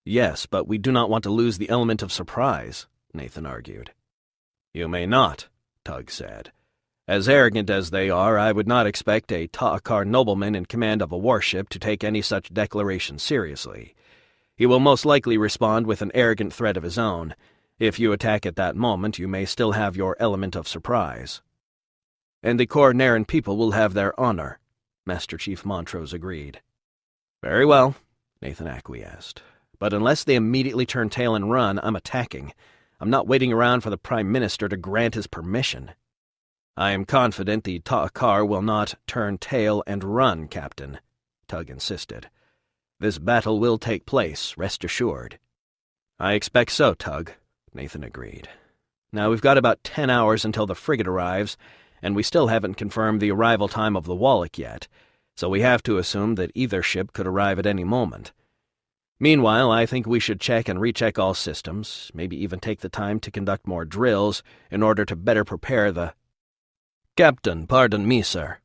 Yes, but we do not want to lose the element of surprise, Nathan argued. You may not, Tug said. As arrogant as they are, I would not expect a Ta'akar nobleman in command of a warship to take any such declaration seriously. He will most likely respond with an arrogant threat of his own. If you attack at that moment, you may still have your element of surprise. And the Corinarian people will have their honor, Master Chief Montrose agreed. Very well, Nathan acquiesced. But unless they immediately turn tail and run, I'm attacking. I'm not waiting around for the Prime Minister to grant his permission. I am confident the Ta'akar will not turn tail and run, Captain, Tug insisted. This battle will take place, rest assured. I expect so, Tug, Nathan agreed. Now we've got about 10 hours until the frigate arrives, and we still haven't confirmed the arrival time of the Wallach yet, so we have to assume that either ship could arrive at any moment. Meanwhile, I think we should check and recheck all systems, maybe even take the time to conduct more drills in order to better prepare the— Captain, pardon me, sir,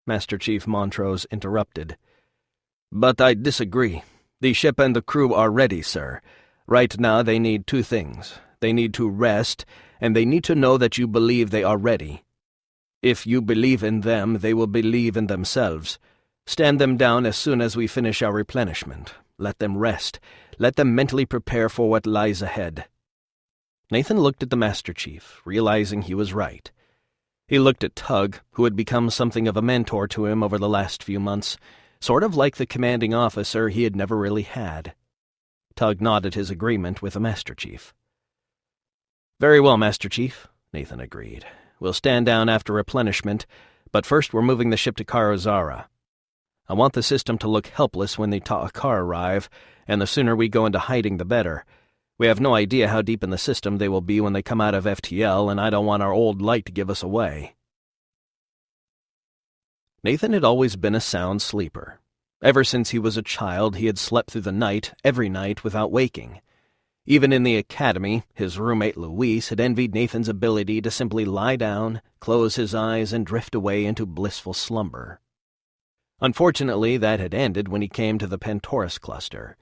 Master Chief Montrose interrupted. But I disagree. The ship and the crew are ready, sir. Right now they need 2 things. They need to rest, and they need to know that you believe they are ready. If you believe in them, they will believe in themselves. Stand them down as soon as we finish our replenishment. Let them rest. Let them mentally prepare for what lies ahead. Nathan looked at the Master Chief, realizing he was right. He looked at Tug, who had become something of a mentor to him over the last few months, sort of like the commanding officer he had never really had. Tug nodded his agreement with the Master Chief. Very well, Master Chief, Nathan agreed. We'll stand down after replenishment, but first we're moving the ship to Karozara. I want the system to look helpless when the Ta'akar arrive, and the sooner we go into hiding the better. We have no idea how deep in the system they will be when they come out of FTL, and I don't want our old light to give us away. Nathan had always been a sound sleeper. Ever since he was a child, he had slept through the night, every night, without waking. Even in the academy, his roommate Louise had envied Nathan's ability to simply lie down, close his eyes, and drift away into blissful slumber. Unfortunately, that had ended when he came to the Pantorus cluster.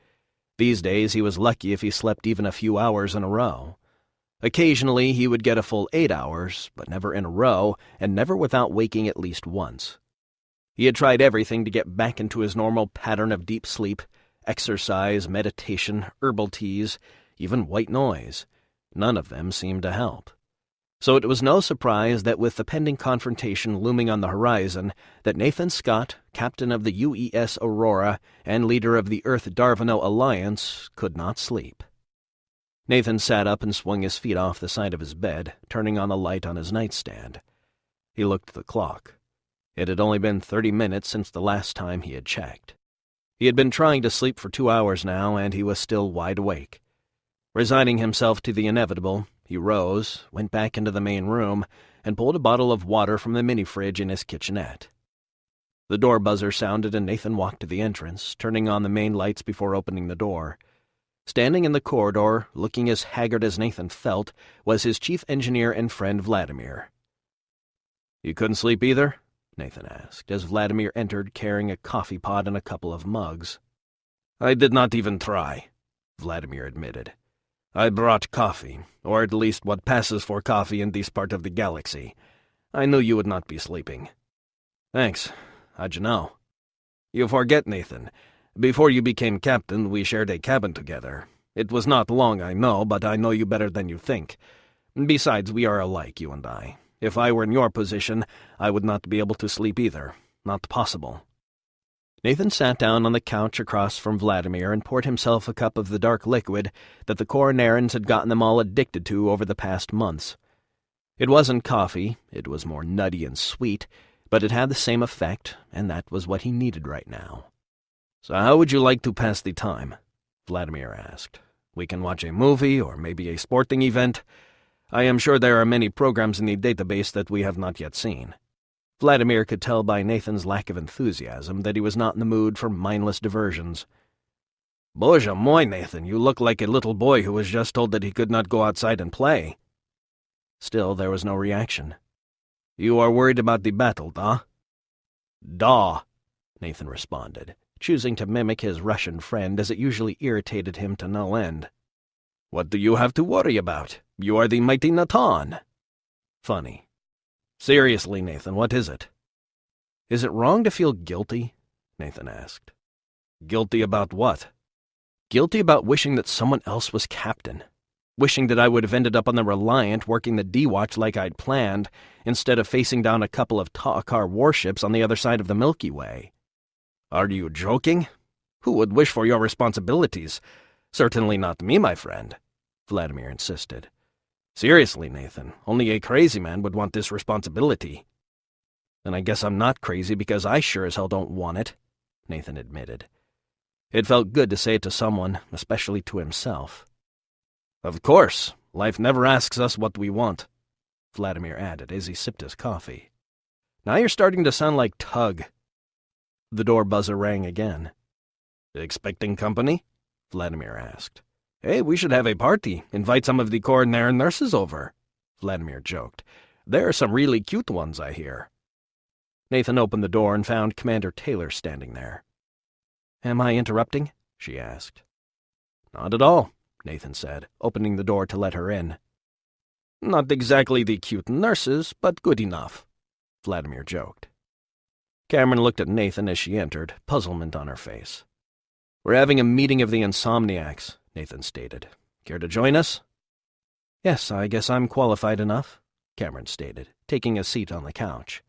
These days he was lucky if he slept even a few hours in a row. Occasionally he would get a full 8 hours, but never in a row, and never without waking at least once. He had tried everything to get back into his normal pattern of deep sleep, exercise, meditation, herbal teas, even white noise. None of them seemed to help. So it was no surprise that with the pending confrontation looming on the horizon, that Nathan Scott, captain of the UES Aurora and leader of the Earth-Darvino Alliance, could not sleep. Nathan sat up and swung his feet off the side of his bed, turning on the light on his nightstand. He looked at the clock. It had only been 30 minutes since the last time he had checked. He had been trying to sleep for 2 hours now, and he was still wide awake. Resigning himself to the inevitable, he rose, went back into the main room, and pulled a bottle of water from the mini-fridge in his kitchenette. The door buzzer sounded and Nathan walked to the entrance, turning on the main lights before opening the door. Standing in the corridor, looking as haggard as Nathan felt, was his chief engineer and friend Vladimir. "You couldn't sleep either?" Nathan asked, as Vladimir entered carrying a coffee pot and a couple of mugs. "I did not even try," Vladimir admitted. "I brought coffee, or at least what passes for coffee in this part of the galaxy. I knew you would not be sleeping." "Thanks. How'd you know?" "You forget, Nathan. Before you became captain, we shared a cabin together. It was not long, I know, but I know you better than you think. Besides, we are alike, you and I. If I were in your position, I would not be able to sleep either. Not possible." Nathan sat down on the couch across from Vladimir and poured himself a cup of the dark liquid that the Corinarians had gotten them all addicted to over the past months. It wasn't coffee, it was more nutty and sweet, but it had the same effect, and that was what he needed right now. "So how would you like to pass the time?" Vladimir asked. "We can watch a movie, or maybe a sporting event. I am sure there are many programs in the database that we have not yet seen." Vladimir could tell by Nathan's lack of enthusiasm that he was not in the mood for mindless diversions. "Boże moi, Nathan, you look like a little boy who was just told that he could not go outside and play." Still, there was no reaction. "You are worried about the battle, da?" "Da," Nathan responded, choosing to mimic his Russian friend as it usually irritated him to no end. "What do you have to worry about? You are the mighty Natan." Funny. "Seriously, Nathan, what is it?" "Is it wrong to feel guilty?" Nathan asked. "Guilty about what?" "Guilty about wishing that someone else was captain. Wishing that I would have ended up on the Reliant working the D-Watch like I'd planned, instead of facing down a couple of Ta'akar warships on the other side of the Milky Way." "Are you joking? Who would wish for your responsibilities? Certainly not me, my friend," Vladimir insisted. "Seriously, Nathan, only a crazy man would want this responsibility." "Then I guess I'm not crazy because I sure as hell don't want it," Nathan admitted. It felt good to say it to someone, especially to himself. "Of course, life never asks us what we want," Vladimir added as he sipped his coffee. "Now you're starting to sound like Tug." The door buzzer rang again. "Expecting company?" Vladimir asked. "Hey, we should have a party. Invite some of the Corinari nurses over," Vladimir joked. "There are some really cute ones, I hear." Nathan opened the door and found Commander Taylor standing there. "Am I interrupting?" she asked. "Not at all," Nathan said, opening the door to let her in. "Not exactly the cute nurses, but good enough," Vladimir joked. Cameron looked at Nathan as she entered, puzzlement on her face. "We're having a meeting of the Insomniacs," Nathan stated. "Care to join us?" "Yes, I guess I'm qualified enough," Cameron stated, taking a seat on the couch.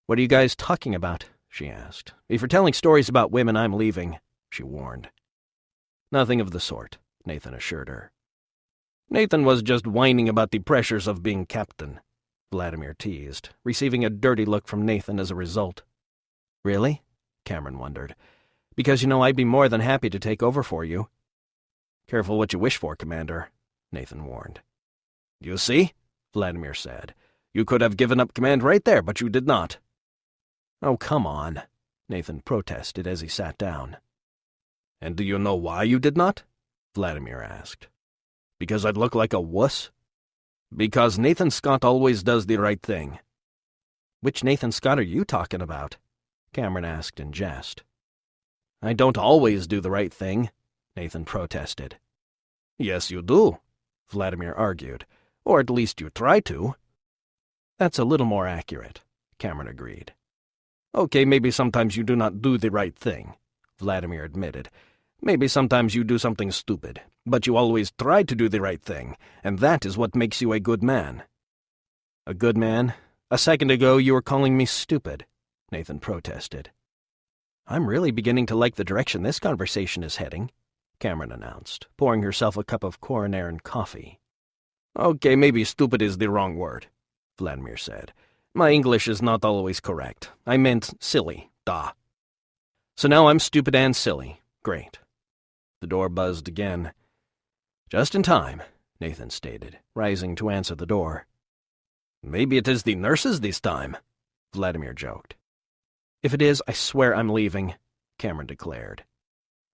"What are you guys talking about?" she asked. "If you're telling stories about women, I'm leaving," she warned. "Nothing of the sort," Nathan assured her. Nathan was just whining about the pressures of being captain, Vladimir teased, receiving a dirty look from Nathan as a result. Really? Cameron wondered. Because I'd be more than happy to take over for you. Careful what you wish for, Commander, Nathan warned. You see, Vladimir said. You could have given up command right there, but you did not. Oh, come on, Nathan protested as he sat down. And do you know why you did not? Vladimir asked. Because I'd look like a wuss? Because Nathan Scott always does the right thing. Which Nathan Scott are you talking about? Cameron asked in jest. I don't always do the right thing, Nathan protested. Yes, you do, Vladimir argued. Or at least you try to. That's a little more accurate, Cameron agreed. Okay, maybe sometimes you do not do the right thing, Vladimir admitted. Maybe sometimes you do something stupid, but you always try to do the right thing, and that is what makes you a good man. A good man? A second ago you were calling me stupid, Nathan protested. I'm really beginning to like the direction this conversation is heading, Cameron announced, pouring herself a cup of Corinari coffee. Okay, maybe stupid is the wrong word, Vladimir said. My English is not always correct. I meant silly, duh. So now I'm stupid and silly. Great. The door buzzed again. Just in time, Nathan stated, rising to answer the door. Maybe it is the nurses this time, Vladimir joked. If it is, I swear I'm leaving, Cameron declared.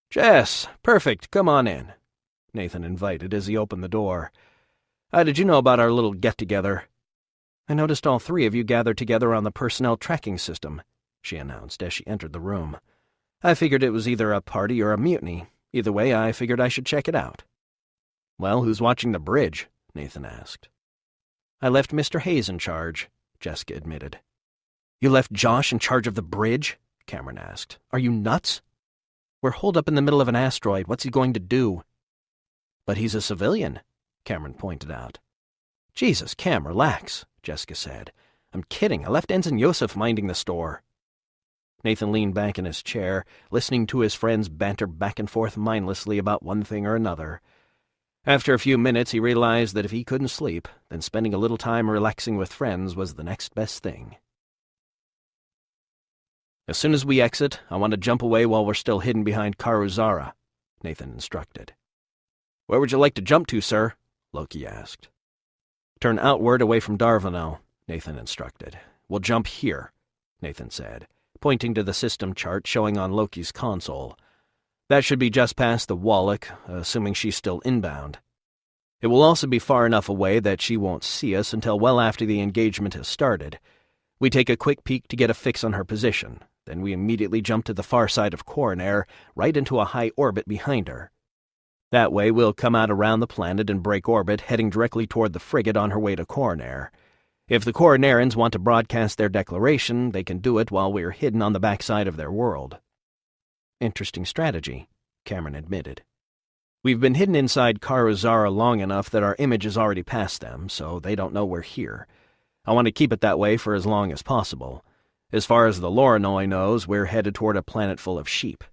Jess, perfect, come on in, Nathan invited as he opened the door. How did you know about our little get-together? I noticed all three of you gathered together on the personnel tracking system, she announced as she entered the room. I figured it was either a party or a mutiny. Either way, I figured I should check it out. Well, who's watching the bridge? Nathan asked. I left Mr. Hayes in charge, Jessica admitted. You left Josh in charge of the bridge? Cameron asked. Are you nuts? We're holed up in the middle of an asteroid. What's he going to do? But he's a civilian, Cameron pointed out. Jesus, Cam, relax, Jessica said. I'm kidding. I left Ensign Yosef minding the store. Nathan leaned back in his chair, listening to his friends banter back and forth mindlessly about one thing or another. After a few minutes, he realized that if he couldn't sleep, then spending a little time relaxing with friends was the next best thing. As soon as we exit, I want to jump away while we're still hidden behind Karuzara, Nathan instructed. Where would you like to jump to, sir? Loki asked. Turn outward away from Darvanel, Nathan instructed. We'll jump here, Nathan said, pointing to the system chart showing on Loki's console. That should be just past the Wallach, assuming she's still inbound. It will also be far enough away that she won't see us until well after the engagement has started. We take a quick peek to get a fix on her position. Then we immediately jump to the far side of Corinari, right into a high orbit behind her. That way we'll come out around the planet and break orbit, heading directly toward the frigate on her way to Corinari. If the Corinarians want to broadcast their declaration, they can do it while we're hidden on the backside of their world. Interesting strategy, Cameron admitted. We've been hidden inside Karuzara long enough that our image is already past them, so they don't know we're here. I want to keep it that way for as long as possible. As far as the Loranoi knows, we're headed toward a planet full of sheep.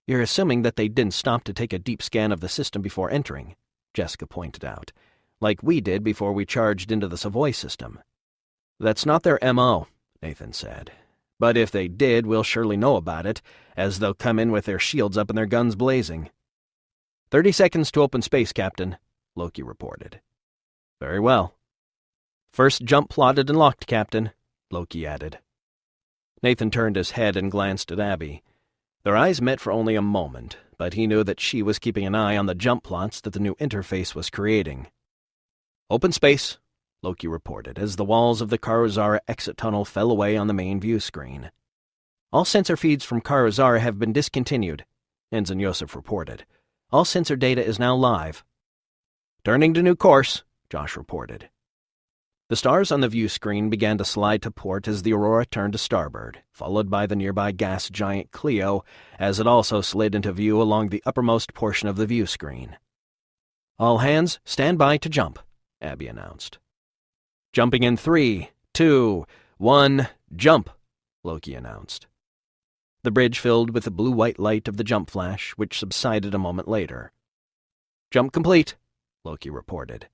You're assuming that they didn't stop to take a deep scan of the system before entering, Jessica pointed out, like we did before we charged into the Savoy system. That's not their M.O., Nathan said. But if they did, we'll surely know about it, as they'll come in with their shields up and their guns blazing. 30 seconds to open space, Captain, Loki reported. Very well. First jump plotted and locked, Captain, Loki added. Nathan turned his head and glanced at Abby. Their eyes met for only a moment, but he knew that she was keeping an eye on the jump plots that the new interface was creating. Open space, Loki reported, as the walls of the Karuzara exit tunnel fell away on the main view screen. All sensor feeds from Karuzara have been discontinued, Ensign Yosef reported. All sensor data is now live. Turning to new course, Josh reported. The stars on the view screen began to slide to port as the Aurora turned to starboard, followed by the nearby gas giant Clio, as it also slid into view along the uppermost portion of the view screen. All hands, stand by to jump, Abby announced. Jumping in 3, 2, 1, jump, Loki announced. The bridge filled with the blue-white light of the jump flash, which subsided a moment later. Jump complete, Loki reported.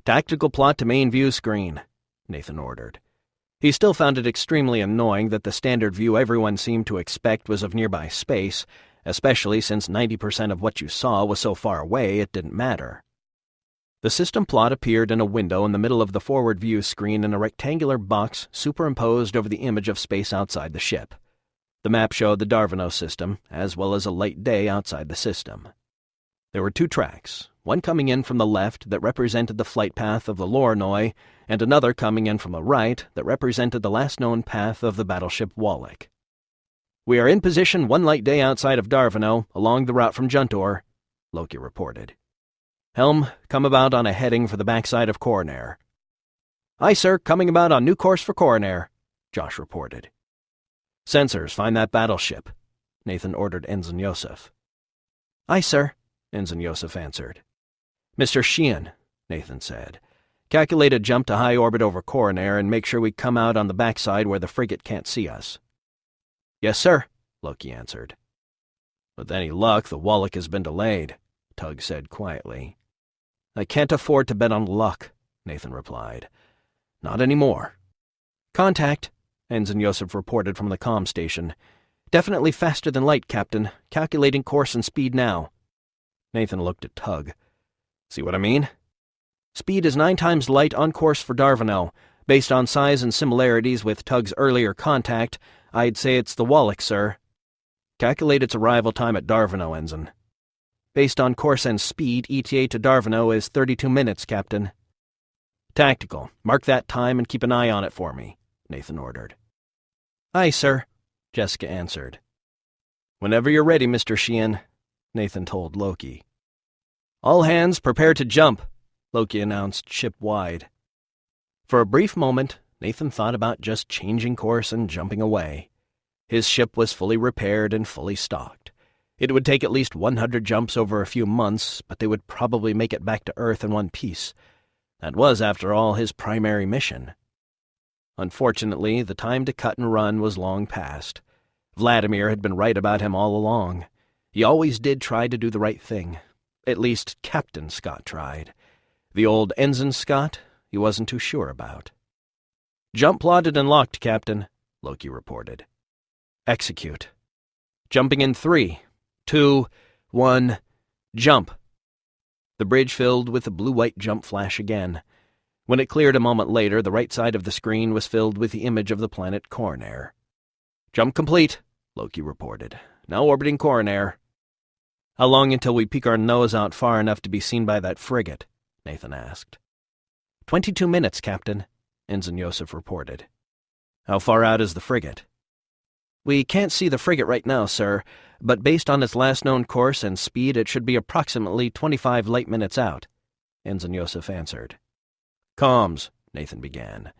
"Tactical plot to main view screen," Nathan ordered. He still found it extremely annoying that the standard view everyone seemed to expect was of nearby space, especially since 90% of what you saw was so far away it didn't matter. The system plot appeared in a window in the middle of the forward view screen in a rectangular box superimposed over the image of space outside the ship. The map showed the Darvino system, as well as a light day outside the system. There were 2 tracks, one coming in from the left that represented the flight path of the Lornoi, and another coming in from the right that represented the last known path of the battleship Wallach. "We are in position 1 light day outside of Darvino, along the route from Juntor," Loki reported. "Helm, come about on a heading for the backside of Corinari." "Aye, sir, coming about on new course for Corinari," Josh reported. "Sensors, find that battleship," Nathan ordered Ensign Yosef. "Aye, sir," Ensign Yosef answered. "Mr. Sheehan," Nathan said, "calculate a jump to high orbit over Corinari and make sure we come out on the backside where the frigate can't see us." "Yes, sir," Loki answered. "With any luck, the Wallach has been delayed," Tug said quietly. "I can't afford to bet on luck," Nathan replied. "Not anymore." "Contact," Ensign Yosef reported from the comm station. "Definitely faster than light, Captain. Calculating course and speed now." Nathan looked at Tug. "See what I mean?" "Speed is 9 times light on course for Darvino. Based on size and similarities with Tug's earlier contact, I'd say it's the Wallach, sir." "Calculate its arrival time at Darvino, Ensign." "Based on course and speed, ETA to Darvino is 32 minutes, Captain." "Tactical, mark that time and keep an eye on it for me," Nathan ordered. "Aye, sir," Jessica answered. "Whenever you're ready, Mr. Sheehan," Nathan told Loki. "All hands prepare to jump," Loki announced ship-wide. For a brief moment, Nathan thought about just changing course and jumping away. His ship was fully repaired and fully stocked. It would take at least 100 jumps over a few months, but they would probably make it back to Earth in one piece. That was, after all, his primary mission. Unfortunately, the time to cut and run was long past. Vladimir had been right about him all along. He always did try to do the right thing. At least Captain Scott tried. The old Ensign Scott, he wasn't too sure about. "Jump plotted and locked, Captain," Loki reported. "Execute. Jumping in 3, 2, 1, jump." The bridge filled with the blue-white jump flash again. When it cleared a moment later, the right side of the screen was filled with the image of the planet Corinari. "Jump complete," Loki reported. "Now orbiting Corinari." "How long until we peek our nose out far enough to be seen by that frigate?" Nathan asked. 22 minutes, Captain," Ensign Yosef reported. "How far out is the frigate?" "We can't see the frigate right now, sir, but based on its last known course and speed, it should be approximately 25 light minutes out," Ensign Yosef answered. "Comms," Nathan began.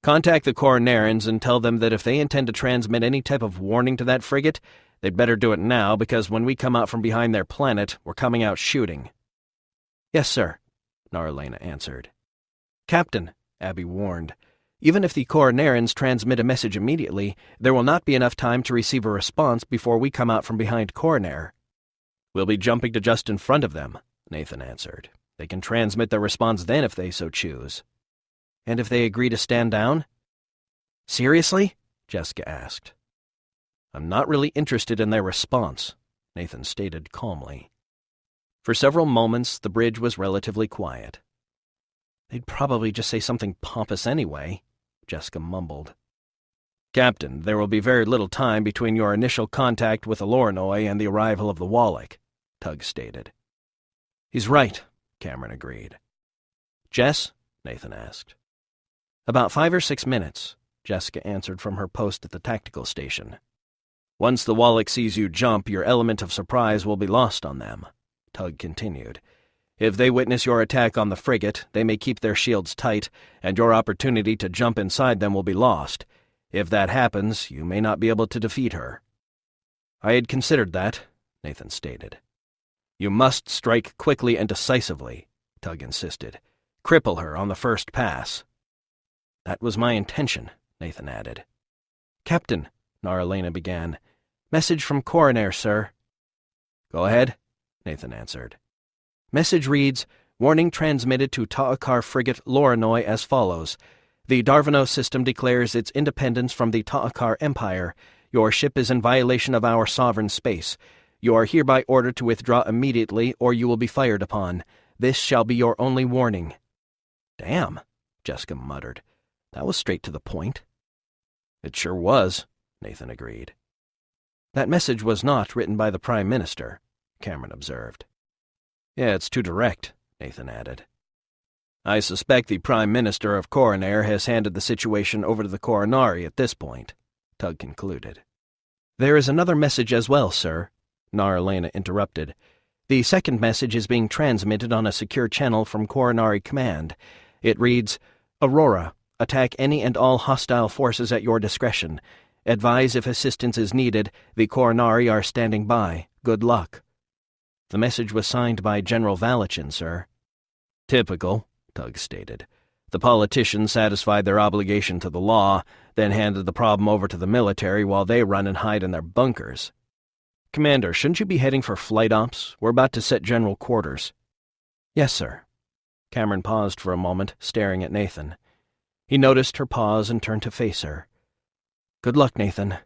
"Contact the Corinarians and tell them that if they intend to transmit any type of warning to that frigate, they'd better do it now, because when we come out from behind their planet, we're coming out shooting." "Yes, sir," Naralena answered. "Captain," Abby warned, "even if the Corinarians transmit a message immediately, there will not be enough time to receive a response before we come out from behind Corinari." "We'll be jumping to just in front of them," Nathan answered. "They can transmit their response then if they so choose." "And if they agree to stand down?" "Seriously?" Jessica asked. "I'm not really interested in their response," Nathan stated calmly. For several moments, the bridge was relatively quiet. "They'd probably just say something pompous anyway," Jessica mumbled. "Captain, there will be very little time between your initial contact with the Lornoi and the arrival of the Wallach," Tug stated. "He's right," Cameron agreed. "Jess?" Nathan asked. "About 5 or 6 minutes," Jessica answered from her post at the tactical station. "Once the Wallach sees you jump, your element of surprise will be lost on them," Tug continued. "If they witness your attack on the frigate, they may keep their shields tight, and your opportunity to jump inside them will be lost. If that happens, you may not be able to defeat her." "I had considered that," Nathan stated. "You must strike quickly and decisively," Tug insisted. "Cripple her on the first pass." "That was my intention," Nathan added. "Captain," Naralena began. "Message from Corinari, sir." "Go ahead," Nathan answered. "Message reads, Warning transmitted to Ta'akar frigate Lorinoy as follows. The Darvano system declares its independence from the Ta'akar Empire. Your ship is in violation of our sovereign space. You are hereby ordered to withdraw immediately, or you will be fired upon. This shall be your only warning." "Damn," Jessica muttered. "That was straight to the point." "It sure was," Nathan agreed. "That message was not written by the Prime Minister," Cameron observed. "Yeah, it's too direct," Nathan added. "I suspect the Prime Minister of Corinari has handed the situation over to the Corinari at this point," Tug concluded. "There is another message as well, sir," Nar-Elena interrupted. "The second message is being transmitted on a secure channel from Corinari Command. It reads, 'Aurora, attack any and all hostile forces at your discretion. Advise if assistance is needed. The Corinari are standing by. Good luck.' The message was signed by General Valachin, sir." "Typical," Tug stated. "The politicians satisfied their obligation to the law, then handed the problem over to the military while they run and hide in their bunkers." "Commander, shouldn't you be heading for flight ops? We're about to set general quarters." "Yes, sir." Cameron paused for a moment, staring at Nathan. He noticed her pause and turned to face her. "Good luck, Nathan."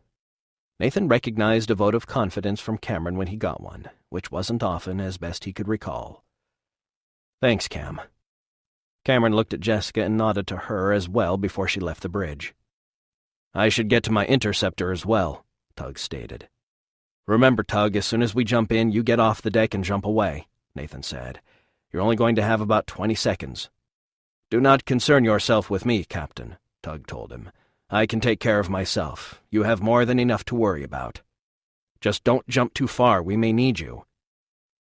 Nathan recognized a vote of confidence from Cameron when he got one, which wasn't often, as best he could recall. "Thanks, Cam." Cameron looked at Jessica and nodded to her as well before she left the bridge. "I should get to my interceptor as well," Tug stated. "Remember, Tug, as soon as we jump in, you get off the deck and jump away," Nathan said. "You're only going to have about 20 seconds. "Do not concern yourself with me, Captain," Tug told him. "I can take care of myself. You have more than enough to worry about. Just don't jump too far. We may need you."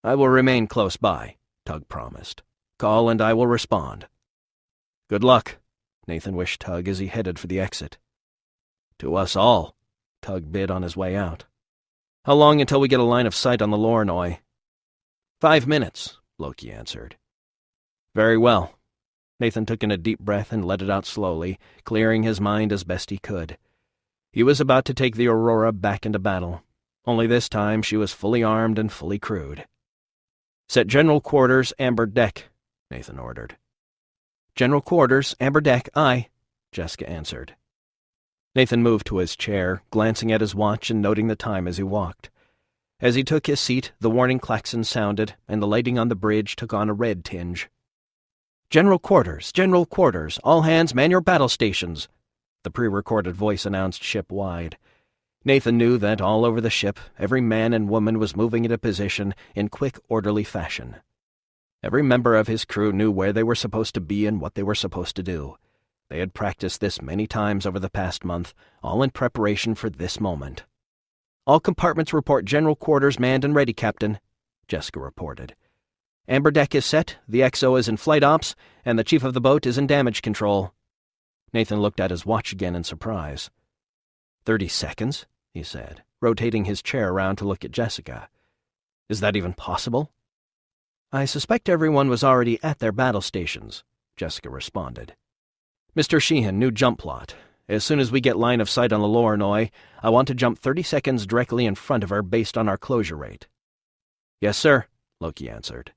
"I will remain close by," Tug promised. "Call and I will respond." "Good luck," Nathan wished Tug as he headed for the exit. "To us all," Tug bid on his way out. "How long until we get a line of sight on the Lorinoy?" 5 minutes, Loki answered. "Very well." Nathan took in a deep breath and let it out slowly, clearing his mind as best he could. He was about to take the Aurora back into battle, only this time she was fully armed and fully crewed. "Set general quarters, amber deck," Nathan ordered. "General quarters, amber deck, aye," Jessica answered. Nathan moved to his chair, glancing at his watch and noting the time as he walked. As he took his seat, the warning klaxon sounded, and the lighting on the bridge took on a red tinge. General quarters, all hands man your battle stations," the pre-recorded voice announced ship-wide. Nathan knew that all over the ship, every man and woman was moving into position in quick, orderly fashion. Every member of his crew knew where they were supposed to be and what they were supposed to do. They had practiced this many times over the past month, all in preparation for this moment. "All compartments report general quarters manned and ready, Captain," Jessica reported. "Amber deck is set, the XO is in flight ops, and the chief of the boat is in damage control." Nathan looked at his watch again in surprise. 30 seconds, he said, rotating his chair around to look at Jessica. "Is that even possible?" "I suspect everyone was already at their battle stations," Jessica responded. "Mr. Sheehan, new jump plot. As soon as we get line of sight on the Lorinoy, I want to jump 30 seconds directly in front of her based on our closure rate." "Yes, sir," Loki answered.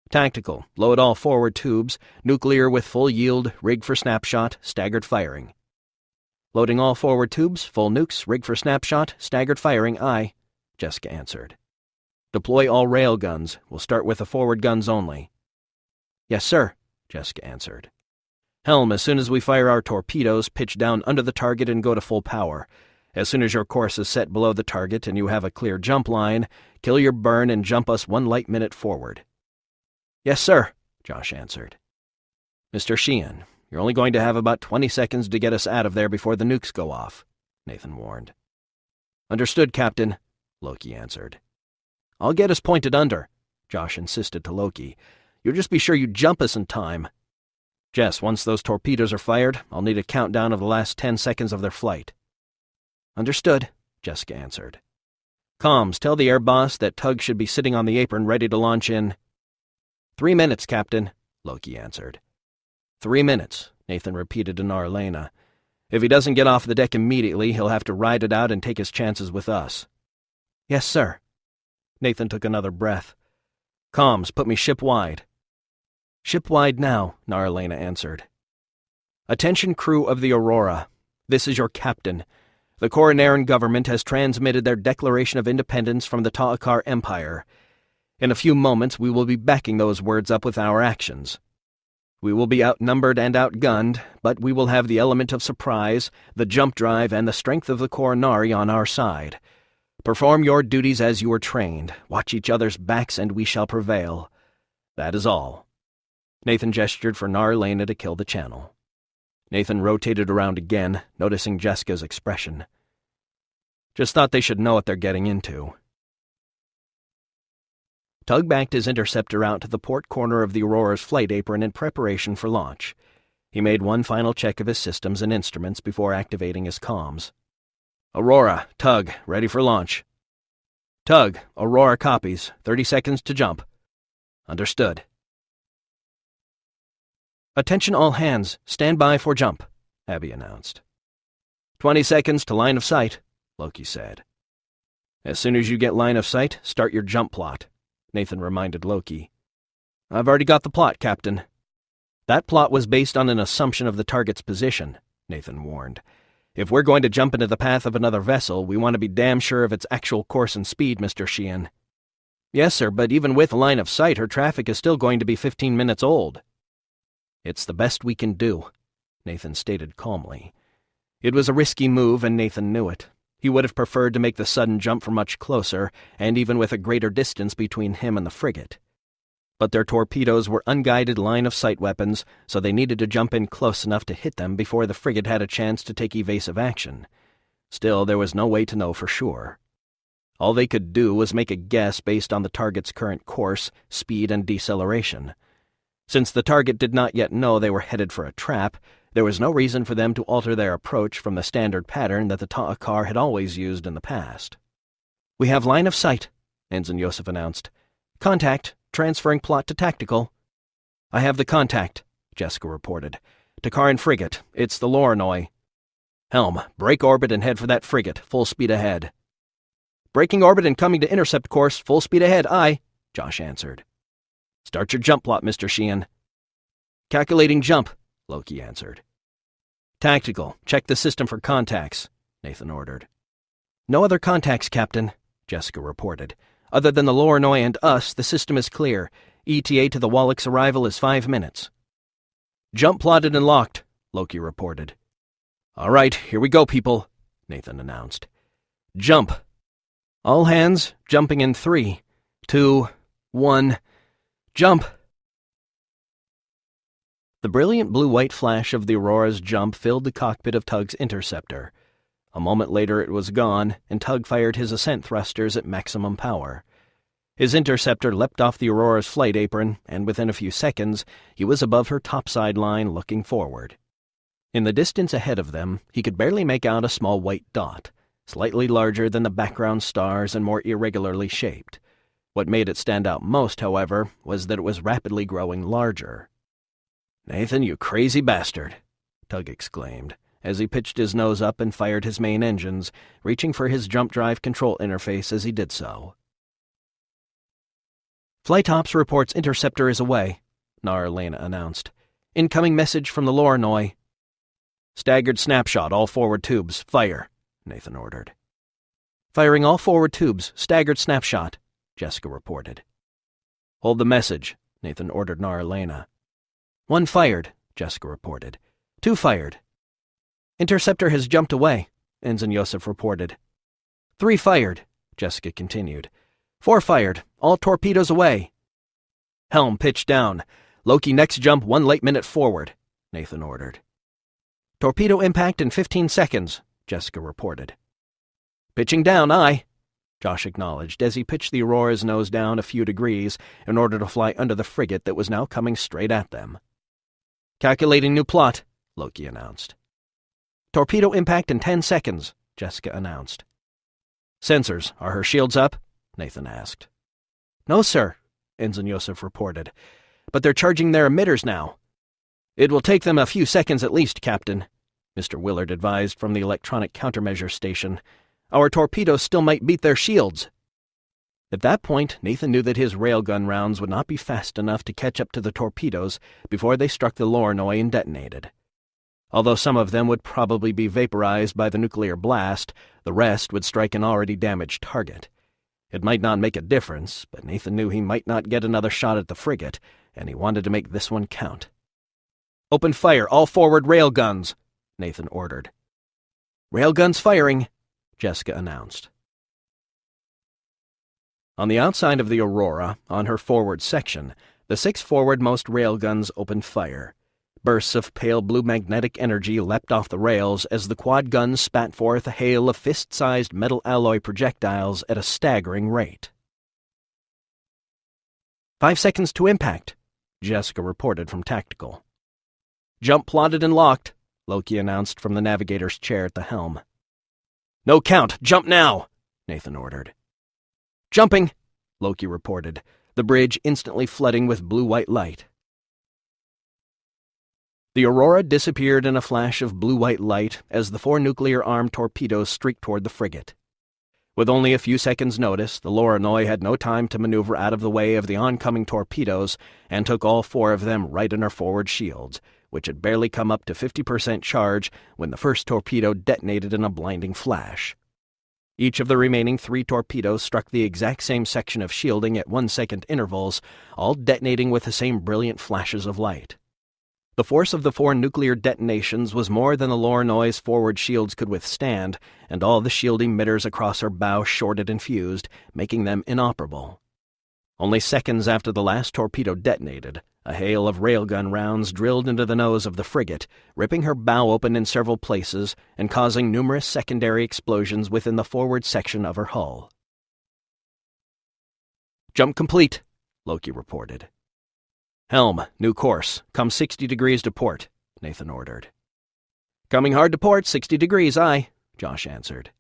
"Tactical, load all forward tubes, nuclear with full yield, rig for snapshot, staggered firing." "Loading all forward tubes, full nukes, rig for snapshot, staggered firing, aye," Jessica answered. "Deploy all rail guns. We'll start with the forward guns only." "Yes, sir," Jessica answered. "Helm, as soon as we fire our torpedoes, pitch down under the target and go to full power. As soon as your course is set below the target and you have a clear jump line, kill your burn and jump us 1 light minute forward." "Yes, sir," Josh answered. "Mr. Sheehan, you're only going to have about 20 seconds to get us out of there before the nukes go off," Nathan warned. "Understood, Captain," Loki answered. "I'll get us pointed under," Josh insisted to Loki. "You just be sure you jump us in time. Jess, once those torpedoes are fired, I'll need a countdown of the last 10 seconds of their flight." "Understood," Jessica answered. "Comms, tell the air boss that Tug should be sitting on the apron ready to launch in 3 minutes, Captain," Loki answered. 3 minutes, Nathan repeated to Nar-Elena. "If he doesn't get off the deck immediately, he'll have to ride it out and take his chances with us." "Yes, sir." Nathan took another breath. "Comms, put me ship-wide." "Ship-wide now," Naralena answered. "Attention crew of the Aurora. This is your captain. The Corinarian government has transmitted their Declaration of Independence from the Ta'akar Empire. In a few moments we will be backing those words up with our actions. We will be outnumbered and outgunned, but we will have the element of surprise, the jump drive, and the strength of the Corinari on our side. Perform your duties as you were trained. Watch each other's backs, and we shall prevail. That is all." Nathan gestured for Naralena to kill the channel. Nathan rotated around again, noticing Jessica's expression. "Just thought they should know what they're getting into." Tug backed his interceptor out to the port corner of the Aurora's flight apron in preparation for launch. He made one final check of his systems and instruments before activating his comms. "Aurora, Tug, ready for launch." "Tug, Aurora copies. 30 seconds to jump." "Understood." "Attention all hands. Stand by for jump," Abby announced. 20 seconds to line of sight," Loki said. "As soon as you get line of sight, start your jump plot," Nathan reminded Loki. "I've already got the plot, Captain." "That plot was based on an assumption of the target's position," Nathan warned. "If we're going to jump into the path of another vessel, we want to be damn sure of its actual course and speed, Mr. Sheehan." "Yes, sir, but even with line of sight, her traffic is still going to be 15 minutes old." "It's the best we can do," Nathan stated calmly. It was a risky move, and Nathan knew it. He would have preferred to make the sudden jump from much closer, and even with a greater distance between him and the frigate. But their torpedoes were unguided line-of-sight weapons, so they needed to jump in close enough to hit them before the frigate had a chance to take evasive action. Still, there was no way to know for sure. All they could do was make a guess based on the target's current course, speed, and deceleration. Since the target did not yet know they were headed for a trap, there was no reason for them to alter their approach from the standard pattern that the Ta'akar had always used in the past. "We have line of sight," Ensign Yosef announced. "Contact, transferring plot to tactical." "I have the contact," Jessica reported. "Takaran frigate, it's the Lorinoy." "Helm, break orbit and head for that frigate, full speed ahead." "Breaking orbit and coming to intercept course, full speed ahead, aye," Josh answered. "Start your jump plot, Mr. Sheehan." "Calculating jump," Loki answered. "Tactical, check the system for contacts," Nathan ordered. "No other contacts, Captain," Jessica reported. "Other than the Lorinoy and us, the system is clear. ETA to the Wallach's arrival is 5 minutes. "Jump plotted and locked," Loki reported. "All right, here we go, people," Nathan announced. "Jump. All hands jumping in 3, 2, 1, jump!" The brilliant blue-white flash of the Aurora's jump filled the cockpit of Tug's interceptor. A moment later it was gone, and Tug fired his ascent thrusters at maximum power. His interceptor leapt off the Aurora's flight apron, and within a few seconds he was above her topside line looking forward. In the distance ahead of them, he could barely make out a small white dot, slightly larger than the background stars and more irregularly shaped. What made it stand out most, however, was that it was rapidly growing larger. "Nathan, you crazy bastard," Tug exclaimed, as he pitched his nose up and fired his main engines, reaching for his jump drive control interface as he did so. "Flight Ops reports interceptor is away," Naralena announced. "Incoming message from the Lorinoy." "Staggered snapshot, all forward tubes, fire," Nathan ordered. "Firing all forward tubes, staggered snapshot," Jessica reported. "Hold the message," Nathan ordered Naralena. "1 fired," Jessica reported. 2 fired. "Interceptor has jumped away," Ensign Yosef reported. 3 fired, Jessica continued. 4 fired, all torpedoes away. "Helm, pitch down. Loki next jump 1 late minute forward," Nathan ordered. "Torpedo impact in 15 seconds, Jessica reported. "Pitching down, aye," Josh acknowledged as he pitched the Aurora's nose down a few degrees in order to fly under the frigate that was now coming straight at them. "Calculating new plot," Loki announced. "Torpedo impact in 10 seconds, Jessica announced. "Sensors, are her shields up?" Nathan asked. "No, sir," Ensign Yosef reported, "but they're charging their emitters now." "It will take them a few seconds at least, Captain," Mr. Willard advised from the electronic countermeasure station. "Our torpedoes still might beat their shields." At that point, Nathan knew that his railgun rounds would not be fast enough to catch up to the torpedoes before they struck the Lornoi and detonated. Although some of them would probably be vaporized by the nuclear blast, the rest would strike an already damaged target. It might not make a difference, but Nathan knew he might not get another shot at the frigate, and he wanted to make this one count. "Open fire, all forward railguns," Nathan ordered. "Railguns firing," Jessica announced. On the outside of the Aurora, on her forward section, the 6 forwardmost railguns opened fire. Bursts of pale blue magnetic energy leapt off the rails as the quad guns spat forth a hail of fist-sized metal alloy projectiles at a staggering rate. 5 seconds to impact, Jessica reported from Tactical. "Jump plotted and locked," Loki announced from the navigator's chair at the helm. "No count! Jump now!" Nathan ordered. "Jumping," Loki reported, the bridge instantly flooding with blue-white light. The Aurora disappeared in a flash of blue-white light as the 4 nuclear-armed torpedoes streaked toward the frigate. With only a few seconds' notice, the Lornoi had no time to maneuver out of the way of the oncoming torpedoes and took all 4 of them right in her forward shields, which had barely come up to 50% charge when the first torpedo detonated in a blinding flash. Each of the remaining 3 torpedoes struck the exact same section of shielding at 1-second intervals, all detonating with the same brilliant flashes of light. The force of the 4 nuclear detonations was more than the Lornoi's forward shields could withstand, and all the shield emitters across her bow shorted and fused, making them inoperable. Only seconds after the last torpedo detonated, a hail of railgun rounds drilled into the nose of the frigate, ripping her bow open in several places and causing numerous secondary explosions within the forward section of her hull. "Jump complete," Loki reported. "Helm, new course. Come 60 degrees to port," Nathan ordered. "Coming hard to port, 60 degrees, aye," Josh answered.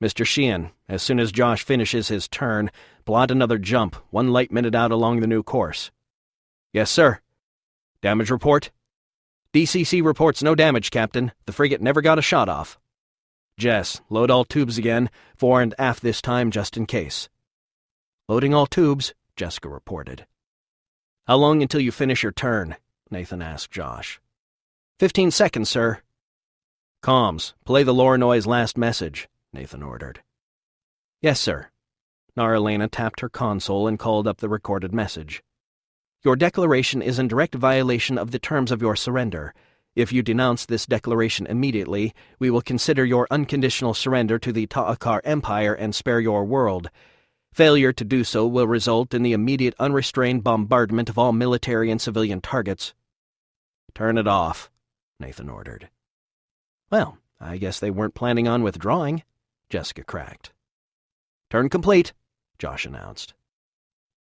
"Mr. Sheehan, as soon as Josh finishes his turn, plot another jump, 1 light minute out along the new course." "Yes, sir." "Damage report?" "DCC reports no damage, Captain. The frigate never got a shot off." "Jess, load all tubes again, fore and aft this time just in case." "Loading all tubes," Jessica reported. "How long until you finish your turn?" Nathan asked Josh. 15 seconds, sir." "Comms, play the Lornoi's last message," Nathan ordered. "Yes, sir." Naralena tapped her console and called up the recorded message. "Your declaration is in direct violation of the terms of your surrender. If you denounce this declaration immediately, we will consider your unconditional surrender to the Ta'akar Empire and spare your world. Failure to do so will result in the immediate unrestrained bombardment of all military and civilian targets." "Turn it off," Nathan ordered. "Well, I guess they weren't planning on withdrawing," Jessica cracked. "Turn complete," Josh announced.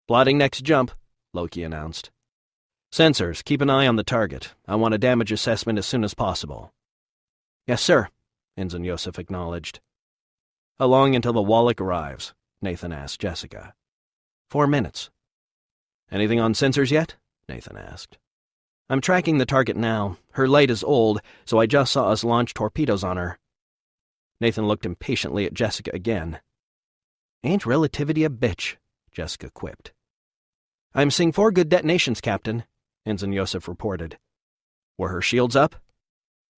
"Plotting next jump," Loki announced. "Sensors, keep an eye on the target. I want a damage assessment as soon as possible." "Yes, sir," Ensign Yosef acknowledged. "How long until the Wallach arrives?" Nathan asked Jessica. 4 minutes. "Anything on sensors yet?" Nathan asked. "I'm tracking the target now. Her light is old, so I just saw us launch torpedoes on her." Nathan looked impatiently at Jessica again. "Ain't relativity a bitch?" Jessica quipped. "I'm seeing 4 good detonations, Captain," Ensign Yosef reported. "Were her shields up?"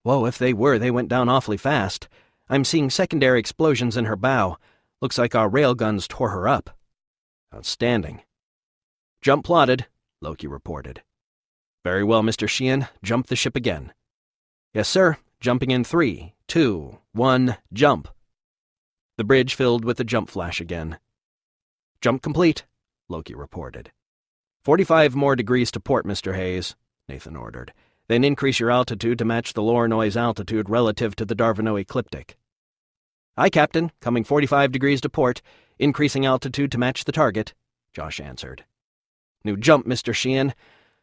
"Whoa, if they were, they went down awfully fast. I'm seeing secondary explosions in her bow. Looks like our railguns tore her up." "Outstanding." "Jump plotted," Loki reported. "Very well, Mr. Sheehan. Jump the ship again." "Yes, sir. Jumping in 3, 2, 1, jump." The bridge filled with the jump flash again. "Jump complete," Loki reported. 45 more degrees to port, Mr. Hayes," Nathan ordered. "Then increase your altitude to match the Lornoi's altitude relative to the Darvano ecliptic." "Aye, Captain. Coming 45 degrees to port, increasing altitude to match the target," Josh answered. "New jump, Mr. Sheehan.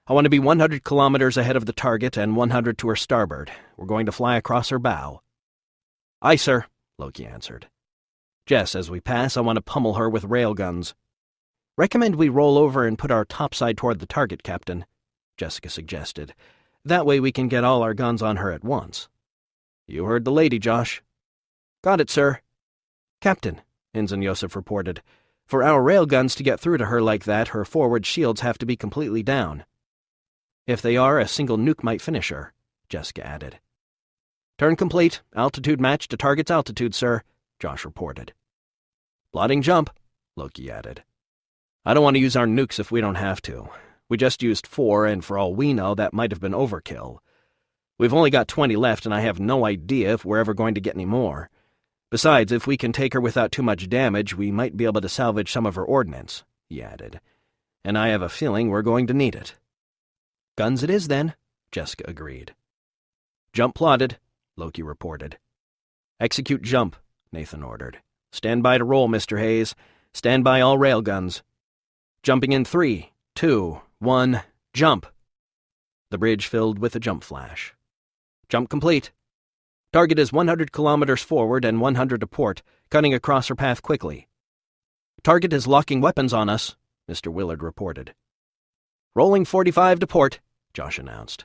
I want to be 100 kilometers ahead of the target and 100 to her starboard. We're going to fly across her bow." "Aye, sir," Loki answered. "Jess, as we pass, I want to pummel her with railguns." "Recommend we roll over and put our topside toward the target, Captain," Jessica suggested. "That way we can get all our guns on her at once." "You heard the lady, Josh." "Got it, sir." "Captain," Ensign Yosef reported, For our railguns to get through to her like that, her forward shields have to be completely down. If they are, a single nuke might finish her, Jessica added. Turn complete. Altitude match to target's altitude, sir, Josh reported. Plotting jump, Loki added. I don't want to use our nukes if we don't have to. We just used 4, and for all we know, that might have been overkill. We've only got 20 left, and I have no idea if we're ever going to get any more. Besides, if we can take her without too much damage, we might be able to salvage some of her ordnance, he added. And I have a feeling we're going to need it. Guns it is, then, Jessica agreed. Jump plotted, Loki reported. Execute jump, Nathan ordered. Stand by to roll, Mr. Hayes. Stand by all railguns. Jumping in 3, 2, 1, jump. The bridge filled with a jump flash. Jump complete. Target is 100 kilometers forward and 100 to port, cutting across her path quickly. Target is locking weapons on us, Mr. Willard reported. Rolling 45 to port, Josh announced.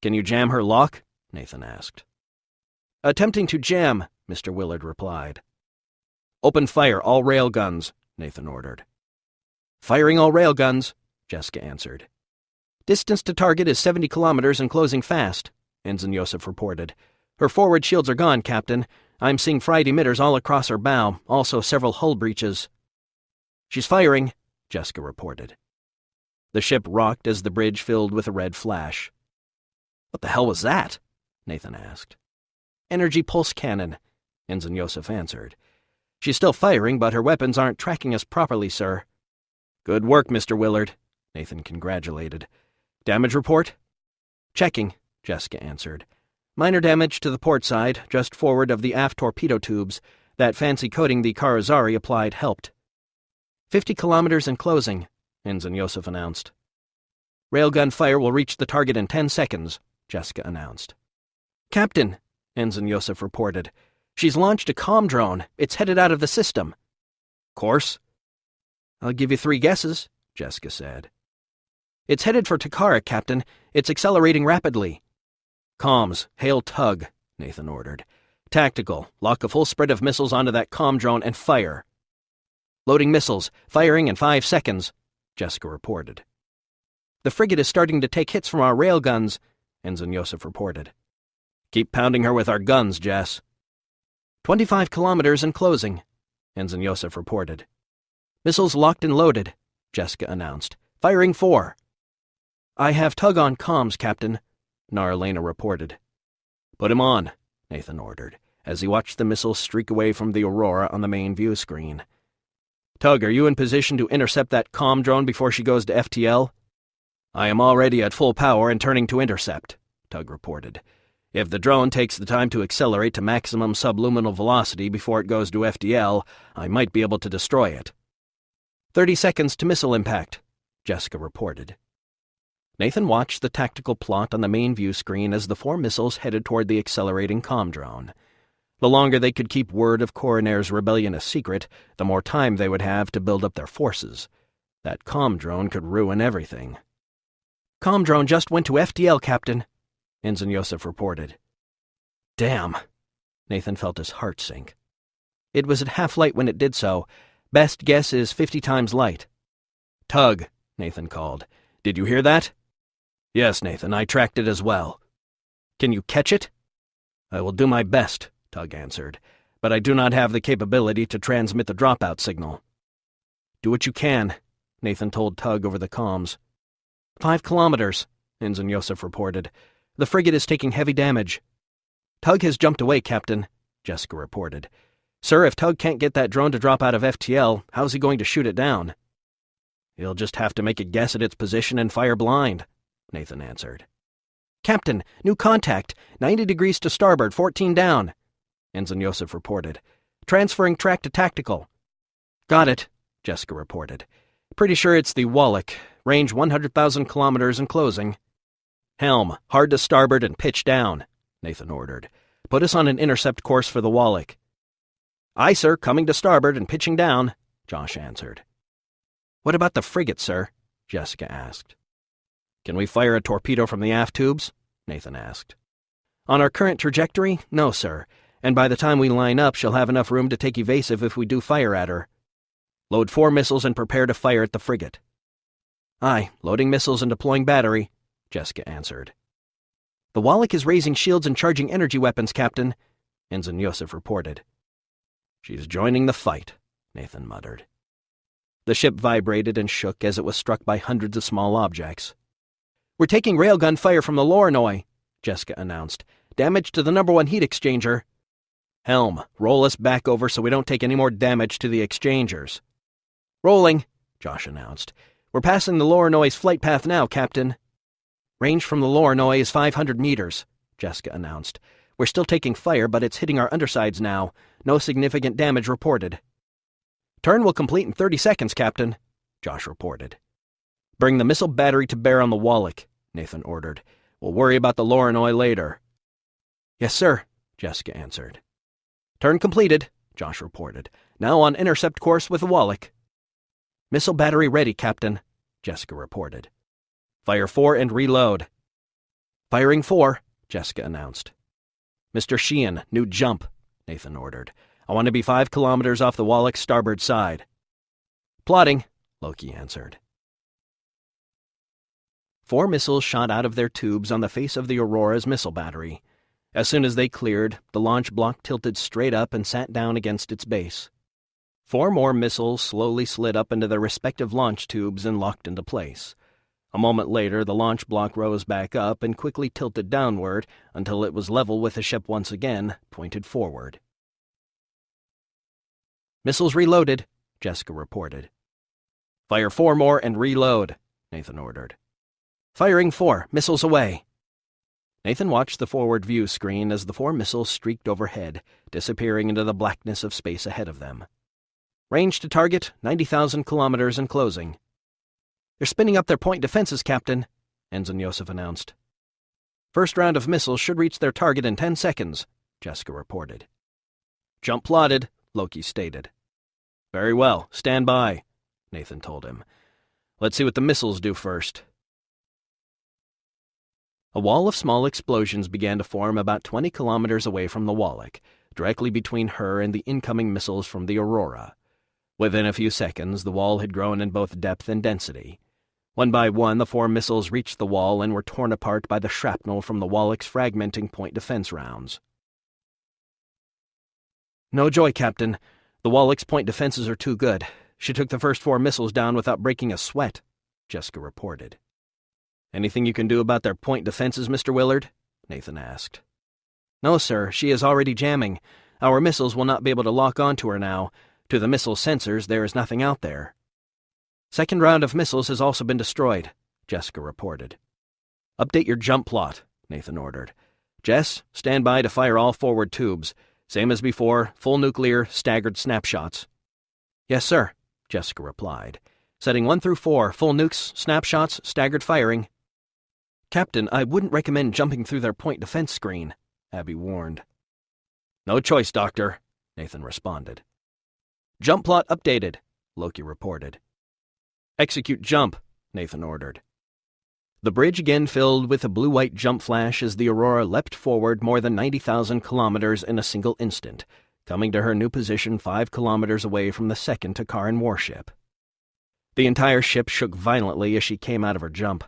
Can you jam her lock? Nathan asked. Attempting to jam, Mr. Willard replied. Open fire, all railguns, Nathan ordered. Firing all railguns, Jessica answered. Distance to target is 70 kilometers and closing fast, Ensign Yosef reported. Her forward shields are gone, Captain. I'm seeing fried emitters all across her bow, also several hull breaches. She's firing, Jessica reported. The ship rocked as the bridge filled with a red flash. What the hell was that? Nathan asked. Energy pulse cannon, Ensign Yosef answered. She's still firing, but her weapons aren't tracking us properly, sir. Good work, Mr. Willard, Nathan congratulated. Damage report? Checking, Jessica answered. Minor damage to the port side, just forward of the aft torpedo tubes. That fancy coating the Karazari applied helped. 50 kilometers and closing, Ensign Yosef announced. Railgun fire will reach the target in 10 seconds, Jessica announced. Captain, Ensign Yosef reported. She's launched a comm drone. It's headed out of the system. Course? I'll give you 3 guesses, Jessica said. It's headed for Takara, Captain. It's accelerating rapidly. Comms, hail tug, Nathan ordered. Tactical, lock a full spread of missiles onto that comm drone and fire. Loading missiles, firing in 5 seconds, Jessica reported. The frigate is starting to take hits from our railguns, Ensign Yosef reported. Keep pounding her with our guns, Jess. 25 kilometers and closing, Ensign Yosef reported. Missiles locked and loaded, Jessica announced. Firing 4. I have tug on comms, Captain, Naralena reported. Put him on, Nathan ordered, as he watched the missiles streak away from the Aurora on the main view screen. Tug, are you in position to intercept that comm drone before she goes to FTL? I am already at full power and turning to intercept, Tug reported. If the drone takes the time to accelerate to maximum subluminal velocity before it goes to FTL, I might be able to destroy it. 30 seconds to missile impact, Jessica reported. Nathan watched the tactical plot on the main view screen as the 4 missiles headed toward the accelerating comm drone. The longer they could keep word of Corinari's rebellion a secret, the more time they would have to build up their forces. That comm drone could ruin everything. Comm drone just went to FTL, Captain, Ensign Yosef reported. Damn. Nathan felt his heart sink. It was at half light when it did so. Best guess is 50 times light. Tug, Nathan called. Did you hear that? Yes, Nathan, I tracked it as well. Can you catch it? I will do my best, Tug answered, but I do not have the capability to transmit the dropout signal. Do what you can, Nathan told Tug over the comms. 5 kilometers, Ensign Yosef reported. The frigate is taking heavy damage. Tug has jumped away, Captain, Jessica reported. Sir, if Tug can't get that drone to drop out of FTL, how's he going to shoot it down? He'll just have to make a guess at its position and fire blind, Nathan answered. Captain, new contact, 90 degrees to starboard, 14 down, Ensign Yosef reported. Transferring track to tactical. Got it, Jessica reported. Pretty sure it's the Wallach, range 100,000 kilometers and closing. Helm, hard to starboard and pitch down, Nathan ordered. Put us on an intercept course for the Wallach. Aye, sir, coming to starboard and pitching down, Josh answered. What about the frigate, sir? Jessica asked. Can we fire a torpedo from the aft tubes? Nathan asked. On our current trajectory, no, sir, and by the time we line up, she'll have enough room to take evasive if we do fire at her. Load 4 missiles and prepare to fire at the frigate." "Aye, loading missiles and deploying battery," Jessica answered. "The Wallach is raising shields and charging energy weapons, Captain," Ensign Yosef reported. "She's joining the fight," Nathan muttered. The ship vibrated and shook as it was struck by hundreds of small objects. "We're taking railgun fire from the Lorinoy," Jessica announced. "Damage to the number 1 heat exchanger." "Helm, roll us back over so we don't take any more damage to the exchangers." "Rolling," Josh announced. "We're passing the Lorinoy's flight path now, Captain." "Range from the Lorinoy is 500 meters," Jessica announced. "We're still taking fire, but it's hitting our undersides now. No significant damage reported." "Turn will complete in 30 seconds, Captain," Josh reported. "Bring the missile battery to bear on the Wallach," Nathan ordered. "We'll worry about the Lorinoy later." "Yes, sir," Jessica answered. "Turn completed," Josh reported. "Now on intercept course with the Wallach." "Missile battery ready, Captain," Jessica reported. "Fire 4 and reload." "Firing 4, Jessica announced. "Mr. Sheehan, new jump," Nathan ordered. "I want to be 5 kilometers off the Wallach's starboard side." "Plotting," Loki answered. 4 missiles shot out of their tubes on the face of the Aurora's missile battery. As soon as they cleared, the launch block tilted straight up and sat down against its base. 4 more missiles slowly slid up into their respective launch tubes and locked into place. A moment later, the launch block rose back up and quickly tilted downward until it was level with the ship once again, pointed forward. "Missiles reloaded," Jessica reported. "Fire 4 more and reload," Nathan ordered. "Firing 4, missiles away." Nathan watched the forward view screen as the 4 missiles streaked overhead, disappearing into the blackness of space ahead of them. "Range to target, 90,000 kilometers and closing." "They're spinning up their point defenses, Captain," Ensign Yosef announced. "First round of missiles should reach their target in 10 seconds, Jessica reported. "Jump plotted," Loki stated. "Very well, stand by," Nathan told him. "Let's see what the missiles do first." A wall of small explosions began to form about 20 kilometers away from the Wallach, directly between her and the incoming missiles from the Aurora. Within a few seconds, the wall had grown in both depth and density. One by one, the 4 missiles reached the wall and were torn apart by the shrapnel from the Wallach's fragmenting point defense rounds. "No joy, Captain. The Wallach's point defenses are too good. She took the first 4 missiles down without breaking a sweat," Jessica reported. "Anything you can do about their point defenses, Mr. Willard?" Nathan asked. "No, sir. She is already jamming. Our missiles will not be able to lock onto her now. To the missile sensors, there is nothing out there." "Second round of missiles has also been destroyed," Jessica reported. "Update your jump plot," Nathan ordered. "Jess, stand by to fire all forward tubes. Same as before, full nuclear, staggered snapshots." "Yes, sir," Jessica replied. "Setting 1 through 4, full nukes, snapshots, staggered firing." "Captain, I wouldn't recommend jumping through their point defense screen," Abby warned. "No choice, Doctor," Nathan responded. "Jump plot updated," Loki reported. "Execute jump," Nathan ordered. The bridge again filled with a blue-white jump flash as the Aurora leapt forward more than 90,000 kilometers in a single instant, coming to her new position 5 kilometers away from the second Takaran warship. The entire ship shook violently as she came out of her jump.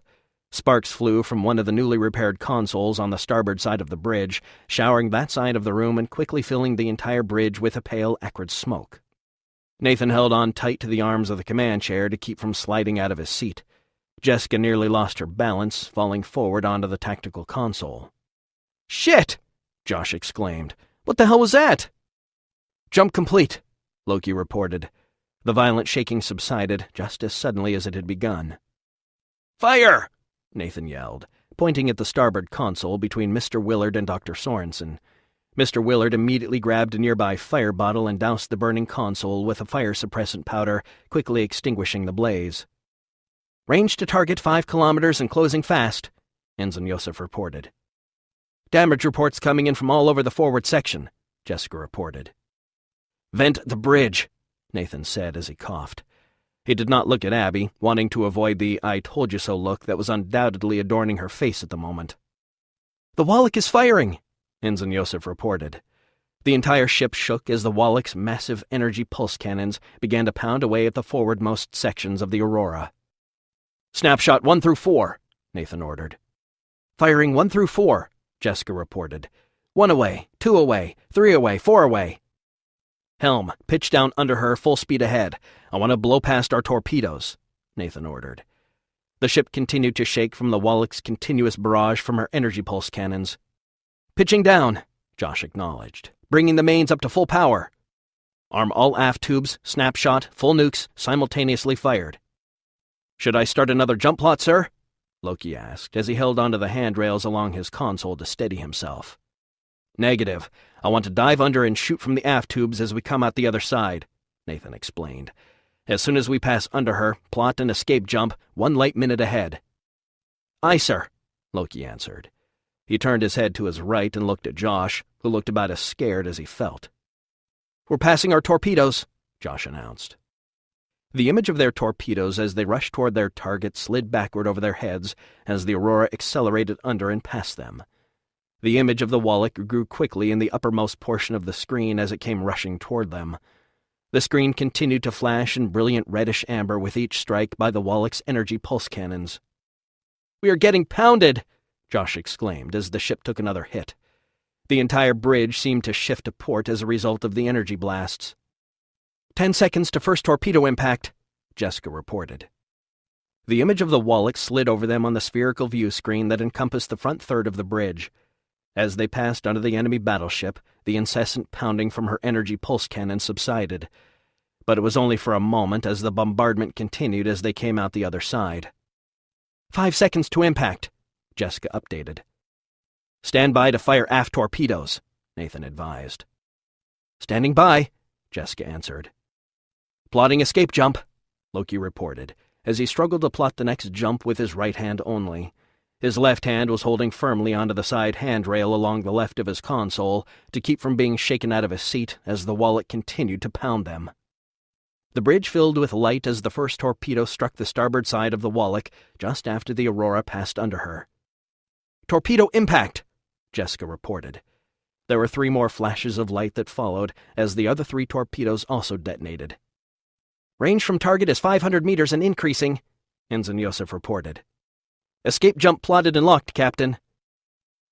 Sparks flew from one of the newly repaired consoles on the starboard side of the bridge, showering that side of the room and quickly filling the entire bridge with a pale, acrid smoke. Nathan held on tight to the arms of the command chair to keep from sliding out of his seat. Jessica nearly lost her balance, falling forward onto the tactical console. "Shit!" Josh exclaimed. "What the hell was that?" "Jump complete," Loki reported. The violent shaking subsided just as suddenly as it had begun. "Fire!" Nathan yelled, pointing at the starboard console between Mr. Willard and Dr. Sorensen. Mr. Willard immediately grabbed a nearby fire bottle and doused the burning console with a fire suppressant powder, quickly extinguishing the blaze. "Range to target 5 kilometers and closing fast," Ensign Yosef reported. "Damage reports coming in from all over the forward section," Jessica reported. "Vent the bridge," Nathan said as he coughed. He did not look at Abby, wanting to avoid the I-told-you-so look that was undoubtedly adorning her face at the moment. "The Wallach is firing," Ensign Yosef reported. The entire ship shook as the Wallach's massive energy pulse cannons began to pound away at the forwardmost sections of the Aurora. "Snapshot 1 through 4, Nathan ordered. "Firing 1 through 4, Jessica reported. 1 away, 2 away, 3 away, 4 away. "Helm, pitch down under her, full speed ahead. I want to blow past our torpedoes," Nathan ordered. The ship continued to shake from the Wallach's continuous barrage from her energy pulse cannons. "Pitching down," Josh acknowledged. "Bringing the mains up to full power. Arm all aft tubes, snapshot, full nukes, simultaneously fired." "Should I start another jump plot, sir?" Loki asked, as he held onto the handrails along his console to steady himself. "Negative. I want to dive under and shoot from the aft tubes as we come out the other side," Nathan explained. "As soon as we pass under her, plot an escape jump 1 light minute ahead." "Aye, sir," Loki answered. He turned his head to his right and looked at Josh, who looked about as scared as he felt. "We're passing our torpedoes," Josh announced. The image of their torpedoes as they rushed toward their target slid backward over their heads as the Aurora accelerated under and past them. The image of the Wallach grew quickly in the uppermost portion of the screen as it came rushing toward them. The screen continued to flash in brilliant reddish amber with each strike by the Wallach's energy pulse cannons. "We are getting pounded!" Josh exclaimed as the ship took another hit. The entire bridge seemed to shift to port as a result of the energy blasts. 10 seconds to first torpedo impact, Jessica reported. The image of the Wallach slid over them on the spherical view screen that encompassed the front third of the bridge. As they passed under the enemy battleship, the incessant pounding from her energy pulse cannon subsided. But it was only for a moment as the bombardment continued as they came out the other side. 5 seconds to impact, Jessica updated. "Stand by to fire aft torpedoes," Nathan advised. "Standing by," Jessica answered. "Plotting escape jump," Loki reported, as he struggled to plot the next jump with his right hand only. His left hand was holding firmly onto the side handrail along the left of his console to keep from being shaken out of his seat as the Wallach continued to pound them. The bridge filled with light as the first torpedo struck the starboard side of the Wallach just after the Aurora passed under her. "Torpedo impact," Jessica reported. There were 3 more flashes of light that followed as the other 3 torpedoes also detonated. "Range from target is 500 meters and increasing," Ensign Yosef reported. "Escape jump plotted and locked, Captain."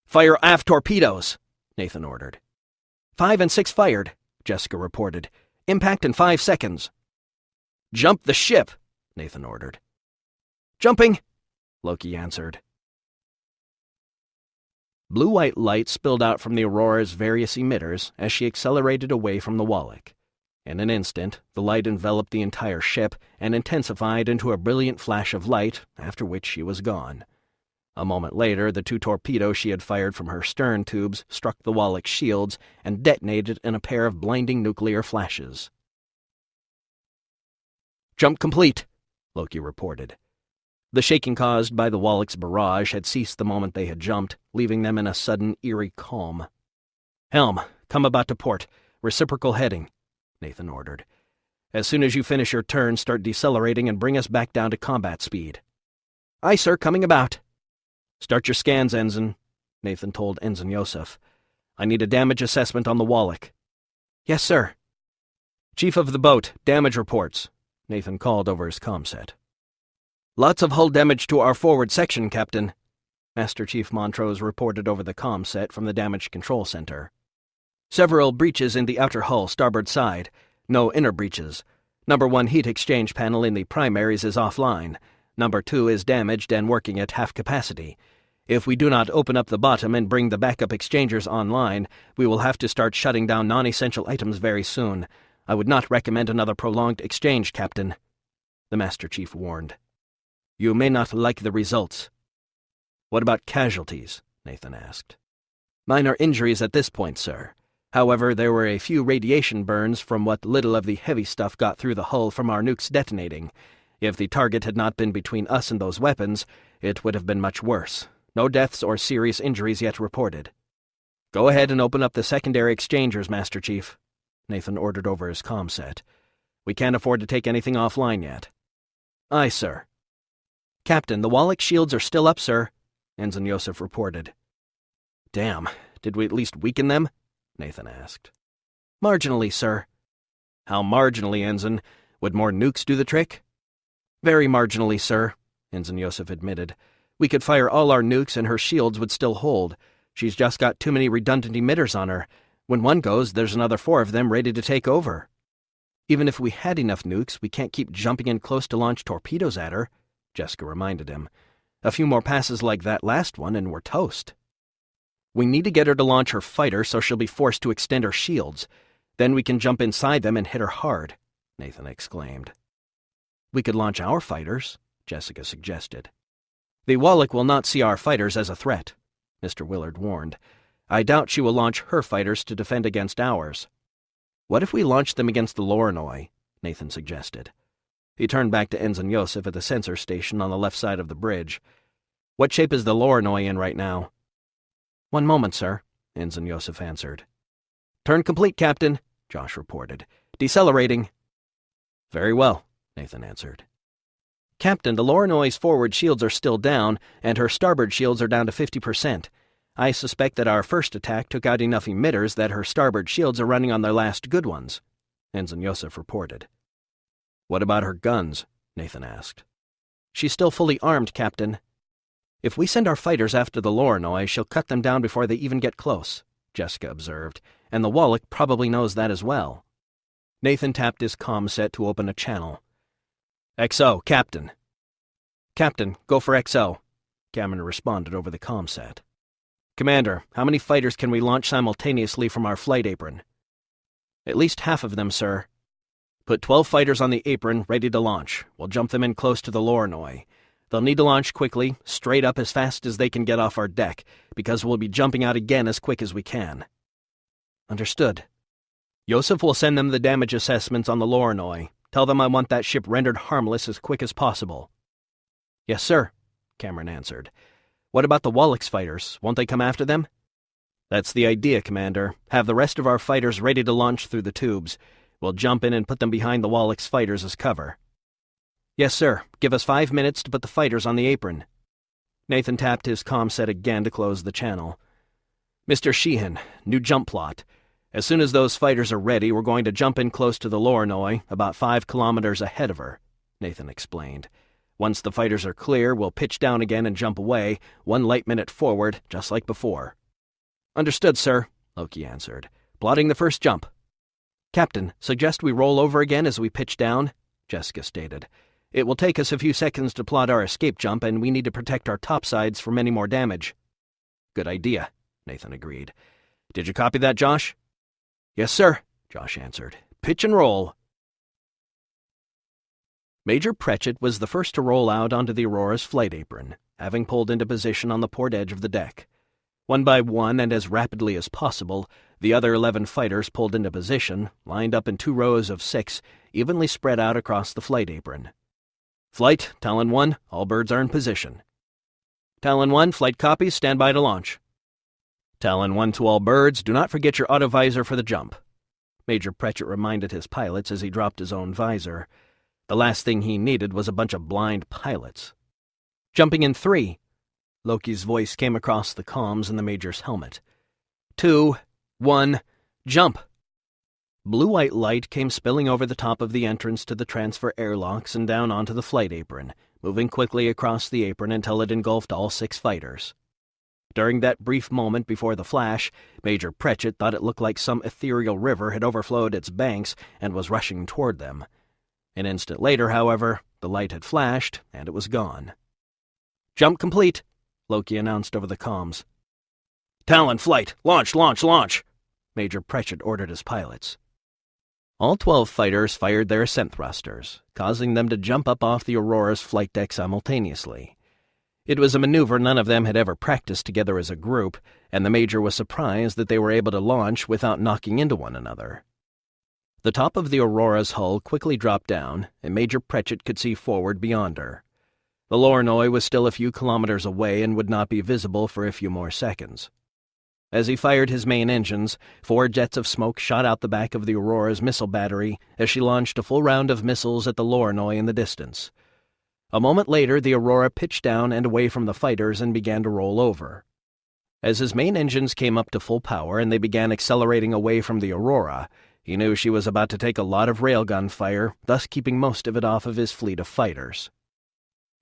"Fire aft torpedoes," Nathan ordered. 5 and 6 fired, Jessica reported. "Impact in 5 seconds." "Jump the ship," Nathan ordered. "Jumping," Loki answered. Blue-white light spilled out from the Aurora's various emitters as she accelerated away from the Wallach. In an instant, the light enveloped the entire ship and intensified into a brilliant flash of light, after which she was gone. A moment later, the 2 torpedoes she had fired from her stern tubes struck the Wallach's shields and detonated in a pair of blinding nuclear flashes. "Jump complete," Loki reported. The shaking caused by the Wallach's barrage had ceased the moment they had jumped, leaving them in a sudden, eerie calm. "Helm, come about to port. Reciprocal heading," Nathan ordered. "As soon as you finish your turn, start decelerating and bring us back down to combat speed." "Aye, sir, coming about." "Start your scans, Ensign," Nathan told Ensign Yosef. "I need a damage assessment on the Wallach." "Yes, sir." "Chief of the boat, damage reports," Nathan called over his comset. "Lots of hull damage to our forward section, Captain," Master Chief Montrose reported over the comset from the damage control center. "Several breaches in the outer hull starboard side. No inner breaches. Number 1 heat exchange panel in the primaries is offline. Number 2 is damaged and working at half capacity. If we do not open up the bottom and bring the backup exchangers online, we will have to start shutting down non-essential items very soon. I would not recommend another prolonged exchange, Captain," the Master Chief warned. "You may not like the results." "What about casualties?" Nathan asked. "Minor injuries at this point, sir. However, there were a few radiation burns from what little of the heavy stuff got through the hull from our nukes detonating. If the target had not been between us and those weapons, it would have been much worse. No deaths or serious injuries yet reported." "Go ahead and open up the secondary exchangers, Master Chief," Nathan ordered over his comset. "We can't afford to take anything offline yet." "Aye, sir." "Captain, the Wallach shields are still up, sir," Ensign Yosef reported. "Damn, did we at least weaken them?" Nathan asked. "Marginally, sir." "How marginally, Ensign? Would more nukes do the trick?" "Very marginally, sir," Ensign Yosef admitted. "We could fire all our nukes and her shields would still hold. She's just got too many redundant emitters on her. When one goes, there's another 4 of them ready to take over. Even if we had enough nukes, we can't keep jumping in close to launch torpedoes at her," Jessica reminded him. "A few more passes like that last one and we're toast." "We need to get her to launch her fighter so she'll be forced to extend her shields. Then we can jump inside them and hit her hard," Nathan exclaimed. "We could launch our fighters," Jessica suggested. "The Wallach will not see our fighters as a threat," Mr. Willard warned. "I doubt she will launch her fighters to defend against ours." "What if we launched them against the Lorinoy?" Nathan suggested. He turned back to Ensign Yosef at the sensor station on the left side of the bridge. "What shape is the Lorinoy in right now?" "One moment, sir," Ensign Yosef answered. "Turn complete, Captain," Josh reported. "Decelerating." "Very well," Nathan answered. "Captain, the Lorinoy's forward shields are still down, and her starboard shields are down to 50%. I suspect that our first attack took out enough emitters that her starboard shields are running on their last good ones," Ensign Yosef reported. "What about her guns?" Nathan asked. "She's still fully armed, Captain." "If we send our fighters after the Lorinoy, she'll cut them down before they even get close," Jessica observed, "and the Wallach probably knows that as well." Nathan tapped his comm set to open a channel. "XO, Captain." "Captain, go for XO," Cameron responded over the comm set. "Commander, how many fighters can we launch simultaneously from our flight apron?" "At least half of them, sir." "Put 12 fighters on the apron, ready to launch. We'll jump them in close to the Lorinoy. They'll need to launch quickly, straight up as fast as they can get off our deck, because we'll be jumping out again as quick as we can." "Understood." "Yosef will send them the damage assessments on the Lorinoy. Tell them I want that ship rendered harmless as quick as possible." "Yes, sir," Cameron answered. "What about the Wallach's fighters? Won't they come after them?" "That's the idea, Commander. Have the rest of our fighters ready to launch through the tubes. We'll jump in and put them behind the Wallach's fighters as cover." "Yes, sir. Give us 5 minutes to put the fighters on the apron." Nathan tapped his comm set again to close the channel. "Mr. Sheehan, new jump plot. As soon as those fighters are ready, we're going to jump in close to the Lorinoy, about 5 kilometers ahead of her," Nathan explained. "Once the fighters are clear, we'll pitch down again and jump away, 1 light minute forward, just like before." "Understood, sir," Loki answered. "Plotting the first jump." "Captain, suggest we roll over again as we pitch down," Jessica stated. "It will take us a few seconds to plot our escape jump, and we need to protect our topsides from any more damage." "Good idea," Nathan agreed. "Did you copy that, Josh?" "Yes, sir," Josh answered. "Pitch and roll." Major Pritchett was the first to roll out onto the Aurora's flight apron, having pulled into position on the port edge of the deck. One by one, and as rapidly as possible, the other 11 fighters pulled into position, lined up in 2 rows of 6, evenly spread out across the flight apron. "Flight, Talon 1, all birds are in position." "Talon 1, flight copies, stand by to launch." "Talon 1 to all birds, do not forget your autovisor for the jump." Major Pritchett reminded his pilots as he dropped his own visor. The last thing he needed was a bunch of blind pilots. "Jumping in 3. Loki's voice came across the comms in the Major's helmet. 2, 1, jump! Blue-white light came spilling over the top of the entrance to the transfer airlocks and down onto the flight apron, moving quickly across the apron until it engulfed all 6 fighters. During that brief moment before the flash, Major Pritchett thought it looked like some ethereal river had overflowed its banks and was rushing toward them. An instant later, however, the light had flashed, and it was gone. "Jump complete," Loki announced over the comms. "Talon flight! Launch, launch, launch!" Major Pritchett ordered his pilots. All 12 fighters fired their ascent thrusters, causing them to jump up off the Aurora's flight deck simultaneously. It was a maneuver none of them had ever practiced together as a group, and the Major was surprised that they were able to launch without knocking into one another. The top of the Aurora's hull quickly dropped down, and Major Pritchett could see forward beyond her. The Lorinoy was still a few kilometers away and would not be visible for a few more seconds. As he fired his main engines, 4 jets of smoke shot out the back of the Aurora's missile battery as she launched a full round of missiles at the Lorinoy in the distance. A moment later, the Aurora pitched down and away from the fighters and began to roll over. As his main engines came up to full power and they began accelerating away from the Aurora, He knew she was about to take a lot of railgun fire, thus keeping most of it off of his fleet of fighters.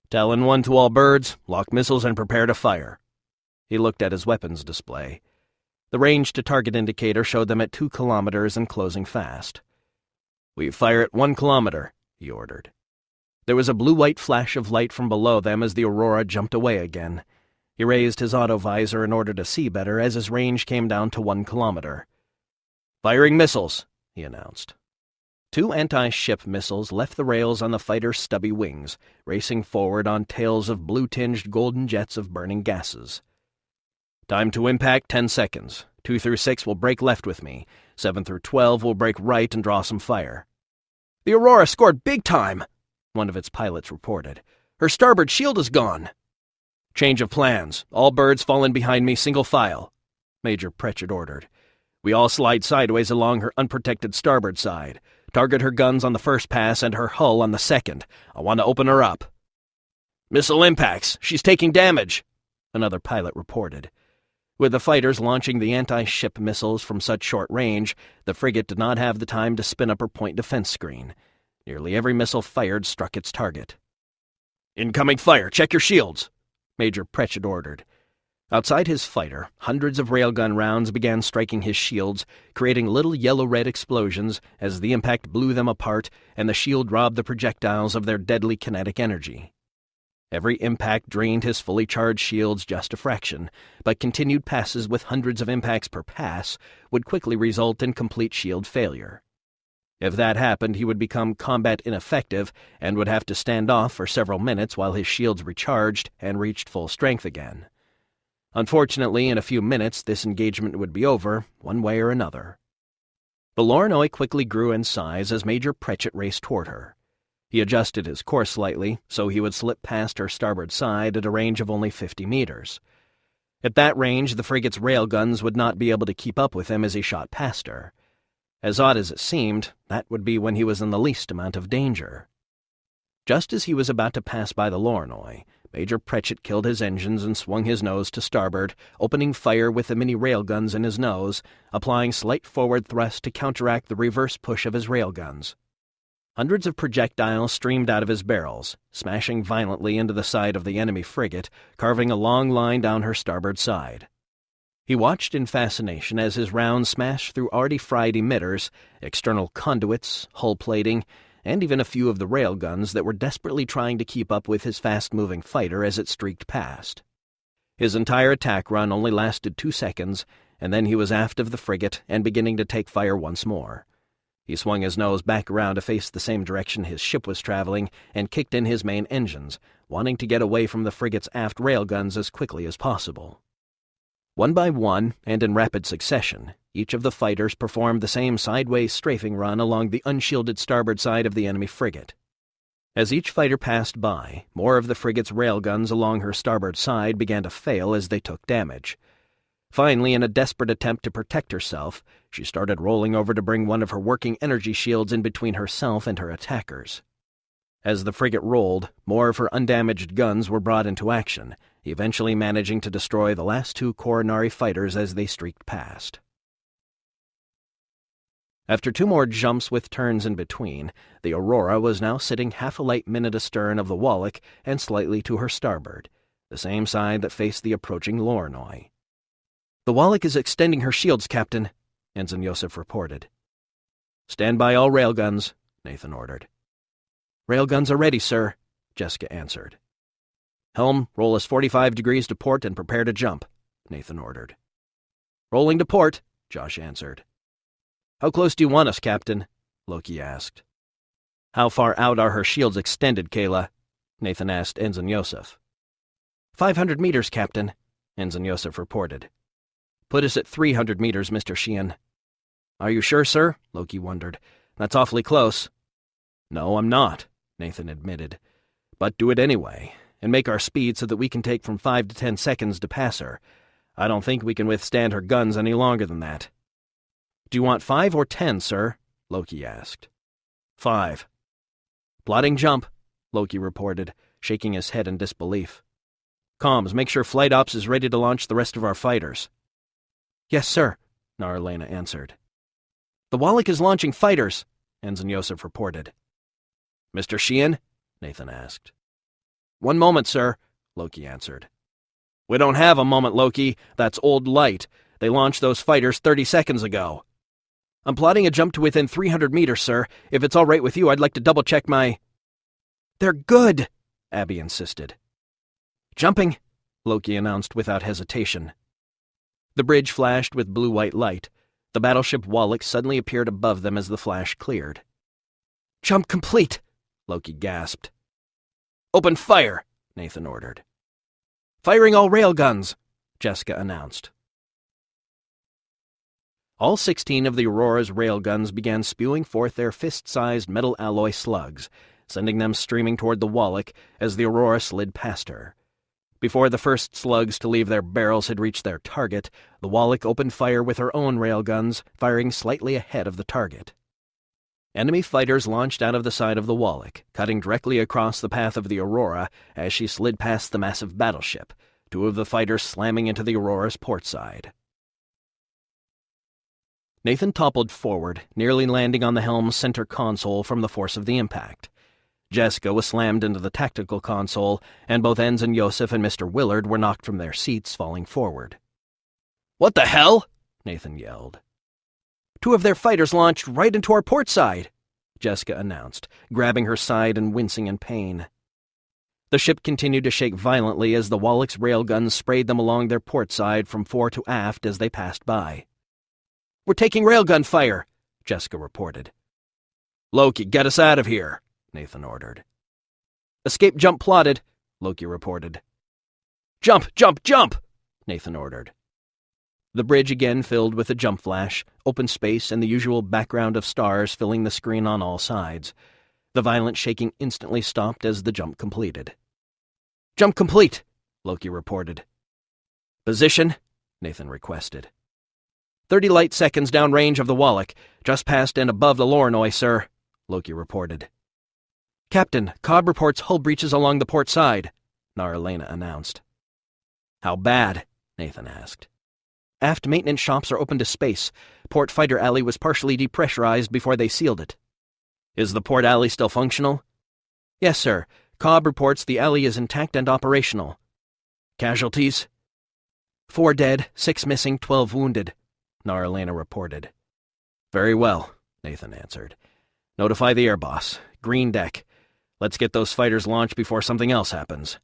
"Talon 1 to all birds, lock missiles and prepare to fire." He looked at his weapons display. The range-to-target indicator showed them at 2 kilometers and closing fast. "We fire at 1 kilometer," he ordered. There was a blue-white flash of light from below them as the Aurora jumped away again. He raised his auto-visor in order to see better as his range came down to 1 kilometer. "Firing missiles," he announced. 2 anti-ship missiles left the rails on the fighter's stubby wings, racing forward on tails of blue-tinged golden jets of burning gases. "Time to impact, 10 seconds. 2 through 6 will break left with me. 7 through 12 will break right and draw some fire." "The Aurora scored big time," one of its pilots reported. "Her starboard shield is gone." "Change of plans. All birds fall in behind me, single file," Major Pritchett ordered. "We all slide sideways along her unprotected starboard side. Target her guns on the first pass and her hull on the second. I want to open her up." "Missile impacts. She's taking damage," another pilot reported. With the fighters launching the anti-ship missiles from such short range, the frigate did not have the time to spin up her point defense screen. Nearly every missile fired struck its target. "Incoming fire. Check your shields," Major Pritchett ordered. Outside his fighter, hundreds of railgun rounds began striking his shields, creating little yellow-red explosions as the impact blew them apart and the shield robbed the projectiles of their deadly kinetic energy. Every impact drained his fully charged shields just a fraction, but continued passes with hundreds of impacts per pass would quickly result in complete shield failure. If that happened, he would become combat ineffective and would have to stand off for several minutes while his shields recharged and reached full strength again. Unfortunately, in a few minutes, this engagement would be over, one way or another. The Lornoi quickly grew in size as Major Pritchett raced toward her. He adjusted his course slightly, so he would slip past her starboard side at a range of only 50 meters. At that range, the frigate's railguns would not be able to keep up with him as he shot past her. As odd as it seemed, that would be when he was in the least amount of danger. Just as he was about to pass by the Lornoi, Major Pritchett killed his engines and swung his nose to starboard, opening fire with the mini railguns in his nose, applying slight forward thrust to counteract the reverse push of his railguns. Hundreds of projectiles streamed out of his barrels, smashing violently into the side of the enemy frigate, carving a long line down her starboard side. He watched in fascination as his rounds smashed through already fried emitters, external conduits, hull plating, and even a few of the railguns that were desperately trying to keep up with his fast-moving fighter as it streaked past. His entire attack run only lasted 2 seconds, and then he was aft of the frigate and beginning to take fire once more. He swung his nose back around to face the same direction his ship was traveling and kicked in his main engines, wanting to get away from the frigate's aft railguns as quickly as possible. One by one, and in rapid succession, each of the fighters performed the same sideways strafing run along the unshielded starboard side of the enemy frigate. As each fighter passed by, more of the frigate's railguns along her starboard side began to fail as they took damage. Finally, in a desperate attempt to protect herself, she started rolling over to bring one of her working energy shields in between herself and her attackers. As the frigate rolled, more of her undamaged guns were brought into action, eventually managing to destroy the last 2 Corinari fighters as they streaked past. After 2 more jumps with turns in between, the Aurora was now sitting half a light minute astern of the Wallach and slightly to her starboard, the same side that faced the approaching Lornoi. "The Wallach is extending her shields, Captain," Ensign Yosef reported. "Stand by all railguns," Nathan ordered. "Railguns are ready, sir," Jessica answered. "Helm, roll us 45 degrees to port and prepare to jump," Nathan ordered. "Rolling to port," Josh answered. "How close do you want us, Captain?" Loki asked. "How far out are her shields extended, Kayla?" Nathan asked Ensign Yosef. 500 meters, Captain," Ensign Yosef reported. "Put us at 300 meters, Mr. Sheehan." "Are you sure, sir?" Loki wondered. "That's awfully close." "No, I'm not," Nathan admitted. "But do it anyway, and make our speed so that we can take from 5 to 10 seconds to pass her. I don't think we can withstand her guns any longer than that." "Do you want 5 or 10, sir?" Loki asked. 5. "Plotting jump," Loki reported, shaking his head in disbelief. "Comms, make sure Flight Ops is ready to launch the rest of our fighters." "Yes, sir," Naralena answered. The Wallach is launching fighters, Ensign Yosef reported. Mr. Sheehan? Nathan asked. 1 moment, sir, Loki answered. We don't have a moment, Loki. That's old light. They launched those fighters 30 seconds ago. I'm plotting a jump to within 300 meters, sir. If it's all right with you, I'd like to double-check my... They're good, Abby insisted. Jumping, Loki announced without hesitation. The bridge flashed with blue-white light. The battleship Wallach suddenly appeared above them as the flash cleared. Jump complete, Loki gasped. Open fire, Nathan ordered. Firing all railguns, Jessica announced. All 16 of the Aurora's railguns began spewing forth their fist-sized metal alloy slugs, sending them streaming toward the Wallach as the Aurora slid past her. Before the first slugs to leave their barrels had reached their target, the Wallach opened fire with her own railguns, firing slightly ahead of the target. Enemy fighters launched out of the side of the Wallach, cutting directly across the path of the Aurora as she slid past the massive battleship, 2 of the fighters slamming into the Aurora's port side. Nathan toppled forward, nearly landing on the helm's center console from the force of the impact. Jessica was slammed into the tactical console, and both Ensign Yosef and Mr. Willard were knocked from their seats, falling forward. "What the hell?" Nathan yelled. 2 of their fighters launched right into our port side, Jessica announced, grabbing her side and wincing in pain. The ship continued to shake violently as the Wallach's railguns sprayed them along their port side from fore to aft as they passed by. "We're taking railgun fire," Jessica reported. "Loki, get us out of here," Nathan ordered. "Escape jump plotted," Loki reported. "Jump, jump, jump!" Nathan ordered. The bridge again filled with a jump flash, open space, and the usual background of stars filling the screen on all sides. The violent shaking instantly stopped as the jump completed. "Jump complete," Loki reported. "Position?" Nathan requested. 30 light seconds downrange of the Wallach, just past and above the Lornoi, sir," Loki reported. "Captain, Cobb reports hull breaches along the port side," Naralena announced. "How bad?" Nathan asked. "Aft maintenance shops are open to space. Port fighter alley was partially depressurized before they sealed it." "Is the port alley still functional?" "Yes, sir. Cobb reports the alley is intact and operational." "Casualties?" 4 dead, 6 missing, 12 wounded," Naralena reported. "Very well," Nathan answered. "Notify the air boss. Green deck. Let's get those fighters launched before something else happens."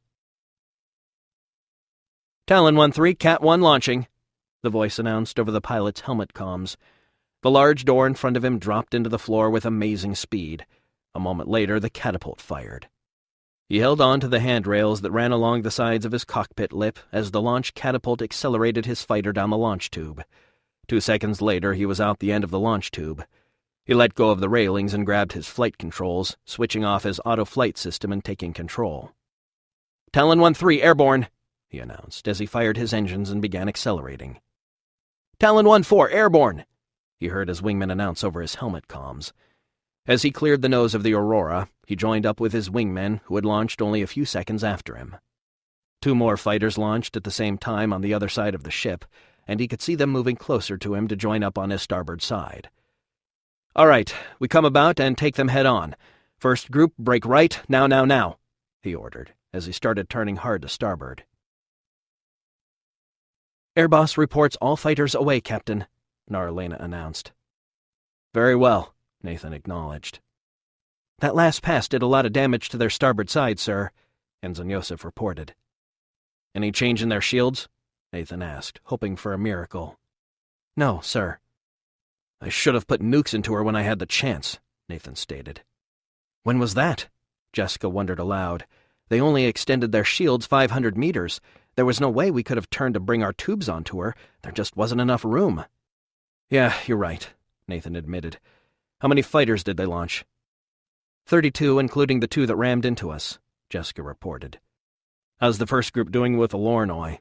"Talon 1-3, Cat 1 launching," the voice announced over the pilot's helmet comms. The large door in front of him dropped into the floor with amazing speed. A moment later, the catapult fired. He held on to the handrails that ran along the sides of his cockpit lip as the launch catapult accelerated his fighter down the launch tube. 2 seconds later, he was out the end of the launch tube. He let go of the railings and grabbed his flight controls, switching off his auto-flight system and taking control. "Talon 1-3, airborne," he announced as he fired his engines and began accelerating. "Talon 1-4, airborne," he heard his wingman announce over his helmet comms. As he cleared the nose of the Aurora, he joined up with his wingmen, who had launched only a few seconds after him. 2 more fighters launched at the same time on the other side of the ship, and he could see them moving closer to him to join up on his starboard side. "All right, we come about and take them head on. First group, break right, now, he ordered, as he started turning hard to starboard. "Air boss reports all fighters away, Captain," Naralena announced. "Very well," Nathan acknowledged. "That last pass did a lot of damage to their starboard side, sir," Ensign Yosef reported. "Any change in their shields?" Nathan asked, hoping for a miracle. "No, sir." "I should have put nukes into her when I had the chance," Nathan stated. "When was that?" Jessica wondered aloud. "They only extended their shields 500 meters. There was no way we could have turned to bring our tubes onto her. There just wasn't enough room." "Yeah, you're right," Nathan admitted. "How many fighters did they launch?" 32, including the 2 that rammed into us," Jessica reported. "How's the first group doing with the Lornoi?"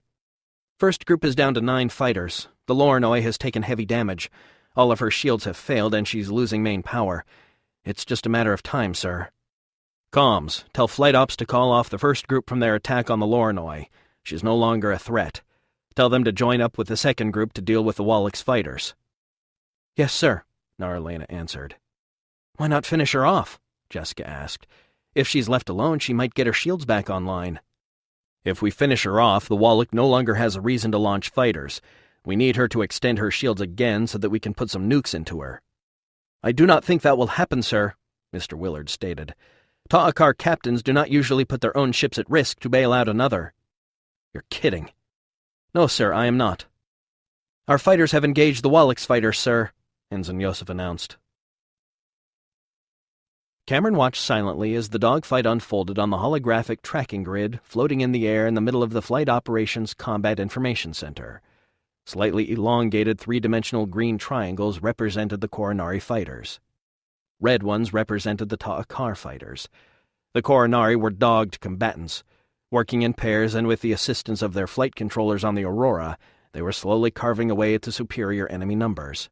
"First group is down to 9 fighters. The Lornoi has taken heavy damage. All of her shields have failed, and she's losing main power. It's just a matter of time, sir." "Comms, tell flight ops to call off the first group from their attack on the Lornoi. She's no longer a threat. Tell them to join up with the second group to deal with the Wallach's fighters." "Yes, sir," Naralena answered. Why not finish her off? Jessica asked. If she's left alone, she might get her shields back online. If we finish her off, the Wallach no longer has a reason to launch fighters. We need her to extend her shields again so that we can put some nukes into her. I do not think that will happen, sir, Mr. Willard stated. Ta'akar captains do not usually put their own ships at risk to bail out another. You're kidding. No, sir, I am not. Our fighters have engaged the Wallach's fighters, sir, Ensign Yosef announced. Cameron watched silently as the dogfight unfolded on the holographic tracking grid floating in the air in the middle of the Flight Operations Combat Information Center. Slightly elongated three-dimensional green triangles represented the Corinari fighters. Red ones represented the Ta'akar fighters. The Corinari were dogged combatants. Working in pairs and with the assistance of their flight controllers on the Aurora, they were slowly carving away at the superior enemy numbers.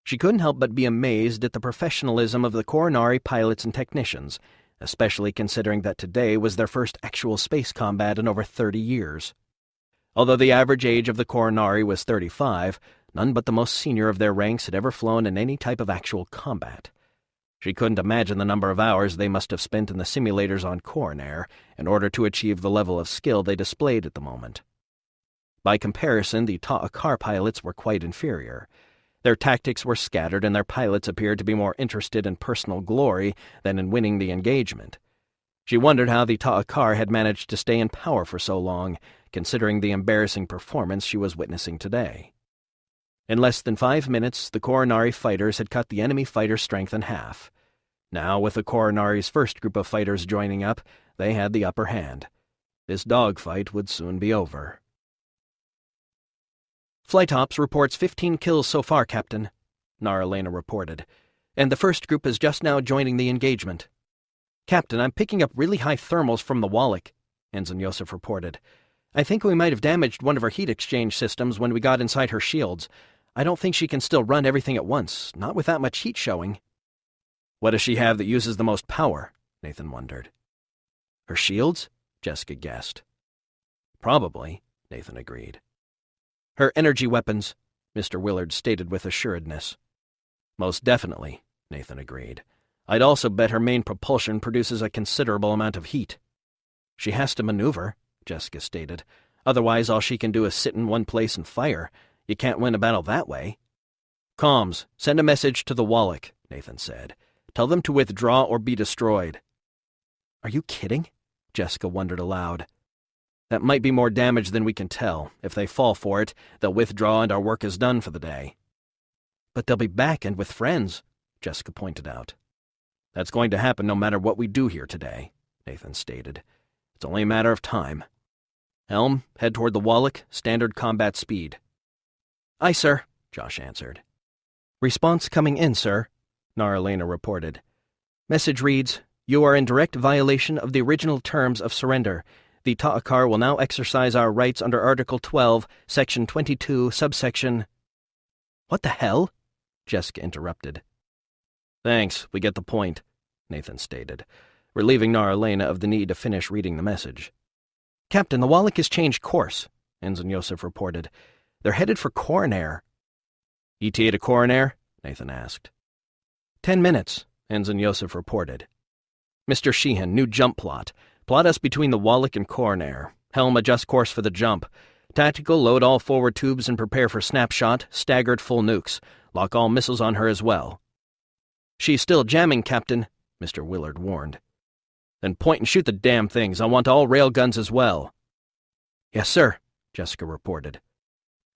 She couldn't help but be amazed at the professionalism of the Corinari pilots and technicians, especially considering that today was their first actual space combat in over 30 years. Although the average age of the Corinari was 35, none but the most senior of their ranks had ever flown in any type of actual combat. She couldn't imagine the number of hours they must have spent in the simulators on Corinari in order to achieve the level of skill they displayed at the moment. By comparison, the Ta'akar pilots were quite inferior. Their tactics were scattered and their pilots appeared to be more interested in personal glory than in winning the engagement. She wondered how the Ta'akar had managed to stay in power for so long, considering the embarrassing performance she was witnessing today. In less than 5 minutes, the Corinari fighters had cut the enemy fighter strength in half. Now, with the Corinari's first group of fighters joining up, they had the upper hand. This dogfight would soon be over. Flight Ops reports 15 kills so far, Captain, Naralena reported, and the first group is just now joining the engagement. Captain, I'm picking up really high thermals from the Wallach, Ensign Yosef reported. I think we might have damaged one of her heat exchange systems when we got inside her shields. I don't think she can still run everything at once, not with that much heat showing. What does she have that uses the most power? Nathan wondered. Her shields? Jessica guessed. Probably, Nathan agreed. Her energy weapons, Mr. Willard stated with assuredness. Most definitely, Nathan agreed. I'd also bet her main propulsion produces a considerable amount of heat. She has to maneuver, Jessica stated. Otherwise, all she can do is sit in one place and fire. You can't win a battle that way. Comms, send a message to the Wallach, Nathan said. Tell them to withdraw or be destroyed. Are you kidding? Jessica wondered aloud. That might be more damage than we can tell. If they fall for it, they'll withdraw and our work is done for the day. But they'll be back and with friends, Jessica pointed out. That's going to happen no matter what we do here today, Nathan stated. It's only a matter of time. Helm, head toward the Wallach, standard combat speed. Aye, sir, Josh answered. Response coming in, sir, Naralena reported. Message reads, You are in direct violation of the original terms of surrender. The Ta'akar will now exercise our rights under Article 12, Section 22, subsection... What the hell? Jessica interrupted. Thanks, we get the point, Nathan stated, relieving Naralena of the need to finish reading the message. Captain, the Wallach has changed course, Ensign Yosef reported. They're headed for Corinari. ETA to Corinari? Nathan asked. 10 minutes, Ensign Yosef reported. Mr. Sheehan, new jump plot. Plot us between the Wallach and Corinari. Helm, adjust course for the jump. Tactical, load all forward tubes and prepare for snapshot, staggered full nukes. Lock all missiles on her as well. She's still jamming, Captain, Mr. Willard warned. Then point and shoot the damn things. I want all railguns as well. Yes, sir, Jessica reported.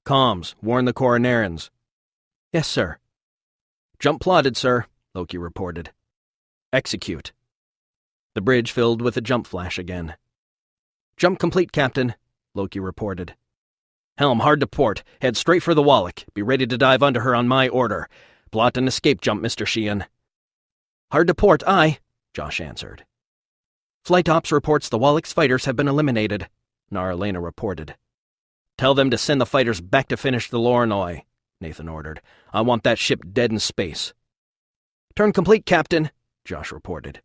Comms, warn the Corinarians. Yes, sir. Jump plotted, sir, Loki reported. Execute. The bridge filled with a jump flash again. Jump complete, Captain, Loki reported. Helm, hard to port. Head straight for the Wallach. Be ready to dive under her on my order. Plot an escape jump, Mr. Sheehan. Hard to port, aye, Josh answered. Flight Ops reports the Wallach's fighters have been eliminated, Naralena reported. Tell them to send the fighters back to finish the Lornoi, Nathan ordered. I want that ship dead in space. Turn complete, Captain, Josh reported.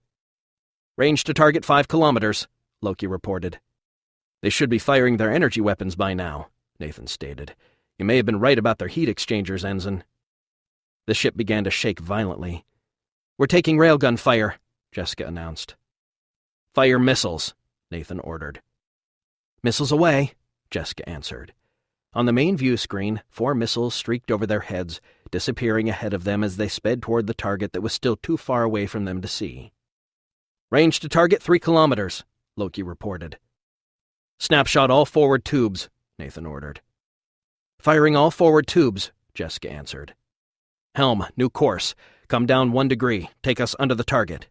Range to target 5 kilometers, Loki reported. They should be firing their energy weapons by now, Nathan stated. You may have been right about their heat exchangers, Ensign. The ship began to shake violently. "We're taking railgun fire," Jessica announced. "Fire missiles," Nathan ordered. "Missiles away," Jessica answered. On the main view screen, 4 missiles streaked over their heads, disappearing ahead of them as they sped toward the target that was still too far away from them to see. "Range to target 3 kilometers, Loki reported. "Snapshot all forward tubes," Nathan ordered. "Firing all forward tubes," Jessica answered. "Helm, new course. Come down 1 degree. Take us under the target."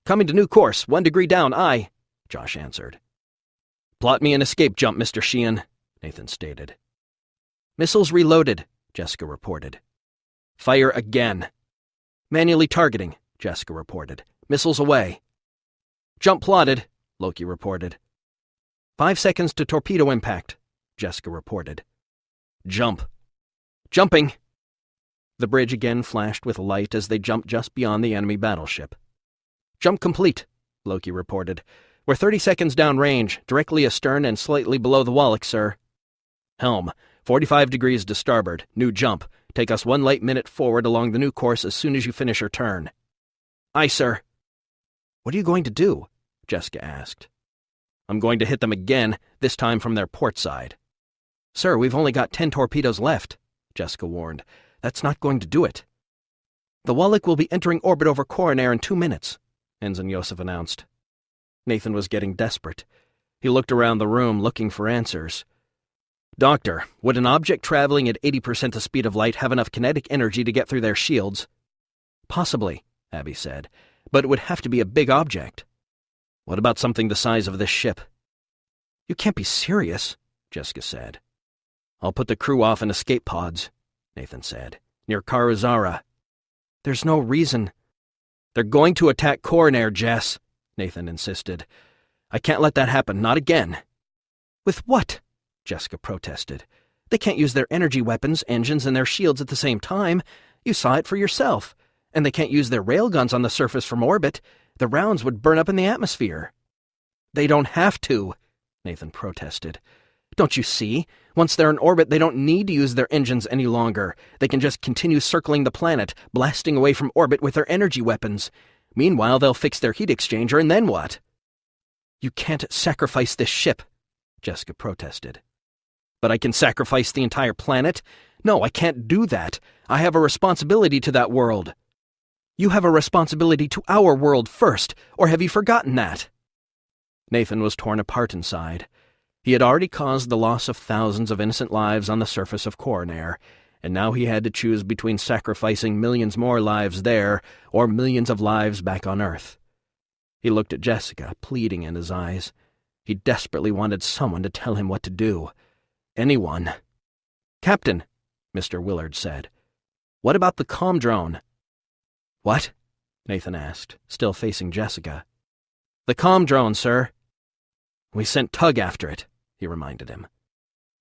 "Coming to new course, 1 degree down, aye," Josh answered. "Plot me an escape jump, Mr. Sheehan," Nathan stated. "Missiles reloaded," Jessica reported. "Fire again." "Manually targeting," Jessica reported. "Missiles away." "Jump plotted," Loki reported. 5 seconds to torpedo impact, Jessica reported. "Jump." "Jumping." The bridge again flashed with light as they jumped just beyond the enemy battleship. "Jump complete," Loki reported. "We're 30 seconds down range, directly astern and slightly below the Wallach, sir." "Helm, 45 degrees to starboard, new jump. Take us 1 light minute forward along the new course as soon as you finish your turn." "Aye, sir." "What are you going to do?" Jessica asked. "I'm going to hit them again, this time from their port side." "Sir, we've only got 10 torpedoes left," Jessica warned. "That's not going to do it." "The Wallach will be entering orbit over Corinari in 2 minutes," Ensign Yosef announced. Nathan was getting desperate. He looked around the room, looking for answers. "Doctor, would an object traveling at 80% the speed of light have enough kinetic energy to get through their shields?" "Possibly," Abby said, "but it would have to be a big object." "What about something the size of this ship?" "You can't be serious," Jessica said. "I'll put the crew off in escape pods," Nathan said, "near Karuzara." "There's no reason." "They're going to attack Corinari, Jess," Nathan insisted. "I can't let that happen, not again." "With what?" Jessica protested. "They can't use their energy weapons, engines, and their shields at the same time. You saw it for yourself. And they can't use their railguns on the surface from orbit. The rounds would burn up in the atmosphere." "They don't have to," Nathan protested. "Don't you see? Once they're in orbit, they don't need to use their engines any longer. They can just continue circling the planet, blasting away from orbit with their energy weapons. Meanwhile, they'll fix their heat exchanger, and then what?" "You can't sacrifice this ship," Jessica protested. "But I can sacrifice the entire planet? No, I can't do that. I have a responsibility to that world." "You have a responsibility to our world first, or have you forgotten that?" Nathan was torn apart inside. He had already caused the loss of thousands of innocent lives on the surface of Corinari, and now he had to choose between sacrificing millions more lives there or millions of lives back on Earth. He looked at Jessica, pleading in his eyes. He desperately wanted someone to tell him what to do. Anyone. "Captain," Mr. Willard said, "what about the comm drone?" "What?" Nathan asked, still facing Jessica. "The comm drone, sir." "We sent Tug after it," he reminded him.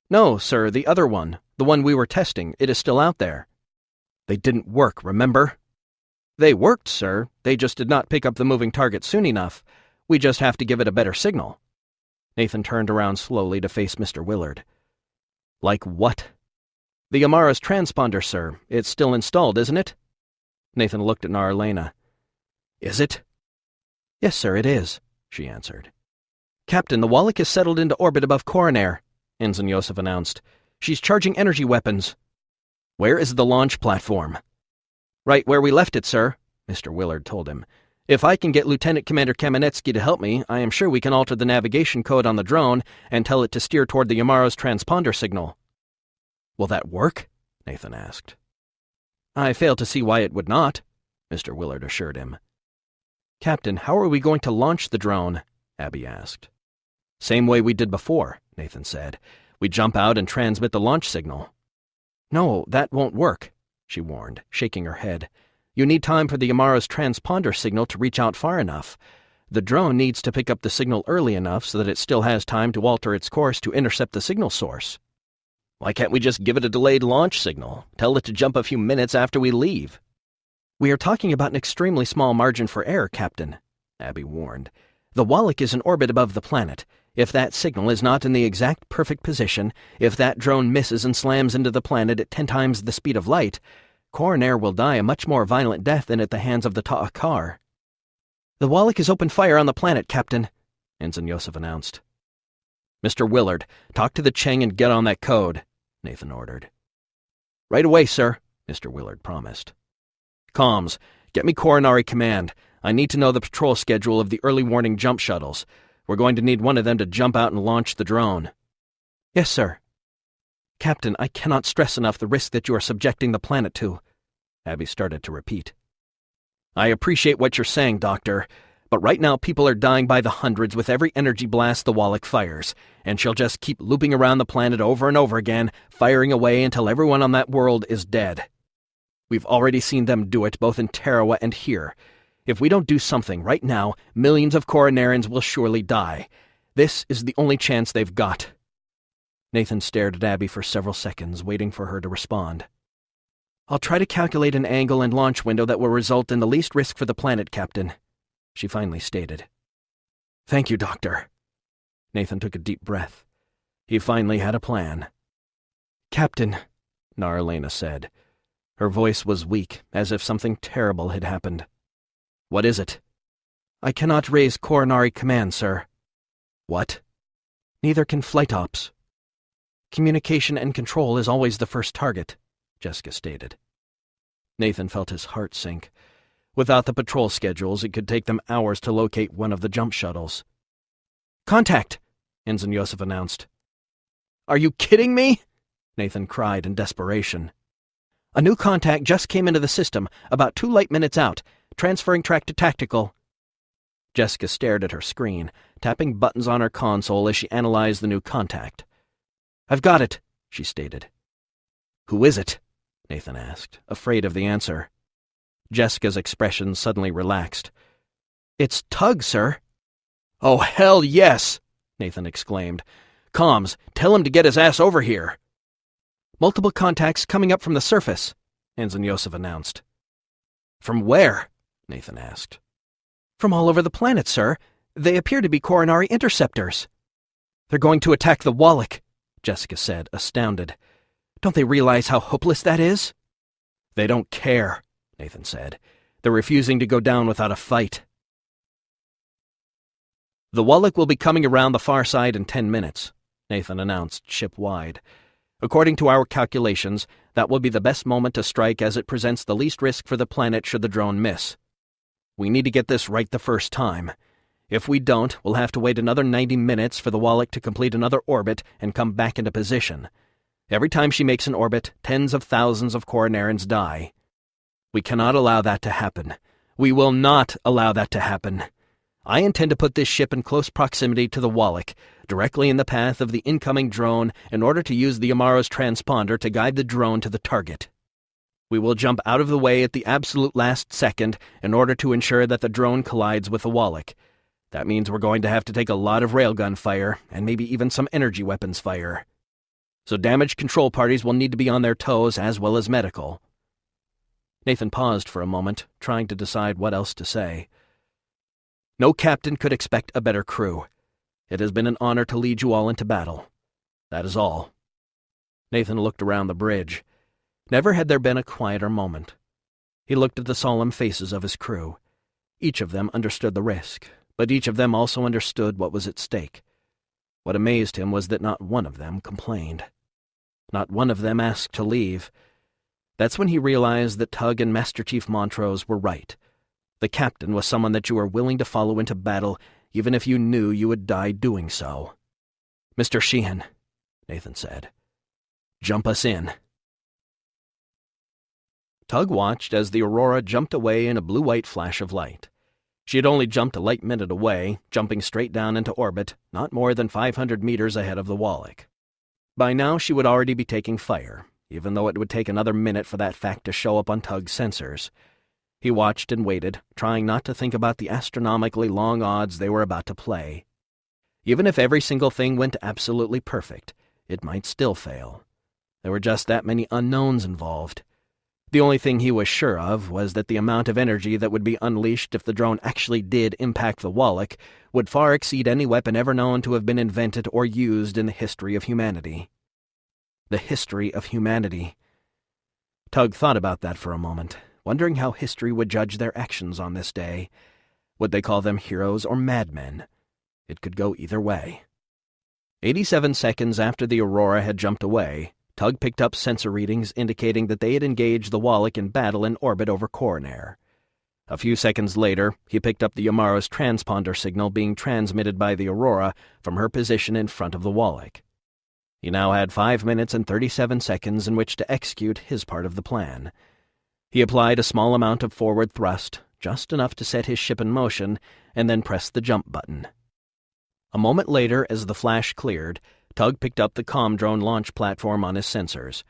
"No, sir, the other one, the one we were testing, it is still out there." "They didn't work, remember?" "They worked, sir. They just did not pick up the moving target soon enough. We just have to give it a better signal." Nathan turned around slowly to face Mr. Willard. "Like what?" "The Amara's transponder, sir. It's still installed, isn't it?" Nathan looked at Narlena. "Is it?" "Yes, sir, it is," she answered. "Captain, the Wallach is settled into orbit above Corinari," Ensign Yosef announced. "She's charging energy weapons." "Where is the launch platform?" "Right where we left it, sir," Mr. Willard told him. "If I can get Lieutenant Commander Kamenetsky to help me, I am sure we can alter the navigation code on the drone and tell it to steer toward the Yamaro's transponder signal." "Will that work?" Nathan asked. "I fail to see why it would not," Mr. Willard assured him. "Captain, how are we going to launch the drone?" Abby asked. "Same way we did before," Nathan said. "We jump out and transmit the launch signal." "No, that won't work," she warned, shaking her head. "You need time for the Yamaro's transponder signal to reach out far enough. The drone needs to pick up the signal early enough so that it still has time to alter its course to intercept the signal source." "Why can't we just give it a delayed launch signal? Tell it to jump a few minutes after we leave?" "We are talking about an extremely small margin for error, Captain," Abby warned. "The Wallach is in orbit above the planet. If that signal is not in the exact perfect position, if that drone misses and slams into the planet at 10 times the speed of light, Coronari will die a much more violent death than at the hands of the Ta'akar. "The Wallach has opened fire on the planet, Captain," Ensign Yosef announced. "Mr. Willard, talk to the Cheng and get on that code," Nathan ordered. "Right away, sir," Mr. Willard promised. "Comms, get me Corinari command. I need to know the patrol schedule of the early warning jump shuttles. We're going to need one of them to jump out and launch the drone." "Yes, sir." "Captain, I cannot stress enough the risk that you are subjecting the planet to," Abby started to repeat. "I appreciate what you're saying, Doctor, but right now people are dying by the hundreds with every energy blast the Wallach fires, and she'll just keep looping around the planet over and over again, firing away until everyone on that world is dead. We've already seen them do it, both in Tarawa and here. If we don't do something right now, millions of Coronarians will surely die. This is the only chance they've got." Nathan stared at Abby for several seconds, waiting for her to respond. "I'll try to calculate an angle and launch window that will result in the least risk for the planet, Captain," she finally stated. "Thank you, Doctor." Nathan took a deep breath. He finally had a plan. "Captain," Naralena said. Her voice was weak, as if something terrible had happened. "What is it?" "I cannot raise Corinari command, sir." "What?" "Neither can flight ops." "Communication and control is always the first target," Jessica stated. Nathan felt his heart sink. Without the patrol schedules, it could take them hours to locate one of the jump shuttles. "Contact!" Ensign Yosef announced. "Are you kidding me?" Nathan cried in desperation. "A new contact just came into the system, about 2 light minutes out, transferring track to tactical." Jessica stared at her screen, tapping buttons on her console as she analyzed the new contact. "I've got it," she stated. "Who is it?" Nathan asked, afraid of the answer. Jessica's expression suddenly relaxed. "It's Tug, sir." "Oh, hell yes!" Nathan exclaimed. "Comms, tell him to get his ass over here." "Multiple contacts coming up from the surface," Ensign Yosef announced. "From where?" Nathan asked. "From all over the planet, sir. They appear to be Corinari interceptors." "They're going to attack the Wallach," Jessica said, astounded. "Don't they realize how hopeless that is?" "They don't care," Nathan said. "They're refusing to go down without a fight." "The Wallach will be coming around the far side in 10 minutes, Nathan announced ship-wide. "According to our calculations, that will be the best moment to strike as it presents the least risk for the planet should the drone miss. We need to get this right the first time. If we don't, we'll have to wait another 90 minutes for the Wallach to complete another orbit and come back into position. Every time she makes an orbit, tens of thousands of Coronarians die. We cannot allow that to happen. We will not allow that to happen. I intend to put this ship in close proximity to the Wallach, directly in the path of the incoming drone, in order to use the Amaro's transponder to guide the drone to the target. We will jump out of the way at the absolute last second in order to ensure that the drone collides with the Wallach. That means we're going to have to take a lot of railgun fire, and maybe even some energy weapons fire. So damage control parties will need to be on their toes, as well as medical." Nathan paused for a moment, trying to decide what else to say. "No captain could expect a better crew. It has been an honor to lead you all into battle. That is all." Nathan looked around the bridge. Never had there been a quieter moment. He looked at the solemn faces of his crew. Each of them understood the risk, but each of them also understood what was at stake. What amazed him was that not one of them complained. Not one of them asked to leave. That's when he realized that Tug and Master Chief Montrose were right. The captain was someone that you were willing to follow into battle, even if you knew you would die doing so. "Mr. Sheehan," Nathan said, "jump us in." Tug watched as the Aurora jumped away in a blue-white flash of light. She had only jumped a light minute away, jumping straight down into orbit, not more than 500 meters ahead of the Wallach. By now she would already be taking fire, even though it would take another minute for that fact to show up on Tug's sensors. He watched and waited, trying not to think about the astronomically long odds they were about to play. Even if every single thing went absolutely perfect, it might still fail. There were just that many unknowns involved. The only thing he was sure of was that the amount of energy that would be unleashed if the drone actually did impact the Wallach would far exceed any weapon ever known to have been invented or used in the history of humanity. The history of humanity. Tug thought about that for a moment, wondering how history would judge their actions on this day. Would they call them heroes or madmen? It could go either way. 87 seconds after the Aurora had jumped away, Tug picked up sensor readings indicating that they had engaged the Wallach in battle in orbit over Corinari. A few seconds later, he picked up the Yamaro's transponder signal being transmitted by the Aurora from her position in front of the Wallach. He now had 5 minutes and 37 seconds in which to execute his part of the plan. He applied a small amount of forward thrust, just enough to set his ship in motion, and then pressed the jump button. A moment later, as the flash cleared, Tug picked up the comm drone launch platform on his sensors.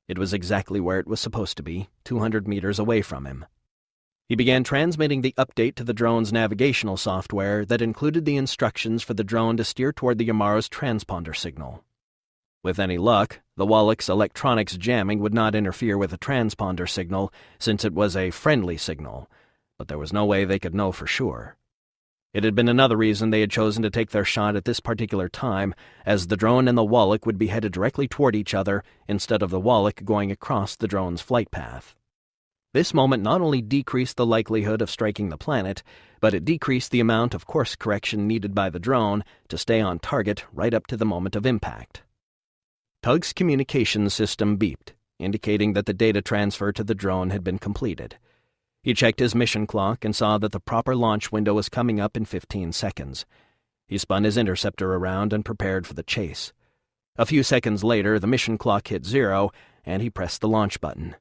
It was exactly where it was supposed to be, 200 meters away from him. He began transmitting the update to the drone's navigational software that included the instructions for the drone to steer toward the Yamaro's transponder signal. With any luck, the Wallach's electronics jamming would not interfere with the transponder signal, since it was a friendly signal, but there was no way they could know for sure. It had been another reason they had chosen to take their shot at this particular time, as the drone and the Wallach would be headed directly toward each other instead of the Wallach going across the drone's flight path. This moment not only decreased the likelihood of striking the planet, but it decreased the amount of course correction needed by the drone to stay on target right up to the moment of impact. Tug's communications system beeped, indicating that the data transfer to the drone had been completed. He checked his mission clock and saw that the proper launch window was coming up in 15 seconds. He spun his interceptor around and prepared for the chase. A few seconds later, the mission clock hit 0, and he pressed the launch button.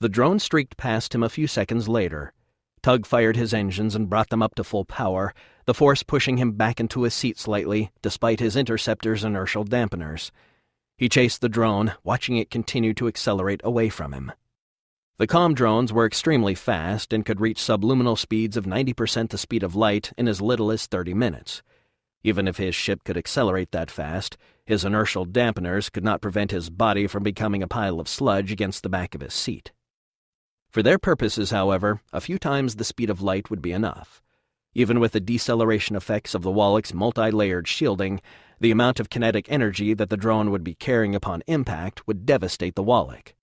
The drone streaked past him a few seconds later. Tug fired his engines and brought them up to full power, the force pushing him back into his seat slightly, despite his interceptor's inertial dampeners. He chased the drone, watching it continue to accelerate away from him. The comm drones were extremely fast and could reach subluminal speeds of 90% the speed of light in as little as 30 minutes. Even if his ship could accelerate that fast, his inertial dampeners could not prevent his body from becoming a pile of sludge against the back of his seat. For their purposes, however, a few times the speed of light would be enough. Even with the deceleration effects of the Wallach's multi-layered shielding, the amount of kinetic energy that the drone would be carrying upon impact would devastate the Wallach.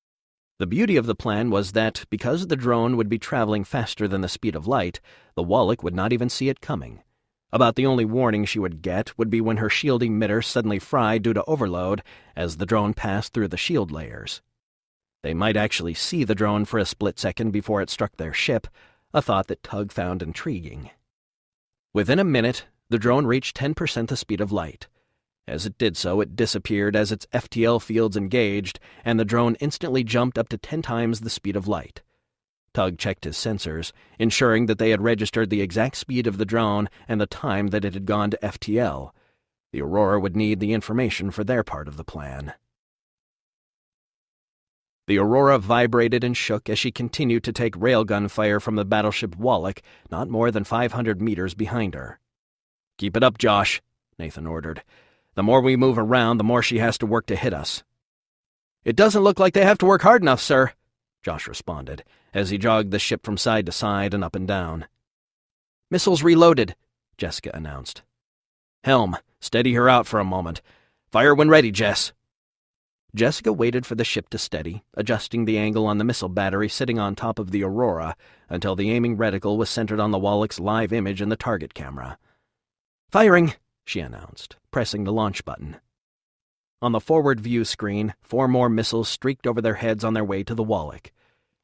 The beauty of the plan was that, because the drone would be traveling faster than the speed of light, the Wallach would not even see it coming. About the only warning she would get would be when her shield emitter suddenly fried due to overload as the drone passed through the shield layers. They might actually see the drone for a split second before it struck their ship, a thought that Tug found intriguing. Within a minute, the drone reached 10% the speed of light. As it did so, it disappeared as its FTL fields engaged, and the drone instantly jumped up to 10 times the speed of light. Tug checked his sensors, ensuring that they had registered the exact speed of the drone and the time that it had gone to FTL. The Aurora would need the information for their part of the plan. The Aurora vibrated and shook as she continued to take railgun fire from the battleship Wallach, not more than 500 meters behind her. "Keep it up, Josh," Nathan ordered. "The more we move around, the more she has to work to hit us." "It doesn't look like they have to work hard enough, sir," Josh responded, as he jogged the ship from side to side and up and down. "Missiles reloaded," Jessica announced. "Helm, steady her out for a moment. Fire when ready, Jess." Jessica waited for the ship to steady, adjusting the angle on the missile battery sitting on top of the Aurora until the aiming reticle was centered on the Wallach's live image in the target camera. "Firing," she announced, pressing the launch button. On the forward view screen, 4 more missiles streaked over their heads on their way to the Wallach.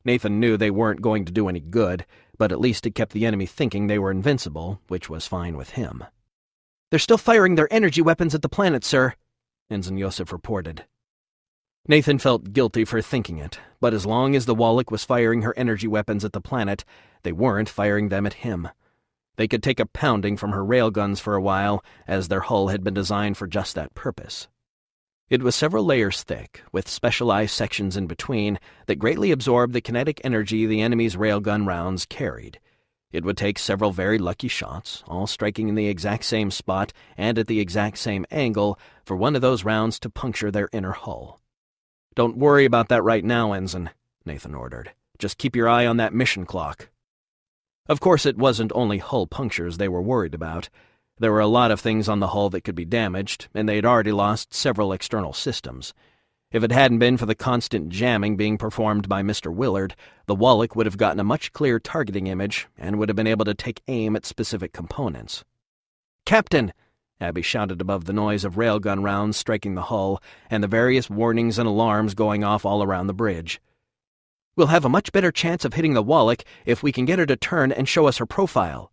Nathan knew they weren't going to do any good, but at least it kept the enemy thinking they were invincible, which was fine with him. "They're still firing their energy weapons at the planet, sir," Ensign Yosef reported. Nathan felt guilty for thinking it, but as long as the Wallach was firing her energy weapons at the planet, they weren't firing them at him. They could take a pounding from her railguns for a while, as their hull had been designed for just that purpose. It was several layers thick, with specialized sections in between that greatly absorbed the kinetic energy the enemy's railgun rounds carried. It would take several very lucky shots, all striking in the exact same spot and at the exact same angle, for one of those rounds to puncture their inner hull. "Don't worry about that right now, Ensign," Nathan ordered. "Just keep your eye on that mission clock." Of course, it wasn't only hull punctures they were worried about. There were a lot of things on the hull that could be damaged, and they had already lost several external systems. If it hadn't been for the constant jamming being performed by Mr. Willard, the Wallach would have gotten a much clearer targeting image and would have been able to take aim at specific components. "Captain!" Abby shouted above the noise of railgun rounds striking the hull and the various warnings and alarms going off all around the bridge. "We'll have a much better chance of hitting the Wallach if we can get her to turn and show us her profile."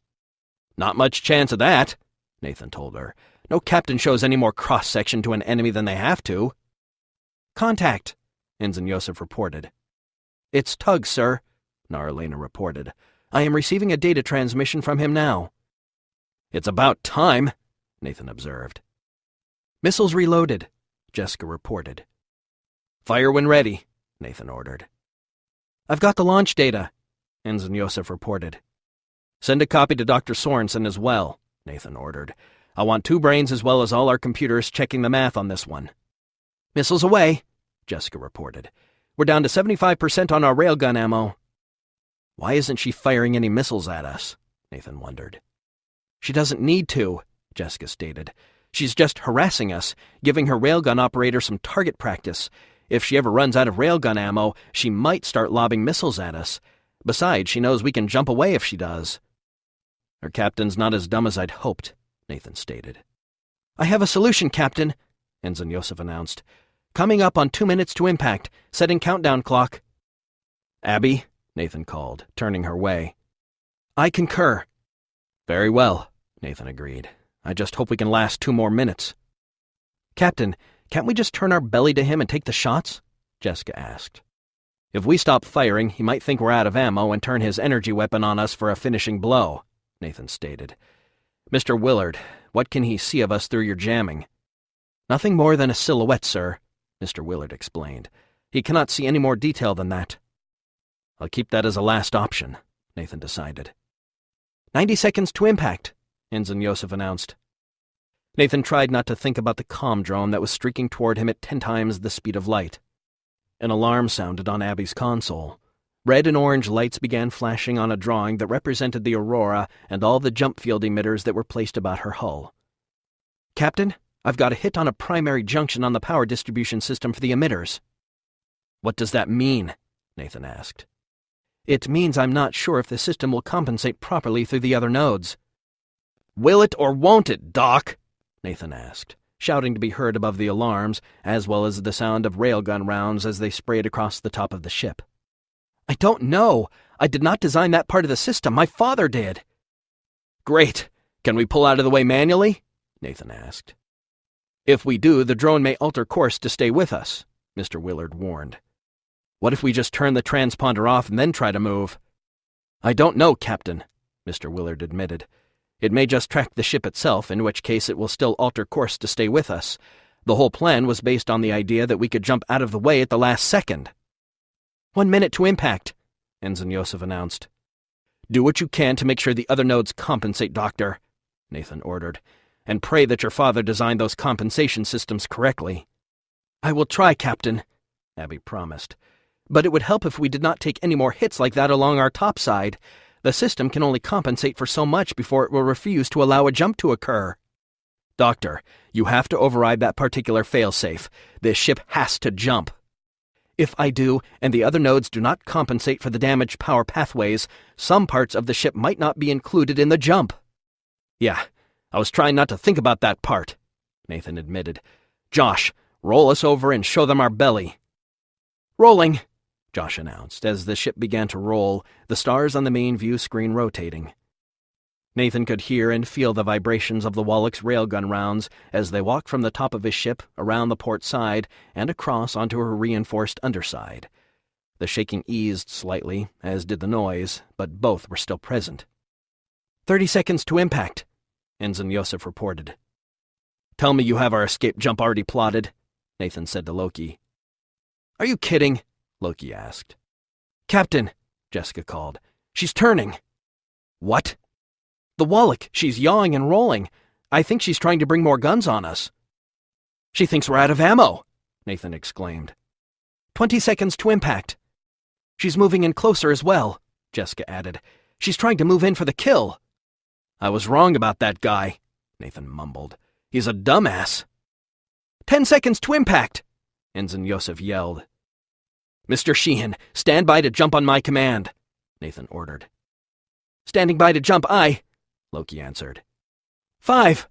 "Not much chance of that," Nathan told her. "No captain shows any more cross-section to an enemy than they have to." "Contact," Ensign Yosef reported. "It's Tug, sir," Naralena reported. "I am receiving a data transmission from him now." "It's about time," Nathan observed. "Missiles reloaded," Jessica reported. "Fire when ready," Nathan ordered. "I've got the launch data," Ensign Yosef reported. "Send a copy to Dr. Sorensen as well," Nathan ordered. "I want 2 brains as well as all our computers checking the math on this one." "Missiles away," Jessica reported. "We're down to 75% on our railgun ammo." "Why isn't she firing any missiles at us?" Nathan wondered. "She doesn't need to," Jessica stated. "She's just harassing us, giving her railgun operator some target practice. If she ever runs out of railgun ammo, she might start lobbing missiles at us. Besides, she knows we can jump away if she does." "Her captain's not as dumb as I'd hoped," Nathan stated. "I have a solution, Captain," Ensign Yosef announced. "Coming up on 2 minutes to impact. Setting countdown clock." "Abby," Nathan called, turning her way. "I concur." "Very well," Nathan agreed. "I just hope we can last 2 more minutes." "Captain, can't we just turn our belly to him and take the shots?" Jessica asked. "If we stop firing, he might think we're out of ammo and turn his energy weapon on us for a finishing blow," Nathan stated. "Mr. Willard, what can he see of us through your jamming?" "Nothing more than a silhouette, sir," Mr. Willard explained. "He cannot see any more detail than that." "I'll keep that as a last option," Nathan decided. 90 seconds to impact," Ensign Yosef announced. Nathan tried not to think about the comm drone that was streaking toward him at 10 times the speed of light. An alarm sounded on Abby's console. Red and orange lights began flashing on a drawing that represented the Aurora and all the jump field emitters that were placed about her hull. "Captain, I've got a hit on a primary junction on the power distribution system for the emitters." "What does that mean?" Nathan asked. "It means I'm not sure if the system will compensate properly through the other nodes." "Will it or won't it, Doc?" Nathan asked, shouting to be heard above the alarms, as well as the sound of railgun rounds as they sprayed across the top of the ship. "I don't know. I did not design that part of the system. My father did." "Great. Can we pull out of the way manually?" Nathan asked. "If we do, the drone may alter course to stay with us," Mr. Willard warned. "What if we just turn the transponder off and then try to move?" "I don't know, Captain," Mr. Willard admitted. "It may just track the ship itself, in which case it will still alter course to stay with us. The whole plan was based on the idea that we could jump out of the way at the last second." 1 minute to impact," Ensign Yosef announced. "Do what you can to make sure the other nodes compensate, Doctor," Nathan ordered, "and pray that your father designed those compensation systems correctly." "I will try, Captain," Abby promised. "But it would help if we did not take any more hits like that along our topside. The system can only compensate for so much before it will refuse to allow a jump to occur." "Doctor, you have to override that particular failsafe. This ship has to jump." "If I do, and the other nodes do not compensate for the damaged power pathways, some parts of the ship might not be included in the jump." "Yeah, I was trying not to think about that part," Nathan admitted. "Josh, roll us over and show them our belly." "Rolling," Josh announced, as the ship began to roll, the stars on the main view screen rotating. Nathan could hear and feel the vibrations of the Wallach's railgun rounds as they walked from the top of his ship, around the port side, and across onto her reinforced underside. The shaking eased slightly, as did the noise, but both were still present. 30 seconds to impact," Ensign Yosef reported. "Tell me you have our escape jump already plotted," Nathan said to Loki. "Are you kidding?" Loki asked. "Captain," Jessica called. "She's turning." "What?" "The Wallach, she's yawing and rolling. I think she's trying to bring more guns on us." "She thinks we're out of ammo," Nathan exclaimed. 20 seconds to impact. "She's moving in closer as well," Jessica added. "She's trying to move in for the kill." "I was wrong about that guy," Nathan mumbled. "He's a dumbass." 10 seconds to impact," Ensign Yosef yelled. "Mr. Sheehan, stand by to jump on my command," Nathan ordered. "Standing by to jump, aye," Loki answered. 5.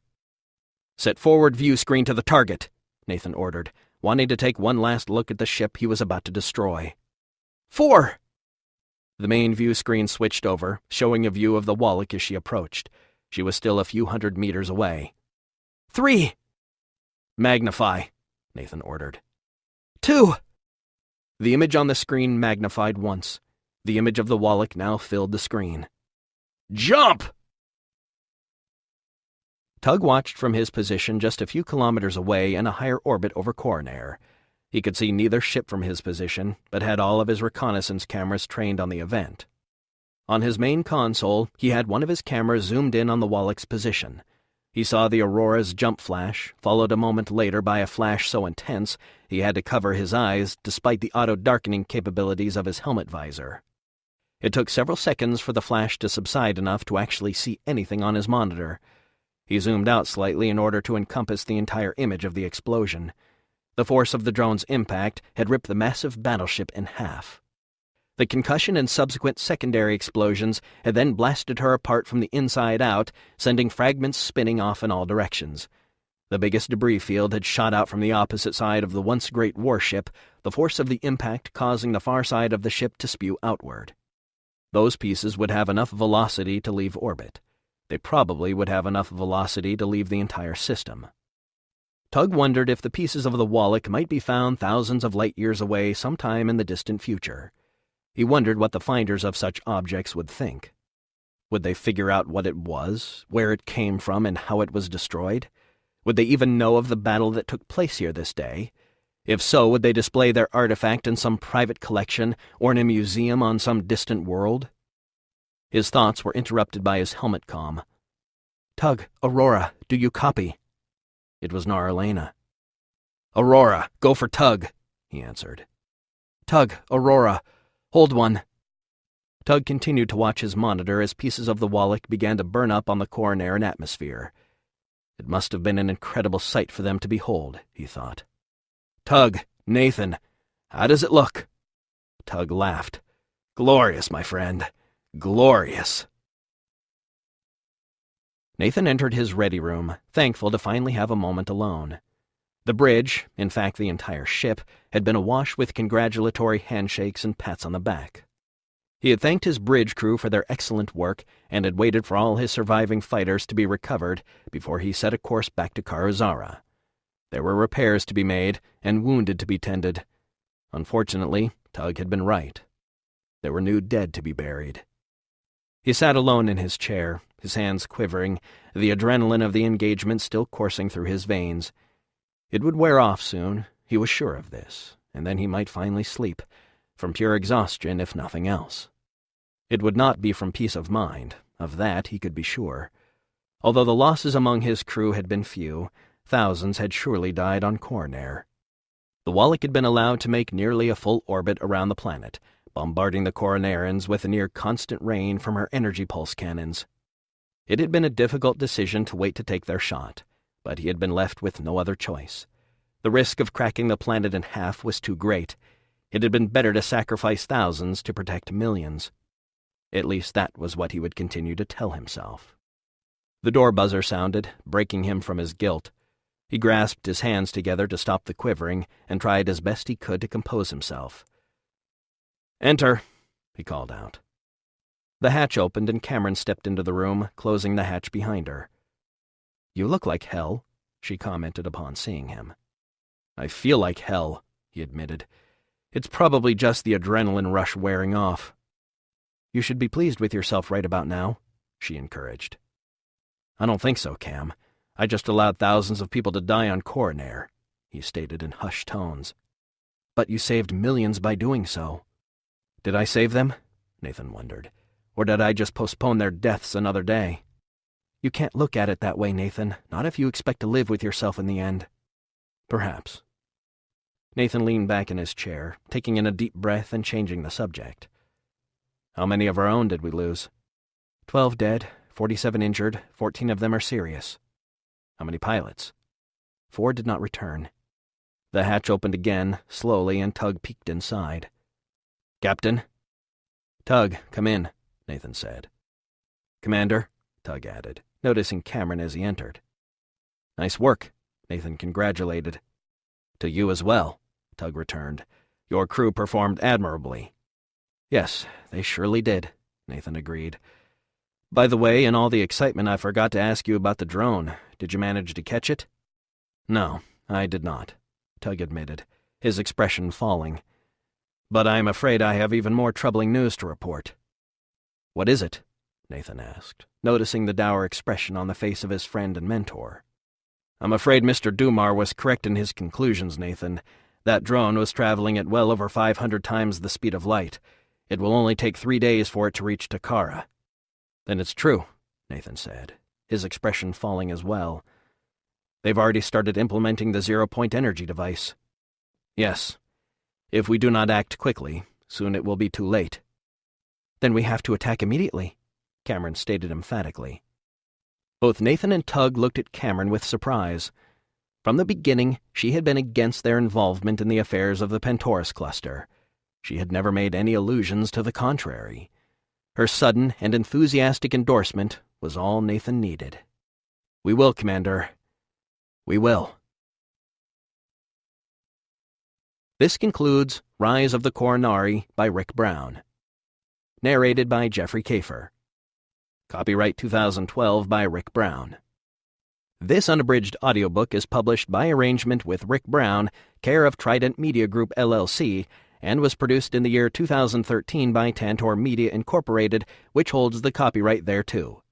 "Set forward view screen to the target," Nathan ordered, wanting to take one last look at the ship he was about to destroy. 4. The main view screen switched over, showing a view of the Wallach as she approached. She was still a few hundred meters away. 3. "Magnify," Nathan ordered. 2. The image on the screen magnified once. The image of the Wallach now filled the screen. "Jump!" Tug watched from his position just a few kilometers away in a higher orbit over Corinari. He could see neither ship from his position, but had all of his reconnaissance cameras trained on the event. On his main console, he had one of his cameras zoomed in on the Wallach's position. He saw the Aurora's jump flash, followed a moment later by a flash so intense he had to cover his eyes despite the auto-darkening capabilities of his helmet visor. It took several seconds for the flash to subside enough to actually see anything on his monitor. He zoomed out slightly in order to encompass the entire image of the explosion. The force of the drone's impact had ripped the massive battleship in half. The concussion and subsequent secondary explosions had then blasted her apart from the inside out, sending fragments spinning off in all directions. The biggest debris field had shot out from the opposite side of the once great warship, the force of the impact causing the far side of the ship to spew outward. Those pieces would have enough velocity to leave orbit. They probably would have enough velocity to leave the entire system. Tug wondered if the pieces of the Wallach might be found thousands of light-years away sometime in the distant future. He wondered what the finders of such objects would think. Would they figure out what it was, where it came from, and how it was destroyed? Would they even know of the battle that took place here this day? If so, would they display their artifact in some private collection or in a museum on some distant world? His thoughts were interrupted by his helmet comm. "Tug, Aurora, do you copy?" It was Naralena. "Aurora, go for Tug," he answered. "Tug, Aurora, hold one." Tug continued to watch his monitor as pieces of the Wallach began to burn up on the Corinari atmosphere. It must have been an incredible sight for them to behold, he thought. "Tug, Nathan, how does it look?" Tug laughed. "Glorious, my friend. Glorious." Nathan entered his ready room, thankful to finally have a moment alone. The bridge, in fact the entire ship, had been awash with congratulatory handshakes and pats on the back. He had thanked his bridge crew for their excellent work and had waited for all his surviving fighters to be recovered before he set a course back to Karuzara. There were repairs to be made and wounded to be tended. Unfortunately, Tug had been right. There were new dead to be buried. He sat alone in his chair, his hands quivering, the adrenaline of the engagement still coursing through his veins. It would wear off soon, he was sure of this, and then he might finally sleep, from pure exhaustion if nothing else. It would not be from peace of mind, of that he could be sure. Although the losses among his crew had been few, thousands had surely died on Corinari. The Wallach had been allowed to make nearly a full orbit around the planet, bombarding the Corinarians with a near constant rain from her energy pulse cannons. It had been a difficult decision to wait to take their shot, but he had been left with no other choice. The risk of cracking the planet in half was too great. It had been better to sacrifice thousands to protect millions. At least that was what he would continue to tell himself. The door buzzer sounded, breaking him from his guilt. He grasped his hands together to stop the quivering and tried as best he could to compose himself. "Enter," he called out. The hatch opened and Cameron stepped into the room, closing the hatch behind her. "You look like hell," she commented upon seeing him. "I feel like hell," he admitted. "It's probably just the adrenaline rush wearing off." "You should be pleased with yourself right about now," she encouraged. "I don't think so, Cam. I just allowed thousands of people to die on Corinari," he stated in hushed tones. "But you saved millions by doing so." "Did I save them?" Nathan wondered. "Or did I just postpone their deaths another day?" "You can't look at it that way, Nathan, not if you expect to live with yourself in the end." "Perhaps." Nathan leaned back in his chair, taking in a deep breath and changing the subject. "How many of our own did we lose?" 12 dead, 47 injured, 14 of them are serious." "How many pilots?" 4 did not return." The hatch opened again, slowly, and Tug peeked inside. "Captain?" "Tug, come in," Nathan said. "Commander," Tug added, noticing Cameron as he entered. "Nice work," Nathan congratulated. "To you as well," Tug returned. "Your crew performed admirably." "Yes, they surely did," Nathan agreed. "By the way, in all the excitement, I forgot to ask you about the drone. Did you manage to catch it?" "No, I did not," Tug admitted, his expression falling. "But I am afraid I have even more troubling news to report." "What is it?" Nathan asked, noticing the dour expression on the face of his friend and mentor. "I'm afraid Mr. Dumar was correct in his conclusions, Nathan. That drone was traveling at well over 500 times the speed of light. It will only take 3 days for it to reach Takara." "Then it's true," Nathan said, his expression falling as well. "They've already started implementing the zero-point energy device." "Yes. If we do not act quickly, soon it will be too late." "Then we have to attack immediately," Cameron stated emphatically. Both Nathan and Tug looked at Cameron with surprise. From the beginning, she had been against their involvement in the affairs of the Pantoris cluster. She had never made any allusions to the contrary. Her sudden and enthusiastic endorsement was all Nathan needed. "We will, Commander. We will." This concludes Rise of the Corinari by Rick Brown. Narrated by Jeffrey Kafer. Copyright 2012 by Rick Brown. This unabridged audiobook is published by arrangement with Rick Brown, care of Trident Media Group, LLC, and was produced in the year 2013 by Tantor Media Incorporated, which holds the copyright thereto.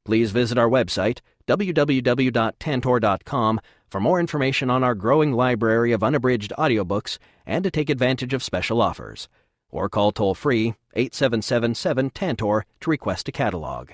Please visit our website, www.tantor.com, for more information on our growing library of unabridged audiobooks and to take advantage of special offers. Or call toll-free 877-7-TANTOR to request a catalog.